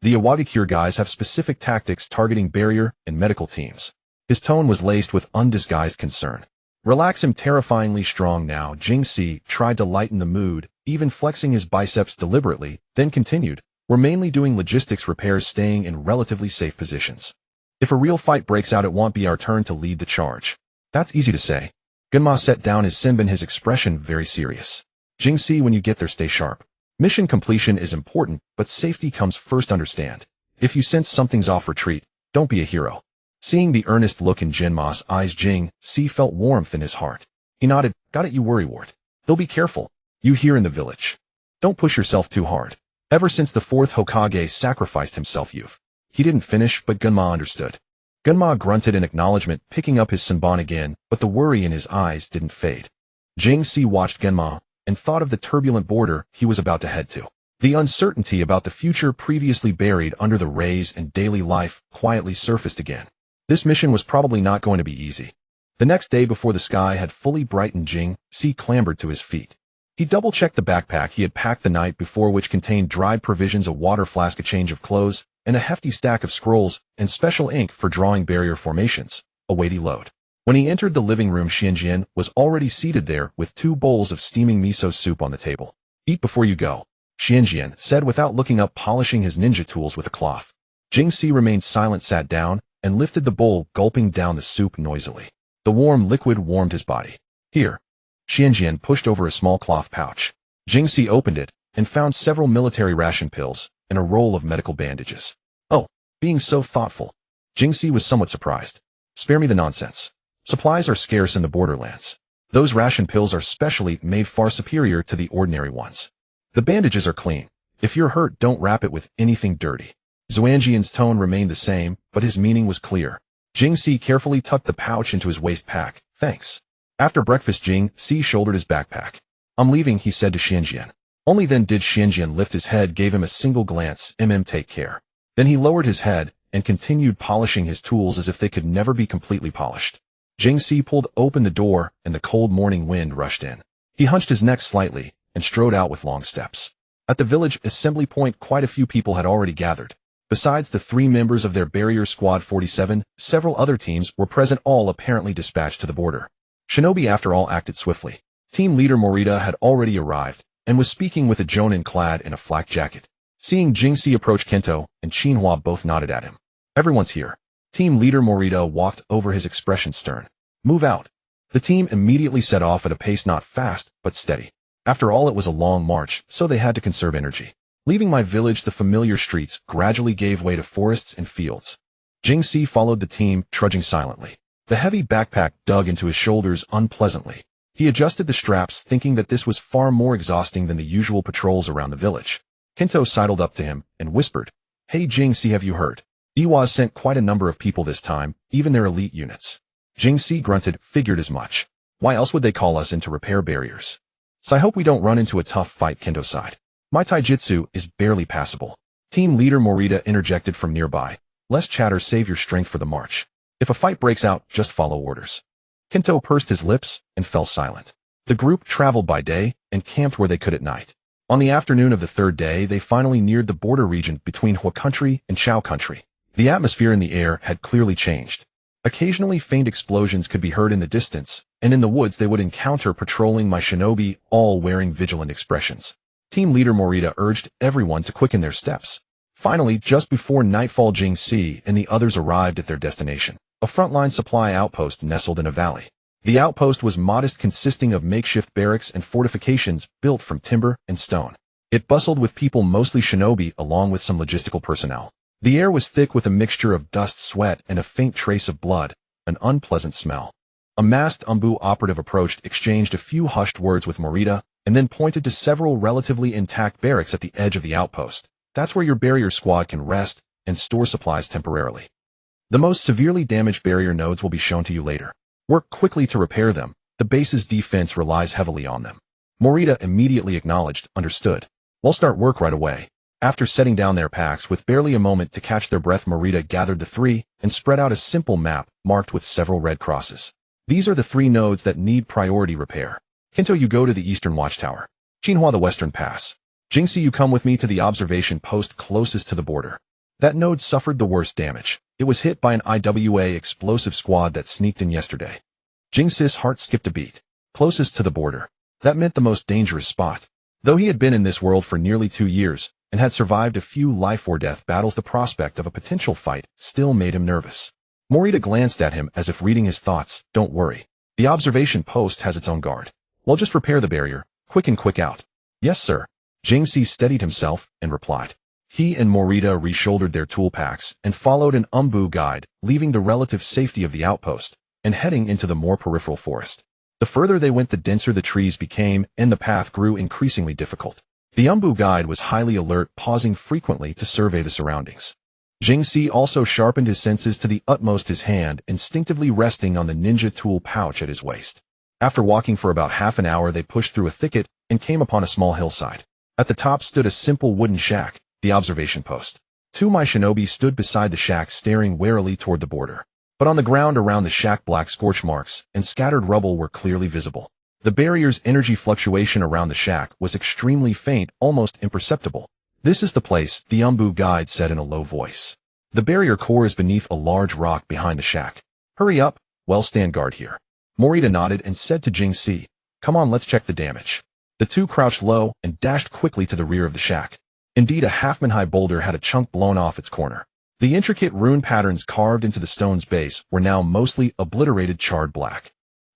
The Awagakure guys have specific tactics targeting barrier and medical teams. His tone was laced with undisguised concern. Relax, him terrifyingly strong now. Jing tried to lighten the mood, even flexing his biceps deliberately, then continued. We're mainly doing logistics repairs, staying in relatively safe positions. If a real fight breaks out, it won't be our turn to lead the charge. That's easy to say. Gunma set down his senbon, his expression very serious. Jing when you get there, stay sharp. Mission completion is important, but safety comes first, understand. If you sense something's off, retreat. Don't be a hero. Seeing the earnest look in Genma's eyes, Jing felt warmth in his heart. He nodded. Got it, you worrywart. He'll be careful. You here in the village. Don't push yourself too hard. Ever since the fourth Hokage sacrificed himself, He didn't finish, but Gunma understood. Gunma grunted in acknowledgement, picking up his senbon again, but the worry in his eyes didn't fade. Jing watched Gunma and thought of the turbulent border he was about to head to. The uncertainty about the future previously buried under the rays and daily life quietly surfaced again. This mission was probably not going to be easy. The next day, before the sky had fully brightened, Jing clambered to his feet. He double-checked the backpack he had packed the night before, which contained dried provisions, a water flask, a change of clothes, and a hefty stack of scrolls and special ink for drawing barrier formations, a weighty load. When he entered the living room, Xianjian was already seated there with 2 bowls of steaming miso soup on the table. Eat before you go, Xianjian said without looking up, polishing his ninja tools with a cloth. Jing remained silent, sat down, and lifted the bowl, gulping down the soup noisily. The warm liquid warmed his body. Here. Xianjian pushed over a small cloth pouch. Jing opened it and found several military ration pills and a roll of medical bandages. Oh, being so thoughtful. Jing was somewhat surprised. Spare me the nonsense. Supplies are scarce in the borderlands. Those ration pills are specially made, far superior to the ordinary ones. The bandages are clean. If you're hurt, don't wrap it with anything dirty. Xuanjian's tone remained the same, but his meaning was clear. Jing carefully tucked the pouch into his waist pack. Thanks. After breakfast, Jing shouldered his backpack. I'm leaving, he said to Xianjian. Only then did Xianjian lift his head, gave him a single glance. Take care. Then he lowered his head and continued polishing his tools as if they could never be completely polished. Jing pulled open the door and the cold morning wind rushed in. He hunched his neck slightly and strode out with long steps. At the village assembly point, quite a few people had already gathered. Besides the 3 members of their barrier squad 47, several other teams were present, all apparently dispatched to the border. Shinobi, after all, acted swiftly. Team leader Morita had already arrived and was speaking with a jonin clad in a flak jacket. Seeing Jing approach, Kento and Xinhua both nodded at him. Everyone's here. Team leader Morita walked over, his expression stern. Move out. The team immediately set off at a pace not fast, but steady. After all, it was a long march, so they had to conserve energy. Leaving my village, the familiar streets gradually gave way to forests and fields. Jing followed the team, trudging silently. The heavy backpack dug into his shoulders unpleasantly. He adjusted the straps, thinking that this was far more exhausting than the usual patrols around the village. Kento sidled up to him and whispered, Hey Jing, have you heard? Iwa sent quite a number of people this time, even their elite units. Jingxi grunted, figured as much. Why else would they call us in to repair barriers? So I hope we don't run into a tough fight Kendo side. My taijutsu is barely passable. Team leader Morita interjected from nearby. Less chatter, save your strength for the march. If a fight breaks out, just follow orders. Kento pursed his lips and fell silent. The group traveled by day and camped where they could at night. On the afternoon of the third day, they finally neared the border region between Hua country and Chao country. The atmosphere in the air had clearly changed. Occasionally faint explosions could be heard in the distance, and in the woods they would encounter patrolling my shinobi, all wearing vigilant expressions. Team leader Morita urged everyone to quicken their steps. Finally, just before nightfall, Jingxi and the others arrived at their destination, a frontline supply outpost nestled in a valley. The outpost was modest, consisting of makeshift barracks and fortifications built from timber and stone. It bustled with people, mostly shinobi, along with some logistical personnel. The air was thick with a mixture of dust, sweat, and a faint trace of blood, an unpleasant smell. A masked Umbu operative approached, exchanged a few hushed words with Morita, and then pointed to several relatively intact barracks at the edge of the outpost. That's where your barrier squad can rest and store supplies temporarily. The most severely damaged barrier nodes will be shown to you later. Work quickly to repair them. The base's defense relies heavily on them. Morita immediately acknowledged, understood. We'll start work right away. After setting down their packs with barely a moment to catch their breath, Morita gathered the three and spread out a simple map marked with several red crosses. These are the three nodes that need priority repair. Kento, you go to the eastern watchtower. Xinhua, the western pass. Jingxi, you come with me to the observation post closest to the border. That node suffered the worst damage. It was hit by an IWA explosive squad that sneaked in yesterday. Jingxi's heart skipped a beat. Closest to the border. That meant the most dangerous spot. Though he had been in this world for nearly 2 years and had survived a few life-or-death battles, the prospect of a potential fight still made him nervous. Morita glanced at him as if reading his thoughts. Don't worry. The observation post has its own guard. We'll just repair the barrier. Quick in, quick out. Yes, sir. Jingxi steadied himself and replied. He and Morita reshouldered their tool packs and followed an Umbu guide, leaving the relative safety of the outpost and heading into the more peripheral forest. The further they went, the denser the trees became, and the path grew increasingly difficult. The Umbu guide was highly alert, pausing frequently to survey the surroundings. Jingxi also sharpened his senses to the utmost, his hand instinctively resting on the ninja tool pouch at his waist. After walking for about half an hour, they pushed through a thicket and came upon a small hillside. At the top stood a simple wooden shack, the observation post. Two my shinobi stood beside the shack, staring warily toward the border. But on the ground around the shack, black scorch marks and scattered rubble were clearly visible. The barrier's energy fluctuation around the shack was extremely faint, almost imperceptible. This is the place, the Umbu guide said in a low voice. The barrier core is beneath a large rock behind the shack. Hurry up, well, stand guard here. Morita nodded and said to Jingxi, come on, let's check the damage. The two crouched low and dashed quickly to the rear of the shack. Indeed, a half-man-high boulder had a chunk blown off its corner. The intricate rune patterns carved into the stone's base were now mostly obliterated, charred black.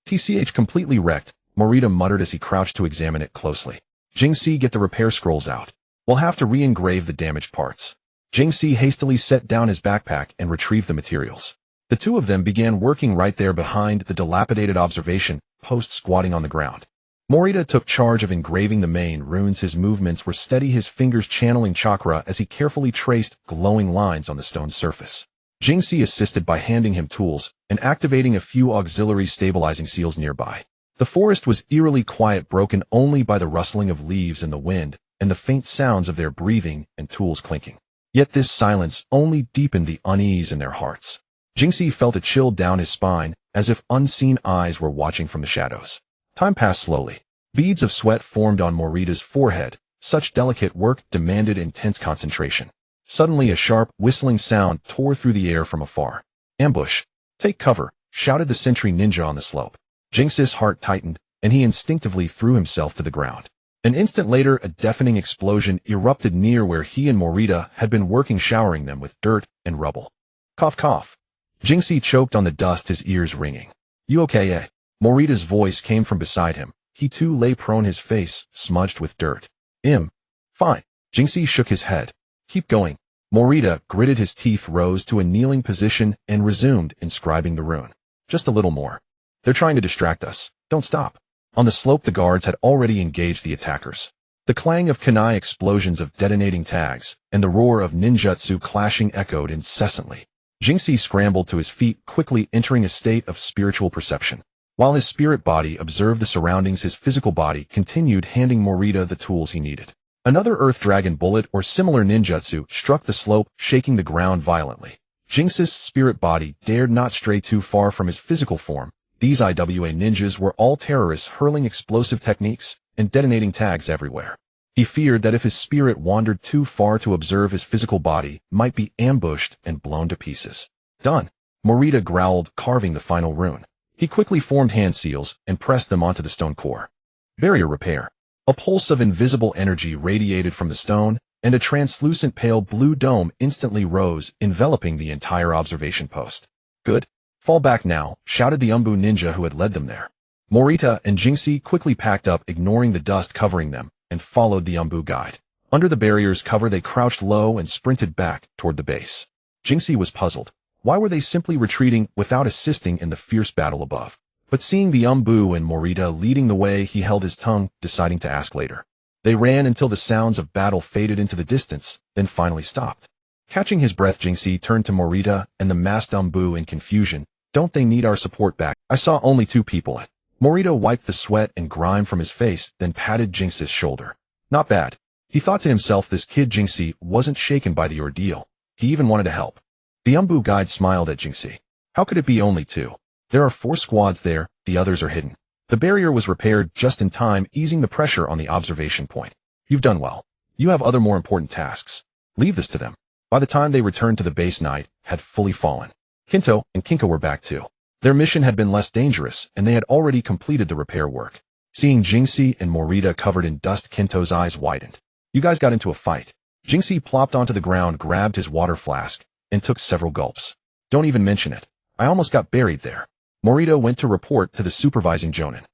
TCH, completely wrecked, Morita muttered as he crouched to examine it closely. Jingxi, get the repair scrolls out. We'll have to re-engrave the damaged parts. Jingxi hastily set down his backpack and retrieved the materials. The two of them began working right there behind the dilapidated observation post, squatting on the ground. Morita took charge of engraving the main runes. His movements were steady, his fingers channeling chakra as he carefully traced glowing lines on the stone's surface. Jingxi assisted by handing him tools and activating a few auxiliary stabilizing seals nearby. The forest was eerily quiet, broken only by the rustling of leaves in the wind and the faint sounds of their breathing and tools clinking. Yet this silence only deepened the unease in their hearts. Jingxi felt a chill down his spine, as if unseen eyes were watching from the shadows. Time passed slowly. Beads of sweat formed on Morita's forehead. Such delicate work demanded intense concentration. Suddenly, a sharp, whistling sound tore through the air from afar. Ambush! Take cover! Shouted the sentry ninja on the slope. Jingxi's heart tightened, and he instinctively threw himself to the ground. An instant later, a deafening explosion erupted near where he and Morita had been working, showering them with dirt and rubble. Cough, cough. Jingxi choked on the dust, his ears ringing. You okay, eh? Morita's voice came from beside him. He too lay prone, his face smudged with dirt. Fine. Jingxi shook his head. Keep going. Morita gritted his teeth, rose to a kneeling position, and resumed inscribing the rune. Just a little more. They're trying to distract us. Don't stop. On the slope, the guards had already engaged the attackers. The clang of kunai explosions of detonating tags and the roar of ninjutsu clashing echoed incessantly. Jingxi scrambled to his feet, quickly entering a state of spiritual perception. While his spirit body observed the surroundings, his physical body continued handing Morita the tools he needed. Another earth dragon bullet or similar ninjutsu struck the slope, shaking the ground violently. Jingxi's spirit body dared not stray too far from his physical form. These IWA ninjas were all terrorists, hurling explosive techniques and detonating tags everywhere. He feared that if his spirit wandered too far to observe, his physical body might be ambushed and blown to pieces. Done. Morita growled, carving the final rune. He quickly formed hand seals and pressed them onto the stone core. Barrier repair. A pulse of invisible energy radiated from the stone, and a translucent pale blue dome instantly rose, enveloping the entire observation post. Good. Fall back now, shouted the Umbu ninja who had led them there. Morita and Jingxi quickly packed up, ignoring the dust covering them, and followed the Umbu guide. Under the barrier's cover, they crouched low and sprinted back toward the base. Jingxi was puzzled. Why were they simply retreating without assisting in the fierce battle above? But seeing the Umbu and Morita leading the way, he held his tongue, deciding to ask later. They ran until the sounds of battle faded into the distance, then finally stopped. Catching his breath, Jingxi turned to Morita and the masked Umbu in confusion. Don't they need our support back? I saw only 2 people. Morita wiped the sweat and grime from his face, then patted Jingxi's shoulder. Not bad. He thought to himself, this kid Jingxi wasn't shaken by the ordeal. He even wanted to help. The Umbu guide smiled at Jingxi. How could it be only 2? There are 4 squads there, the others are hidden. The barrier was repaired just in time, easing the pressure on the observation point. You've done well. You have other more important tasks. Leave this to them. By the time they returned to the base, night had fully fallen. Kinto and Kinka were back too. Their mission had been less dangerous, and they had already completed the repair work. Seeing Jingxi and Morita covered in dust, Kinto's eyes widened. You guys got into a fight. Jingxi plopped onto the ground, grabbed his water flask, and took several gulps. Don't even mention it. I almost got buried there. Morita went to report to the supervising Jonin.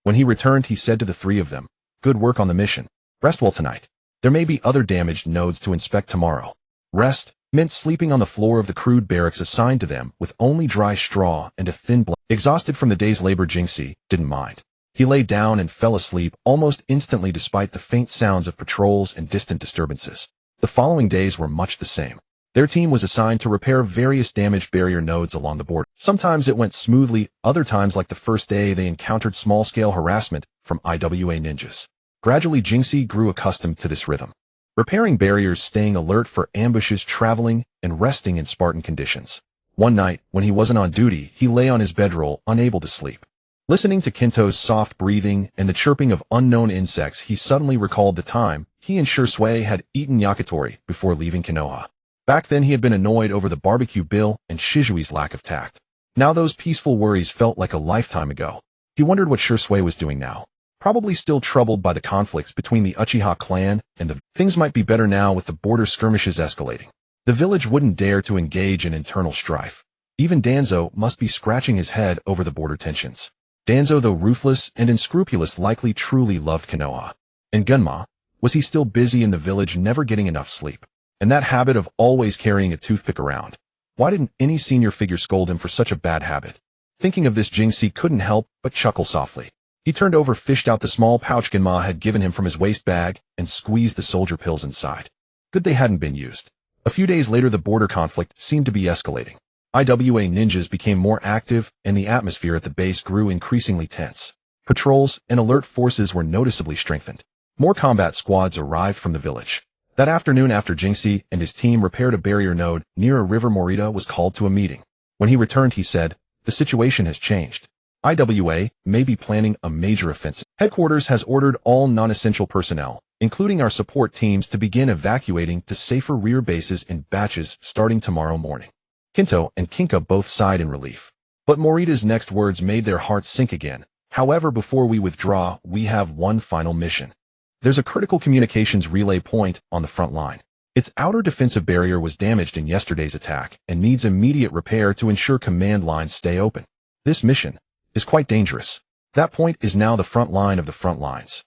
When he returned, he said to the 3 of them, good work on the mission. Rest well tonight. There may be other damaged nodes to inspect tomorrow. Rest meant sleeping on the floor of the crude barracks assigned to them with only dry straw and a thin blanket. Exhausted from the day's labor, Jingxi didn't mind. He lay down and fell asleep almost instantly despite the faint sounds of patrols and distant disturbances. The following days were much the same. Their team was assigned to repair various damaged barrier nodes along the border. Sometimes it went smoothly, other times, like the first day, they encountered small-scale harassment from IWA ninjas. Gradually, Jingxi grew accustomed to this rhythm. Repairing barriers, staying alert for ambushes, traveling, and resting in Spartan conditions. One night, when he wasn't on duty, he lay on his bedroll, unable to sleep. Listening to Kinto's soft breathing and the chirping of unknown insects, he suddenly recalled the time he and Shursui had eaten yakitori before leaving Konoha. Back then, he had been annoyed over the barbecue bill and Shizui's lack of tact. Now those peaceful worries felt like a lifetime ago. He wondered what Shursui was doing now. Probably still troubled by the conflicts between the Uchiha clan and the... Things might be better now with the border skirmishes escalating. The village wouldn't dare to engage in internal strife. Even Danzo must be scratching his head over the border tensions. Danzo, though ruthless and unscrupulous, likely truly loved Konoha. And Gunma, was he still busy in the village, never getting enough sleep? And that habit of always carrying a toothpick around. Why didn't any senior figure scold him for such a bad habit? Thinking of this, Jingxi couldn't help but chuckle softly. He turned over, fished out the small pouch Gunma had given him from his waist bag, and squeezed the soldier pills inside. Good they hadn't been used. A few days later, the border conflict seemed to be escalating. IWA ninjas became more active, and the atmosphere at the base grew increasingly tense. Patrols and alert forces were noticeably strengthened. More combat squads arrived from the village. That afternoon, after Jingxi and his team repaired a barrier node near a river, Morita was called to a meeting. When he returned, he said, the situation has changed. IWA may be planning a major offensive. Headquarters has ordered all non-essential personnel, including our support teams, to begin evacuating to safer rear bases in batches starting tomorrow morning. Kinto and Kinka both sighed in relief. But Morita's next words made their hearts sink again. However, before we withdraw, we have one final mission. There's a critical communications relay point on the front line. Its outer defensive barrier was damaged in yesterday's attack and needs immediate repair to ensure command lines stay open. This mission is quite dangerous. That point is now the front line of the front lines.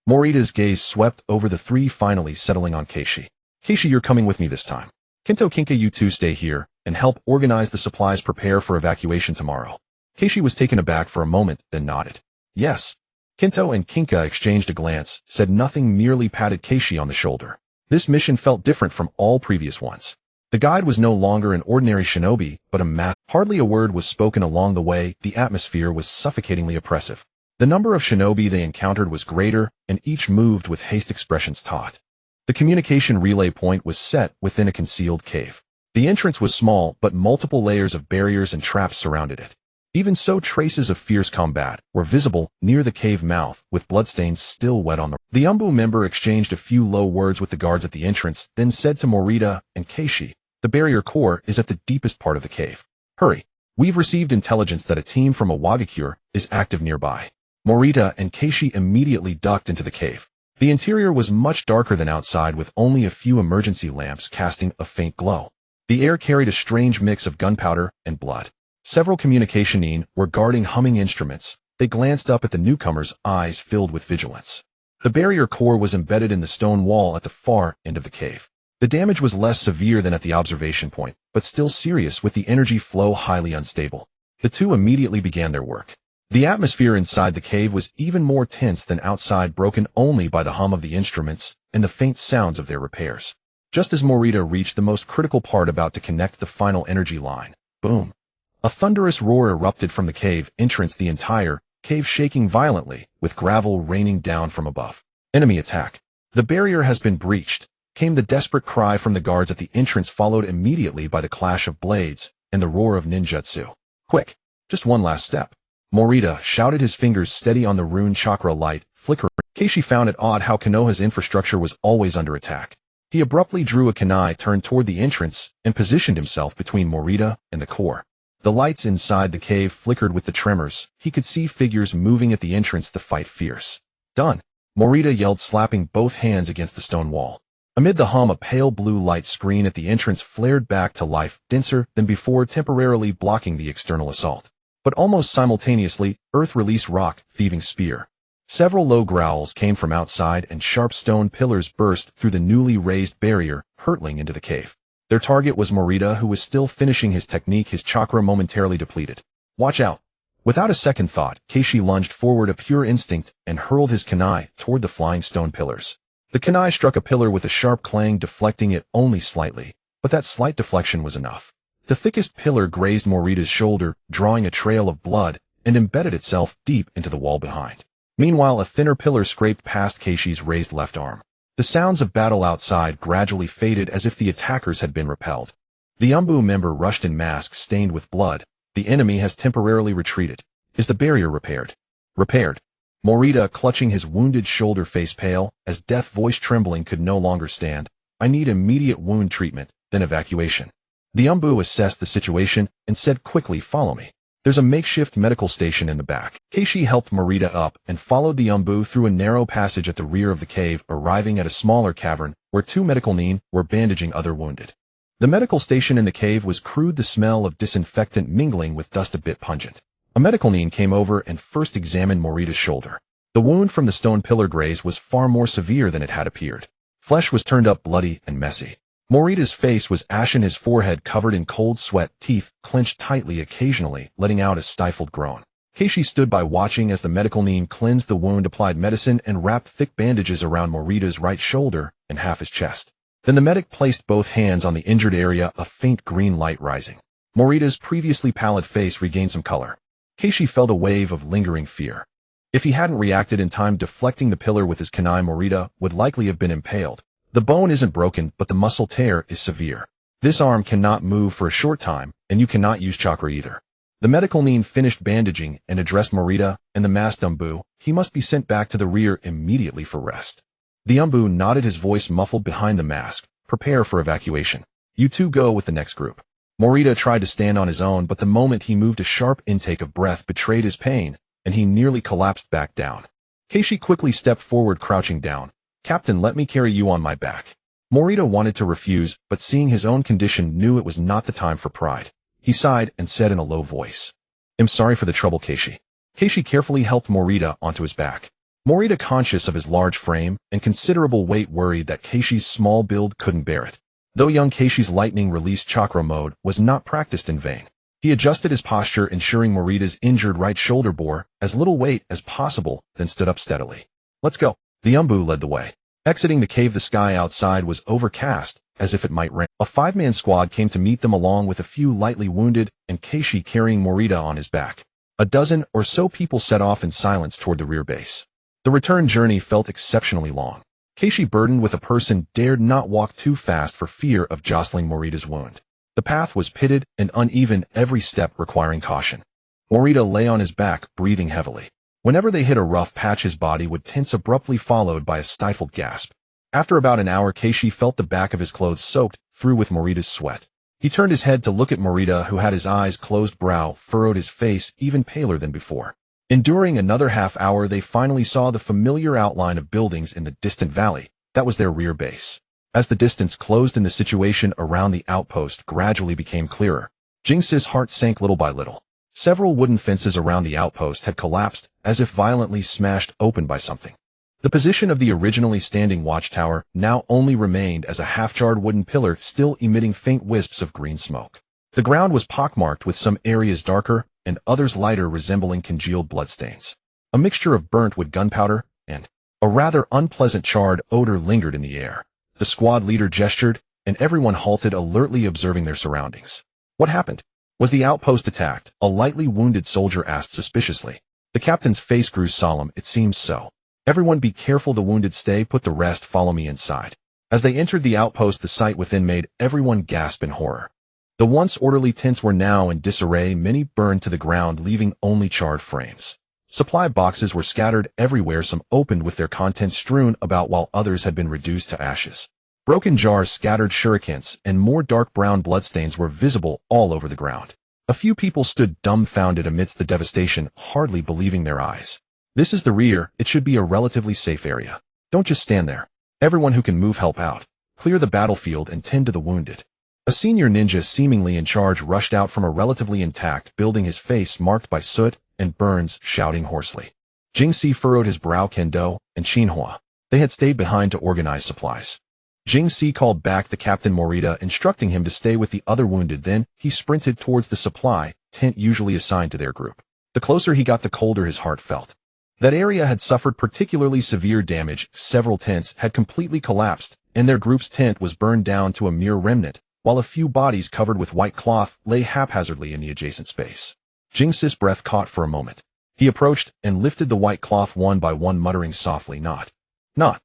Morita's gaze swept over the 3, finally settling on Keishi. Keishi, you're coming with me this time. Kinto, Kinka, you two stay here and help organize the supplies, prepare for evacuation tomorrow. Keishi was taken aback for a moment, then nodded. Yes. Kinto and Kinka exchanged a glance, said nothing, merely patted Keishi on the shoulder. This mission felt different from all previous ones. The guide was no longer an ordinary shinobi, but a Hardly a word was spoken along the way. The atmosphere was suffocatingly oppressive. The number of shinobi they encountered was greater, and each moved with haste expressions taut. The communication relay point was set within a concealed cave. The entrance was small, but multiple layers of barriers and traps surrounded it. Even so, traces of fierce combat were visible near the cave mouth, with bloodstains still wet on them. The Umbu member exchanged a few low words with the guards at the entrance, then said to Morita and Keishi, "The barrier core is at the deepest part of the cave. Hurry. We've received intelligence that a team from Awagakure is active nearby." Morita and Keishi immediately ducked into the cave. The interior was much darker than outside, with only a few emergency lamps casting a faint glow. The air carried a strange mix of gunpowder and blood. Several communication were guarding humming instruments. They glanced up at the newcomers, eyes filled with vigilance. The barrier core was embedded in the stone wall at the far end of the cave. The damage was less severe than at the observation point, but still serious, with the energy flow highly unstable. The two immediately began their work. The atmosphere inside the cave was even more tense than outside, broken only by the hum of the instruments and the faint sounds of their repairs. Just as Morita reached the most critical part, about to connect the final energy line, boom! A thunderous roar erupted from the cave entrance, the entire cave shaking violently, with gravel raining down from above. "Enemy attack! The barrier has been breached!" came the desperate cry from the guards at the entrance, followed immediately by the clash of blades and the roar of ninjutsu. "Quick! Just one last step!" Morita shouted, his fingers steady on the rune chakra light, flickering. Keishi found it odd how Konoha's infrastructure was always under attack. He abruptly drew a kunai, turned toward the entrance, and positioned himself between Morita and the core. The lights inside the cave flickered with the tremors. He could see figures moving at the entrance, the fight fierce. "Done!" Morita yelled, slapping both hands against the stone wall. Amid the hum, a pale blue light screen at the entrance flared back to life, denser than before, temporarily blocking the external assault. But almost simultaneously, Earth released rock, thieving spear. Several low growls came from outside, and sharp stone pillars burst through the newly raised barrier, hurtling into the cave. Their target was Morita, who was still finishing his technique, his chakra momentarily depleted. "Watch out!" Without a second thought, Keishi lunged forward, a pure instinct, and hurled his kunai toward the flying stone pillars. The kunai struck a pillar with a sharp clang, deflecting it only slightly, but that slight deflection was enough. The thickest pillar grazed Morita's shoulder, drawing a trail of blood, and embedded itself deep into the wall behind. Meanwhile, a thinner pillar scraped past Keishi's raised left arm. The sounds of battle outside gradually faded, as if the attackers had been repelled. The Umbu member rushed in, masks stained with blood. "The enemy has temporarily retreated. Is the barrier repaired?" "Repaired." Morita, clutching his wounded shoulder, face pale, as death, voice trembling, could no longer stand. "I need immediate wound treatment, then evacuation." The Umbu assessed the situation and said quickly, "Follow me. There's a makeshift medical station in the back." Keishi helped Morita up and followed the Umbu through a narrow passage at the rear of the cave, arriving at a smaller cavern where two medical nin were bandaging other wounded. The medical station in the cave was crude, the smell of disinfectant mingling with dust a bit pungent. A medical nin came over and first examined Morita's shoulder. The wound from the stone pillar graze was far more severe than it had appeared. Flesh was turned up, bloody and messy. Morita's face was ashen, his forehead covered in cold sweat, teeth clenched tightly, occasionally letting out a stifled groan. Keishi stood by, watching as the medical nin cleansed the wound, applied medicine, and wrapped thick bandages around Morita's right shoulder and half his chest. Then the medic placed both hands on the injured area, a faint green light rising. Morita's previously pallid face regained some color. Keishi felt a wave of lingering fear. If he hadn't reacted in time, deflecting the pillar with his kunai, Morita would likely have been impaled. The bone isn't broken, but the muscle tear is severe. This arm cannot move for a short time, and you cannot use chakra either. The medical nin finished bandaging and addressed Morita and the masked Umbu. He must be sent back to the rear immediately for rest. The Umbu nodded, his voice muffled behind the mask. "Prepare for evacuation. You two go with the next group." Morita tried to stand on his own, but the moment he moved, a sharp intake of breath betrayed his pain, and he nearly collapsed back down. Keishi quickly stepped forward, crouching down. "Captain, let me carry you on my back." Morita wanted to refuse, but seeing his own condition, knew it was not the time for pride. He sighed and said in a low voice, "I'm sorry for the trouble, Keishi." Keishi carefully helped Morita onto his back. Morita, conscious of his large frame and considerable weight, worried that Keishi's small build couldn't bear it. Though young Keishi's lightning-release chakra mode was not practiced in vain. He adjusted his posture, ensuring Morita's injured right shoulder bore as little weight as possible, then stood up steadily. "Let's go." The Umbu led the way. Exiting the cave, the sky outside was overcast, as if it might rain. A five-man squad came to meet them along with a few lightly wounded and Keishi carrying Morita on his back. A dozen or so people set off in silence toward the rear base. The return journey felt exceptionally long. Keishi, burdened with a person, dared not walk too fast for fear of jostling Morita's wound. The path was pitted and uneven, every step requiring caution. Morita lay on his back, breathing heavily. Whenever they hit a rough patch, his body would tense, abruptly followed by a stifled gasp. After about an hour, Keishi felt the back of his clothes soaked through with Morita's sweat. He turned his head to look at Morita, who had his eyes closed, brow furrowed, his face even paler than before. Enduring another half hour, they finally saw the familiar outline of buildings in the distant valley. That was their rear base. As the distance closed and the situation around the outpost gradually became clearer, Jingsi's heart sank little by little. Several wooden fences around the outpost had collapsed, as if violently smashed open by something. The position of the originally standing watchtower now only remained as a half-charred wooden pillar, still emitting faint wisps of green smoke. The ground was pockmarked, with some areas darker and others lighter, resembling congealed bloodstains. A mixture of burnt wood, gunpowder, and a rather unpleasant charred odor lingered in the air. The squad leader gestured, and everyone halted, alertly observing their surroundings. What happened? Was the outpost attacked? A lightly wounded soldier asked suspiciously. The captain's face grew solemn. It seems so. Everyone be careful, the wounded stay put, the rest follow me inside. As they entered the outpost, the sight within made everyone gasp in horror. The once orderly tents were now in disarray, many burned to the ground, leaving only charred frames. Supply boxes were scattered everywhere, some opened with their contents strewn about, while others had been reduced to ashes. Broken jars scattered, shurikens, and more dark brown bloodstains were visible all over the ground. A few people stood dumbfounded amidst the devastation, hardly believing their eyes. This is the rear. It should be a relatively safe area. Don't just stand there. Everyone who can move, help out. Clear the battlefield and tend to the wounded. A senior ninja seemingly in charge rushed out from a relatively intact building, his face marked by soot and burns, shouting hoarsely. Jingsi furrowed his brow. Kendo and Xinhua, they had stayed behind to organize supplies. Jingsi called back the captain Morita, instructing him to stay with the other wounded. Then he sprinted towards the supply tent usually assigned to their group. The closer he got, the colder his heart felt. That area had suffered particularly severe damage. Several tents had completely collapsed, and their group's tent was burned down to a mere remnant, while a few bodies covered with white cloth lay haphazardly in the adjacent space. Jingsi's breath caught for a moment. He approached and lifted the white cloth one by one, muttering softly, Not, none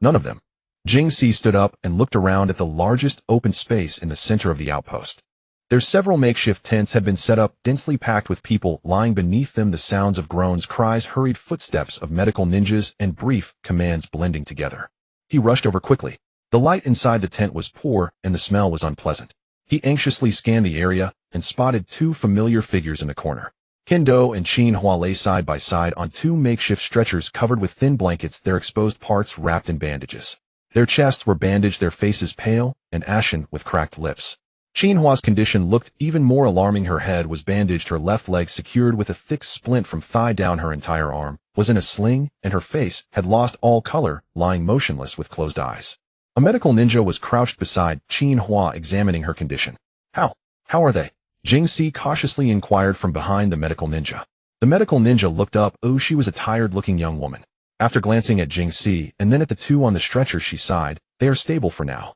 of them. Jingsi stood up and looked around at the largest open space in the center of the outpost. Their several makeshift tents had been set up, densely packed with people lying beneath them, the sounds of groans, cries, hurried footsteps of medical ninjas, and brief commands blending together. He rushed over quickly. The light inside the tent was poor, and the smell was unpleasant. He anxiously scanned the area and spotted two familiar figures in the corner. Kendo and Xinhua lay side by side on two makeshift stretchers covered with thin blankets, their exposed parts wrapped in bandages. Their chests were bandaged, their faces pale and ashen with cracked lips. Xinhua's condition looked even more alarming. Her head was bandaged, her left leg secured with a thick splint from thigh down. Her entire arm was in a sling, and her face had lost all color, lying motionless with closed eyes. A medical ninja was crouched beside Xinhua, examining her condition. How are they? Jingsi cautiously inquired from behind the medical ninja. The medical ninja looked up. Oh, she was a tired-looking young woman. After glancing at Jingsi and then at the two on the stretcher, she sighed. They are stable for now.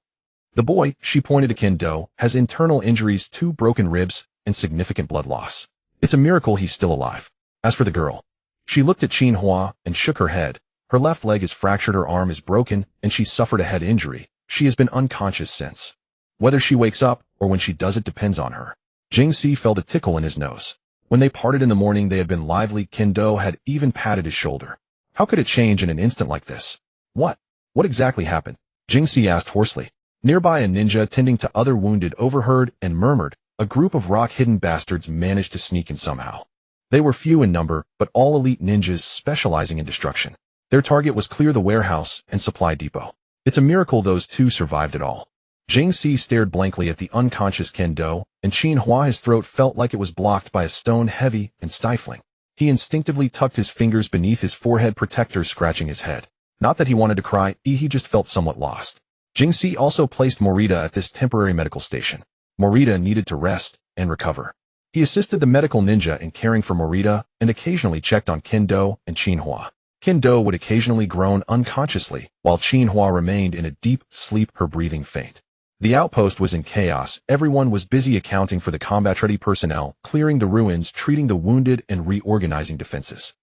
The boy, she pointed to Kendo, has internal injuries, 2 broken ribs, and significant blood loss. It's a miracle he's still alive. As for the girl, she looked at Xinhua and shook her head. Her left leg is fractured, her arm is broken, and she suffered a head injury. She has been unconscious since. Whether she wakes up or when she does, it depends on her. Jingsi felt a tickle in his nose. When they parted in the morning, they had been lively. Kendo had even patted his shoulder. How could it change in an instant like this? What exactly happened? Jingsi asked hoarsely. Nearby, a ninja tending to other wounded overheard and murmured. A group of rock-hidden bastards managed to sneak in somehow. They were few in number, but all elite ninjas specializing in destruction. Their target was clear the warehouse and supply depot. It's a miracle those two survived it all. Jingsi stared blankly at the unconscious Kendo, and Xinhua, his throat felt like it was blocked by a stone, heavy and stifling. He instinctively tucked his fingers beneath his forehead protector, scratching his head. Not that he wanted to cry, he just felt somewhat lost. Jingsi also placed Morita at this temporary medical station. Morita needed to rest and recover. He assisted the medical ninja in caring for Morita and occasionally checked on Kendo and Xinhua. Kendo would occasionally groan unconsciously, while Qinhua remained in a deep sleep, her breathing faint. The outpost was in chaos. Everyone was busy accounting for the combat-ready personnel, clearing the ruins, treating the wounded, and reorganizing defenses.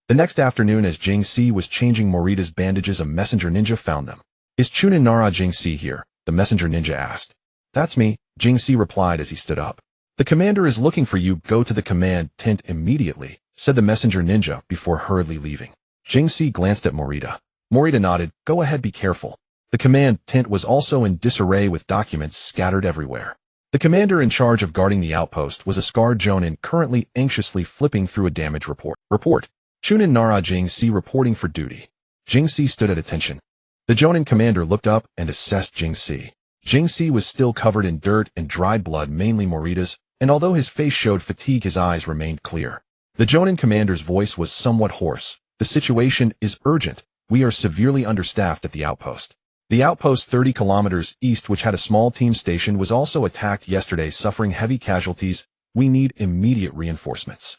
The next afternoon, as Jingxi was changing Morita's bandages, a messenger ninja found them. "Is Chunin Nara Jingxi here?" the messenger ninja asked. "That's me," Jingxi replied as he stood up. "The commander is looking for you. Go to the command tent immediately," said the messenger ninja before hurriedly leaving. Jingxi glanced at Morita. Morita nodded. "Go ahead, be careful." The command tent was also in disarray with documents scattered everywhere. The commander in charge of guarding the outpost was a scarred jonin currently anxiously flipping through a damage report. Chunin Nara Jingxi reporting for duty. Jingxi stood at attention. The jonin commander looked up and assessed Jingxi. Jingxi was still covered in dirt and dried blood, mainly Morita's, and although his face showed fatigue, his eyes remained clear. The jonin commander's voice was somewhat hoarse. "The situation is urgent. We are severely understaffed at the outpost." The outpost 30 kilometers east, which had a small team station, was also attacked yesterday, suffering heavy casualties. "We need immediate reinforcements."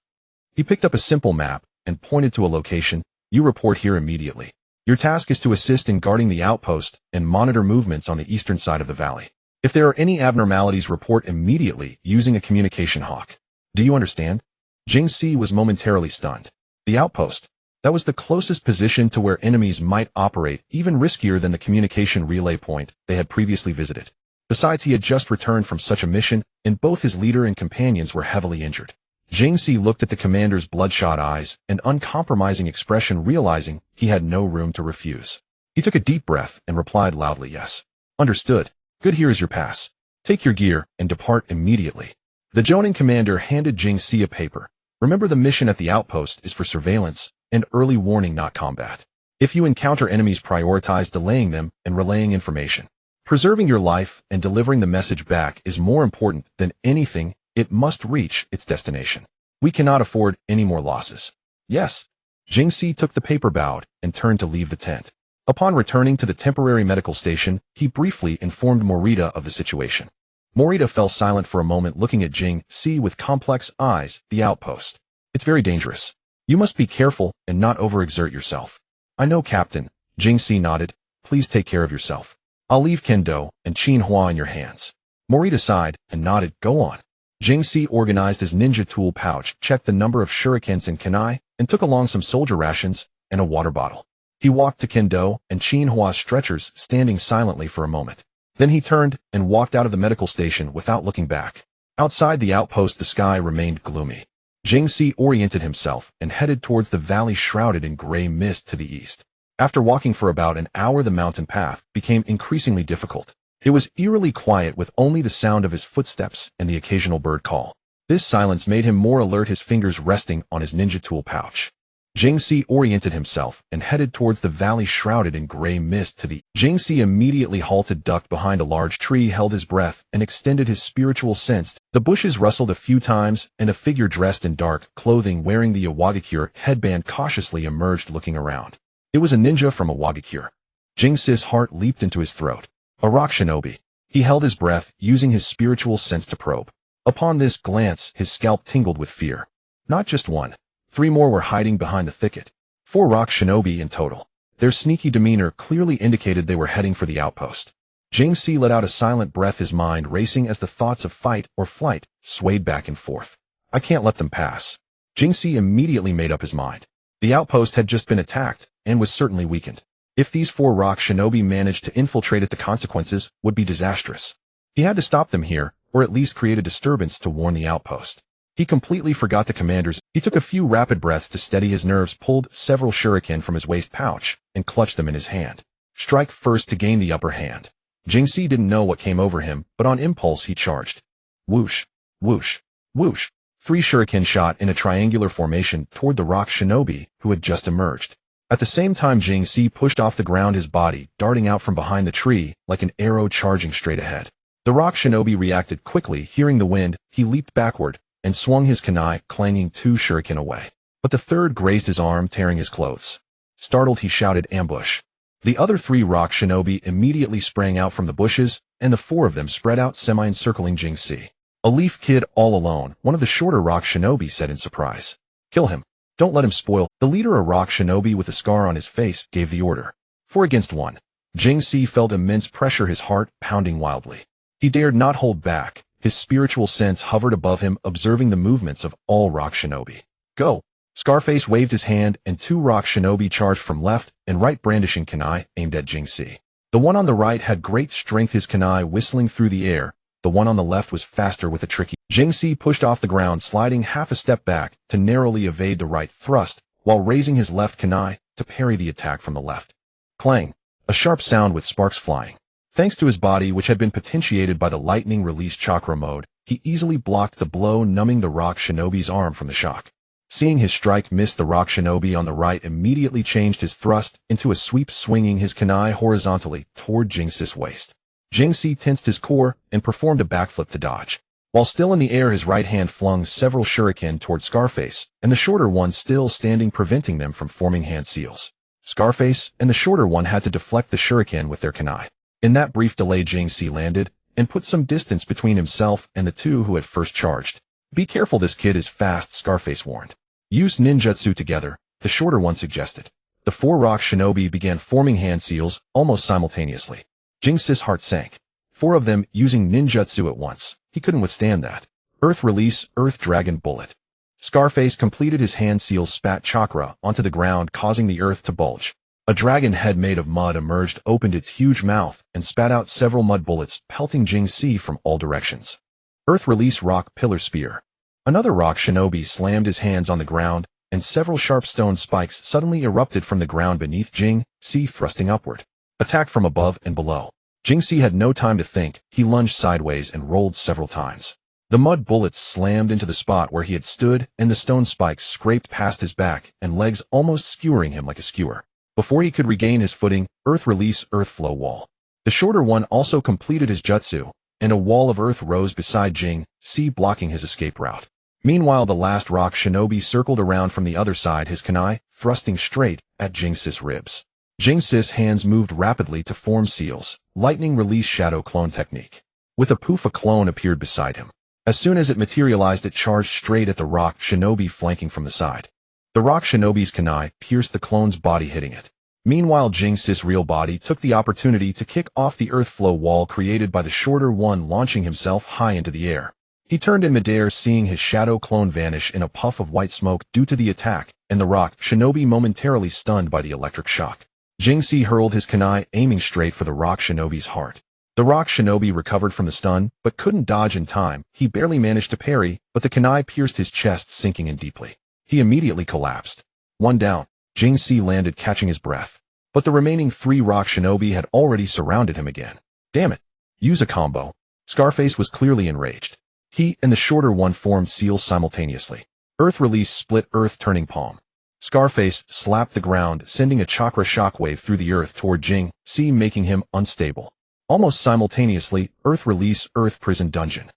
He picked up a simple map and pointed to a location. "You report here immediately. Your task is to assist in guarding the outpost and monitor movements on the eastern side of the valley. If there are any abnormalities, report immediately using a communication hawk. Do you understand?" Jingxi was momentarily stunned. The outpost. That was the closest position to where enemies might operate, even riskier than the communication relay point they had previously visited. Besides, he had just returned from such a mission, and both his leader and companions were heavily injured. Jingxi looked at the commander's bloodshot eyes and uncompromising expression, realizing he had no room to refuse. He took a deep breath and replied loudly, "Yes. Understood. Good, here is your pass. Take your gear and depart immediately." The jonin commander handed Jingxi a paper. "Remember, the mission at the outpost is for surveillance and early warning, not combat. If you encounter enemies, prioritize delaying them and relaying information. Preserving your life and delivering the message back is more important than anything. It must reach its destination. We cannot afford any more losses." "Yes." Jingxi took the paper, bowed, and turned to leave the tent. Upon returning to the temporary medical station, he briefly informed Morita of the situation. Morita fell silent for a moment, looking at Jingxi with complex eyes. "The outpost. It's very dangerous. You must be careful and not overexert yourself." "I know, Captain." Jingxi nodded. "Please take care of yourself. I'll leave Kendo and Qinhua in your hands." Morita sighed and nodded. "Go on." Jingxi organized his ninja tool pouch, checked the number of shurikens and kunai, and took along some soldier rations and a water bottle. He walked to Kendo and Qinhua's stretchers, standing silently for a moment. Then he turned and walked out of the medical station without looking back. Outside the outpost, the sky remained gloomy. Jingxi oriented himself and headed towards the valley shrouded in gray mist to the east. After walking for about an hour, the mountain path became increasingly difficult. It was eerily quiet, with only the sound of his footsteps and the occasional bird call. This silence made him more alert, his fingers resting on his ninja tool pouch. Jingxi oriented himself and headed towards the valley shrouded in gray mist to the east. Jingxi immediately halted, ducked behind a large tree, held his breath, and extended his spiritual sense. The bushes rustled a few times, and a figure dressed in dark clothing, wearing the Awagakure headband, cautiously emerged, looking around. It was a ninja from Awagakure. Jingxi's heart leaped into his throat. A rock shinobi. He held his breath, using his spiritual sense to probe. Upon this glance, his scalp tingled with fear. Not just one. 3 more were hiding behind the thicket. 4 rock shinobi in total. Their sneaky demeanor clearly indicated they were heading for the outpost. Jingxi let out a silent breath, his mind racing as the thoughts of fight or flight swayed back and forth. "I can't let them pass." Jingxi immediately made up his mind. The outpost had just been attacked and was certainly weakened. If these 4 rock shinobi managed to infiltrate it, the consequences would be disastrous. He had to stop them here, or at least create a disturbance to warn the outpost. He completely forgot the commanders. He took a few rapid breaths to steady his nerves, pulled several shuriken from his waist pouch, and clutched them in his hand. Strike first to gain the upper hand. Jingxi didn't know what came over him, but on impulse he charged. Whoosh, whoosh, whoosh. 3 shuriken shot in a triangular formation toward the rock shinobi who had just emerged. At the same time, Jingxi pushed off the ground, his body darting out from behind the tree like an arrow charging straight ahead. The rock shinobi reacted quickly. Hearing the wind, he leaped backward and swung his kunai, clanging 2 shuriken away. But the third grazed his arm, tearing his clothes. Startled, he shouted, "Ambush!" The other 3 rock shinobi immediately sprang out from the bushes, and the 4 of them spread out, semi-encircling Jingxi. "A leaf kid all alone," one of the shorter rock shinobi said in surprise. "Kill him." Don't let him spoil. The leader, a rock shinobi with a scar on his face, gave the order. 4 against 1. Jing-Si felt immense pressure, his heart pounding wildly. He dared not hold back. His spiritual sense hovered above him, observing the movements of all rock shinobi. Go! Scarface waved his hand, and 2 rock shinobi charged from left and right, brandishing kunai aimed at Jing-Si. The one on the right had great strength, his kunai whistling through the air. The one on the left was faster with a tricky. Jing-Si pushed off the ground, sliding half a step back to narrowly evade the right thrust, while raising his left kunai to parry the attack from the left. Clang! A sharp sound with sparks flying. Thanks to his body, which had been potentiated by the lightning release chakra mode, he easily blocked the blow, numbing the rock shinobi's arm from the shock. Seeing his strike miss, the rock shinobi on the right immediately changed his thrust into a sweep, swinging his kunai horizontally toward Jing-Si's waist. Jing-Si tensed his core and performed a backflip to dodge. While still in the air, his right hand flung several shuriken toward Scarface, and the shorter one still standing, preventing them from forming hand seals. Scarface and the shorter one had to deflect the shuriken with their kunai. In that brief delay, Jing-Si landed and put some distance between himself and the 2 who had first charged. Be careful, this kid is fast, Scarface warned. Use ninjutsu together, the shorter one suggested. The 4 rock shinobi began forming hand seals almost simultaneously. Jing-Si's heart sank. 4 of them using ninjutsu at once. He couldn't withstand that. Earth release, Earth Dragon Bullet. Scarface completed his hand seals, spat chakra onto the ground, causing the earth to bulge. A dragon head made of mud emerged, opened its huge mouth, and spat out several mud bullets, pelting Jing-Si from all directions. Earth release, Rock Pillar Spear. Another rock shinobi slammed his hands on the ground, and several sharp stone spikes suddenly erupted from the ground beneath Jing-Si, thrusting upward. Attack from above and below. Jing-Si had no time to think. He lunged sideways and rolled several times. The mud bullets slammed into the spot where he had stood, and the stone spikes scraped past his back and legs, almost skewering him like a skewer. Before he could regain his footing, Earth release, Earth Flow Wall. The shorter one also completed his jutsu, and a wall of earth rose beside Jing-Si, blocking his escape route. Meanwhile, the last rock shinobi circled around from the other side, his kunai thrusting straight at Jing-Si's ribs. Jing-Si's hands moved rapidly to form seals, lightning release shadow clone technique. With a poof, a clone appeared beside him. As soon as it materialized, it charged straight at the rock shinobi flanking from the side. The rock shinobi's kunai pierced the clone's body, hitting it. Meanwhile, Jing-Si's real body took the opportunity to kick off the earth flow wall created by the shorter one, launching himself high into the air. He turned in midair, seeing his shadow clone vanish in a puff of white smoke due to the attack, and the rock shinobi momentarily stunned by the electric shock. Jing-Si hurled his kunai, aiming straight for the rock shinobi's heart. The rock shinobi recovered from the stun, but couldn't dodge in time. He barely managed to parry, but the kunai pierced his chest, sinking in deeply. He immediately collapsed. 1 down. Jing-Si landed, catching his breath. But the remaining 3 rock shinobi had already surrounded him again. Damn it. Use a combo. Scarface was clearly enraged. He and the shorter one formed seals simultaneously. Earth release, split earth turning palm. Scarface slapped the ground, sending a chakra shockwave through the earth toward Jing-Si, making him unstable. Almost simultaneously, earth release, earth prison dungeon.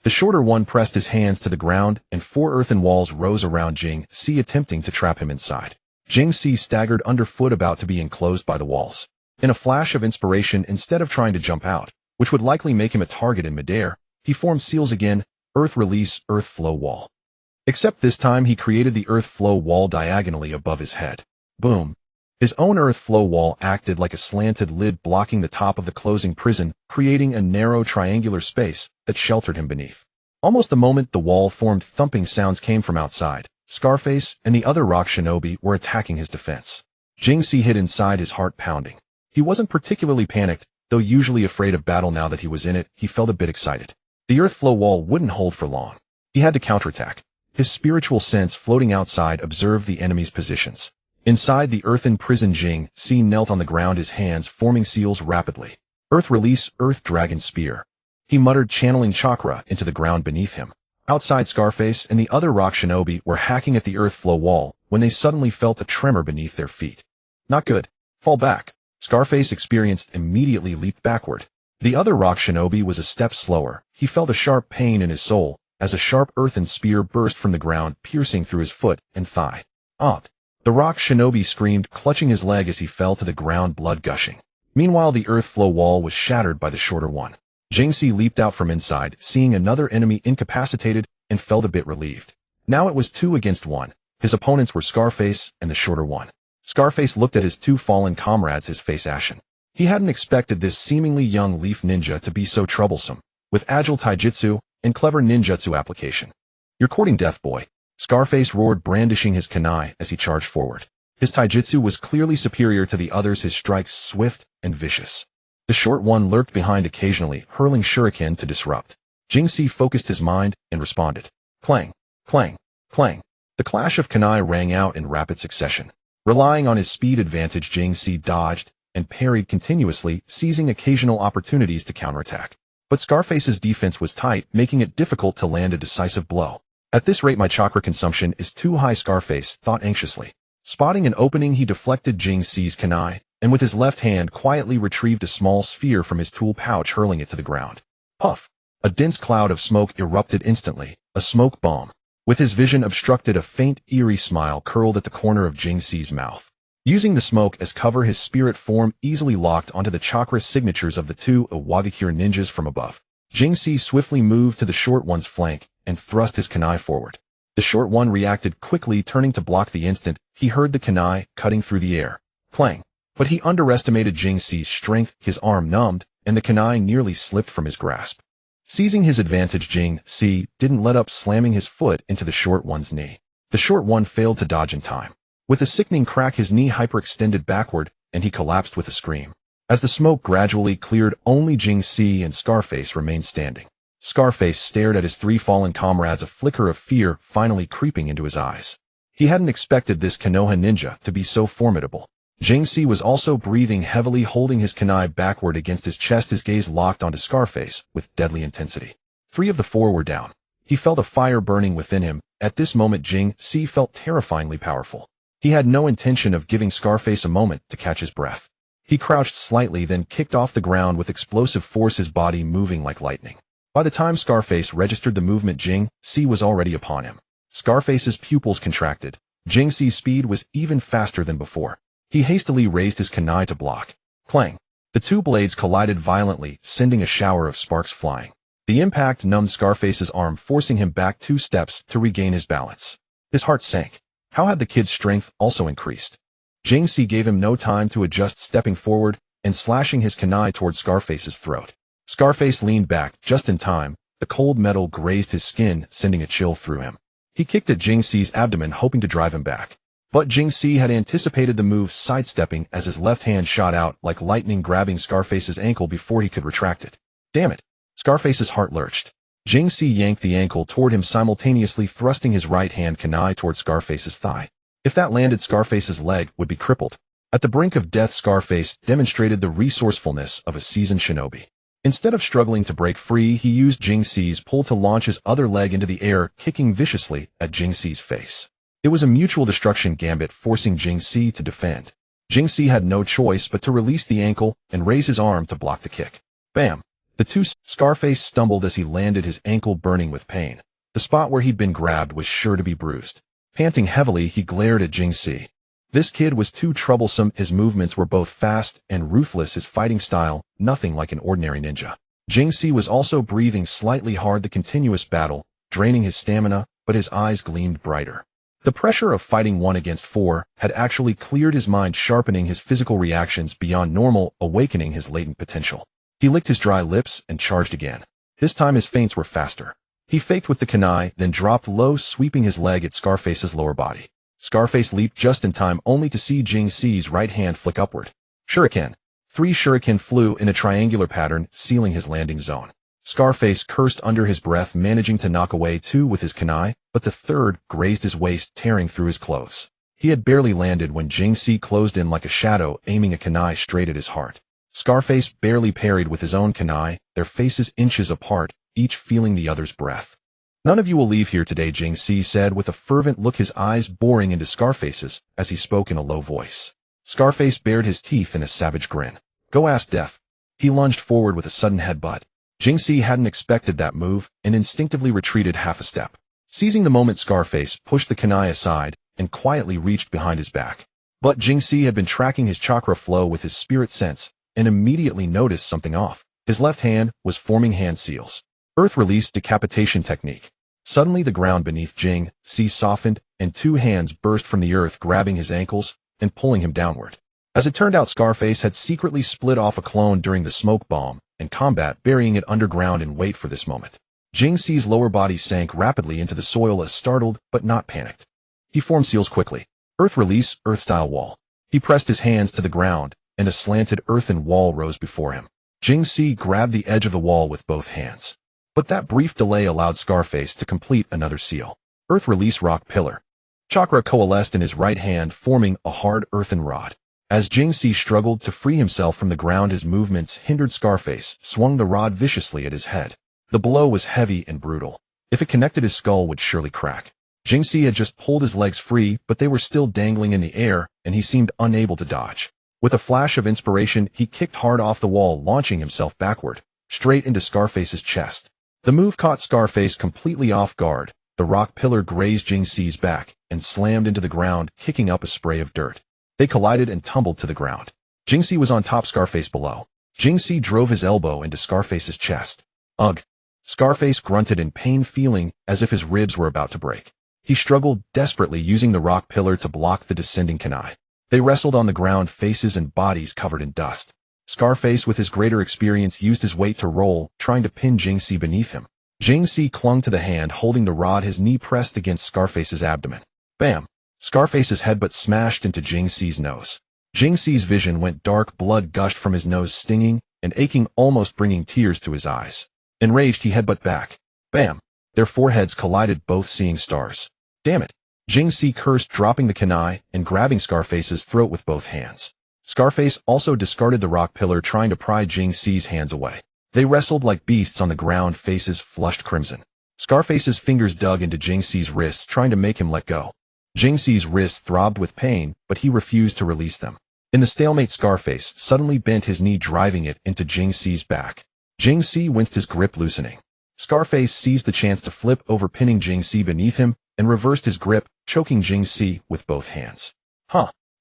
The shorter one pressed his hands to the ground, and 4 earthen walls rose around Jing-Si, attempting to trap him inside. Jing-Si staggered underfoot, about to be enclosed by the walls. In a flash of inspiration, instead of trying to jump out, which would likely make him a target in midair, he formed seals again, earth release, earth flow wall. Except this time he created the earth flow wall diagonally above his head. Boom. His own earth flow wall acted like a slanted lid, blocking the top of the closing prison, creating a narrow triangular space that sheltered him beneath. Almost the moment the wall formed, thumping sounds came from outside. Scarface and the other rock shinobi were attacking his defense. Jing-Si hid inside, his heart pounding. He wasn't particularly panicked, though usually afraid of battle. Now that he was in it, he felt a bit excited. The earth flow wall wouldn't hold for long. He had to counterattack. His spiritual sense floating outside observed the enemy's positions. Inside the earthen prison, Jing-Si knelt on the ground, his hands forming seals rapidly. Earth release, Earth Dragon Spear. He muttered, channeling chakra into the ground beneath him. Outside, Scarface and the other rock shinobi were hacking at the earth flow wall when they suddenly felt a tremor beneath their feet. Not good. Fall back. Scarface experienced, immediately leaped backward. The other rock shinobi was a step slower. He felt a sharp pain in his soul as a sharp earthen spear burst from the ground, piercing through his foot and thigh. Odd. The rock shinobi screamed, clutching his leg as he fell to the ground, blood gushing. Meanwhile, the earth flow wall was shattered by the shorter one. Jing-Si leaped out from inside, seeing another enemy incapacitated, and felt a bit relieved. Now it was 2 against 1, His opponents were Scarface and the shorter one. Scarface looked at his two fallen comrades, his face ashen. He hadn't expected this seemingly young leaf ninja to be so troublesome, with agile taijutsu and clever ninjutsu application. "You're courting death, boy," Scarface roared, brandishing his kunai as he charged forward. His taijutsu was clearly superior to the others, his strikes swift and vicious. The short one lurked behind occasionally, hurling shuriken to disrupt. Jing-Si focused his mind and responded. Clang, clang, clang. The clash of kunai rang out in rapid succession. Relying on his speed advantage, Jing-Si dodged and parried continuously, seizing occasional opportunities to counterattack. But Scarface's defense was tight, making it difficult to land a decisive blow. "At this rate my chakra consumption is too high," Scarface thought anxiously. Spotting an opening, he deflected Jing-Si's kunai, and with his left hand quietly retrieved a small sphere from his tool pouch, hurling it to the ground. Puff! A dense cloud of smoke erupted instantly, a smoke bomb. With his vision obstructed, a faint, eerie smile curled at the corner of Jing-Si's mouth. Using the smoke as cover, his spirit form easily locked onto the chakra signatures of the two Iwagakure ninjas from above. Jing-Si swiftly moved to the short one's flank and thrust his kunai forward. The short one reacted quickly, turning to block the instant he heard the kunai cutting through the air. Clang! But he underestimated Jing-Si's strength, his arm numbed, and the kunai nearly slipped from his grasp. Seizing his advantage, Jing-Si didn't let up, slamming his foot into the short one's knee. The short one failed to dodge in time. With a sickening crack, his knee hyperextended backward, and he collapsed with a scream. As the smoke gradually cleared, only Jing-Si and Scarface remained standing. Scarface stared at his three fallen comrades, a flicker of fear finally creeping into his eyes. He hadn't expected this Konoha ninja to be so formidable. Jing-Si was also breathing heavily, holding his kunai backward against his chest, his gaze locked onto Scarface with deadly intensity. 3 of the 4 were down. He felt a fire burning within him. At this moment, Jing-Si felt terrifyingly powerful. He had no intention of giving Scarface a moment to catch his breath. He crouched slightly, then kicked off the ground with explosive force, his body moving like lightning. By the time Scarface registered the movement, Jing-Si was already upon him. Scarface's pupils contracted. Jing-Si's speed was even faster than before. He hastily raised his kunai to block. Clang! The two blades collided violently, sending a shower of sparks flying. The impact numbed Scarface's arm, forcing him back 2 steps to regain his balance. His heart sank. How had the kid's strength also increased? Jing-Si gave him no time to adjust, stepping forward and slashing his kunai towards Scarface's throat. Scarface leaned back just in time. The cold metal grazed his skin, sending a chill through him. He kicked at Jing-Si's abdomen, hoping to drive him back. But Jing-Si had anticipated the move, sidestepping as his left hand shot out like lightning, grabbing Scarface's ankle before he could retract it. Damn it! Scarface's heart lurched. Jing-Si yanked the ankle toward him, simultaneously thrusting his right hand kunai toward Scarface's thigh. If that landed, Scarface's leg would be crippled. At the brink of death, Scarface demonstrated the resourcefulness of a seasoned shinobi. Instead of struggling to break free, he used Jing-Si's pull to launch his other leg into the air, kicking viciously at Jing-Si's face. It was a mutual destruction gambit, forcing Jing-Si to defend. Jing-Si had no choice but to release the ankle and raise his arm to block the kick. Bam! Scarface stumbled as he landed, his ankle burning with pain. The spot where he'd been grabbed was sure to be bruised. Panting heavily, he glared at Jing-Si. This kid was too troublesome. His movements were both fast and ruthless, his fighting style nothing like an ordinary ninja. Jing-Si was also breathing slightly hard, the continuous battle draining his stamina, but his eyes gleamed brighter. The pressure of fighting 1 against 4 had actually cleared his mind, sharpening his physical reactions beyond normal, awakening his latent potential. He licked his dry lips and charged again. This time his feints were faster. He faked with the kunai, then dropped low, sweeping his leg at Scarface's lower body. Scarface leaped just in time, only to see Jing-Si's right hand flick upward. Shuriken. 3 shuriken flew in a triangular pattern, sealing his landing zone. Scarface cursed under his breath, managing to knock away 2 with his kunai, but the third grazed his waist, tearing through his clothes. He had barely landed when Jing-Si closed in like a shadow, aiming a kunai straight at his heart. Scarface barely parried with his own kunai, their faces inches apart, each feeling the other's breath. "None of you will leave here today," Jing-Si said with a fervent look, his eyes boring into Scarface's as he spoke in a low voice. Scarface bared his teeth in a savage grin. "Go ask death." He lunged forward with a sudden headbutt. Jing-Si hadn't expected that move and instinctively retreated half a step. Seizing the moment, Scarface pushed the kunai aside and quietly reached behind his back. But Jing-Si had been tracking his chakra flow with his spirit sense and immediately noticed something off. His left hand was forming hand seals. Earth release decapitation technique. Suddenly the ground beneath Jing-Si softened and two hands burst from the earth, grabbing his ankles and pulling him downward. As it turned out, Scarface had secretly split off a clone during the smoke bomb and combat, burying it underground in wait for this moment. Jing Si's lower body sank rapidly into the soil, as startled but not panicked. He formed seals quickly. Earth release, earth-style wall. He pressed his hands to the ground, and a slanted earthen wall rose before him. Jing Si grabbed the edge of the wall with both hands. But that brief delay allowed Scarface to complete another seal. Earth release, rock pillar. Chakra coalesced in his right hand, forming a hard earthen rod. As Jing Si struggled to free himself from the ground, his movements hindered. Scarface swung the rod viciously at his head. The blow was heavy and brutal. If it connected, his skull would surely crack. Jing Si had just pulled his legs free, but they were still dangling in the air, and he seemed unable to dodge. With a flash of inspiration, he kicked hard off the wall, launching himself backward, straight into Scarface's chest. The move caught Scarface completely off guard. The rock pillar grazed Jing Si's back and slammed into the ground, kicking up a spray of dirt. They collided and tumbled to the ground. Jing Si was on top, Scarface below. Jing Si drove his elbow into Scarface's chest. Ugh! Scarface grunted in pain, feeling as if his ribs were about to break. He struggled desperately, using the rock pillar to block the descending kunai. They wrestled on the ground, faces and bodies covered in dust. Scarface, with his greater experience, used his weight to roll, trying to pin Jing Si beneath him. Jing Si clung to the hand holding the rod, his knee pressed against Scarface's abdomen. Bam! Scarface's headbutt smashed into Jing Si's nose. Jing Si's vision went dark, blood gushed from his nose, stinging and aching, almost bringing tears to his eyes. Enraged, he headbutt back. Bam! Their foreheads collided, both seeing stars. Damn it! Jing Si cursed, dropping the kunai and grabbing Scarface's throat with both hands. Scarface also discarded the rock pillar, trying to pry Jing Si's hands away. They wrestled like beasts on the ground, faces flushed crimson. Scarface's fingers dug into Jing Si's wrists, trying to make him let go. Jing Si's wrists throbbed with pain, but he refused to release them. In the stalemate, Scarface suddenly bent his knee, driving it into Jing Si's back. Jing Si winced, his grip loosening. Scarface seized the chance to flip over, pinning Jing Si beneath him, and reversed his grip, choking Jing Si with both hands.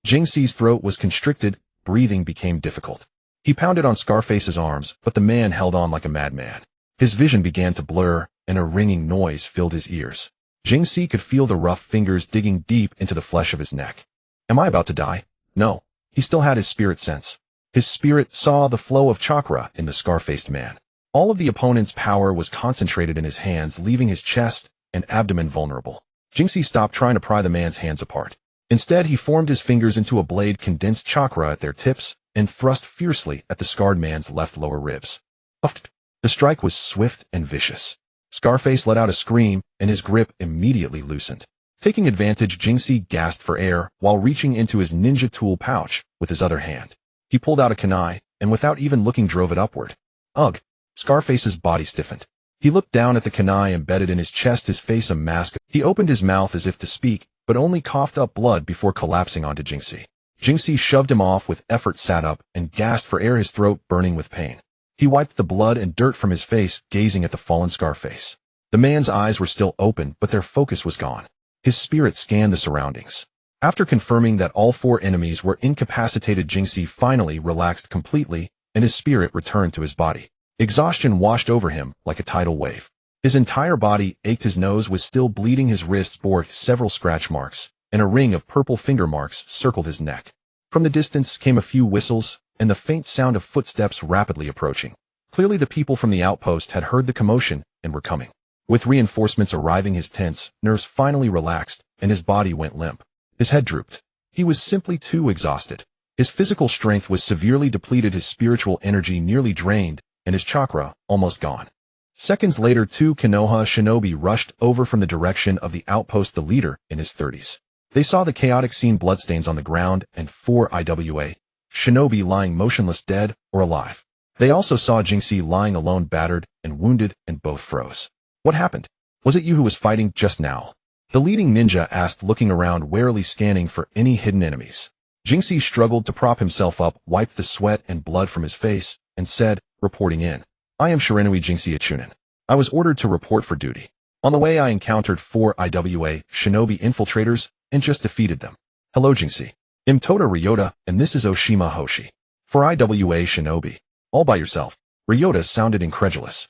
Jing Si's throat was constricted, breathing became difficult. He pounded on Scarface's arms, but the man held on like a madman. His vision began to blur, and a ringing noise filled his ears. Jing Si could feel the rough fingers digging deep into the flesh of his neck. Am I about to die? No. He still had his spirit sense. His spirit saw the flow of chakra in the scar-faced man. All of the opponent's power was concentrated in his hands, leaving his chest and abdomen vulnerable. Jing Si stopped trying to pry the man's hands apart. Instead, he formed his fingers into a blade, condensed chakra at their tips, and thrust fiercely at the scarred man's left lower ribs. Uffed! The strike was swift and vicious. Scarface let out a scream, and his grip immediately loosened. Taking advantage, Jing Si gasped for air while reaching into his ninja tool pouch with his other hand. He pulled out a kunai, and without even looking drove it upward. Ugh! Scarface's body stiffened. He looked down at the kunai embedded in his chest, his face a mask. He opened his mouth as if to speak, but only coughed up blood before collapsing onto Jing Si. Jing Si shoved him off with effort, sat up, and gasped for air, his throat burning with pain. He wiped the blood and dirt from his face, gazing at the fallen Scarface. The man's eyes were still open, but their focus was gone. His spirit scanned the surroundings. After confirming that all four enemies were incapacitated, Jing Si finally relaxed completely, and his spirit returned to his body. Exhaustion washed over him like a tidal wave. His entire body ached, his nose was still bleeding, his wrists bore several scratch marks, and a ring of purple finger marks circled his neck. From the distance came a few whistles, and the faint sound of footsteps rapidly approaching. Clearly the people from the outpost had heard the commotion and were coming. With reinforcements arriving, his tense nerves finally relaxed, and his body went limp. His head drooped. He was simply too exhausted. His physical strength was severely depleted, his spiritual energy nearly drained, and his chakra almost gone. Seconds later, two Konoha shinobi rushed over from the direction of the outpost, the leader in his 30s. They saw the chaotic scene, bloodstains on the ground, and 4 IWA shinobi lying motionless, dead or alive. They also saw Jing Si lying alone, battered and wounded, and both froze. What happened? Was it you who was fighting just now? The leading ninja asked, looking around, warily scanning for any hidden enemies. Jing Si struggled to prop himself up, wiped the sweat and blood from his face, and said, reporting in. I am Shiranui Jing Si Ichunin. I was ordered to report for duty. On the way I encountered 4 IWA shinobi infiltrators and just defeated them. Hello Jing Si. I'm Tota Ryota, and this is Oshima Hoshi. 4 IWA shinobi. All by yourself. Ryota sounded incredulous.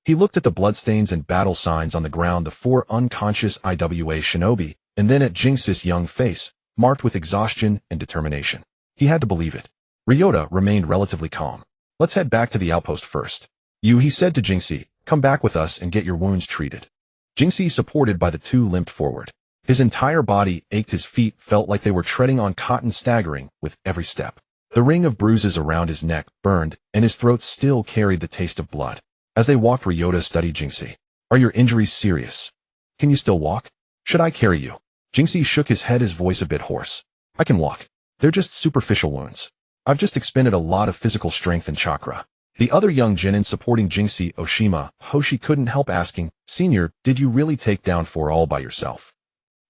He looked at the bloodstains and battle signs on the ground. The 4 unconscious IWA shinobi and then at Jinxi's young face, marked with exhaustion and determination. He had to believe it. Ryota remained relatively calm. Let's head back to the outpost first. He said to Jinxi, come back with us and get your wounds treated. Jinxi, supported by the two, limped forward. His entire body ached, his feet felt like they were treading on cotton, staggering with every step. The ring of bruises around his neck burned, and his throat still carried the taste of blood. As they walked, Ryota studied Jinxi. Are your injuries serious? Can you still walk? Should I carry you? Jinxi shook his head, his voice a bit hoarse. I can walk. They're just superficial wounds. I've just expended a lot of physical strength and chakra. The other young genin supporting Jinxi, Oshima, Hoshi, couldn't help asking, Senior, did you really take down 4 all by yourself?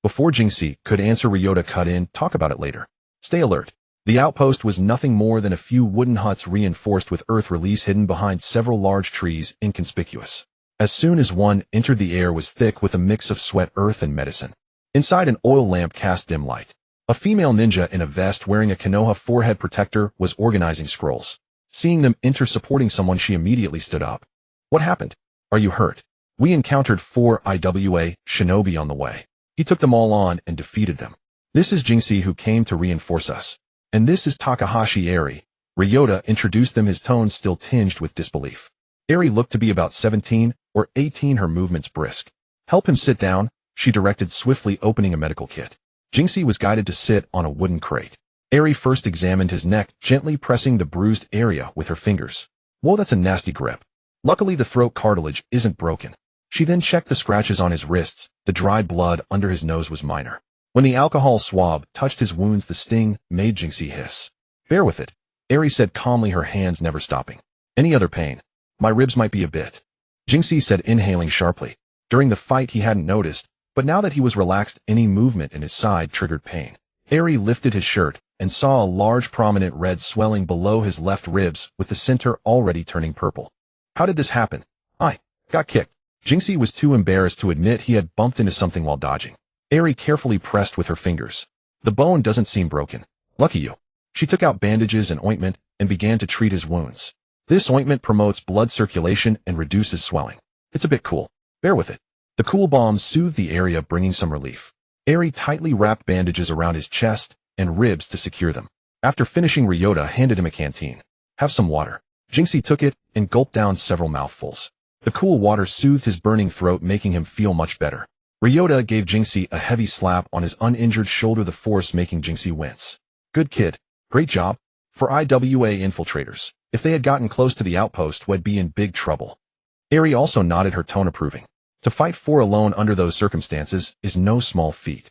Before Jinxi could answer, Ryota cut in, talk about it later. Stay alert. The outpost was nothing more than a few wooden huts reinforced with earth release hidden behind several large trees, inconspicuous. As soon as one entered, the air was thick with a mix of sweat, earth, and medicine. Inside, an oil lamp cast dim light. A female ninja in a vest wearing a Konoha forehead protector was organizing scrolls. Seeing them enter supporting someone, she immediately stood up. What happened? Are you hurt? We encountered 4 IWA shinobi on the way. He took them all on and defeated them. This is Jinxi, who came to reinforce us. And this is Takahashi Eri. Ryota introduced them, his tone still tinged with disbelief. Eri looked to be about 17 or 18, her movements brisk. Help him sit down, she directed, swiftly opening a medical kit. Jinxi was guided to sit on a wooden crate. Eri first examined his neck, gently pressing the bruised area with her fingers. Whoa, that's a nasty grip. Luckily the throat cartilage isn't broken. She then checked the scratches on his wrists. The dried blood under his nose was minor. When the alcohol swab touched his wounds, the sting made Jinxi hiss. Bear with it, Eri said calmly, her hands never stopping. Any other pain? My ribs might be a bit. Jinxi said, inhaling sharply. During the fight he hadn't noticed, but now that he was relaxed, any movement in his side triggered pain. Eri lifted his shirt and saw a large prominent red swelling below his left ribs, with the center already turning purple. How did this happen? I got kicked. Jinxi was too embarrassed to admit he had bumped into something while dodging. Eri carefully pressed with her fingers. The bone doesn't seem broken. Lucky you. She took out bandages and ointment and began to treat his wounds. This ointment promotes blood circulation and reduces swelling. It's a bit cool. Bear with it. The cool balm soothed the area, bringing some relief. Eri tightly wrapped bandages around his chest and ribs to secure them. After finishing, Ryota handed him a canteen. Have some water. Jinxi took it and gulped down several mouthfuls. The cool water soothed his burning throat, making him feel much better. Ryota gave Jinxi a heavy slap on his uninjured shoulder, the force making Jinxi wince. Good kid. Great job. For IWA infiltrators, if they had gotten close to the outpost, we'd be in big trouble. Eri also nodded, her tone approving. To fight 4 alone under those circumstances is no small feat.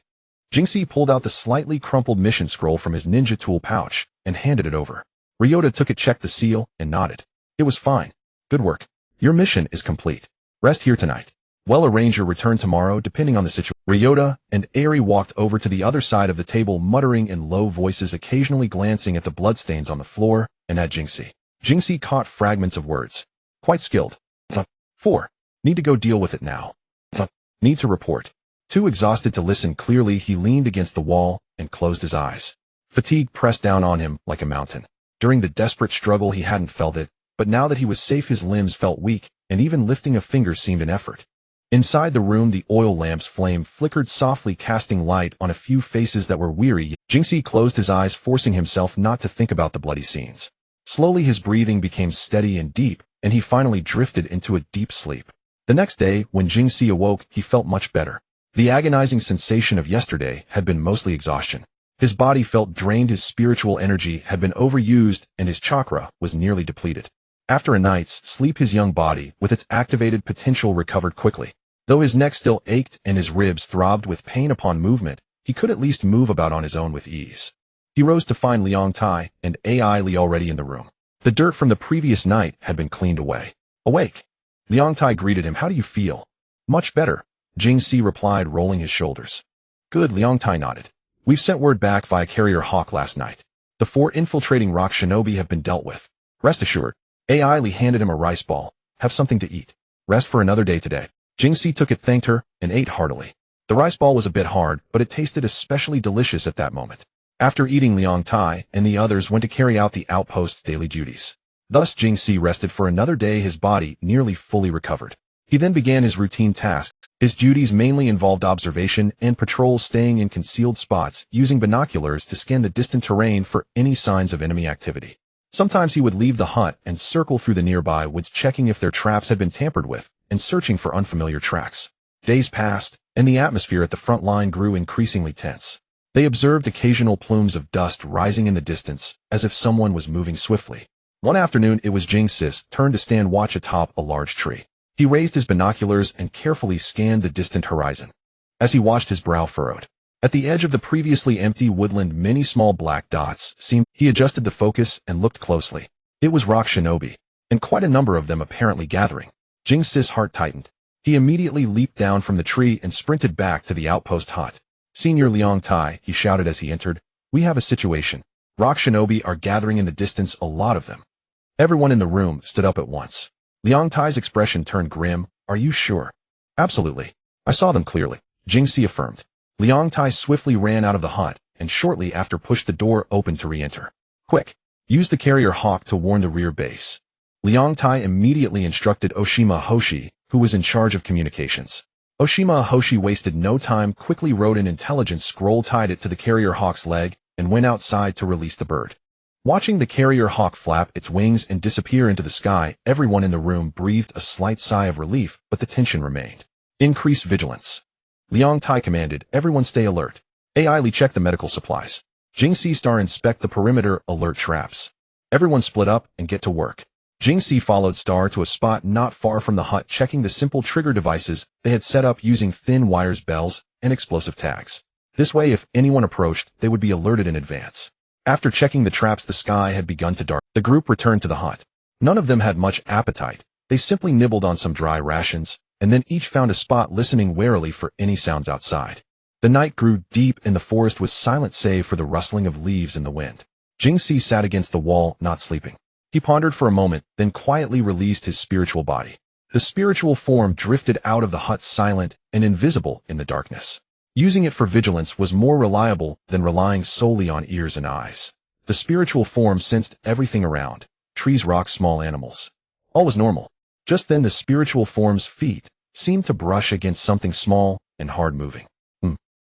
Jinxi pulled out the slightly crumpled mission scroll from his ninja tool pouch and handed it over. Ryota took it, checked the seal, and nodded. It was fine. Good work. Your mission is complete. Rest here tonight. Well, arrange your return tomorrow, depending on the situation. Ryota and Eri walked over to the other side of the table, muttering in low voices, occasionally glancing at the bloodstains on the floor and at Jinxi. Jinxi caught fragments of words. Quite skilled. 4. Need to go deal with it now. Need to report. Too exhausted to listen clearly, he leaned against the wall and closed his eyes. Fatigue pressed down on him like a mountain. During the desperate struggle he hadn't felt it, but now that he was safe his limbs felt weak, and even lifting a finger seemed an effort. Inside the room, the oil lamp's flame flickered softly, casting light on a few faces that were weary. Jinxi closed his eyes, forcing himself not to think about the bloody scenes. Slowly his breathing became steady and deep, and he finally drifted into a deep sleep. The next day, when Jinxi awoke, he felt much better. The agonizing sensation of yesterday had been mostly exhaustion. His body felt drained, his spiritual energy had been overused, and his chakra was nearly depleted. After a night's sleep, his young body, with its activated potential, recovered quickly. Though his neck still ached and his ribs throbbed with pain upon movement, he could at least move about on his own with ease. He rose to find Liang Tai and Ai Li already in the room. The dirt from the previous night had been cleaned away. Awake. Liang Tai greeted him. How do you feel? Much better, Jinxi replied, rolling his shoulders. Good, Liang Tai nodded. We've sent word back via Carrier Hawk last night. The 4 infiltrating rock shinobi have been dealt with. Rest assured. Ai Li handed him a rice ball. Have something to eat. Rest for another day today. Jinxi took it, thanked her, and ate heartily. The rice ball was a bit hard, but it tasted especially delicious at that moment. After eating, Liang Tai and the others went to carry out the outpost's daily duties. Thus Jinxi rested for another day, his body nearly fully recovered. He then began his routine tasks, His duties mainly involved observation and patrol, staying in concealed spots, using binoculars to scan the distant terrain for any signs of enemy activity. Sometimes he would leave the hut and circle through the nearby woods, checking if their traps had been tampered with and searching for unfamiliar tracks. Days passed, and the atmosphere at the front line grew increasingly tense. They observed occasional plumes of dust rising in the distance, as if someone was moving swiftly. One afternoon, it was Jing Si's turn to stand watch atop a large tree. He raised his binoculars and carefully scanned the distant horizon. As he watched, his brow furrowed. At the edge of the previously empty woodland, many small black dots seemed. He adjusted the focus and looked closely. It was rock shinobi, and quite a number of them apparently gathering. Jing Si's heart tightened. He immediately leaped down from the tree and sprinted back to the outpost hut. "Senior Liang Tai," he shouted as he entered, "we have a situation. Rock shinobi are gathering in the distance, a lot of them." Everyone in the room stood up at once. Liang Tai's expression turned grim. "Are you sure?" "Absolutely. I saw them clearly," Jing Si affirmed. Liang Tai swiftly ran out of the hut, and shortly after pushed the door open to re-enter. "Quick! Use the carrier hawk to warn the rear base." Liang Tai immediately instructed Oshima Hoshi, who was in charge of communications. Oshima Hoshi wasted no time, quickly wrote an intelligence scroll, tied it to the carrier hawk's leg, and went outside to release the bird. Watching the carrier hawk flap its wings and disappear into the sky, everyone in the room breathed a slight sigh of relief, but the tension remained. "Increase vigilance." Liang Tai commanded, "Everyone stay alert. AI check the medical supplies. Jing Si star inspect the perimeter, alert traps. Everyone split up and get to work." Jing Si followed Star to a spot not far from the hut, checking the simple trigger devices they had set up using thin wires, bells, and explosive tags. This way, if anyone approached, they would be alerted in advance. After checking the traps, the sky had begun to darken. The group returned to the hut. None of them had much appetite. They simply nibbled on some dry rations, and then each found a spot, listening warily for any sounds outside. The night grew deep, and the forest was silent save for the rustling of leaves in the wind. Jing Si sat against the wall, not sleeping. He pondered for a moment, then quietly released his spiritual body. The spiritual form drifted out of the hut, silent and invisible in the darkness. Using it for vigilance was more reliable than relying solely on ears and eyes. The spiritual form sensed everything around: trees, rocks, small animals. All was normal. Just then the spiritual form's feet seemed to brush against something small and hard-moving.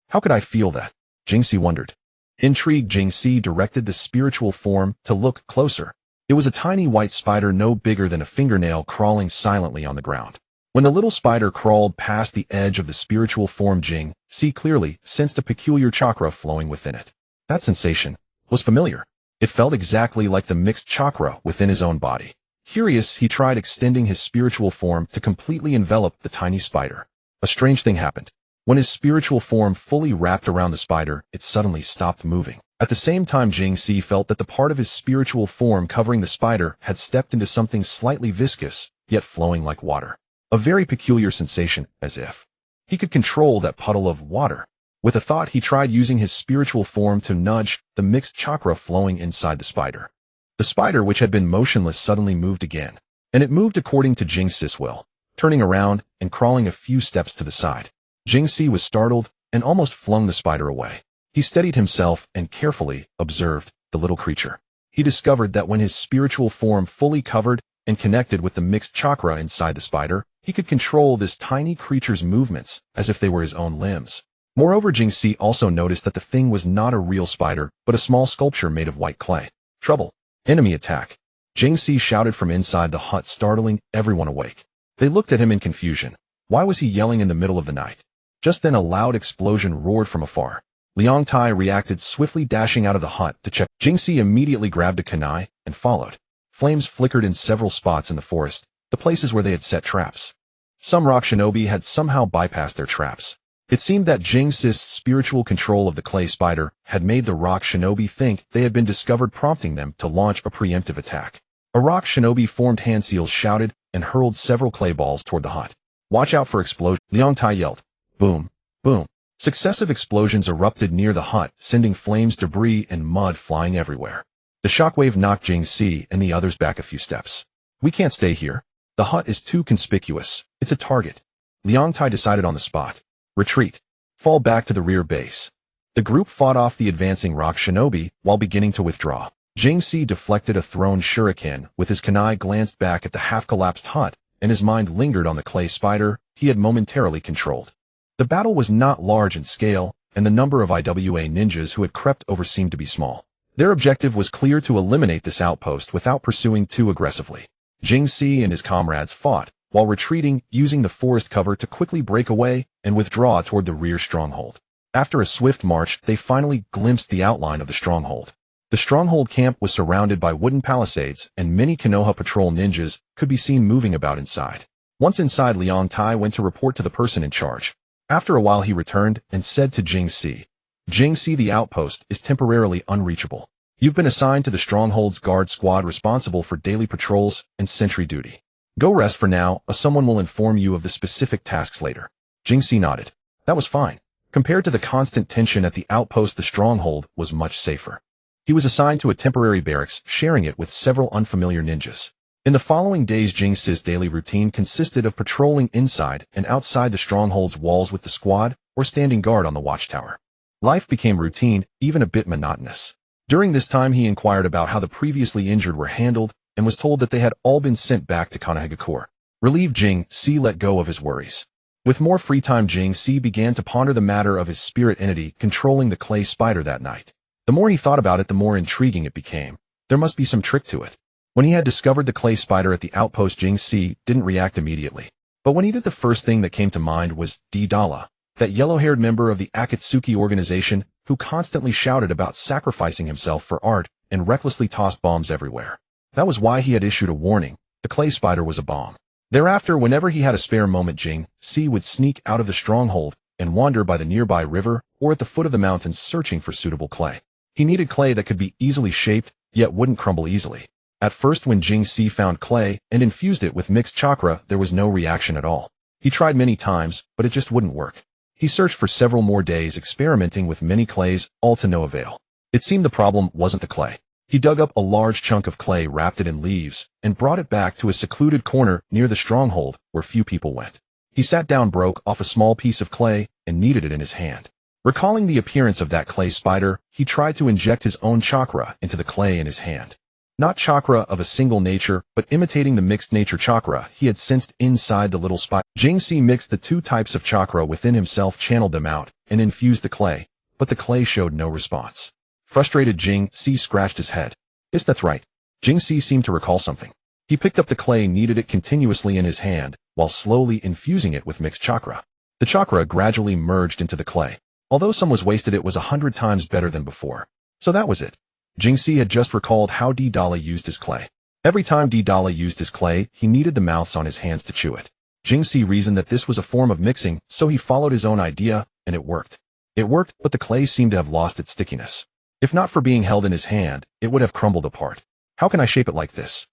How could I feel that? Jing Si wondered. Intrigued, Jing Si directed the spiritual form to look closer. It was a tiny white spider, no bigger than a fingernail, crawling silently on the ground. When the little spider crawled past the edge of the spiritual form, Jing Si clearly sensed a peculiar chakra flowing within it. That sensation was familiar. It felt exactly like the mixed chakra within his own body. Curious, he tried extending his spiritual form to completely envelop the tiny spider. A strange thing happened. When his spiritual form fully wrapped around the spider, it suddenly stopped moving. At the same time, Jing Si felt that the part of his spiritual form covering the spider had stepped into something slightly viscous, yet flowing like water. A very peculiar sensation, as if he could control that puddle of water. With a thought, he tried using his spiritual form to nudge the mixed chakra flowing inside the spider. The spider, which had been motionless, suddenly moved again, and it moved according to Jing Si's will, turning around and crawling a few steps to the side. Jing Si was startled and almost flung the spider away. He steadied himself and carefully observed the little creature. He discovered that when his spiritual form fully covered and connected with the mixed chakra inside the spider, he could control this tiny creature's movements as if they were his own limbs. Moreover, Jing Si also noticed that the thing was not a real spider, but a small sculpture made of white clay. Trouble. Enemy attack. Jing Si shouted from inside the hut, startling everyone awake. They looked at him in confusion. Why was he yelling in the middle of the night? Just then a loud explosion roared from afar. Liang Tai reacted swiftly, dashing out of the hut to check. Jing Si immediately grabbed a kunai and followed. Flames flickered in several spots in the forest, the places where they had set traps. Some rock shinobi had somehow bypassed their traps. It seemed that Jing Si's spiritual control of the clay spider had made the rock shinobi think they had been discovered, prompting them to launch a preemptive attack. A rock shinobi formed hand seals, shouted, and hurled several clay balls toward the hut. "Watch out for explosion," Liang Tai yelled. Boom, boom. Successive explosions erupted near the hut, sending flames, debris, and mud flying everywhere. The shockwave knocked Jing Si and the others back a few steps. "We can't stay here. The hut is too conspicuous. It's a target." Liang Tai decided on the spot. "Retreat. Fall back to the rear base." The group fought off the advancing rock shinobi while beginning to withdraw. Jing Si deflected a thrown shuriken with his kunai, glanced back at the half-collapsed hut, and his mind lingered on the clay spider he had momentarily controlled. The battle was not large in scale, and the number of IWA ninjas who had crept over seemed to be small. Their objective was clear: to eliminate this outpost without pursuing too aggressively. Jing Si and his comrades fought, while retreating, using the forest cover to quickly break away and withdraw toward the rear stronghold. After a swift march, they finally glimpsed the outline of the stronghold. The stronghold camp was surrounded by wooden palisades, and many Konoha patrol ninjas could be seen moving about inside. Once inside, Liang Tai went to report to the person in charge. After a while he returned and said to Jing Si, the outpost is temporarily unreachable. You've been assigned to the stronghold's guard squad responsible for daily patrols and sentry duty. Go rest for now, someone will inform you of the specific tasks later. Jing Si nodded. That was fine. Compared to the constant tension at the outpost, the stronghold was much safer. He was assigned to a temporary barracks, sharing it with several unfamiliar ninjas. In the following days, Jing Si's daily routine consisted of patrolling inside and outside the stronghold's walls with the squad, or standing guard on the watchtower. Life became routine, even a bit monotonous. During this time he inquired about how the previously injured were handled, and was told that they had all been sent back to Konohagakure. Relieved, Jing Si let go of his worries. With more free time, Jing Si began to ponder the matter of his spirit entity controlling the clay spider that night. The more he thought about it, the more intriguing it became. There must be some trick to it. When he had discovered the clay spider at the outpost, Jing Si didn't react immediately. But when he did, the first thing that came to mind was Dala, that yellow-haired member of the Akatsuki organization who constantly shouted about sacrificing himself for art and recklessly tossed bombs everywhere. That was why he had issued a warning. The clay spider was a bomb. Thereafter, whenever he had a spare moment, Jing Si would sneak out of the stronghold and wander by the nearby river or at the foot of the mountains searching for suitable clay. He needed clay that could be easily shaped, yet wouldn't crumble easily. At first, when Jing Si found clay and infused it with mixed chakra, there was no reaction at all. He tried many times, but it just wouldn't work. He searched for several more days, experimenting with many clays, all to no avail. It seemed the problem wasn't the clay. He dug up a large chunk of clay, wrapped it in leaves, and brought it back to a secluded corner near the stronghold where few people went. He sat down, broke off a small piece of clay, and kneaded it in his hand. Recalling the appearance of that clay spider, he tried to inject his own chakra into the clay in his hand. Not chakra of a single nature, but imitating the mixed nature chakra he had sensed inside the little spider. Jing Si mixed the two types of chakra within himself, channeled them out, and infused the clay, but the clay showed no response. Frustrated, Jing Si scratched his head. Yes, that's right. Jing Si seemed to recall something. He picked up the clay, kneaded it continuously in his hand, while slowly infusing it with mixed chakra. The chakra gradually merged into the clay. Although some was wasted, it was 100 times better than before. So that was it. Jing Si had just recalled how Dala used his clay. Every time Dala used his clay, he kneaded the mouths on his hands to chew it. Jing Si reasoned that this was a form of mixing, so he followed his own idea, and it worked. It worked, but the clay seemed to have lost its stickiness. If not for being held in his hand, it would have crumbled apart. How can I shape it like this?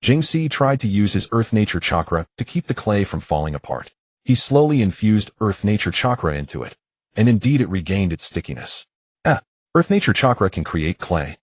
Jing Si tried to use his earth nature chakra to keep the clay from falling apart. He slowly infused earth nature chakra into it, and indeed it regained its stickiness. Earth nature chakra can create clay.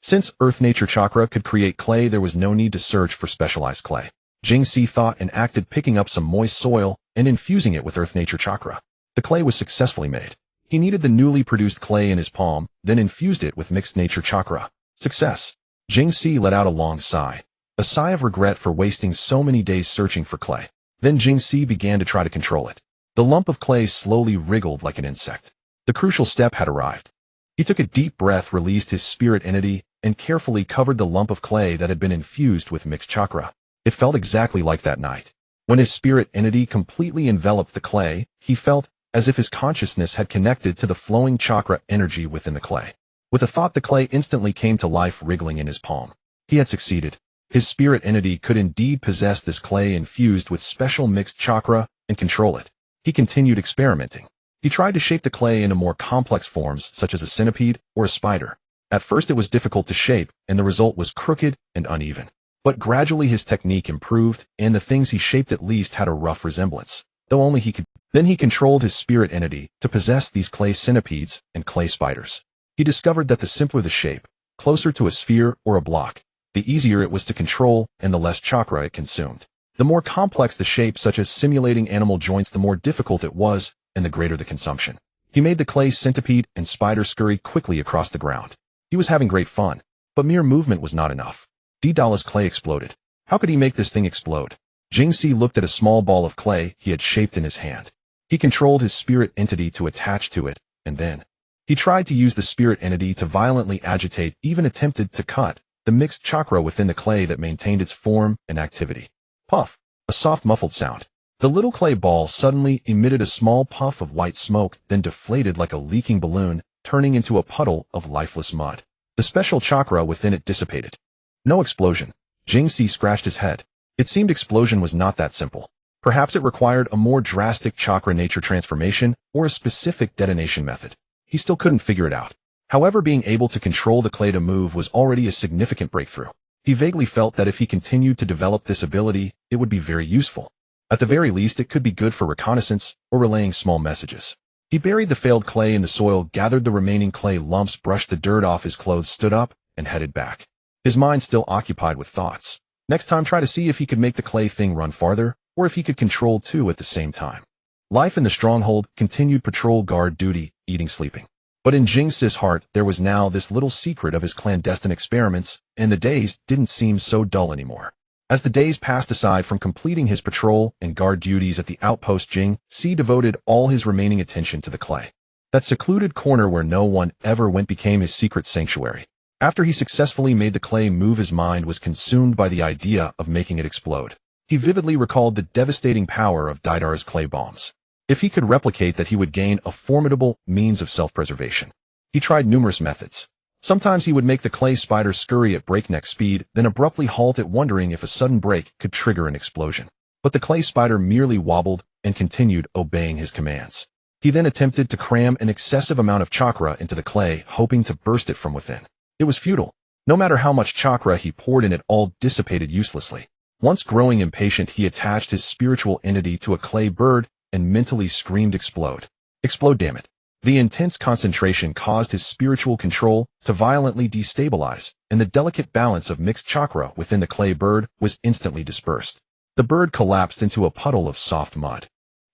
Since earth nature chakra could create clay, there was no need to search for specialized clay. Jing Si thought and acted, picking up some moist soil and infusing it with earth nature chakra. The clay was successfully made. He kneaded the newly produced clay in his palm, then infused it with mixed nature chakra. Success! Jing Si let out a long sigh. A sigh of regret for wasting so many days searching for clay. Then Jing Si began to try to control it. The lump of clay slowly wriggled like an insect. The crucial step had arrived. He took a deep breath, released his spirit entity, and carefully covered the lump of clay that had been infused with mixed chakra. It felt exactly like that night. When his spirit entity completely enveloped the clay, he felt as if his consciousness had connected to the flowing chakra energy within the clay. With a thought, the clay instantly came to life, wriggling in his palm. He had succeeded. His spirit entity could indeed possess this clay infused with special mixed chakra and control it. He continued experimenting. He tried to shape the clay into more complex forms, such as a centipede or a spider. At first it was difficult to shape, and the result was crooked and uneven. But gradually his technique improved, and the things he shaped at least had a rough resemblance, though only he could. Then he controlled his spirit entity to possess these clay centipedes and clay spiders. He discovered that the simpler the shape, closer to a sphere or a block, the easier it was to control and the less chakra it consumed. The more complex the shape, such as simulating animal joints, the more difficult it was, and the greater the consumption. He made the clay centipede and spider scurry quickly across the ground. He was having great fun, but mere movement was not enough. Dala's clay exploded. How could he make this thing explode? Jingxi looked at a small ball of clay he had shaped in his hand. He controlled his spirit entity to attach to it, and then he tried to use the spirit entity to violently agitate, even attempted to cut, the mixed chakra within the clay that maintained its form and activity. Puff! A soft muffled sound. The little clay ball suddenly emitted a small puff of white smoke, then deflated like a leaking balloon, turning into a puddle of lifeless mud. The special chakra within it dissipated. No explosion. Jingxi scratched his head. It seemed explosion was not that simple. Perhaps it required a more drastic chakra nature transformation or a specific detonation method. He still couldn't figure it out. However, being able to control the clay to move was already a significant breakthrough. He vaguely felt that if he continued to develop this ability, it would be very useful. At the very least, it could be good for reconnaissance or relaying small messages. He buried the failed clay in the soil, gathered the remaining clay lumps, brushed the dirt off his clothes, stood up, and headed back. His mind still occupied with thoughts. Next time, try to see if he could make the clay thing run farther, or if he could control two at the same time. Life in the stronghold continued patrol guard duty, eating, sleeping. But in Jingxi's heart, there was now this little secret of his clandestine experiments, and the days didn't seem so dull anymore. As the days passed, aside from completing his patrol and guard duties at the outpost, Jingxi devoted all his remaining attention to the clay. That secluded corner where no one ever went became his secret sanctuary. After he successfully made the clay move, his mind was consumed by the idea of making it explode. He vividly recalled the devastating power of Daidar's clay bombs. If he could replicate that, he would gain a formidable means of self-preservation. He tried numerous methods. Sometimes he would make the clay spider scurry at breakneck speed, then abruptly halt it, wondering if a sudden break could trigger an explosion. But the clay spider merely wobbled and continued obeying his commands. He then attempted to cram an excessive amount of chakra into the clay, hoping to burst it from within. It was futile. No matter how much chakra he poured in, it all dissipated uselessly. Once growing impatient, he attached his spiritual entity to a clay bird and mentally screamed, "Explode! Explode, damn it!" The intense concentration caused his spiritual control to violently destabilize, and the delicate balance of mixed chakra within the clay bird was instantly dispersed. The bird collapsed into a puddle of soft mud.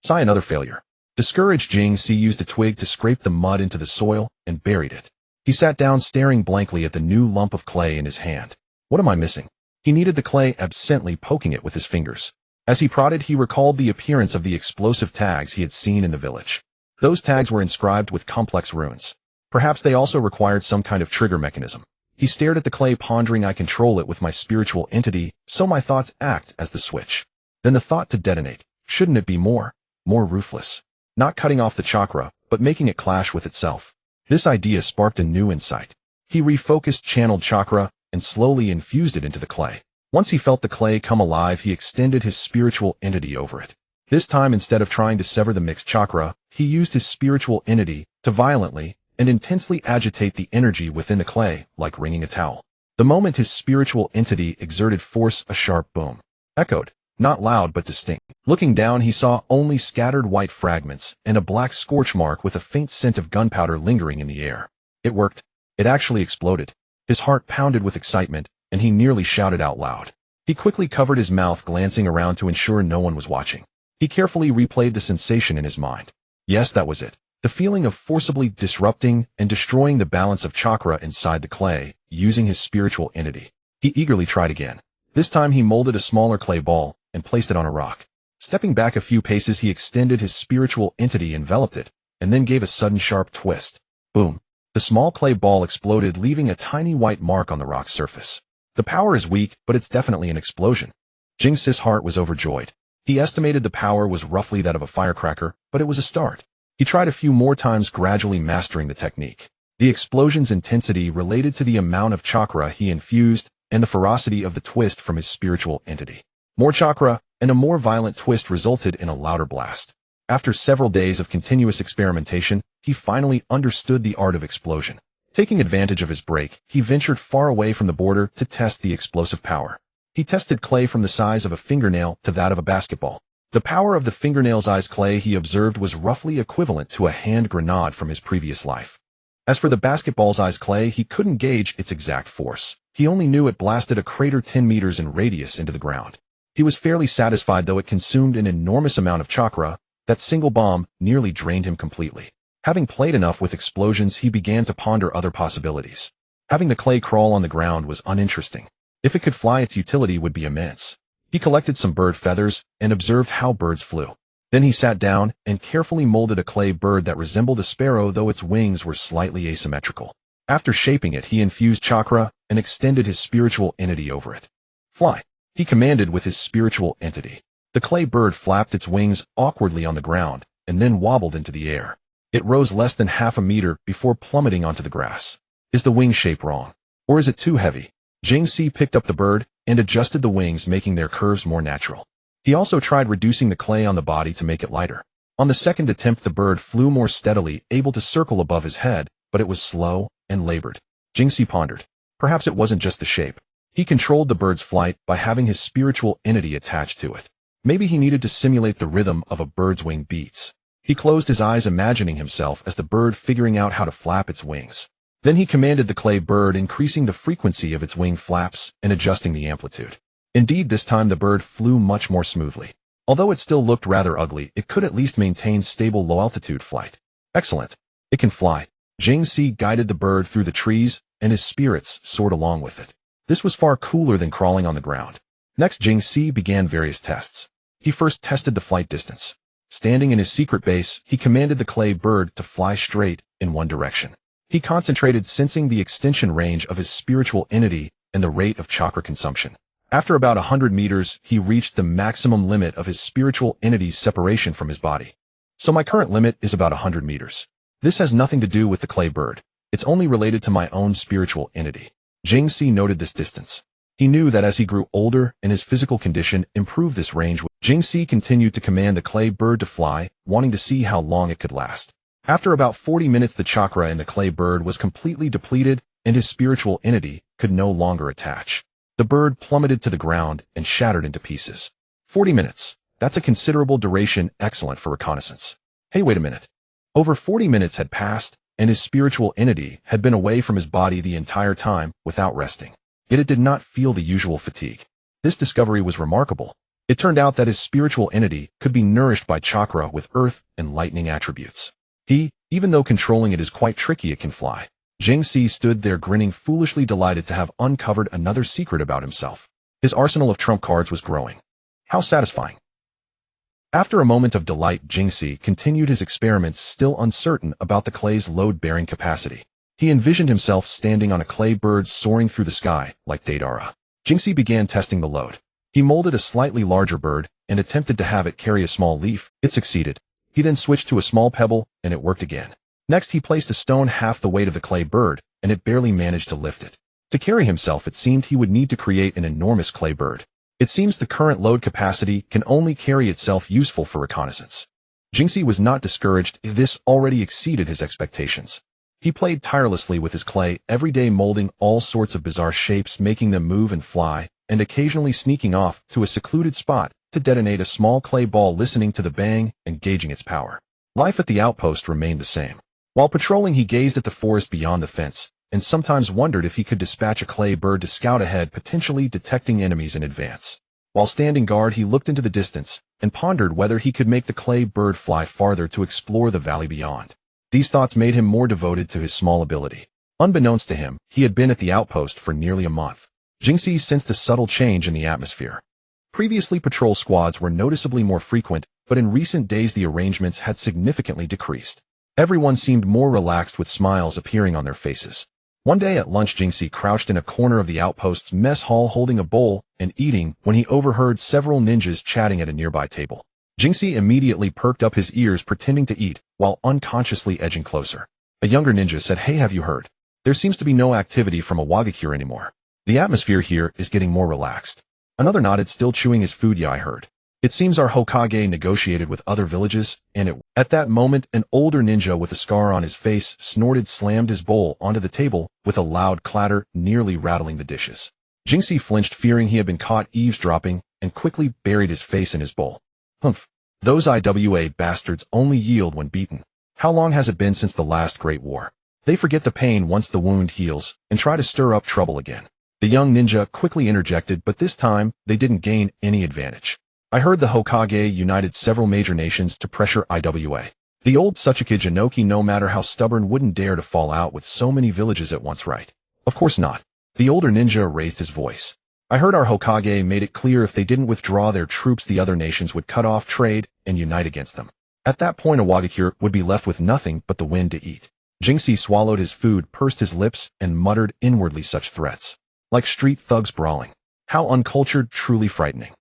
Sigh, another failure. Discouraged, Jingxi used a twig to scrape the mud into the soil and buried it. He sat down, staring blankly at the new lump of clay in his hand. What am I missing? He kneaded the clay, absently poking it with his fingers. As he prodded, he recalled the appearance of the explosive tags he had seen in the village. Those tags were inscribed with complex runes. Perhaps they also required some kind of trigger mechanism. He stared at the clay, pondering, I control it with my spiritual entity, so my thoughts act as the switch. Then the thought to detonate. Shouldn't it be more ruthless? Not cutting off the chakra, but making it clash with itself. This idea sparked a new insight. He refocused channeled chakra and slowly infused it into the clay. Once he felt the clay come alive, he extended his spiritual entity over it. This time, instead of trying to sever the mixed chakra, he used his spiritual entity to violently and intensely agitate the energy within the clay, like wringing a towel. The moment his spiritual entity exerted force, a sharp boom echoed, not loud but distinct. Looking down, he saw only scattered white fragments and a black scorch mark with a faint scent of gunpowder lingering in the air. It worked. It actually exploded. His heart pounded with excitement, and he nearly shouted out loud. He quickly covered his mouth, glancing around to ensure no one was watching. He carefully replayed the sensation in his mind. Yes, that was it. The feeling of forcibly disrupting and destroying the balance of chakra inside the clay, using his spiritual entity. He eagerly tried again. This time he molded a smaller clay ball and placed it on a rock. Stepping back a few paces, he extended his spiritual entity, enveloped it, and then gave a sudden sharp twist. Boom! The small clay ball exploded, leaving a tiny white mark on the rock's surface. The power is weak, but it's definitely an explosion. Jingxi's heart was overjoyed. He estimated the power was roughly that of a firecracker, but it was a start. He tried a few more times, gradually mastering the technique. The explosion's intensity related to the amount of chakra he infused and the ferocity of the twist from his spiritual entity. More chakra and a more violent twist resulted in a louder blast. After several days of continuous experimentation, he finally understood the art of explosion. Taking advantage of his break, he ventured far away from the border to test the explosive power. He tested clay from the size of a fingernail to that of a basketball. The power of the fingernail-sized clay, he observed, was roughly equivalent to a hand grenade from his previous life. As for the basketball-sized clay, he couldn't gauge its exact force. He only knew it blasted a crater 10 meters in radius into the ground. He was fairly satisfied, though it consumed an enormous amount of chakra. That single bomb nearly drained him completely. Having played enough with explosions, he began to ponder other possibilities. Having the clay crawl on the ground was uninteresting. If it could fly, its utility would be immense. He collected some bird feathers and observed how birds flew. Then he sat down and carefully molded a clay bird that resembled a sparrow, though its wings were slightly asymmetrical. After shaping it, he infused chakra and extended his spiritual entity over it. Fly, he commanded with his spiritual entity. The clay bird flapped its wings awkwardly on the ground and then wobbled into the air. It rose less than half a meter before plummeting onto the grass. Is the wing shape wrong? Or is it too heavy? Jingxi picked up the bird and adjusted the wings, making their curves more natural. He also tried reducing the clay on the body to make it lighter. On the second attempt, the bird flew more steadily, able to circle above his head, but it was slow and labored. Jingxi pondered. Perhaps it wasn't just the shape. He controlled the bird's flight by having his spiritual entity attached to it. Maybe he needed to simulate the rhythm of a bird's wing beats. He closed his eyes, imagining himself as the bird, figuring out how to flap its wings. Then he commanded the clay bird, increasing the frequency of its wing flaps and adjusting the amplitude. Indeed, this time the bird flew much more smoothly. Although it still looked rather ugly, it could at least maintain stable low-altitude flight. Excellent. It can fly. Jingxi guided the bird through the trees, and his spirits soared along with it. This was far cooler than crawling on the ground. Next, Jingxi began various tests. He first tested the flight distance. Standing in his secret base, he commanded the clay bird to fly straight in one direction. He concentrated, sensing the extension range of his spiritual entity and the rate of chakra consumption. After about 100 meters, he reached the maximum limit of his spiritual entity's separation from his body. So my current limit is about 100 meters. This has nothing to do with the clay bird. It's only related to my own spiritual entity. Jingxi noted this distance. He knew that as he grew older and his physical condition improved, this range. Jingxi continued to command the clay bird to fly, wanting to see how long it could last. After about 40 minutes, the chakra in the clay bird was completely depleted, and his spiritual entity could no longer attach. The bird plummeted to the ground and shattered into pieces. 40 minutes. That's a considerable duration, excellent for reconnaissance. Hey, wait a minute. Over 40 minutes had passed, and his spiritual entity had been away from his body the entire time without resting. Yet it did not feel the usual fatigue. This discovery was remarkable. It turned out that his spiritual entity could be nourished by chakra with earth and lightning attributes. Even though controlling it is quite tricky, it can fly. Jingxi stood there grinning, foolishly delighted to have uncovered another secret about himself. His arsenal of trump cards was growing. How satisfying. After a moment of delight, Jingxi continued his experiments, still uncertain about the clay's load-bearing capacity. He envisioned himself standing on a clay bird soaring through the sky, like Daedara. Jingxi began testing the load. He molded a slightly larger bird and attempted to have it carry a small leaf. It succeeded. He then switched to a small pebble, and it worked again. Next, he placed a stone half the weight of the clay bird, and it barely managed to lift it. To carry himself, it seemed he would need to create an enormous clay bird. It seems the current load capacity can only carry itself, useful for reconnaissance. Jingxi was not discouraged. This already exceeded his expectations. He played tirelessly with his clay, every day molding all sorts of bizarre shapes, making them move and fly, and occasionally sneaking off to a secluded spot to detonate a small clay ball, listening to the bang and gauging its power. Life at the outpost remained the same. While patrolling, he gazed at the forest beyond the fence, and sometimes wondered if he could dispatch a clay bird to scout ahead, potentially detecting enemies in advance. While standing guard, he looked into the distance and pondered whether he could make the clay bird fly farther to explore the valley beyond. These thoughts made him more devoted to his small ability. Unbeknownst to him, he had been at the outpost for nearly a month. Jingxi sensed a subtle change in the atmosphere. Previously, patrol squads were noticeably more frequent, but in recent days the arrangements had significantly decreased. Everyone seemed more relaxed, with smiles appearing on their faces. One day at lunch, Jingxi crouched in a corner of the outpost's mess hall, holding a bowl and eating, when he overheard several ninjas chatting at a nearby table. Jingxi immediately perked up his ears, pretending to eat, while unconsciously edging closer. A younger ninja said, "Hey, have you heard? There seems to be no activity from a Wagakure anymore. The atmosphere here is getting more relaxed." Another nodded, still chewing his food. "Yeah, I heard. It seems our Hokage negotiated with other villages, and it..." At that moment, an older ninja with a scar on his face snorted, slammed his bowl onto the table with a loud clatter, nearly rattling the dishes. Jingxi flinched, fearing he had been caught eavesdropping, and quickly buried his face in his bowl. Humph. Those IWA bastards only yield when beaten. How long has it been since the last Great War? They forget the pain once the wound heals, and try to stir up trouble again. The young ninja quickly interjected, but this time, they didn't gain any advantage. I heard the Hokage united several major nations to pressure IWA. The old Tsuchika Jinoki, no matter how stubborn, wouldn't dare to fall out with so many villages at once, right? Of course not. The older ninja raised his voice. I heard our Hokage made it clear if they didn't withdraw their troops the other nations would cut off trade and unite against them. At that point Iwagakure would be left with nothing but the wind to eat. Jinxie swallowed his food, pursed his lips, and muttered inwardly such threats. Like street thugs brawling. How uncultured, truly frightening.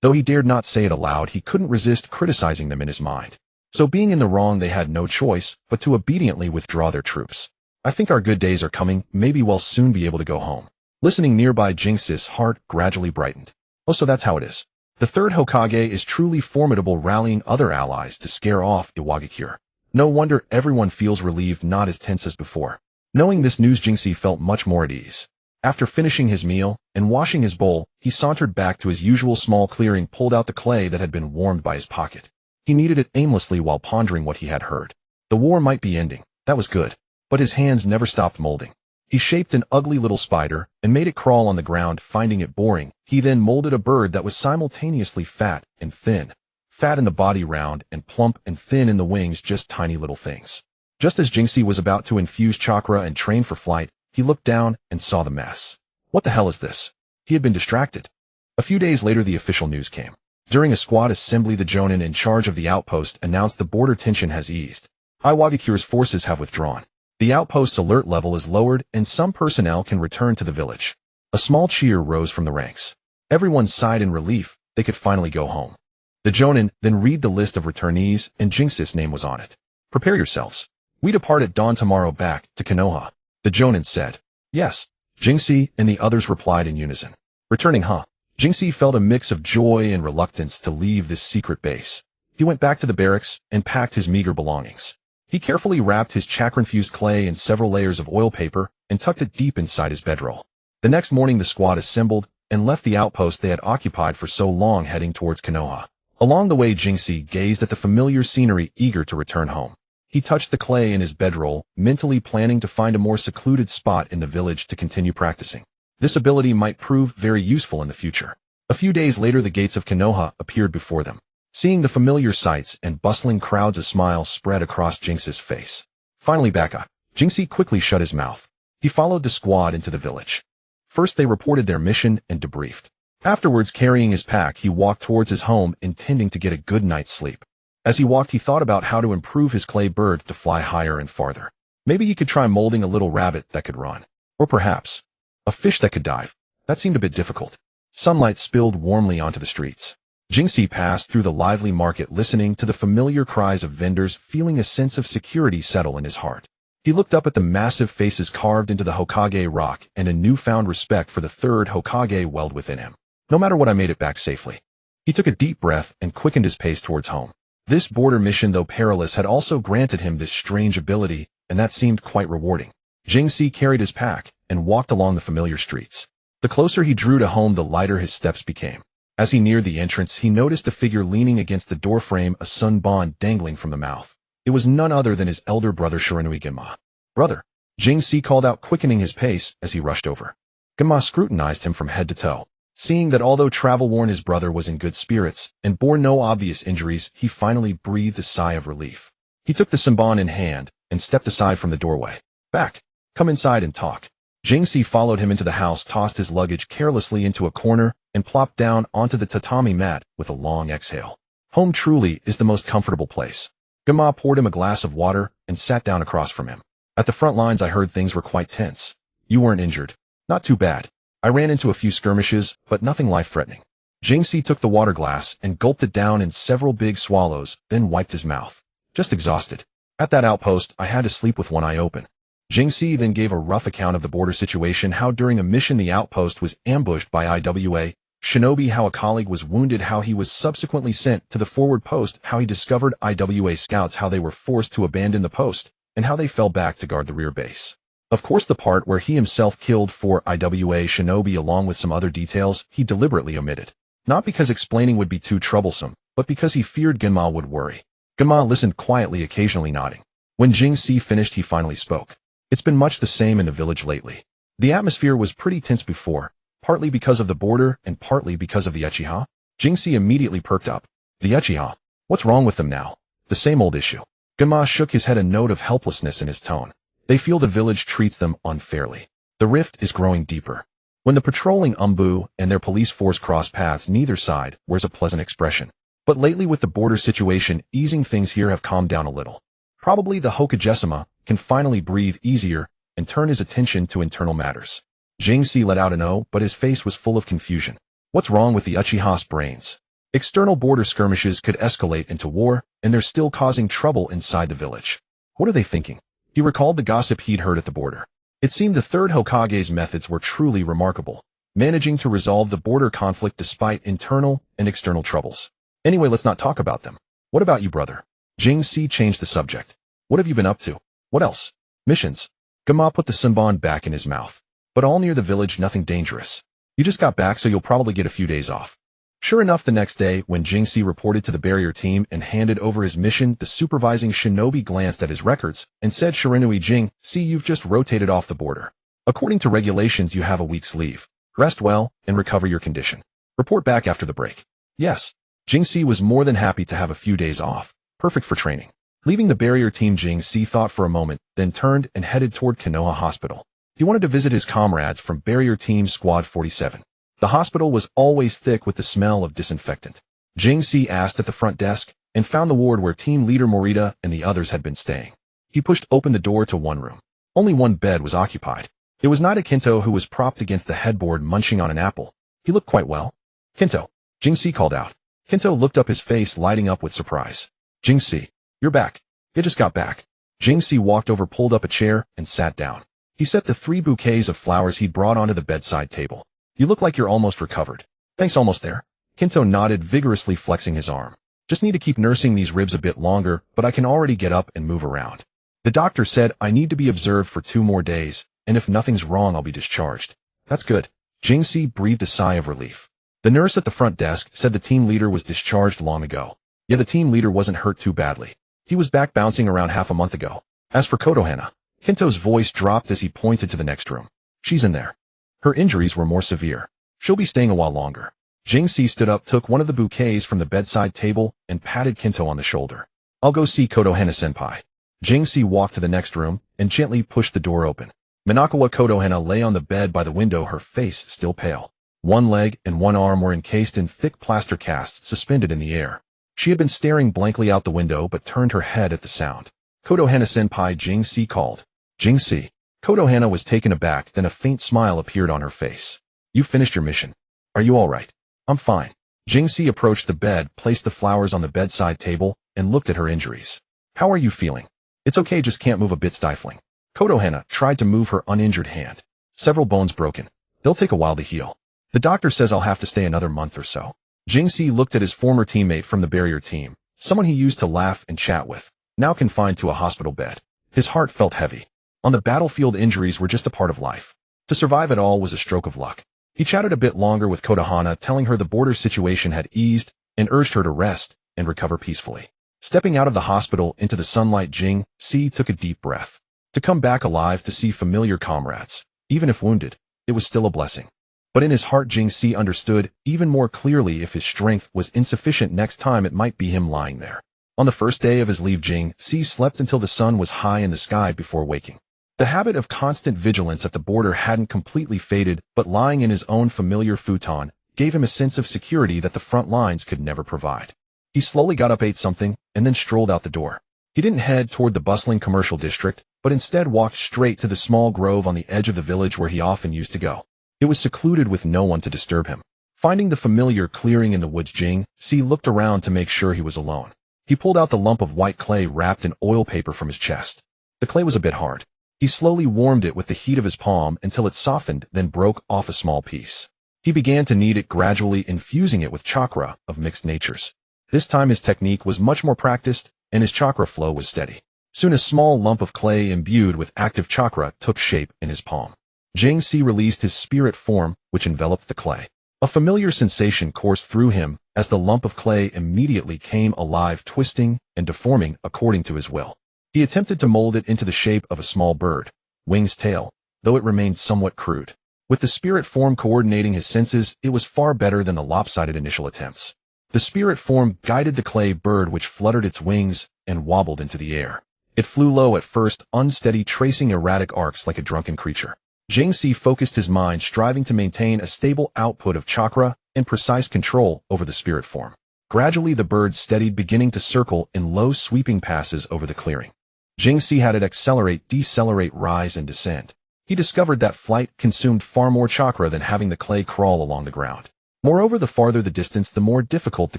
Though he dared not say it aloud, he couldn't resist criticizing them in his mind. So being in the wrong, they had no choice but to obediently withdraw their troops. I think our good days are coming, maybe we'll soon be able to go home. Listening nearby, Jinxie's heart gradually brightened. Oh, so that's how it is. The third Hokage is truly formidable, rallying other allies to scare off Iwagakure. No wonder everyone feels relieved, not as tense as before. Knowing this news, Jinxie felt much more at ease. After finishing his meal and washing his bowl, he sauntered back to his usual small clearing, pulled out the clay that had been warmed by his pocket. He kneaded it aimlessly while pondering what he had heard. The war might be ending, that was good. But his hands never stopped molding. He shaped an ugly little spider and made it crawl on the ground, finding it boring. He then molded a bird that was simultaneously fat and thin. Fat in the body, round and plump, and thin in the wings, just tiny little things. Just as Jinxie was about to infuse chakra and train for flight, he looked down and saw the mess. What the hell is this? He had been distracted. A few days later, the official news came. During a squad assembly, the Jonin in charge of the outpost announced the border tension has eased. Iwagakure's forces have withdrawn. The outpost's alert level is lowered and some personnel can return to the village. A small cheer rose from the ranks. Everyone sighed in relief, they could finally go home. The Jonin then read the list of returnees and Jinxie's name was on it. Prepare yourselves. We depart at dawn tomorrow back to Konoha. The Jonin said. Yes. Jinxie and the others replied in unison. Returning, huh? Jinxie felt a mix of joy and reluctance to leave this secret base. He went back to the barracks and packed his meager belongings. He carefully wrapped his chakra-infused clay in several layers of oil paper and tucked it deep inside his bedroll. The next morning the squad assembled and left the outpost they had occupied for so long, heading towards Konoha. Along the way, Jinxie gazed at the familiar scenery, eager to return home. He touched the clay in his bedroll, mentally planning to find a more secluded spot in the village to continue practicing. This ability might prove very useful in the future. A few days later, the gates of Konoha appeared before them. Seeing the familiar sights and bustling crowds, a smile spread across Jinxie's face. Finally back up. Jinxie quickly shut his mouth. He followed the squad into the village. First they reported their mission and debriefed. Afterwards, carrying his pack, he walked towards his home, intending to get a good night's sleep. As he walked, he thought about how to improve his clay bird to fly higher and farther. Maybe he could try molding a little rabbit that could run. Or perhaps a fish that could dive. That seemed a bit difficult. Sunlight spilled warmly onto the streets. Jinxie passed through the lively market, listening to the familiar cries of vendors, feeling a sense of security settle in his heart. He looked up at the massive faces carved into the Hokage rock, and a newfound respect for the third Hokage welled within him. No matter what, I made it back safely. He took a deep breath and quickened his pace towards home. This border mission, though perilous, had also granted him this strange ability, and that seemed quite rewarding. Jinxie carried his pack and walked along the familiar streets. The closer he drew to home, the lighter his steps became. As he neared the entrance, he noticed a figure leaning against the doorframe, a sunbon dangling from the mouth. It was none other than his elder brother Shiranui Genma. Brother, Jinxie called out, quickening his pace as he rushed over. Genma scrutinized him from head to toe. Seeing that although travel-worn, his brother was in good spirits and bore no obvious injuries, he finally breathed a sigh of relief. He took the sunbon in hand and stepped aside from the doorway. Back. Come inside and talk. Jinxie followed him into the house, tossed his luggage carelessly into a corner, and plopped down onto the tatami mat with a long exhale. Home truly is the most comfortable place. Genma poured him a glass of water and sat down across from him. At the front lines, I heard things were quite tense. You weren't injured. Not too bad. I ran into a few skirmishes, but nothing life-threatening. Jinxie took the water glass and gulped it down in several big swallows, then wiped his mouth. Just exhausted. At that outpost, I had to sleep with one eye open. Jinxie then gave a rough account of the border situation, how during a mission the outpost was ambushed by IWA shinobi, how a colleague was wounded, how he was subsequently sent to the forward post, how he discovered IWA scouts, how they were forced to abandon the post, and how they fell back to guard the rear base. Of course, the part where he himself killed 4 IWA shinobi along with some other details he deliberately omitted. Not because explaining would be too troublesome, but because he feared Genma would worry. Genma listened quietly, occasionally nodding. When Jinxie finished, he finally spoke. It's been much the same in the village lately. The atmosphere was pretty tense before, partly because of the border and partly because of the Uchiha. Jinxie immediately perked up. The Uchiha? What's wrong with them now? The same old issue. Genma shook his head, a note of helplessness in his tone. They feel the village treats them unfairly. The rift is growing deeper. When the patrolling Umbu and their police force cross paths, neither side wears a pleasant expression. But lately with the border situation easing, things here have calmed down a little. Probably the Hokagesama can finally breathe easier and turn his attention to internal matters. Jing-si let out an "oh," but his face was full of confusion. What's wrong with the Uchiha's brains? External border skirmishes could escalate into war, and they're still causing trouble inside the village. What are they thinking? He recalled the gossip he'd heard at the border. It seemed the third Hokage's methods were truly remarkable, managing to resolve the border conflict despite internal and external troubles. Anyway, let's not talk about them. What about you, brother? Jing-si changed the subject. What have you been up to? What else? Missions. Gama put the sunbon back in his mouth. But all near the village, nothing dangerous. You just got back, so you'll probably get a few days off. Sure enough, the next day, when Jing-si reported to the barrier team and handed over his mission, the supervising shinobi glanced at his records and said, Shiranui Jing-si, you've just rotated off the border. According to regulations, you have a week's leave. Rest well and recover your condition. Report back after the break. Yes. Jing-si was more than happy to have a few days off. Perfect for training. Leaving the barrier team, Jing-si thought for a moment, then turned and headed toward Konoha Hospital. He wanted to visit his comrades from barrier team Squad 47. The hospital was always thick with the smell of disinfectant. Jing-si asked at the front desk and found the ward where team leader Morita and the others had been staying. He pushed open the door to one room. Only one bed was occupied. It was Knight Kinto, who was propped against the headboard munching on an apple. He looked quite well. Kinto, Jing-si called out. Kinto looked up, his face lighting up with surprise. Jing-si, you're back. You just got back. Jing-si walked over, pulled up a chair, and sat down. He set the 3 bouquets of flowers he'd brought onto the bedside table. You look like you're almost recovered. Thanks, almost there. Kinto nodded, vigorously flexing his arm. Just need to keep nursing these ribs a bit longer, but I can already get up and move around. The doctor said I need to be observed for 2 more days, and if nothing's wrong, I'll be discharged. That's good. Jing-si breathed a sigh of relief. The nurse at the front desk said the team leader was discharged long ago. Yeah, the team leader wasn't hurt too badly. He was back bouncing around half a month ago. As for Kotohana, Kinto's voice dropped as he pointed to the next room. She's in there. Her injuries were more severe. She'll be staying a while longer. Jing-si stood up, took one of the bouquets from the bedside table, and patted Kinto on the shoulder. I'll go see Kotohana-senpai. Jing-si walked to the next room and gently pushed the door open. Minakawa Kotohana lay on the bed by the window, her face still pale. One leg and one arm were encased in thick plaster casts suspended in the air. She had been staring blankly out the window but turned her head at the sound. Kotohana-senpai, Jing-si called. Jing-si. Kotohana was taken aback, then a faint smile appeared on her face. You finished your mission. Are you all right? I'm fine. Jing-si approached the bed, placed the flowers on the bedside table, and looked at her injuries. How are you feeling? It's okay, just can't move, a bit stifling. Kotohana tried to move her uninjured hand. Several bones broken. They'll take a while to heal. The doctor says I'll have to stay another month or so. Jing-si looked at his former teammate from the barrier team, someone he used to laugh and chat with, now confined to a hospital bed. His heart felt heavy. On the battlefield, injuries were just a part of life. To survive it all was a stroke of luck. He chatted a bit longer with Kotohana, telling her the border situation had eased and urged her to rest and recover peacefully. Stepping out of the hospital into the sunlight, Jing-si took a deep breath. To come back alive, to see familiar comrades, even if wounded, it was still a blessing. But in his heart, Jing-si understood even more clearly, if his strength was insufficient next time, it might be him lying there. On the first day of his leave, Jing-si slept until the sun was high in the sky before waking. The habit of constant vigilance at the border hadn't completely faded, but lying in his own familiar futon gave him a sense of security that the front lines could never provide. He slowly got up, ate something, and then strolled out the door. He didn't head toward the bustling commercial district, but instead walked straight to the small grove on the edge of the village where he often used to go. It was secluded with no one to disturb him. Finding the familiar clearing in the woods, Jing-si looked around to make sure he was alone. He pulled out the lump of white clay wrapped in oil paper from his chest. The clay was a bit hard. He slowly warmed it with the heat of his palm until it softened, then broke off a small piece. He began to knead it, gradually infusing it with chakra of mixed natures. This time his technique was much more practiced, and his chakra flow was steady. Soon a small lump of clay imbued with active chakra took shape in his palm. Jing-si released his spirit form, which enveloped the clay. A familiar sensation coursed through him as the lump of clay immediately came alive, twisting and deforming according to his will. He attempted to mold it into the shape of a small bird, wing's tail, though it remained somewhat crude. With the spirit form coordinating his senses, it was far better than the lopsided initial attempts. The spirit form guided the clay bird, which fluttered its wings and wobbled into the air. It flew low at first, unsteady, tracing erratic arcs like a drunken creature. Jing-Si focused his mind, striving to maintain a stable output of chakra and precise control over the spirit form. Gradually the bird steadied, beginning to circle in low sweeping passes over the clearing. Jing-Si had it accelerate, decelerate, rise, and descend. He discovered that flight consumed far more chakra than having the clay crawl along the ground. Moreover, the farther the distance, the more difficult the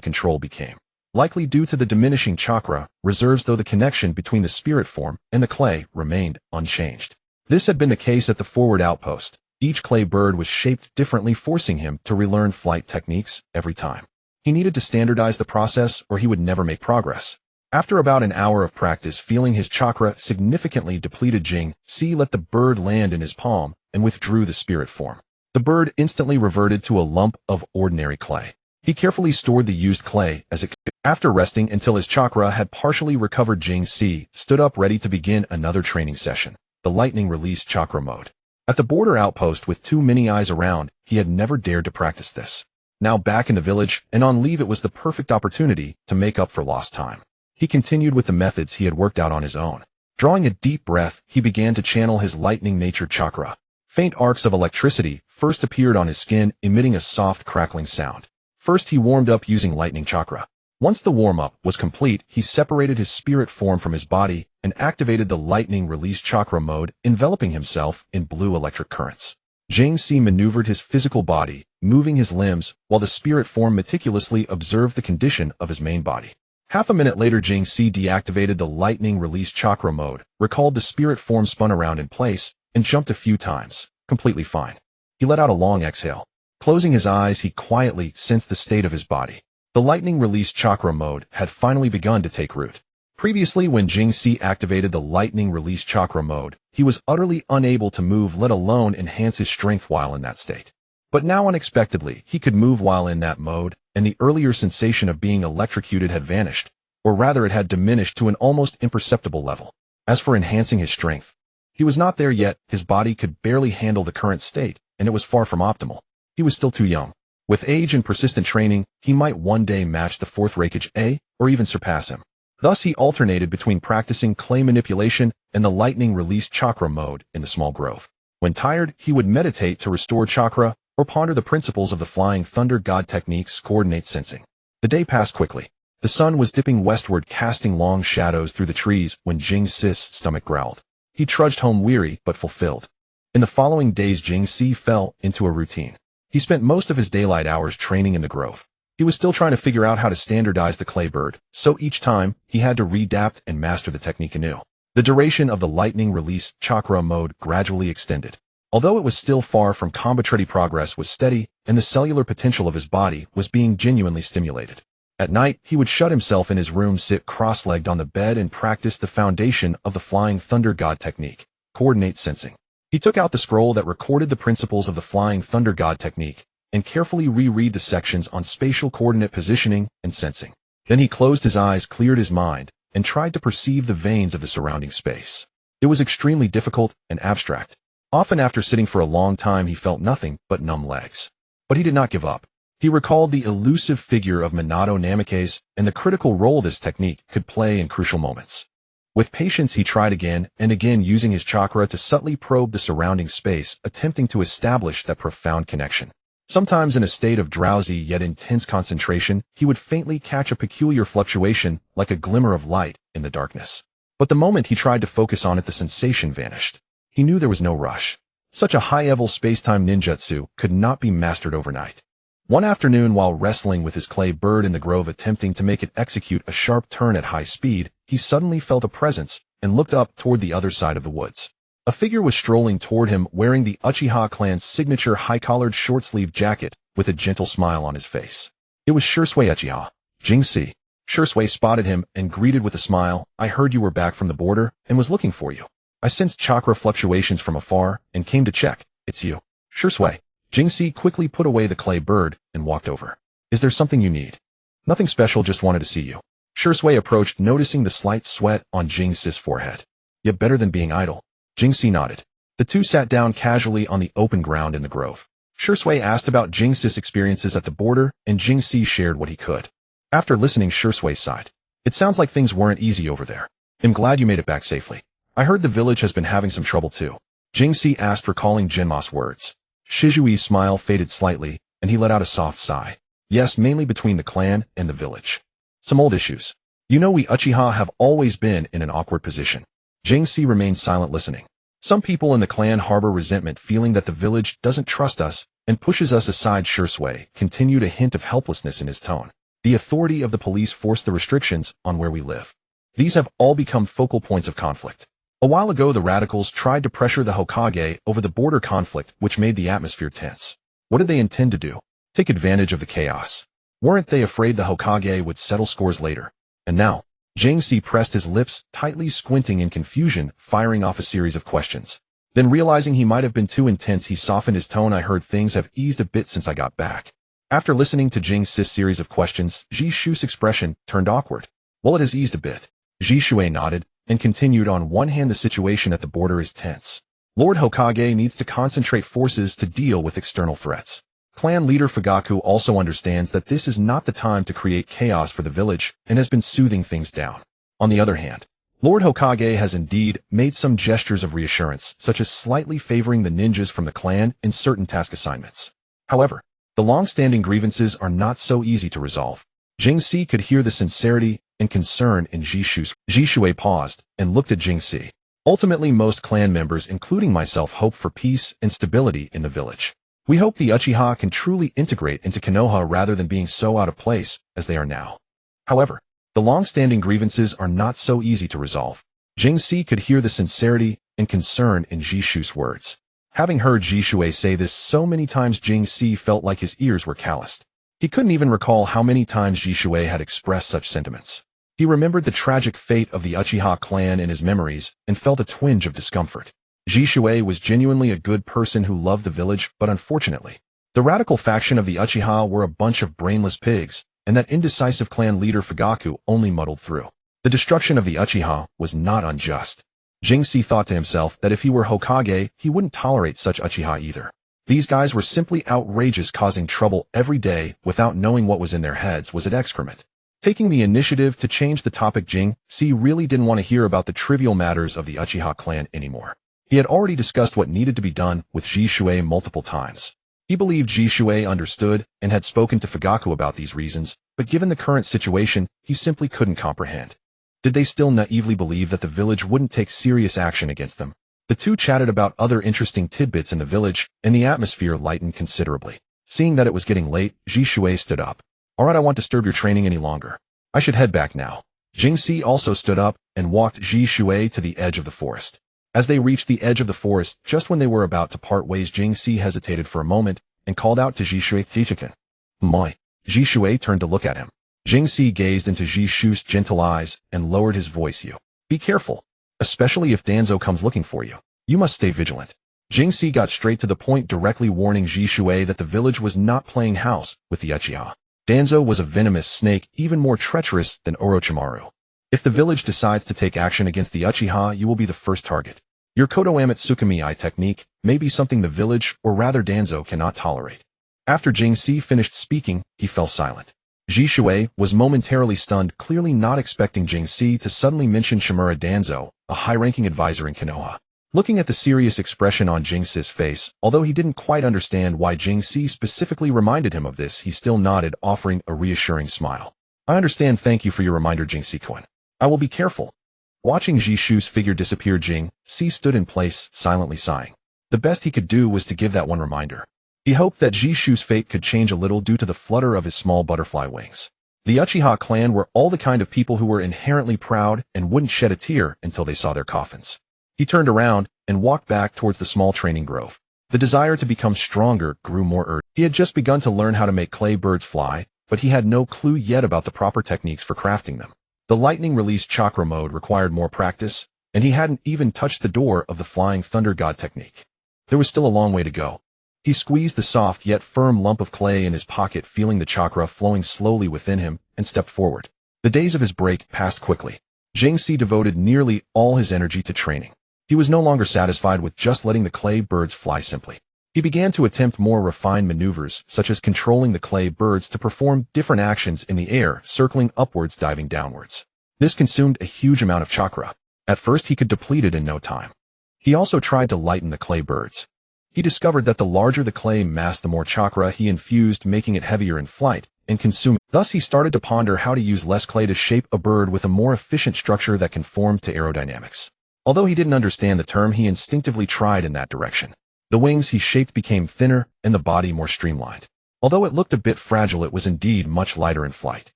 control became. Likely due to the diminishing chakra reserves, though the connection between the spirit form and the clay remained unchanged. This had been the case at the forward outpost. Each clay bird was shaped differently, forcing him to relearn flight techniques every time. He needed to standardize the process or he would never make progress. After about an hour of practice, feeling his chakra significantly depleted, Jing-Si let the bird land in his palm and withdrew the spirit form. The bird instantly reverted to a lump of ordinary clay. He carefully stored the used clay as it could. After resting until his chakra had partially recovered, Jing-Si stood up ready to begin another training session, the lightning release chakra mode. At the border outpost with too many eyes around, he had never dared to practice this. Now back in the village and on leave, it was the perfect opportunity to make up for lost time. He continued with the methods he had worked out on his own. Drawing a deep breath, he began to channel his lightning nature chakra. Faint arcs of electricity first appeared on his skin, emitting a soft crackling sound. First he warmed up using lightning chakra. Once the warm-up was complete, he separated his spirit form from his body and activated the lightning release chakra mode, enveloping himself in blue electric currents. Jing-Si maneuvered his physical body, moving his limbs, while the spirit form meticulously observed the condition of his main body. Half a minute later, Jing-Si deactivated the lightning release chakra mode, recalled the spirit form, spun around in place, and jumped a few times, completely fine. He let out a long exhale. Closing his eyes, he quietly sensed the state of his body. The lightning release chakra mode had finally begun to take root. Previously, when Jing-Si activated the lightning release chakra mode, he was utterly unable to move, let alone enhance his strength while in that state. But now unexpectedly, he could move while in that mode, and the earlier sensation of being electrocuted had vanished, or rather it had diminished to an almost imperceptible level. As for enhancing his strength, he was not there yet. His body could barely handle the current state, and it was far from optimal. He was still too young. With age and persistent training, he might one day match the fourth Raikage A, or even surpass him. Thus he alternated between practicing clay manipulation and the lightning release chakra mode in the small growth. When tired, he would meditate to restore chakra, or ponder the principles of the flying thunder god techniques, coordinate sensing. The day passed quickly. The sun was dipping westward, casting long shadows through the trees when Jing-Si's stomach growled. He trudged home weary but fulfilled. In the following days, Jing-Si fell into a routine. He spent most of his daylight hours training in the grove. He was still trying to figure out how to standardize the clay bird, so each time, he had to readapt and master the technique anew. The duration of the lightning release chakra mode gradually extended. Although it was still far from combat-ready, progress was steady, and the cellular potential of his body was being genuinely stimulated. At night, he would shut himself in his room, sit cross-legged on the bed, and practice the foundation of the flying thunder god technique, coordinate sensing. He took out the scroll that recorded the principles of the flying thunder god technique, and carefully reread the sections on spatial coordinate positioning and sensing. Then he closed his eyes, cleared his mind, and tried to perceive the veins of the surrounding space. It was extremely difficult and abstract. Often after sitting for a long time, he felt nothing but numb legs. But he did not give up. He recalled the elusive figure of Minato Namikaze and the critical role this technique could play in crucial moments. With patience, he tried again and again, using his chakra to subtly probe the surrounding space, attempting to establish that profound connection. Sometimes in a state of drowsy yet intense concentration, he would faintly catch a peculiar fluctuation, like a glimmer of light in the darkness. But the moment he tried to focus on it, the sensation vanished. He knew there was no rush. Such a high-level space-time ninjutsu could not be mastered overnight. One afternoon, while wrestling with his clay bird in the grove, attempting to make it execute a sharp turn at high speed, he suddenly felt a presence and looked up toward the other side of the woods. A figure was strolling toward him, wearing the Uchiha clan's signature high-collared short-sleeved jacket, with a gentle smile on his face. It was Shursui Uchiha. Jing-Si. Shursui spotted him and greeted with a smile. "I heard you were back from the border and was looking for you. I sensed chakra fluctuations from afar and came to check. It's you." "Shursui." Jing-Si quickly put away the clay bird and walked over. "Is there something you need?" "Nothing special, just wanted to see you." Shursui approached, noticing the slight sweat on Jing-Si's forehead. "Yet better than being idle." Jing-Si nodded. The two sat down casually on the open ground in the grove. Shursui asked about Jing-Si's experiences at the border, and Jing-Si shared what he could. After listening, Shursui sighed. "It sounds like things weren't easy over there. I'm glad you made it back safely. I heard the village has been having some trouble too." Jingxi asked, recalling Jinma's words. Shizui's smile faded slightly, and he let out a soft sigh. Yes, mainly between the clan and the village. Some old issues. You know, we Uchiha have always been in an awkward position. Jingxi remained silent, listening. Some people in the clan harbor resentment, feeling that the village doesn't trust us and pushes us aside. Shursui continued, a hint of helplessness in his tone. The authority of the police forced the restrictions on where we live. These have all become focal points of conflict. A while ago, the radicals tried to pressure the Hokage over the border conflict, which made the atmosphere tense. What did they intend to do? Take advantage of the chaos. Weren't they afraid the Hokage would settle scores later? And now, Jingxi pressed his lips tightly, squinting in confusion, firing off a series of questions. Then, realizing he might have been too intense, he softened his tone. I heard things have eased a bit since I got back. After listening to Jingxi's series of questions, Jishu's expression turned awkward. Well, it has eased a bit. Jishui nodded and continued. On one hand, the situation at the border is tense. Lord Hokage needs to concentrate forces to deal with external threats. Clan leader Fugaku also understands that this is not the time to create chaos for the village and has been soothing things down. On the other hand, Lord Hokage has indeed made some gestures of reassurance, such as slightly favoring the ninjas from the clan in certain task assignments. However, the long-standing grievances are not so easy to resolve. Jingxi could hear the sincerity and concern in Jishu's. Jishui paused and looked at Jingxi. Ultimately, most clan members, including myself, hope for peace and stability in the village. We hope the Uchiha can truly integrate into Konoha rather than being so out of place as they are now. However, the long-standing grievances are not so easy to resolve. Jingxi could hear the sincerity and concern in Jishu's words. Having heard Jishui say this so many times, Jingxi felt like his ears were calloused. He couldn't even recall how many times Jishui had expressed such sentiments. He remembered the tragic fate of the Uchiha clan in his memories and felt a twinge of discomfort. Jishui was genuinely a good person who loved the village, but unfortunately, the radical faction of the Uchiha were a bunch of brainless pigs, and that indecisive clan leader Fugaku only muddled through. The destruction of the Uchiha was not unjust. Jingxi thought to himself that if he were Hokage, he wouldn't tolerate such Uchiha either. These guys were simply outrageous, causing trouble every day without knowing what was in their heads. Was it excrement? Taking the initiative to change the topic, Jingxi really didn't want to hear about the trivial matters of the Uchiha clan anymore. He had already discussed what needed to be done with Jishui multiple times. He believed Jishui understood and had spoken to Fugaku about these reasons, but given the current situation, he simply couldn't comprehend. Did they still naively believe that the village wouldn't take serious action against them? The two chatted about other interesting tidbits in the village, and the atmosphere lightened considerably. Seeing that it was getting late, Jishui stood up. Alright, I won't disturb your training any longer. I should head back now. Jingxi also stood up and walked Jishui to the edge of the forest. As they reached the edge of the forest, just when they were about to part ways, Jingxi hesitated for a moment and called out to Jishui, "Jichiken." "Moi." Jishui turned to look at him. Jingxi gazed into Jishu's gentle eyes and lowered his voice. "You. Be careful. Especially if Danzo comes looking for you. You must stay vigilant." Jingxi got straight to the point, directly warning Jishui that the village was not playing house with the Uchiha. Danzo was a venomous snake, even more treacherous than Orochimaru. If the village decides to take action against the Uchiha, you will be the first target. Your Kodo Amatsukami technique may be something the village, or rather Danzo, cannot tolerate. After Jingxi finished speaking, he fell silent. Jishui was momentarily stunned, clearly not expecting Jingxi to suddenly mention Shimura Danzo, a high-ranking advisor in Konoha. Looking at the serious expression on Jingxi's face, although he didn't quite understand why Jingxi specifically reminded him of this, he still nodded, offering a reassuring smile. "I understand. Thank you for your reminder, Jingxi-kun. I will be careful." Watching Jishu's figure disappear, Jingxi stood in place, silently sighing. The best he could do was to give that one reminder. He hoped that Jishu's fate could change a little due to the flutter of his small butterfly wings. The Uchiha clan were all the kind of people who were inherently proud and wouldn't shed a tear until they saw their coffins. He turned around and walked back towards the small training grove. The desire to become stronger grew more urgent. He had just begun to learn how to make clay birds fly, but he had no clue yet about the proper techniques for crafting them. The lightning release chakra mode required more practice, and he hadn't even touched the door of the flying thunder god technique. There was still a long way to go. He squeezed the soft yet firm lump of clay in his pocket, feeling the chakra flowing slowly within him, and stepped forward. The days of his break passed quickly. Jingxi devoted nearly all his energy to training. He was no longer satisfied with just letting the clay birds fly simply. He began to attempt more refined maneuvers, such as controlling the clay birds to perform different actions in the air, circling upwards, diving downwards. This consumed a huge amount of chakra. At first he could deplete it in no time. He also tried to lighten the clay birds. He discovered that the larger the clay mass, the more chakra he infused, making it heavier in flight and consuming. Thus, he started to ponder how to use less clay to shape a bird with a more efficient structure that conformed to aerodynamics. Although he didn't understand the term, he instinctively tried in that direction. The wings he shaped became thinner and the body more streamlined. Although it looked a bit fragile, it was indeed much lighter in flight.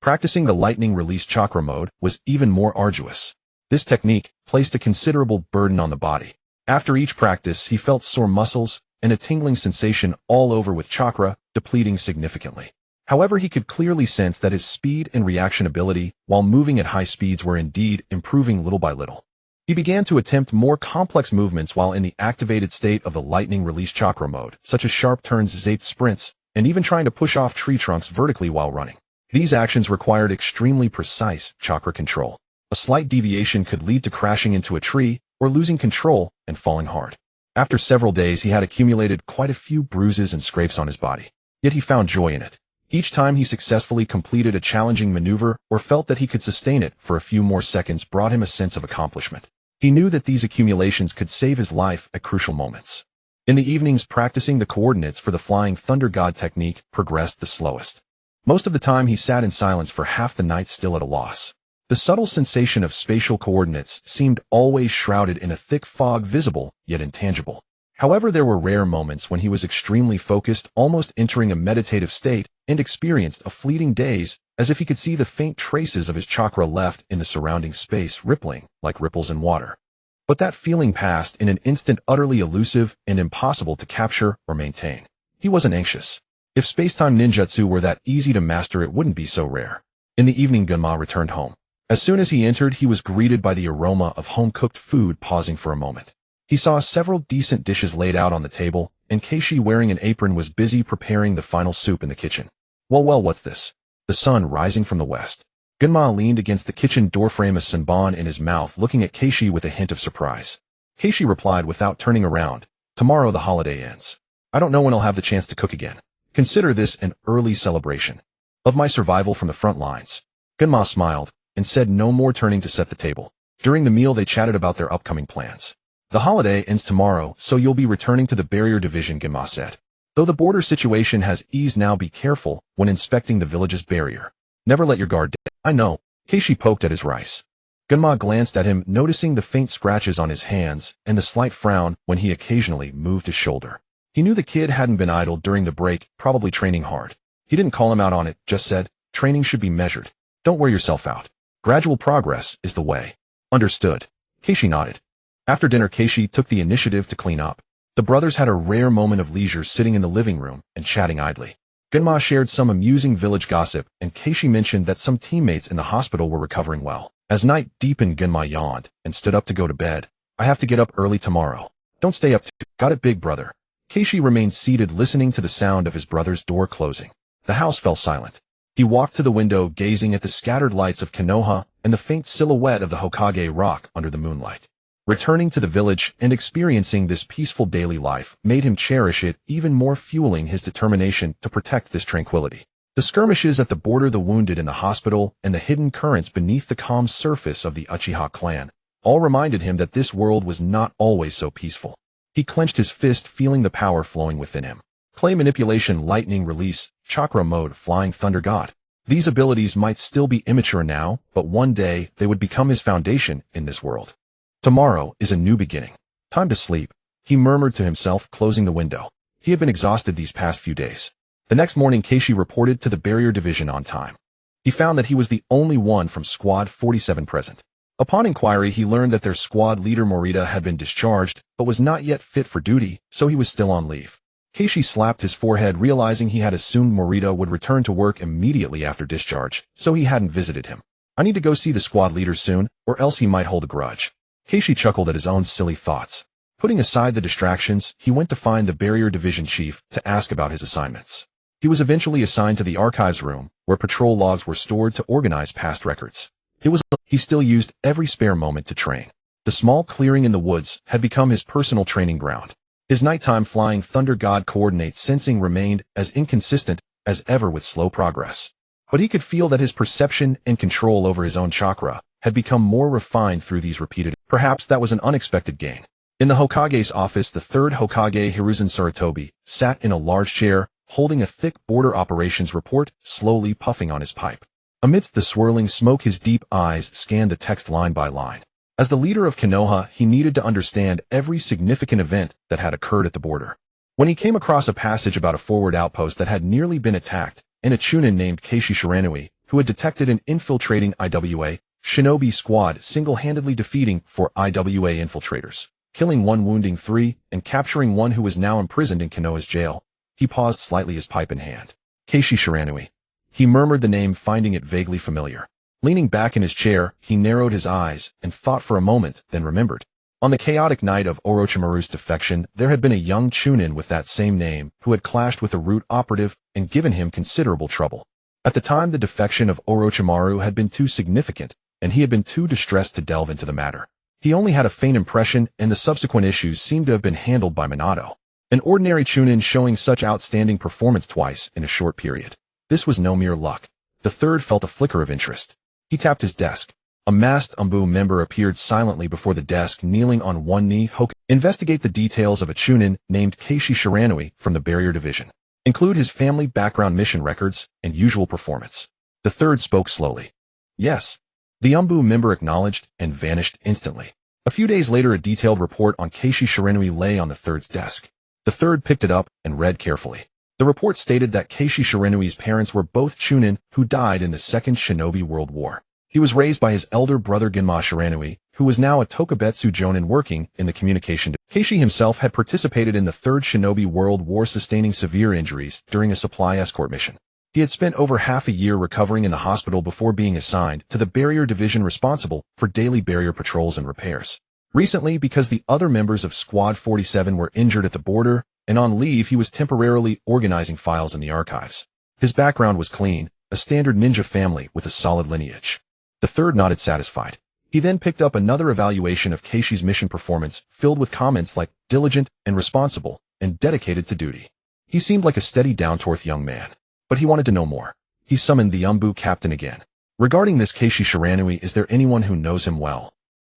Practicing the lightning release chakra mode was even more arduous. This technique placed a considerable burden on the body. After each practice, he felt sore muscles and a tingling sensation all over, with chakra depleting significantly. However, he could clearly sense that his speed and reaction ability while moving at high speeds were indeed improving little by little. He began to attempt more complex movements while in the activated state of the lightning release chakra mode, such as sharp turns, zaped sprints, and even trying to push off tree trunks vertically while running. These actions required extremely precise chakra control. A slight deviation could lead to crashing into a tree or losing control and falling hard. After several days, he had accumulated quite a few bruises and scrapes on his body. Yet he found joy in it. Each time he successfully completed a challenging maneuver or felt that he could sustain it for a few more seconds brought him a sense of accomplishment. He knew that these accumulations could save his life at crucial moments. In the evenings, practicing the coordinates for the flying thunder god technique progressed the slowest. Most of the time he sat in silence for half the night, still at a loss. The subtle sensation of spatial coordinates seemed always shrouded in a thick fog, visible yet intangible. However, there were rare moments when he was extremely focused, almost entering a meditative state, and experienced a fleeting daze, as if he could see the faint traces of his chakra left in the surrounding space, rippling like ripples in water. But that feeling passed in an instant, utterly elusive and impossible to capture or maintain. He wasn't anxious. If space-time ninjutsu were that easy to master, it wouldn't be so rare. In the evening, Gunma returned home. As soon as he entered, he was greeted by the aroma of home-cooked food. Pausing for a moment, he saw several decent dishes laid out on the table, and Keishi, wearing an apron, was busy preparing the final soup in the kitchen. Well, what's this? The sun rising from the west. Gunma leaned against the kitchen doorframe, a senbon in his mouth, looking at Keishi with a hint of surprise. Keishi replied without turning around, "Tomorrow the holiday ends. I don't know when I'll have the chance to cook again. Consider this an early celebration of my survival from the front lines." Gunma smiled and said no more, turning to set the table. During the meal, they chatted about their upcoming plans. "The holiday ends tomorrow, so you'll be returning to the barrier division," Gunma said. "Though the border situation has eased now, be careful when inspecting the village's barrier. Never let your guard down." "I know." Keishi poked at his rice. Gunma glanced at him, noticing the faint scratches on his hands and the slight frown when he occasionally moved his shoulder. He knew the kid hadn't been idle during the break, probably training hard. He didn't call him out on it, just said, "Training should be measured. Don't wear yourself out. Gradual progress is the way." "Understood." Keishi nodded. After dinner, Keishi took the initiative to clean up. The brothers had a rare moment of leisure, sitting in the living room and chatting idly. Gunma shared some amusing village gossip, and Keishi mentioned that some teammates in the hospital were recovering well. As night deepened, Gunma yawned and stood up to go to bed. "I have to get up early tomorrow." "Don't stay up too." "Got it, big brother." Keishi remained seated, listening to the sound of his brother's door closing. The house fell silent. He walked to the window, gazing at the scattered lights of Konoha and the faint silhouette of the Hokage rock under the moonlight. Returning to the village and experiencing this peaceful daily life made him cherish it even more, fueling his determination to protect this tranquility. The skirmishes at the border, the wounded in the hospital, and the hidden currents beneath the calm surface of the Uchiha clan all reminded him that this world was not always so peaceful. He clenched his fist, feeling the power flowing within him. Clay manipulation, lightning release, chakra mode, flying thunder god. These abilities might still be immature now, but one day they would become his foundation in this world. Tomorrow is a new beginning. Time to sleep, he murmured to himself, closing the window. He had been exhausted these past few days. The next morning, Keishi reported to the barrier division on time. He found that he was the only one from Squad 47 present. Upon inquiry, he learned that their squad leader Morita had been discharged, but was not yet fit for duty, so he was still on leave. Keishi slapped his forehead, realizing he had assumed Morita would return to work immediately after discharge, so he hadn't visited him. "I need to go see the squad leader soon, or else he might hold a grudge." Keishi chuckled at his own silly thoughts. Putting aside the distractions, he went to find the barrier division chief to ask about his assignments. He was eventually assigned to the archives room, where patrol logs were stored to organize past records. He still used every spare moment to train. The small clearing in the woods had become his personal training ground. His nighttime flying thunder god coordinate sensing remained as inconsistent as ever with slow progress. But he could feel that his perception and control over his own chakra had become more refined through these repeated. Perhaps that was an unexpected gain. In the Hokage's office, the third Hokage Hiruzen Sarutobi sat in a large chair, holding a thick border operations report, slowly puffing on his pipe. Amidst the swirling smoke, his deep eyes scanned the text line by line. As the leader of Konoha, he needed to understand every significant event that had occurred at the border. When he came across a passage about a forward outpost that had nearly been attacked, and a Chunin named Keishi Shiranui, who had detected an infiltrating IWA shinobi squad single-handedly defeating 4 IWA infiltrators, killing 1, wounding 3, and capturing 1 who was now imprisoned in Konoha's jail, he paused slightly, his pipe in hand. Keishi Shiranui. He murmured the name, finding it vaguely familiar. Leaning back in his chair, he narrowed his eyes and thought for a moment, then remembered. On the chaotic night of Orochimaru's defection, there had been a young Chunin with that same name who had clashed with a root operative and given him considerable trouble. At the time, the defection of Orochimaru had been too significant, and he had been too distressed to delve into the matter. He only had a faint impression, and the subsequent issues seemed to have been handled by Minato. An ordinary Chunin showing such outstanding performance twice in a short period. This was no mere luck. The third felt a flicker of interest. He tapped his desk. A masked Umbu member appeared silently before the desk, kneeling on one knee. Investigate the details of a Chunin named Keishi Shiranui from the Barrier Division. Include his family background, mission records, and usual performance. The third spoke slowly. Yes. The Umbu member acknowledged and vanished instantly. A few days later, a detailed report on Keishi Shiranui lay on the third's desk. The third picked it up and read carefully. The report stated that Keishi Shiranui's parents were both Chunin who died in the Second Shinobi World War. He was raised by his elder brother Genma Shiranui, who was now a Tokubetsu Jonin working in the communication. Keishi himself had participated in the Third Shinobi World War, sustaining severe injuries during a supply escort mission. He had spent over half a year recovering in the hospital before being assigned to the Barrier Division responsible for daily barrier patrols and repairs. Recently, because the other members of Squad 47 were injured at the border and on leave, he was temporarily organizing files in the archives. His background was clean, a standard ninja family with a solid lineage. The third nodded, satisfied. He then picked up another evaluation of Keishi's mission performance, filled with comments like diligent and responsible and dedicated to duty. He seemed like a steady, down-to-earth young man. But he wanted to know more. He summoned the Umbu captain again. Regarding this Keishi Shiranui, is there anyone who knows him well?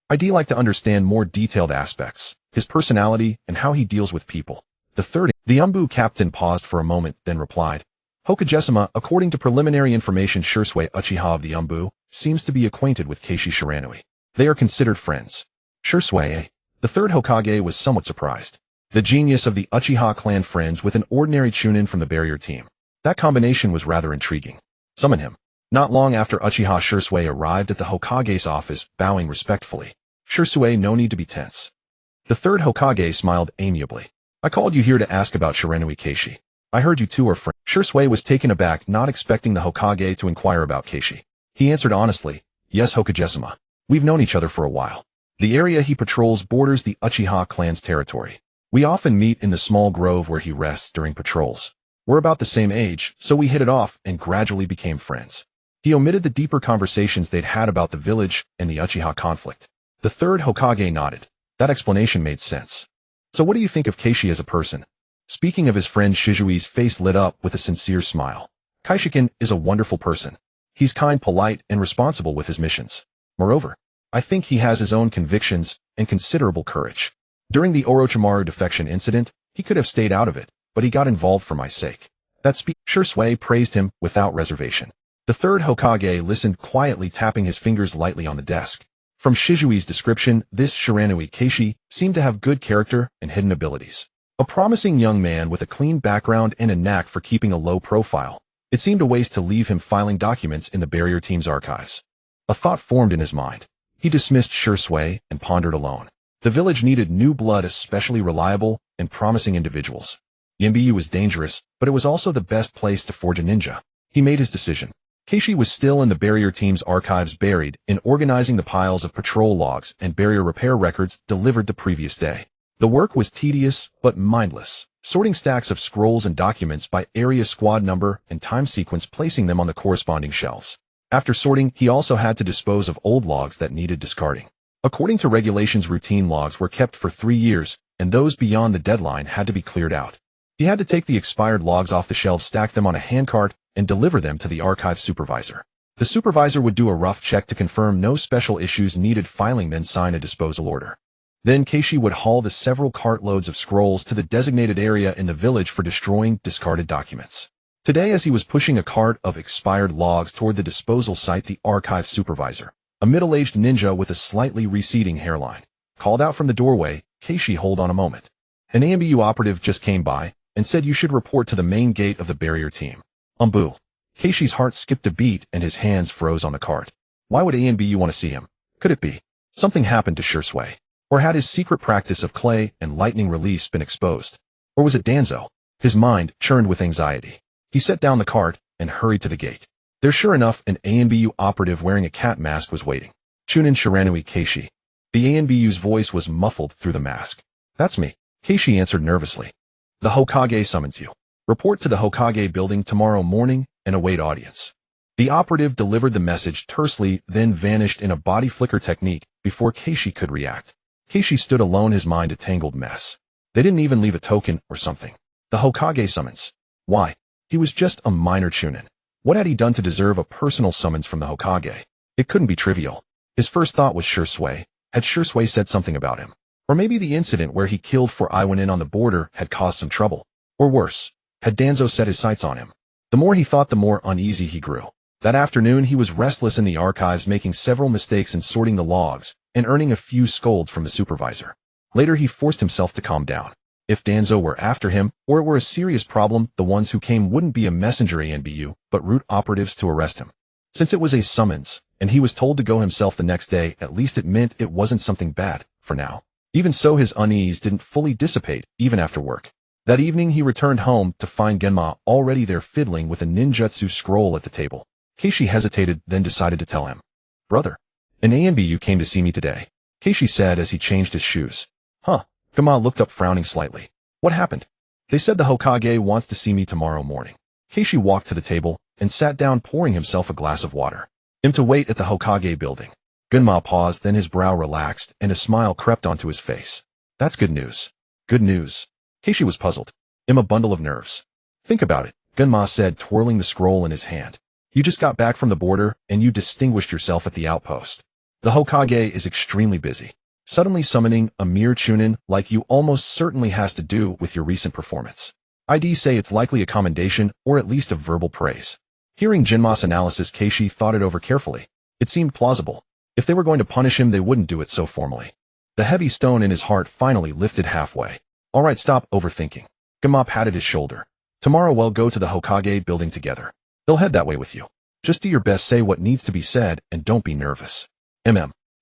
I'd like to understand more detailed aspects, his personality, and how he deals with people. The Umbu captain paused for a moment, then replied. Hokage-sama, according to preliminary information, Shursui Uchiha of the Umbu seems to be acquainted with Keishi Shiranui. They are considered friends. Shursui, the third Hokage, was somewhat surprised. The genius of the Uchiha clan, friends with an ordinary Chunin from the barrier team. That combination was rather intriguing. Summon him. Not long after Uchiha Shursui arrived at the Hokage's office, bowing respectfully. Shursui, no need to be tense. The third Hokage smiled amiably. I called you here to ask about Shiranui Keishi. I heard you two are friends. Shursui was taken aback, not expecting the Hokage to inquire about Keishi. He answered honestly, yes, Hokage-sama. We've known each other for a while. The area he patrols borders the Uchiha clan's territory. We often meet in the small grove where he rests during patrols. We're about the same age, so we hit it off and gradually became friends. He omitted the deeper conversations they'd had about the village and the Uchiha conflict. The third Hokage nodded. That explanation made sense. So what do you think of Keishi as a person? Speaking of his friend, Shizui's face lit up with a sincere smile. Keishikin is a wonderful person. He's kind, polite, and responsible with his missions. Moreover, I think he has his own convictions and considerable courage. During the Orochimaru defection incident, he could have stayed out of it, but he got involved for my sake. Shursui praised him without reservation. The third Hokage listened quietly, tapping his fingers lightly on the desk. From Shizui's description, this Shiranui Keishi seemed to have good character and hidden abilities. A promising young man with a clean background and a knack for keeping a low profile. It seemed a waste to leave him filing documents in the barrier team's archives. A thought formed in his mind. He dismissed Shursui and pondered alone. The village needed new blood, especially reliable and promising individuals. Yimbiyu was dangerous, but it was also the best place to forge a ninja. He made his decision. Keishi was still in the barrier team's archives, buried in organizing the piles of patrol logs and barrier repair records delivered the previous day. The work was tedious but mindless, sorting stacks of scrolls and documents by area, squad number, and time sequence, placing them on the corresponding shelves. After sorting, he also had to dispose of old logs that needed discarding. According to regulations, routine logs were kept for 3 years, and those beyond the deadline had to be cleared out. He had to take the expired logs off the shelves, stack them on a handcart, and deliver them to the archive supervisor. The supervisor would do a rough check to confirm no special issues needed filing, then sign a disposal order. Then Keishi would haul the several cartloads of scrolls to the designated area in the village for destroying discarded documents. Today, as he was pushing a cart of expired logs toward the disposal site, the archive supervisor, a middle-aged ninja with a slightly receding hairline, called out from the doorway, "Keishi, hold on a moment. An AMBU operative just came by and said you should report to the main gate of the barrier team." Boo. Keishi's heart skipped a beat and his hands froze on the cart. Why would AMBU want to see him? Could it be something happened to Shursui? Or had his secret practice of clay and lightning release been exposed? Or was it Danzo? His mind churned with anxiety. He set down the cart and hurried to the gate. There, sure enough, an ANBU operative wearing a cat mask was waiting. "Chunin Shiranui Keishi." The ANBU's voice was muffled through the mask. "That's me," Keishi answered nervously. "The Hokage summons you. Report to the Hokage building tomorrow morning and await audience." The operative delivered the message tersely, then vanished in a body flicker technique before Keishi could react. Keishi stood alone, his mind a tangled mess. They didn't even leave a token or something. The Hokage summons. Why? He was just a minor chunin. What had he done to deserve a personal summons from the Hokage? It couldn't be trivial. His first thought was Shursui. Had Shursui said something about him? Or maybe the incident where he killed for Iwanin on the border had caused some trouble. Or worse, had Danzo set his sights on him? The more he thought, the more uneasy he grew. That afternoon he was restless in the archives, making several mistakes in sorting the logs and earning a few scolds from the supervisor. Later he forced himself to calm down. If Danzo were after him, or it were a serious problem, the ones who came wouldn't be a messenger ANBU, but root operatives to arrest him. Since it was a summons, and he was told to go himself the next day, at least it meant it wasn't something bad, for now. Even so, his unease didn't fully dissipate, even after work. That evening he returned home to find Genma already there fiddling with a ninjutsu scroll at the table. Keishi hesitated, then decided to tell him. "Brother, an ANBU came to see me today," Keishi said as he changed his shoes. "Huh?" Genma looked up, frowning slightly. "What happened?" "They said the Hokage wants to see me tomorrow morning." Keishi walked to the table and sat down, pouring himself a glass of water. To wait at the Hokage building." Genma paused, then his brow relaxed and a smile crept onto his face. "That's good news." "Good news?" Keishi was puzzled. "I'm a bundle of nerves." "Think about it," Genma said, twirling the scroll in his hand. "You just got back from the border, and you distinguished yourself at the outpost. The Hokage is extremely busy. Suddenly summoning a mere chunin like you almost certainly has to do with your recent performance. I'd say it's likely a commendation, or at least a verbal praise." Hearing Genma's analysis, Keishi thought it over carefully. It seemed plausible. If they were going to punish him, they wouldn't do it so formally. The heavy stone in his heart finally lifted halfway. "All right, stop overthinking." Genma patted his shoulder. "Tomorrow we'll go to the Hokage building together. They'll head that way with you. Just do your best, say what needs to be said, and don't be nervous."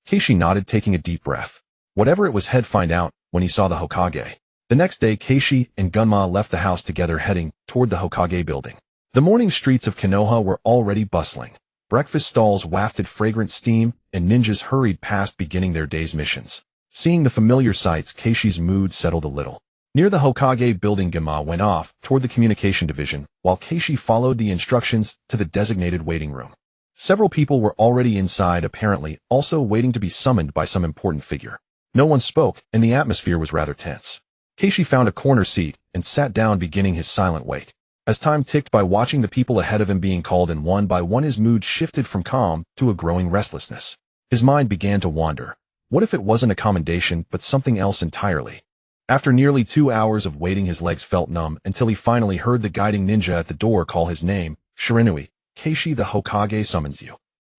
Keishi nodded, taking a deep breath. Whatever it was, he'd find out when he saw the Hokage. The next day, Keishi and Genma left the house together, heading toward the Hokage building. The morning streets of Konoha were already bustling. Breakfast stalls wafted fragrant steam, and ninjas hurried past, beginning their day's missions. Seeing the familiar sights, Keishi's mood settled a little. Near the Hokage building, Genma went off toward the communication division, while Keishi followed the instructions to the designated waiting room. Several people were already inside, apparently also waiting to be summoned by some important figure. No one spoke, and the atmosphere was rather tense. Keishi found a corner seat and sat down, beginning his silent wait. As time ticked by, watching the people ahead of him being called in one by one, his mood shifted from calm to a growing restlessness. His mind began to wander. What if it wasn't a commendation, but something else entirely? After nearly 2 hours of waiting, his legs felt numb until he finally heard the guiding ninja at the door call his name. "Shiranui, Keishi, the Hokage summons you."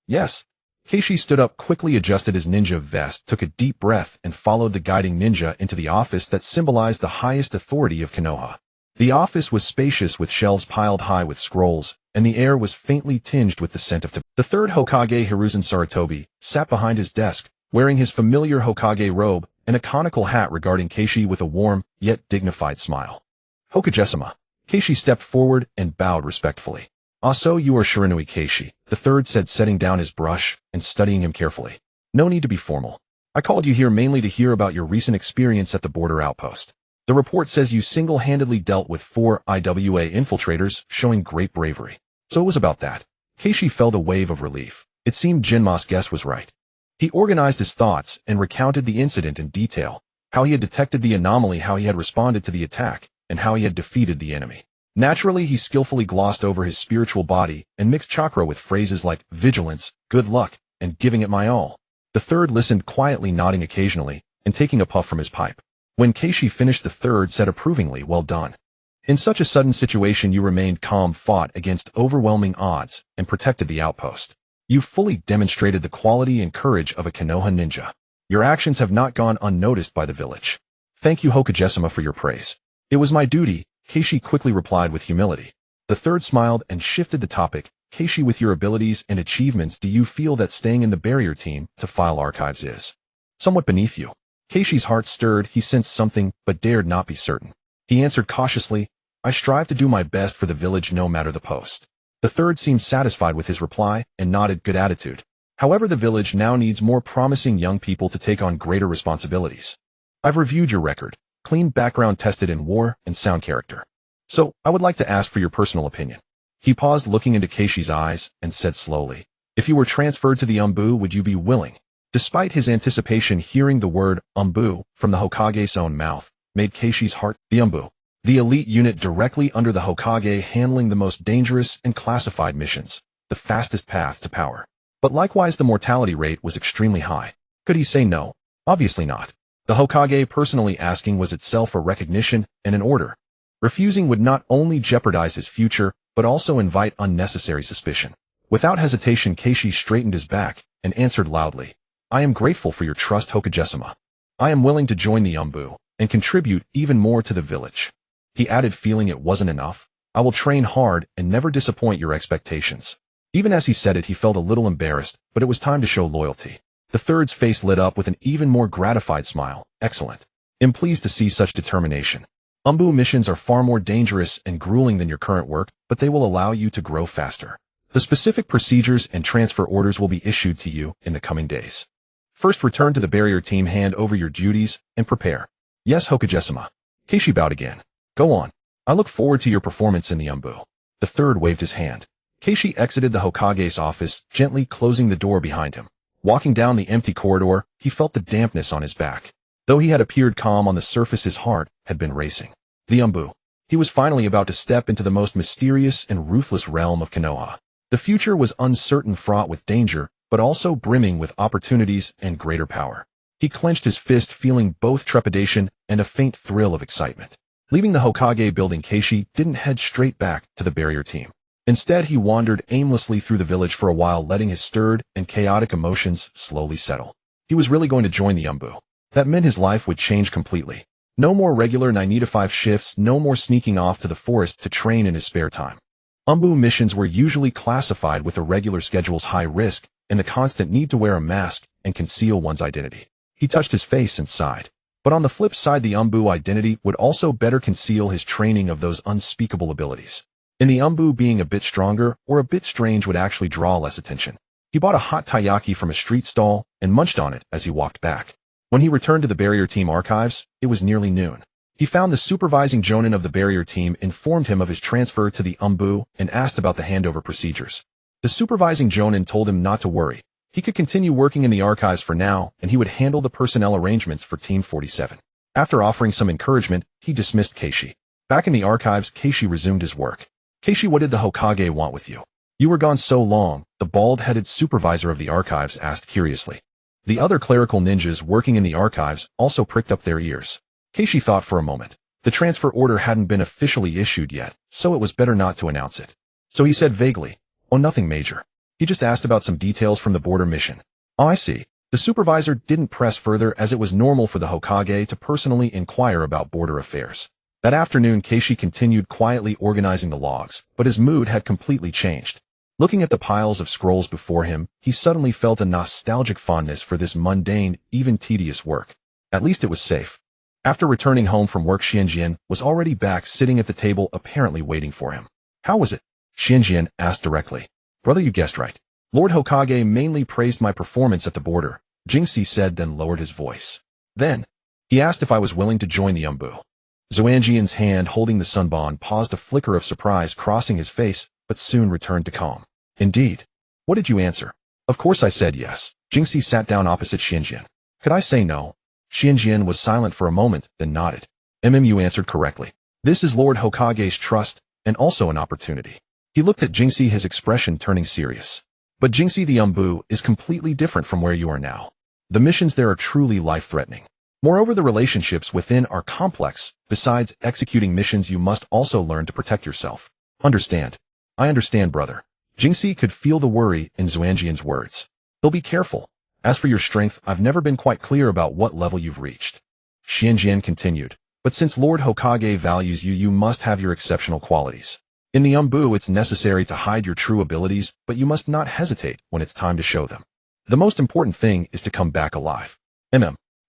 "Yes." Keishi stood up quickly, adjusted his ninja vest, took a deep breath, and followed the guiding ninja into the office that symbolized the highest authority of Konoha. The office was spacious, with shelves piled high with scrolls, and the air was faintly tinged with the scent of tobacco. The third Hokage, Hiruzen Sarutobi, sat behind his desk, wearing his familiar Hokage robe and a conical hat, regarding Keishi with a warm, yet dignified smile. "Hokage-sama." Keishi stepped forward and bowed respectfully. "Ah, so you are Shiranui Keishi," the third said, setting down his brush and studying him carefully. "No need to be formal. I called you here mainly to hear about your recent experience at the border outpost. The report says you single-handedly dealt with 4 IWA infiltrators, showing great bravery. So it was about that." Keishi felt a wave of relief. It seemed Genma's guess was right. He organized his thoughts and recounted the incident in detail, how he had detected the anomaly, how he had responded to the attack, and how he had defeated the enemy. Naturally, he skillfully glossed over his spiritual body and mixed chakra with phrases like vigilance, good luck, and giving it my all. The third listened quietly, nodding occasionally, and taking a puff from his pipe. When Keishi finished, the third said approvingly, "Well done. In such a sudden situation you remained calm, fought against overwhelming odds, and protected the outpost. You fully demonstrated the quality and courage of a Konoha ninja. Your actions have not gone unnoticed by the village. Thank you, Hokage-sama, for your praise." "It was my duty," Keishi quickly replied with humility. The third smiled and shifted the topic. "Keishi, with your abilities and achievements, do you feel that staying in the barrier team to file archives is somewhat beneath you?" Keishi's heart stirred. He sensed something, but dared not be certain. He answered cautiously, "I strive to do my best for the village no matter the post." The third seemed satisfied with his reply and nodded. "Good attitude. However, the village now needs more promising young people to take on greater responsibilities. I've reviewed your record, clean background, tested in war and sound character. So, I would like to ask for your personal opinion." He paused, looking into Keishi's eyes, and said slowly, "If you were transferred to the Umbu, would you be willing?" Despite his anticipation, hearing the word Umbu from the Hokage's own mouth made Keishi's heart. The Umbu, the elite unit directly under the Hokage, handling the most dangerous and classified missions, the fastest path to power. But likewise, the mortality rate was extremely high. Could he say no? Obviously not. The Hokage personally asking was itself a recognition and an order. Refusing would not only jeopardize his future, but also invite unnecessary suspicion. Without hesitation, Keishi straightened his back and answered loudly, "I am grateful for your trust, Hokage-sama. I am willing to join the Umbu and contribute even more to the village." He added, feeling it wasn't enough, "I will train hard and never disappoint your expectations." Even as he said it, he felt a little embarrassed, but it was time to show loyalty. The third's face lit up with an even more gratified smile. "Excellent. I'm pleased to see such determination. Umbu missions are far more dangerous and grueling than your current work, but they will allow you to grow faster. The specific procedures and transfer orders will be issued to you in the coming days. First, return to the barrier team, hand over your duties, and prepare." "Yes, Hokage-sama." Keishi bowed again. "Go on. I look forward to your performance in the Umbu." The third waved his hand. Keishi exited the Hokage's office, gently closing the door behind him. Walking down the empty corridor, he felt the dampness on his back. Though he had appeared calm on the surface, his heart had been racing. The Umbu. He was finally about to step into the most mysterious and ruthless realm of Konoha. The future was uncertain, fraught with danger, but also brimming with opportunities and greater power. He clenched his fist, feeling both trepidation and a faint thrill of excitement. Leaving the Hokage building, Keishi didn't head straight back to the barrier team. Instead, he wandered aimlessly through the village for a while, letting his stirred and chaotic emotions slowly settle. He was really going to join the Umbu. That meant his life would change completely. No more regular 9 to 5 shifts, no more sneaking off to the forest to train in his spare time. Umbu missions were usually classified with irregular schedules, high risk, and the constant need to wear a mask and conceal one's identity. He touched his face and sighed. But on the flip side, the Umbu identity would also better conceal his training of those unspeakable abilities. In the Umbu, being a bit stronger or a bit strange would actually draw less attention. He bought a hot taiyaki from a street stall and munched on it as he walked back. When he returned to the barrier team archives, it was nearly noon. He found the supervising jonin of the barrier team, informed him of his transfer to the Umbu, and asked about the handover procedures. The supervising jonin told him not to worry. He could continue working in the archives for now, and he would handle the personnel arrangements for Team 47. After offering some encouragement, he dismissed Keishi. Back in the archives, Keishi resumed his work. "Keishi, what did the Hokage want with you? You were gone so long," the bald-headed supervisor of the archives asked curiously. The other clerical ninjas working in the archives also pricked up their ears. Keishi thought for a moment. The transfer order hadn't been officially issued yet, so it was better not to announce it. So he said vaguely, "Oh, nothing major. He just asked about some details from the border mission." "Oh, I see." The supervisor didn't press further, as it was normal for the Hokage to personally inquire about border affairs. That afternoon, Keishi continued quietly organizing the logs, but his mood had completely changed. Looking at the piles of scrolls before him, he suddenly felt a nostalgic fondness for this mundane, even tedious work. At least it was safe. After returning home from work, Xianjian was already back, sitting at the table, apparently waiting for him. "How was it?" Xianjian asked directly. "Brother, you guessed right. Lord Hokage mainly praised my performance at the border," Jingxi said, then lowered his voice. "Then, he asked if I was willing to join the Umbu." Xuanjian's hand holding the sunbon paused, a flicker of surprise crossing his face, but soon returned to calm. "Indeed. What did you answer?" "Of course I said yes." Jingxi sat down opposite Xianjian. "Could I say no?" Xianjian was silent for a moment, then nodded. You answered correctly. This is Lord Hokage's trust, and also an opportunity." He looked at Jingxi, his expression turning serious. "But Jingxi, the Umbu is completely different from where you are now. The missions there are truly life-threatening. Moreover, the relationships within are complex. Besides executing missions, you must also learn to protect yourself. Understand? I understand, brother. Jingxi could feel the worry in Xuanjian's words. He'll be careful. As for your strength, I've never been quite clear about what level you've reached. Xianjian continued. But since Lord Hokage values you, you must have your exceptional qualities. In the Umbu, it's necessary to hide your true abilities, but you must not hesitate when it's time to show them. The most important thing is to come back alive.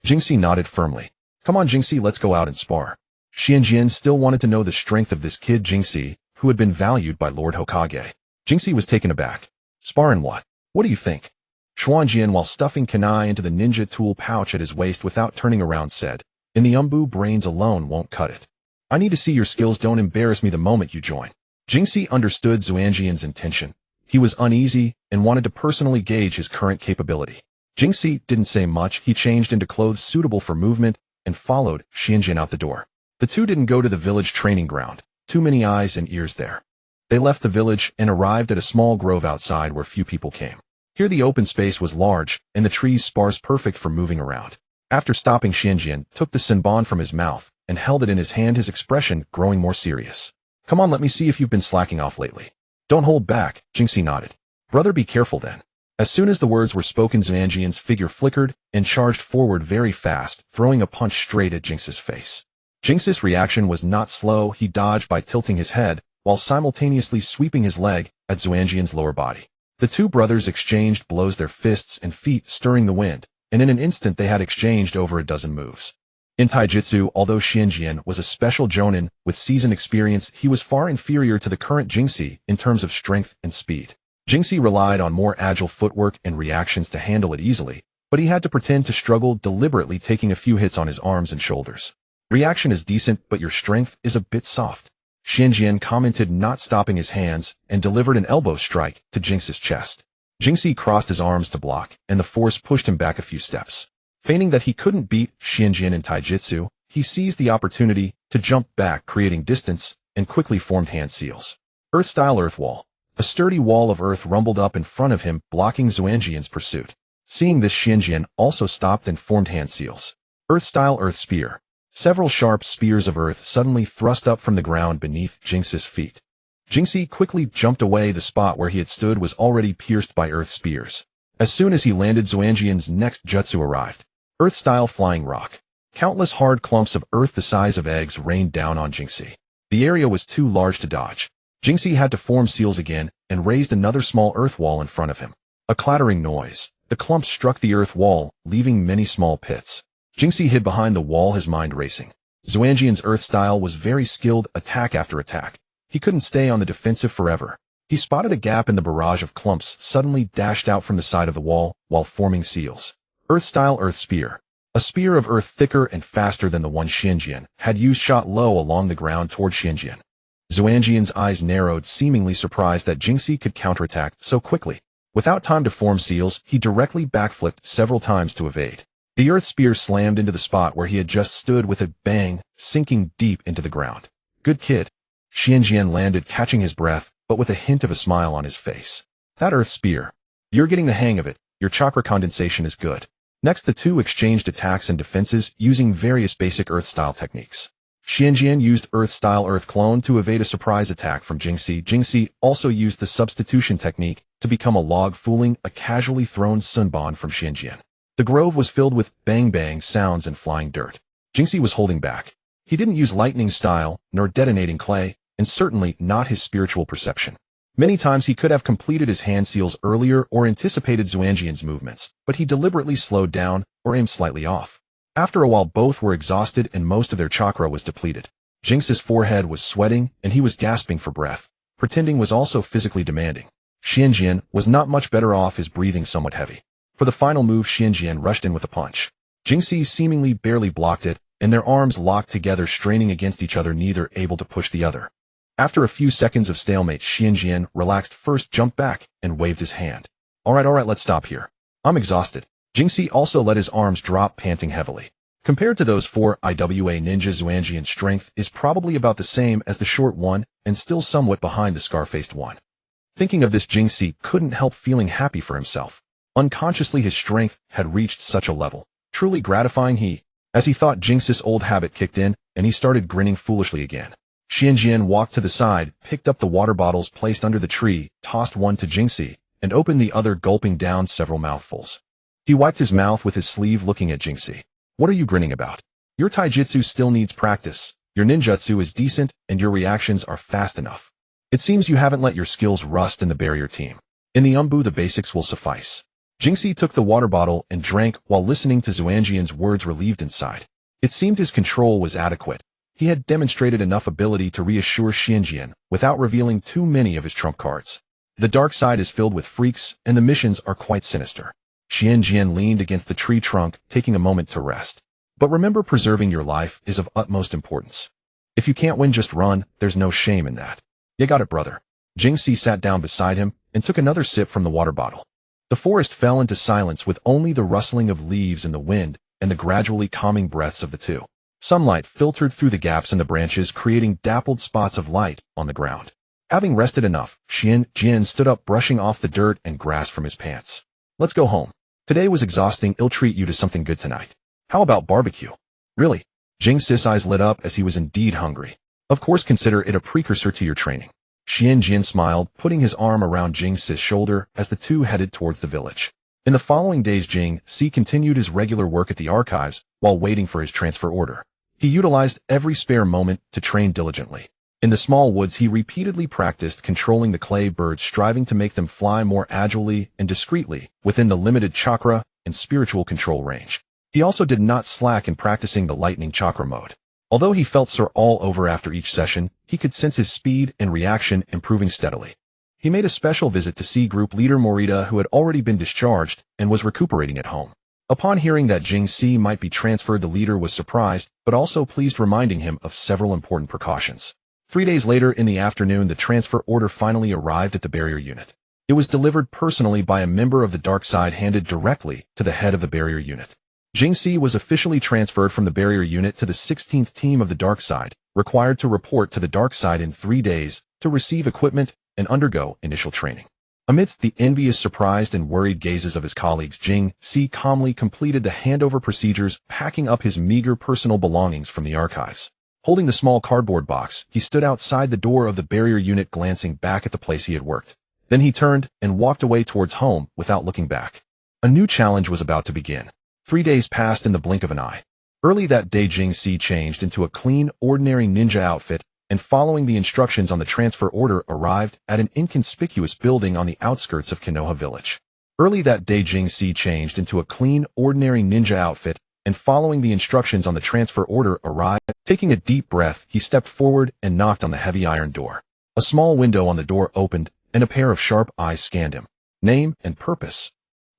Jingxi nodded firmly. Come on, Jingxi, let's go out and spar. Xianjian still wanted to know the strength of this kid Jingxi, who had been valued by Lord Hokage. Jingxi was taken aback. Spar in what? What do you think? Xuanjian, while stuffing kunai into the ninja tool pouch at his waist without turning around, said, In the Umbu, brains alone won't cut it. I need to see your skills. Don't embarrass me the moment you join. Jingxi understood Xuanjian's intention. He was uneasy and wanted to personally gauge his current capability. Jingxi didn't say much. He changed into clothes suitable for movement and followed Xianjian out the door. The two didn't go to the village training ground. Too many eyes and ears there. They left the village and arrived at a small grove outside where few people came. Here the open space was large and the trees sparse, perfect for moving around. After stopping, Xianjian took the senbon from his mouth and held it in his hand, his expression growing more serious. Come on, let me see if you've been slacking off lately. Don't hold back, Jingxi nodded. Brother, be careful then. As soon as the words were spoken, Xuanjian's figure flickered and charged forward very fast, throwing a punch straight at Jingxi's face. Jingxi's reaction was not slow. He dodged by tilting his head, while simultaneously sweeping his leg at Xuanjian's lower body. The two brothers exchanged blows, their fists and feet stirring the wind, and in an instant they had exchanged over a dozen moves. In taijutsu, although Xianjian was a special jonin with seasoned experience, he was far inferior to the current Jingxi in terms of strength and speed. Jingxi relied on more agile footwork and reactions to handle it easily, but he had to pretend to struggle, deliberately taking a few hits on his arms and shoulders. Reaction is decent, but your strength is a bit soft. Xianjian commented, not stopping his hands, and delivered an elbow strike to Jingxi's chest. Jingxi crossed his arms to block, and the force pushed him back a few steps. Feigning that he couldn't beat Xianjian in taijutsu, he seized the opportunity to jump back, creating distance, and quickly formed hand seals. Earth-style earth wall. A sturdy wall of earth rumbled up in front of him, blocking Xuanjian's pursuit. Seeing this, Xianjian also stopped and formed hand seals. Earth-style earth spear. Several sharp spears of earth suddenly thrust up from the ground beneath Jingxi's feet. Jingxi quickly jumped away. The spot where he had stood was already pierced by earth spears. As soon as he landed, Xuanjian's next jutsu arrived. Earth-style flying rock. Countless hard clumps of earth the size of eggs rained down on Jingxi. The area was too large to dodge. Jingxi had to form seals again and raised another small earth wall in front of him. A clattering noise. The clumps struck the earth wall, leaving many small pits. Jingxi hid behind the wall, his mind racing. Xuanjian's earth style was very skilled, attack after attack. He couldn't stay on the defensive forever. He spotted a gap in the barrage of clumps, suddenly dashed out from the side of the wall while forming seals. Earth-style earth spear. A spear of earth thicker and faster than the one Xianjian had used shot low along the ground toward Xianjian. Xuanjian's eyes narrowed, seemingly surprised that Jingxi could counterattack so quickly. Without time to form seals, he directly backflipped several times to evade. The earth spear slammed into the spot where he had just stood with a bang, sinking deep into the ground. Good kid. Xianjian landed, catching his breath, but with a hint of a smile on his face. That earth spear. You're getting the hang of it. Your chakra condensation is good. Next, the two exchanged attacks and defenses using various basic earth-style techniques. Xianjian used earth-style earth clone to evade a surprise attack from Jingxi. Jingxi also used the substitution technique to become a log, fooling a casually thrown sunbon from Xianjian. The grove was filled with bang-bang sounds and flying dirt. Jingxi was holding back. He didn't use lightning style, nor detonating clay, and certainly not his spiritual perception. Many times he could have completed his hand seals earlier or anticipated Xuanjian's movements, but he deliberately slowed down or aimed slightly off. After a while, both were exhausted and most of their chakra was depleted. Jingxi's forehead was sweating and he was gasping for breath. Pretending was also physically demanding. Xianjian was not much better off, his breathing somewhat heavy. For the final move, Xianjian rushed in with a punch. Jingxi seemingly barely blocked it, and their arms locked together, straining against each other, neither able to push the other. After a few seconds of stalemate, Xianjian relaxed first, jumped back, and waved his hand. All right, let's stop here. I'm exhausted. Jingxi also let his arms drop, panting heavily. Compared to those four IWA ninjas, Xuanjian's strength is probably about the same as the short one, and still somewhat behind the scar-faced one. Thinking of this, Jingxi couldn't help feeling happy for himself. Unconsciously, his strength had reached such a level. Truly gratifying. He As he thought, Jinxi's old habit kicked in, and he started grinning foolishly again. Xianjian walked to the side, picked up the water bottles placed under the tree, tossed one to Jingxi, and opened the other, gulping down several mouthfuls. He wiped his mouth with his sleeve, looking at Jingxi. What are you grinning about? Your taijutsu still needs practice, your ninjutsu is decent, and your reactions are fast enough. It seems you haven't let your skills rust in the barrier team. In the Umbu, the basics will suffice. Jingxi took the water bottle and drank while listening to Xuanjian's words, relieved inside. It seemed his control was adequate. He had demonstrated enough ability to reassure Xianjian without revealing too many of his trump cards. The dark side is filled with freaks, and the missions are quite sinister. Xianjian leaned against the tree trunk, taking a moment to rest. But remember, preserving your life is of utmost importance. If you can't win, just run. There's no shame in that. You got it, brother. Jingxi sat down beside him and took another sip from the water bottle. The forest fell into silence with only the rustling of leaves in the wind and the gradually calming breaths of the two. Sunlight filtered through the gaps in the branches, creating dappled spots of light on the ground. Having rested enough, Xianjian stood up, brushing off the dirt and grass from his pants. Let's go home. Today was exhausting. I'll treat you to something good tonight. How about barbecue? Really? Jingxi's eyes lit up, as he was indeed hungry. Of course, consider it a precursor to your training. Xianjian smiled, putting his arm around Jingxi's shoulder as the two headed towards the village. In the following days, Jingxi continued his regular work at the archives while waiting for his transfer order. He utilized every spare moment to train diligently. In the small woods, he repeatedly practiced controlling the clay birds, striving to make them fly more agilely and discreetly within the limited chakra and spiritual control range. He also did not slack in practicing the lightning chakra mode. Although he felt sore all over after each session, he could sense his speed and reaction improving steadily. He made a special visit to see group leader Morita, who had already been discharged and was recuperating at home. Upon hearing that Jingxi might be transferred, the leader was surprised, but also pleased, reminding him of several important precautions. 3 days later in the afternoon, the transfer order finally arrived at the barrier unit. It was delivered personally by a member of the dark side, handed directly to the head of the barrier unit. Jingxi was officially transferred from the barrier unit to the 16th team of the dark side, required to report to the dark side in 3 days to receive equipment and undergo initial training. Amidst the envious, surprised, and worried gazes of his colleagues, Jingxi calmly completed the handover procedures, packing up his meager personal belongings from the archives. Holding the small cardboard box, he stood outside the door of the barrier unit, glancing back at the place he had worked. Then he turned and walked away towards home without looking back. A new challenge was about to begin. 3 days passed in the blink of an eye. Early that day, Jingxi changed into a clean, ordinary ninja outfit, and following the instructions on the transfer order, arrived at an inconspicuous building on the outskirts of Konoha village. Early that day, Jingxi changed into a clean, ordinary ninja outfit, and following the instructions on the transfer order, arrived. Taking a deep breath, he stepped forward and knocked on the heavy iron door. A small window on the door opened, and a pair of sharp eyes scanned him. Name and purpose.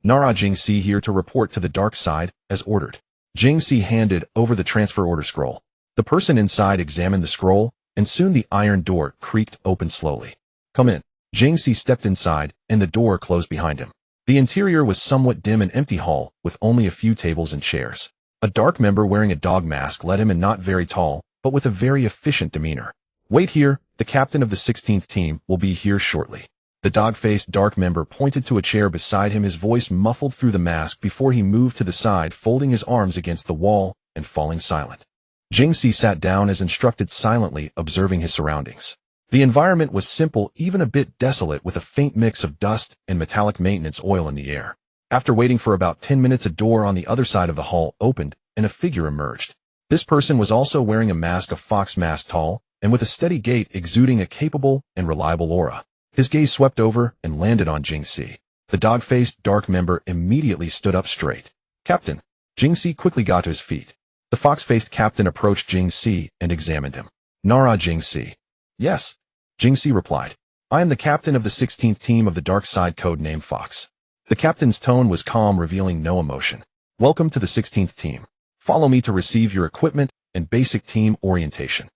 Nara, Jingxi here to report to the dark side, as ordered. Jingxi handed over the transfer order scroll. The person inside examined the scroll, and soon the iron door creaked open slowly. Come in. Jingxi stepped inside, and the door closed behind him. The interior was somewhat dim, and empty hall, with only a few tables and chairs. A dark member wearing a dog mask led him in, not very tall, but with a very efficient demeanor. Wait here, the captain of the 16th team will be here shortly. The dog-faced dark member pointed to a chair beside him, his voice muffled through the mask before he moved to the side, folding his arms against the wall and falling silent. Jingxi sat down as instructed, silently observing his surroundings. The environment was simple, even a bit desolate, with a faint mix of dust and metallic maintenance oil in the air. After waiting for about 10 minutes, a door on the other side of the hall opened, and a figure emerged. This person was also wearing a mask, a fox mask, tall, and with a steady gait, exuding a capable and reliable aura. His gaze swept over and landed on Jingxi. The dog-faced dark member immediately stood up straight. Captain. Jingxi quickly got to his feet. The fox-faced captain approached Jingxi and examined him. Nara, Jingxi. Yes. Jingxi replied. I am the captain of the 16th team of the dark side, codenamed Fox. The captain's tone was calm, revealing no emotion. Welcome to the 16th team. Follow me to receive your equipment and basic team orientation.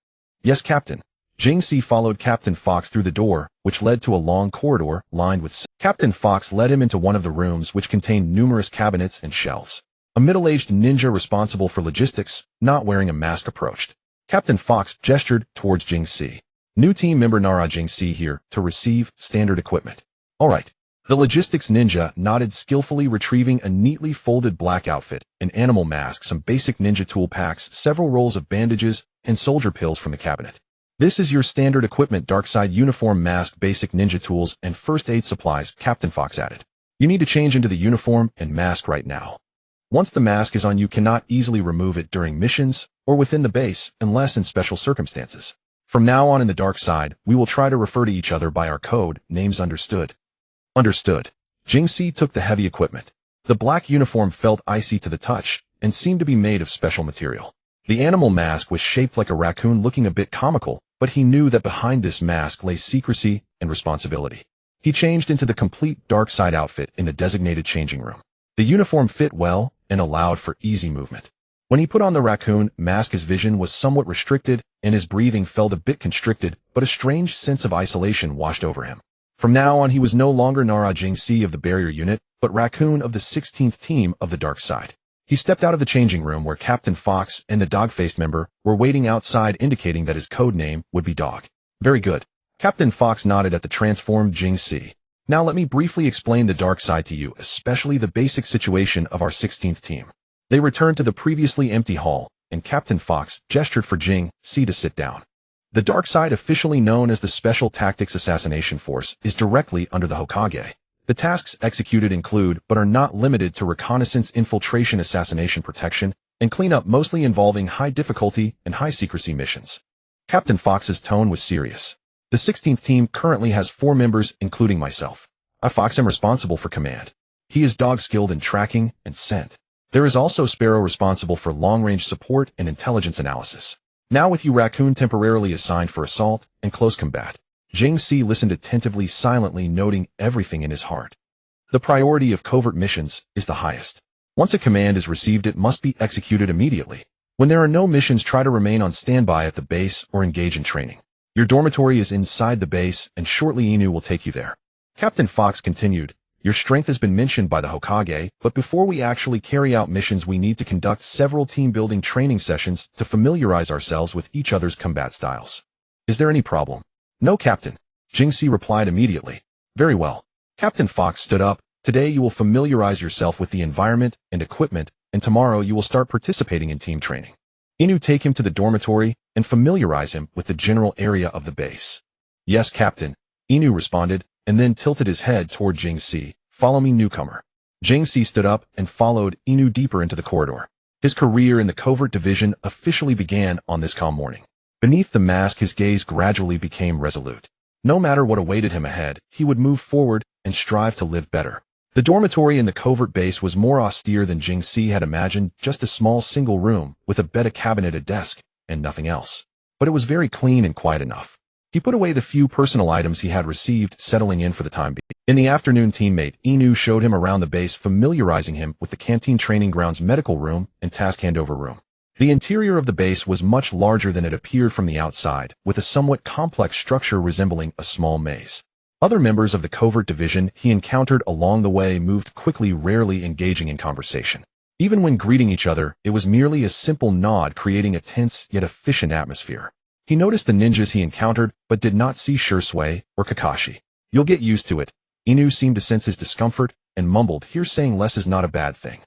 Yes, Captain. Jingxi followed Captain Fox through the door, which led to a long corridor lined with... Captain Fox led him into one of the rooms, which contained numerous cabinets and shelves. A middle-aged ninja responsible for logistics, not wearing a mask, approached. Captain Fox gestured towards Jingxi. New team member Nara, Jingxi here to receive standard equipment. All right. The logistics ninja nodded, skillfully retrieving a neatly folded black outfit, an animal mask, some basic ninja tool packs, several rolls of bandages, and soldier pills from the cabinet. This is your standard equipment: dark side uniform, mask, basic ninja tools, and first aid supplies, Captain Fox added. You need to change into the uniform and mask right now. Once the mask is on, you cannot easily remove it during missions or within the base unless in special circumstances. From now on in the dark side, we will try to refer to each other by our code names. Understood? Understood. Jing-Si took the heavy equipment. The black uniform felt icy to the touch and seemed to be made of special material. The animal mask was shaped like a raccoon, looking a bit comical, but he knew that behind this mask lay secrecy and responsibility. He changed into the complete dark side outfit in the designated changing room. The uniform fit well and allowed for easy movement. When he put on the raccoon mask, his vision was somewhat restricted and his breathing felt a bit constricted, but a strange sense of isolation washed over him. From now on, he was no longer Nara Jing-Si of the barrier unit, but Raccoon of the 16th team of the dark side. He stepped out of the changing room where Captain Fox and the dog-faced member were waiting outside, indicating that his code name would be Dog. Very good. Captain Fox nodded at the transformed Jing-Si. Now let me briefly explain the dark side to you, especially the basic situation of our 16th team. They returned to the previously empty hall, and Captain Fox gestured for Jing-Si to sit down. The dark side, officially known as the Special Tactics Assassination Force, is directly under the Hokage. The tasks executed include, but are not limited to, reconnaissance, infiltration, assassination, protection, and cleanup, mostly involving high difficulty and high secrecy missions. Captain Fox's tone was serious. The 16th team currently has 4 members, including myself. I, Fox, am responsible for command. He is Dog, skilled in tracking and scent. There is also Sparrow, responsible for long-range support and intelligence analysis. Now with you, Raccoon, temporarily assigned for assault and close combat. Jing-Si listened attentively, silently noting everything in his heart. The priority of covert missions is the highest. Once a command is received, it must be executed immediately. When there are no missions, try to remain on standby at the base or engage in training. Your dormitory is inside the base, and shortly Inu will take you there. Captain Fox continued, your strength has been mentioned by the Hokage, but before we actually carry out missions, we need to conduct several team-building training sessions to familiarize ourselves with each other's combat styles. Is there any problem? No, Captain. Jing-Si replied immediately. Very well. Captain Fox stood up. Today you will familiarize yourself with the environment and equipment, and tomorrow you will start participating in team training. Inu, take him to the dormitory and familiarize him with the general area of the base. Yes, Captain. Inu responded, and then tilted his head toward Jing-Si. Follow me, newcomer. Jing-Si stood up and followed Inu deeper into the corridor. His career in the covert division officially began on this calm morning. Beneath the mask, his gaze gradually became resolute. No matter what awaited him ahead, he would move forward and strive to live better. The dormitory in the covert base was more austere than Jing-Si had imagined, just a small single room with a bed, a cabinet, a desk, and nothing else. But it was very clean and quiet enough. He put away the few personal items he had received, settling in for the time being. In the afternoon, teammate Inu showed him around the base, familiarizing him with the canteen, training grounds, medical room, and task handover room. The interior of the base was much larger than it appeared from the outside, with a somewhat complex structure resembling a small maze. Other members of the covert division he encountered along the way moved quickly, rarely engaging in conversation. Even when greeting each other, it was merely a simple nod, creating a tense yet efficient atmosphere. He noticed the ninjas he encountered, but did not see Shursui or Kakashi. You'll get used to it. Inu seemed to sense his discomfort and mumbled, here, saying less is not a bad thing.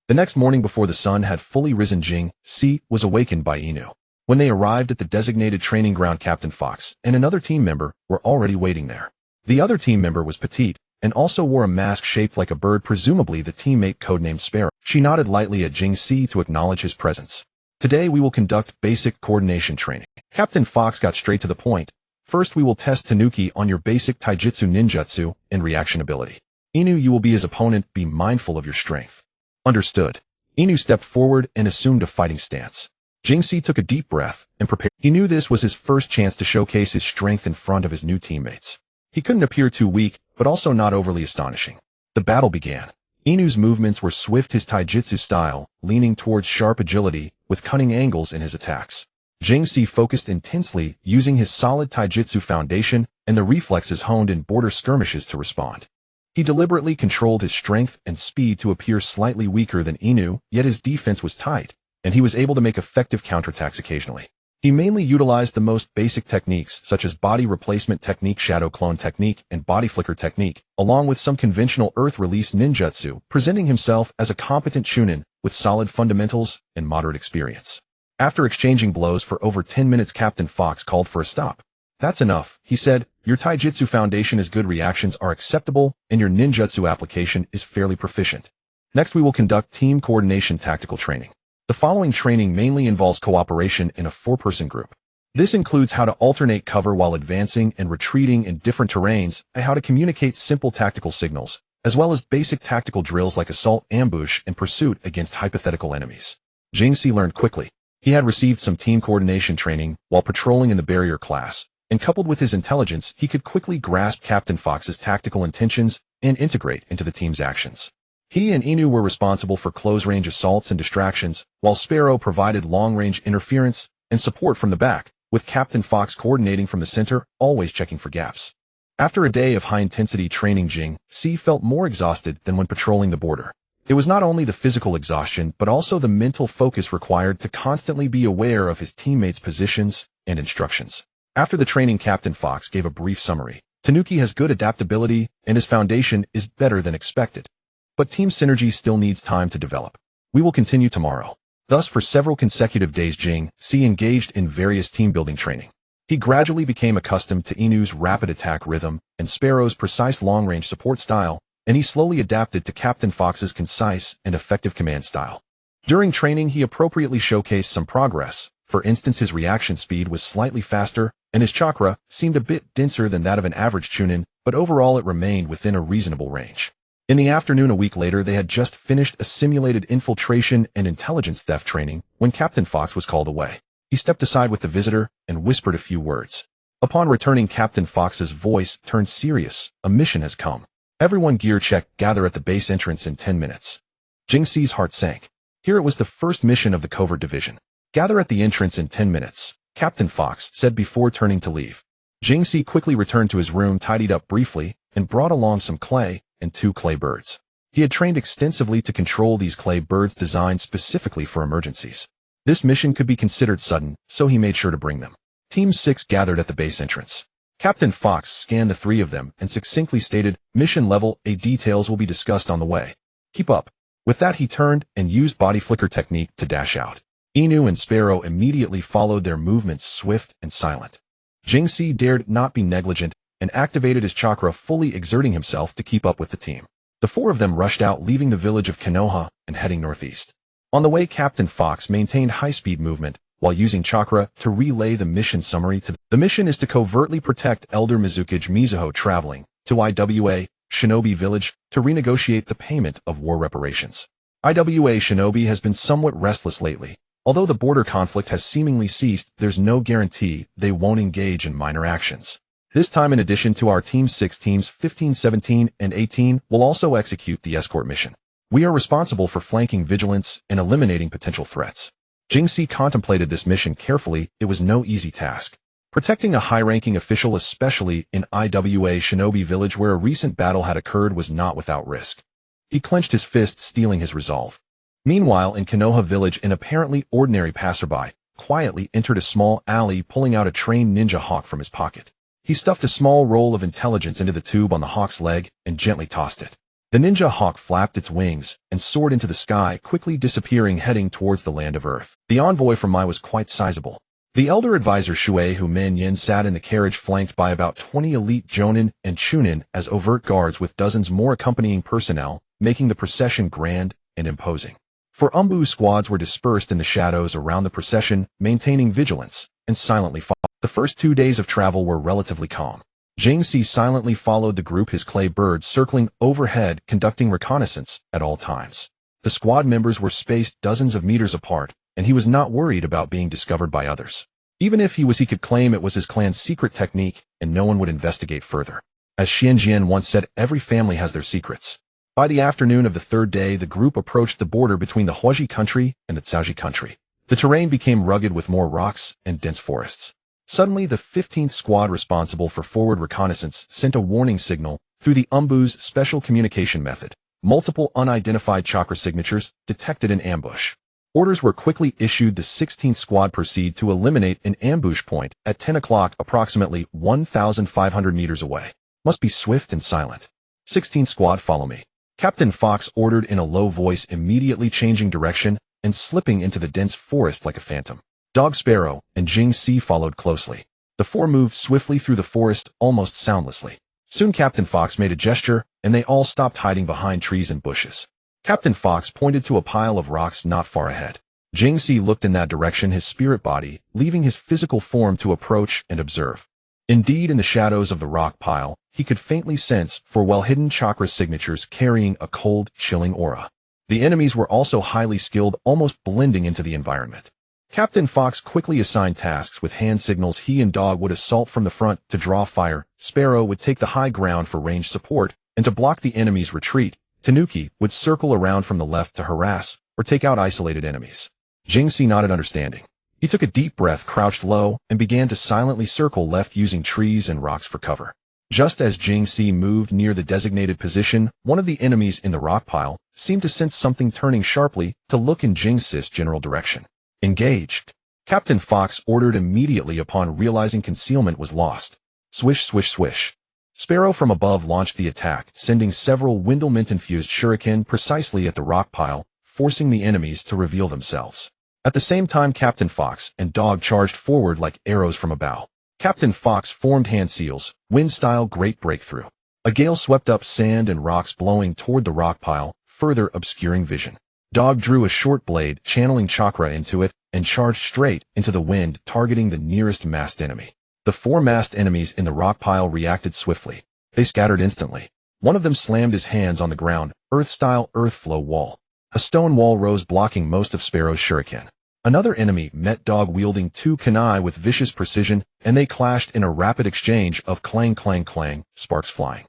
The next morning, before the sun had fully risen, Jing-Si was awakened by Inu. When they arrived at the designated training ground, Captain Fox and another team member were already waiting there. The other team member was petite and also wore a mask shaped like a bird, presumably the teammate codenamed Sparrow. She nodded lightly at Jing-Si to acknowledge his presence. Today we will conduct basic coordination training. Captain Fox got straight to the point. First, we will test Tanuki on your basic taijutsu, ninjutsu, and reaction ability. Inu, you will be his opponent. Be mindful of your strength. Understood. Inu stepped forward and assumed a fighting stance. Jing-Si took a deep breath and prepared. He knew this was his first chance to showcase his strength in front of his new teammates. He couldn't appear too weak, but also not overly astonishing. The battle began. Inu's movements were swift, his taijutsu style, leaning towards sharp agility, with cunning angles in his attacks. Jing-Si focused intensely, using his solid taijutsu foundation and the reflexes honed in border skirmishes to respond. He deliberately controlled his strength and speed to appear slightly weaker than Inu, yet his defense was tight, and he was able to make effective counterattacks occasionally. He mainly utilized the most basic techniques such as body replacement technique, shadow clone technique, and body flicker technique, along with some conventional earth release ninjutsu, presenting himself as a competent chunin with solid fundamentals and moderate experience. After exchanging blows for over 10 minutes, Captain Fox called for a stop. "That's enough," he said. "Your taijutsu foundation is good, reactions are acceptable, and your ninjutsu application is fairly proficient. Next we will conduct team coordination tactical training. The following training mainly involves cooperation in a 4-person group. This includes how to alternate cover while advancing and retreating in different terrains, and how to communicate simple tactical signals, as well as basic tactical drills like assault, ambush, and pursuit against hypothetical enemies." Jingxi learned quickly. He had received some team coordination training while patrolling in the barrier class, and coupled with his intelligence, he could quickly grasp Captain Fox's tactical intentions and integrate into the team's actions. He and Inu were responsible for close-range assaults and distractions, while Sparrow provided long-range interference and support from the back, with Captain Fox coordinating from the center, always checking for gaps. After a day of high-intensity training, Jing-Si felt more exhausted than when patrolling the border. It was not only the physical exhaustion, but also the mental focus required to constantly be aware of his teammates' positions and instructions. After the training, Captain Fox gave a brief summary. "Tanuki has good adaptability, and his foundation is better than expected. But team synergy still needs time to develop. We will continue tomorrow." Thus, for several consecutive days, Jing-Si engaged in various team-building training. He gradually became accustomed to Inu's rapid attack rhythm and Sparrow's precise long-range support style, and he slowly adapted to Captain Fox's concise and effective command style. During training, he appropriately showcased some progress. For instance, his reaction speed was slightly faster, and his chakra seemed a bit denser than that of an average chunin, but overall it remained within a reasonable range. In the afternoon a week later, they had just finished a simulated infiltration and intelligence theft training when Captain Fox was called away. He stepped aside with the visitor and whispered a few words. Upon returning, Captain Fox's voice turned serious. "A mission has come. Everyone gear check, gather at the base entrance in 10 minutes. Jingxi's heart sank. Here it was, the first mission of the covert division. "Gather at the entrance in 10 minutes, Captain Fox said before turning to leave. Jingxi quickly returned to his room, tidied up briefly, and brought along some clay and 2 clay birds. He had trained extensively to control these clay birds designed specifically for emergencies. This mission could be considered sudden, so he made sure to bring them. Team 6 gathered at the base entrance. Captain Fox scanned the 3 of them and succinctly stated, "Mission level A, details will be discussed on the way. Keep up." With that, he turned and used body flicker technique to dash out. Inu and Sparrow immediately followed, their movements swift and silent. Jingxi dared not be negligent and activated his chakra, fully exerting himself to keep up with the team. The 4 of them rushed out, leaving the village of Konoha and heading northeast. On the way, Captain Fox maintained high-speed movement while using chakra to relay the mission summary to them. The mission is to covertly protect Elder Mizukage Mizuho, traveling to IWA Shinobi Village to renegotiate the payment of war reparations. IWA Shinobi has been somewhat restless lately. Although the border conflict has seemingly ceased, there's no guarantee they won't engage in minor actions. This time, in addition to our Team 6, Teams 15, 17, and 18 will also execute the escort mission. We are responsible for flanking vigilance and eliminating potential threats. Jingxi contemplated this mission carefully. It was no easy task. Protecting a high-ranking official, especially in IWA Shinobi Village where a recent battle had occurred, was not without risk. He clenched his fist, steeling his resolve. Meanwhile, in Konoha Village, an apparently ordinary passerby quietly entered a small alley, pulling out a trained ninja hawk from his pocket. He stuffed a small roll of intelligence into the tube on the hawk's leg and gently tossed it. The ninja hawk flapped its wings and soared into the sky, quickly disappearing, heading towards the land of Earth. The envoy from Mai was quite sizable. The elder advisor Shuei Hu Min Yin sat in the carriage, flanked by about 20 elite jonin and chunin as overt guards, with dozens more accompanying personnel, making the procession grand and imposing. 4 Umbu squads were dispersed in the shadows around the procession, maintaining vigilance and silently following. The first 2 days of travel were relatively calm. Jingxi silently followed the group, his clay birds circling overhead, conducting reconnaissance at all times. The squad members were spaced dozens of meters apart, and he was not worried about being discovered by others. Even if he was, he could claim it was his clan's secret technique, and no one would investigate further. As Xian Jian once said, every family has their secrets. By the afternoon of the 3rd day, the group approached the border between the Huaji country and the Caoji country. The terrain became rugged with more rocks and dense forests. Suddenly, the 15th squad, responsible for forward reconnaissance, sent a warning signal through the Umbu's special communication method. Multiple unidentified chakra signatures detected an ambush. Orders were quickly issued. The 16th Squad proceed to eliminate an ambush point at 10 o'clock approximately 1,500 meters away. Must be swift and silent. 16th Squad, follow me. Captain Fox ordered in a low voice, immediately changing direction and slipping into the dense forest like a phantom. Dog Sparrow and Jing Si followed closely. The four moved swiftly through the forest, almost soundlessly. Soon Captain Fox made a gesture, and they all stopped hiding behind trees and bushes. Captain Fox pointed to a pile of rocks not far ahead. Jing Si looked in that direction, his spirit body, leaving his physical form to approach and observe. Indeed, in the shadows of the rock pile, he could faintly sense for well-hidden chakra signatures carrying a cold, chilling aura. The enemies were also highly skilled, almost blending into the environment. Captain Fox quickly assigned tasks with hand signals. He and Dog would assault from the front to draw fire, Sparrow would take the high ground for ranged support, and to block the enemy's retreat, Tanuki would circle around from the left to harass or take out isolated enemies. Jing Si nodded understanding. He took a deep breath, crouched low, and began to silently circle left using trees and rocks for cover. Just as Jing Si moved near the designated position, one of the enemies in the rock pile seemed to sense something, turning sharply to look in Jing Si's general direction. Engaged. Captain Fox ordered immediately upon realizing concealment was lost. Swish, swish, swish. Sparrow from above launched the attack, sending several Windlemint-infused shuriken precisely at the rock pile, forcing the enemies to reveal themselves. At the same time, Captain Fox and Dog charged forward like arrows from a bow. Captain Fox formed hand seals, wind-style great breakthrough. A gale swept up, sand and rocks blowing toward the rock pile, further obscuring vision. Dog drew a short blade, channeling chakra into it, and charged straight into the wind, targeting the nearest masked enemy. The four masked enemies in the rock pile reacted swiftly. They scattered instantly. One of them slammed his hands on the ground, earth-style earth flow wall. A stone wall rose, blocking most of Sparrow's shuriken. Another enemy met Dog wielding two kunai with vicious precision, and they clashed in a rapid exchange of clang, clang, clang, sparks flying.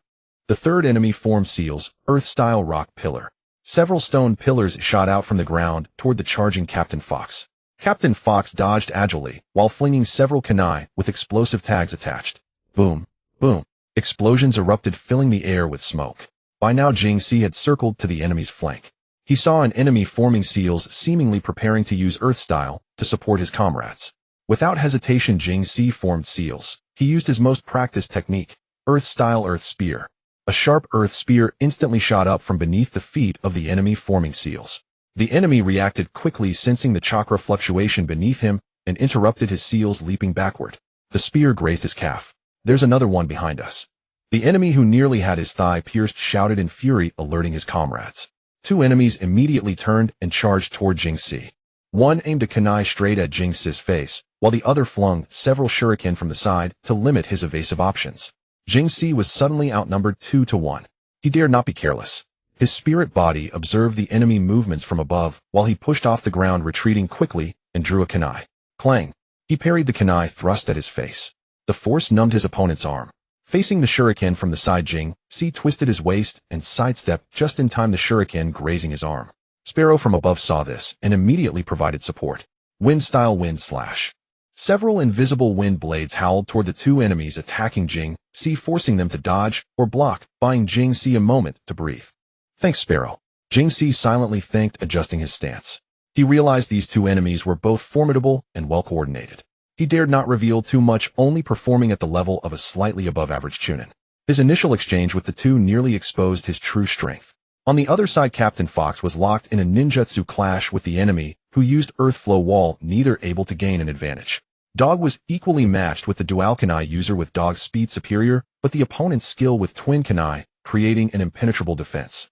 The third enemy formed seals, earth-style rock pillar. Several stone pillars shot out from the ground toward the charging Captain Fox. Captain Fox dodged agilely, while flinging several kunai with explosive tags attached. Boom, boom. Explosions erupted, filling the air with smoke. By now Jing Si had circled to the enemy's flank. He saw an enemy forming seals, seemingly preparing to use Earth-style to support his comrades. Without hesitation, Jing Si formed seals. He used his most practiced technique, Earth-style Earth Spear. A sharp Earth Spear instantly shot up from beneath the feet of the enemy forming seals. The enemy reacted quickly, sensing the chakra fluctuation beneath him, and interrupted his seals, leaping backward. The spear grazed his calf. There's another one behind us. The enemy who nearly had his thigh pierced shouted in fury, alerting his comrades. Two enemies immediately turned and charged toward Jing Si. One aimed a kunai straight at Jing Si's face, while the other flung several shuriken from the side to limit his evasive options. Jing Si was suddenly outnumbered 2-1. He dared not be careless. His spirit body observed the enemy movements from above, while he pushed off the ground, retreating quickly, and drew a kunai. Clang! He parried the kunai thrust at his face. The force numbed his opponent's arm. Facing the shuriken from the side, Jing Si twisted his waist and sidestepped just in time, the shuriken grazing his arm. Sparrow from above saw this and immediately provided support. Wind-style wind slash. Several invisible wind blades howled toward the two enemies attacking Jing Si, forcing them to dodge or block, buying Jing Si a moment to breathe. Thanks, Sparrow. Jing Si silently thanked, adjusting his stance. He realized these two enemies were both formidable and well-coordinated. He dared not reveal too much, only performing at the level of a slightly above-average chunin. His initial exchange with the two nearly exposed his true strength. On the other side, Captain Fox was locked in a ninjutsu clash with the enemy, who used Earth Flow Wall, neither able to gain an advantage. Dog was equally matched with the dual kunai user, with Dog's speed superior, but the opponent's skill with twin kunai, creating an impenetrable defense.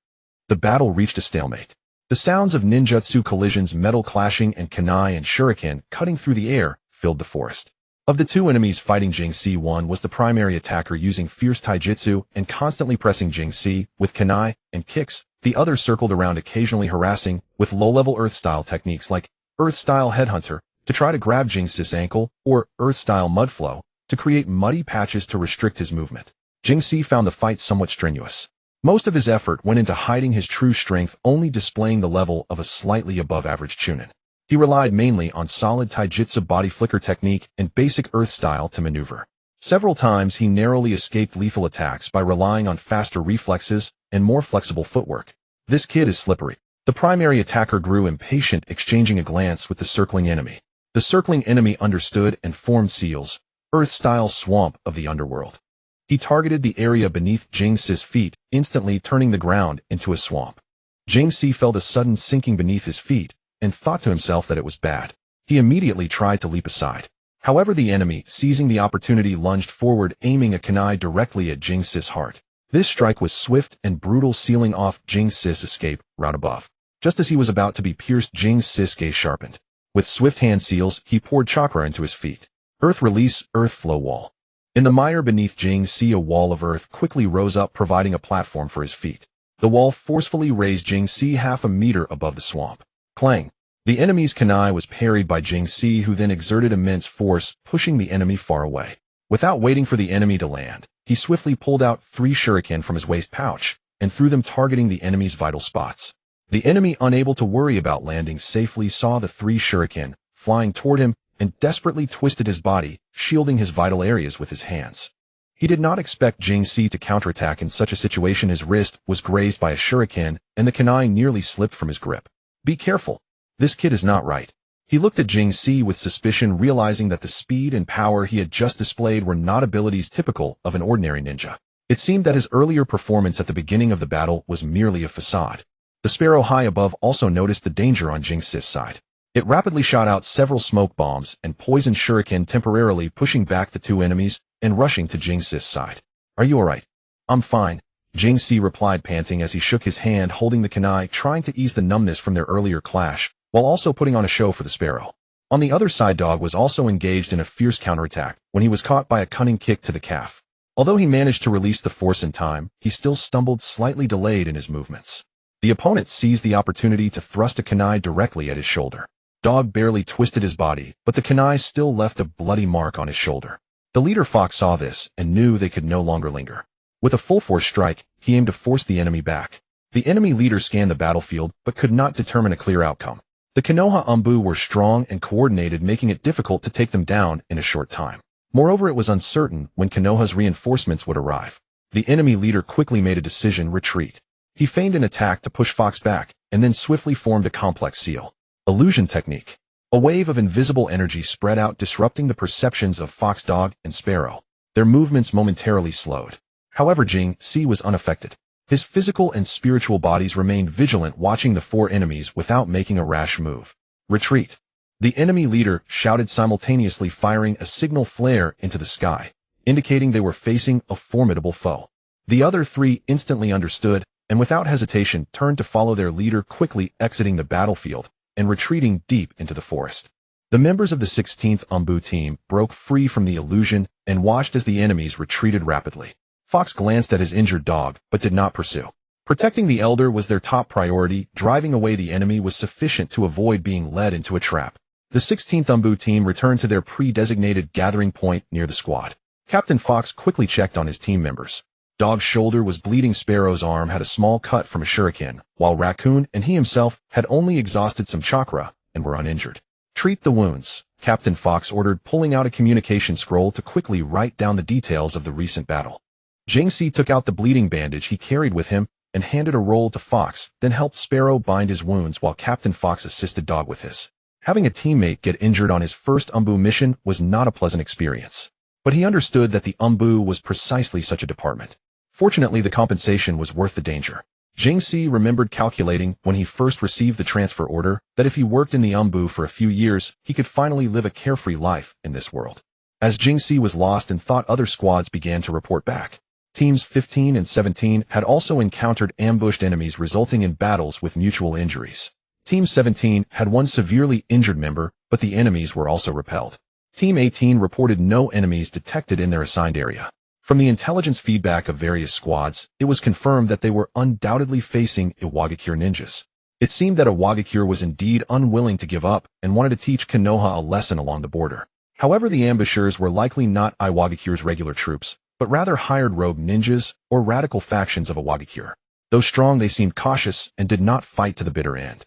The battle reached a stalemate. The sounds of ninjutsu collisions, metal clashing, and kunai and shuriken cutting through the air filled the forest. Of the two enemies fighting Jing Si, one was the primary attacker, using fierce taijutsu and constantly pressing Jing Si with kunai and kicks. The other circled around, occasionally harassing with low-level Earth-style techniques like Earth-style Headhunter to try to grab Jing Si's ankle, or Earth-style Mudflow to create muddy patches to restrict his movement. Jing Si found the fight somewhat strenuous. Most of his effort went into hiding his true strength, only displaying the level of a slightly above-average chunin. He relied mainly on solid taijutsu body flicker technique and basic Earth style to maneuver. Several times he narrowly escaped lethal attacks by relying on faster reflexes and more flexible footwork. This kid is slippery. The primary attacker grew impatient, exchanging a glance with the circling enemy. The circling enemy understood and formed seals, Earth-style swamp of the underworld. He targeted the area beneath Jing Si's feet, instantly turning the ground into a swamp. Jing Si felt a sudden sinking beneath his feet, and thought to himself that it was bad. He immediately tried to leap aside. However, the enemy, seizing the opportunity, lunged forward, aiming a kunai directly at Jing Si's heart. This strike was swift and brutal, sealing off Jing Si's escape route above. Just as he was about to be pierced, Jing Si's gaze sharpened. With swift hand seals, he poured chakra into his feet. Earth release, earth flow wall. In the mire beneath Jing Si, a wall of earth quickly rose up, providing a platform for his feet. The wall forcefully raised Jing Si half a meter above the swamp. Clang! The enemy's kunai was parried by Jing Si, who then exerted immense force, pushing the enemy far away. Without waiting for the enemy to land, he swiftly pulled out 3 shuriken from his waist pouch and threw them, targeting the enemy's vital spots. The enemy, unable to worry about landing safely, saw the 3 shuriken flying toward him and desperately twisted his body, shielding his vital areas with his hands. He did not expect Jing Si to counterattack in such a situation. His wrist was grazed by a shuriken, and the kunai nearly slipped from his grip. Be careful. This kid is not right. He looked at Jing Si with suspicion, realizing that the speed and power he had just displayed were not abilities typical of an ordinary ninja. It seemed that his earlier performance at the beginning of the battle was merely a facade. The sparrow high above also noticed the danger on Jing Si's side. It rapidly shot out several smoke bombs and poisoned shuriken, temporarily pushing back the 2 enemies and rushing to Jing Si's side. Are you alright? I'm fine, Jing Si replied, panting as he shook his hand, holding the kunai, trying to ease the numbness from their earlier clash, while also putting on a show for the sparrow. On the other side, Dog was also engaged in a fierce counterattack when he was caught by a cunning kick to the calf. Although he managed to release the force in time, he still stumbled, slightly delayed in his movements. The opponent seized the opportunity to thrust a kunai directly at his shoulder. Dog barely twisted his body, but the kunai still left a bloody mark on his shoulder. The leader Fox saw this and knew they could no longer linger. With a full-force strike, he aimed to force the enemy back. The enemy leader scanned the battlefield but could not determine a clear outcome. The Konoha Umbu were strong and coordinated, making it difficult to take them down in a short time. Moreover, it was uncertain when Konoha's reinforcements would arrive. The enemy leader quickly made a decision: retreat. He feigned an attack to push Fox back, and then swiftly formed a complex seal. Illusion technique. A wave of invisible energy spread out, disrupting the perceptions of Fox, Dog, and Sparrow. Their movements momentarily slowed. However, Jing Si was unaffected. His physical and spiritual bodies remained vigilant, watching the 4 enemies without making a rash move. Retreat. The enemy leader shouted, simultaneously firing a signal flare into the sky, indicating they were facing a formidable foe. The other 3 instantly understood, and without hesitation turned to follow their leader, quickly exiting the battlefield and retreating deep into the forest. The members of the 16th Umbu team broke free from the illusion and watched as the enemies retreated rapidly. Fox glanced at his injured dog, but did not pursue. Protecting the elder was their top priority. Driving away the enemy was sufficient to avoid being led into a trap. The 16th Umbu team returned to their pre-designated gathering point near the squad. Captain Fox quickly checked on his team members. Dog's shoulder was bleeding. Sparrow's arm had a small cut from a shuriken, while Raccoon and he himself had only exhausted some chakra and were uninjured. Treat the wounds, Captain Fox ordered, pulling out a communication scroll to quickly write down the details of the recent battle. Jing Si took out the bleeding bandage he carried with him and handed a roll to Fox, then helped Sparrow bind his wounds while Captain Fox assisted Dog with his. Having a teammate get injured on his first Umbu mission was not a pleasant experience, but he understood that the Umbu was precisely such a department. Fortunately, the compensation was worth the danger. Jing Si remembered calculating when he first received the transfer order that if he worked in the Umbu for a few years, he could finally live a carefree life in this world. As Jing Si was lost and thought, other squads began to report back. Teams 15 and 17 had also encountered ambushed enemies, resulting in battles with mutual injuries. Team 17 had one severely injured member, but the enemies were also repelled. Team 18 reported no enemies detected in their assigned area. From the intelligence feedback of various squads, it was confirmed that they were undoubtedly facing Iwagakure ninjas. It seemed that Iwagakure was indeed unwilling to give up and wanted to teach Konoha a lesson along the border. However, the ambushers were likely not Iwagakure's regular troops, but rather hired rogue ninjas or radical factions of Iwagakure. Though strong, they seemed cautious and did not fight to the bitter end.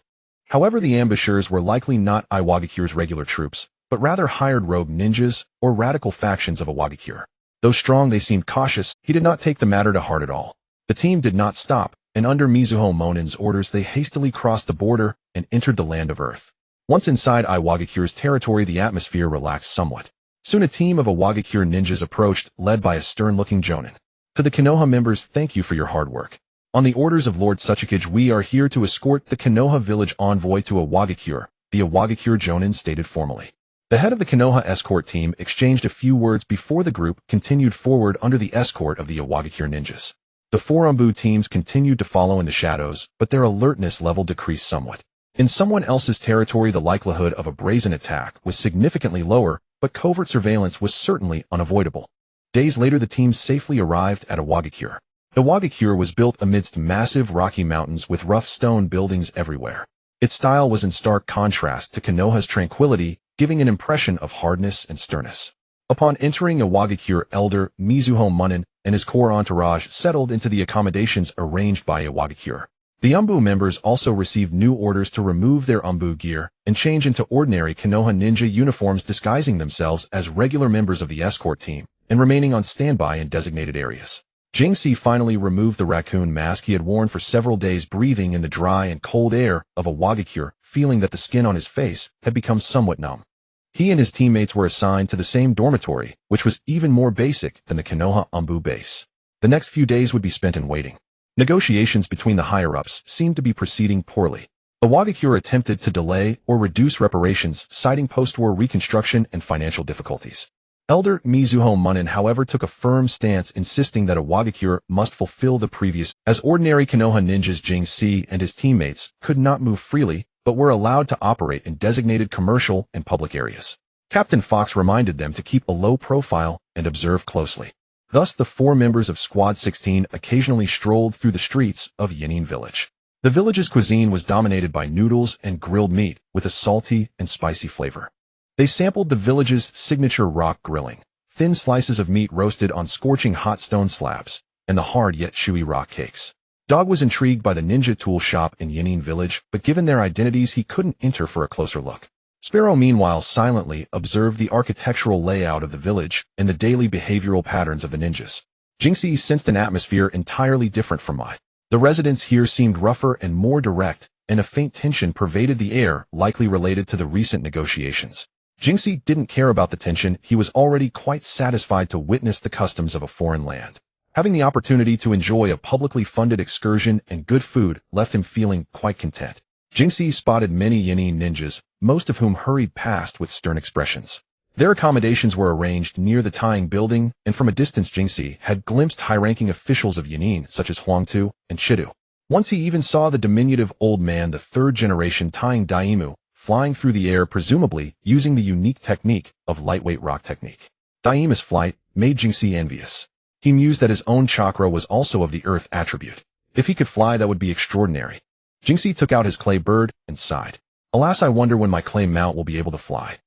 However, the ambushers were likely not Iwagakure's regular troops, but rather hired rogue ninjas or radical factions of Iwagakure. Though strong, they seemed cautious. He did not take the matter to heart at all. The team did not stop, and under Mizuho Monin's orders they hastily crossed the border and entered the land of Earth. Once inside Iwagakure's territory, the atmosphere relaxed somewhat. Soon a team of Iwagakure ninjas approached, led by a stern-looking jonin. To the Konoha members, thank you for your hard work. On the orders of Lord Tsuchikage, we are here to escort the Konoha village envoy to Iwagakure, the Iwagakure jonin stated formally. The head of the Konoha escort team exchanged a few words before the group continued forward under the escort of the Iwagakure ninjas. The four Umbu teams continued to follow in the shadows, but their alertness level decreased somewhat. In someone else's territory, the likelihood of a brazen attack was significantly lower, but covert surveillance was certainly unavoidable. Days later, the team safely arrived at Iwagakure. Iwagakure was built amidst massive rocky mountains with rough stone buildings everywhere. Its style was in stark contrast to Konoha's tranquility, giving an impression of hardness and sternness. Upon entering Iwagakure, Elder Mizuho Monin and his core entourage settled into the accommodations arranged by Iwagakure. The Umbu members also received new orders to remove their Umbu gear and change into ordinary Konoha ninja uniforms, disguising themselves as regular members of the escort team and remaining on standby in designated areas. Jingxi finally removed the raccoon mask he had worn for several days, breathing in the dry and cold air of Iwagakure, feeling that the skin on his face had become somewhat numb. He and his teammates were assigned to the same dormitory, which was even more basic than the Konoha Umbu base. The next few days would be spent in waiting. Negotiations between the higher-ups seemed to be proceeding poorly. Iwagakure attempted to delay or reduce reparations, citing post-war reconstruction and financial difficulties. Elder Mizuho Monin, however, took a firm stance, insisting that Iwagakure must fulfill the previous, as ordinary Konoha ninjas. Jingxi and his teammates could not move freely, but were allowed to operate in designated commercial and public areas. Captain Fox reminded them to keep a low profile and observe closely. Thus, the four members of Squad 16 occasionally strolled through the streets of Yanin Village. The village's cuisine was dominated by noodles and grilled meat with a salty and spicy flavor. They sampled the village's signature rock grilling, thin slices of meat roasted on scorching hot stone slabs, and the hard yet chewy rock cakes. Dog was intrigued by the ninja tool shop in Yanin Village, but given their identities, he couldn't enter for a closer look. Sparrow, meanwhile, silently observed the architectural layout of the village and the daily behavioral patterns of the ninjas. Jingxi sensed an atmosphere entirely different from mine. The residents here seemed rougher and more direct, and a faint tension pervaded the air, likely related to the recent negotiations. Jingxi didn't care about the tension. He was already quite satisfied to witness the customs of a foreign land. Having the opportunity to enjoy a publicly funded excursion and good food left him feeling quite content. Jingxi spotted many Yanin ninjas, most of whom hurried past with stern expressions. Their accommodations were arranged near the tying building, and from a distance Jingxi had glimpsed high-ranking officials of Yanin such as Huangtu and Shidu. Once he even saw the diminutive old man, the third-generation tying daimyo, flying through the air, presumably using the unique technique of lightweight rock technique. Daimyo's flight made Jingxi envious. He mused that his own chakra was also of the earth attribute. If he could fly, that would be extraordinary. Jingxi took out his clay bird and sighed. Alas, I wonder when my clay mount will be able to fly.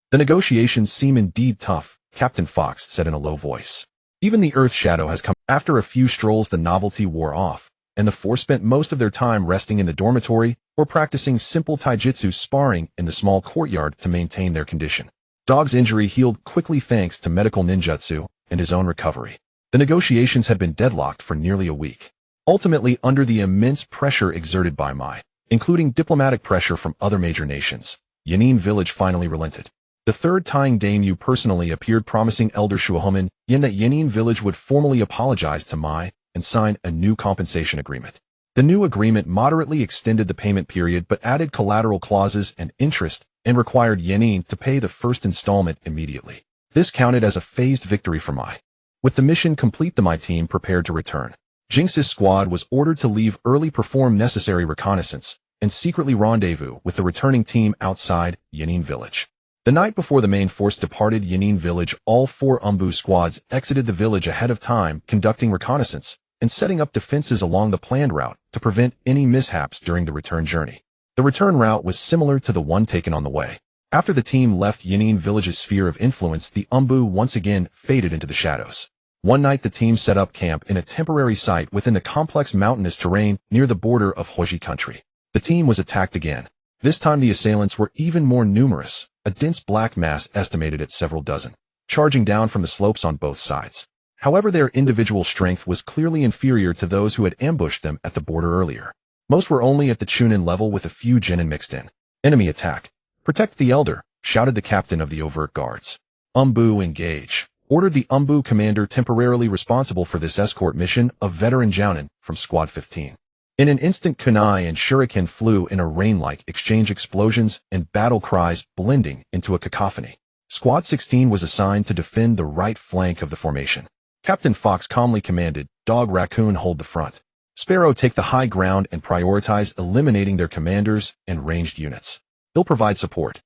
The negotiations seem indeed tough, Captain Fox said in a low voice. Even the earth shadow has come. After a few strolls, the novelty wore off, and the four spent most of their time resting in the dormitory or practicing simple taijutsu sparring in the small courtyard to maintain their condition. Dog's injury healed quickly thanks to medical ninjutsu and his own recovery. The negotiations had been deadlocked for nearly a week. Ultimately, under the immense pressure exerted by Mai, including diplomatic pressure from other major nations, Yanin Village finally relented. The third tying daimyo personally appeared, promising Elder Shuohomin Yin that Yanin Village would formally apologize to Mai and sign a new compensation agreement. The new agreement moderately extended the payment period but added collateral clauses and interest and required Yanin to pay the first installment immediately. This counted as a phased victory for Mai. With the mission complete, the Mai team prepared to return. Jinx's squad was ordered to leave early, perform necessary reconnaissance, and secretly rendezvous with the returning team outside Yanin Village. The night before the main force departed Yanin Village, all four Umbu squads exited the village ahead of time, conducting reconnaissance and setting up defenses along the planned route to prevent any mishaps during the return journey. The return route was similar to the one taken on the way. After the team left Yanin Village's sphere of influence, the Umbu once again faded into the shadows. One night the team set up camp in a temporary site within the complex mountainous terrain near the border of Hoji country. The team was attacked again. This time the assailants were even more numerous, a dense black mass estimated at several dozen, charging down from the slopes on both sides. However, their individual strength was clearly inferior to those who had ambushed them at the border earlier. Most were only at the Chunin level with a few genin mixed in. Enemy attack. Protect the elder, shouted the captain of the overt guards. Umbu engage, ordered the Umbu commander temporarily responsible for this escort mission, a veteran Jounin from Squad 15. In an instant, kunai and shuriken flew in a rain-like exchange, explosions and battle cries blending into a cacophony. Squad 16 was assigned to defend the right flank of the formation. Captain Fox calmly commanded, Dog Raccoon hold the front. Sparrow take the high ground and prioritize eliminating their commanders and ranged units. They'll provide support.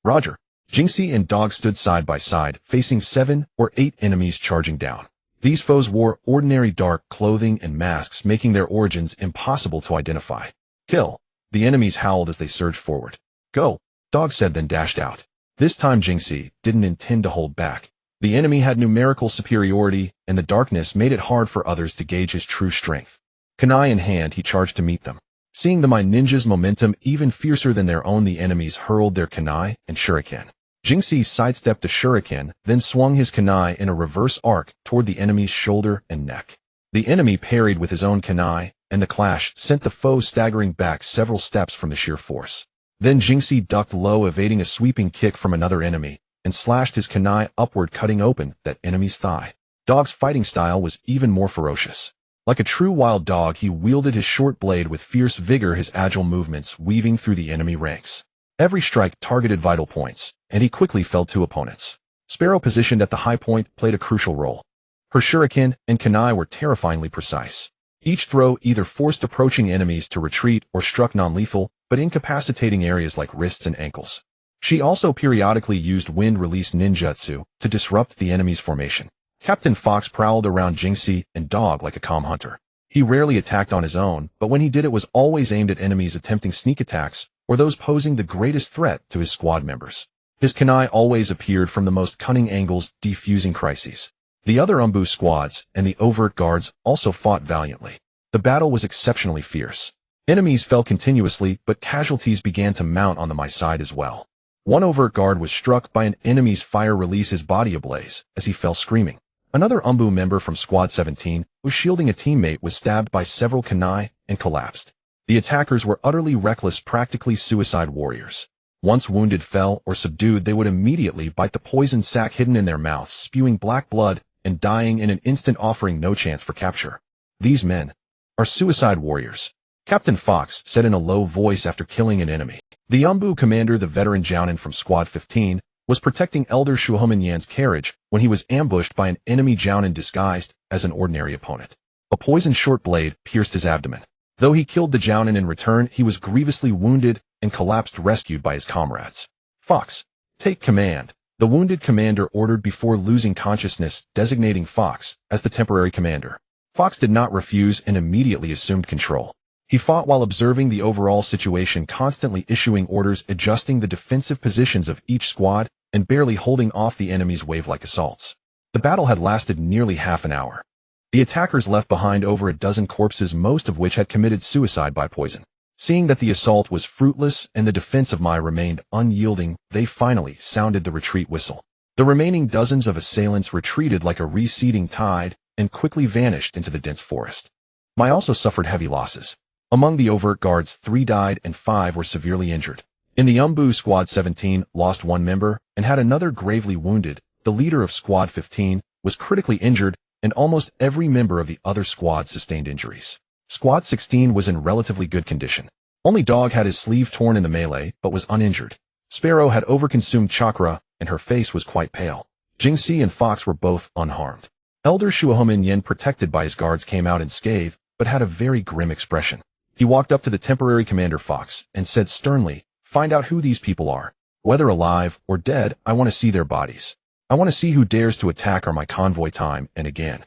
Roger. Jinxie and Dog stood side by side, facing 7 or 8 enemies charging down. These foes wore ordinary dark clothing and masks, making their origins impossible to identify. Kill. The enemies howled as they surged forward. Go, Dog said, then dashed out. This time Jinxie didn't intend to hold back. The enemy had numerical superiority, and the darkness made it hard for others to gauge his true strength. Kunai in hand, he charged to meet them. Seeing the ninja's momentum even fiercer than their own, the enemies hurled their kunai and shuriken. Jinxie sidestepped the shuriken, then swung his kunai in a reverse arc toward the enemy's shoulder and neck. The enemy parried with his own kunai, and the clash sent the foe staggering back several steps from the sheer force. Then Jinxie ducked low, evading a sweeping kick from another enemy, and slashed his kunai upward, cutting open that enemy's thigh. Dog's fighting style was even more ferocious. Like a true wild dog, he wielded his short blade with fierce vigor, his agile movements weaving through the enemy ranks. Every strike targeted vital points, and he quickly felled 2 opponents. Sparrow, positioned at the high point, played a crucial role. Her shuriken and kunai were terrifyingly precise. Each throw either forced approaching enemies to retreat or struck non-lethal, but incapacitating areas like wrists and ankles. She also periodically used wind-release ninjutsu to disrupt the enemy's formation. Captain Fox prowled around Jinxie and Dog like a calm hunter. He rarely attacked on his own, but when he did, it was always aimed at enemies attempting sneak attacks or those posing the greatest threat to his squad members. His kunai always appeared from the most cunning angles, defusing crises. The other Umbu squads and the overt guards also fought valiantly. The battle was exceptionally fierce. Enemies fell continuously, but casualties began to mount on the my side as well. One overt guard was struck by an enemy's fire, release his body ablaze as he fell screaming. Another Umbu member from Squad 17, who was shielding a teammate, was stabbed by several kunai and collapsed. The attackers were utterly reckless, practically suicide warriors. Once wounded, fell, or subdued, they would immediately bite the poison sac hidden in their mouths, spewing black blood and dying in an instant, offering no chance for capture. These men are suicide warriors, Captain Fox said in a low voice after killing an enemy. The Umbu commander, the veteran Jounin from Squad 15, was protecting Elder Shuhominyan's carriage when he was ambushed by an enemy Jounin disguised as an ordinary opponent. A poisoned short blade pierced his abdomen. Though he killed the Jounin in return, he was grievously wounded and collapsed, rescued by his comrades. Fox, take command, the wounded commander ordered before losing consciousness, designating Fox as the temporary commander. Fox did not refuse and immediately assumed control. He fought while observing the overall situation, constantly issuing orders, adjusting the defensive positions of each squad, and barely holding off the enemy's wave-like assaults. The battle had lasted nearly half an hour. The attackers left behind over a dozen corpses, most of which had committed suicide by poison. Seeing that the assault was fruitless and the defense of Mai remained unyielding, they finally sounded the retreat whistle. The remaining dozens of assailants retreated like a receding tide and quickly vanished into the dense forest. Mai also suffered heavy losses. Among the overt guards, 3 died and 5 were severely injured. In the Umbu, Squad 17 lost 1 member and had another gravely wounded. The leader of Squad 15 was critically injured, and almost every member of the other squad sustained injuries. Squad 16 was in relatively good condition. Only Dog had his sleeve torn in the melee, but was uninjured. Sparrow had overconsumed chakra, and her face was quite pale. Jinxie and Fox were both unharmed. Elder Shuohomin, protected by his guards, came out unscathed, but had a very grim expression. He walked up to the temporary commander Fox and said sternly, "Find out who these people are. Whether alive or dead, I want to see their bodies. I want to see who dares to attack my convoy time and again."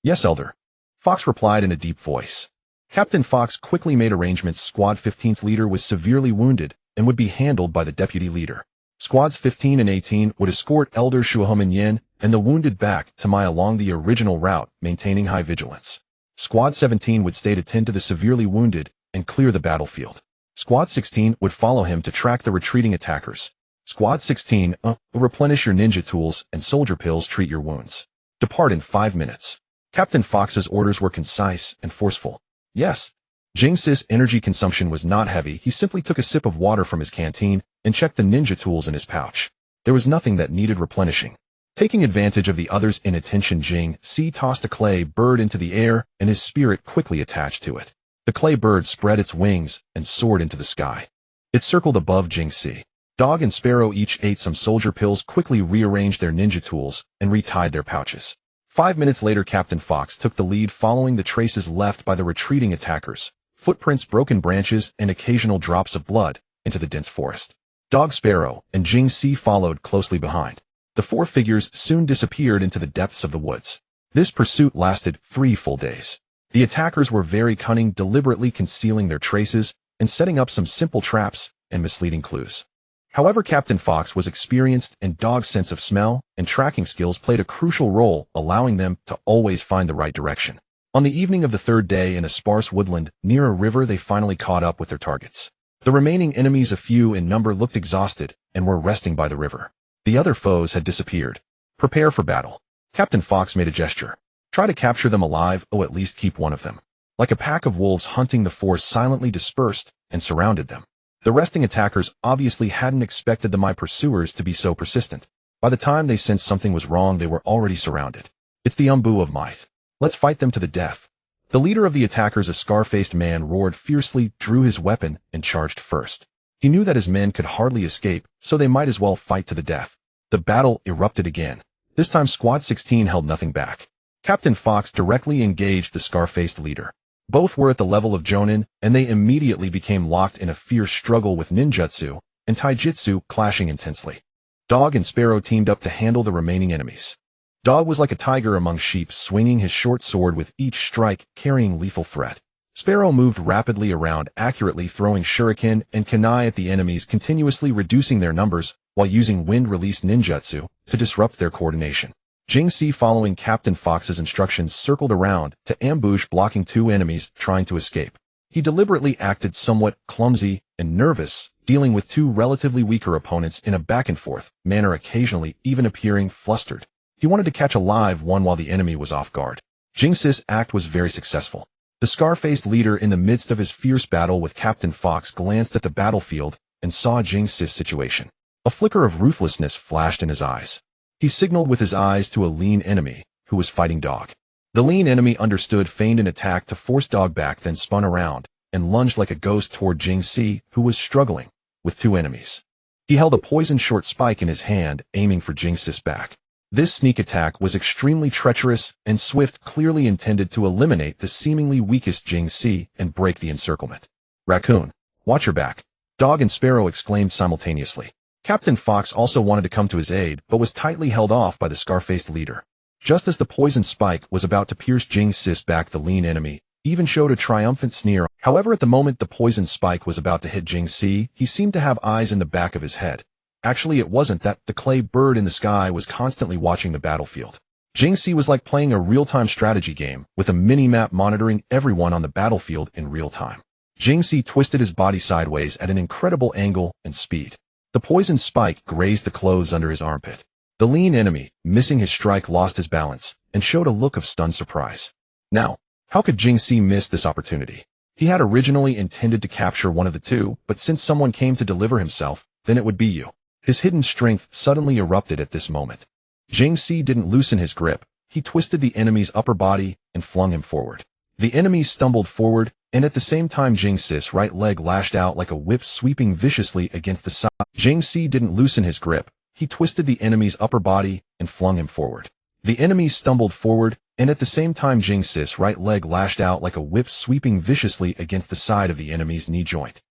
"Yes, Elder," Fox replied in a deep voice. Captain Fox quickly made arrangements. Squad 15's leader was severely wounded and would be handled by the deputy leader. Squads 15 and 18 would escort Elder Shuohomin and the wounded back to Mai along the original route, maintaining high vigilance. Squad 17 would stay to tend to the severely wounded and clear the battlefield. Squad 16 would follow him to track the retreating attackers. Squad 16, replenish your ninja tools and soldier pills, treat your wounds. Depart in 5 minutes. Captain Fox's orders were concise and forceful. Yes. Jing-Si's energy consumption was not heavy. He simply took a sip of water from his canteen and checked the ninja tools in his pouch. There was nothing that needed replenishing. Taking advantage of the other's inattention, Jing-Si tossed a clay bird into the air, and his spirit quickly attached to it. The clay bird spread its wings and soared into the sky. It circled above Jing-Si. Dog and Sparrow each ate some soldier pills, quickly rearranged their ninja tools, and retied their pouches. 5 minutes later, Captain Fox took the lead, following the traces left by the retreating attackers, footprints, broken branches, and occasional drops of blood, into the dense forest. Dog, Sparrow, and Jing-Si followed closely behind. The four figures soon disappeared into the depths of the woods. This pursuit lasted 3 full days. The attackers were very cunning, deliberately concealing their traces and setting up some simple traps and misleading clues. However, Captain Fox was experienced, and Dog's sense of smell and tracking skills played a crucial role, allowing them to always find the right direction. On the evening of the 3rd day, in a sparse woodland near a river, they finally caught up with their targets. The remaining enemies, a few in number, looked exhausted and were resting by the river. The other foes had disappeared. Prepare for battle. Captain Fox made a gesture. Try to capture them alive, or at least keep one of them. Like a pack of wolves hunting, the force silently dispersed and surrounded them. The resting attackers obviously hadn't expected my pursuers to be so persistent. By the time they sensed something was wrong, they were already surrounded. It's the Umbu of Might. Let's fight them to the death. The leader of the attackers, a scar-faced man, roared fiercely, drew his weapon, and charged first. He knew that his men could hardly escape, so they might as well fight to the death. The battle erupted again. This time Squad 16 held nothing back. Captain Fox directly engaged the scar-faced leader. Both were at the level of Jonin, and they immediately became locked in a fierce struggle, with ninjutsu and taijutsu clashing intensely. Dog and Sparrow teamed up to handle the remaining enemies. Dog was like a tiger among sheep, swinging his short sword with each strike carrying lethal threat. Sparrow moved rapidly around, accurately throwing shuriken and kunai at the enemies, continuously reducing their numbers while using wind-release ninjutsu to disrupt their coordination. Jing-Si, following Captain Fox's instructions, circled around to ambush, blocking 2 enemies trying to escape. He deliberately acted somewhat clumsy and nervous, dealing with 2 relatively weaker opponents in a back-and-forth manner, occasionally even appearing flustered. He wanted to catch a live one while the enemy was off guard. Jing-Si's act was very successful. The scar-faced leader, in the midst of his fierce battle with Captain Fox, glanced at the battlefield and saw Jing-Si's situation. A flicker of ruthlessness flashed in his eyes. He signaled with his eyes to a lean enemy who was fighting Dog. The lean enemy understood, feigned an attack to force Dog back, then spun around and lunged like a ghost toward Jing-Si, who was struggling with 2 enemies. He held a poisoned short spike in his hand, aiming for Jing-Si's back. This sneak attack was extremely treacherous and swift, clearly intended to eliminate the seemingly weakest Jing-Si and break the encirclement. Raccoon, watch your back. Dog and Sparrow exclaimed simultaneously. Captain Fox also wanted to come to his aid, but was tightly held off by the scar-faced leader. Just as the poison spike was about to pierce Jing-Si's back, the lean enemy even showed a triumphant sneer. However, at the moment the poison spike was about to hit Jing-Si, he seemed to have eyes in the back of his head. Actually, it wasn't that. The clay bird in the sky was constantly watching the battlefield. Jing-Si was like playing a real-time strategy game, with a mini-map monitoring everyone on the battlefield in real time. Jing-Si twisted his body sideways at an incredible angle and speed. The poison spike grazed the clothes under his armpit. The lean enemy, missing his strike, lost his balance and showed a look of stunned surprise. Now, how could Jing-Si miss this opportunity? He had originally intended to capture one of the 2, but since someone came to deliver himself, then it would be you. His hidden strength suddenly erupted at this moment. Jing-Si didn't loosen his grip. He twisted the enemy's upper body and flung him forward. The enemy stumbled forward, and at the same time Jing-Si's right leg lashed out like a whip, sweeping viciously against the side. Jing-Si didn't loosen his grip. He twisted the enemy's upper body and flung him forward. The enemy stumbled forward, and at the same time Jing-Si's right leg lashed out like a whip, sweeping viciously against the side of the enemy's knee joint.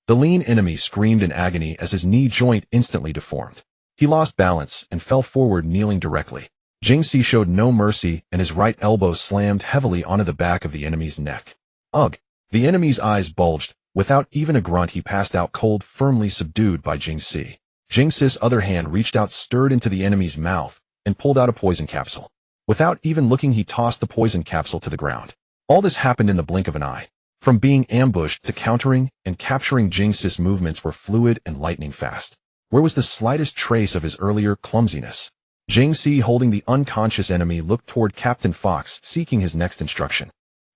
The lean enemy screamed in agony as his knee joint instantly deformed. He lost balance and fell forward, kneeling directly. Jing-Si showed no mercy, and his right elbow slammed heavily onto the back of the enemy's neck. Ugh! The enemy's eyes bulged. Without even a grunt, he passed out cold, firmly subdued by Jing-Si. Jing-Si's other hand reached out, stirred into the enemy's mouth, and pulled out a poison capsule. Without even looking, he tossed the poison capsule to the ground. All this happened in the blink of an eye. From being ambushed to countering and capturing, Jing-Si's movements were fluid and lightning fast. Where was the slightest trace of his earlier clumsiness? Jingxi, holding the unconscious enemy, looked toward Captain Fox, seeking his next instruction.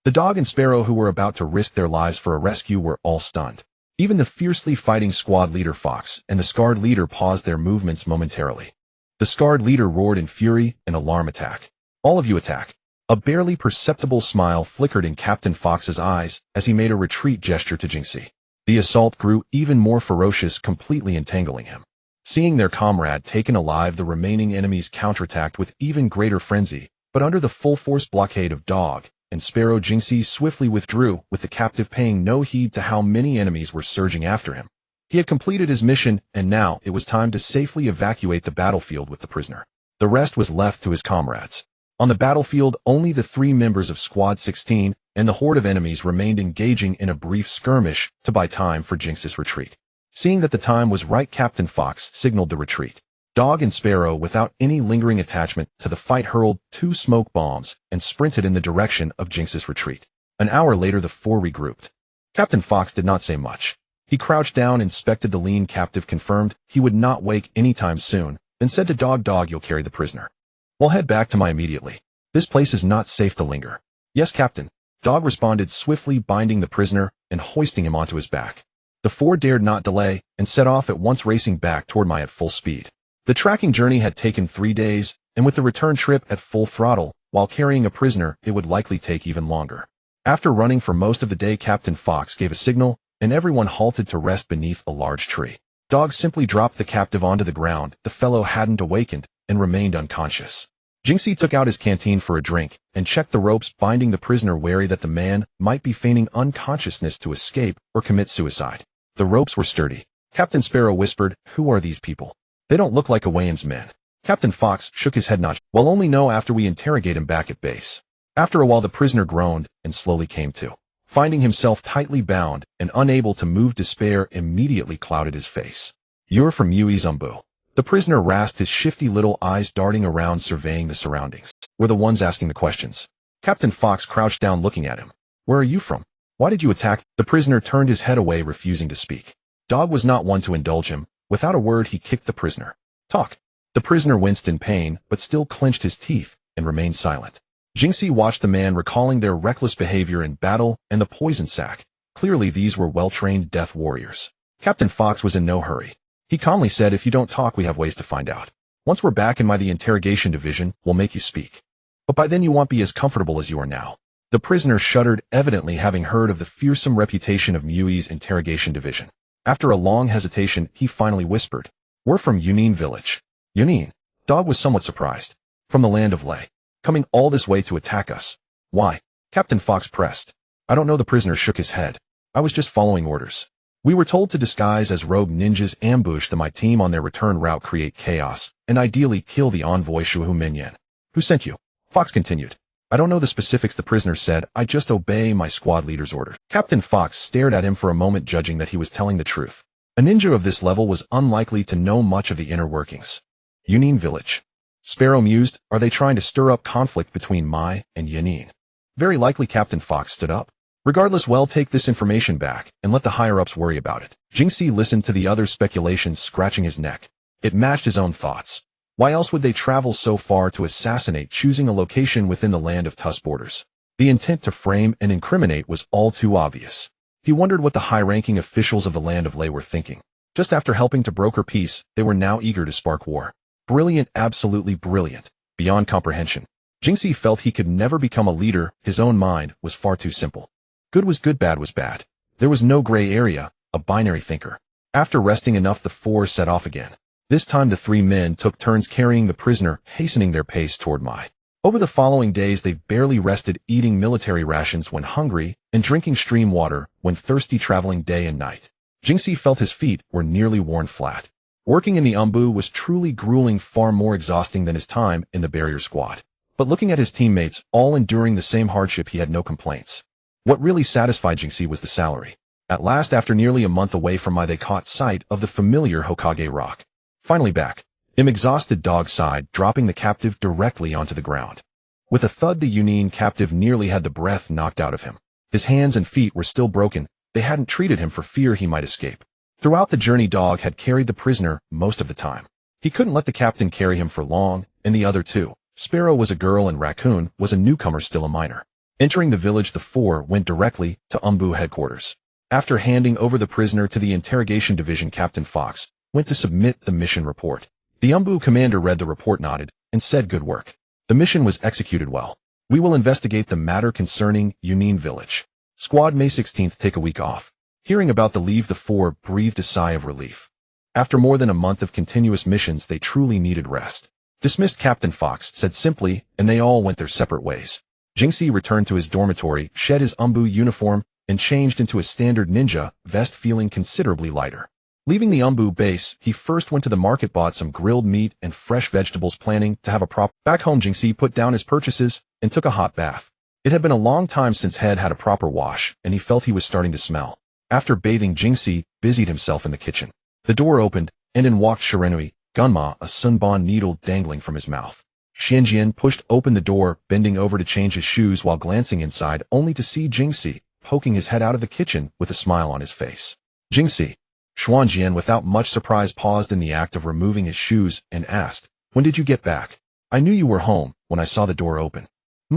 The dog and Sparrow, who were about to risk their lives for a rescue, were all stunned. Even the fiercely fighting squad leader Fox and the scarred leader paused their movements momentarily. The scarred leader roared in fury, an alarm attack. All of you attack. A barely perceptible smile flickered in Captain Fox's eyes as he made a retreat gesture to Jingxi. The assault grew even more ferocious, completely entangling him. Seeing their comrade taken alive, the remaining enemies counterattacked with even greater frenzy, but under the full-force blockade of Dog and Sparrow, Jingxi swiftly withdrew, with the captive paying no heed to how many enemies were surging after him. He had completed his mission, and now it was time to safely evacuate the battlefield with the prisoner. The rest was left to his comrades. On the battlefield, only the 3 members of Squad 16 and the horde of enemies remained, engaging in a brief skirmish to buy time for Jinx's retreat. Seeing that the time was right, Captain Fox signaled the retreat. Dog and Sparrow, without any lingering attachment to the fight, hurled 2 smoke bombs and sprinted in the direction of Jinx's retreat. An hour later, the 4 regrouped. Captain Fox did not say much. He crouched down, inspected the lean captive, confirmed he would not wake anytime soon, then said to Dog, "Dog, you'll carry the prisoner. We'll head back to my immediately. This place is not safe to linger." "Yes, Captain." Dog responded, swiftly binding the prisoner and hoisting him onto his back. The 4 dared not delay and set off at once, racing back toward my at full speed. The tracking journey had taken 3 days, and with the return trip at full throttle, while carrying a prisoner, it would likely take even longer. After running for most of the day, Captain Fox gave a signal, and everyone halted to rest beneath a large tree. Dog simply dropped the captive onto the ground. The fellow hadn't awakened and remained unconscious. Jingxi took out his canteen for a drink and checked the ropes binding the prisoner, wary that the man might be feigning unconsciousness to escape or commit suicide. The ropes were sturdy. Captain Sparrow whispered, "Who are these people? They don't look like Owain's men." Captain Fox shook his head, not. "We'll only know after we interrogate him back at base." After a while, the prisoner groaned and slowly came to. Finding himself tightly bound and unable to move, despair immediately clouded his face. "You're from Yui Zumbu." The prisoner rasped, his shifty little eyes darting around, surveying the surroundings. "We're the ones asking the questions." Captain Fox crouched down, looking at him. "Where are you from? Why did you attack?" The prisoner turned his head away, refusing to speak. Dog was not one to indulge him. Without a word, he kicked the prisoner. "Talk." The prisoner winced in pain, but still clenched his teeth and remained silent. Jingxi watched the man, recalling their reckless behavior in battle and the poison sack. Clearly, these were well-trained death warriors. Captain Fox was in no hurry. He calmly said, "If you don't talk, we have ways to find out. Once we're back in the interrogation division, we'll make you speak. But by then you won't be as comfortable as you are now." The prisoner shuddered, evidently having heard of the fearsome reputation of Mui's interrogation division. After a long hesitation, he finally whispered, "We're from Yunin village." "Yunin?" Dog was somewhat surprised. "From the land of Lei. Coming all this way to attack us. Why?" Captain Fox pressed. "I don't know." The prisoner shook his head. "I was just following orders. We were told to disguise as rogue ninjas, ambush my team on their return route, create chaos, and ideally kill the envoy Shuhu Minyan." "Who sent you?" Fox continued. "I don't know the specifics," the prisoner said. "I just obey my squad leader's orders." Captain Fox stared at him for a moment, judging that he was telling the truth. A ninja of this level was unlikely to know much of the inner workings. "Yunin village." Sparrow mused. "Are they trying to stir up conflict between Mai and Yunin?" "Very likely." Captain Fox stood up. "Regardless, well, take this information back and let the higher-ups worry about it." Jingxi listened to the other's speculations, scratching his neck. It matched his own thoughts. Why else would they travel so far to assassinate, choosing a location within the land of Tusk borders? The intent to frame and incriminate was all too obvious. He wondered what the high-ranking officials of the land of Lei were thinking. Just after helping to broker peace, they were now eager to spark war. Brilliant, absolutely brilliant, beyond comprehension. Jingxi felt he could never become a leader. His own mind was far too simple. Good was good, bad was bad. There was no gray area, a binary thinker. After resting enough, the 4 set off again. This time the 3 men took turns carrying the prisoner, hastening their pace toward Mai. Over the following days they barely rested, eating military rations when hungry and drinking stream water when thirsty, traveling day and night. Jingxi felt his feet were nearly worn flat. Working in the Umbu was truly grueling, far more exhausting than his time in the barrier squad. But looking at his teammates, all enduring the same hardship, he had no complaints. What really satisfied Jingxi was the salary. At last, after nearly a month away from Mai, they caught sight of the familiar Hokage rock. Finally back. Exhausted, Dog sighed, dropping the captive directly onto the ground. With a thud, the Yunin captive nearly had the breath knocked out of him. His hands and feet were still broken. They hadn't treated him for fear he might escape. Throughout the journey, Dog had carried the prisoner most of the time. He couldn't let the captain carry him for long, and the other two, Sparrow was a girl and Raccoon was a newcomer still a minor. Entering the village, the four went directly to Umbu headquarters. After handing over the prisoner to the interrogation division, Captain Fox went to submit the mission report. The Umbu commander read the report, nodded, and said, "Good work. The mission was executed well. We will investigate the matter concerning Union Village. Squad May 16th take a week off." Hearing about the leave, the four breathed a sigh of relief. After more than a month of continuous missions, they truly needed rest. Dismissed, Captain Fox said simply, and they all went their separate ways. Jinxie returned to his dormitory, shed his Umbu uniform, and changed into a standard ninja vest, feeling considerably lighter. Leaving the Umbu base, he first went to the market, bought some grilled meat and fresh vegetables, planning to have a prop. Back home, Jinxie put down his purchases and took a hot bath. It had been a long time since Head had a proper wash, and he felt he was starting to smell. After bathing, Jinxie busied himself in the kitchen. The door opened, and in walked Shirenui, Gunma, a sunbon needle dangling from his mouth. Xianjian pushed open the door, bending over to change his shoes while glancing inside, only to see Jinxie poking his head out of the kitchen with a smile on his face. "Jinxie." Xuanjian, without much surprise, paused in the act of removing his shoes and asked, "When did you get back? I knew you were home when I saw the door open."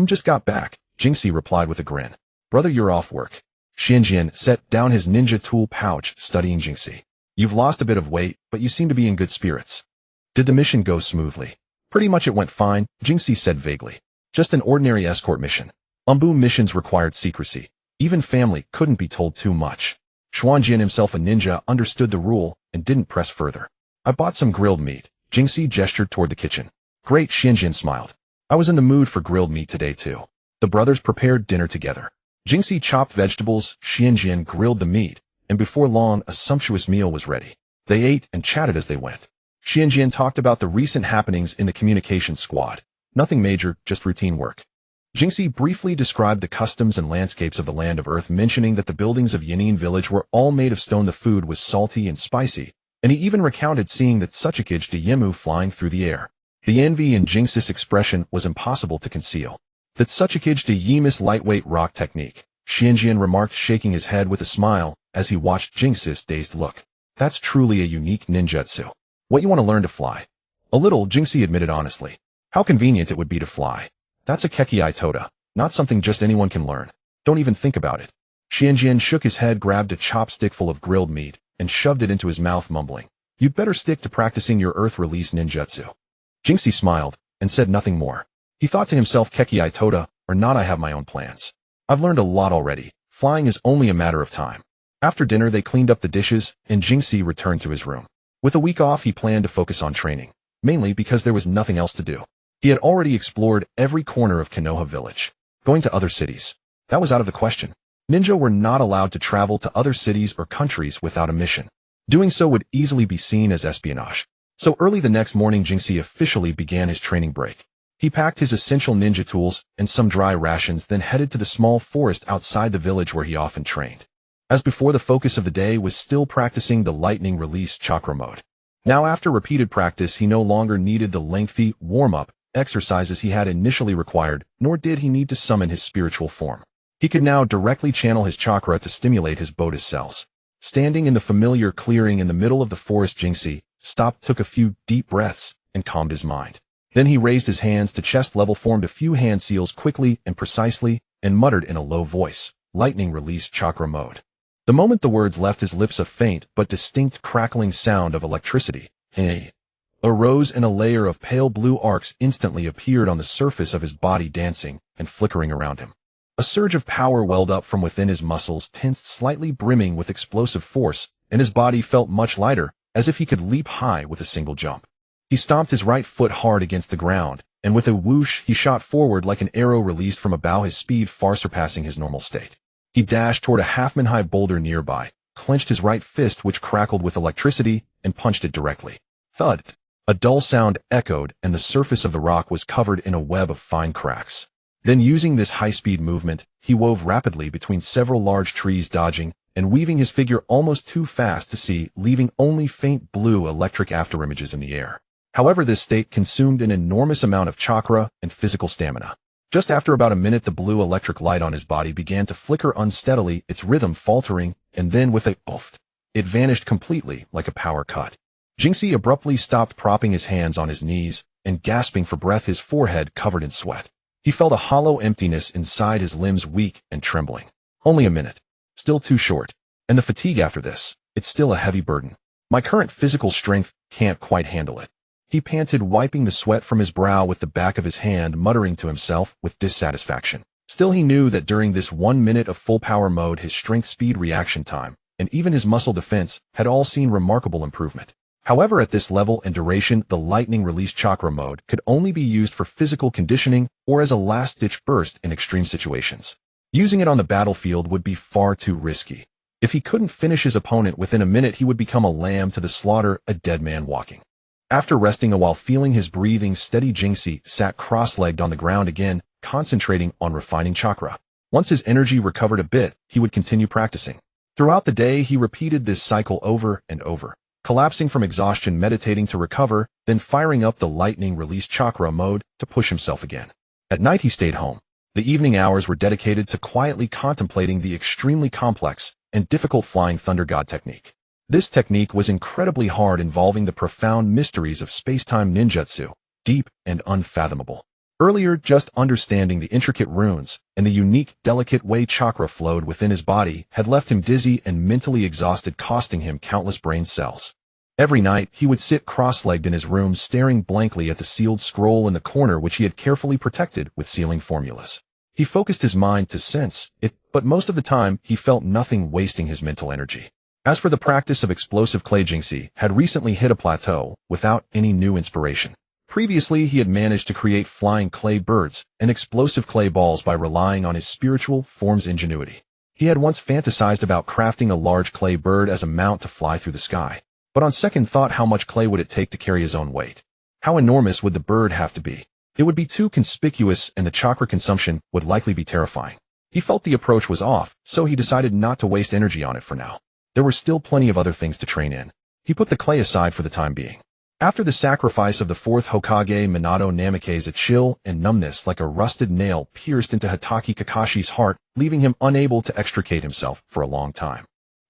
Just got back," Jinxie replied with a grin. "Brother, you're off work." Xianjian set down his ninja tool pouch, studying Jinxie. "You've lost a bit of weight, but you seem to be in good spirits. Did the mission go smoothly?" "Pretty much it went fine," Jinxie said vaguely. "Just an ordinary escort mission. Umbu missions required secrecy. Even family couldn't be told too much." Xuanjian, himself a ninja, understood the rule and didn't press further. "I bought some grilled meat." Jinxie gestured toward the kitchen. "Great," Xianjian smiled. "I was in the mood for grilled meat today too." The brothers prepared dinner together. Jinxie chopped vegetables, Xianjian grilled the meat, and before long a sumptuous meal was ready. They ate and chatted as they went. Xianjian talked about the recent happenings in the communications squad. Nothing major, just routine work. Jinxie briefly described the customs and landscapes of the land of Earth, mentioning that the buildings of Yanin village were all made of stone, the food was salty and spicy, and he even recounted seeing that Tsuchikage de Yemu flying through the air. The envy in Jinxie's expression was impossible to conceal. "That Tsuchikage de Yemu's lightweight rock technique," Xianjian remarked, shaking his head with a smile as he watched Jinxie's dazed look. "That's truly a unique ninjutsu. What, you want to learn to fly?" "A little," Jinxie admitted honestly. "How convenient it would be to fly. That's a Kekkei Toda, not something just anyone can learn. Don't even think about it." Xianjian shook his head, grabbed a chopstick full of grilled meat, and shoved it into his mouth, mumbling, "You'd better stick to practicing your Earth-release ninjutsu." Jinxie smiled and said nothing more. He thought to himself, Kekkei Toda or not, I have my own plans. I've learned a lot already. Flying is only a matter of time. After dinner, they cleaned up the dishes, and Jinxie returned to his room. With a week off, he planned to focus on training, mainly because there was nothing else to do. He had already explored every corner of Konoha village. Going to other cities, that was out of the question. Ninja were not allowed to travel to other cities or countries without a mission. Doing so would easily be seen as espionage. So early the next morning, Jinxie officially began his training break. He packed his essential ninja tools and some dry rations, then headed to the small forest outside the village where he often trained. As before, the focus of the day was still practicing the lightning release chakra mode. Now, after repeated practice, he no longer needed the lengthy warm-up exercises he had initially required, nor did he need to summon his spiritual form. He could now directly channel his chakra to stimulate his Bodhi cells. Standing in the familiar clearing in the middle of the forest, Jinxie stopped, took a few deep breaths, and calmed his mind. Then he raised his hands to chest level, formed a few hand seals quickly and precisely, and muttered in a low voice, "Lightning release chakra mode." The moment the words left his lips, a faint but distinct crackling sound of electricity arose, and a layer of pale blue arcs instantly appeared on the surface of his body, dancing and flickering around him. A surge of power welled up from within, his muscles tensed, slightly brimming with explosive force, and his body felt much lighter, as if he could leap high with a single jump. He stomped his right foot hard against the ground, and with a whoosh he shot forward like an arrow released from a bow, his speed far surpassing his normal state. He dashed toward a half-man-high boulder nearby, clenched his right fist, which crackled with electricity, and punched it directly. Thud! A dull sound echoed, and the surface of the rock was covered in a web of fine cracks. Then, using this high-speed movement, he wove rapidly between several large trees, dodging and weaving his figure almost too fast to see, leaving only faint blue electric afterimages in the air. However, this state consumed an enormous amount of chakra and physical stamina. Just after about a minute, the blue electric light on his body began to flicker unsteadily, its rhythm faltering, and then with a oof, it vanished completely like a power cut. Jingxi abruptly stopped propping his hands on his knees and gasping for breath, his forehead covered in sweat. He felt a hollow emptiness inside, his limbs weak and trembling. Only a minute. Still too short. And the fatigue after this, it's still a heavy burden. My current physical strength can't quite handle it. He panted, wiping the sweat from his brow with the back of his hand, muttering to himself with dissatisfaction. Still, he knew that during this 1 minute of full power mode, his strength, speed, reaction time, and even his muscle defense had all seen remarkable improvement. However, at this level and duration, the lightning release chakra mode could only be used for physical conditioning or as a last-ditch burst in extreme situations. Using it on the battlefield would be far too risky. If he couldn't finish his opponent within a minute, he would become a lamb to the slaughter, a dead man walking. After resting a while, feeling his breathing steady, Jingxi sat cross-legged on the ground again, concentrating on refining chakra. Once his energy recovered a bit, he would continue practicing. Throughout the day, he repeated this cycle over and over, collapsing from exhaustion, meditating to recover, then firing up the lightning release chakra mode to push himself again. At night, he stayed home. The evening hours were dedicated to quietly contemplating the extremely complex and difficult flying thunder god technique. This technique was incredibly hard, involving the profound mysteries of space-time ninjutsu, deep and unfathomable. Earlier, just understanding the intricate runes and the unique, delicate way chakra flowed within his body had left him dizzy and mentally exhausted, costing him countless brain cells. Every night, he would sit cross-legged in his room, staring blankly at the sealed scroll in the corner, which he had carefully protected with sealing formulas. He focused his mind to sense it, but most of the time, he felt nothing, wasting his mental energy. As for the practice of explosive clay, Jingxi had recently hit a plateau without any new inspiration. Previously, he had managed to create flying clay birds and explosive clay balls by relying on his spiritual form's ingenuity. He had once fantasized about crafting a large clay bird as a mount to fly through the sky. But on second thought, how much clay would it take to carry his own weight? How enormous would the bird have to be? It would be too conspicuous, and the chakra consumption would likely be terrifying. He felt the approach was off, so he decided not to waste energy on it for now. There were still plenty of other things to train in. He put the clay aside for the time being. After the sacrifice of the fourth Hokage, Minato Namikaze, a chill and numbness like a rusted nail pierced into Hatake Kakashi's heart, leaving him unable to extricate himself for a long time.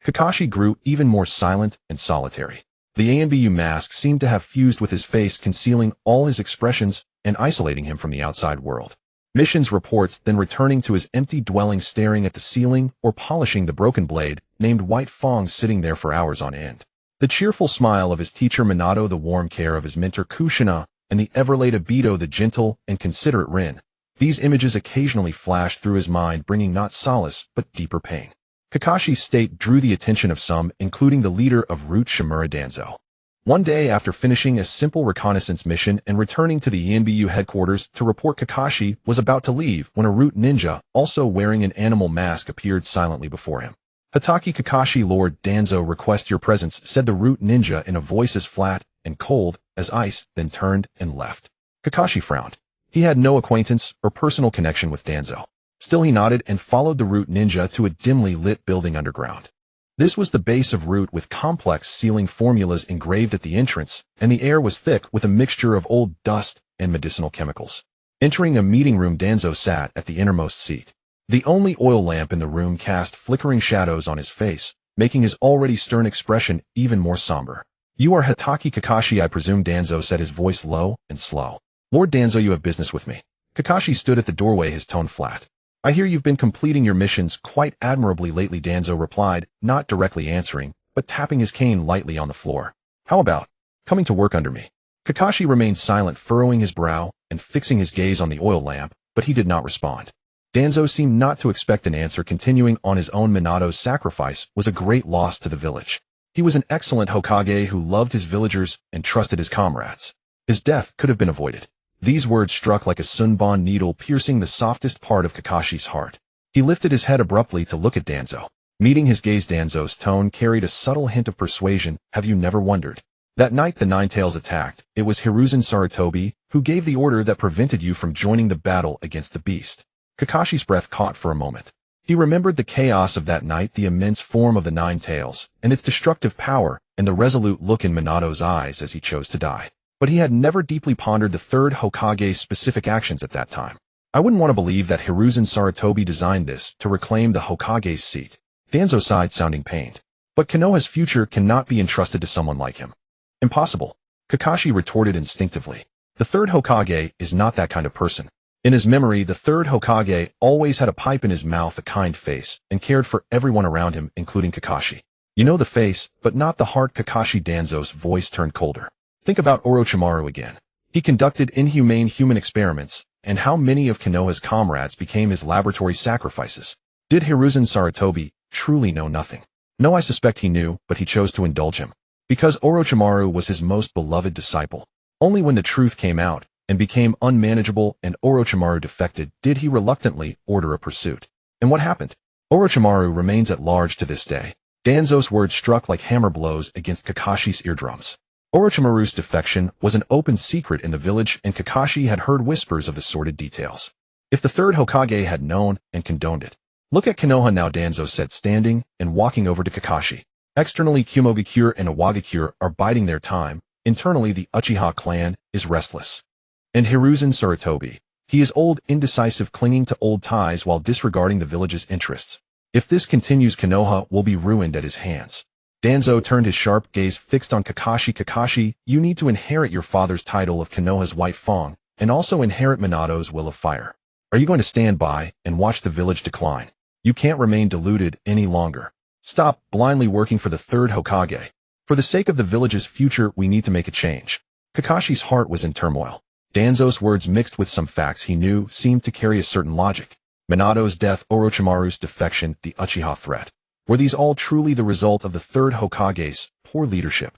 Kakashi grew even more silent and solitary. The ANBU mask seemed to have fused with his face, concealing all his expressions and isolating him from the outside world. Missions reports, then returning to his empty dwelling, staring at the ceiling or polishing the broken blade, named White Fong, sitting there for hours on end. The cheerful smile of his teacher Minato, the warm care of his mentor Kushina, and the ever-late Obito, the gentle and considerate Rin. These images occasionally flashed through his mind, bringing not solace but deeper pain. Kakashi's state drew the attention of some, including the leader of Root, Shimura Danzo. One day, after finishing a simple reconnaissance mission and returning to the ENBU headquarters to report, Kakashi was about to leave when a Root ninja, also wearing an animal mask, appeared silently before him. "Hatake Kakashi, Lord Danzo requests your presence," said the Root ninja in a voice as flat and cold as ice, then turned and left. Kakashi frowned. He had no acquaintance or personal connection with Danzo. Still, he nodded and followed the Root ninja to a dimly lit building underground. This was the base of Root, with complex sealing formulas engraved at the entrance, and the air was thick with a mixture of old dust and medicinal chemicals. Entering a meeting room, Danzo sat at the innermost seat. The only oil lamp in the room cast flickering shadows on his face, making his already stern expression even more somber. "You are Hatake Kakashi, I presume?" Danzo said, his voice low and slow. "Lord Danzo, you have business with me." Kakashi stood at the doorway, his tone flat. "I hear you've been completing your missions quite admirably lately," Danzo replied, not directly answering, but tapping his cane lightly on the floor. "How about coming to work under me?" Kakashi remained silent, furrowing his brow and fixing his gaze on the oil lamp, but he did not respond. Danzo seemed not to expect an answer, continuing on his own. Minato's sacrifice was a great loss to the village. He was an excellent Hokage who loved his villagers and trusted his comrades. His death could have been avoided. These words struck like a sunbon needle, piercing the softest part of Kakashi's heart. He lifted his head abruptly to look at Danzo. Meeting his gaze, Danzo's tone carried a subtle hint of persuasion. "Have you never wondered? That night the Nine Tails attacked, it was Hiruzen Sarutobi who gave the order that prevented you from joining the battle against the beast." Kakashi's breath caught for a moment. He remembered the chaos of that night, the immense form of the Nine Tails, and its destructive power, and the resolute look in Minato's eyes as he chose to die. But he had never deeply pondered the third Hokage's specific actions at that time. "I wouldn't want to believe that Hiruzen Sarutobi designed this to reclaim the Hokage's seat." Danzo sighed, sounding pained. "But Konoha's future cannot be entrusted to someone like him." Impossible, Kakashi retorted instinctively. The third Hokage is not that kind of person. In his memory, the third Hokage always had a pipe in his mouth, a kind face, and cared for everyone around him, including Kakashi. You know the face, but not the heart. Kakashi Danzo's voice turned colder. Think about Orochimaru again. He conducted inhumane human experiments, and how many of Konoha's comrades became his laboratory sacrifices? Did Hiruzen Sarutobi truly know nothing? No, I suspect he knew, but he chose to indulge him. Because Orochimaru was his most beloved disciple. Only when the truth came out, and became unmanageable and Orochimaru defected, did he reluctantly order a pursuit. And what happened? Orochimaru remains at large to this day. Danzo's words struck like hammer blows against Kakashi's eardrums. Orochimaru's defection was an open secret in the village, and Kakashi had heard whispers of the sordid details. If the third Hokage had known and condoned it. Look at Konoha now, Danzo said, standing and walking over to Kakashi. Externally, Kumogakure and Iwagakure are biding their time. Internally, the Uchiha clan is restless. And Hiruzen Sarutobi. He is old, indecisive, clinging to old ties while disregarding the village's interests. If this continues, Konoha will be ruined at his hands. Danzo turned his sharp gaze fixed on Kakashi. Kakashi, you need to inherit your father's title of Konoha's White Fang, and also inherit Minato's Will of Fire. Are you going to stand by and watch the village decline? You can't remain deluded any longer. Stop blindly working for the third Hokage. For the sake of the village's future, we need to make a change. Kakashi's heart was in turmoil. Danzo's words, mixed with some facts he knew, seemed to carry a certain logic. Minato's death, Orochimaru's defection, the Uchiha threat. Were these all truly the result of the third Hokage's poor leadership?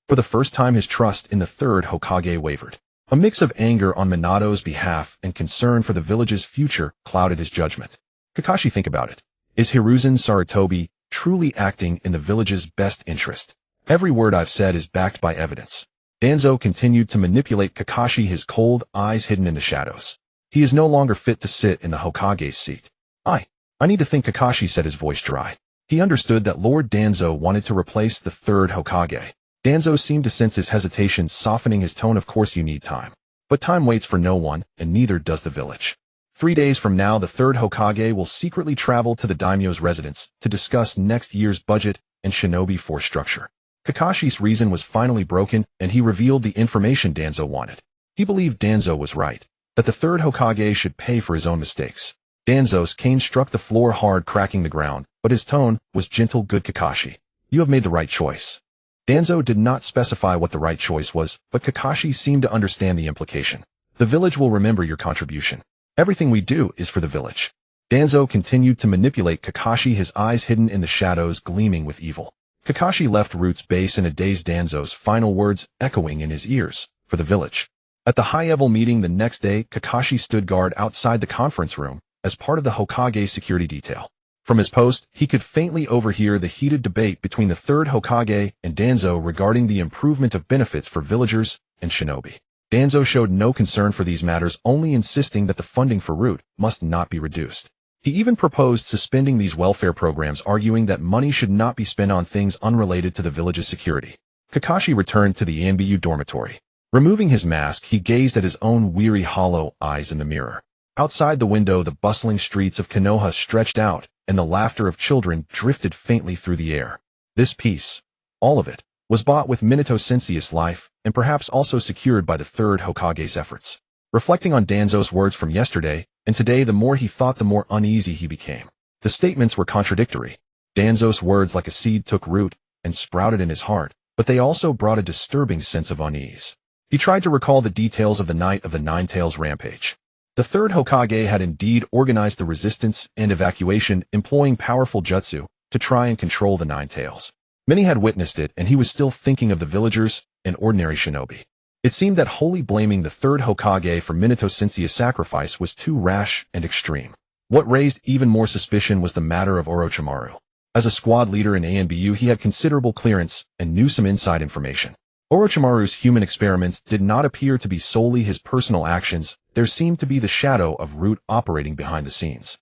For the first time, his trust in the third Hokage wavered. A mix of anger on Minato's behalf and concern for the village's future clouded his judgment. Kakashi, think about it. Is Hiruzen Sarutobi truly acting in the village's best interest? Every word I've said is backed by evidence. Danzo continued to manipulate Kakashi, his cold eyes hidden in the shadows. He is no longer fit to sit in the Hokage's seat. I need to think, Kakashi said, his voice dry. He understood that Lord Danzo wanted to replace the third Hokage. Danzo seemed to sense his hesitation, softening his tone. Of course you need time. But time waits for no one, and neither does the village. 3 days from now, the third Hokage will secretly travel to the daimyo's residence to discuss next year's budget and shinobi force structure. Kakashi's reason was finally broken, and he revealed the information Danzo wanted. He believed Danzo was right, that the third Hokage should pay for his own mistakes. Danzo's cane struck the floor hard, cracking the ground, but his tone was gentle. Good Kakashi. You have made the right choice. Danzo did not specify what the right choice was, but Kakashi seemed to understand the implication. The village will remember your contribution. Everything we do is for the village. Danzo continued to manipulate Kakashi, his eyes hidden in the shadows gleaming with evil. Kakashi left Root's base in a daze, Danzo's final words echoing in his ears, for the village. At the high-level meeting the next day, Kakashi stood guard outside the conference room as part of the Hokage security detail. From his post, he could faintly overhear the heated debate between the third Hokage and Danzo regarding the improvement of benefits for villagers and shinobi. Danzo showed no concern for these matters, only insisting that the funding for Root must not be reduced. He even proposed suspending these welfare programs, arguing that money should not be spent on things unrelated to the village's security. Kakashi returned to the Anbu dormitory. Removing his mask, he gazed at his own weary, hollow eyes in the mirror. Outside the window, the bustling streets of Konoha stretched out, and the laughter of children drifted faintly through the air. This peace, all of it, was bought with Minato Sensei's life, and perhaps also secured by the third Hokage's efforts. Reflecting on Danzo's words from yesterday and today, the more he thought, the more uneasy he became. The statements were contradictory. Danzo's words, like a seed, took root and sprouted in his heart, but they also brought a disturbing sense of unease. He tried to recall the details of the night of the Nine-Tails rampage. The third Hokage had indeed organized the resistance and evacuation, employing powerful jutsu to try and control the Nine-Tails. Many had witnessed it, and he was still thinking of the villagers and ordinary shinobi. It seemed that wholly blaming the third Hokage for Minato Sensei's sacrifice was too rash and extreme. What raised even more suspicion was the matter of Orochimaru. As a squad leader in ANBU, he had considerable clearance and knew some inside information. Orochimaru's human experiments did not appear to be solely his personal actions. There seemed to be the shadow of Root operating behind the scenes.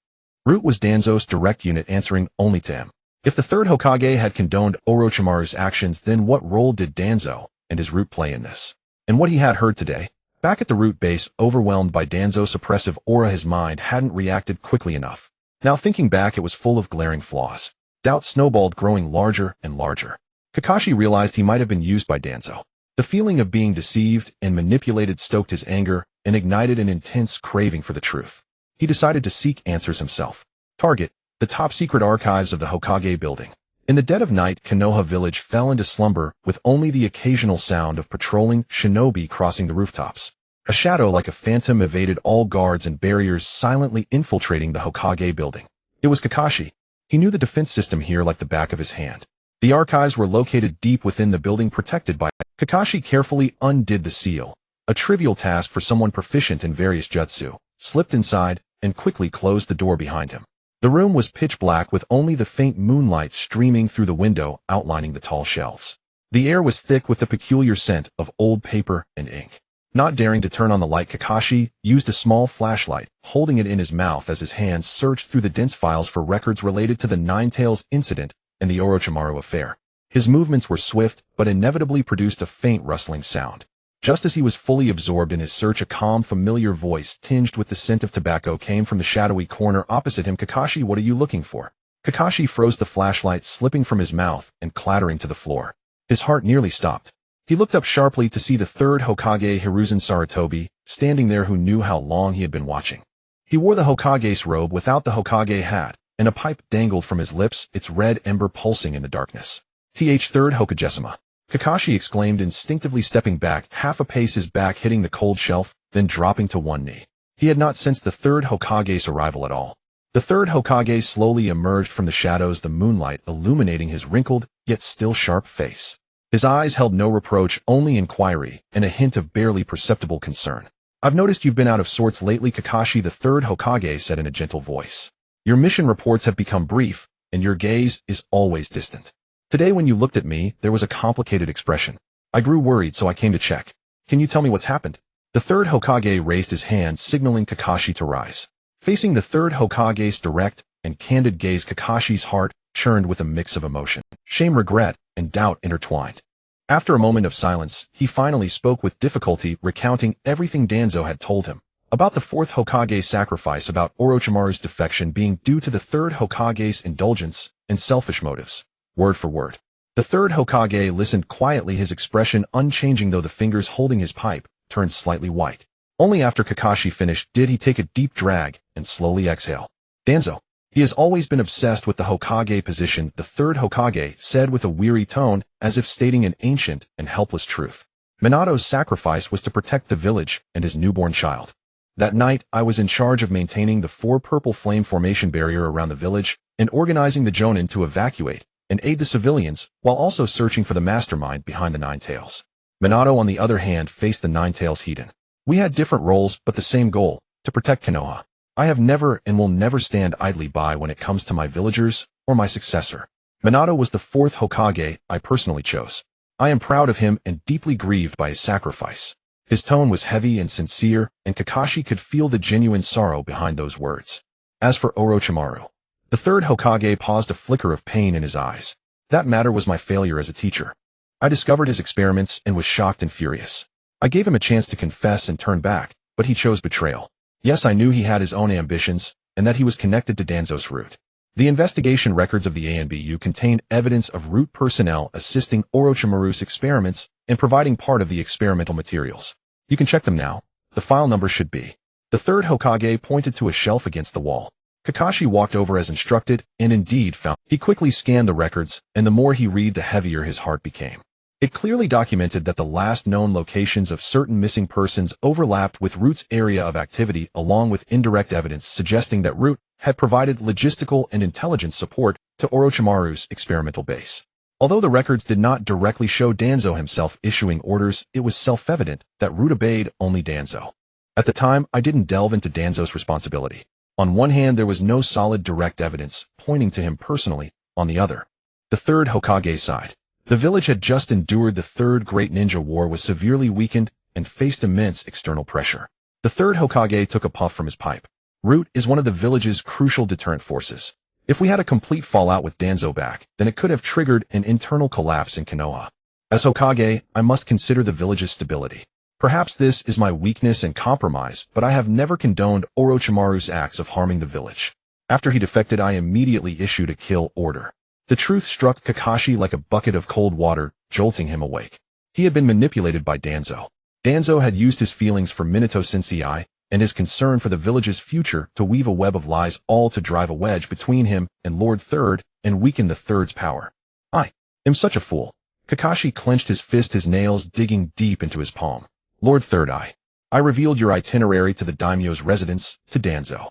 Root was Danzo's direct unit, answering only to him. If the third Hokage had condoned Orochimaru's actions, then what role did Danzo and his Root play in this? And what he had heard today? Back at the Root base, overwhelmed by Danzo's oppressive aura, his mind hadn't reacted quickly enough. Now thinking back, it was full of glaring flaws. Doubt snowballed, growing larger and larger. Kakashi realized he might have been used by Danzo. The feeling of being deceived and manipulated stoked his anger and ignited an intense craving for the truth. He decided to seek answers himself. Target: the top-secret archives of the Hokage building. In the dead of night, Konoha village fell into slumber with only the occasional sound of patrolling shinobi crossing the rooftops. A shadow like a phantom evaded all guards and barriers, silently infiltrating the Hokage building. It was Kakashi. He knew the defense system here like the back of his hand. The archives were located deep within the building, protected by... Kakashi carefully undid the seal, a trivial task for someone proficient in various jutsu, slipped inside, and quickly closed the door behind him. The room was pitch black with only the faint moonlight streaming through the window outlining the tall shelves. The air was thick with the peculiar scent of old paper and ink. Not daring to turn on the light, Kakashi used a small flashlight, holding it in his mouth as his hands searched through the dense files for records related to the Nine-Tails incident and the Orochimaru affair. His movements were swift, but inevitably produced a faint rustling sound. Just as he was fully absorbed in his search, a calm, familiar voice tinged with the scent of tobacco came from the shadowy corner opposite him. "Kakashi, what are you looking for?" Kakashi froze, the flashlight slipping from his mouth and clattering to the floor. His heart nearly stopped. He looked up sharply to see the third Hokage, Hiruzen Sarutobi, standing there, who knew how long he had been watching. He wore the Hokage's robe without the Hokage hat, and a pipe dangled from his lips, its red ember pulsing in the darkness. Third Hokage-sama," Kakashi exclaimed, instinctively stepping back half a pace, his back hitting the cold shelf, then dropping to one knee. He had not sensed the third Hokage's arrival at all. The third Hokage slowly emerged from the shadows, the moonlight illuminating his wrinkled, yet still sharp face. His eyes held no reproach, only inquiry, and a hint of barely perceptible concern. "I've noticed you've been out of sorts lately," Kakashi, the third Hokage, said in a gentle voice. "Your mission reports have become brief, and your gaze is always distant. Today when you looked at me, there was a complicated expression. I grew worried, so I came to check. Can you tell me what's happened?" The third Hokage raised his hand, signaling Kakashi to rise. Facing the third Hokage's direct and candid gaze, Kakashi's heart churned with a mix of emotion, shame, regret, and doubt intertwined. After a moment of silence, he finally spoke with difficulty, recounting everything Danzo had told him. About the fourth Hokage's sacrifice, about Orochimaru's defection being due to the third Hokage's indulgence and selfish motives. Word for word. The third Hokage listened quietly, his expression unchanging, though the fingers holding his pipe turned slightly white. Only after Kakashi finished did he take a deep drag and slowly exhale. "Danzo. He has always been obsessed with the Hokage position," the third Hokage said with a weary tone, as if stating an ancient and helpless truth. "Minato's sacrifice was to protect the village and his newborn child. That night, I was in charge of maintaining the 4 purple flame formation barrier around the village and organizing the Jonin to evacuate and aid the civilians, while also searching for the mastermind behind the Nine-Tails. Minato, on the other hand, faced the Nine-Tails Hiden. We had different roles, but the same goal: to protect Konoha. I have never and will never stand idly by when it comes to my villagers or my successor. Minato was the 4th Hokage I personally chose. I am proud of him and deeply grieved by his sacrifice." His tone was heavy and sincere, and Kakashi could feel the genuine sorrow behind those words. As for Orochimaru, the third Hokage paused, a flicker of pain in his eyes. "That matter was my failure as a teacher. I discovered his experiments and was shocked and furious. I gave him a chance to confess and turn back, but he chose betrayal. Yes, I knew he had his own ambitions, and that he was connected to Danzo's root. The investigation records of the ANBU contained evidence of root personnel assisting Orochimaru's experiments and providing part of the experimental materials. You can check them now. The file number should be." The third Hokage pointed to a shelf against the wall. Kakashi walked over as instructed, and indeed found. He quickly scanned the records, and the more he read, the heavier his heart became. It clearly documented that the last known locations of certain missing persons overlapped with Root's area of activity, along with indirect evidence suggesting that Root had provided logistical and intelligence support to Orochimaru's experimental base. Although the records did not directly show Danzo himself issuing orders, it was self-evident that Root obeyed only Danzo. At the time, I didn't delve into Danzo's responsibility. On one hand, there was no solid direct evidence pointing to him personally. On the other, the third Hokage side. The village had just endured the Third Great Ninja War, was severely weakened, and faced immense external pressure. The third Hokage took a puff from his pipe. Root is one of the village's crucial deterrent forces. If we had a complete fallout with Danzo back, then it could have triggered an internal collapse in Konoha. As Hokage, I must consider the village's stability. Perhaps this is my weakness and compromise, but I have never condoned Orochimaru's acts of harming the village. After he defected, I immediately issued a kill order. The truth struck Kakashi like a bucket of cold water, jolting him awake. He had been manipulated by Danzo. Danzo had used his feelings for Minato Sensei and his concern for the village's future to weave a web of lies, all to drive a wedge between him and Lord Third and weaken the Third's power. I am such a fool. Kakashi clenched his fist, his nails digging deep into his palm. Lord Third Eye, I revealed your itinerary to the daimyo's residence, to Danzo.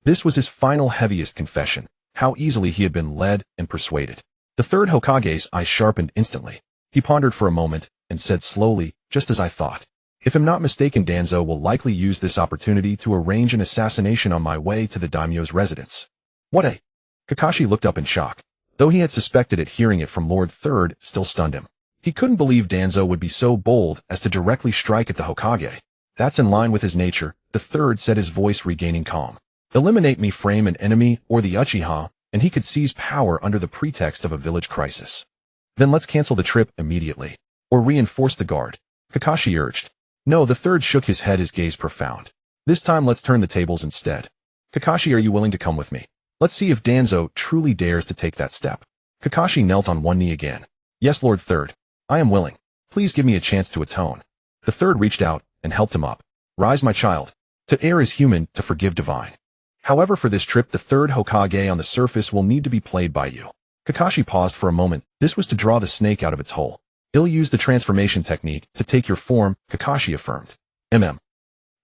This was his final heaviest confession, how easily he had been led and persuaded. The third Hokage's eye sharpened instantly. He pondered for a moment and said slowly, just as I thought. If I'm not mistaken, Danzo will likely use this opportunity to arrange an assassination on my way to the daimyo's residence. What a... Kakashi looked up in shock. Though he had suspected it, hearing it from Lord Third still stunned him. He couldn't believe Danzo would be so bold as to directly strike at the Hokage. That's in line with his nature, the Third said, his voice regaining calm. Eliminate me, frame an enemy or the Uchiha, and he could seize power under the pretext of a village crisis. Then let's cancel the trip immediately. Or reinforce the guard. Kakashi urged. No, the Third shook his head, his gaze profound. This time let's turn the tables instead. Kakashi, are you willing to come with me? Let's see if Danzo truly dares to take that step. Kakashi knelt on one knee again. Yes, Lord Third. I am willing. Please give me a chance to atone. The Third reached out and helped him up. Rise, my child. To err is human, to forgive divine. However, for this trip, the third Hokage on the surface will need to be played by you. Kakashi paused for a moment. This was to draw the snake out of its hole. He'll use the transformation technique to take your form, Kakashi affirmed. The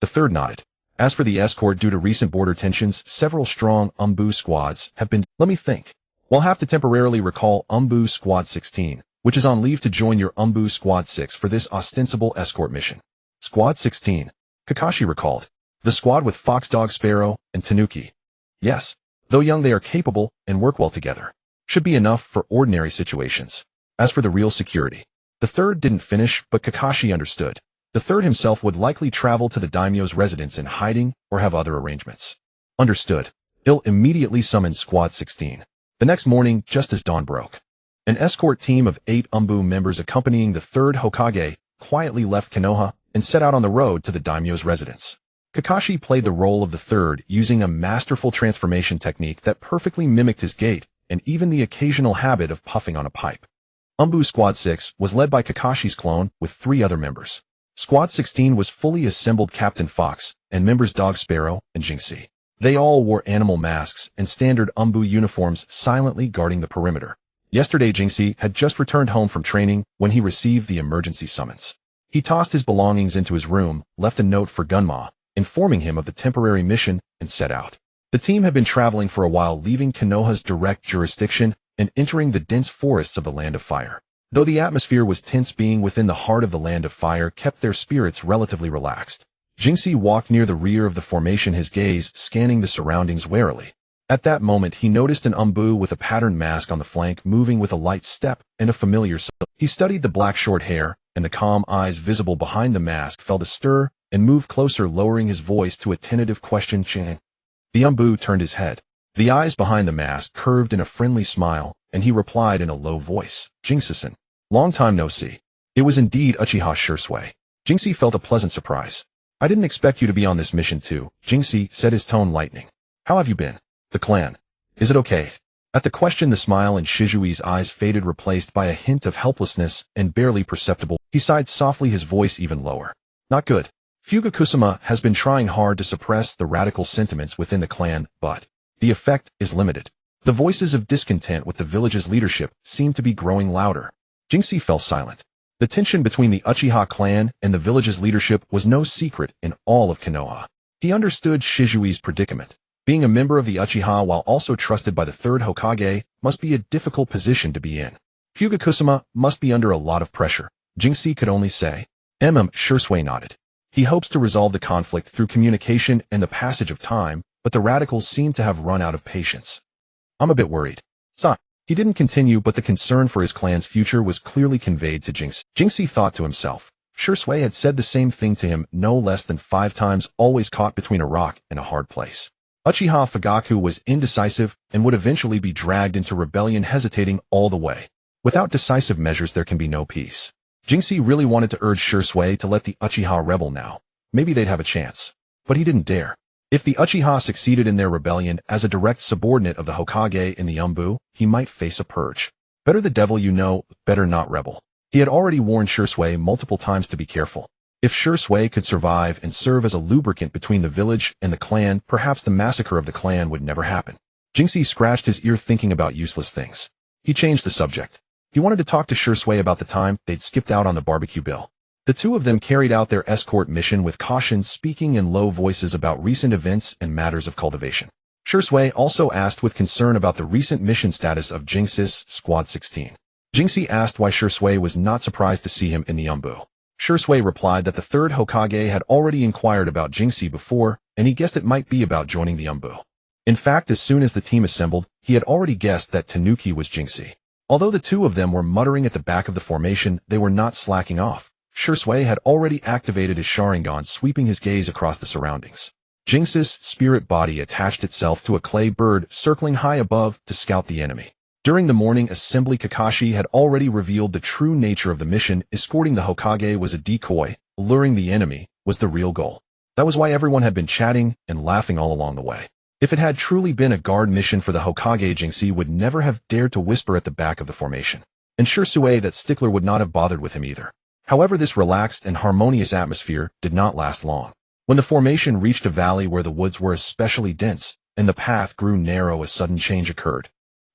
Third nodded. As for the escort, due to recent border tensions, several strong Umbu squads have been... Let me think. We'll have to temporarily recall Umbu Squad 16, which is on leave to join your Umbu Squad 6 for this ostensible escort mission. Squad 16. Kakashi recalled. The squad with Fox Dog Sparrow and Tanuki. Yes. Though young, they are capable and work well together. Should be enough for ordinary situations. As for the real security, the Third didn't finish, but Kakashi understood. The Third himself would likely travel to the daimyo's residence in hiding or have other arrangements. Understood. He'll immediately summon Squad 16. The next morning, just as dawn broke, an escort team of 8 Umbu members accompanying the third Hokage quietly left Konoha and set out on the road to the daimyo's residence. Kakashi played the role of the Third, using a masterful transformation technique that perfectly mimicked his gait and even the occasional habit of puffing on a pipe. Umbu Squad 6 was led by Kakashi's clone with 3 other members. Squad 16 was fully assembled, Captain Fox and members Dog Sparrow and Jinxie. They all wore animal masks and standard Umbu uniforms, silently guarding the perimeter. Yesterday, Jinxie had just returned home from training when he received the emergency summons. He tossed his belongings into his room, left a note for Gunma, informing him of the temporary mission, and set out. The team had been traveling for a while, leaving Konoha's direct jurisdiction and entering the dense forests of the Land of Fire. Though the atmosphere was tense, being within the heart of the Land of Fire kept their spirits relatively relaxed. Jinxie walked near the rear of the formation, his gaze scanning the surroundings warily. At that moment, he noticed an Umbu with a patterned mask on the flank, moving with a light step and a familiar soul. He studied the black short hair, and the calm eyes visible behind the mask felt a stir and moved closer, lowering his voice to a tentative question. Chan. The Umbu turned his head. The eyes behind the mask curved in a friendly smile, and he replied in a low voice, Jinxie-san. Long time no see. It was indeed Uchiha Shursui. Jinxie felt a pleasant surprise. I didn't expect you to be on this mission too, Jinxie said, his tone lightening. How have you been? The clan. Is it okay? At the question, the smile in Shizui's eyes faded, replaced by a hint of helplessness and barely perceptible. He sighed softly, his voice even lower. Not good. Fugakusama has been trying hard to suppress the radical sentiments within the clan, but the effect is limited. The voices of discontent with the village's leadership seemed to be growing louder. Jinxie fell silent. The tension between the Uchiha clan and the village's leadership was no secret in all of Konoha. He understood Shizui's predicament. Being a member of the Uchiha while also trusted by the third Hokage must be a difficult position to be in. Fugakusama must be under a lot of pressure. Jinxie could only say. Shursui nodded. He hopes to resolve the conflict through communication and the passage of time, but the radicals seem to have run out of patience. I'm a bit worried. Sigh. He didn't continue, but the concern for his clan's future was clearly conveyed to Jinxie. Jinxie thought to himself. Shursui had said the same thing to him no less than 5 times, always caught between a rock and a hard place. Uchiha Fugaku was indecisive and would eventually be dragged into rebellion, hesitating all the way. Without decisive measures, there can be no peace. Jinxie really wanted to urge Shursui to let the Uchiha rebel now. Maybe they'd have a chance. But he didn't dare. If the Uchiha succeeded in their rebellion as a direct subordinate of the Hokage in the Umbu, he might face a purge. Better the devil you know, better not rebel. He had already warned Shui multiple times to be careful. If Shui could survive and serve as a lubricant between the village and the clan, perhaps the massacre of the clan would never happen. Jingxi scratched his ear thinking about useless things. He changed the subject. He wanted to talk to Shui about the time they'd skipped out on the barbecue bill. The two of them carried out their escort mission with caution, speaking in low voices about recent events and matters of cultivation. Shui also asked with concern about the recent mission status of Jingxi's Squad 16. Jingxi asked why Shui was not surprised to see him in the Umbu. Shui replied that the third Hokage had already inquired about Jingxi before, and he guessed it might be about joining the Umbu. In fact, as soon as the team assembled, he had already guessed that Tanuki was Jingxi. Although the two of them were muttering at the back of the formation, they were not slacking off. Shui had already activated his Sharingan, sweeping his gaze across the surroundings. Jingxi's spirit body attached itself to a clay bird circling high above to scout the enemy. During the morning assembly, Kakashi had already revealed the true nature of the mission. Escorting the Hokage was a decoy, luring the enemy was the real goal. That was why everyone had been chatting and laughing all along the way. If it had truly been a guard mission for the Hokage, Jingxi would never have dared to whisper at the back of the formation. And Shui that stickler would not have bothered with him either. However, this relaxed and harmonious atmosphere did not last long. When the formation reached a valley where the woods were especially dense and the path grew narrow, a sudden change occurred.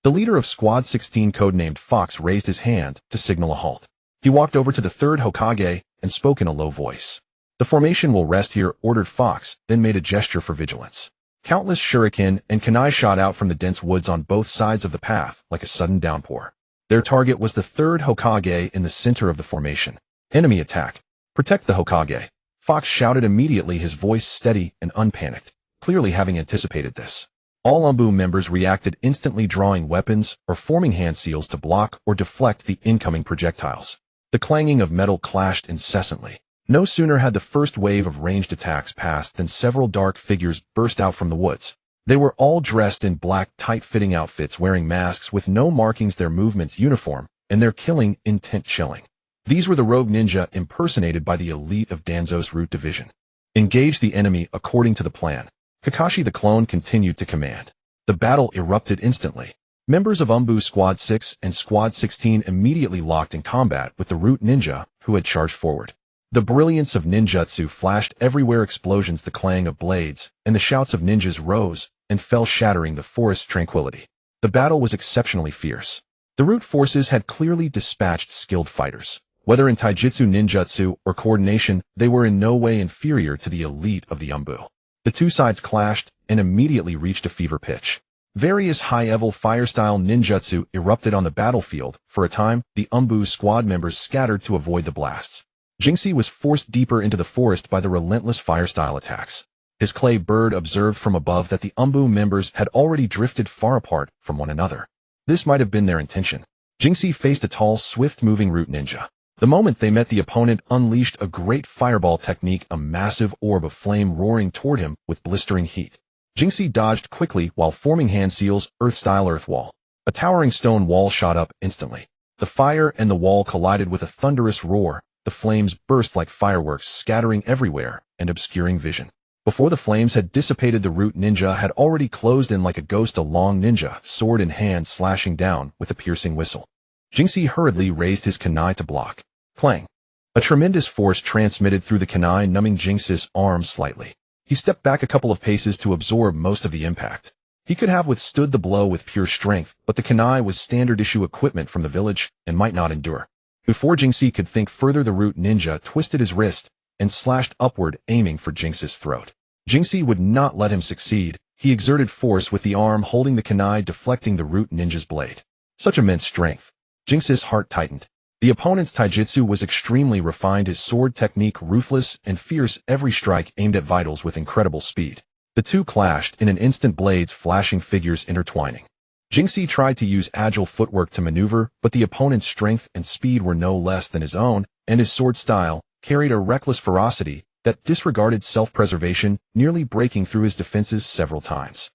The leader of Squad 16, codenamed Fox, raised his hand to signal a halt. He walked over to the third Hokage and spoke in a low voice. "The formation will rest here," ordered Fox, then made a gesture for vigilance. Countless shuriken and kunai shot out from the dense woods on both sides of the path like a sudden downpour. Their target was the third Hokage in the center of the formation. "Enemy attack. Protect the Hokage," Fox shouted immediately, his voice steady and unpanicked, clearly having anticipated this. All Umbu members reacted instantly, drawing weapons or forming hand seals to block or deflect the incoming projectiles. The clanging of metal clashed incessantly. No sooner had the first wave of ranged attacks passed than several dark figures burst out from the woods. They were all dressed in black, tight-fitting outfits, wearing masks with no markings, their movements uniform, and their killing intent chilling. These were the rogue ninja impersonated by the elite of Danzo's Root Division. Engage the enemy according to the plan. Kakashi the clone continued to command. The battle erupted instantly. Members of Umbu Squad 6 and Squad 16 immediately locked in combat with the Root Ninja, who had charged forward. The brilliance of ninjutsu flashed everywhere, explosions, the clang of blades, and the shouts of ninjas rose and fell, shattering the forest's tranquility. The battle was exceptionally fierce. The Root forces had clearly dispatched skilled fighters. Whether in taijutsu, ninjutsu, or coordination, they were in no way inferior to the elite of the Umbu. The two sides clashed and immediately reached a fever pitch. Various high-level fire-style ninjutsu erupted on the battlefield. For a time, the Umbu squad members scattered to avoid the blasts. Jingxi was forced deeper into the forest by the relentless fire-style attacks. His clay bird observed from above that the Umbu members had already drifted far apart from one another. This might have been their intention. Jingxi faced a tall, swift-moving Root ninja. The moment they met, the opponent unleashed a great fireball technique, a massive orb of flame roaring toward him with blistering heat. Jingxi dodged quickly while forming hand seals, earth-style earth wall. A towering stone wall shot up instantly. The fire and the wall collided with a thunderous roar. The flames burst like fireworks, scattering everywhere and obscuring vision. Before the flames had dissipated, the Root ninja had already closed in like a ghost, a long ninja, sword in hand, slashing down with a piercing whistle. Jingxi hurriedly raised his kunai to block. Clang. A tremendous force transmitted through the kunai, numbing Jingxi's arms slightly. He stepped back a couple of paces to absorb most of the impact. He could have withstood the blow with pure strength, but the kunai was standard-issue equipment from the village and might not endure. Before Jingxi could think further, the Root ninja twisted his wrist and slashed upward, aiming for Jingxi's throat. Jingxi would not let him succeed. He exerted force with the arm holding the kunai, deflecting the Root ninja's blade. Such immense strength. Jingxi's heart tightened. The opponent's taijutsu was extremely refined, his sword technique ruthless and fierce, every strike aimed at vitals with incredible speed. The two clashed in an instant, blades flashing, figures intertwining. Jingxi tried to use agile footwork to maneuver, but the opponent's strength and speed were no less than his own, and his sword style carried a reckless ferocity that disregarded self-preservation, nearly breaking through his defenses several times.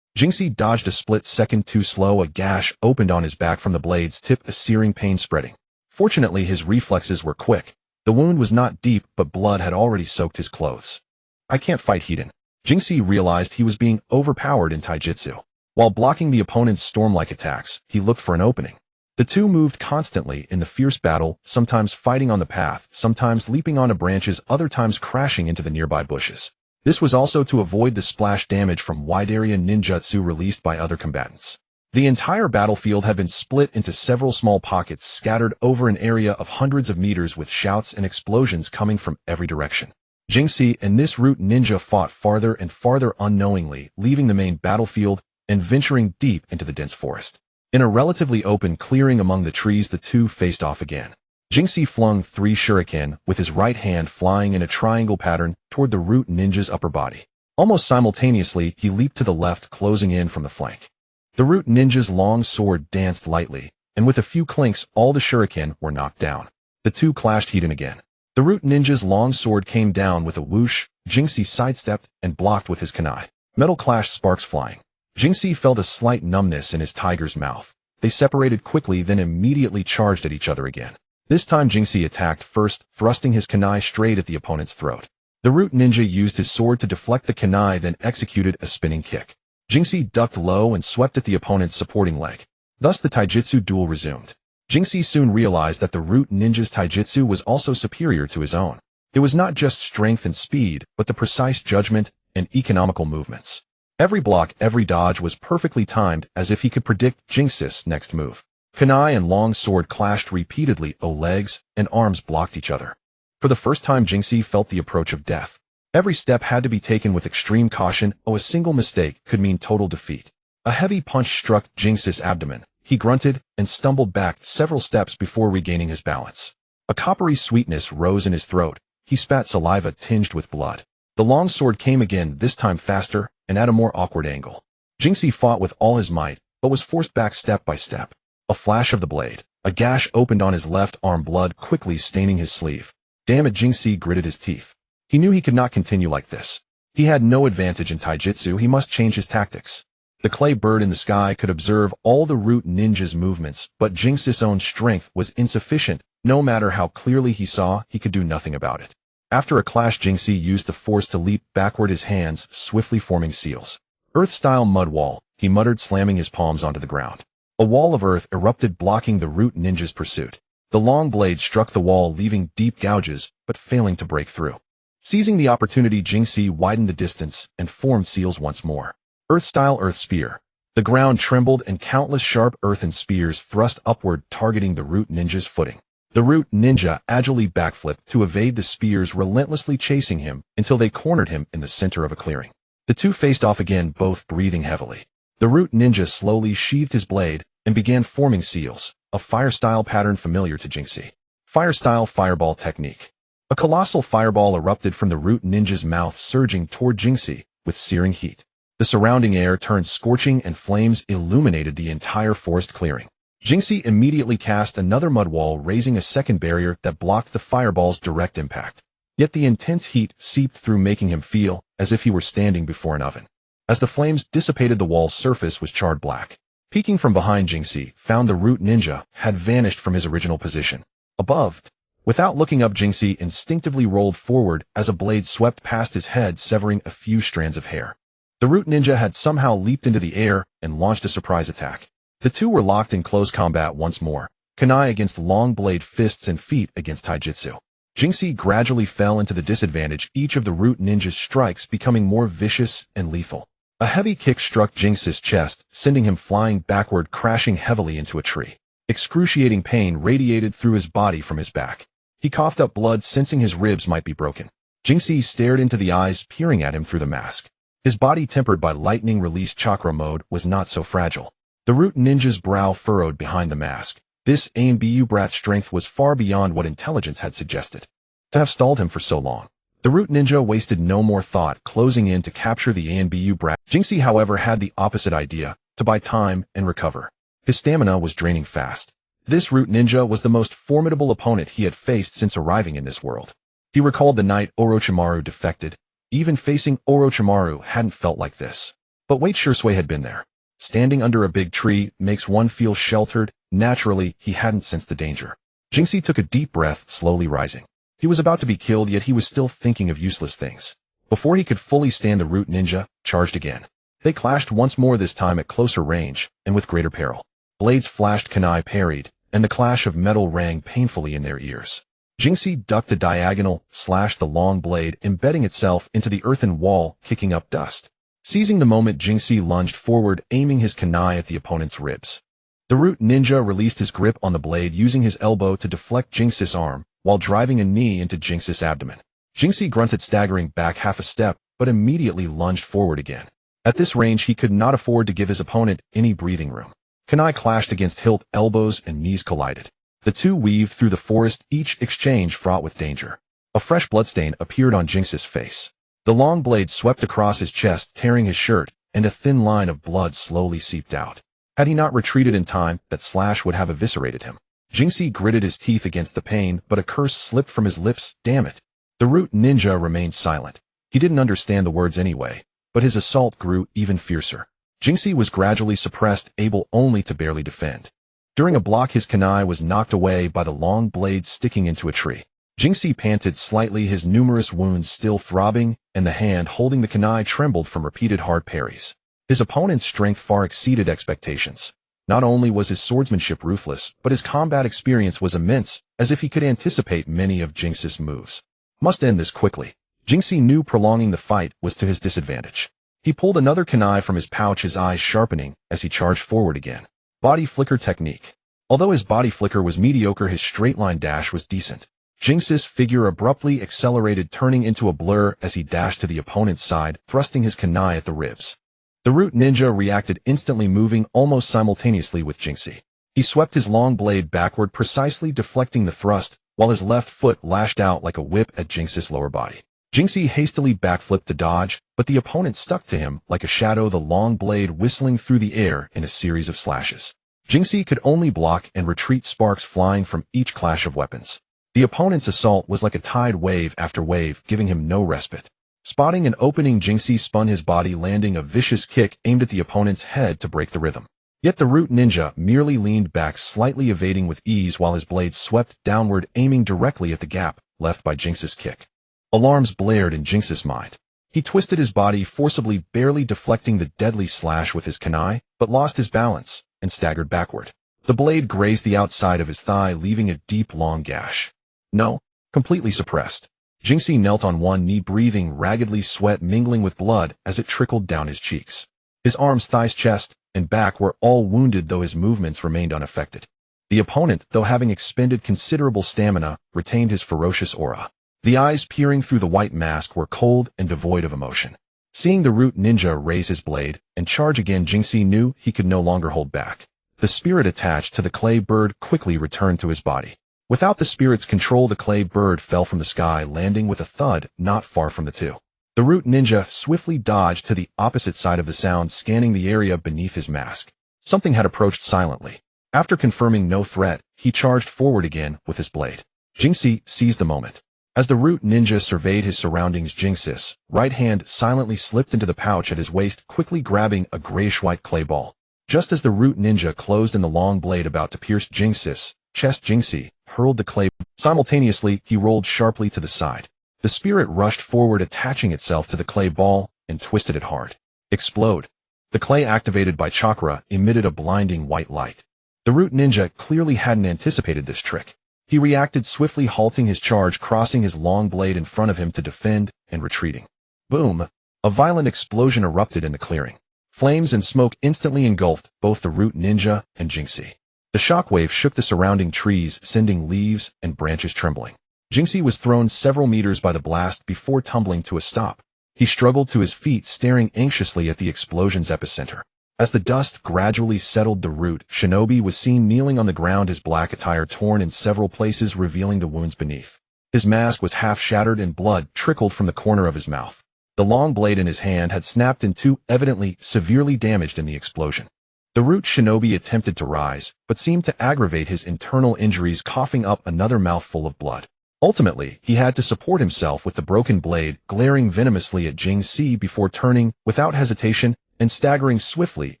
Jingxi dodged a split second too slow. A gash opened on his back from the blade's tip, a searing pain spreading. Fortunately, his reflexes were quick. The wound was not deep, but blood had already soaked his clothes. "I can't fight Hiden." Jingxi realized he was being overpowered in taijutsu. While blocking the opponent's storm-like attacks, he looked for an opening. The two moved constantly in the fierce battle, sometimes fighting on the path, sometimes leaping onto branches, other times crashing into the nearby bushes. This was also to avoid the splash damage from wide-area ninjutsu released by other combatants. The entire battlefield had been split into several small pockets scattered over an area of hundreds of meters with shouts and explosions coming from every direction. Jingxi and this root ninja fought farther and farther unknowingly, leaving the main battlefield and venturing deep into the dense forest. In a relatively open clearing among the trees, the two faced off again. Jingxi flung 3 shuriken, with his right hand flying in a triangle pattern toward the root ninja's upper body. Almost simultaneously, he leaped to the left, closing in from the flank. The root ninja's long sword danced lightly, and with a few clinks, all the shuriken were knocked down. The two clashed heat and again. The root ninja's long sword came down with a whoosh. Jingxi sidestepped and blocked with his kunai. Metal clashed, sparks flying. Jingxi felt a slight numbness in his tiger's mouth. They separated quickly, then immediately charged at each other again. This time Jingxi attacked first, thrusting his kunai straight at the opponent's throat. The root ninja used his sword to deflect the kunai, then executed a spinning kick. Jingxi ducked low and swept at the opponent's supporting leg. Thus the taijutsu duel resumed. Jingxi soon realized that the root ninja's taijutsu was also superior to his own. It was not just strength and speed, but the precise judgment and economical movements. Every block, every dodge was perfectly timed, as if he could predict Jingxi's next move. Kunai and long sword clashed repeatedly. Legs and arms blocked each other. For the first time, Jingxi felt the approach of death. Every step had to be taken with extreme caution. A single mistake could mean total defeat. A heavy punch struck Jingxi's abdomen. He grunted and stumbled back several steps before regaining his balance. A coppery sweetness rose in his throat. He spat saliva tinged with blood. The long sword came again, this time faster and at a more awkward angle. Jingxi fought with all his might, but was forced back step by step. A flash of the blade. A gash opened on his left arm, blood quickly staining his sleeve. Damn it, Jingxi gritted his teeth. He knew he could not continue like this. He had no advantage in taijutsu. He must change his tactics. The clay bird in the sky could observe all the root ninja's movements, but Jingxi's own strength was insufficient. No matter how clearly he saw, he could do nothing about it. After a clash, Jingxi used the force to leap backward, his hands swiftly forming seals. Earth-style mud wall, he muttered, slamming his palms onto the ground. A wall of earth erupted, blocking the root ninja's pursuit. The long blade struck the wall, leaving deep gouges, but failing to break through. Seizing the opportunity, Jingxi widened the distance and formed seals once more. Earth-style earth spear. The ground trembled and countless sharp earthen spears thrust upward, targeting the root ninja's footing. The root ninja agilely backflipped to evade the spears, relentlessly chasing him until they cornered him in the center of a clearing. The two faced off again, both breathing heavily. The root ninja slowly sheathed his blade and began forming seals, a fire-style pattern familiar to Jingxi. Fire-style fireball technique. A colossal fireball erupted from the root ninja's mouth, surging toward Jingxi with searing heat. The surrounding air turned scorching and flames illuminated the entire forest clearing. Jingxi immediately cast another mud wall, raising a second barrier that blocked the fireball's direct impact. Yet the intense heat seeped through, making him feel as if he were standing before an oven. As the flames dissipated, the wall's surface was charred black. Peeking from behind, Jingxi found the root ninja had vanished from his original position. Above, without looking up, Jingxi instinctively rolled forward as a blade swept past his head, severing a few strands of hair. The root ninja had somehow leaped into the air and launched a surprise attack. The two were locked in close combat once more, kunai against long blade, fists and feet against taijutsu. Jingxi gradually fell into the disadvantage, each of the root ninja's strikes becoming more vicious and lethal. A heavy kick struck Jingxi's chest, sending him flying backward, crashing heavily into a tree. Excruciating pain radiated through his body from his back. He coughed up blood, sensing his ribs might be broken. Jingxi stared into the eyes peering at him through the mask. His body, tempered by lightning-released chakra mode, was not so fragile. The root ninja's brow furrowed behind the mask. This AMBU brat's strength was far beyond what intelligence had suggested. To have stalled him for so long. The root ninja wasted no more thought, closing in to capture the AMBU brat. Jingxi, however, had the opposite idea, to buy time and recover. His stamina was draining fast. This root ninja was the most formidable opponent he had faced since arriving in this world. He recalled the night Orochimaru defected. Even facing Orochimaru hadn't felt like this. But wait, Shursui had been there. Standing under a big tree makes one feel sheltered. Naturally, he hadn't sensed the danger. Jingxi took a deep breath, slowly rising. He was about to be killed, yet he was still thinking of useless things. Before he could fully stand, the root ninja charged again. They clashed once more, this time at closer range and with greater peril. Blades flashed, kunai parried, and the clash of metal rang painfully in their ears. Jingxi ducked a diagonal, slashed the long blade, embedding itself into the earthen wall, kicking up dust. Seizing the moment, Jingxi lunged forward, aiming his kunai at the opponent's ribs. The root ninja released his grip on the blade, using his elbow to deflect Jingxi's arm, while driving a knee into Jingxi's abdomen. Jingxi grunted, staggering back half a step, but immediately lunged forward again. At this range, he could not afford to give his opponent any breathing room. Kunai clashed against hilt, elbows and knees collided. The two weaved through the forest, each exchange fraught with danger. A fresh bloodstain appeared on Jingxi's face. The long blade swept across his chest, tearing his shirt, and a thin line of blood slowly seeped out. Had he not retreated in time, that slash would have eviscerated him. Jingxi gritted his teeth against the pain, but a curse slipped from his lips. Damn it. The root ninja remained silent. He didn't understand the words anyway, but his assault grew even fiercer. Jingxi was gradually suppressed, able only to barely defend. During a block, his kunai was knocked away by the long blade sticking into a tree. Jingxi panted slightly, his numerous wounds still throbbing, and the hand holding the kunai trembled from repeated hard parries. His opponent's strength far exceeded expectations. Not only was his swordsmanship ruthless, but his combat experience was immense, as if he could anticipate many of Jingxi's moves. Must end this quickly. Jingxi knew prolonging the fight was to his disadvantage. He pulled another kunai from his pouch, his eyes sharpening as he charged forward again. Body flicker technique. Although his body flicker was mediocre, his straight-line dash was decent. Jingxi's figure abruptly accelerated, turning into a blur as he dashed to the opponent's side, thrusting his kunai at the ribs. The root ninja reacted instantly, moving almost simultaneously with Jingxi. He swept his long blade backward, precisely deflecting the thrust, while his left foot lashed out like a whip at Jingxi's lower body. Jingxi hastily backflipped to dodge, but the opponent stuck to him like a shadow, the long blade whistling through the air in a series of slashes. Jingxi could only block and retreat, sparks flying from each clash of weapons. The opponent's assault was like a tide, wave after wave, giving him no respite. Spotting an opening, Jingxi spun his body, landing a vicious kick aimed at the opponent's head to break the rhythm. Yet the root ninja merely leaned back, slightly evading with ease while his blade swept downward, aiming directly at the gap left by Jingxi's kick. Alarms blared in Jingxi's mind. He twisted his body forcibly, barely deflecting the deadly slash with his kunai, but lost his balance and staggered backward. The blade grazed the outside of his thigh, leaving a deep, long gash. No, completely suppressed. Jingxi knelt on one knee, breathing raggedly, sweat mingling with blood as it trickled down his cheeks. His arms, thighs, chest, and back were all wounded, though his movements remained unaffected. The opponent, though having expended considerable stamina, retained his ferocious aura. The eyes peering through the white mask were cold and devoid of emotion. Seeing the root ninja raise his blade and charge again, Jingxi knew he could no longer hold back. The spirit attached to the clay bird quickly returned to his body. Without the spirit's control, the clay bird fell from the sky, landing with a thud not far from the two. The root ninja swiftly dodged to the opposite side of the sound, scanning the area beneath his mask. Something had approached silently. After confirming no threat, he charged forward again with his blade. Jingxi seized the moment. As the root ninja surveyed his surroundings, Jingxi's right hand silently slipped into the pouch at his waist, quickly grabbing a grayish-white clay ball. Just as the root ninja closed in the long blade about to pierce Jingxi's chest, Jingxi hurled the clay. Simultaneously, he rolled sharply to the side. The spirit rushed forward, attaching itself to the clay ball, and twisted it hard. Explode. The clay, activated by chakra, emitted a blinding white light. The root ninja clearly hadn't anticipated this trick. He reacted swiftly, halting his charge, crossing his long blade in front of him to defend, and retreating. Boom! A violent explosion erupted in the clearing. Flames and smoke instantly engulfed both the root ninja and Jingxi. The shockwave shook the surrounding trees, sending leaves and branches trembling. Jingxi was thrown several meters by the blast before tumbling to a stop. He struggled to his feet, staring anxiously at the explosion's epicenter. As the dust gradually settled, the root shinobi was seen kneeling on the ground, his black attire torn in several places, revealing the wounds beneath. His mask was half shattered and blood trickled from the corner of his mouth. The long blade in his hand had snapped in two, evidently severely damaged in the explosion. The root shinobi attempted to rise, but seemed to aggravate his internal injuries, coughing up another mouthful of blood. Ultimately, he had to support himself with the broken blade, glaring venomously at Jingxi before turning, without hesitation, and staggering swiftly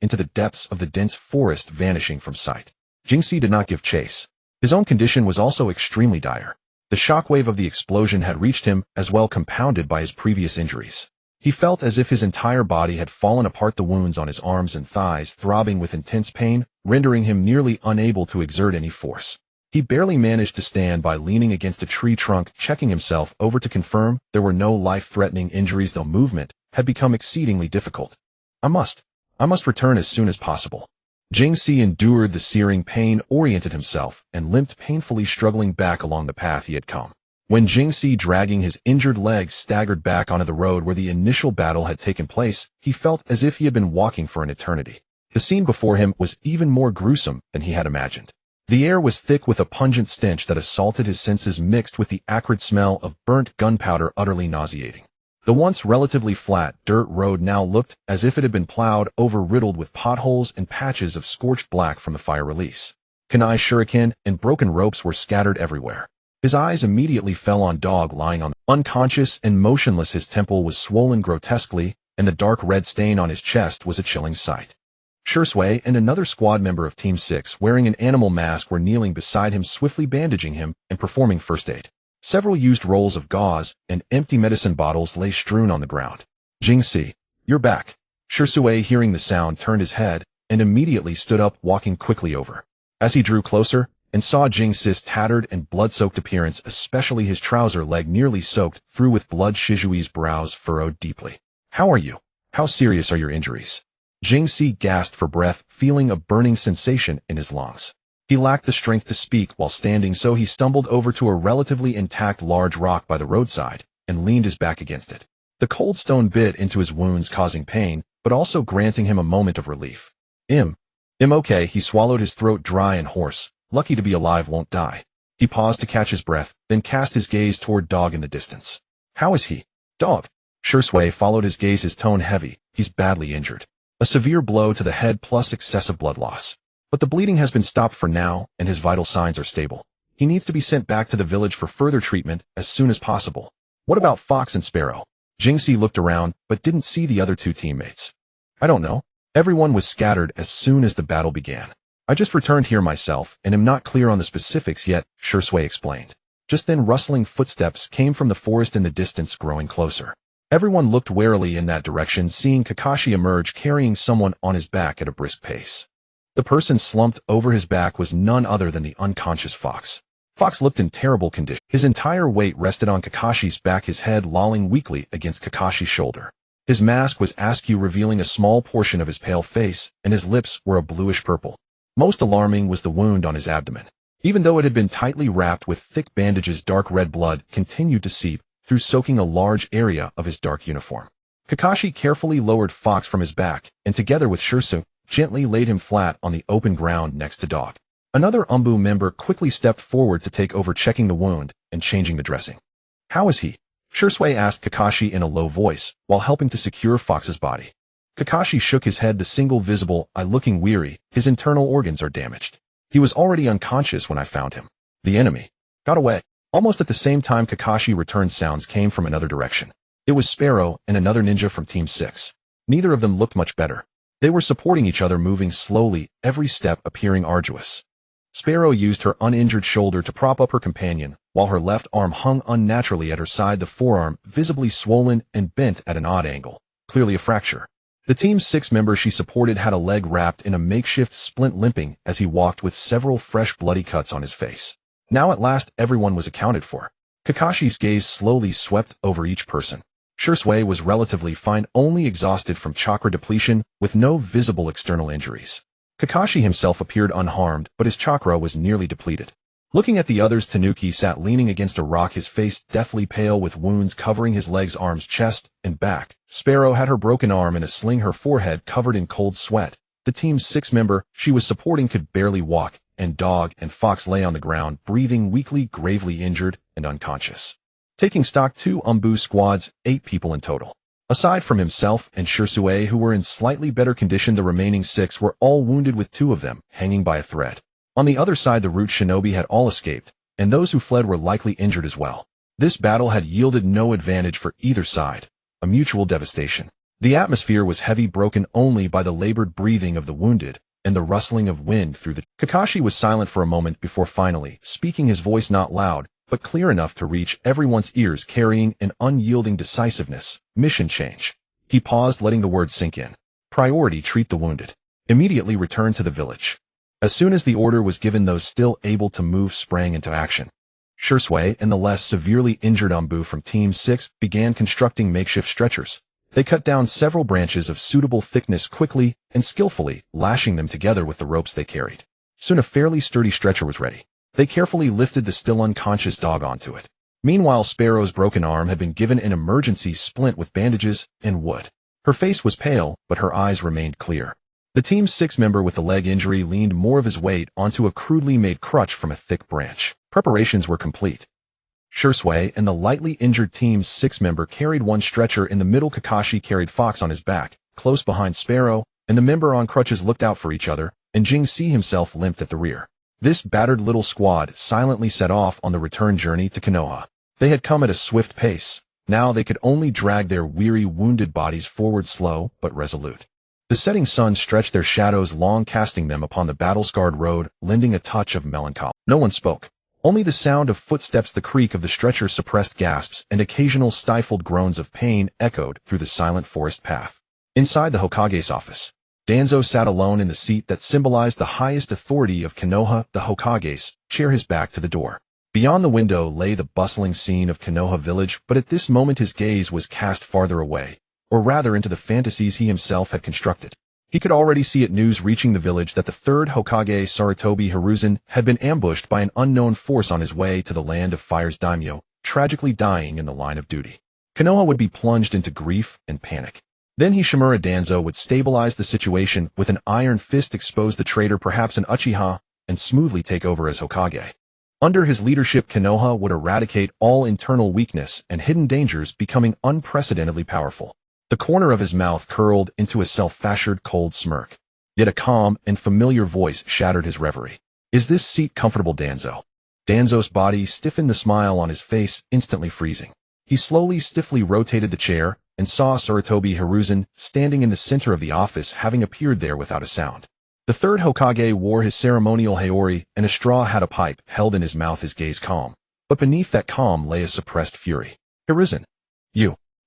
into the depths of the dense forest, vanishing from sight. Jingxi did not give chase. His own condition was also extremely dire. The shockwave of the explosion had reached him as well, compounded by his previous injuries. He felt as if his entire body had fallen apart, the wounds on his arms and thighs throbbing with intense pain, rendering him nearly unable to exert any force. He barely managed to stand by leaning against a tree trunk, checking himself over to confirm there were no life-threatening injuries, though movement had become exceedingly difficult. I must return as soon as possible. Jingxi endured the searing pain, oriented himself, and limped painfully, struggling back along the path he had come. When Jingxi, dragging his injured legs, staggered back onto the road where the initial battle had taken place, he felt as if he had been walking for an eternity. The scene before him was even more gruesome than he had imagined. The air was thick with a pungent stench that assaulted his senses, mixed with the acrid smell of burnt gunpowder, utterly nauseating. The once relatively flat dirt road now looked as if it had been plowed over, riddled with potholes and patches of scorched black from the fire release. Kunai shuriken and broken ropes were scattered everywhere. His eyes immediately fell on Dog, lying on unconscious and motionless. His temple was swollen grotesquely, and the dark red stain on his chest was a chilling sight. Shursui and another squad member of Team 6, wearing an animal mask, were kneeling beside him, swiftly bandaging him and performing first aid. Several used rolls of gauze and empty medicine bottles lay strewn on the ground. Jingxi, you're back. Shursui, hearing the sound, turned his head and immediately stood up, walking quickly over. As he drew closer and saw Jingxi's tattered and blood-soaked appearance, especially his trouser leg nearly soaked through with blood, Shizui's brows furrowed deeply. How are you? How serious are your injuries? Jingxi gasped for breath, feeling a burning sensation in his lungs. He lacked the strength to speak while standing, so he stumbled over to a relatively intact large rock by the roadside and leaned his back against it. The cold stone bit into his wounds, causing pain, but also granting him a moment of relief. I'm okay. He swallowed, his throat dry and hoarse. Lucky to be alive, won't die. He paused to catch his breath, then cast his gaze toward Dog in the distance. How is he? Dog. Shursui followed his gaze, his tone heavy. He's badly injured. A severe blow to the head plus excessive blood loss. But the bleeding has been stopped for now, and his vital signs are stable. He needs to be sent back to the village for further treatment as soon as possible. What about Fox and Sparrow? Jingxi looked around, but didn't see the other two teammates. I don't know. Everyone was scattered as soon as the battle began. I just returned here myself, and am not clear on the specifics yet, Shursui explained. Just then, rustling footsteps came from the forest in the distance, growing closer. Everyone looked warily in that direction, seeing Kakashi emerge carrying someone on his back at a brisk pace. The person slumped over his back was none other than the unconscious Fox. Fox looked in terrible condition. His entire weight rested on Kakashi's back, his head lolling weakly against Kakashi's shoulder. His mask was askew, revealing a small portion of his pale face, and his lips were a bluish purple. Most alarming was the wound on his abdomen. Even though it had been tightly wrapped with thick bandages, dark red blood continued to seep through, soaking a large area of his dark uniform. Kakashi carefully lowered Fox from his back, and together with Shursui, gently laid him flat on the open ground next to Dog. Another Umbu member quickly stepped forward to take over, checking the wound and changing the dressing. How is he? Shursui asked Kakashi in a low voice, while helping to secure Fox's body. Kakashi shook his head, the single visible eye looking weary. His internal organs are damaged. He was already unconscious when I found him. The enemy got away. Almost at the same time Kakashi returned, sounds came from another direction. It was Sparrow and another ninja from Team 6. Neither of them looked much better. They were supporting each other, moving slowly, every step appearing arduous. Sparrow used her uninjured shoulder to prop up her companion, while her left arm hung unnaturally at her side, the forearm visibly swollen and bent at an odd angle, clearly a fracture. The Team 6 member she supported had a leg wrapped in a makeshift splint, limping as he walked with several fresh bloody cuts on his face. Now at last everyone was accounted for. Kakashi's gaze slowly swept over each person. Shursui was relatively fine, only exhausted from chakra depletion, with no visible external injuries. Kakashi himself appeared unharmed, but his chakra was nearly depleted. Looking at the others, Tanuki sat leaning against a rock, his face deathly pale with wounds covering his legs, arms, chest, and back. Sparrow had her broken arm in a sling, her forehead covered in cold sweat. The Team 6 member she was supporting could barely walk, and Dog and Fox lay on the ground, breathing weakly, gravely injured and unconscious. Taking stock, 2 Umbu squads, 8 people in total. Aside from himself and Shursui, who were in slightly better condition, the remaining 6 were all wounded, with 2 of them hanging by a thread. On the other side, the root shinobi had all escaped, and those who fled were likely injured as well. This battle had yielded no advantage for either side, a mutual devastation. The atmosphere was heavy, broken only by the labored breathing of the wounded and the rustling of wind through the... Kakashi was silent for a moment before finally speaking, his voice not loud, but clear enough to reach everyone's ears, carrying an unyielding decisiveness. Mission change. He paused, letting the words sink in. Priority: treat the wounded. Immediately return to the village. As soon as the order was given, those still able to move sprang into action. Shui and the less severely injured Ambu from Team 6 began constructing makeshift stretchers. They cut down several branches of suitable thickness quickly and skillfully, lashing them together with the ropes they carried. Soon a fairly sturdy stretcher was ready. They carefully lifted the still unconscious dog onto it. Meanwhile, Sparrow's broken arm had been given an emergency splint with bandages and wood. Her face was pale, but her eyes remained clear. The Team 6 member with the leg injury leaned more of his weight onto a crudely made crutch from a thick branch. Preparations were complete. Shui and the lightly injured Team 6 member carried one stretcher in the middle. Kakashi carried Fox on his back, close behind Sparrow, and the member on crutches looked out for each other, and Jing-Si himself limped at the rear. This battered little squad silently set off on the return journey to Konoha. They had come at a swift pace. Now they could only drag their weary, wounded bodies forward, slow but resolute. The setting sun stretched their shadows long, casting them upon the battle-scarred road, lending a touch of melancholy. No one spoke. Only the sound of footsteps, the creak of the stretcher, suppressed gasps, and occasional stifled groans of pain echoed through the silent forest path. Inside the Hokage's office, Danzo sat alone in the seat that symbolized the highest authority of Konoha, the Hokage's chair, his back to the door. Beyond the window lay the bustling scene of Konoha village, but at this moment his gaze was cast farther away, or rather into the fantasies he himself had constructed. He could already see it news reaching the village that the third Hokage, Sarutobi Hiruzen, had been ambushed by an unknown force on his way to the Land of Fire's daimyo, tragically dying in the line of duty. Konoha would be plunged into grief and panic. Then Hishimura Danzo would stabilize the situation with an iron fist, expose the traitor, perhaps an Uchiha, and smoothly take over as Hokage. Under his leadership, Konoha would eradicate all internal weakness and hidden dangers, becoming unprecedentedly powerful. The corner of his mouth curled into a self-fashioned cold smirk. Yet a calm and familiar voice shattered his reverie. Is this seat comfortable, Danzo? Danzo's body stiffened, the smile on his face instantly freezing. He slowly, stiffly rotated the chair and saw Sarutobi Hiruzen standing in the center of the office, having appeared there without a sound. The third Hokage wore his ceremonial haori and a straw hat, a pipe held in his mouth, his gaze calm. But beneath that calm lay a suppressed fury. Hiruzen,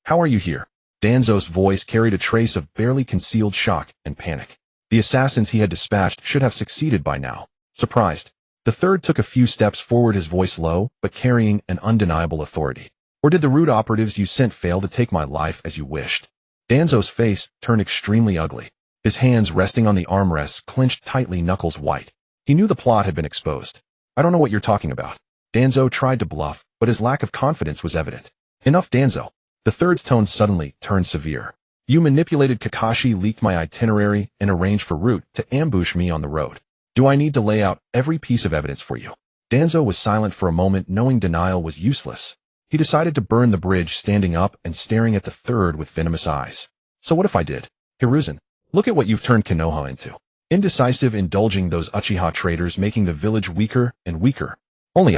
how are you here? Danzo's voice carried a trace of barely concealed shock and panic. The assassins he had dispatched should have succeeded by now. Surprised, the third took a few steps forward, his voice low, but carrying an undeniable authority. Or did the rude operatives you sent fail to take my life as you wished? Danzo's face turned extremely ugly. His hands resting on the armrests clenched tightly, knuckles white. He knew the plot had been exposed. I don't know what you're talking about. Danzo tried to bluff, but his lack of confidence was evident. Enough, Danzo. The third's tone suddenly turned severe. You manipulated Kakashi, leaked my itinerary, and arranged for Root to ambush me on the road. Do I need to lay out every piece of evidence for you? Danzo was silent for a moment, knowing denial was useless. He decided to burn the bridge, standing up and staring at the third with venomous eyes. So what if I did? Hiruzen, look at what you've turned Konoha into. Indecisive, indulging those Uchiha traitors, making the village weaker and weaker. Only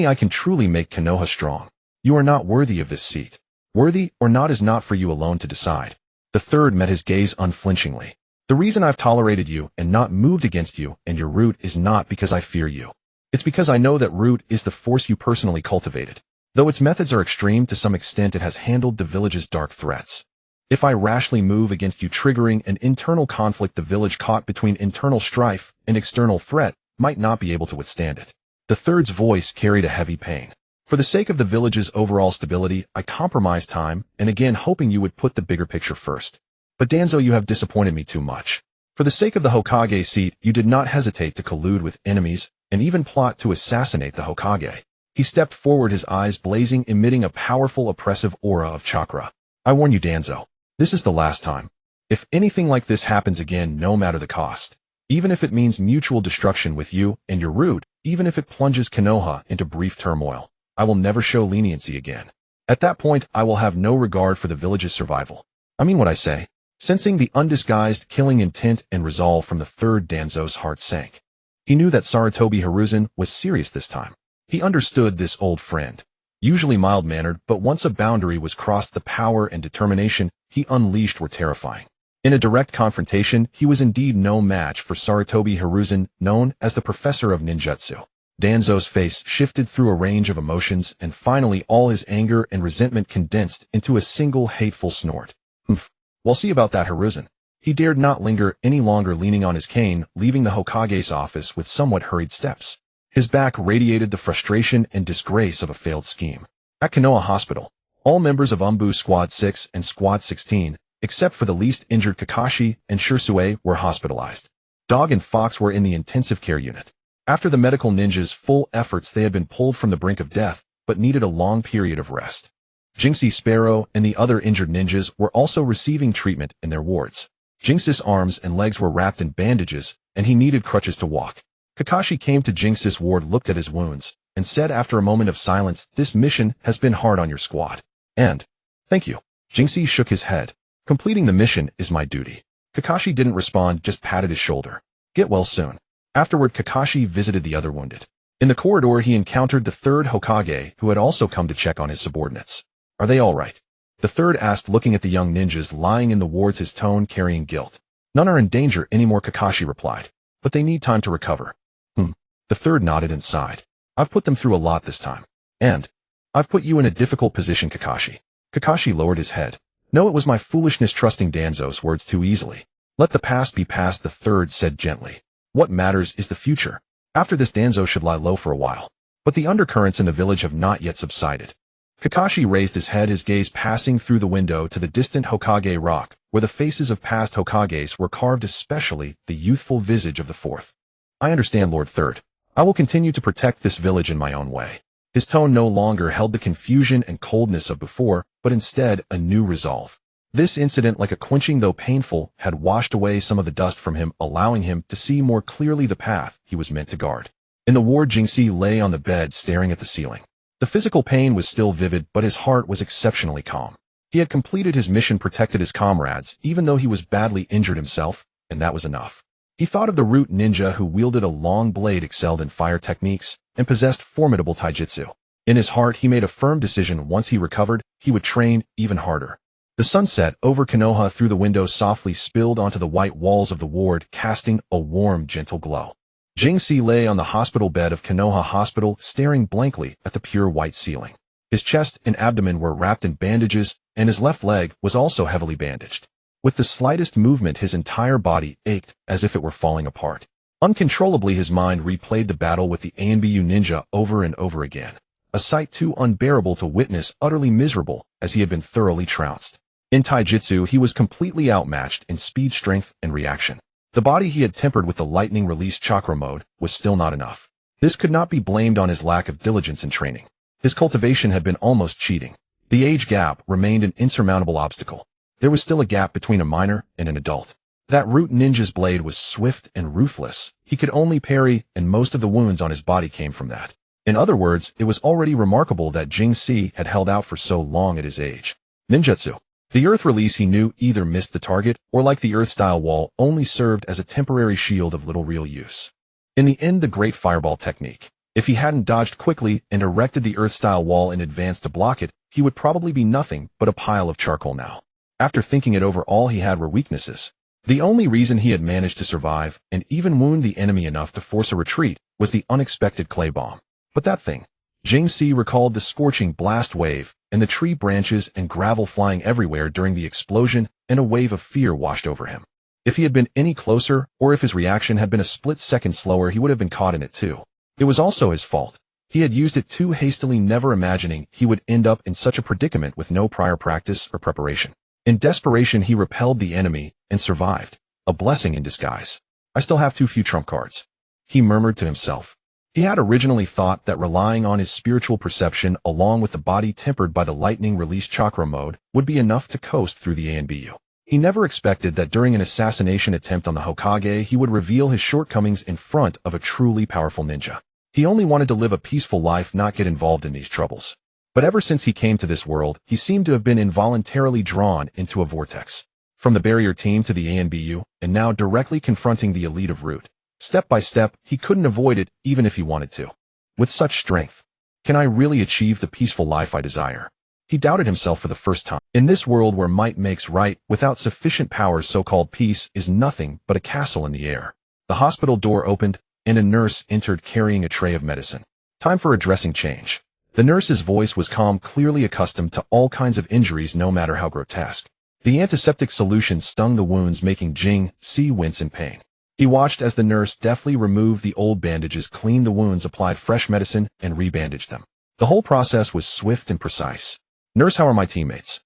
I can truly make Konoha strong. You are not worthy of this seat. Worthy or not is not for you alone to decide. The third met his gaze unflinchingly. The reason I've tolerated you and not moved against you and your Root is not because I fear you. It's because I know that Root is the force you personally cultivated. Though its methods are extreme, to some extent it has handled the village's dark threats. If I rashly move against you, triggering an internal conflict, the village caught between internal strife and external threat might not be able to withstand it. The third's voice carried a heavy pain. For the sake of the village's overall stability, I compromised time, and again hoping you would put the bigger picture first. But Danzo, you have disappointed me too much. For the sake of the Hokage seat, you did not hesitate to collude with enemies, and even plot to assassinate the Hokage. He stepped forward, his eyes blazing, emitting a powerful, oppressive aura of chakra. I warn you, Danzo, this is the last time. If anything like this happens again, no matter the cost, even if it means mutual destruction with you and your Root, even if it plunges Konoha into brief turmoil, I will never show leniency again. At that point, I will have no regard for the village's survival. I mean what I say. Sensing the undisguised killing intent and resolve from the third, Danzo's heart sank. He knew that Sarutobi Hiruzen was serious this time. He understood this old friend. Usually mild-mannered, but once a boundary was crossed, the power and determination he unleashed were terrifying. In a direct confrontation, he was indeed no match for Sarutobi Hiruzen, known as the Professor of Ninjutsu. Danzo's face shifted through a range of emotions, and finally all his anger and resentment condensed into a single hateful snort. Humph. We'll see about that, Hiruzen. He dared not linger any longer, leaning on his cane, leaving the Hokage's office with somewhat hurried steps. His back radiated the frustration and disgrace of a failed scheme. At Konoha Hospital, all members of Umbu Squad 6 and Squad 16, except for the least injured Kakashi and Shursue, were hospitalized. Dog and Fox were in the intensive care unit. After the medical ninjas' full efforts, they had been pulled from the brink of death, but needed a long period of rest. Jinxie, Sparrow, and the other injured ninjas were also receiving treatment in their wards. Jinxie's arms and legs were wrapped in bandages, and he needed crutches to walk. Kakashi came to Jinxie's ward, looked at his wounds, and said after a moment of silence, "This mission has been hard on your squad. And thank you." Jinxie shook his head. "Completing the mission is my duty." Kakashi didn't respond, just patted his shoulder. "Get well soon." Afterward, Kakashi visited the other wounded. In the corridor, he encountered the third Hokage, who had also come to check on his subordinates. "Are they all right?" The third asked, looking at the young ninjas lying in the wards, his tone carrying guilt. "None are in danger anymore," Kakashi replied. "But they need time to recover." The third nodded and sighed. "I've put them through a lot this time. And I've put you in a difficult position, Kakashi." Kakashi lowered his head. "No, it was my foolishness trusting Danzo's words too easily." "Let the past be past," the third said gently. "What matters is the future. After this, Danzo should lie low for a while." But the undercurrents in the village have not yet subsided. Kakashi raised his head, his gaze passing through the window to the distant Hokage rock, where the faces of past Hokages were carved, especially the youthful visage of the fourth. "I understand, Lord Third. I will continue to protect this village in my own way." His tone no longer held the confusion and coldness of before, but instead a new resolve. This incident, like a quenching though painful, had washed away some of the dust from him, allowing him to see more clearly the path he was meant to guard. In the ward, Jinxie lay on the bed staring at the ceiling. The physical pain was still vivid, but his heart was exceptionally calm. He had completed his mission, protected his comrades, even though he was badly injured himself, and that was enough. He thought of the root ninja who wielded a long blade, excelled in fire techniques, and possessed formidable taijutsu. In his heart, he made a firm decision: once he recovered, he would train even harder. The sunset over Konoha through the window softly spilled onto the white walls of the ward, casting a warm, gentle glow. Jinxie lay on the hospital bed of Konoha Hospital, staring blankly at the pure white ceiling. His chest and abdomen were wrapped in bandages, and his left leg was also heavily bandaged. With the slightest movement, his entire body ached as if it were falling apart. Uncontrollably, his mind replayed the battle with the ANBU ninja over and over again, a sight too unbearable to witness, utterly miserable, as he had been thoroughly trounced. In taijutsu, he was completely outmatched in speed, strength, and reaction. The body he had tempered with the lightning release chakra mode was still not enough. This could not be blamed on his lack of diligence in training. His cultivation had been almost cheating. The age gap remained an insurmountable obstacle. There was still a gap between a minor and an adult. That root ninja's blade was swift and ruthless. He could only parry, and most of the wounds on his body came from that. In other words, it was already remarkable that Jinxie had held out for so long at his age. Ninjutsu. The earth release, he knew, either missed the target or, like the earth-style wall, only served as a temporary shield of little real use. In the end, the great fireball technique. If he hadn't dodged quickly and erected the earth-style wall in advance to block it, he would probably be nothing but a pile of charcoal now. After thinking it over, all he had were weaknesses. The only reason he had managed to survive, and even wound the enemy enough to force a retreat, was the unexpected clay bomb. But that thing. Jinxie recalled the scorching blast wave, and the tree branches and gravel flying everywhere during the explosion, and a wave of fear washed over him. If he had been any closer, or if his reaction had been a split second slower, he would have been caught in it too. It was also his fault. He had used it too hastily, never imagining he would end up in such a predicament with no prior practice or preparation. In desperation, he repelled the enemy and survived. A blessing in disguise. "I still have too few trump cards," he murmured to himself. He had originally thought that relying on his spiritual perception along with the body tempered by the lightning release chakra mode would be enough to coast through the ANBU. He never expected that during an assassination attempt on the Hokage, he would reveal his shortcomings in front of a truly powerful ninja. He only wanted to live a peaceful life, not get involved in these troubles. But ever since he came to this world, he seemed to have been involuntarily drawn into a vortex. From the barrier team to the ANBU, and now directly confronting the elite of Root. Step by step, he couldn't avoid it, even if he wanted to. With such strength, can I really achieve the peaceful life I desire? He doubted himself for the first time. In this world where might makes right, without sufficient power, so-called peace is nothing but a castle in the air. The hospital door opened, and a nurse entered carrying a tray of medicine. Time for a dressing change. The nurse's voice was calm, clearly accustomed to all kinds of injuries no matter how grotesque. The antiseptic solution stung the wounds, making Jing Si wince in pain. He watched as the nurse deftly removed the old bandages, cleaned the wounds, applied fresh medicine, and rebandaged them. The whole process was swift and precise. "Nurse, how are my teammates?"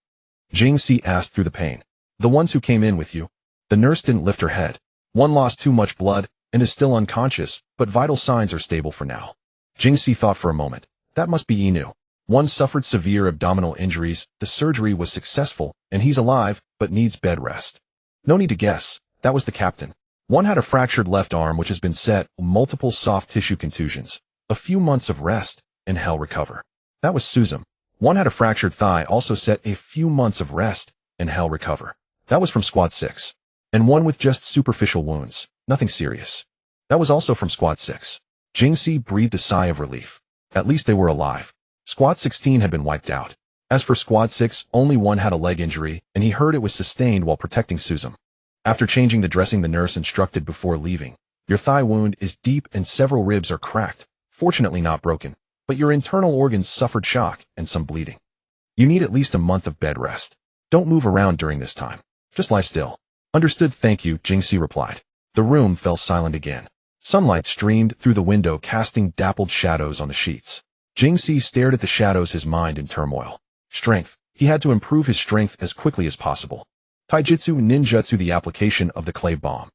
Jing Si asked through the pain. "The ones who came in with you." The nurse didn't lift her head. "One lost too much blood and is still unconscious, but vital signs are stable for now." Jing Si thought for a moment. That must be Inu. One suffered severe abdominal injuries, the surgery was successful, and he's alive, but needs bed rest. No need to guess. That was the captain. One had a fractured left arm which has been set, multiple soft tissue contusions. A few months of rest, and he'll recover. That was Suzum. One had a fractured thigh, also set a few months of rest, and he'll recover. That was from Squad 6. And one with just superficial wounds, nothing serious. That was also from Squad 6. Jing Si breathed a sigh of relief. At least they were alive. Squad 16 had been wiped out. As for Squad 6, only one had a leg injury, and he heard it was sustained while protecting Suzum. After changing the dressing, the nurse instructed before leaving. "Your thigh wound is deep and several ribs are cracked, fortunately not broken, but your internal organs suffered shock and some bleeding. You need at least a month of bed rest. Don't move around during this time. Just lie still." "Understood, thank you," Jing Si replied. The room fell silent again. Sunlight streamed through the window, casting dappled shadows on the sheets. Jing Si stared at the shadows, his mind in turmoil. Strength. He had to improve his strength as quickly as possible. Taijutsu ninjutsu, the application of the clay bomb.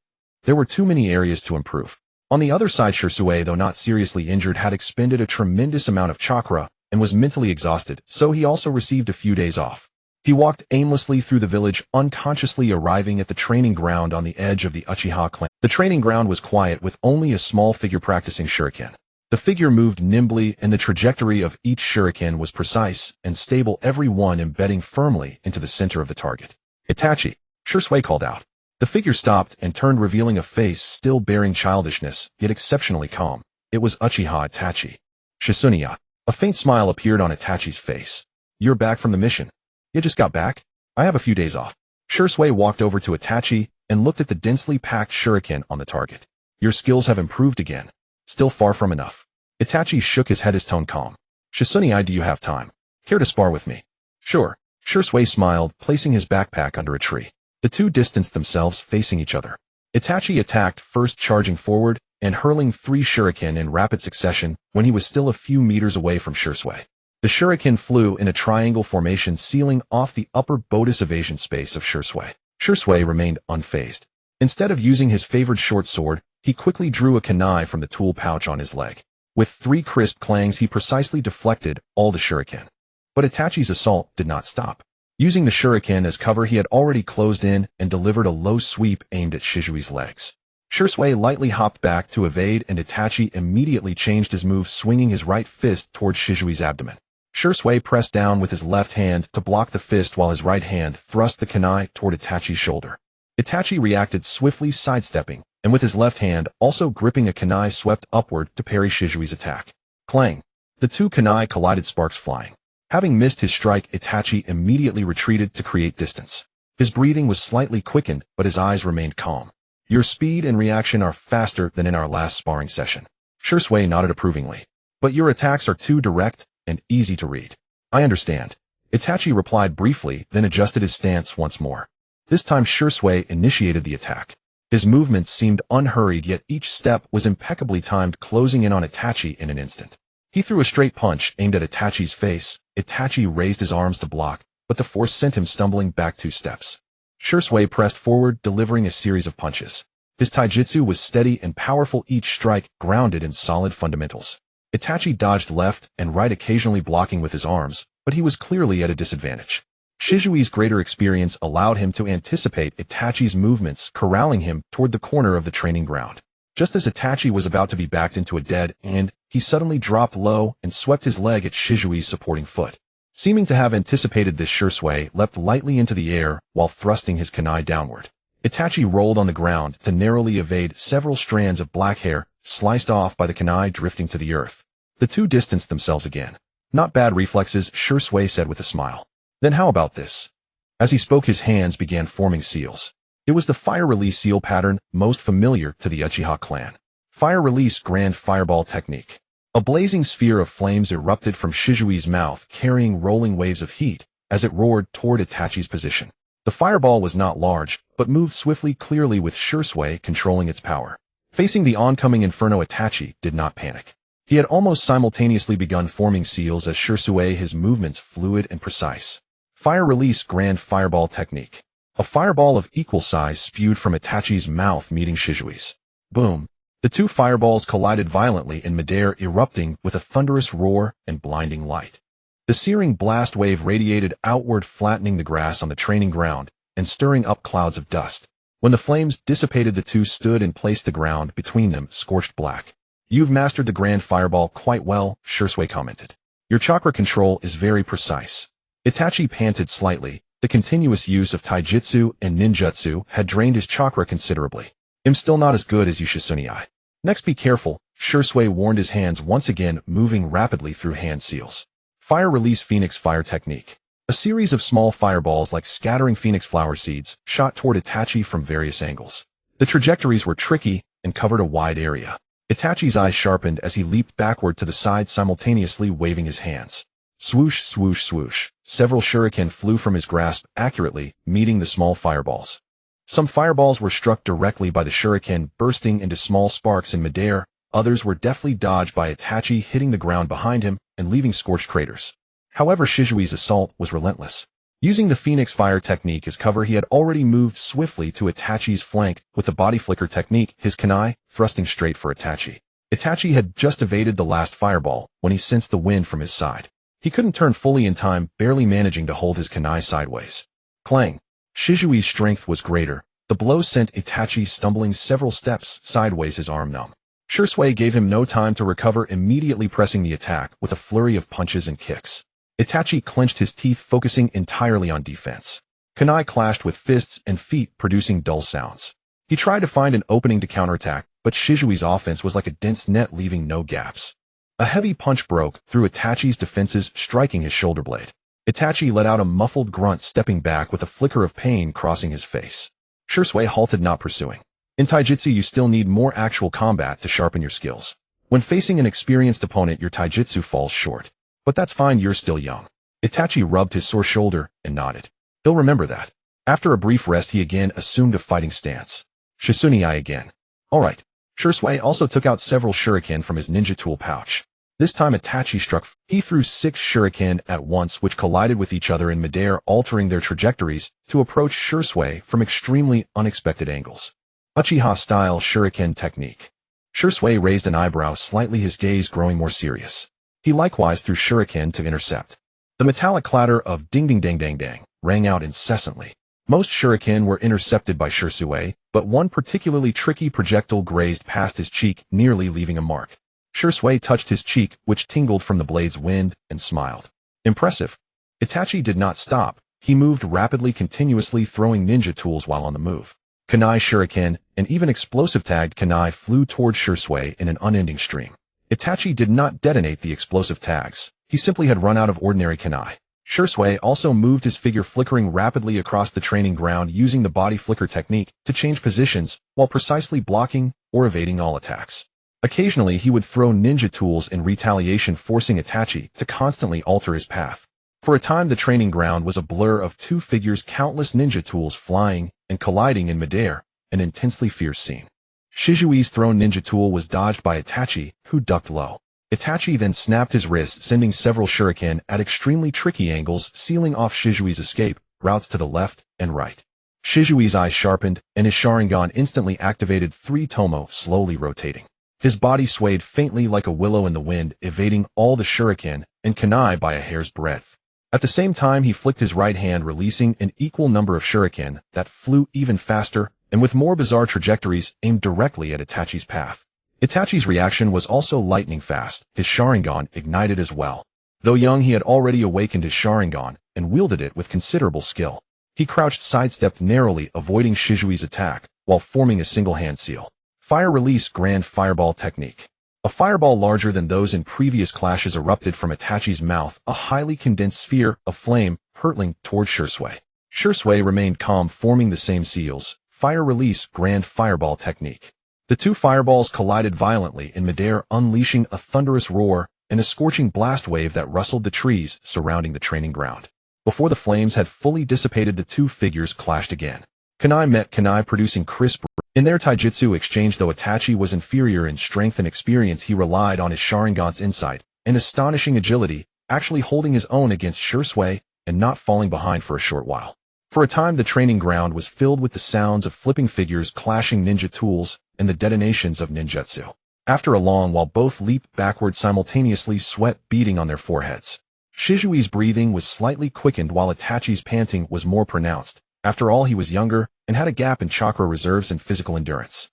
There were too many areas to improve. On the other side, Shisui, though not seriously injured, had expended a tremendous amount of chakra and was mentally exhausted, so he also received a few days off. He walked aimlessly through the village, unconsciously arriving at the training ground on the edge of the Uchiha clan. The training ground was quiet, with only a small figure practicing shuriken. The figure moved nimbly, and the trajectory of each shuriken was precise and stable, every one embedding firmly into the center of the target. "Itachi!" Shisui called out. The figure stopped and turned, revealing a face still bearing childishness, yet exceptionally calm. It was Uchiha Itachi. "Shisunya." A faint smile appeared on Itachi's face. "You're back from the mission." "You just got back? I have a few days off." Shisui walked over to Itachi and looked at the densely packed shuriken on the target. "Your skills have improved again. Still far from enough." Itachi shook his head, his tone calm. "Shisunya, do you have time? Care to spar with me?" "Sure." Shisui smiled, placing his backpack under a tree. The two distanced themselves, facing each other. Itachi attacked, first charging forward and hurling 3 shuriken in rapid succession when he was still a few meters away from Shisui. The shuriken flew in a triangle formation, sealing off the upper Bodis evasion space of Shisui. Shisui remained unfazed. Instead of using his favored short sword, he quickly drew a kunai from the tool pouch on his leg. With 3 crisp clangs, he precisely deflected all the shuriken. But Itachi's assault did not stop. Using the shuriken as cover, he had already closed in and delivered a low sweep aimed at Shizui's legs. Shisui lightly hopped back to evade, and Itachi immediately changed his move, swinging his right fist towards Shizui's abdomen. Shisui pressed down with his left hand to block the fist while his right hand thrust the kunai toward Itachi's shoulder. Itachi reacted swiftly, sidestepping, and with his left hand also gripping a kunai, swept upward to parry Shizui's attack. Clang! The 2 kunai collided, sparks flying. Having missed his strike, Itachi immediately retreated to create distance. His breathing was slightly quickened, but his eyes remained calm. "Your speed and reaction are faster than in our last sparring session." Shisui nodded approvingly. "But your attacks are too direct and easy to read." "I understand." Itachi replied briefly, then adjusted his stance once more. This time Shisui initiated the attack. His movements seemed unhurried, yet each step was impeccably timed, closing in on Itachi in an instant. He threw a straight punch aimed at Itachi's face. Itachi raised his arms to block, but the force sent him stumbling back 2 steps. Shisui pressed forward, delivering a series of punches. His taijutsu was steady and powerful, each strike grounded in solid fundamentals. Itachi dodged left and right, occasionally blocking with his arms, but he was clearly at a disadvantage. Shizui's greater experience allowed him to anticipate Itachi's movements, corralling him toward the corner of the training ground. Just as Itachi was about to be backed into a dead end, he suddenly dropped low and swept his leg at Shizui's supporting foot. Seeming to have anticipated this, Shisui leapt lightly into the air while thrusting his kunai downward. Itachi rolled on the ground to narrowly evade several strands of black hair, sliced off by the kunai drifting to the earth. The two distanced themselves again. "Not bad reflexes," Shisui said with a smile. "Then how about this?" As he spoke, his hands began forming seals. It was the fire release seal pattern most familiar to the Uchiha clan. Fire Release Grand Fireball Technique. A blazing sphere of flames erupted from Shizui's mouth, carrying rolling waves of heat as it roared toward Itachi's position. The fireball was not large, but moved swiftly, clearly with Shisui controlling its power. Facing the oncoming inferno, Itachi did not panic. He had almost simultaneously begun forming seals as Shisui, his movements fluid and precise. Fire Release Grand Fireball Technique. A fireball of equal size spewed from Itachi's mouth, meeting Shizui's. Boom! The two fireballs collided violently in midair, erupting with a thunderous roar and blinding light. The searing blast wave radiated outward, flattening the grass on the training ground and stirring up clouds of dust. When the flames dissipated, the two stood and placed the ground between them, scorched black. "You've mastered the Grand Fireball quite well," Shisui commented. "Your chakra control is very precise." Itachi panted slightly. The continuous use of taijutsu and ninjutsu had drained his chakra considerably. "I'm still not as good as you, Shisui. Next, be careful," Shisui warned, his hands once again moving rapidly through hand seals. Fire Release Phoenix Fire Technique. A series of small fireballs like scattering phoenix flower seeds shot toward Itachi from various angles. The trajectories were tricky and covered a wide area. Itachi's eyes sharpened as he leaped backward to the side, simultaneously waving his hands. Swoosh, swoosh, swoosh. Several shuriken flew from his grasp, accurately meeting the small fireballs. Some fireballs were struck directly by the shuriken, bursting into small sparks in midair. Others were deftly dodged by Itachi, hitting the ground behind him and leaving scorched craters. However, Shizui's assault was relentless. Using the Phoenix Fire technique as cover, he had already moved swiftly to Itachi's flank with the body flicker technique, his kunai thrusting straight for Itachi. Itachi had just evaded the last fireball when he sensed the wind from his side. He couldn't turn fully in time, barely managing to hold his kunai sideways. Clang! Shizui's strength was greater. The blow sent Itachi stumbling several steps sideways, his arm numb. Shisui gave him no time to recover, immediately pressing the attack with a flurry of punches and kicks. Itachi clenched his teeth, focusing entirely on defense. Kunai clashed with fists and feet, producing dull sounds. He tried to find an opening to counterattack, but Shizui's offense was like a dense net, leaving no gaps. A heavy punch broke through Itachi's defenses, striking his shoulder blade. Itachi let out a muffled grunt, stepping back with a flicker of pain crossing his face. Shisui halted, not pursuing. In taijutsu, you still need more actual combat to sharpen your skills. When facing an experienced opponent, your taijutsu falls short. But that's fine, you're still young. Itachi rubbed his sore shoulder and nodded. He'll remember that. After a brief rest, he again assumed a fighting stance. Shisui again. Alright. Shisui also took out several shuriken from his ninja tool pouch. This time Itachi struck. He threw 6 shuriken at once, which collided with each other in midair, altering their trajectories to approach Shisui from extremely unexpected angles. Uchiha-style shuriken technique. Shisui raised an eyebrow slightly, his gaze growing more serious. He likewise threw shuriken to intercept. The metallic clatter of ding ding dang dang dang rang out incessantly. Most shuriken were intercepted by Shisui, but one particularly tricky projectile grazed past his cheek, nearly leaving a mark. Shisui touched his cheek, which tingled from the blade's wind, and smiled. Impressive. Itachi did not stop. He moved rapidly, continuously throwing ninja tools while on the move. Kunai shuriken, and even explosive-tagged kunai flew toward Shisui in an unending stream. Itachi did not detonate the explosive tags. He simply had run out of ordinary kunai. Shisui also moved his figure, flickering rapidly across the training ground, using the body flicker technique to change positions while precisely blocking or evading all attacks. Occasionally, he would throw ninja tools in retaliation, forcing Itachi to constantly alter his path. For a time, the training ground was a blur of two figures, countless ninja tools flying and colliding in midair, an intensely fierce scene. Shizui's thrown ninja tool was dodged by Itachi, who ducked low. Itachi then snapped his wrist, sending several shuriken at extremely tricky angles, sealing off Shizui's escape routes to the left and right. Shizui's eyes sharpened, and his Sharingan instantly activated, 3 tomo slowly rotating. His body swayed faintly like a willow in the wind, evading all the shuriken and kunai by a hair's breadth. At the same time, he flicked his right hand, releasing an equal number of shuriken that flew even faster and with more bizarre trajectories aimed directly at Itachi's path. Itachi's reaction was also lightning fast. His Sharingan ignited as well. Though young, he had already awakened his Sharingan and wielded it with considerable skill. He crouched, sidestepped narrowly, avoiding Shizui's attack while forming a single hand seal. Fire Release Grand Fireball Technique. A fireball larger than those in previous clashes erupted from Itachi's mouth, a highly condensed sphere of flame hurtling toward Shisui. Shisui remained calm, forming the same seals. Fire Release Grand Fireball Technique. The two fireballs collided violently in midair, unleashing a thunderous roar and a scorching blast wave that rustled the trees surrounding the training ground. Before the flames had fully dissipated, the two figures clashed again. Kunai met Kunai, producing crisp. In their taijutsu exchange, though Itachi was inferior in strength and experience, he relied on his Sharingan's insight and astonishing agility, actually holding his own against Shursui and not falling behind for a short while. For a time, the training ground was filled with the sounds of flipping figures, clashing ninja tools, and the detonations of ninjutsu. After a long while, both leaped backward simultaneously, sweat beading on their foreheads. Shizui's breathing was slightly quickened while Itachi's panting was more pronounced. After all, he was younger and had a gap in chakra reserves and physical endurance.